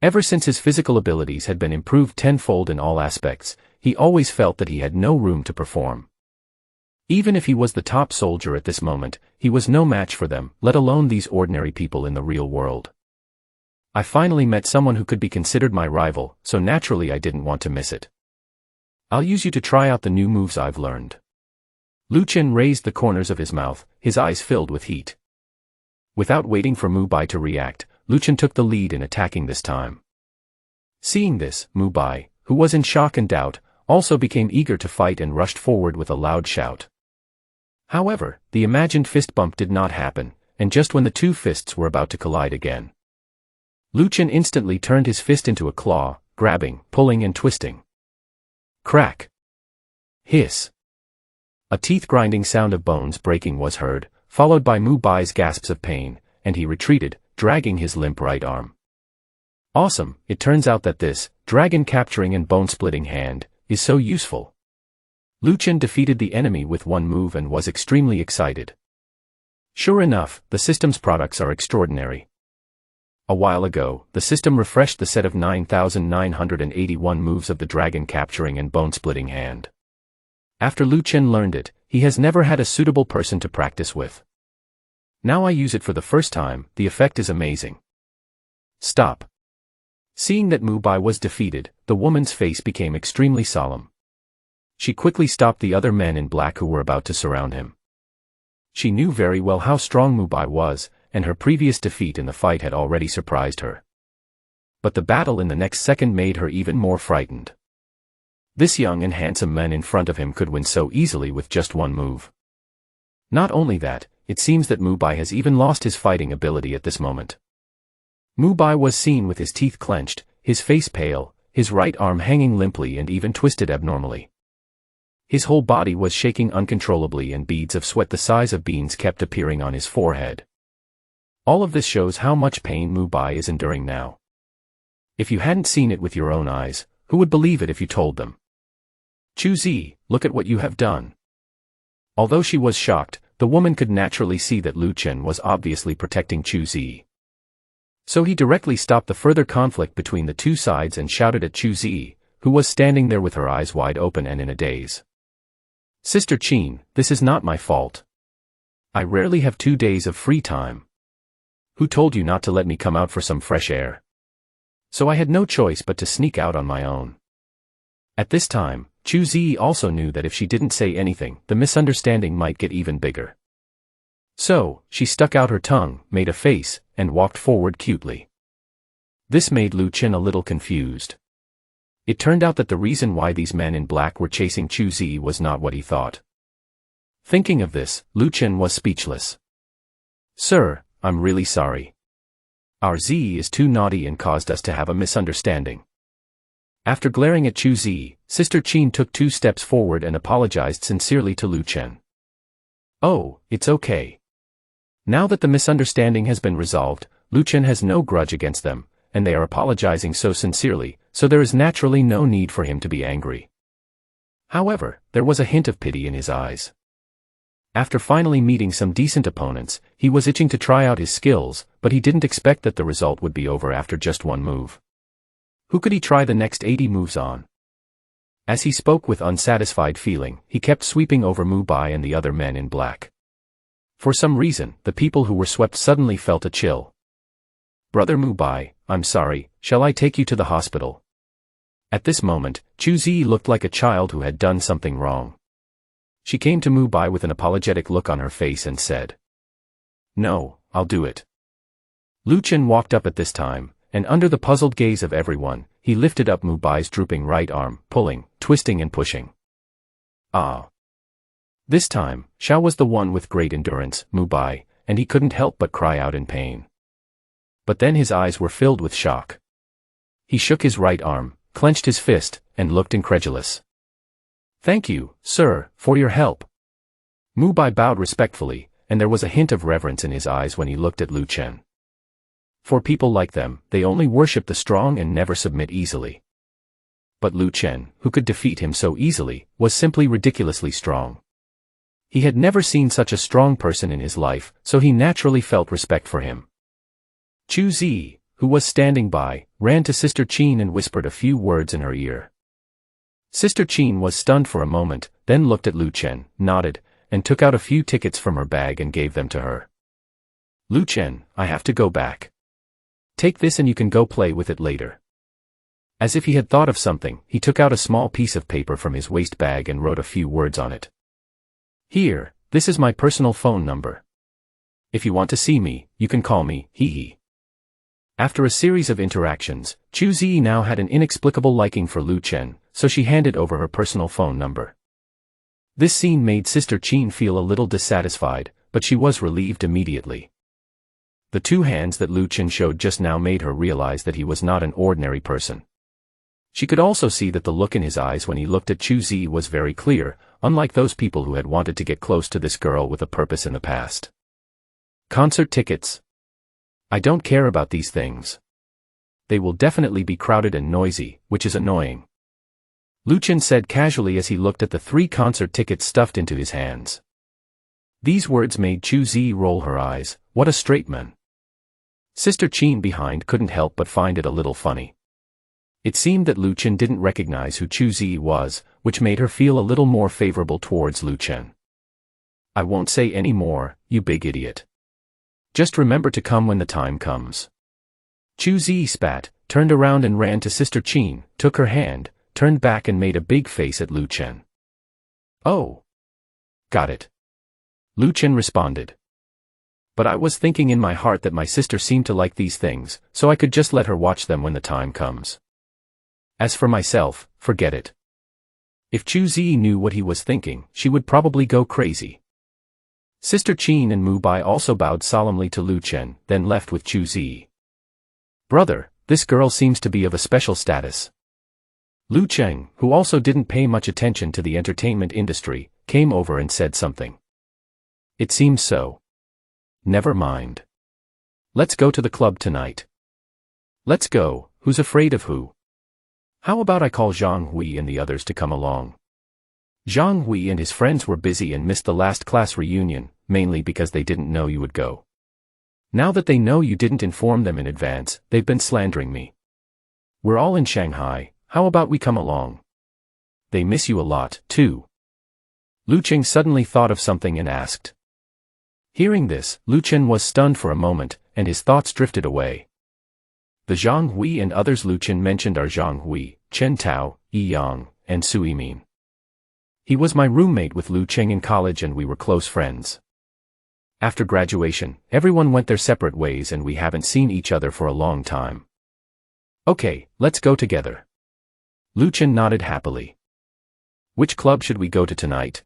Ever since his physical abilities had been improved tenfold in all aspects, he always felt that he had no room to perform. Even if he was the top soldier at this moment, he was no match for them, let alone these ordinary people in the real world. I finally met someone who could be considered my rival, so naturally I didn't want to miss it. I'll use you to try out the new moves I've learned. Lu Chen raised the corners of his mouth, his eyes filled with heat. Without waiting for Mu Bai to react, Lu Chen took the lead in attacking this time. Seeing this, Mu Bai, who was in shock and doubt, also became eager to fight and rushed forward with a loud shout. However, the imagined fist bump did not happen, and just when the two fists were about to collide again, Lu Chen instantly turned his fist into a claw, grabbing, pulling and twisting. Crack. Hiss. A teeth-grinding sound of bones breaking was heard, followed by Mu Bai's gasps of pain, and he retreated, dragging his limp right arm. Awesome, it turns out that this, dragon-capturing and bone-splitting hand, is so useful. Lu Chen defeated the enemy with one move and was extremely excited. Sure enough, the system's products are extraordinary. A while ago, the system refreshed the set of 9,981 moves of the dragon-capturing and bone-splitting hand. After Lu Chen learned it, he has never had a suitable person to practice with. Now I use it for the first time, the effect is amazing. Stop. Seeing that Mu Bai was defeated, the woman's face became extremely solemn. She quickly stopped the other men in black who were about to surround him. She knew very well how strong Mu Bai was, and her previous defeat in the fight had already surprised her. But the battle in the next second made her even more frightened. This young and handsome man in front of him could win so easily with just one move. Not only that, it seems that Mu Bai has even lost his fighting ability at this moment. Mu Bai was seen with his teeth clenched, his face pale, his right arm hanging limply and even twisted abnormally. His whole body was shaking uncontrollably and beads of sweat the size of beans kept appearing on his forehead. All of this shows how much pain Mu Bai is enduring now. If you hadn't seen it with your own eyes, who would believe it if you told them? Chu Zi, look at what you have done. Although she was shocked, the woman could naturally see that Lu Chen was obviously protecting Chu Zi. So he directly stopped the further conflict between the two sides and shouted at Chu Zi, who was standing there with her eyes wide open and in a daze. Sister Qin, this is not my fault. I rarely have 2 days of free time. Who told you not to let me come out for some fresh air? So I had no choice but to sneak out on my own. At this time, Chu Zi also knew that if she didn't say anything, the misunderstanding might get even bigger. So, she stuck out her tongue, made a face, and walked forward cutely. This made Lu Chen a little confused. It turned out that the reason why these men in black were chasing Chu Zi was not what he thought. Thinking of this, Lu Chen was speechless. Sir, I'm really sorry. Our Zi is too naughty and caused us to have a misunderstanding. After glaring at Chu Zi, Sister Qin took 2 steps forward and apologized sincerely to Lu Chen. Oh, it's okay. Now that the misunderstanding has been resolved, Lu Chen has no grudge against them, and they are apologizing so sincerely, so there is naturally no need for him to be angry. However, there was a hint of pity in his eyes. After finally meeting some decent opponents, he was itching to try out his skills, but he didn't expect that the result would be over after just 1 move. Who could he try the next 80 moves on? As he spoke with unsatisfied feeling, he kept sweeping over Mu Bai and the other men in black. For some reason, the people who were swept suddenly felt a chill. Brother Mu Bai, I'm sorry, shall I take you to the hospital? At this moment, Chu Zi looked like a child who had done something wrong. She came to Mu Bai with an apologetic look on her face and said, No, I'll do it. Lu Chen walked up at this time, and under the puzzled gaze of everyone, he lifted up Mu Bai's drooping right arm, pulling, twisting and pushing. Ah! This time, Xiao was the one with great endurance, Mu Bai, and he couldn't help but cry out in pain. But then his eyes were filled with shock. He shook his right arm, clenched his fist, and looked incredulous. Thank you, sir, for your help. Mu Bai bowed respectfully, and there was a hint of reverence in his eyes when he looked at Lu Chen. For people like them, they only worship the strong and never submit easily. But Lu Chen, who could defeat him so easily, was simply ridiculously strong. He had never seen such a strong person in his life, so he naturally felt respect for him. Chu Zi, who was standing by, ran to Sister Qin and whispered a few words in her ear. Sister Qin was stunned for a moment, then looked at Lu Chen, nodded, and took out a few tickets from her bag and gave them to her. Lu Chen, I have to go back. Take this and you can go play with it later. As if he had thought of something, he took out a small piece of paper from his waist bag and wrote a few words on it. Here, this is my personal phone number. If you want to see me, you can call me, hee. After a series of interactions, Chu Zi now had an inexplicable liking for Lu Chen, so she handed over her personal phone number. This scene made Sister Qin feel a little dissatisfied, but she was relieved immediately. The 2 hands that Lu Chen showed just now made her realize that he was not an ordinary person. She could also see that the look in his eyes when he looked at Chu Zi was very clear, unlike those people who had wanted to get close to this girl with a purpose in the past. Concert tickets. I don't care about these things. They will definitely be crowded and noisy, which is annoying. Lu Chen said casually as he looked at the 3 concert tickets stuffed into his hands. These words made Chu Zi roll her eyes. What a straight man. Sister Qin behind couldn't help but find it a little funny. It seemed that Lu Chen didn't recognize who Chu Zi was, which made her feel a little more favorable towards Lu Chen. I won't say any more, you big idiot. Just remember to come when the time comes. Chu Zi spat, turned around and ran to Sister Qin, took her hand, turned back and made a big face at Lu Chen. Oh. Got it. Lu Chen responded. But I was thinking in my heart that my sister seemed to like these things, so I could just let her watch them when the time comes. As for myself, forget it. If Chu Zi knew what he was thinking, she would probably go crazy. Sister Qin and Mu Bai also bowed solemnly to Lu Chen, then left with Chu Zi. Brother, this girl seems to be of a special status. Lu Chen, who also didn't pay much attention to the entertainment industry, came over and said something. It seems so. Never mind. Let's go to the club tonight. Let's go, who's afraid of who? How about I call Zhang Hui and the others to come along? Zhang Hui and his friends were busy and missed the last class reunion, mainly because they didn't know you would go. Now that they know you didn't inform them in advance, they've been slandering me. We're all in Shanghai, how about we come along? They miss you a lot, too. Lu Qing suddenly thought of something and asked. Hearing this, Lu Chen was stunned for a moment, and his thoughts drifted away. The Zhang Hui and others Lu Chen mentioned are Zhang Hui, Chen Tao, Yi Yang, and Su Yimin. He was my roommate with Lu Qing in college and we were close friends. After graduation, everyone went their separate ways and we haven't seen each other for a long time. Okay, let's go together. Lu Chen nodded happily. Which club should we go to tonight?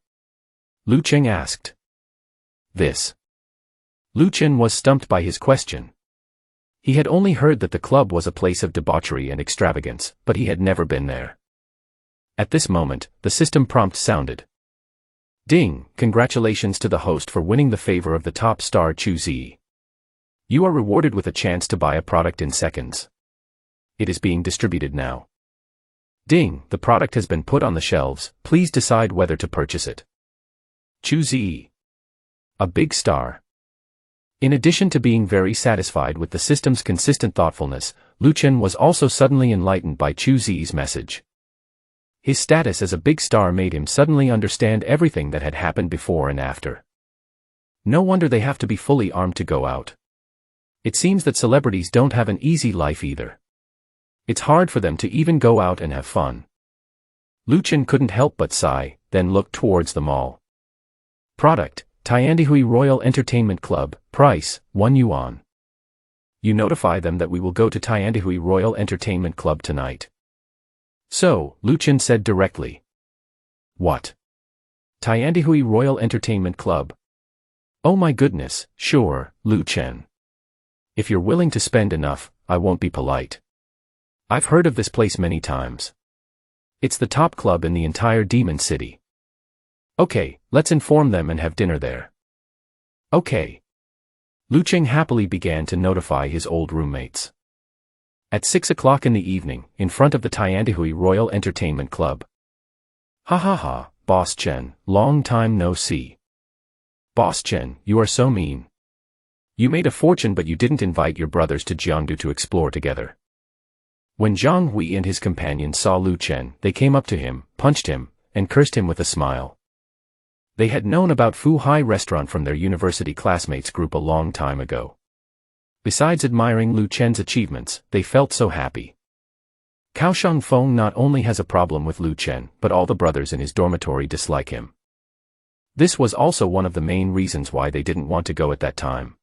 Lu Qing asked. This. Lu Chen was stumped by his question. He had only heard that the club was a place of debauchery and extravagance, but he had never been there. At this moment, the system prompt sounded. Ding, congratulations to the host for winning the favor of the top star Chu Zi. You are rewarded with a chance to buy a product in seconds. It is being distributed now. Ding, the product has been put on the shelves, please decide whether to purchase it. Chu Zi. A big star. In addition to being very satisfied with the system's consistent thoughtfulness, Lu Chen was also suddenly enlightened by Chu Zi's message. His status as a big star made him suddenly understand everything that had happened before and after. No wonder they have to be fully armed to go out. It seems that celebrities don't have an easy life either. It's hard for them to even go out and have fun. Lu Chen couldn't help but sigh, then looked towards the mall. Product, Tiandihui Royal Entertainment Club, price, 1 yuan. You notify them that we will go to Tiandihui Royal Entertainment Club tonight. So, Lu Chen said directly. What? Tiandihui Royal Entertainment Club? Oh my goodness, sure, Lu Chen. If you're willing to spend enough, I won't be polite. I've heard of this place many times. It's the top club in the entire Demon City. Okay, let's inform them and have dinner there. Okay. Lu Qing happily began to notify his old roommates. At 6 o'clock in the evening, in front of the Tiandihui Royal Entertainment Club. Ha ha ha, Boss Chen, long time no see. Boss Chen, you are so mean. You made a fortune but you didn't invite your brothers to Jiangdu to explore together. When Zhang Hui and his companions saw Lu Chen, they came up to him, punched him, and cursed him with a smile. They had known about Fu Hai restaurant from their university classmates group a long time ago. Besides admiring Lu Chen's achievements, they felt so happy. Kaohsiung Feng not only has a problem with Lu Chen, but all the brothers in his dormitory dislike him. This was also one of the main reasons why they didn't want to go at that time.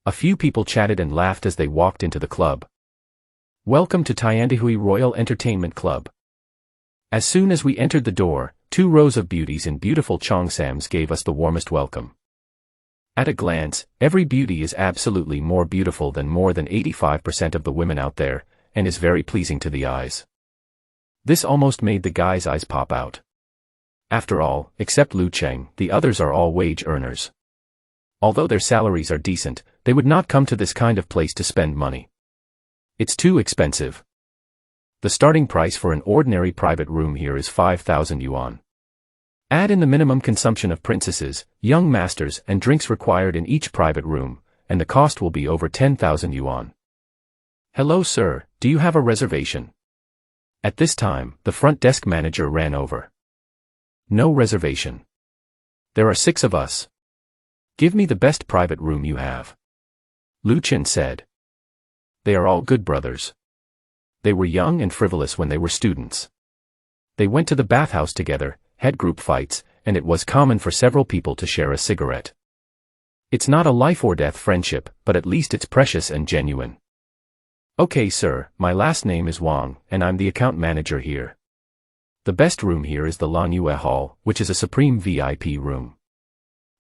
A few people chatted and laughed as they walked into the club. Welcome to Tiandihui Royal Entertainment Club. As soon as we entered the door, 2 rows of beauties in beautiful cheongsams gave us the warmest welcome. At a glance, every beauty is absolutely more beautiful than more than 85% of the women out there, and is very pleasing to the eyes. This almost made the guy's eyes pop out. After all, except Lu Cheng, the others are all wage earners. Although their salaries are decent, they would not come to this kind of place to spend money. It's too expensive. The starting price for an ordinary private room here is 5,000 yuan. Add in the minimum consumption of princesses, young masters and drinks required in each private room, and the cost will be over 10,000 yuan. Hello sir, do you have a reservation? At this time, the front desk manager ran over. No reservation. There are 6 of us. Give me the best private room you have. Lu Chen said. They are all good brothers. They were young and frivolous when they were students. They went to the bathhouse together, had group fights, and it was common for several people to share a cigarette. It's not a life-or-death friendship, but at least it's precious and genuine. Okay sir, my last name is Wang, and I'm the account manager here. The best room here is the Lan Yue Hall, which is a supreme VIP room.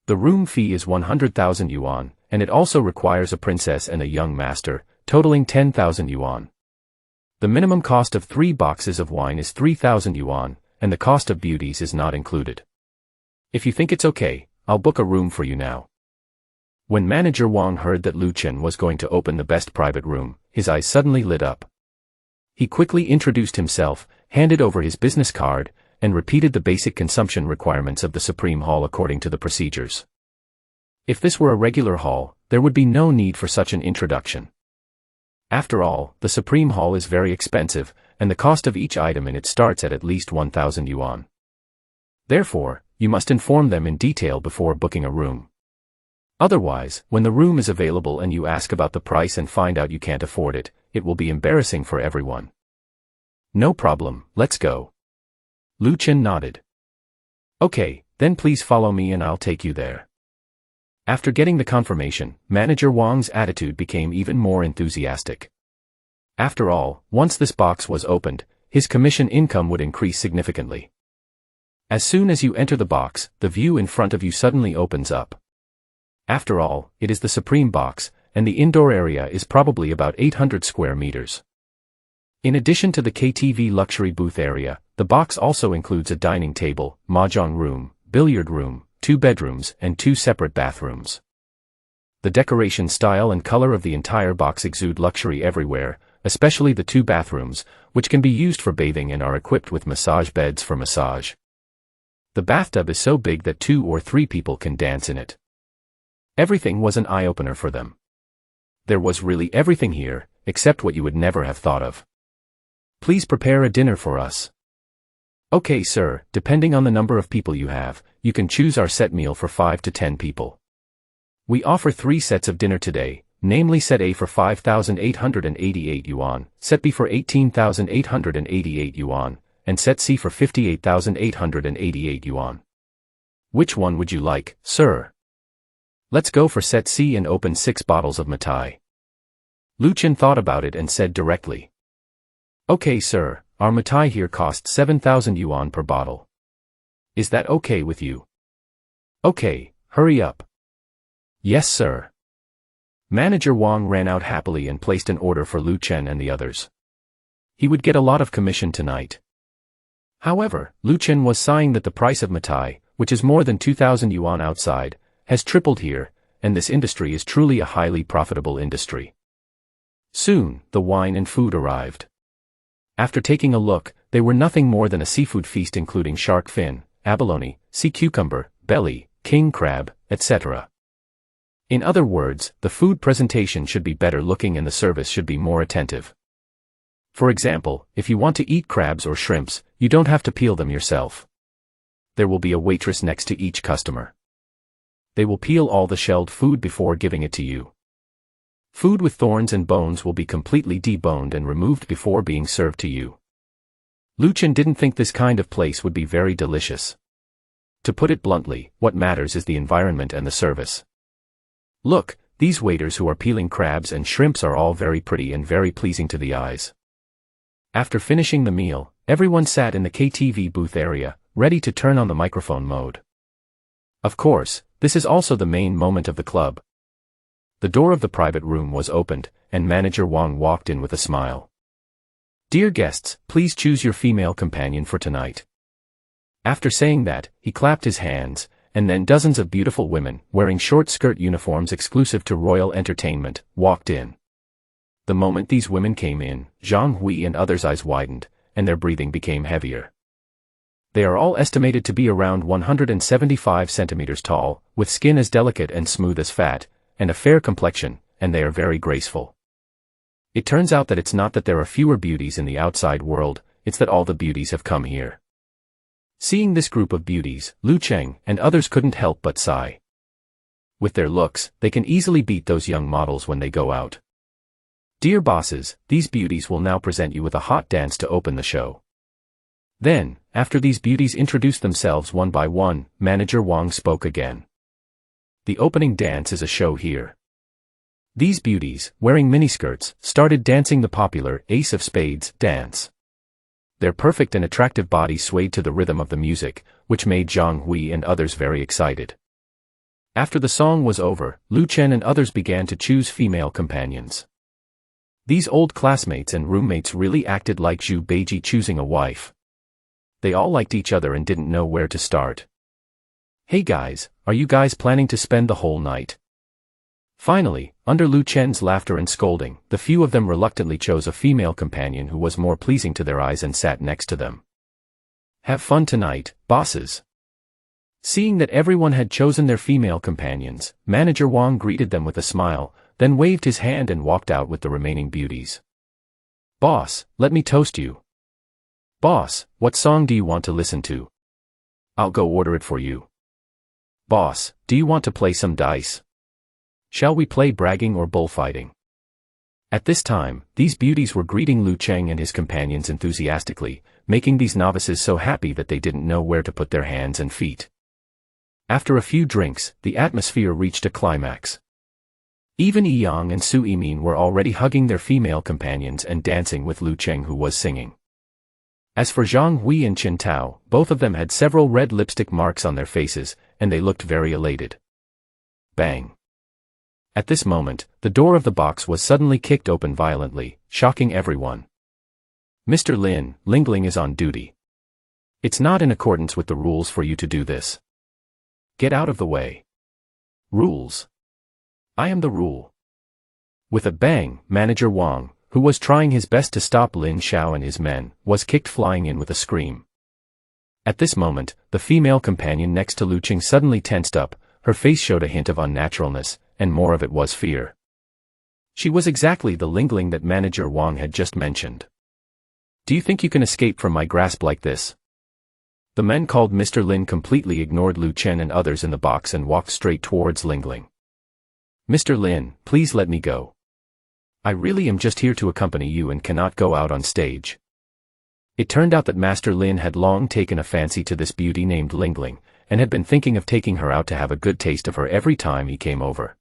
The room fee is 100,000 yuan, and it also requires a princess and a young master, totaling 10,000 yuan. The minimum cost of 3 boxes of wine is 3,000 yuan, and the cost of beauties is not included. If you think it's okay, I'll book a room for you now. When Manager Wang heard that Lu Chen was going to open the best private room, his eyes suddenly lit up. He quickly introduced himself, handed over his business card, and repeated the basic consumption requirements of the Supreme Hall according to the procedures. If this were a regular hall, there would be no need for such an introduction. After all, the Supreme Hall is very expensive, and the cost of each item in it starts at least 1,000 yuan. Therefore, you must inform them in detail before booking a room. Otherwise, when the room is available and you ask about the price and find out you can't afford it, it will be embarrassing for everyone. No problem, let's go. Lu Chen nodded. Okay, then please follow me and I'll take you there. After getting the confirmation, Manager Wang's attitude became even more enthusiastic. After all, once this box was opened, his commission income would increase significantly. As soon as you enter the box, the view in front of you suddenly opens up. After all, it is the Supreme Box, and the indoor area is probably about 800 square meters. In addition to the KTV luxury booth area, the box also includes a dining table, mahjong room, billiard room, 2 bedrooms, and 2 separate bathrooms. The decoration style and color of the entire box exude luxury everywhere, especially the 2 bathrooms, which can be used for bathing and are equipped with massage beds for massage. The bathtub is so big that 2 or 3 people can dance in it. Everything was an eye-opener for them. There was really everything here, except what you would never have thought of. Please prepare a dinner for us. Okay, sir, depending on the number of people you have, you can choose our set meal for 5 to 10 people. We offer 3 sets of dinner today, namely Set A for 5,888 yuan, Set B for 18,888 yuan, and Set C for 58,888 yuan. Which one would you like, sir? Let's go for Set C and open 6 bottles of Matai. Lu Chen thought about it and said directly. Okay, sir, our Matai here costs 7,000 yuan per bottle. Is that okay with you? Okay, hurry up. Yes, sir. Manager Wang ran out happily and placed an order for Lu Chen and the others. He would get a lot of commission tonight. However, Lu Chen was sighing that the price of Matai, which is more than 2,000 yuan outside, has tripled here, and this industry is truly a highly profitable industry. Soon, the wine and food arrived. After taking a look, they were nothing more than a seafood feast including shark fin, abalone, sea cucumber, belly, king crab, etc. In other words, the food presentation should be better looking and the service should be more attentive. For example, if you want to eat crabs or shrimps, you don't have to peel them yourself. There will be a waitress next to each customer. They will peel all the shelled food before giving it to you. Food with thorns and bones will be completely deboned and removed before being served to you. Lu Chen didn't think this kind of place would be very delicious. To put it bluntly, what matters is the environment and the service. Look, these waiters who are peeling crabs and shrimps are all very pretty and very pleasing to the eyes. After finishing the meal, everyone sat in the KTV booth area, ready to turn on the microphone mode. Of course, this is also the main moment of the club. The door of the private room was opened, and Manager Wang walked in with a smile. Dear guests, please choose your female companion for tonight. After saying that, he clapped his hands, and then dozens of beautiful women, wearing short skirt uniforms exclusive to royal entertainment, walked in. The moment these women came in, Zhang Hui and others' eyes widened, and their breathing became heavier. They are all estimated to be around 175 centimeters tall, with skin as delicate and smooth as fat, and a fair complexion, and they are very graceful. It turns out that it's not that there are fewer beauties in the outside world, it's that all the beauties have come here. Seeing this group of beauties, Lu Chen and others couldn't help but sigh. With their looks, they can easily beat those young models when they go out. Dear bosses, these beauties will now present you with a hot dance to open the show. Then, after these beauties introduced themselves one by one, Manager Wang spoke again. The opening dance is a show here. These beauties, wearing miniskirts, started dancing the popular Ace of Spades dance. Their perfect and attractive bodies swayed to the rhythm of the music, which made Zhang Hui and others very excited. After the song was over, Lu Chen and others began to choose female companions. These old classmates and roommates really acted like Zhu Beiji choosing a wife. They all liked each other and didn't know where to start. Hey guys, are you guys planning to spend the whole night? Finally, under Lu Chen's laughter and scolding, the few of them reluctantly chose a female companion who was more pleasing to their eyes and sat next to them. Have fun tonight, bosses. Seeing that everyone had chosen their female companions, Manager Wang greeted them with a smile, then waved his hand and walked out with the remaining beauties. Boss, let me toast you. Boss, what song do you want to listen to? I'll go order it for you. Boss, do you want to play some dice? Shall we play bragging or bullfighting? At this time, these beauties were greeting Lu Cheng and his companions enthusiastically, making these novices so happy that they didn't know where to put their hands and feet. After a few drinks, the atmosphere reached a climax. Even Yi Yang and Su Yimin were already hugging their female companions and dancing with Lu Cheng, who was singing. As for Zhang Hui and Qin Tao, both of them had several red lipstick marks on their faces, and they looked very elated. Bang! At this moment, the door of the box was suddenly kicked open violently, shocking everyone. Mr. Lin, Lingling is on duty. It's not in accordance with the rules for you to do this. Get out of the way. Rules. I am the rule. With a bang, Manager Wang, who was trying his best to stop Lin Xiao and his men, was kicked flying in with a scream. At this moment, the female companion next to Lu Cheng suddenly tensed up, her face showed a hint of unnaturalness, and more of it was fear. She was exactly the Lingling that Manager Wang had just mentioned. Do you think you can escape from my grasp like this? The men called Mr. Lin completely ignored Lu Chen and others in the box and walked straight towards Lingling. Mr. Lin, please let me go. I really am just here to accompany you and cannot go out on stage. It turned out that Master Lin had long taken a fancy to this beauty named Lingling, and had been thinking of taking her out to have a good taste of her every time he came over.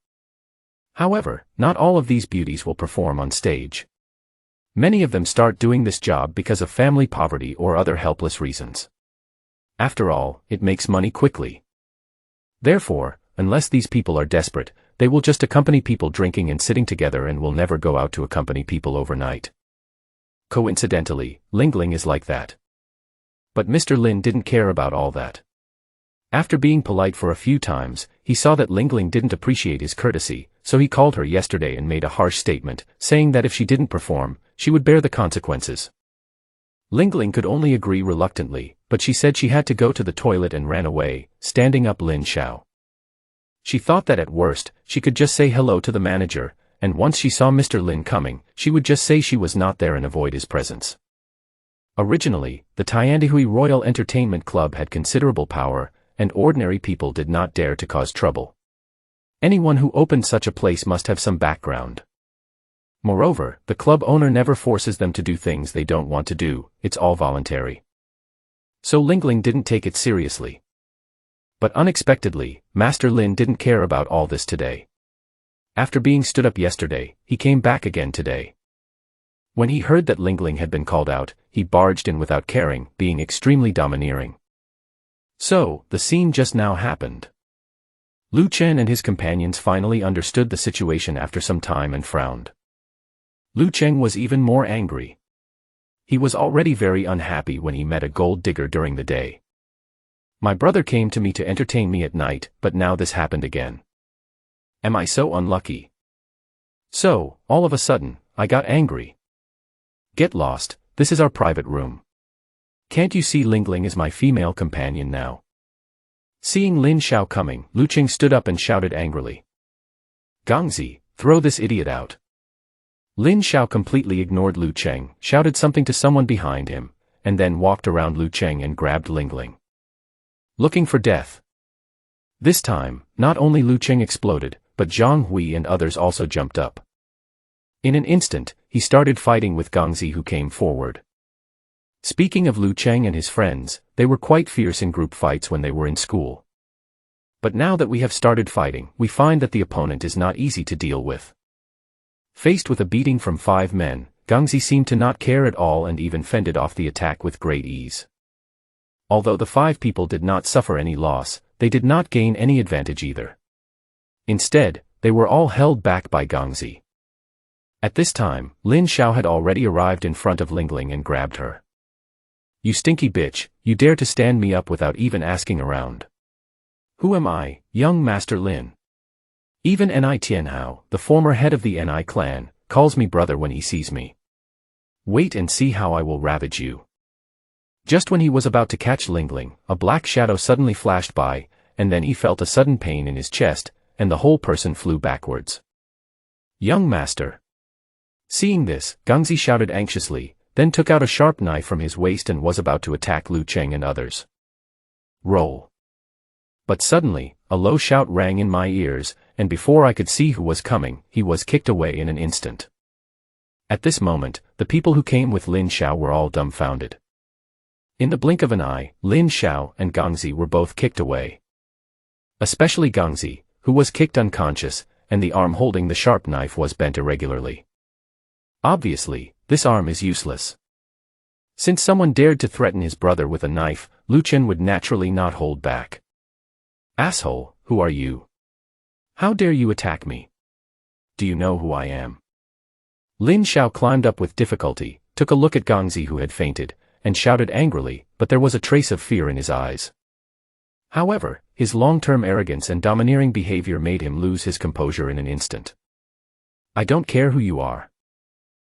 However, not all of these beauties will perform on stage. Many of them start doing this job because of family poverty or other helpless reasons. After all, it makes money quickly. Therefore, unless these people are desperate, they will just accompany people drinking and sitting together and will never go out to accompany people overnight. Coincidentally, Lingling is like that. But Mr. Lin didn't care about all that. After being polite for a few times, he saw that Lingling didn't appreciate his courtesy, so he called her yesterday and made a harsh statement, saying that if she didn't perform, she would bear the consequences. Lingling could only agree reluctantly, but she said she had to go to the toilet and ran away, standing up Lin Xiao. She thought that at worst, she could just say hello to the manager, and once she saw Mr. Lin coming, she would just say she was not there and avoid his presence. Originally, the Tiandihui Royal Entertainment Club had considerable power, and ordinary people did not dare to cause trouble. Anyone who opened such a place must have some background. Moreover, the club owner never forces them to do things they don't want to do, it's all voluntary. So Lingling didn't take it seriously. But unexpectedly, Master Lin didn't care about all this today. After being stood up yesterday, he came back again today. When he heard that Lingling had been called out, he barged in without caring, being extremely domineering. So, the scene just now happened. Lu Chen and his companions finally understood the situation after some time and frowned. Lu Cheng was even more angry. He was already very unhappy when he met a gold digger during the day. My brother came to me to entertain me at night, but now this happened again. Am I so unlucky? So, all of a sudden, I got angry. Get lost, this is our private room. Can't you see Lingling is my female companion now? Seeing Lin Xiao coming, Lu Cheng stood up and shouted angrily. Gangzi, throw this idiot out. Lin Xiao completely ignored Lu Cheng, shouted something to someone behind him, and then walked around Lu Cheng and grabbed Lingling. Looking for death. This time, not only Lu Cheng exploded, but Zhang Hui and others also jumped up. In an instant, he started fighting with Gangzi, who came forward. Speaking of Lu Cheng and his friends, they were quite fierce in group fights when they were in school. But now that we have started fighting, we find that the opponent is not easy to deal with. Faced with a beating from 5 men, Gangzi seemed to not care at all and even fended off the attack with great ease. Although the 5 people did not suffer any loss, they did not gain any advantage either. Instead, they were all held back by Gangzi. At this time, Lin Xiao had already arrived in front of Lingling and grabbed her. You stinky bitch, you dare to stand me up without even asking around. Who am I, young Master Lin? Even Ni Tianhao, the former head of the Ni clan, calls me brother when he sees me. Wait and see how I will ravage you. Just when he was about to catch Lingling, a black shadow suddenly flashed by, and then he felt a sudden pain in his chest, and the whole person flew backwards. Young master. Seeing this, Gangzi shouted anxiously, then took out a sharp knife from his waist and was about to attack Lu Cheng and others. Roll. But suddenly, a low shout rang in my ears, and before I could see who was coming, he was kicked away in an instant. At this moment, the people who came with Lin Xiao were all dumbfounded. In the blink of an eye, Lin Xiao and Gangzi were both kicked away. Especially Gangzi, who was kicked unconscious, and the arm holding the sharp knife was bent irregularly. Obviously, this arm is useless. Since someone dared to threaten his brother with a knife, Lu Chen would naturally not hold back. Asshole, who are you? How dare you attack me? Do you know who I am? Lin Xiao climbed up with difficulty, took a look at Gangzi who had fainted, and shouted angrily, but there was a trace of fear in his eyes. However, his long-term arrogance and domineering behavior made him lose his composure in an instant. I don't care who you are.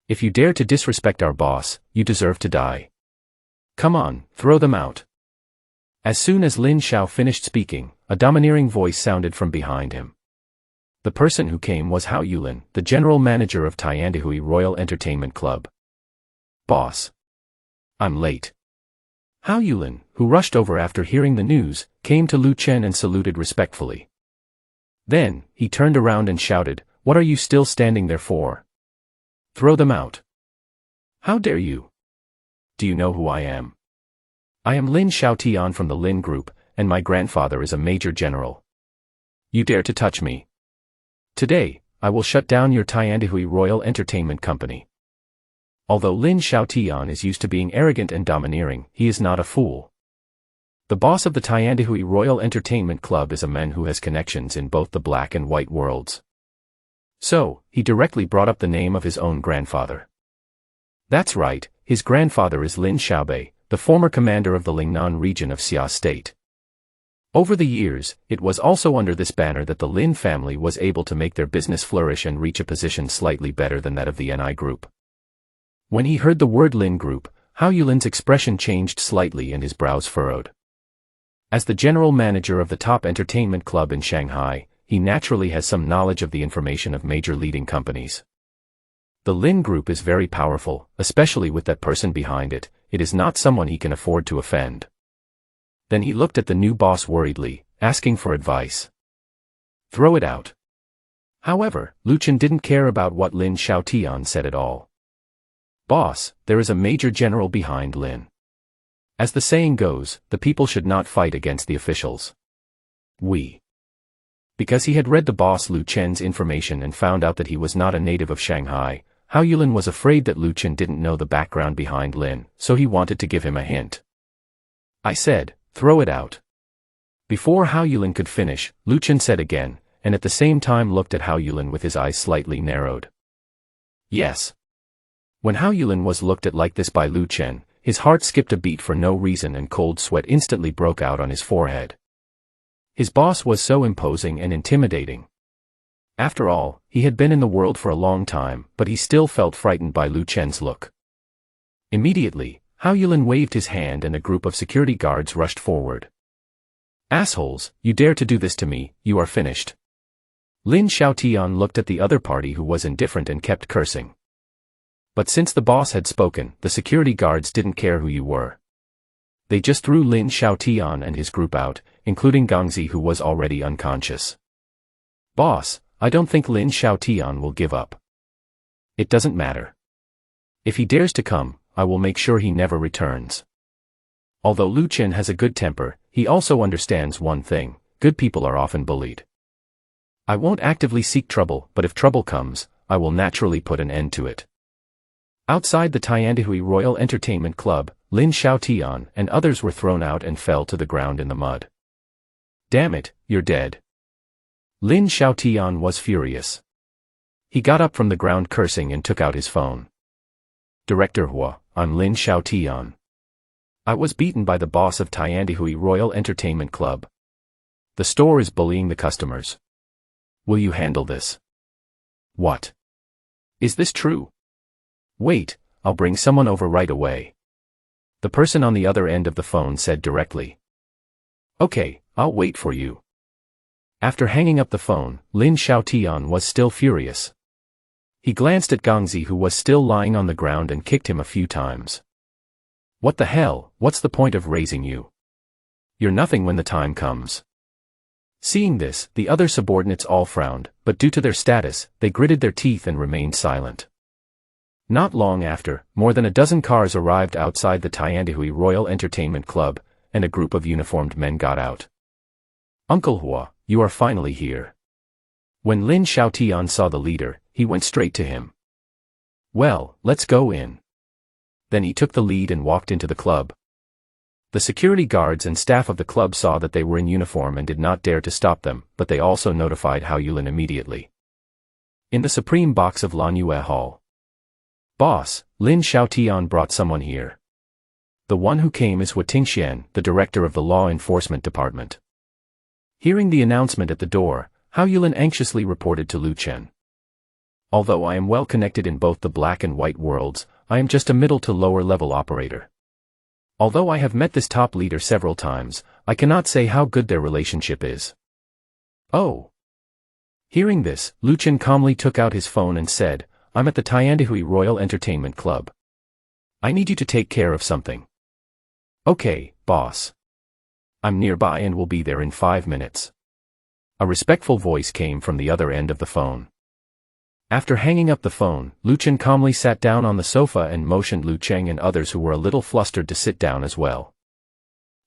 If you dare to disrespect our boss, you deserve to die. Come on, throw them out. As soon as Lin Xiao finished speaking, a domineering voice sounded from behind him. The person who came was Hao Yulin, the general manager of Tiandihui Royal Entertainment Club. Boss. I'm late. Hao Yulin, who rushed over after hearing the news, came to Lu Chen and saluted respectfully. Then, he turned around and shouted, "What are you still standing there for? Throw them out. How dare you? Do you know who I am? I am Lin Xiaotian from the Lin Group, and my grandfather is a major general. You dare to touch me? Today, I will shut down your Tiandihui Royal Entertainment Company." Although Lin Xiaotian is used to being arrogant and domineering, he is not a fool. The boss of the Tiandihui Royal Entertainment Club is a man who has connections in both the black and white worlds. So, he directly brought up the name of his own grandfather. That's right, his grandfather is Lin Xiaobei, the former commander of the Lingnan region of Xia State. Over the years, it was also under this banner that the Lin family was able to make their business flourish and reach a position slightly better than that of the Ni Group. When he heard the word Lin Group, Hao Yulin's expression changed slightly and his brows furrowed. As the general manager of the top entertainment club in Shanghai, he naturally has some knowledge of the information of major leading companies. The Lin Group is very powerful, especially with that person behind it. It is not someone he can afford to offend. Then he looked at the new boss worriedly, asking for advice. Throw it out. However, Lu Chen didn't care about what Lin Xiaotian said at all. Boss, there is a major general behind Lin. As the saying goes, the people should not fight against the officials. Because he had read the boss Lu Chen's information and found out that he was not a native of Shanghai, Hao Yulin was afraid that Lu Chen didn't know the background behind Lin, so he wanted to give him a hint. I said, throw it out. Before Hao Yulin could finish, Lu Chen said again, and at the same time looked at Hao Yulin with his eyes slightly narrowed. Yes. When Hao Yulin was looked at like this by Lu Chen, his heart skipped a beat for no reason and cold sweat instantly broke out on his forehead. His boss was so imposing and intimidating. After all, he had been in the world for a long time, but he still felt frightened by Lu Chen's look. Immediately, Hao Yulin waved his hand and a group of security guards rushed forward. Assholes, you dare to do this to me, you are finished. Lin Xiaotian looked at the other party who was indifferent and kept cursing. But since the boss had spoken, the security guards didn't care who you were. They just threw Lin Xiaotian and his group out, including Gangzi who was already unconscious. Boss, I don't think Lin Xiaotian will give up. It doesn't matter. If he dares to come, I will make sure he never returns. Although Lu Chen has a good temper, he also understands one thing: good people are often bullied. I won't actively seek trouble, but if trouble comes, I will naturally put an end to it. Outside the Tiandihui Royal Entertainment Club, Lin Xiaotian and others were thrown out and fell to the ground in the mud. Damn it, you're dead. Lin Xiaotian was furious. He got up from the ground cursing and took out his phone. Director Hua, I'm Lin Xiaotian. I was beaten by the boss of Tiandihui Royal Entertainment Club. The store is bullying the customers. will you handle this? What? Is this true? Wait, I'll bring someone over right away. The person on the other end of the phone said directly. Okay, I'll wait for you. After hanging up the phone, Lin Xiaotian was still furious. He glanced at Gangzi, who was still lying on the ground, and kicked him a few times. What the hell, what's the point of raising you? You're nothing when the time comes. Seeing this, the other subordinates all frowned, but due to their status, they gritted their teeth and remained silent. Not long after, more than a dozen cars arrived outside the Tiandihui Royal Entertainment Club, and a group of uniformed men got out. Uncle Hua, you are finally here. When Lin Xiaotian saw the leader, he went straight to him. Well, let's go in. Then he took the lead and walked into the club. The security guards and staff of the club saw that they were in uniform and did not dare to stop them, but they also notified Hao Yulin immediately. In the supreme box of Lan Yue Hall. Boss, Lin Xiaotian brought someone here. The one who came is Hua Tingxian, the director of the law enforcement department. Hearing the announcement at the door, Hao Yulin anxiously reported to Lu Chen. Although I am well connected in both the black and white worlds, I am just a middle to lower level operator. Although I have met this top leader several times, I cannot say how good their relationship is. Oh. Hearing this, Lu Chen calmly took out his phone and said, I'm at the Tiandihui Royal Entertainment Club. I need you to take care of something. Okay, boss. I'm nearby and will be there in 5 minutes. A respectful voice came from the other end of the phone. After hanging up the phone, Lu Chen calmly sat down on the sofa and motioned Lu Cheng and others who were a little flustered to sit down as well.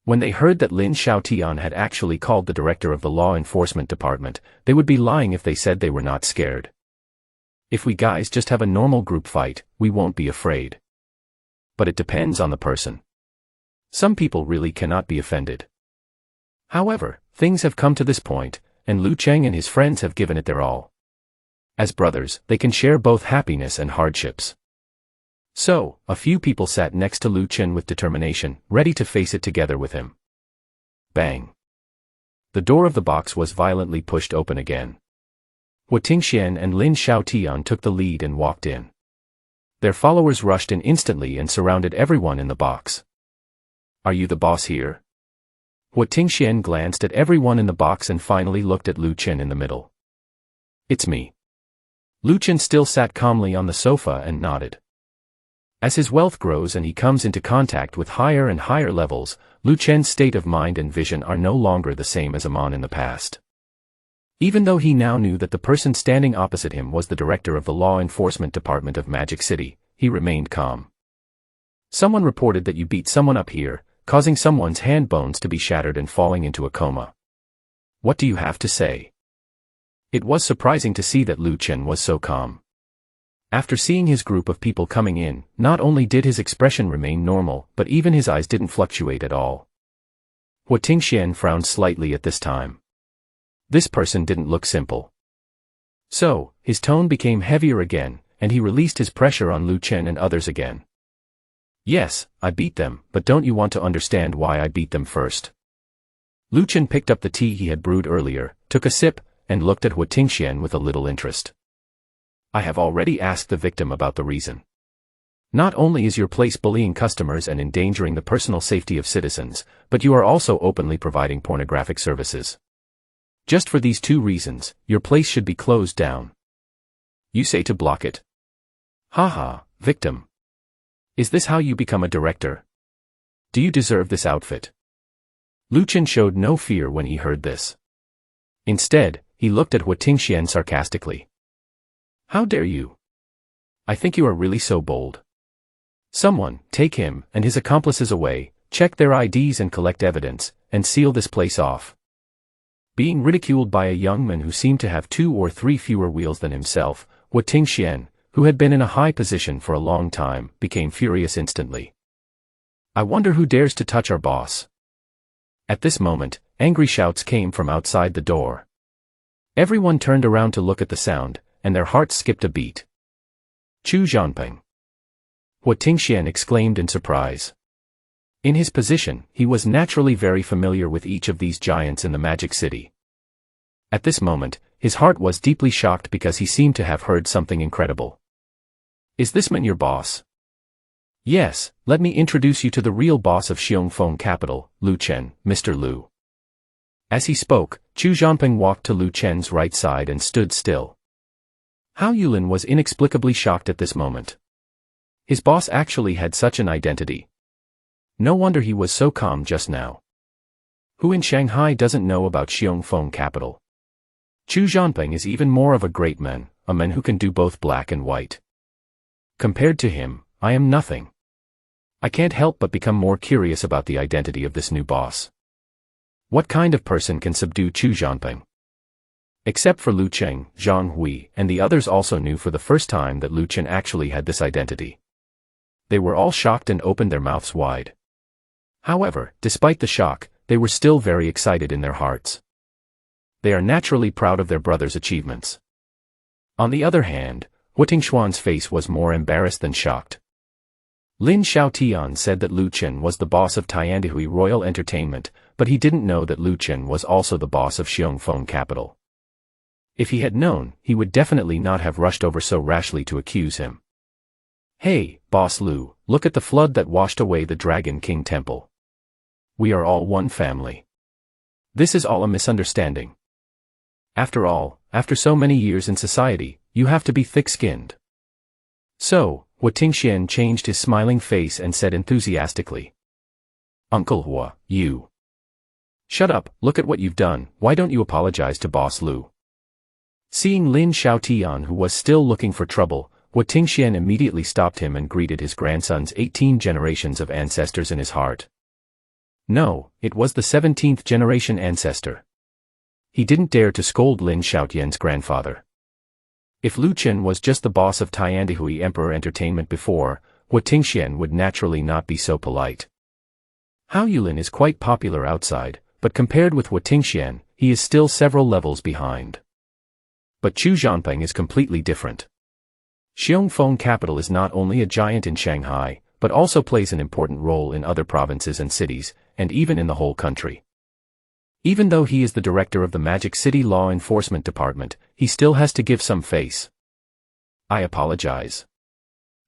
When they heard that Lin Xiaotian had actually called the director of the law enforcement department, they would be lying if they said they were not scared. If we guys just have a normal group fight, we won't be afraid. But it depends on the person. Some people really cannot be offended. However, things have come to this point, and Lu Cheng and his friends have given it their all. As brothers, they can share both happiness and hardships. So, a few people sat next to Lu Chen with determination, ready to face it together with him. Bang. The door of the box was violently pushed open again. Hua Tingxian and Lin Xiaotian took the lead and walked in. Their followers rushed in instantly and surrounded everyone in the box. Are you the boss here? Hua Tingxian glanced at everyone in the box and finally looked at Lu Chen in the middle. It's me. Lu Chen still sat calmly on the sofa and nodded. As his wealth grows and he comes into contact with higher and higher levels, Lu Chen's state of mind and vision are no longer the same as Amon in the past. Even though he now knew that the person standing opposite him was the director of the law enforcement department of Magic City, he remained calm. Someone reported that you beat someone up here, causing someone's hand bones to be shattered and falling into a coma. What do you have to say? It was surprising to see that Lu Chen was so calm. After seeing his group of people coming in, not only did his expression remain normal, but even his eyes didn't fluctuate at all. Hua Tingxian frowned slightly at this time. This person didn't look simple. So, his tone became heavier again, and he released his pressure on Lu Chen and others again. Yes, I beat them, but don't you want to understand why I beat them first? Lu Chen picked up the tea he had brewed earlier, took a sip, and looked at Hua Tingxian with a little interest. I have already asked the victim about the reason. Not only is your place bullying customers and endangering the personal safety of citizens, but you are also openly providing pornographic services. Just for these 2 reasons, your place should be closed down. You say to block it. Haha, victim. Is this how you become a director? Do you deserve this outfit? Lu Chen showed no fear when he heard this. Instead, he looked at Hua Tingxian sarcastically. How dare you? I think you are really so bold. Someone, take him and his accomplices away, check their IDs and collect evidence, and seal this place off. Being ridiculed by a young man who seemed to have 2 or 3 fewer wheels than himself, Hua Tingxian, who had been in a high position for a long time, became furious instantly. I wonder who dares to touch our boss. At this moment, angry shouts came from outside the door. Everyone turned around to look at the sound, and their hearts skipped a beat. Chu Zhanping. Hua Tingxian exclaimed in surprise. In his position, he was naturally very familiar with each of these giants in the Magic City. At this moment, his heart was deeply shocked because he seemed to have heard something incredible. Is this man your boss? Yes, let me introduce you to the real boss of Xiongfeng capital, Lu Chen, Mr. Lu. As he spoke, Chu Zhanping walked to Lu Chen's right side and stood still. Hao Yulin was inexplicably shocked at this moment. His boss actually had such an identity. No wonder he was so calm just now. Who in Shanghai doesn't know about Xiongfeng capital? Chu Zhanping is even more of a great man, a man who can do both black and white. Compared to him, I am nothing. I can't help but become more curious about the identity of this new boss. What kind of person can subdue Chu Zhanping? Except for Lu Cheng, Zhang Hui, and the others also knew for the first time that Lu Chen actually had this identity. They were all shocked and opened their mouths wide. However, despite the shock, they were still very excited in their hearts. They are naturally proud of their brother's achievements. On the other hand, Hu Tingshuan's face was more embarrassed than shocked. Lin Xiaotian said that Lu Chen was the boss of Tiandihui Royal Entertainment, but he didn't know that Lu Chen was also the boss of Xiongfeng capital. If he had known, he would definitely not have rushed over so rashly to accuse him. Hey, Boss Lu, look at the flood that washed away the Dragon King Temple. We are all one family. This is all a misunderstanding. After all, after so many years in society, you have to be thick-skinned. So, Hu Tingxian changed his smiling face and said enthusiastically. Uncle Hua, you. Shut up, look at what you've done, why don't you apologize to Boss Lu? Seeing Lin Xiaotian, who was still looking for trouble, Hu Tingxian immediately stopped him and greeted his grandson's 18 generations of ancestors in his heart. No, it was the 17th generation ancestor. He didn't dare to scold Lin Xiaotian's grandfather. If Lu Chen was just the boss of Tiandihui Emperor Entertainment before, Hu Tingxian would naturally not be so polite. Hao Yulin is quite popular outside, but compared with Hu Tingxian, he is still several levels behind. But Chu Zhanping is completely different. Xiongfeng capital is not only a giant in Shanghai, but also plays an important role in other provinces and cities, and even in the whole country. Even though he is the director of the Magic City Law Enforcement Department, he still has to give some face. I apologize.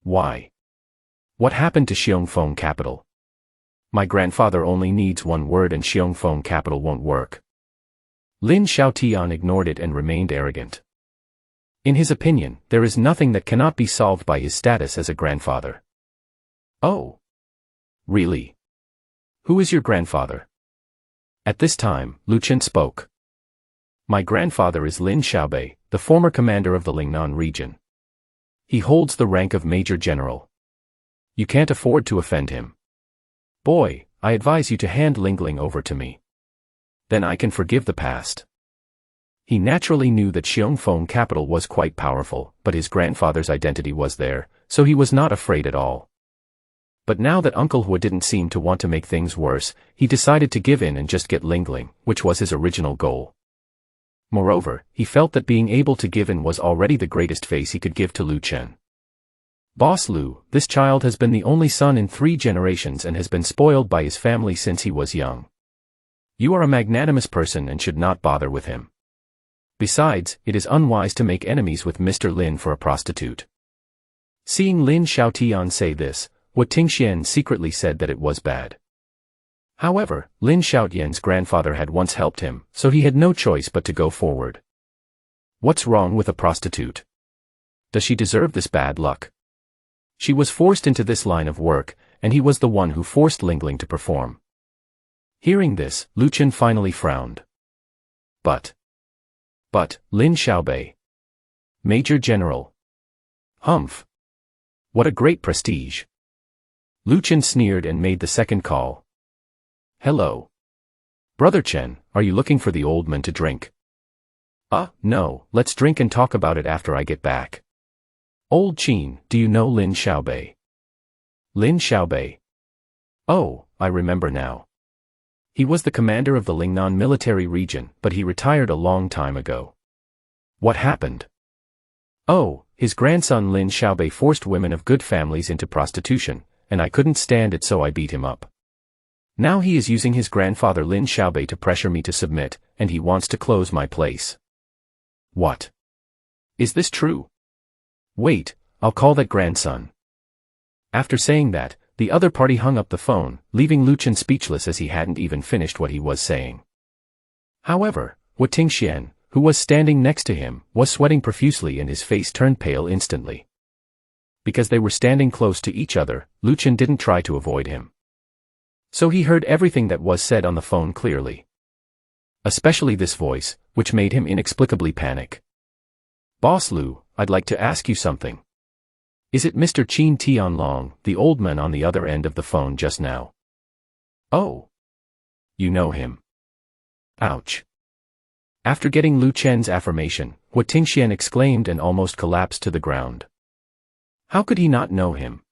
Why? What happened to Xiongfeng capital? My grandfather only needs one word and Xiongfeng capital won't work. Lin Xiaotian ignored it and remained arrogant. In his opinion, there is nothing that cannot be solved by his status as a grandfather. Oh. Really? Who is your grandfather? At this time, Lu Chen spoke. My grandfather is Lin Xiaobei, the former commander of the Lingnan region. He holds the rank of Major General. You can't afford to offend him. Boy, I advise you to hand Lingling over to me. Then I can forgive the past. He naturally knew that Xiongfeng capital was quite powerful, but his grandfather's identity was there, so he was not afraid at all. But now that Uncle Hua didn't seem to want to make things worse, he decided to give in and just get Lingling, which was his original goal. Moreover, he felt that being able to give in was already the greatest face he could give to Lu Chen. Boss Lu, this child has been the only son in 3 generations and has been spoiled by his family since he was young. You are a magnanimous person and should not bother with him. Besides, it is unwise to make enemies with Mr. Lin for a prostitute. Seeing Lin Xiaotian say this, Hu Tingxian secretly said that it was bad. However, Lin Xiaotian's grandfather had once helped him, so he had no choice but to go forward. What's wrong with a prostitute? Does she deserve this bad luck? She was forced into this line of work, and he was the one who forced Lingling to perform. Hearing this, Lu Chen finally frowned. But, Lin Xiaobei. Major General. Humph. What a great prestige. Lu Chen sneered and made the second call. Hello. Brother Chen, are you looking for the old man to drink? No, let's drink and talk about it after I get back. Old Qin, do you know Lin Xiaobei? Lin Xiaobei. Oh, I remember now. He was the commander of the Lingnan military region, but he retired a long time ago. What happened? Oh, his grandson Lin Xiaobei forced women of good families into prostitution, and I couldn't stand it so I beat him up. Now he is using his grandfather Lin Xiaobei to pressure me to submit, and he wants to close my place. What? Is this true? Wait, I'll call that grandson. After saying that, the other party hung up the phone, leaving Lu Chen speechless as he hadn't even finished what he was saying. However, Wu Tingxian, who was standing next to him, was sweating profusely and his face turned pale instantly. Because they were standing close to each other, Lu Chen didn't try to avoid him. So he heard everything that was said on the phone clearly. Especially this voice, which made him inexplicably panic. Boss Lu, I'd like to ask you something. Is it Mr. Qin Tianlong, the old man on the other end of the phone just now? Oh. You know him. Ouch. After getting Lu Chen's affirmation, Wu Tingxian exclaimed and almost collapsed to the ground. How could he not know him?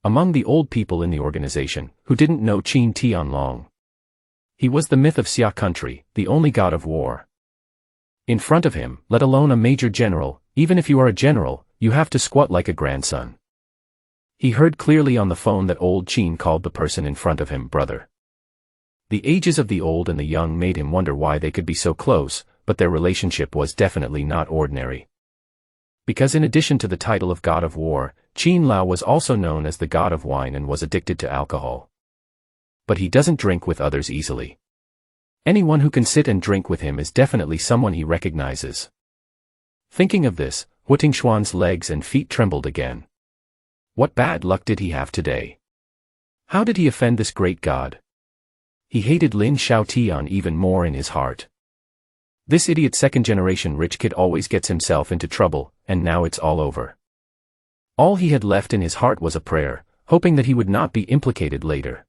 Among the old people in the organization, who didn't know Qin Tianlong. He was the myth of Xia country, the only god of war. In front of him, let alone a major general, even if you are a general, you have to squat like a grandson. He heard clearly on the phone that old Qin called the person in front of him brother. The ages of the old and the young made him wonder why they could be so close, but their relationship was definitely not ordinary. Because in addition to the title of god of war, Qin Lao was also known as the god of wine and was addicted to alcohol. But he doesn't drink with others easily. Anyone who can sit and drink with him is definitely someone he recognizes. Thinking of this, Wu Tingxian's legs and feet trembled again. What bad luck did he have today? How did he offend this great god? He hated Lin Xiaotian even more in his heart. This idiot second-generation rich kid always gets himself into trouble, and now it's all over. All he had left in his heart was a prayer, hoping that he would not be implicated later.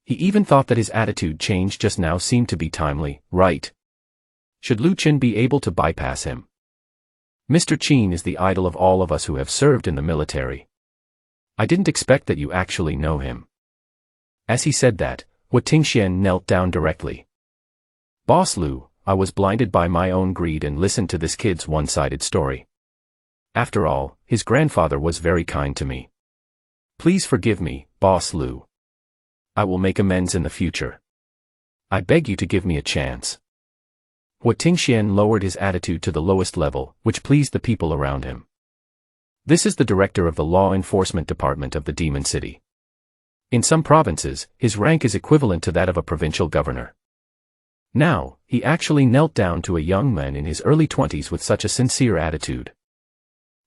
He even thought that his attitude change just now seemed to be timely, right? Should Lu Chen be able to bypass him? Mr. Qin is the idol of all of us who have served in the military. I didn't expect that you actually know him. As he said that, Wu Tingxian knelt down directly. Boss Lu, I was blinded by my own greed and listened to this kid's one-sided story. After all, his grandfather was very kind to me. Please forgive me, Boss Lu. I will make amends in the future. I beg you to give me a chance. Wu Tingxian lowered his attitude to the lowest level, which pleased the people around him. This is the director of the law enforcement department of the Demon City. In some provinces, his rank is equivalent to that of a provincial governor. Now, he actually knelt down to a young man in his early 20s with such a sincere attitude.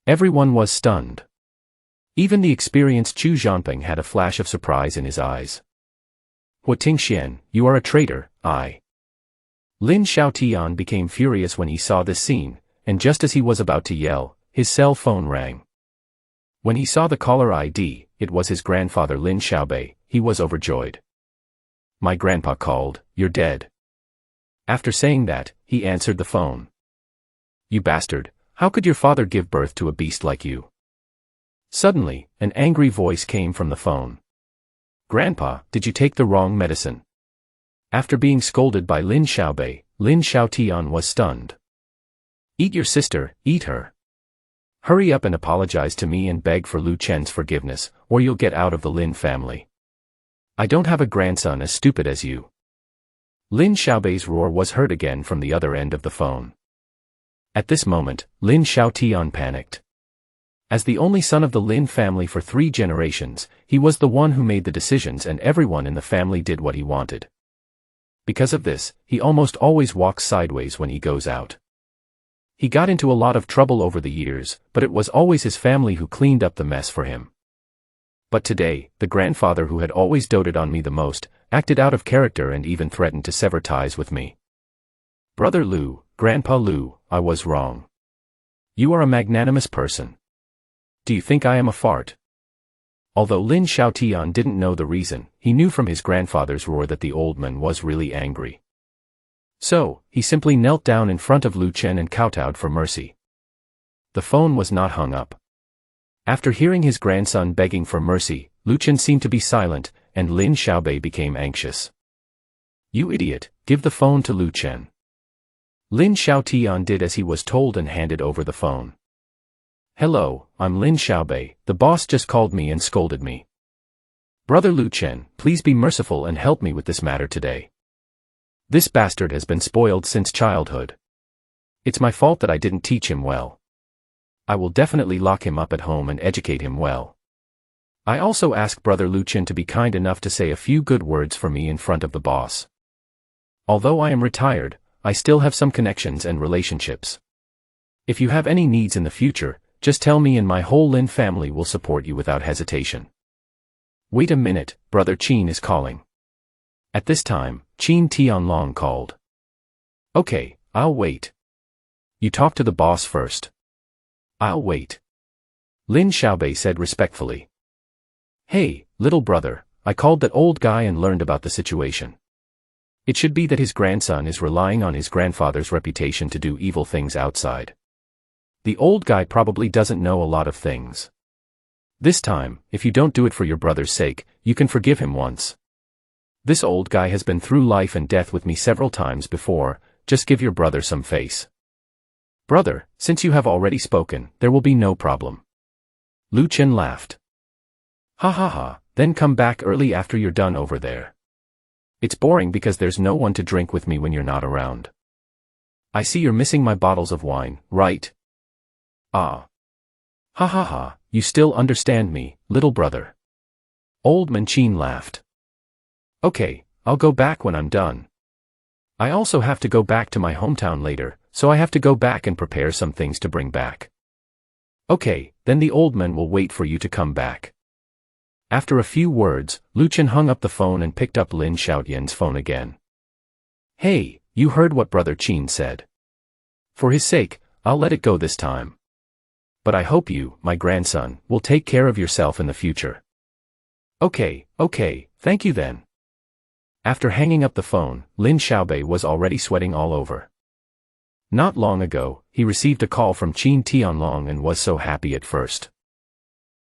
Everyone was stunned. Even the experienced Chu Zhanping had a flash of surprise in his eyes. Wu Tingxian, you are a traitor, Lin Xiaotian became furious when he saw this scene, and just as he was about to yell, his cell phone rang. When he saw the caller ID, it was his grandfather Lin Xiaobei. He was overjoyed. My grandpa called, you're dead. After saying that, he answered the phone. You bastard, how could your father give birth to a beast like you? Suddenly, an angry voice came from the phone. Grandpa, did you take the wrong medicine? After being scolded by Lin Xiaobei, Lin Xiaotian was stunned. Eat your sister, eat her. Hurry up and apologize to me and beg for Lu Chen's forgiveness, or you'll get out of the Lin family. I don't have a grandson as stupid as you. Lin Xiaobei's roar was heard again from the other end of the phone. At this moment, Lin Xiaotian panicked. As the only son of the Lin family for 3 generations, he was the one who made the decisions and everyone in the family did what he wanted. Because of this, he almost always walks sideways when he goes out. He got into a lot of trouble over the years, but it was always his family who cleaned up the mess for him. But today, the grandfather who had always doted on me the most, acted out of character and even threatened to sever ties with me. Brother Lu, Grandpa Lu, I was wrong. You are a magnanimous person. Do you think I am a fart? Although Lin Xiaotian didn't know the reason, he knew from his grandfather's roar that the old man was really angry. So, he simply knelt down in front of Lu Chen and kowtowed for mercy. The phone was not hung up. After hearing his grandson begging for mercy, Lu Chen seemed to be silent, and Lin Xiaobei became anxious. You idiot, give the phone to Lu Chen. Lin Xiaotian did as he was told and handed over the phone. Hello, I'm Lin Xiaobei, the boss just called me and scolded me. Brother Lu Chen, please be merciful and help me with this matter today. This bastard has been spoiled since childhood. It's my fault that I didn't teach him well. I will definitely lock him up at home and educate him well. I also ask Brother Lu Chen to be kind enough to say a few good words for me in front of the boss. Although I am retired, I still have some connections and relationships. If you have any needs in the future, just tell me and my whole Lin family will support you without hesitation. Wait a minute, Brother Qin is calling. At this time, Qin Tianlong called. Okay, I'll wait. You talk to the boss first. I'll wait. Lin Xiaobei said respectfully. Hey, little brother, I called that old guy and learned about the situation. It should be that his grandson is relying on his grandfather's reputation to do evil things outside. The old guy probably doesn't know a lot of things. This time, if you don't do it for your brother's sake, you can forgive him once. This old guy has been through life and death with me several times before, just give your brother some face. Brother, since you have already spoken, there will be no problem. Lu Chen laughed. Ha ha ha, then come back early after you're done over there. It's boring because there's no one to drink with me when you're not around. I see you're missing my bottles of wine, right? Ah. Ha ha ha, you still understand me, little brother. Old Man Qin laughed. Okay, I'll go back when I'm done. I also have to go back to my hometown later, so I have to go back and prepare some things to bring back. Okay, then the old man will wait for you to come back. After a few words, Lu Chen hung up the phone and picked up Lin Xiaoyan's phone again. Hey, you heard what Brother Qin said. For his sake, I'll let it go this time. But I hope you, my grandson, will take care of yourself in the future. Okay, thank you then. After hanging up the phone, Lin Xiaobei was already sweating all over. Not long ago, he received a call from Qin Tianlong and was so happy at first.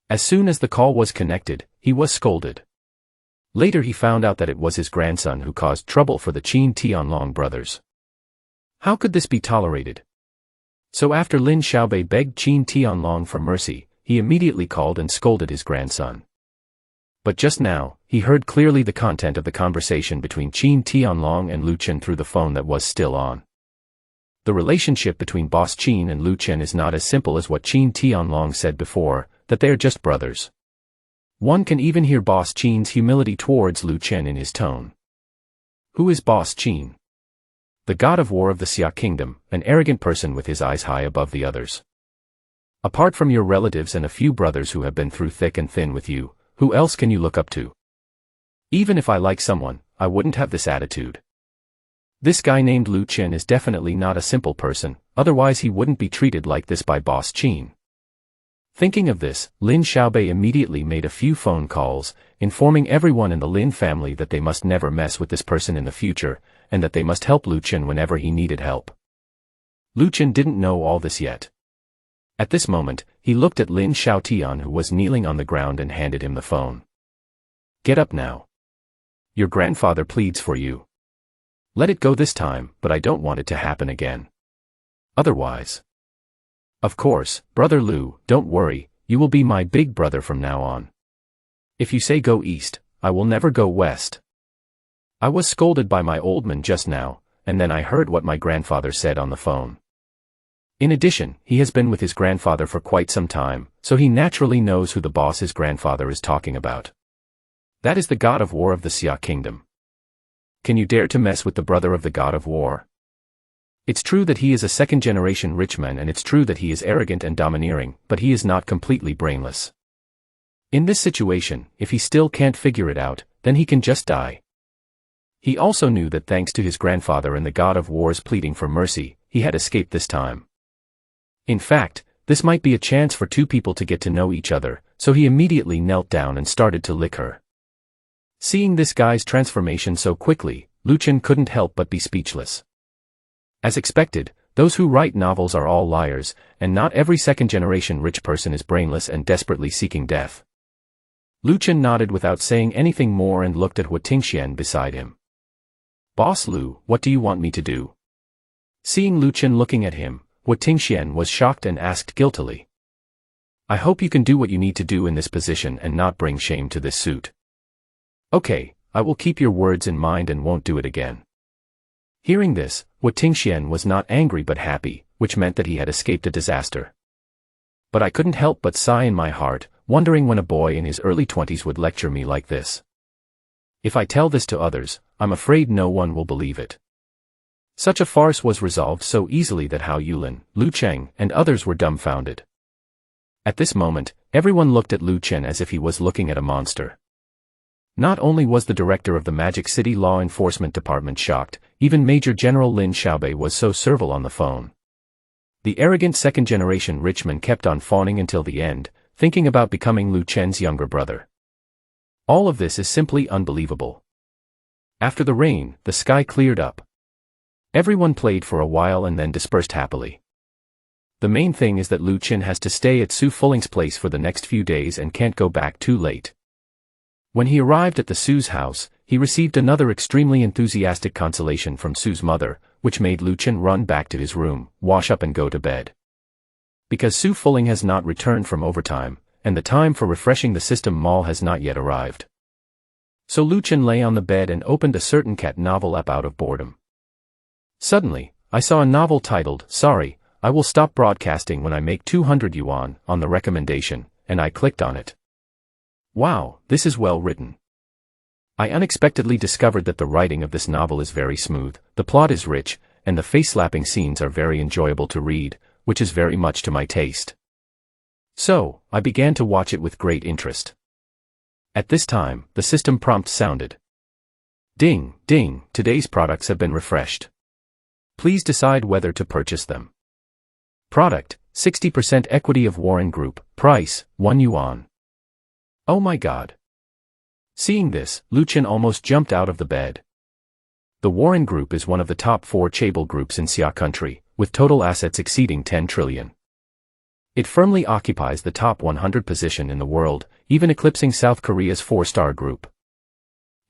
As soon as the call was connected, he was scolded. Later he found out that it was his grandson who caused trouble for the Qin Tianlong brothers. How could this be tolerated? So after Lin Xiaobei begged Qin Tianlong for mercy, he immediately called and scolded his grandson. But just now, he heard clearly the content of the conversation between Qin Tianlong and Lu Chen through the phone that was still on. The relationship between Boss Qin and Lu Chen is not as simple as what Qin Tianlong said before, that they are just brothers. One can even hear Boss Qin's humility towards Lu Chen in his tone. Who is Boss Qin? The god of war of the Xia kingdom, an arrogant person with his eyes high above the others. Apart from your relatives and a few brothers who have been through thick and thin with you, who else can you look up to? Even if I like someone, I wouldn't have this attitude. This guy named Lu Chen is definitely not a simple person, otherwise he wouldn't be treated like this by Boss Qin. Thinking of this, Lin Xiaobei immediately made a few phone calls, informing everyone in the Lin family that they must never mess with this person in the future, and that they must help Lu Chen whenever he needed help. Lu Chen didn't know all this yet. At this moment, he looked at Lin Xiaotian who was kneeling on the ground and handed him the phone. Get up now. Your grandfather pleads for you. Let it go this time, but I don't want it to happen again. Otherwise. Of course, Brother Lu, don't worry, you will be my big brother from now on. If you say go east, I will never go west. I was scolded by my old man just now, and then I heard what my grandfather said on the phone. In addition, he has been with his grandfather for quite some time, so he naturally knows who the boss his grandfather is talking about. That is the god of war of the Xia kingdom. Can you dare to mess with the brother of the god of war? It's true that he is a second-generation rich man and it's true that he is arrogant and domineering, but he is not completely brainless. In this situation, if he still can't figure it out, then he can just die. He also knew that thanks to his grandfather and the god of war's pleading for mercy, he had escaped this time. In fact, this might be a chance for two people to get to know each other, so he immediately knelt down and started to lick her. Seeing this guy's transformation so quickly, Lu Chen couldn't help but be speechless. As expected, those who write novels are all liars, and not every second-generation rich person is brainless and desperately seeking death. Lu Chen nodded without saying anything more and looked at Hua Tingxian beside him. Boss Lu, what do you want me to do? Seeing Lu Chen looking at him, Hua Tingxian was shocked and asked guiltily. I hope you can do what you need to do in this position and not bring shame to this suit. Okay, I will keep your words in mind and won't do it again. Hearing this, Wu Tingxian was not angry but happy, which meant that he had escaped a disaster. But I couldn't help but sigh in my heart, wondering when a boy in his early 20s would lecture me like this. If I tell this to others, I'm afraid no one will believe it. Such a farce was resolved so easily that Hao Yulin, Lu Cheng, and others were dumbfounded. At this moment, everyone looked at Lu Chen as if he was looking at a monster. Not only was the director of the Magic City Law Enforcement Department shocked, even Major General Lin Xiaobei was so servile on the phone. The arrogant second-generation Richman kept on fawning until the end, thinking about becoming Lu Chen's younger brother. All of this is simply unbelievable. After the rain, the sky cleared up. Everyone played for a while and then dispersed happily. The main thing is that Lu Chen has to stay at Su Fuling's place for the next few days and can't go back too late. When he arrived at the Su's house, he received another extremely enthusiastic consolation from Su's mother, which made Lu Chen run back to his room, wash up and go to bed. Because Su Fuling has not returned from overtime, and the time for refreshing the system mall has not yet arrived. So Lu Chen lay on the bed and opened a certain cat novel app out of boredom. Suddenly, I saw a novel titled, "Sorry, I will stop broadcasting when I make 200 yuan," on the recommendation, and I clicked on it. Wow, this is well written. I unexpectedly discovered that the writing of this novel is very smooth, the plot is rich, and the face-slapping scenes are very enjoyable to read, which is very much to my taste. So, I began to watch it with great interest. At this time, the system prompt sounded. Ding, ding, today's products have been refreshed. Please decide whether to purchase them. Product, 60% equity of Warren Group, price, 1 yuan. Oh my god. Seeing this, Lu Chen almost jumped out of the bed. The Warren Group is one of the top 4 chaebol groups in Xia country, with total assets exceeding 10 trillion. It firmly occupies the top 100 position in the world, even eclipsing South Korea's 4-star group.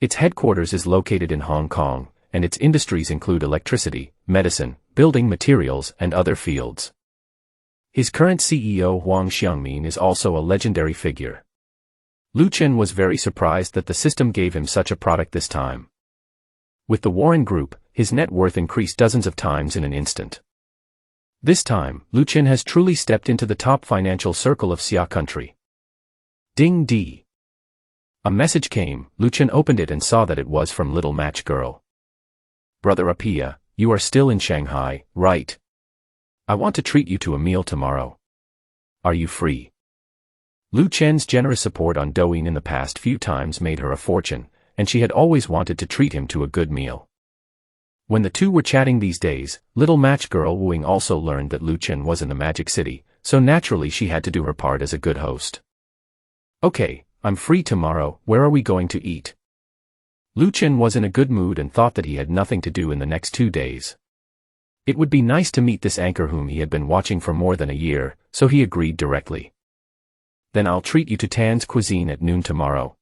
Its headquarters is located in Hong Kong, and its industries include electricity, medicine, building materials, and other fields. His current CEO Huang Xiangmin is also a legendary figure. Lu Chen was very surprised that the system gave him such a product this time. With the Warren Group, his net worth increased dozens of times in an instant. This time, Lu Chen has truly stepped into the top financial circle of Xia country. Ding dee. A message came. Lu Chen opened it and saw that it was from Little Match Girl. Brother Apia, you are still in Shanghai, right? I want to treat you to a meal tomorrow. Are you free? Lu Chen's generous support on Douyin in the past few times made her a fortune, and she had always wanted to treat him to a good meal. When the two were chatting these days, Little Match Girl Wooing also learned that Lu Chen was in the Magic City, so naturally she had to do her part as a good host. Okay, I'm free tomorrow, where are we going to eat? Lu Chen was in a good mood and thought that he had nothing to do in the next 2 days. It would be nice to meet this anchor whom he had been watching for more than a year, so he agreed directly. Then I'll treat you to Tan's cuisine at noon tomorrow.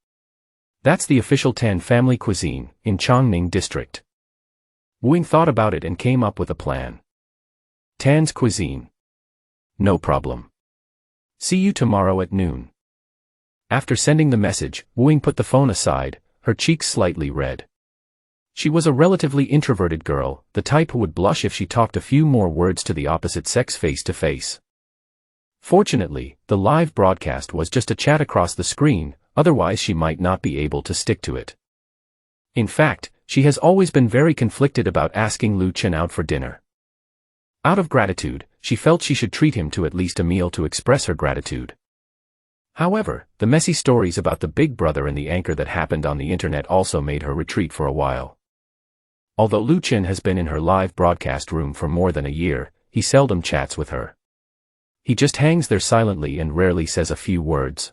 That's the official Tan family cuisine, in Chongning district. Wooing thought about it and came up with a plan. Tan's cuisine. No problem. See you tomorrow at noon. After sending the message, Wooing put the phone aside, her cheeks slightly red. She was a relatively introverted girl, the type who would blush if she talked a few more words to the opposite sex face to face. Fortunately, the live broadcast was just a chat across the screen, otherwise she might not be able to stick to it. In fact, she has always been very conflicted about asking Lu Chen out for dinner. Out of gratitude, she felt she should treat him to at least a meal to express her gratitude. However, the messy stories about the big brother and the anchor that happened on the internet also made her retreat for a while. Although Lu Chen has been in her live broadcast room for more than a year, he seldom chats with her. He just hangs there silently and rarely says a few words.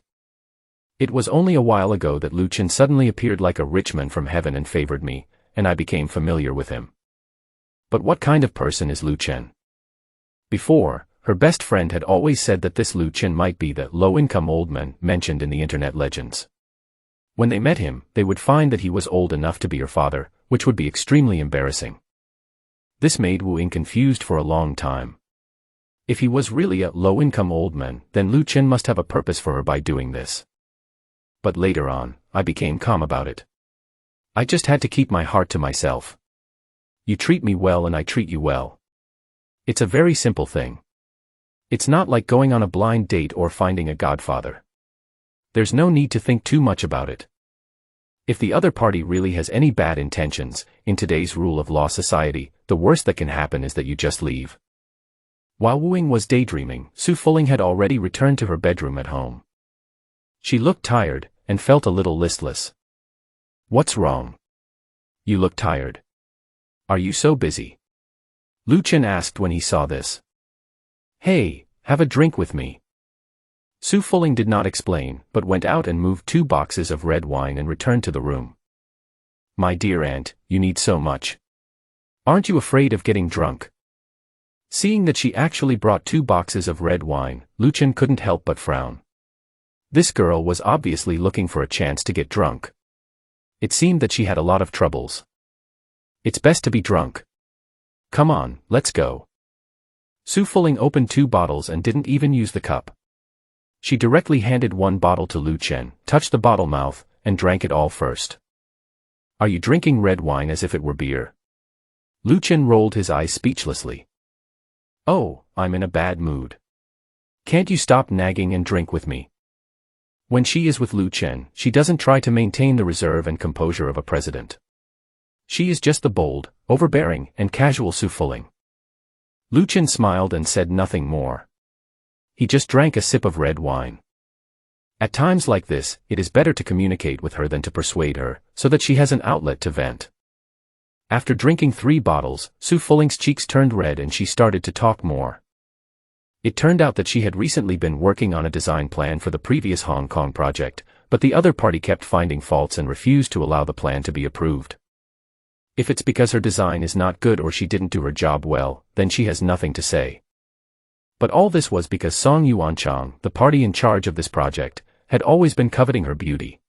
It was only a while ago that Lu Chen suddenly appeared like a rich man from heaven and favored me, and I became familiar with him. But what kind of person is Lu Chen? Before, her best friend had always said that this Lu Chen might be the low-income old man mentioned in the internet legends. When they met him, they would find that he was old enough to be her father, which would be extremely embarrassing. This made Wu Ying confused for a long time. If he was really a low-income old man, then Lu Chen must have a purpose for her by doing this. But later on, I became calm about it. I just had to keep my heart to myself. You treat me well and I treat you well. It's a very simple thing. It's not like going on a blind date or finding a godfather. There's no need to think too much about it. If the other party really has any bad intentions, in today's rule of law society, the worst that can happen is that you just leave. While Wu Ying was daydreaming, Su Fuling had already returned to her bedroom at home. She looked tired, and felt a little listless. What's wrong? You look tired. Are you so busy? Lu Chen asked when he saw this. Hey, have a drink with me. Su Fuling did not explain, but went out and moved 2 boxes of red wine and returned to the room. My dear aunt, you need so much. Aren't you afraid of getting drunk? Seeing that she actually brought 2 boxes of red wine, Lu Chen couldn't help but frown. This girl was obviously looking for a chance to get drunk. It seemed that she had a lot of troubles. It's best to be drunk. Come on, let's go. Su Fuling opened 2 bottles and didn't even use the cup. She directly handed 1 bottle to Lu Chen, touched the bottle mouth, and drank it all first. Are you drinking red wine as if it were beer? Lu Chen rolled his eyes speechlessly. Oh, I'm in a bad mood. Can't you stop nagging and drink with me? When she is with Lu Chen, she doesn't try to maintain the reserve and composure of a president. She is just the bold, overbearing, and casual Su Fuling. Lu Chen smiled and said nothing more. He just drank a sip of red wine. At times like this, it is better to communicate with her than to persuade her, so that she has an outlet to vent. After drinking 3 bottles, Su Fuling's cheeks turned red and she started to talk more. It turned out that she had recently been working on a design plan for the previous Hong Kong project, but the other party kept finding faults and refused to allow the plan to be approved. If it's because her design is not good or she didn't do her job well, then she has nothing to say. But all this was because Song Yuanchang, the party in charge of this project, had always been coveting her beauty.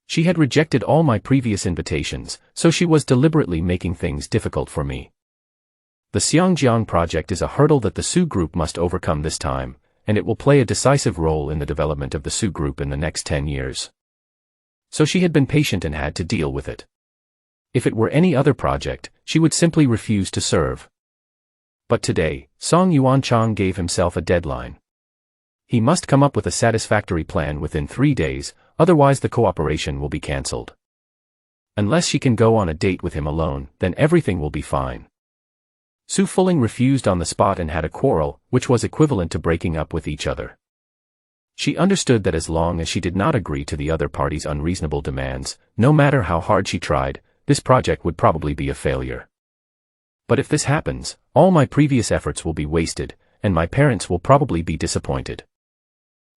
She had rejected all my previous invitations, so she was deliberately making things difficult for me. The Xiangjiang project is a hurdle that the Su Group must overcome this time, and it will play a decisive role in the development of the Su Group in the next 10 years. So she had been patient and had to deal with it. If it were any other project, she would simply refuse to serve. But today, Song Yuanchang gave himself a deadline. He must come up with a satisfactory plan within 3 days, otherwise the cooperation will be cancelled. Unless she can go on a date with him alone, then everything will be fine. Su Fuling refused on the spot and had a quarrel, which was equivalent to breaking up with each other. She understood that as long as she did not agree to the other party's unreasonable demands, no matter how hard she tried, this project would probably be a failure. But if this happens, all my previous efforts will be wasted, and my parents will probably be disappointed.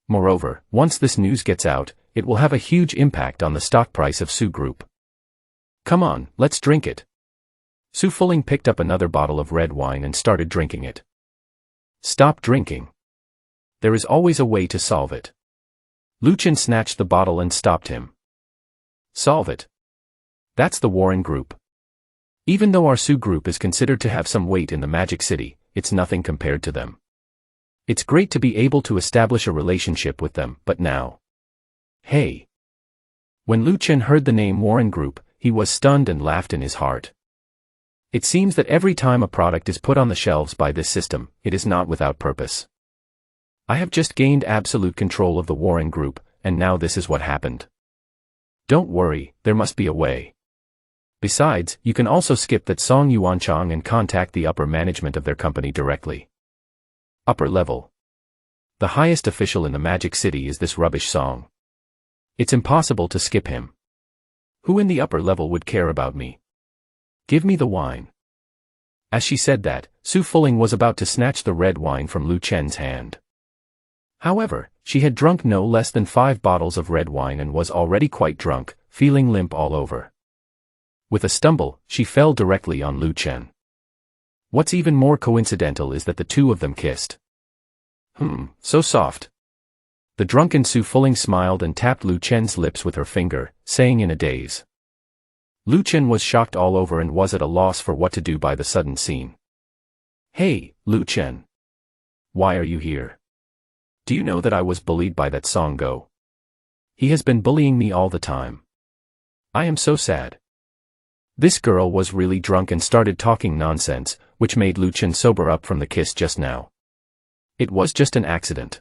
Moreover, once this news gets out, it will have a huge impact on the stock price of Su Group. Come on, let's drink it. Su Fuling picked up another bottle of red wine and started drinking it. Stop drinking. There is always a way to solve it. Lu Chen snatched the bottle and stopped him. Solve it. That's the Warren Group. Even though our Su Group is considered to have some weight in the Magic City, it's nothing compared to them. It's great to be able to establish a relationship with them, but now. Hey. When Lu Chen heard the name Warren Group, he was stunned and laughed in his heart. It seems that every time a product is put on the shelves by this system, it is not without purpose. I have just gained absolute control of the Warren Group, and now this is what happened. Don't worry, there must be a way. Besides, you can also skip that Song Yuanchang and contact the upper management of their company directly. Upper level. The highest official in the Magic City is this rubbish Song. It's impossible to skip him. Who in the upper level would care about me? Give me the wine. As she said that, Su Fuling was about to snatch the red wine from Lu Chen's hand. However, she had drunk no less than 5 bottles of red wine and was already quite drunk, feeling limp all over. With a stumble, she fell directly on Lu Chen. What's even more coincidental is that the two of them kissed. So soft. The drunken Su Fuling smiled and tapped Lu Chen's lips with her finger, saying in a daze. Lu Chen was shocked all over and was at a loss for what to do by the sudden scene. Hey, Lu Chen. Why are you here? Do you know that I was bullied by that Song Go? He has been bullying me all the time. I am so sad. This girl was really drunk and started talking nonsense, which made Lu Chen sober up from the kiss just now. It was just an accident.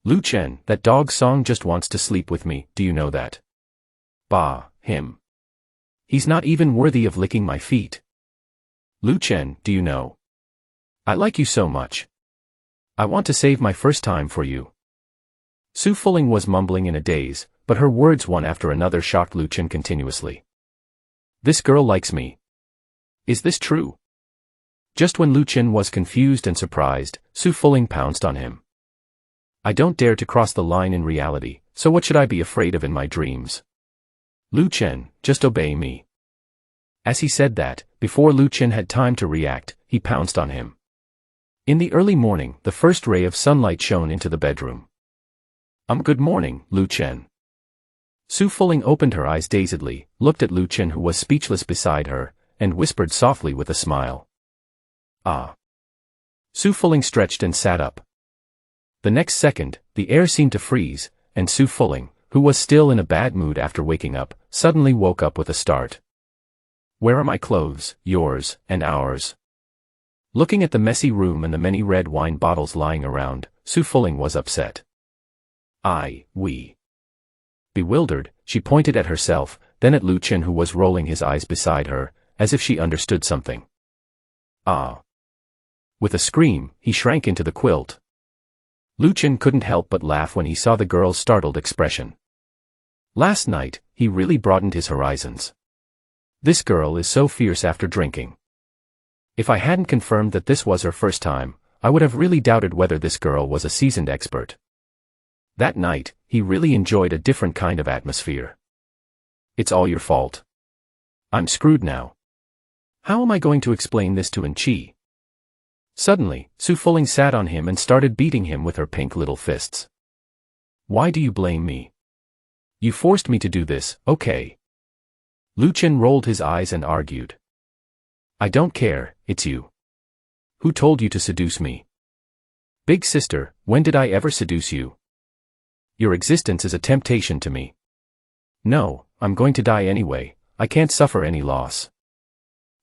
Lu Chen, that dog Song just wants to sleep with me, do you know that? Bah, him. He's not even worthy of licking my feet. Lu Chen, do you know? I like you so much. I want to save my first time for you. Su Fuling was mumbling in a daze, but her words one after another shocked Lu Chen continuously. This girl likes me. Is this true? Just when Lu Chen was confused and surprised, Su Fuling pounced on him. I don't dare to cross the line in reality, so what should I be afraid of in my dreams? Lu Chen, just obey me. As he said that, before Lu Chen had time to react, he pounced on him. In the early morning, the first ray of sunlight shone into the bedroom. Good morning, Lu Chen. Su Fuling opened her eyes dazedly, looked at Lu Chen who was speechless beside her, and whispered softly with a smile. Ah. Su Fuling stretched and sat up. The next second, the air seemed to freeze, and Su Fuling, who was still in a bad mood after waking up, suddenly woke up with a start. Where are my clothes, yours, and ours? Looking at the messy room and the many red wine bottles lying around, Su Fuling was upset. We. Bewildered, she pointed at herself, then at Lu Chen who was rolling his eyes beside her, as if she understood something. Ah. With a scream, he shrank into the quilt. Lu Chen couldn't help but laugh when he saw the girl's startled expression. Last night, he really broadened his horizons. This girl is so fierce after drinking. If I hadn't confirmed that this was her first time, I would have really doubted whether this girl was a seasoned expert. That night, he really enjoyed a different kind of atmosphere. It's all your fault. I'm screwed now. How am I going to explain this to Enchi? Suddenly, Su Fuling sat on him and started beating him with her pink little fists. Why do you blame me? You forced me to do this, okay? Lu Chen rolled his eyes and argued. I don't care, it's you. Who told you to seduce me? Big sister, when did I ever seduce you? Your existence is a temptation to me. No, I'm going to die anyway, I can't suffer any loss.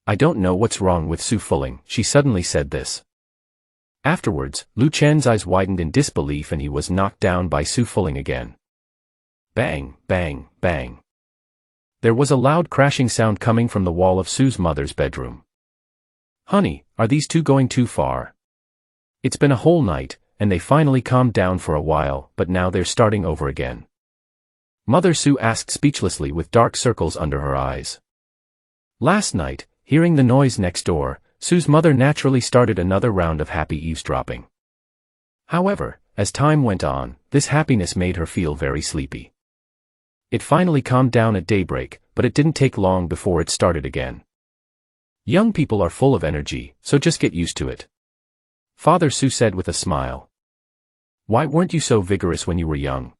I don't know what's wrong with Su Fuling, she suddenly said this. Afterwards, Lu Chen's eyes widened in disbelief and he was knocked down by Su Fuling again. Bang, bang, bang. There was a loud crashing sound coming from the wall of Su's mother's bedroom. Honey, are these two going too far? It's been a whole night, and they finally calmed down for a while, but now they're starting over again. Mother Su asked speechlessly with dark circles under her eyes. Last night, hearing the noise next door, Su's mother naturally started another round of happy eavesdropping. However, as time went on, this happiness made her feel very sleepy. It finally calmed down at daybreak, but it didn't take long before it started again. Young people are full of energy, so just get used to it. Father Su said with a smile. Why weren't you so vigorous when you were young?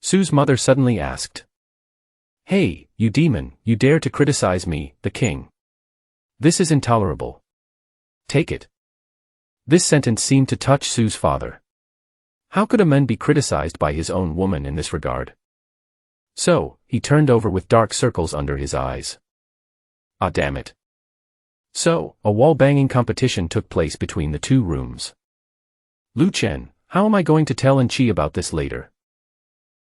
Su's mother suddenly asked. Hey, you demon, you dare to criticize me, the king. This is intolerable. Take it. This sentence seemed to touch Su's father. How could a man be criticized by his own woman in this regard? So, he turned over with dark circles under his eyes. Ah, damn it. So, a wall-banging competition took place between the two rooms. Lu Chen, how am I going to tell Enchi about this later?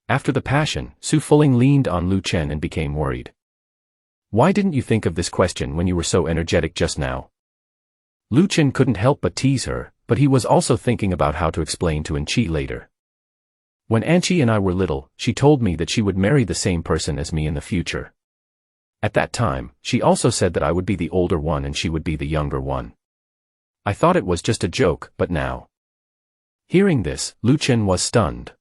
After the passion, Su Fuling leaned on Lu Chen and became worried. Why didn't you think of this question when you were so energetic just now? Lu Chen couldn't help but tease her, but he was also thinking about how to explain to Enchi later. When Enchi and I were little, she told me that she would marry the same person as me in the future. At that time, she also said that I would be the older one and she would be the younger one. I thought it was just a joke, but now. Hearing this, Lu Chen was stunned.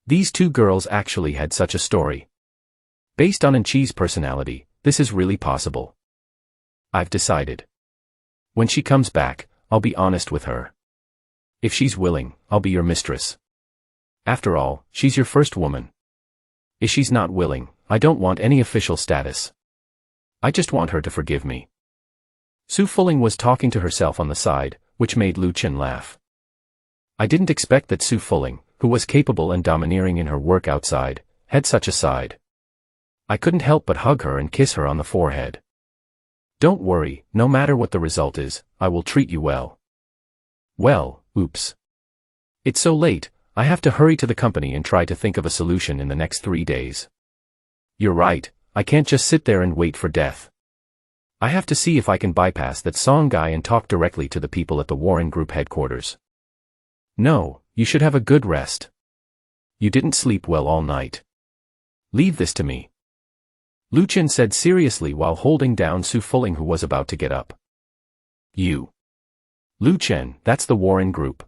These two girls actually had such a story. Based on Enchi's personality, this is really possible. I've decided. When she comes back, I'll be honest with her. If she's willing, I'll be your mistress. After all, she's your first woman. If she's not willing, I don't want any official status. I just want her to forgive me. Su Fuling was talking to herself on the side, which made Lu Chen laugh. I didn't expect that Su Fuling, who was capable and domineering in her work outside, had such a side. I couldn't help but hug her and kiss her on the forehead. Don't worry, no matter what the result is, I will treat you well. Well, oops. It's so late, I have to hurry to the company and try to think of a solution in the next 3 days. You're right, I can't just sit there and wait for death. I have to see if I can bypass that song guy and talk directly to the people at the Warren Group headquarters. No, you should have a good rest. You didn't sleep well all night. Leave this to me. Lu Chen said seriously while holding down Su Fuling, who was about to get up. You. Lu Chen, that's the Warren Group.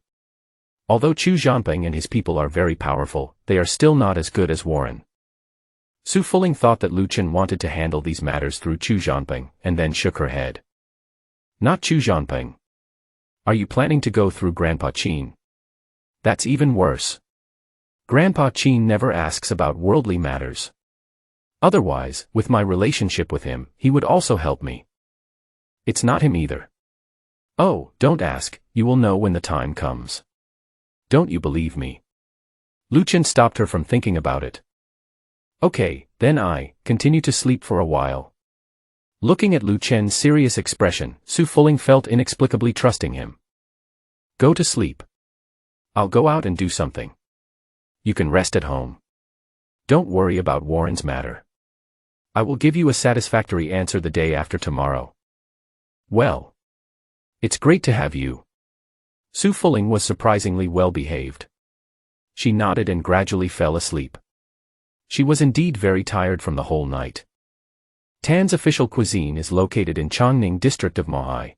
Although Chu Jianping and his people are very powerful, they are still not as good as Warren. Su Fuling thought that Lu Chen wanted to handle these matters through Chu Jianping, and then shook her head. Not Chu Jianping. Are you planning to go through Grandpa Qin? That's even worse. Grandpa Qin never asks about worldly matters. Otherwise, with my relationship with him, he would also help me. It's not him either. Oh, don't ask, you will know when the time comes. Don't you believe me? Lu Chen stopped her from thinking about it. Okay, then I continue to sleep for a while. Looking at Lu Chen's serious expression, Su Fuling felt inexplicably trusting him. Go to sleep. I'll go out and do something. You can rest at home. Don't worry about Warren's matter. I will give you a satisfactory answer the day after tomorrow. Well. It's great to have you. Su Fuling was surprisingly well behaved. She nodded and gradually fell asleep. She was indeed very tired from the whole night. Tan's official cuisine is located in Chongning district of Mohai.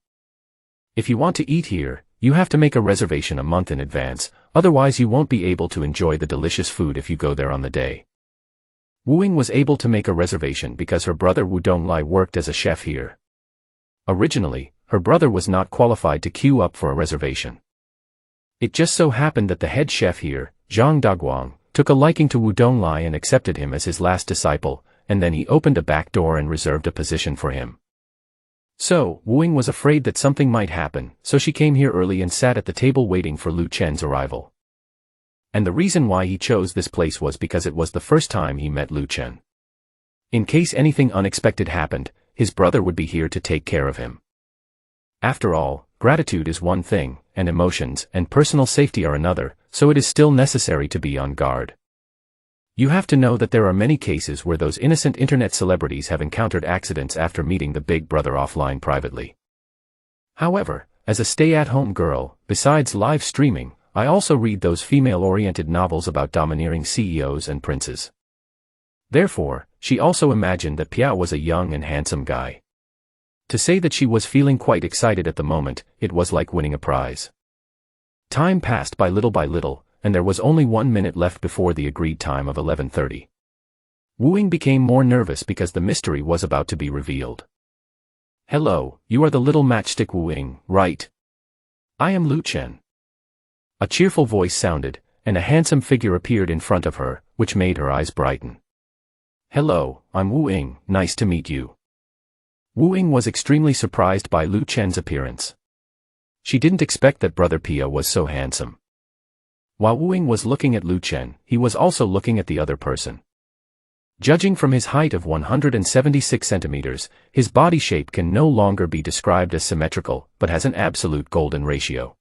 If you want to eat here, you have to make a reservation a month in advance, otherwise you won't be able to enjoy the delicious food if you go there on the day. Wu Ying was able to make a reservation because her brother Wu Donglai worked as a chef here. Originally, her brother was not qualified to queue up for a reservation. It just so happened that the head chef here, Zhang Daguang, took a liking to Wu Donglai and accepted him as his last disciple, and then he opened a back door and reserved a position for him. So, Wu Ying was afraid that something might happen, so she came here early and sat at the table waiting for Lu Chen's arrival. And the reason why he chose this place was because it was the first time he met Lu Chen. In case anything unexpected happened, his brother would be here to take care of him. After all, gratitude is one thing, and emotions and personal safety are another, so it is still necessary to be on guard. You have to know that there are many cases where those innocent internet celebrities have encountered accidents after meeting the big brother offline privately. However, as a stay-at-home girl, besides live streaming, I also read those female-oriented novels about domineering CEOs and princes. Therefore, she also imagined that Piao was a young and handsome guy. To say that she was feeling quite excited at the moment, it was like winning a prize. Time passed by little, and there was only 1 minute left before the agreed time of 11:30. Wu Ying became more nervous because the mystery was about to be revealed. Hello, you are the little matchstick Wu Ying, right? I am Lu Chen. A cheerful voice sounded, and a handsome figure appeared in front of her, which made her eyes brighten. Hello, I'm Wu Ying, nice to meet you. Wu Ying was extremely surprised by Lu Chen's appearance. She didn't expect that Brother Pia was so handsome. While Wu Ying was looking at Lu Chen, he was also looking at the other person. Judging from his height of 176 centimeters, his body shape can no longer be described as symmetrical, but has an absolute golden ratio.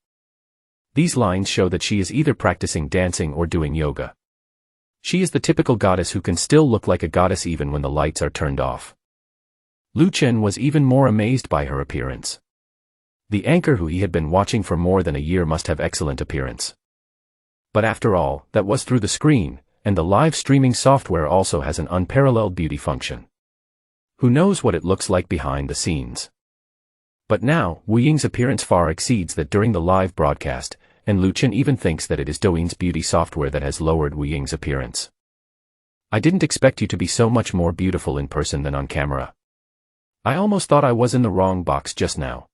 These lines show that she is either practicing dancing or doing yoga. She is the typical goddess who can still look like a goddess even when the lights are turned off. Lu Chen was even more amazed by her appearance. The anchor who he had been watching for more than a year must have excellent appearance. But after all, that was through the screen, and the live streaming software also has an unparalleled beauty function. Who knows what it looks like behind the scenes? But now, Wu Ying's appearance far exceeds that during the live broadcast, and Lu Chen even thinks that it is Douyin's beauty software that has lowered Wu Ying's appearance. I didn't expect you to be so much more beautiful in person than on camera. I almost thought I was in the wrong box just now.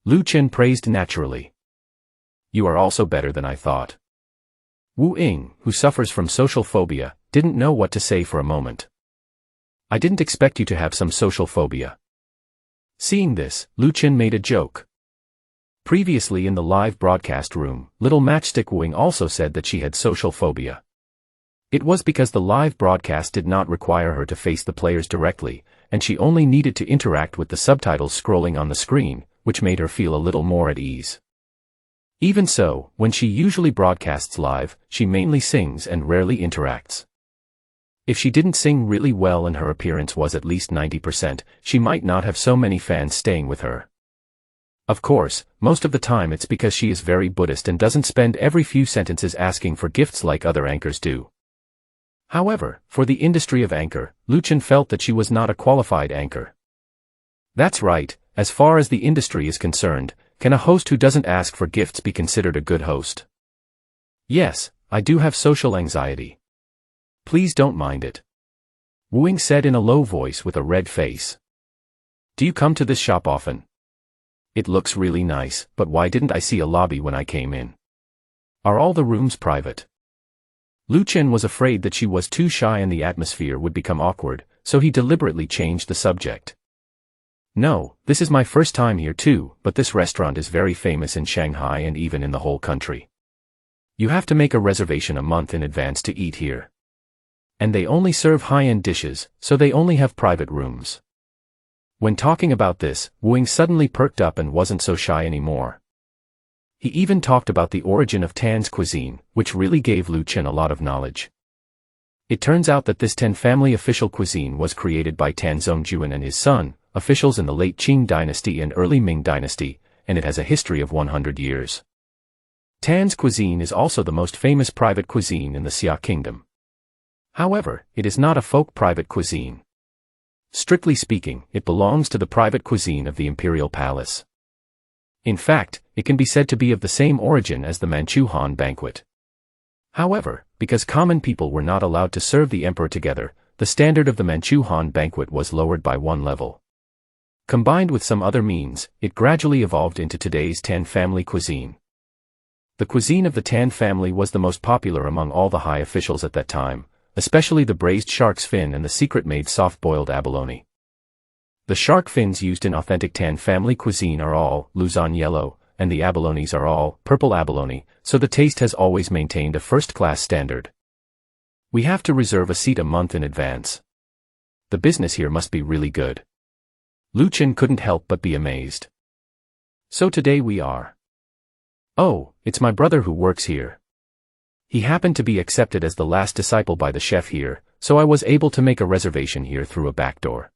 Lu Chen praised naturally. You are also better than I thought. Wu Ying, who suffers from social phobia, didn't know what to say for a moment. I didn't expect you to have some social phobia. Seeing this, Lu Chen made a joke. Previously in the live broadcast room, little matchstick Wu Ying also said that she had social phobia. It was because the live broadcast did not require her to face the players directly, and she only needed to interact with the subtitles scrolling on the screen, which made her feel a little more at ease. Even so, when she usually broadcasts live, she mainly sings and rarely interacts. If she didn't sing really well and her appearance was at least 90%, she might not have so many fans staying with her. Of course, most of the time it's because she is very Buddhist and doesn't spend every few sentences asking for gifts like other anchors do. However, for the industry of anchor, Lu Chen felt that she was not a qualified anchor. That's right, as far as the industry is concerned, can a host who doesn't ask for gifts be considered a good host? Yes, I do have social anxiety. Please don't mind it. Wu Ying said in a low voice with a red face. Do you come to this shop often? It looks really nice, but why didn't I see a lobby when I came in? Are all the rooms private? Lu Chen was afraid that she was too shy and the atmosphere would become awkward, so he deliberately changed the subject. No, this is my first time here too, but this restaurant is very famous in Shanghai and even in the whole country. You have to make a reservation a month in advance to eat here. And they only serve high-end dishes, so they only have private rooms. When talking about this, Wu Ying suddenly perked up and wasn't so shy anymore. He even talked about the origin of Tan's cuisine, which really gave Lu Chen a lot of knowledge. It turns out that this Tan family official cuisine was created by Tan Zhongjuan and his son, officials in the late Qing dynasty and early Ming dynasty, and it has a history of 100 years. Tan's cuisine is also the most famous private cuisine in the Xia kingdom. However, it is not a folk private cuisine. Strictly speaking, it belongs to the private cuisine of the imperial palace. In fact, it can be said to be of the same origin as the Manchu Han banquet. However, because common people were not allowed to serve the emperor together, the standard of the Manchu Han banquet was lowered by one level. Combined with some other means, it gradually evolved into today's Tan family cuisine. The cuisine of the Tan family was the most popular among all the high officials at that time, especially the braised shark's fin and the secret-made soft-boiled abalone. The shark fins used in authentic Tan family cuisine are all Luzon yellow, and the abalones are all purple abalone, so the taste has always maintained a first-class standard. We have to reserve a seat a month in advance. The business here must be really good. Lu Chen couldn't help but be amazed. So today we are. Oh, it's my brother who works here. He happened to be accepted as the last disciple by the chef here, so I was able to make a reservation here through a back door.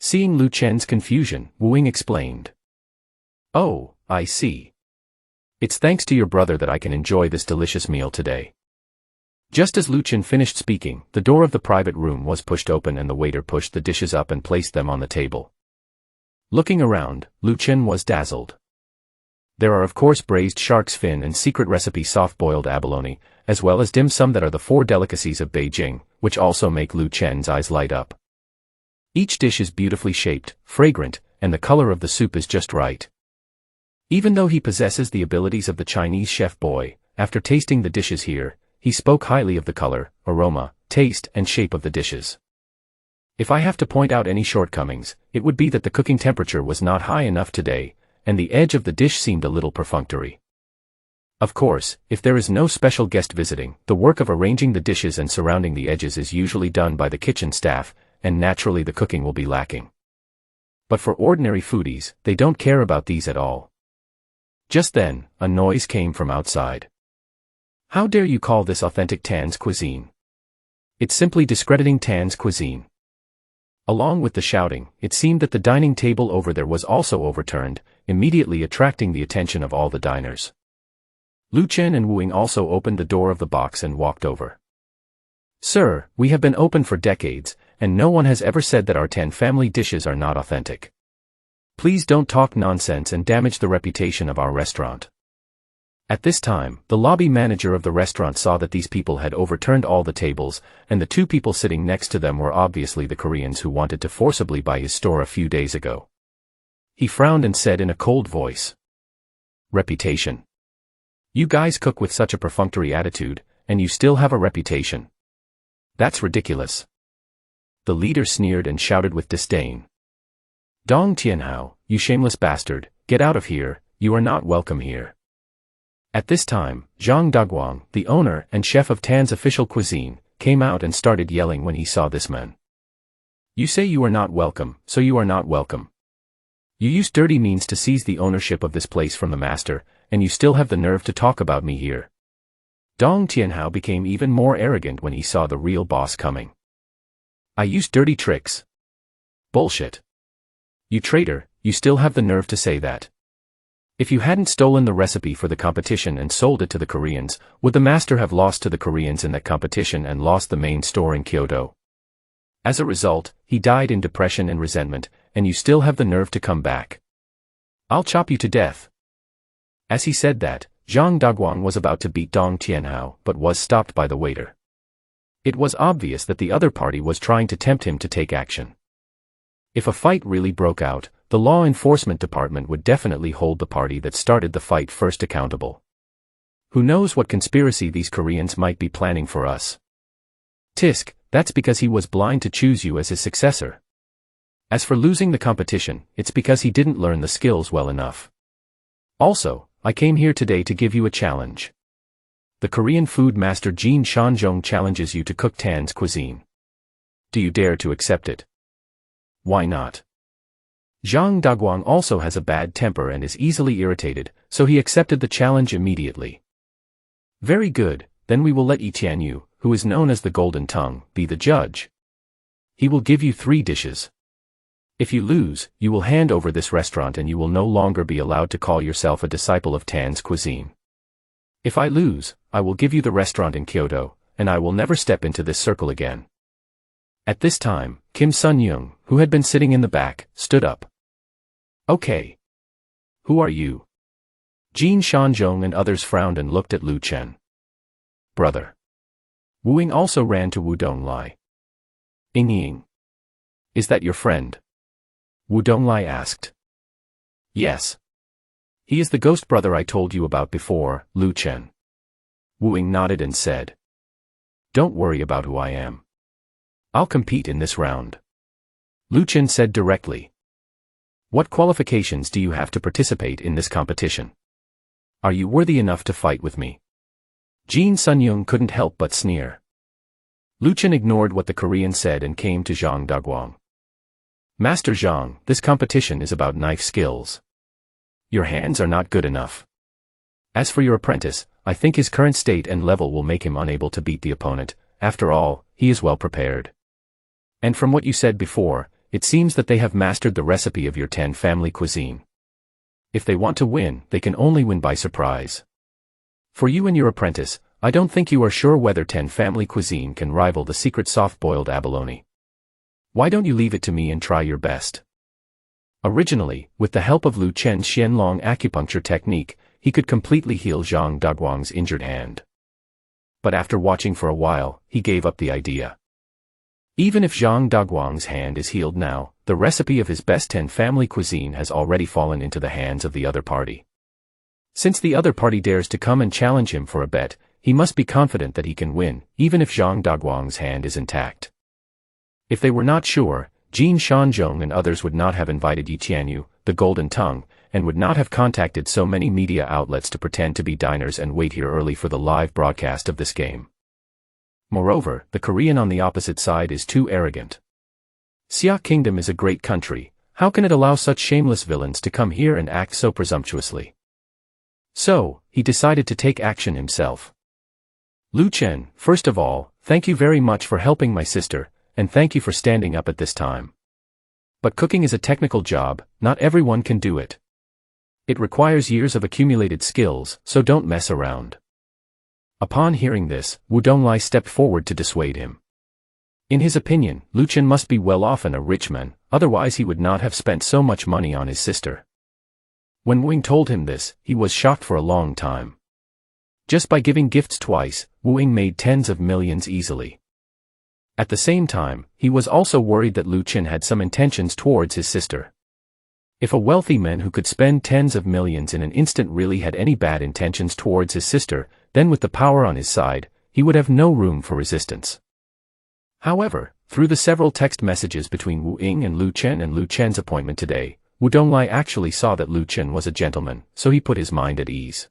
Seeing Lu Chen's confusion, Wu Ying explained. Oh, I see. It's thanks to your brother that I can enjoy this delicious meal today. Just as Lu Chen finished speaking, the door of the private room was pushed open and the waiter pushed the dishes up and placed them on the table. Looking around, Lu Chen was dazzled. There are of course braised shark's fin and secret recipe soft-boiled abalone, as well as dim sum that are the 4 delicacies of Beijing, which also make Lu Chen's eyes light up. Each dish is beautifully shaped, fragrant, and the color of the soup is just right. Even though he possesses the abilities of the Chinese chef boy, after tasting the dishes here, he spoke highly of the color, aroma, taste, and shape of the dishes. If I have to point out any shortcomings, it would be that the cooking temperature was not high enough today, and the edge of the dish seemed a little perfunctory. Of course, if there is no special guest visiting, the work of arranging the dishes and surrounding the edges is usually done by the kitchen staff, and naturally the cooking will be lacking. But for ordinary foodies, they don't care about these at all. Just then, a noise came from outside. How dare you call this authentic Tan's cuisine? It's simply discrediting Tan's cuisine. Along with the shouting, it seemed that the dining table over there was also overturned, immediately attracting the attention of all the diners. Lu Chen and Wu Ying also opened the door of the box and walked over. Sir, we have been open for decades, and no one has ever said that our Tan family dishes are not authentic. Please don't talk nonsense and damage the reputation of our restaurant. At this time, the lobby manager of the restaurant saw that these people had overturned all the tables, and the 2 people sitting next to them were obviously the Koreans who wanted to forcibly buy his store a few days ago. He frowned and said in a cold voice. Reputation. You guys cook with such a perfunctory attitude, and you still have a reputation. That's ridiculous. The leader sneered and shouted with disdain. Dong Tianhao, you shameless bastard, get out of here, you are not welcome here. At this time, Zhang Daguang, the owner and chef of Tan's official cuisine, came out and started yelling when he saw this man. You say you are not welcome, so you are not welcome. You use dirty means to seize the ownership of this place from the master, and you still have the nerve to talk about me here. Dong Tianhao became even more arrogant when he saw the real boss coming. I use dirty tricks. Bullshit. You traitor, you still have the nerve to say that. If you hadn't stolen the recipe for the competition and sold it to the Koreans, would the master have lost to the Koreans in that competition and lost the main store in Kyoto? As a result, he died in depression and resentment, and you still have the nerve to come back. I'll chop you to death. As he said that, Zhang Daguang was about to beat Dong Tianhao but was stopped by the waiter. It was obvious that the other party was trying to tempt him to take action. If a fight really broke out, the law enforcement department would definitely hold the party that started the fight first accountable. Who knows what conspiracy these Koreans might be planning for us? Tisk, that's because he was blind to choose you as his successor. As for losing the competition, it's because he didn't learn the skills well enough. Also, I came here today to give you a challenge. The Korean food master Jin Shanjong challenges you to cook Tan's cuisine. Do you dare to accept it? Why not? Zhang Daguang also has a bad temper and is easily irritated, so he accepted the challenge immediately. Very good, then we will let Yi Tianyu, who is known as the Golden Tongue, be the judge. He will give you 3 dishes. If you lose, you will hand over this restaurant and you will no longer be allowed to call yourself a disciple of Tan's cuisine. If I lose, I will give you the restaurant in Kyoto, and I will never step into this circle again. At this time, Kim Sun-young, who had been sitting in the back, stood up. Okay. Who are you? Jin Shanjong and others frowned and looked at Lu Chen. Brother. Wu Ying also ran to Wu Donglai. Ying. Is that your friend? Wu Donglai asked. Yes. He is the ghost brother I told you about before, Lu Chen. Wu Ying nodded and said. Don't worry about who I am. I'll compete in this round. Lu Chen said directly. What qualifications do you have to participate in this competition? Are you worthy enough to fight with me? Jin Sun-young couldn't help but sneer. Lu Chen ignored what the Korean said and came to Zhang Daguang. Master Zhang, this competition is about knife skills. Your hands are not good enough. As for your apprentice, I think his current state and level will make him unable to beat the opponent. After all, he is well prepared. And from what you said before, it seems that they have mastered the recipe of your Tan family cuisine. If they want to win, they can only win by surprise. For you and your apprentice, I don't think you are sure whether Tan family cuisine can rival the secret soft-boiled abalone. Why don't you leave it to me and try your best? Originally, with the help of Lu Chen's Xianlong acupuncture technique, he could completely heal Zhang Daguang's injured hand. But after watching for a while, he gave up the idea. Even if Zhang Daguang's hand is healed now, the recipe of his best Tan family cuisine has already fallen into the hands of the other party. Since the other party dares to come and challenge him for a bet, he must be confident that he can win, even if Zhang Daguang's hand is intact. If they were not sure, Jin Shanjong and others would not have invited Yi Tianyu, the Golden Tongue, and would not have contacted so many media outlets to pretend to be diners and wait here early for the live broadcast of this game. Moreover, the Korean on the opposite side is too arrogant. Xia Kingdom is a great country, how can it allow such shameless villains to come here and act so presumptuously? So, he decided to take action himself. Lu Chen, first of all, thank you very much for helping my sister, and thank you for standing up at this time. But cooking is a technical job, not everyone can do it. It requires years of accumulated skills, so don't mess around. Upon hearing this, Wu Donglai stepped forward to dissuade him. In his opinion, Lu Chen must be well off and a rich man, otherwise he would not have spent so much money on his sister. When Wu Ying told him this, he was shocked for a long time. Just by giving gifts twice, Wu Ying made tens of millions easily. At the same time, he was also worried that Lu Chen had some intentions towards his sister. If a wealthy man who could spend tens of millions in an instant really had any bad intentions towards his sister, then with the power on his side, he would have no room for resistance. However, through the several text messages between Wu Ying and Lu Chen and Lu Chen's appointment today, Wu Donglai actually saw that Lu Chen was a gentleman, so he put his mind at ease.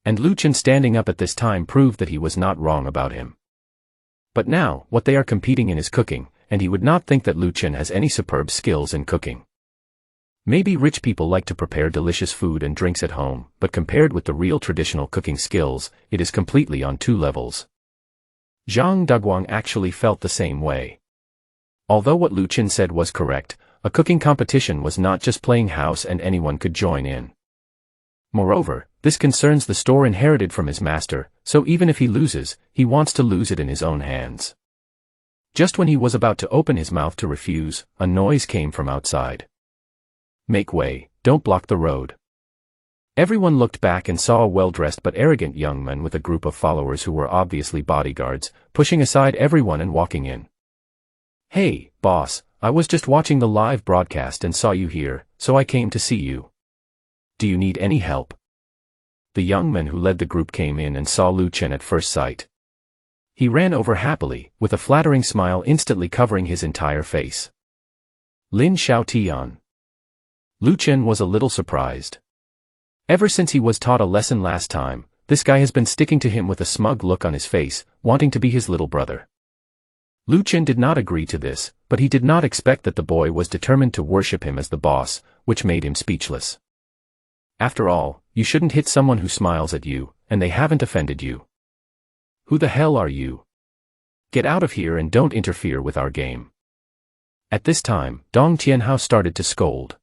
And Lu Chen standing up at this time proved that he was not wrong about him. But now, what they are competing in is cooking, and he would not think that Lu Chen has any superb skills in cooking. Maybe rich people like to prepare delicious food and drinks at home, but compared with the real traditional cooking skills, it is completely on two levels. Zhang Duguang actually felt the same way. Although what Lu Chen said was correct, a cooking competition was not just playing house and anyone could join in. Moreover, this concerns the store inherited from his master, so even if he loses, he wants to lose it in his own hands. Just when he was about to open his mouth to refuse, a noise came from outside. "Make way, don't block the road." Everyone looked back and saw a well-dressed but arrogant young man with a group of followers who were obviously bodyguards, pushing aside everyone and walking in. "Hey, boss, I was just watching the live broadcast and saw you here, so I came to see you. Do you need any help?" The young man who led the group came in and saw Lu Chen at first sight. He ran over happily, with a flattering smile instantly covering his entire face. "Lin Xiaotian." Lu Chen was a little surprised. Ever since he was taught a lesson last time, this guy has been sticking to him with a smug look on his face, wanting to be his little brother. Lu Chen did not agree to this, but he did not expect that the boy was determined to worship him as the boss, which made him speechless. After all, you shouldn't hit someone who smiles at you, and they haven't offended you. Who the hell are you? Get out of here and don't interfere with our game. At this time, Dong Tianhao started to scold.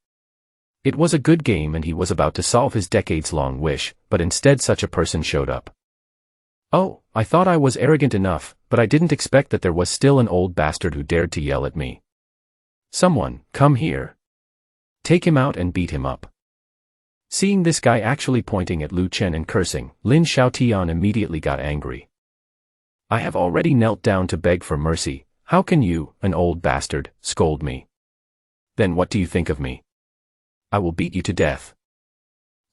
It was a good game and he was about to solve his decades-long wish, but instead such a person showed up. "Oh, I thought I was arrogant enough, but I didn't expect that there was still an old bastard who dared to yell at me. Someone, come here. Take him out and beat him up." Seeing this guy actually pointing at Lu Chen and cursing, Lin Xiaotian immediately got angry. "I have already knelt down to beg for mercy, how can you, an old bastard, scold me? Then what do you think of me? I will beat you to death."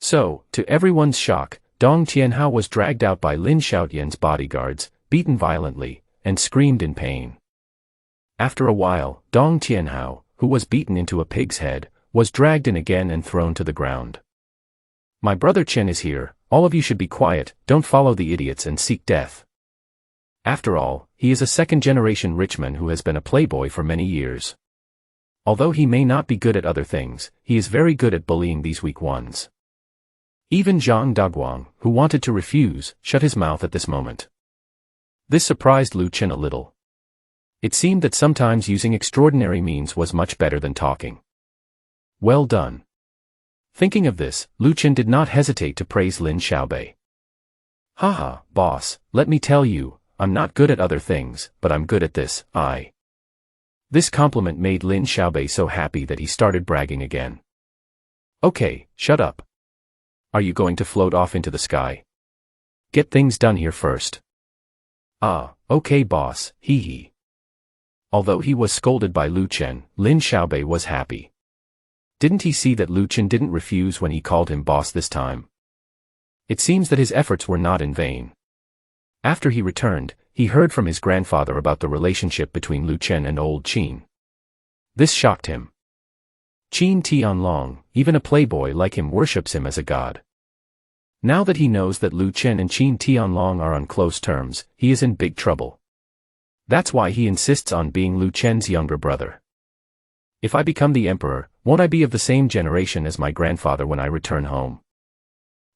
So, to everyone's shock, Dong Tianhao was dragged out by Lin Xiaotian's bodyguards, beaten violently, and screamed in pain. After a while, Dong Tianhao, who was beaten into a pig's head, was dragged in again and thrown to the ground. "My brother Chen is here, all of you should be quiet, don't follow the idiots and seek death. After all, he is a second-generation rich man who has been a playboy for many years. Although he may not be good at other things, he is very good at bullying these weak ones." Even Zhang Duguang, who wanted to refuse, shut his mouth at this moment. This surprised Lu Chen a little. It seemed that sometimes using extraordinary means was much better than talking. Well done. Thinking of this, Lu Chen did not hesitate to praise Lin Xiaobei. "Haha, boss, let me tell you, I'm not good at other things, but I'm good at this, This compliment made Lin Xiaobei so happy that he started bragging again. "Okay, shut up. Are you going to float off into the sky? Get things done here first." "Ah, okay boss, hee hee." Although he was scolded by Lu Chen, Lin Xiaobei was happy. Didn't he see that Lu Chen didn't refuse when he called him boss this time? It seems that his efforts were not in vain. After he returned, he heard from his grandfather about the relationship between Lu Chen and old Qin. This shocked him. Qin Tianlong, even a playboy like him, worships him as a god. Now that he knows that Lu Chen and Qin Tianlong are on close terms, he is in big trouble. That's why he insists on being Lu Chen's younger brother. "If I become the emperor, won't I be of the same generation as my grandfather when I return home?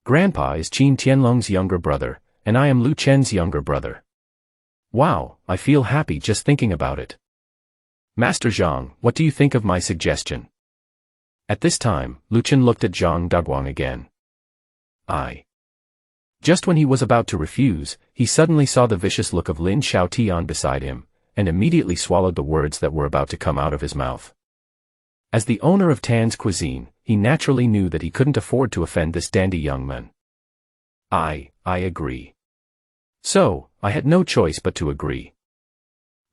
Grandpa is Qin Tianlong's younger brother, and I am Lu Chen's younger brother. Wow, I feel happy just thinking about it. Master Zhang, what do you think of my suggestion?" At this time, Lu Chen looked at Zhang Duguang again. Just when he was about to refuse, he suddenly saw the vicious look of Lin Xiaotian beside him, and immediately swallowed the words that were about to come out of his mouth. As the owner of Tan's cuisine, he naturally knew that he couldn't afford to offend this dandy young man. I agree. So, I had no choice but to agree.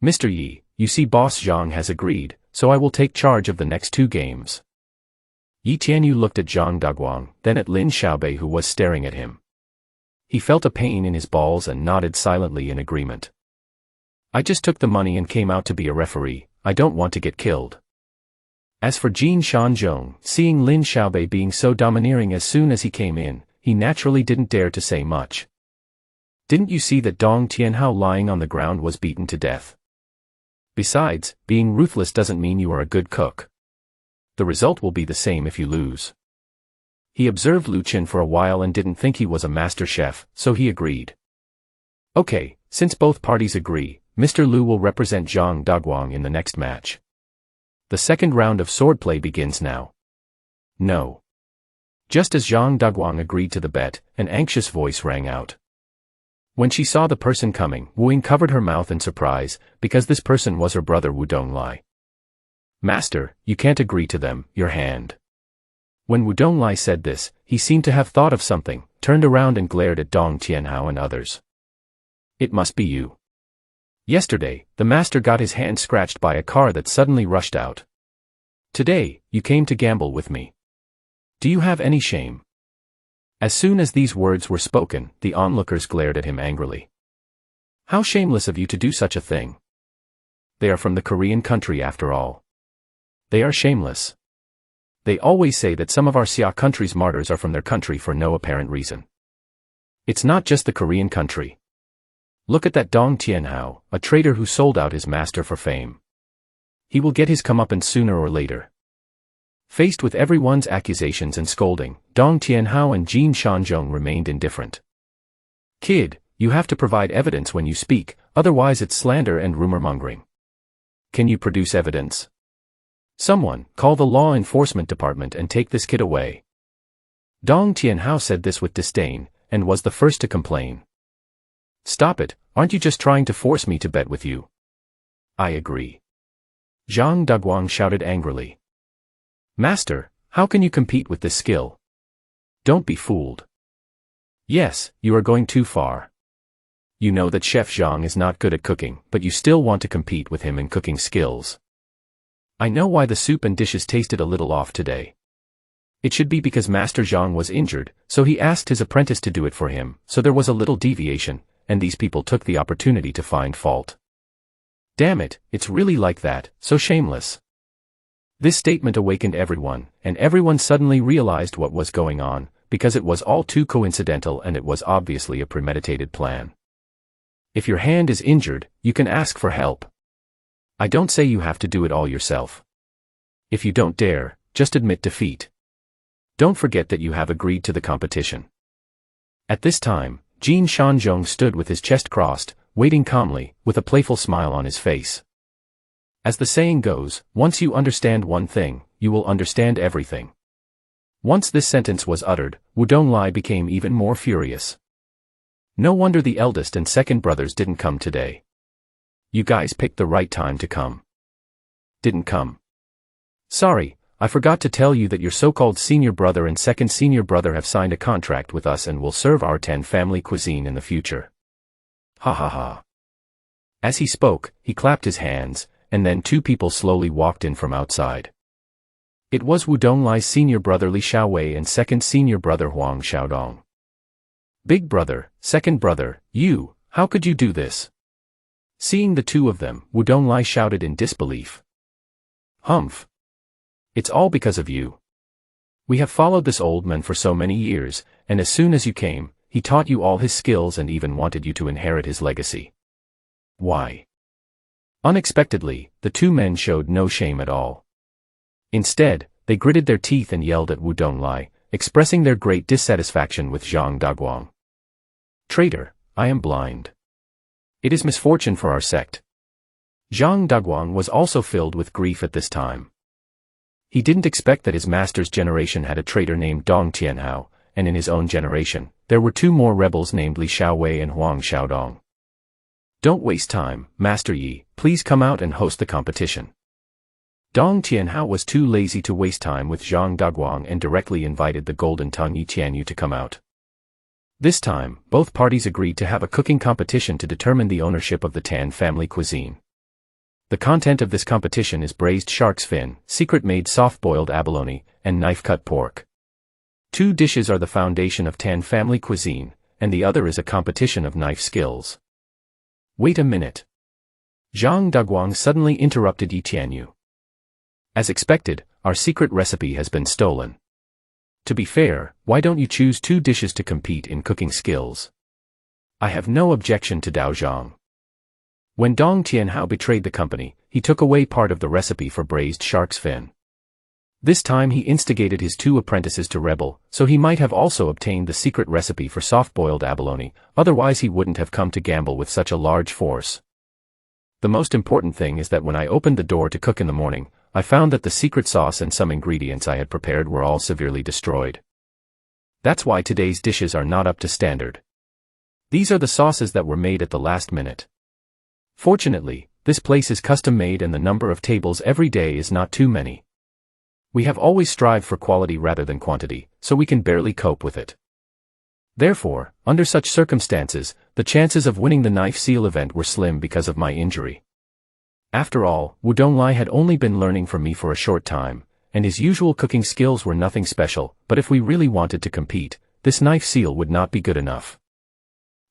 Mr. Yi, you see Boss Zhang has agreed, so I will take charge of the next 2 games. Yi Tianyu looked at Zhang Duguang, then at Lin Xiaobei who was staring at him. He felt a pain in his balls and nodded silently in agreement. "I just took the money and came out to be a referee, I don't want to get killed." As for Jin Shanzhong, seeing Lin Xiaobei being so domineering as soon as he came in, he naturally didn't dare to say much. Didn't you see that Dong Tianhao lying on the ground was beaten to death? Besides, being ruthless doesn't mean you are a good cook. The result will be the same if you lose. He observed Lu Qin for a while and didn't think he was a master chef, so he agreed. Okay, since both parties agree, Mr. Lu will represent Zhang Daguang in the next match. The second round of swordplay begins now. No. Just as Zhang Daguang agreed to the bet, an anxious voice rang out. When she saw the person coming, Wu Ying covered her mouth in surprise, because this person was her brother Wu Donglai. Master, you can't agree to them, your hand. When Wu Donglai said this, he seemed to have thought of something, turned around and glared at Dong Tianhao and others. It must be you. Yesterday, the master got his hand scratched by a car that suddenly rushed out. Today, you came to gamble with me. Do you have any shame? As soon as these words were spoken, the onlookers glared at him angrily. How shameless of you to do such a thing. They are from the Korean country after all. They are shameless. They always say that some of our Xia country's martyrs are from their country for no apparent reason. It's not just the Korean country. Look at that Dong Tianhao, a traitor who sold out his master for fame. He will get his comeuppance sooner or later. Faced with everyone's accusations and scolding, Dong Tianhao and Jin Shanzhong remained indifferent. Kid, you have to provide evidence when you speak, otherwise it's slander and rumor-mongering. Can you produce evidence? Someone, call the law enforcement department and take this kid away. Dong Tianhao said this with disdain, and was the first to complain. Stop it, aren't you just trying to force me to bet with you? I agree. Zhang Daguang shouted angrily. Master, how can you compete with this skill? Don't be fooled. Yes, you are going too far. You know that Chef Zhang is not good at cooking, but you still want to compete with him in cooking skills. I know why the soup and dishes tasted a little off today. It should be because Master Zhang was injured, so he asked his apprentice to do it for him, so there was a little deviation, and these people took the opportunity to find fault. Damn it, it's really like that, so shameless. This statement awakened everyone, and everyone suddenly realized what was going on, because it was all too coincidental and it was obviously a premeditated plan. If your hand is injured, you can ask for help. I don't say you have to do it all yourself. If you don't dare, just admit defeat. Don't forget that you have agreed to the competition. At this time, Jin Shanzhong stood with his chest crossed, waiting calmly, with a playful smile on his face. As the saying goes, once you understand one thing, you will understand everything. Once this sentence was uttered, Wu Donglai became even more furious. No wonder the eldest and second brothers didn't come today. You guys picked the right time to come. Didn't come. Sorry, I forgot to tell you that your so-called senior brother and second senior brother have signed a contract with us and will serve our 10 family cuisine in the future. Ha ha ha. As he spoke, he clapped his hands, and then two people slowly walked in from outside. It was Wu Donglai's senior brother Li Xiaowei and second senior brother Huang Xiaodong. Big brother, second brother, you, how could you do this? Seeing the two of them, Wu Donglai shouted in disbelief. Humph. It's all because of you. We have followed this old man for so many years, and as soon as you came, he taught you all his skills and even wanted you to inherit his legacy. Why? Unexpectedly, the two men showed no shame at all. Instead, they gritted their teeth and yelled at Wu Donglai, expressing their great dissatisfaction with Zhang Daguang. Traitor, I am blind. It is misfortune for our sect. Zhang Daguang was also filled with grief at this time. He didn't expect that his master's generation had a traitor named Dong Tianhao, and in his own generation, there were two more rebels named Li Xiaowei and Huang Xiaodong. Don't waste time, Master Yi, please come out and host the competition. Dong Tianhao was too lazy to waste time with Zhang Daguang and directly invited the golden tongue Yi Tianyu to come out. This time, both parties agreed to have a cooking competition to determine the ownership of the Tan family cuisine. The content of this competition is braised shark's fin, secret-made soft-boiled abalone, and knife-cut pork. Two dishes are the foundation of Tan family cuisine, and the other is a competition of knife skills. Wait a minute. Zhang Daguang suddenly interrupted Yi Tianyu. As expected, our secret recipe has been stolen. To be fair, why don't you choose 2 dishes to compete in cooking skills? I have no objection to Dao Zhang. When Dong Tianhao betrayed the company, he took away part of the recipe for braised shark's fin. This time he instigated his 2 apprentices to rebel, so he might have also obtained the secret recipe for soft-boiled abalone, otherwise he wouldn't have come to gamble with such a large force. The most important thing is that when I opened the door to cook in the morning, I found that the secret sauce and some ingredients I had prepared were all severely destroyed. That's why today's dishes are not up to standard. These are the sauces that were made at the last minute. Fortunately, this place is custom-made and the number of tables every day is not too many. We have always strived for quality rather than quantity, so we can barely cope with it. Therefore, under such circumstances, the chances of winning the knife seal event were slim because of my injury. After all, Wu Donglai had only been learning from me for a short time, and his usual cooking skills were nothing special, but if we really wanted to compete, this knife seal would not be good enough.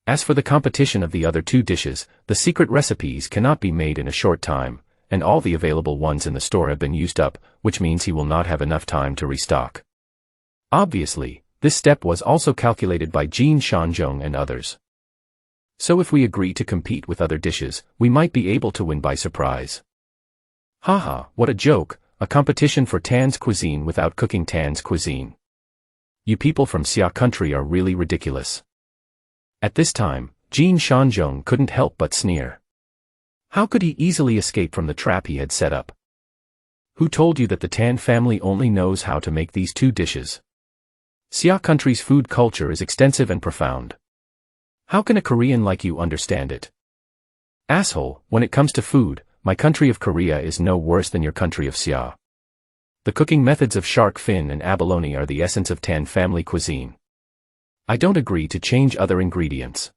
As for the competition of the other 2 dishes, the secret recipes cannot be made in a short time, and all the available ones in the store have been used up, which means he will not have enough time to restock. Obviously, this step was also calculated by Jin Shanzhong and others. So if we agree to compete with other dishes, we might be able to win by surprise. Haha, what a joke, a competition for Tan's cuisine without cooking Tan's cuisine. You people from Xia country are really ridiculous. At this time, Jin Shanzhong couldn't help but sneer. How could he easily escape from the trap he had set up? Who told you that the Tan family only knows how to make these 2 dishes? Xia country's food culture is extensive and profound. How can a Korean like you understand it? Asshole, when it comes to food, my country of Korea is no worse than your country of Xia. The cooking methods of shark fin and abalone are the essence of Tan family cuisine. I don't agree to change other ingredients.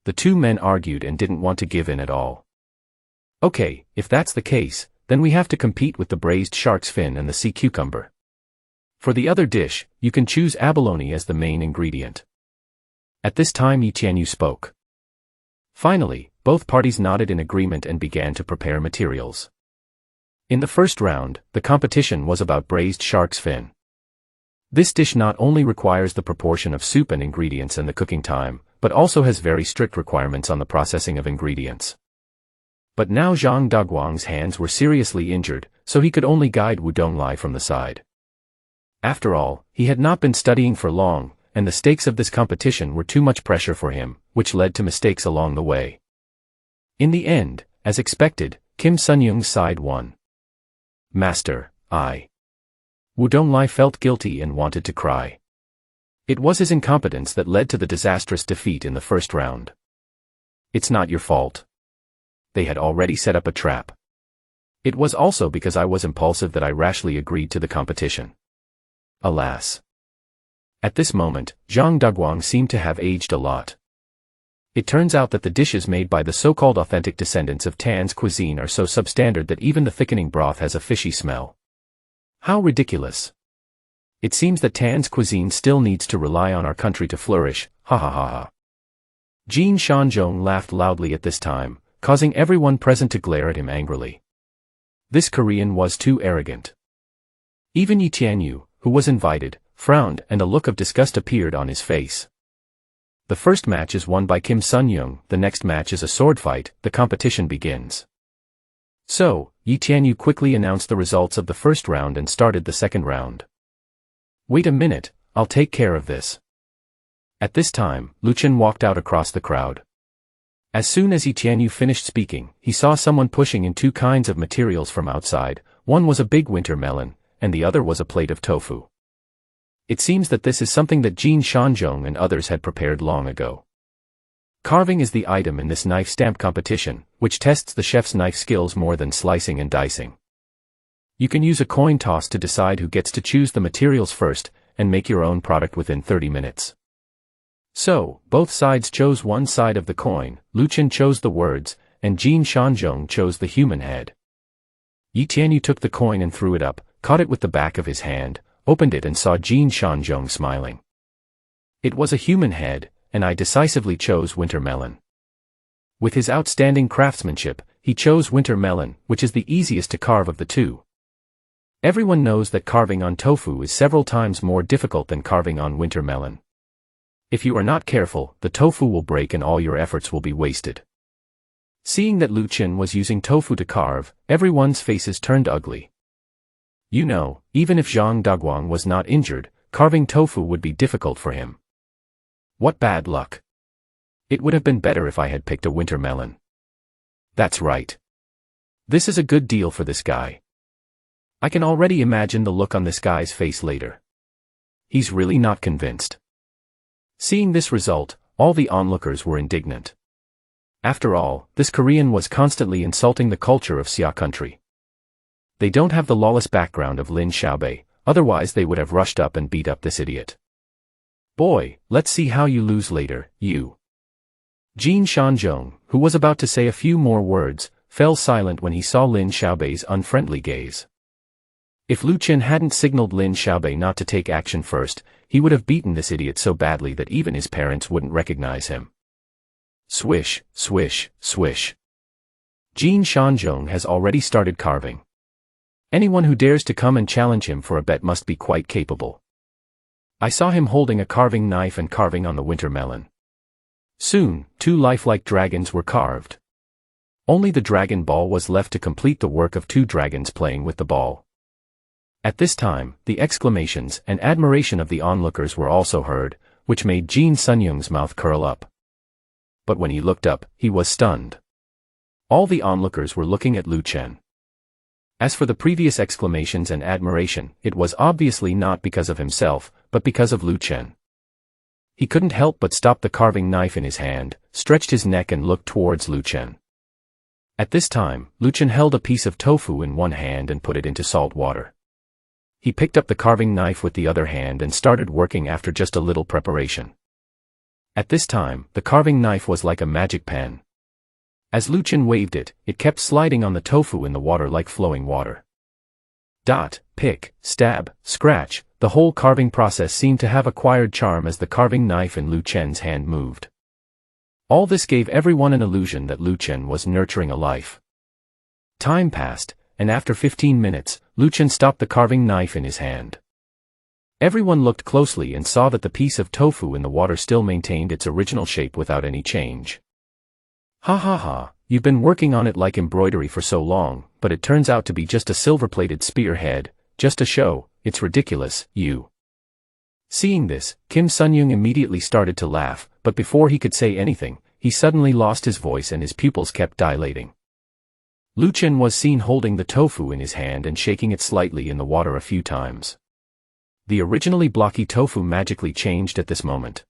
The 2 men argued and didn't want to give in at all. Okay, if that's the case, then we have to compete with the braised shark's fin and the sea cucumber. For the other dish, you can choose abalone as the main ingredient. At this time Yi Tianyu spoke. Finally, both parties nodded in agreement and began to prepare materials. In the first round, the competition was about braised shark's fin. This dish not only requires the proportion of soup and ingredients and the cooking time, but also has very strict requirements on the processing of ingredients. But now Zhang Daguang's hands were seriously injured, so he could only guide Wu Donglai from the side. After all, he had not been studying for long, and the stakes of this competition were too much pressure for him, which led to mistakes along the way. In the end, as expected, Kim Sun-young's side won. Master, Wu Donglai felt guilty and wanted to cry. It was his incompetence that led to the disastrous defeat in the first round. It's not your fault. They had already set up a trap. It was also because I was impulsive that I rashly agreed to the competition. Alas. At this moment, Zhang Daguang seemed to have aged a lot. It turns out that the dishes made by the so-called authentic descendants of Tan's cuisine are so substandard that even the thickening broth has a fishy smell. How ridiculous. It seems that Tan's cuisine still needs to rely on our country to flourish, ha ha ha ha. Jin Shanzhong laughed loudly at this time, causing everyone present to glare at him angrily. This Korean was too arrogant. Even Yi Tianyu, who was invited, frowned and a look of disgust appeared on his face. The first match is won by Kim Sun-young, the next match is a sword fight, the competition begins. So, Yi Tianyu quickly announced the results of the first round and started the second round. Wait a minute, I'll take care of this. At this time, Lu Chen walked out across the crowd. As soon as Yi Tianyu finished speaking, he saw someone pushing in 2 kinds of materials from outside. One was a big winter melon, and the other was a plate of tofu. It seems that this is something that Jin Shanzhong and others had prepared long ago. Carving is the item in this knife stamp competition, which tests the chef's knife skills more than slicing and dicing. You can use a coin toss to decide who gets to choose the materials first, and make your own product within 30 minutes. So, both sides chose one side of the coin, Lu Chen chose the words, and Jin Shanzhong chose the human head. Yi Tianyu took the coin and threw it up, caught it with the back of his hand, opened it and saw Jin Shanzhong smiling. It was a human head, and I decisively chose winter melon. With his outstanding craftsmanship, he chose winter melon, which is the easiest to carve of the 2. Everyone knows that carving on tofu is several times more difficult than carving on winter melon. If you are not careful, the tofu will break and all your efforts will be wasted. Seeing that Lu Qin was using tofu to carve, everyone's faces turned ugly. You know, even if Zhang Daguang was not injured, carving tofu would be difficult for him. What bad luck. It would have been better if I had picked a winter melon. That's right. This is a good deal for this guy. I can already imagine the look on this guy's face later. He's really not convinced. Seeing this result, all the onlookers were indignant. After all, this Korean was constantly insulting the culture of Xia country. They don't have the lawless background of Lin Xiaobei, otherwise they would have rushed up and beat up this idiot. Boy, let's see how you lose later, you. Jin Shanzhong, who was about to say a few more words, fell silent when he saw Lin Xiaobei's unfriendly gaze. If Lu Qin hadn't signaled Lin Xiaobei not to take action first, he would have beaten this idiot so badly that even his parents wouldn't recognize him. Swish, swish, swish. Jin Shanzhong has already started carving. Anyone who dares to come and challenge him for a bet must be quite capable. I saw him holding a carving knife and carving on the winter melon. Soon, 2 lifelike dragons were carved. Only the dragon ball was left to complete the work of 2 dragons playing with the ball. At this time, the exclamations and admiration of the onlookers were also heard, which made Jin Sunyoung's mouth curl up. But when he looked up, he was stunned. All the onlookers were looking at Lu Qin. As for the previous exclamations and admiration, it was obviously not because of himself, but because of Lu Qin. He couldn't help but stop the carving knife in his hand, stretched his neck and looked towards Lu Qin. At this time, Lu Qin held a piece of tofu in one hand and put it into salt water. He picked up the carving knife with the other hand and started working after just a little preparation. At this time, the carving knife was like a magic pen. As Lu Qin waved it, it kept sliding on the tofu in the water like flowing water. Dot, pick, stab, scratch, the whole carving process seemed to have acquired charm as the carving knife in Lu Qin's hand moved. All this gave everyone an illusion that Lu Qin was nurturing a life. Time passed, and after 15 minutes, Lu Qin stopped the carving knife in his hand. Everyone looked closely and saw that the piece of tofu in the water still maintained its original shape without any change. Ha ha ha, you've been working on it like embroidery for so long, but it turns out to be just a silver-plated spearhead, just a show, it's ridiculous, you. Seeing this, Kim Sunyoung immediately started to laugh, but before he could say anything, he suddenly lost his voice and his pupils kept dilating. Lu Qin was seen holding the tofu in his hand and shaking it slightly in the water a few times. The originally blocky tofu magically changed at this moment.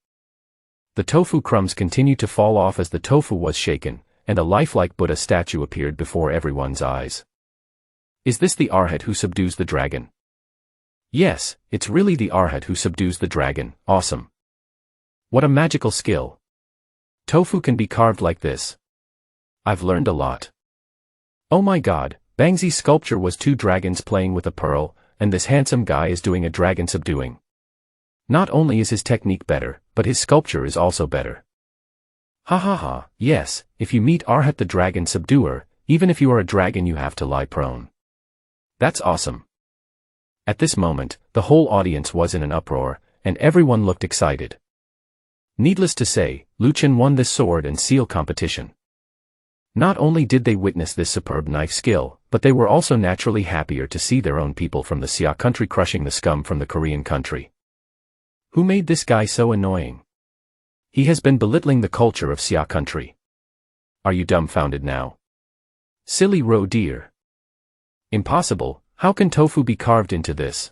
The tofu crumbs continued to fall off as the tofu was shaken, and a lifelike Buddha statue appeared before everyone's eyes. Is this the Arhat who subdues the dragon? Yes, it's really the Arhat who subdues the dragon, awesome. What a magical skill. Tofu can be carved like this. I've learned a lot. Oh my god, Bangzi's sculpture was 2 dragons playing with a pearl, and this handsome guy is doing a dragon subduing. Not only is his technique better, but his sculpture is also better. Ha ha ha, yes, if you meet Arhat the dragon subduer, even if you are a dragon you have to lie prone. That's awesome. At this moment, the whole audience was in an uproar, and everyone looked excited. Needless to say, Lu Qin won this sword and seal competition. Not only did they witness this superb knife skill, but they were also naturally happier to see their own people from the Xia country crushing the scum from the Korean country. Who made this guy so annoying? He has been belittling the culture of Xia country. Are you dumbfounded now? Silly roe deer. Impossible, how can tofu be carved into this?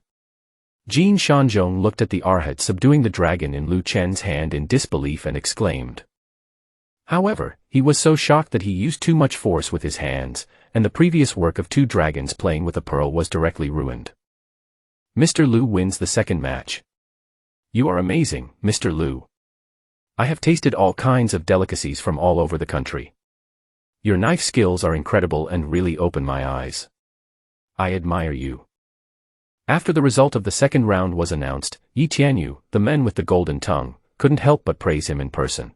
Jin Shanzhong looked at the Arhat subduing the dragon in Lu Qin's hand in disbelief and exclaimed. However, he was so shocked that he used too much force with his hands, and the previous work of 2 dragons playing with a pearl was directly ruined. Mr. Lu wins the second match. You are amazing, Mr. Lu. I have tasted all kinds of delicacies from all over the country. Your knife skills are incredible and really open my eyes. I admire you. After the result of the second round was announced, Yi Tianyu, the man with the golden tongue, couldn't help but praise him in person.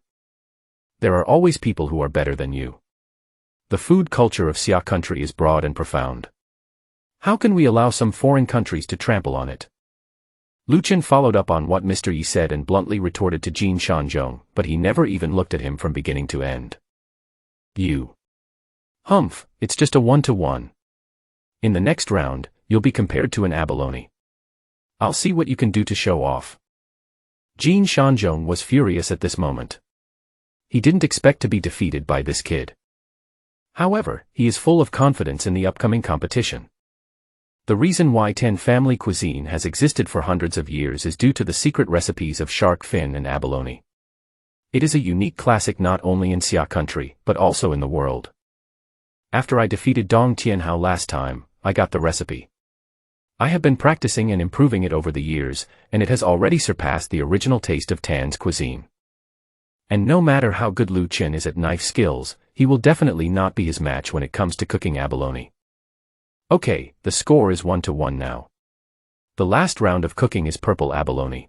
There are always people who are better than you. The food culture of Xia country is broad and profound. How can we allow some foreign countries to trample on it? Lu Chen followed up on what Mr. Yi said and bluntly retorted to Jin Shanzhong, but he never even looked at him from beginning to end. You. Humph, it's just a 1-to-1. In the next round, you'll be compared to an abalone. I'll see what you can do to show off. Jin Shanzhong was furious at this moment. He didn't expect to be defeated by this kid. However, he is full of confidence in the upcoming competition. The reason why Tan family cuisine has existed for hundreds of years is due to the secret recipes of shark fin and abalone. It is a unique classic not only in Xia country, but also in the world. After I defeated Dong Tianhao last time, I got the recipe. I have been practicing and improving it over the years, and it has already surpassed the original taste of Tan's cuisine. And no matter how good Lu Chen is at knife skills, he will definitely not be his match when it comes to cooking abalone. Okay, the score is 1-to-1 now. The last round of cooking is purple abalone.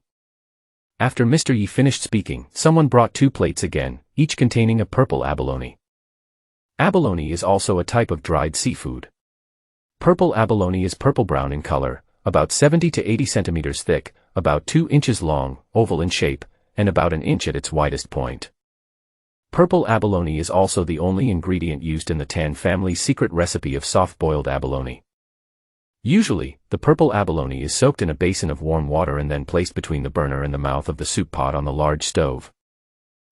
After Mr. Yi finished speaking, someone brought 2 plates again, each containing a purple abalone. Abalone is also a type of dried seafood. Purple abalone is purple-brown in color, about 70 to 80 centimeters thick, about 2 inches long, oval in shape, and about an inch at its widest point. Purple abalone is also the only ingredient used in the Tan family's secret recipe of soft-boiled abalone. Usually, the purple abalone is soaked in a basin of warm water and then placed between the burner and the mouth of the soup pot on the large stove.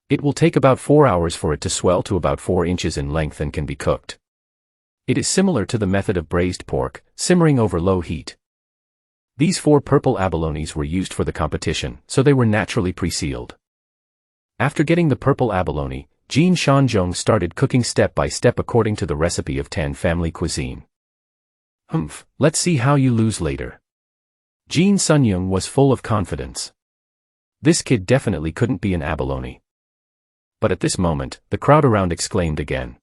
It will take about 4 hours for it to swell to about 4 inches in length and can be cooked. It is similar to the method of braised pork, simmering over low heat. These 4 purple abalones were used for the competition, so they were naturally pre-sealed. After getting the purple abalone, Jin Shanzhong started cooking step by step according to the recipe of Tan family cuisine. Humph, let's see how you lose later. Jin Sunyung was full of confidence. This kid definitely couldn't be an abalone. But at this moment, the crowd around exclaimed again.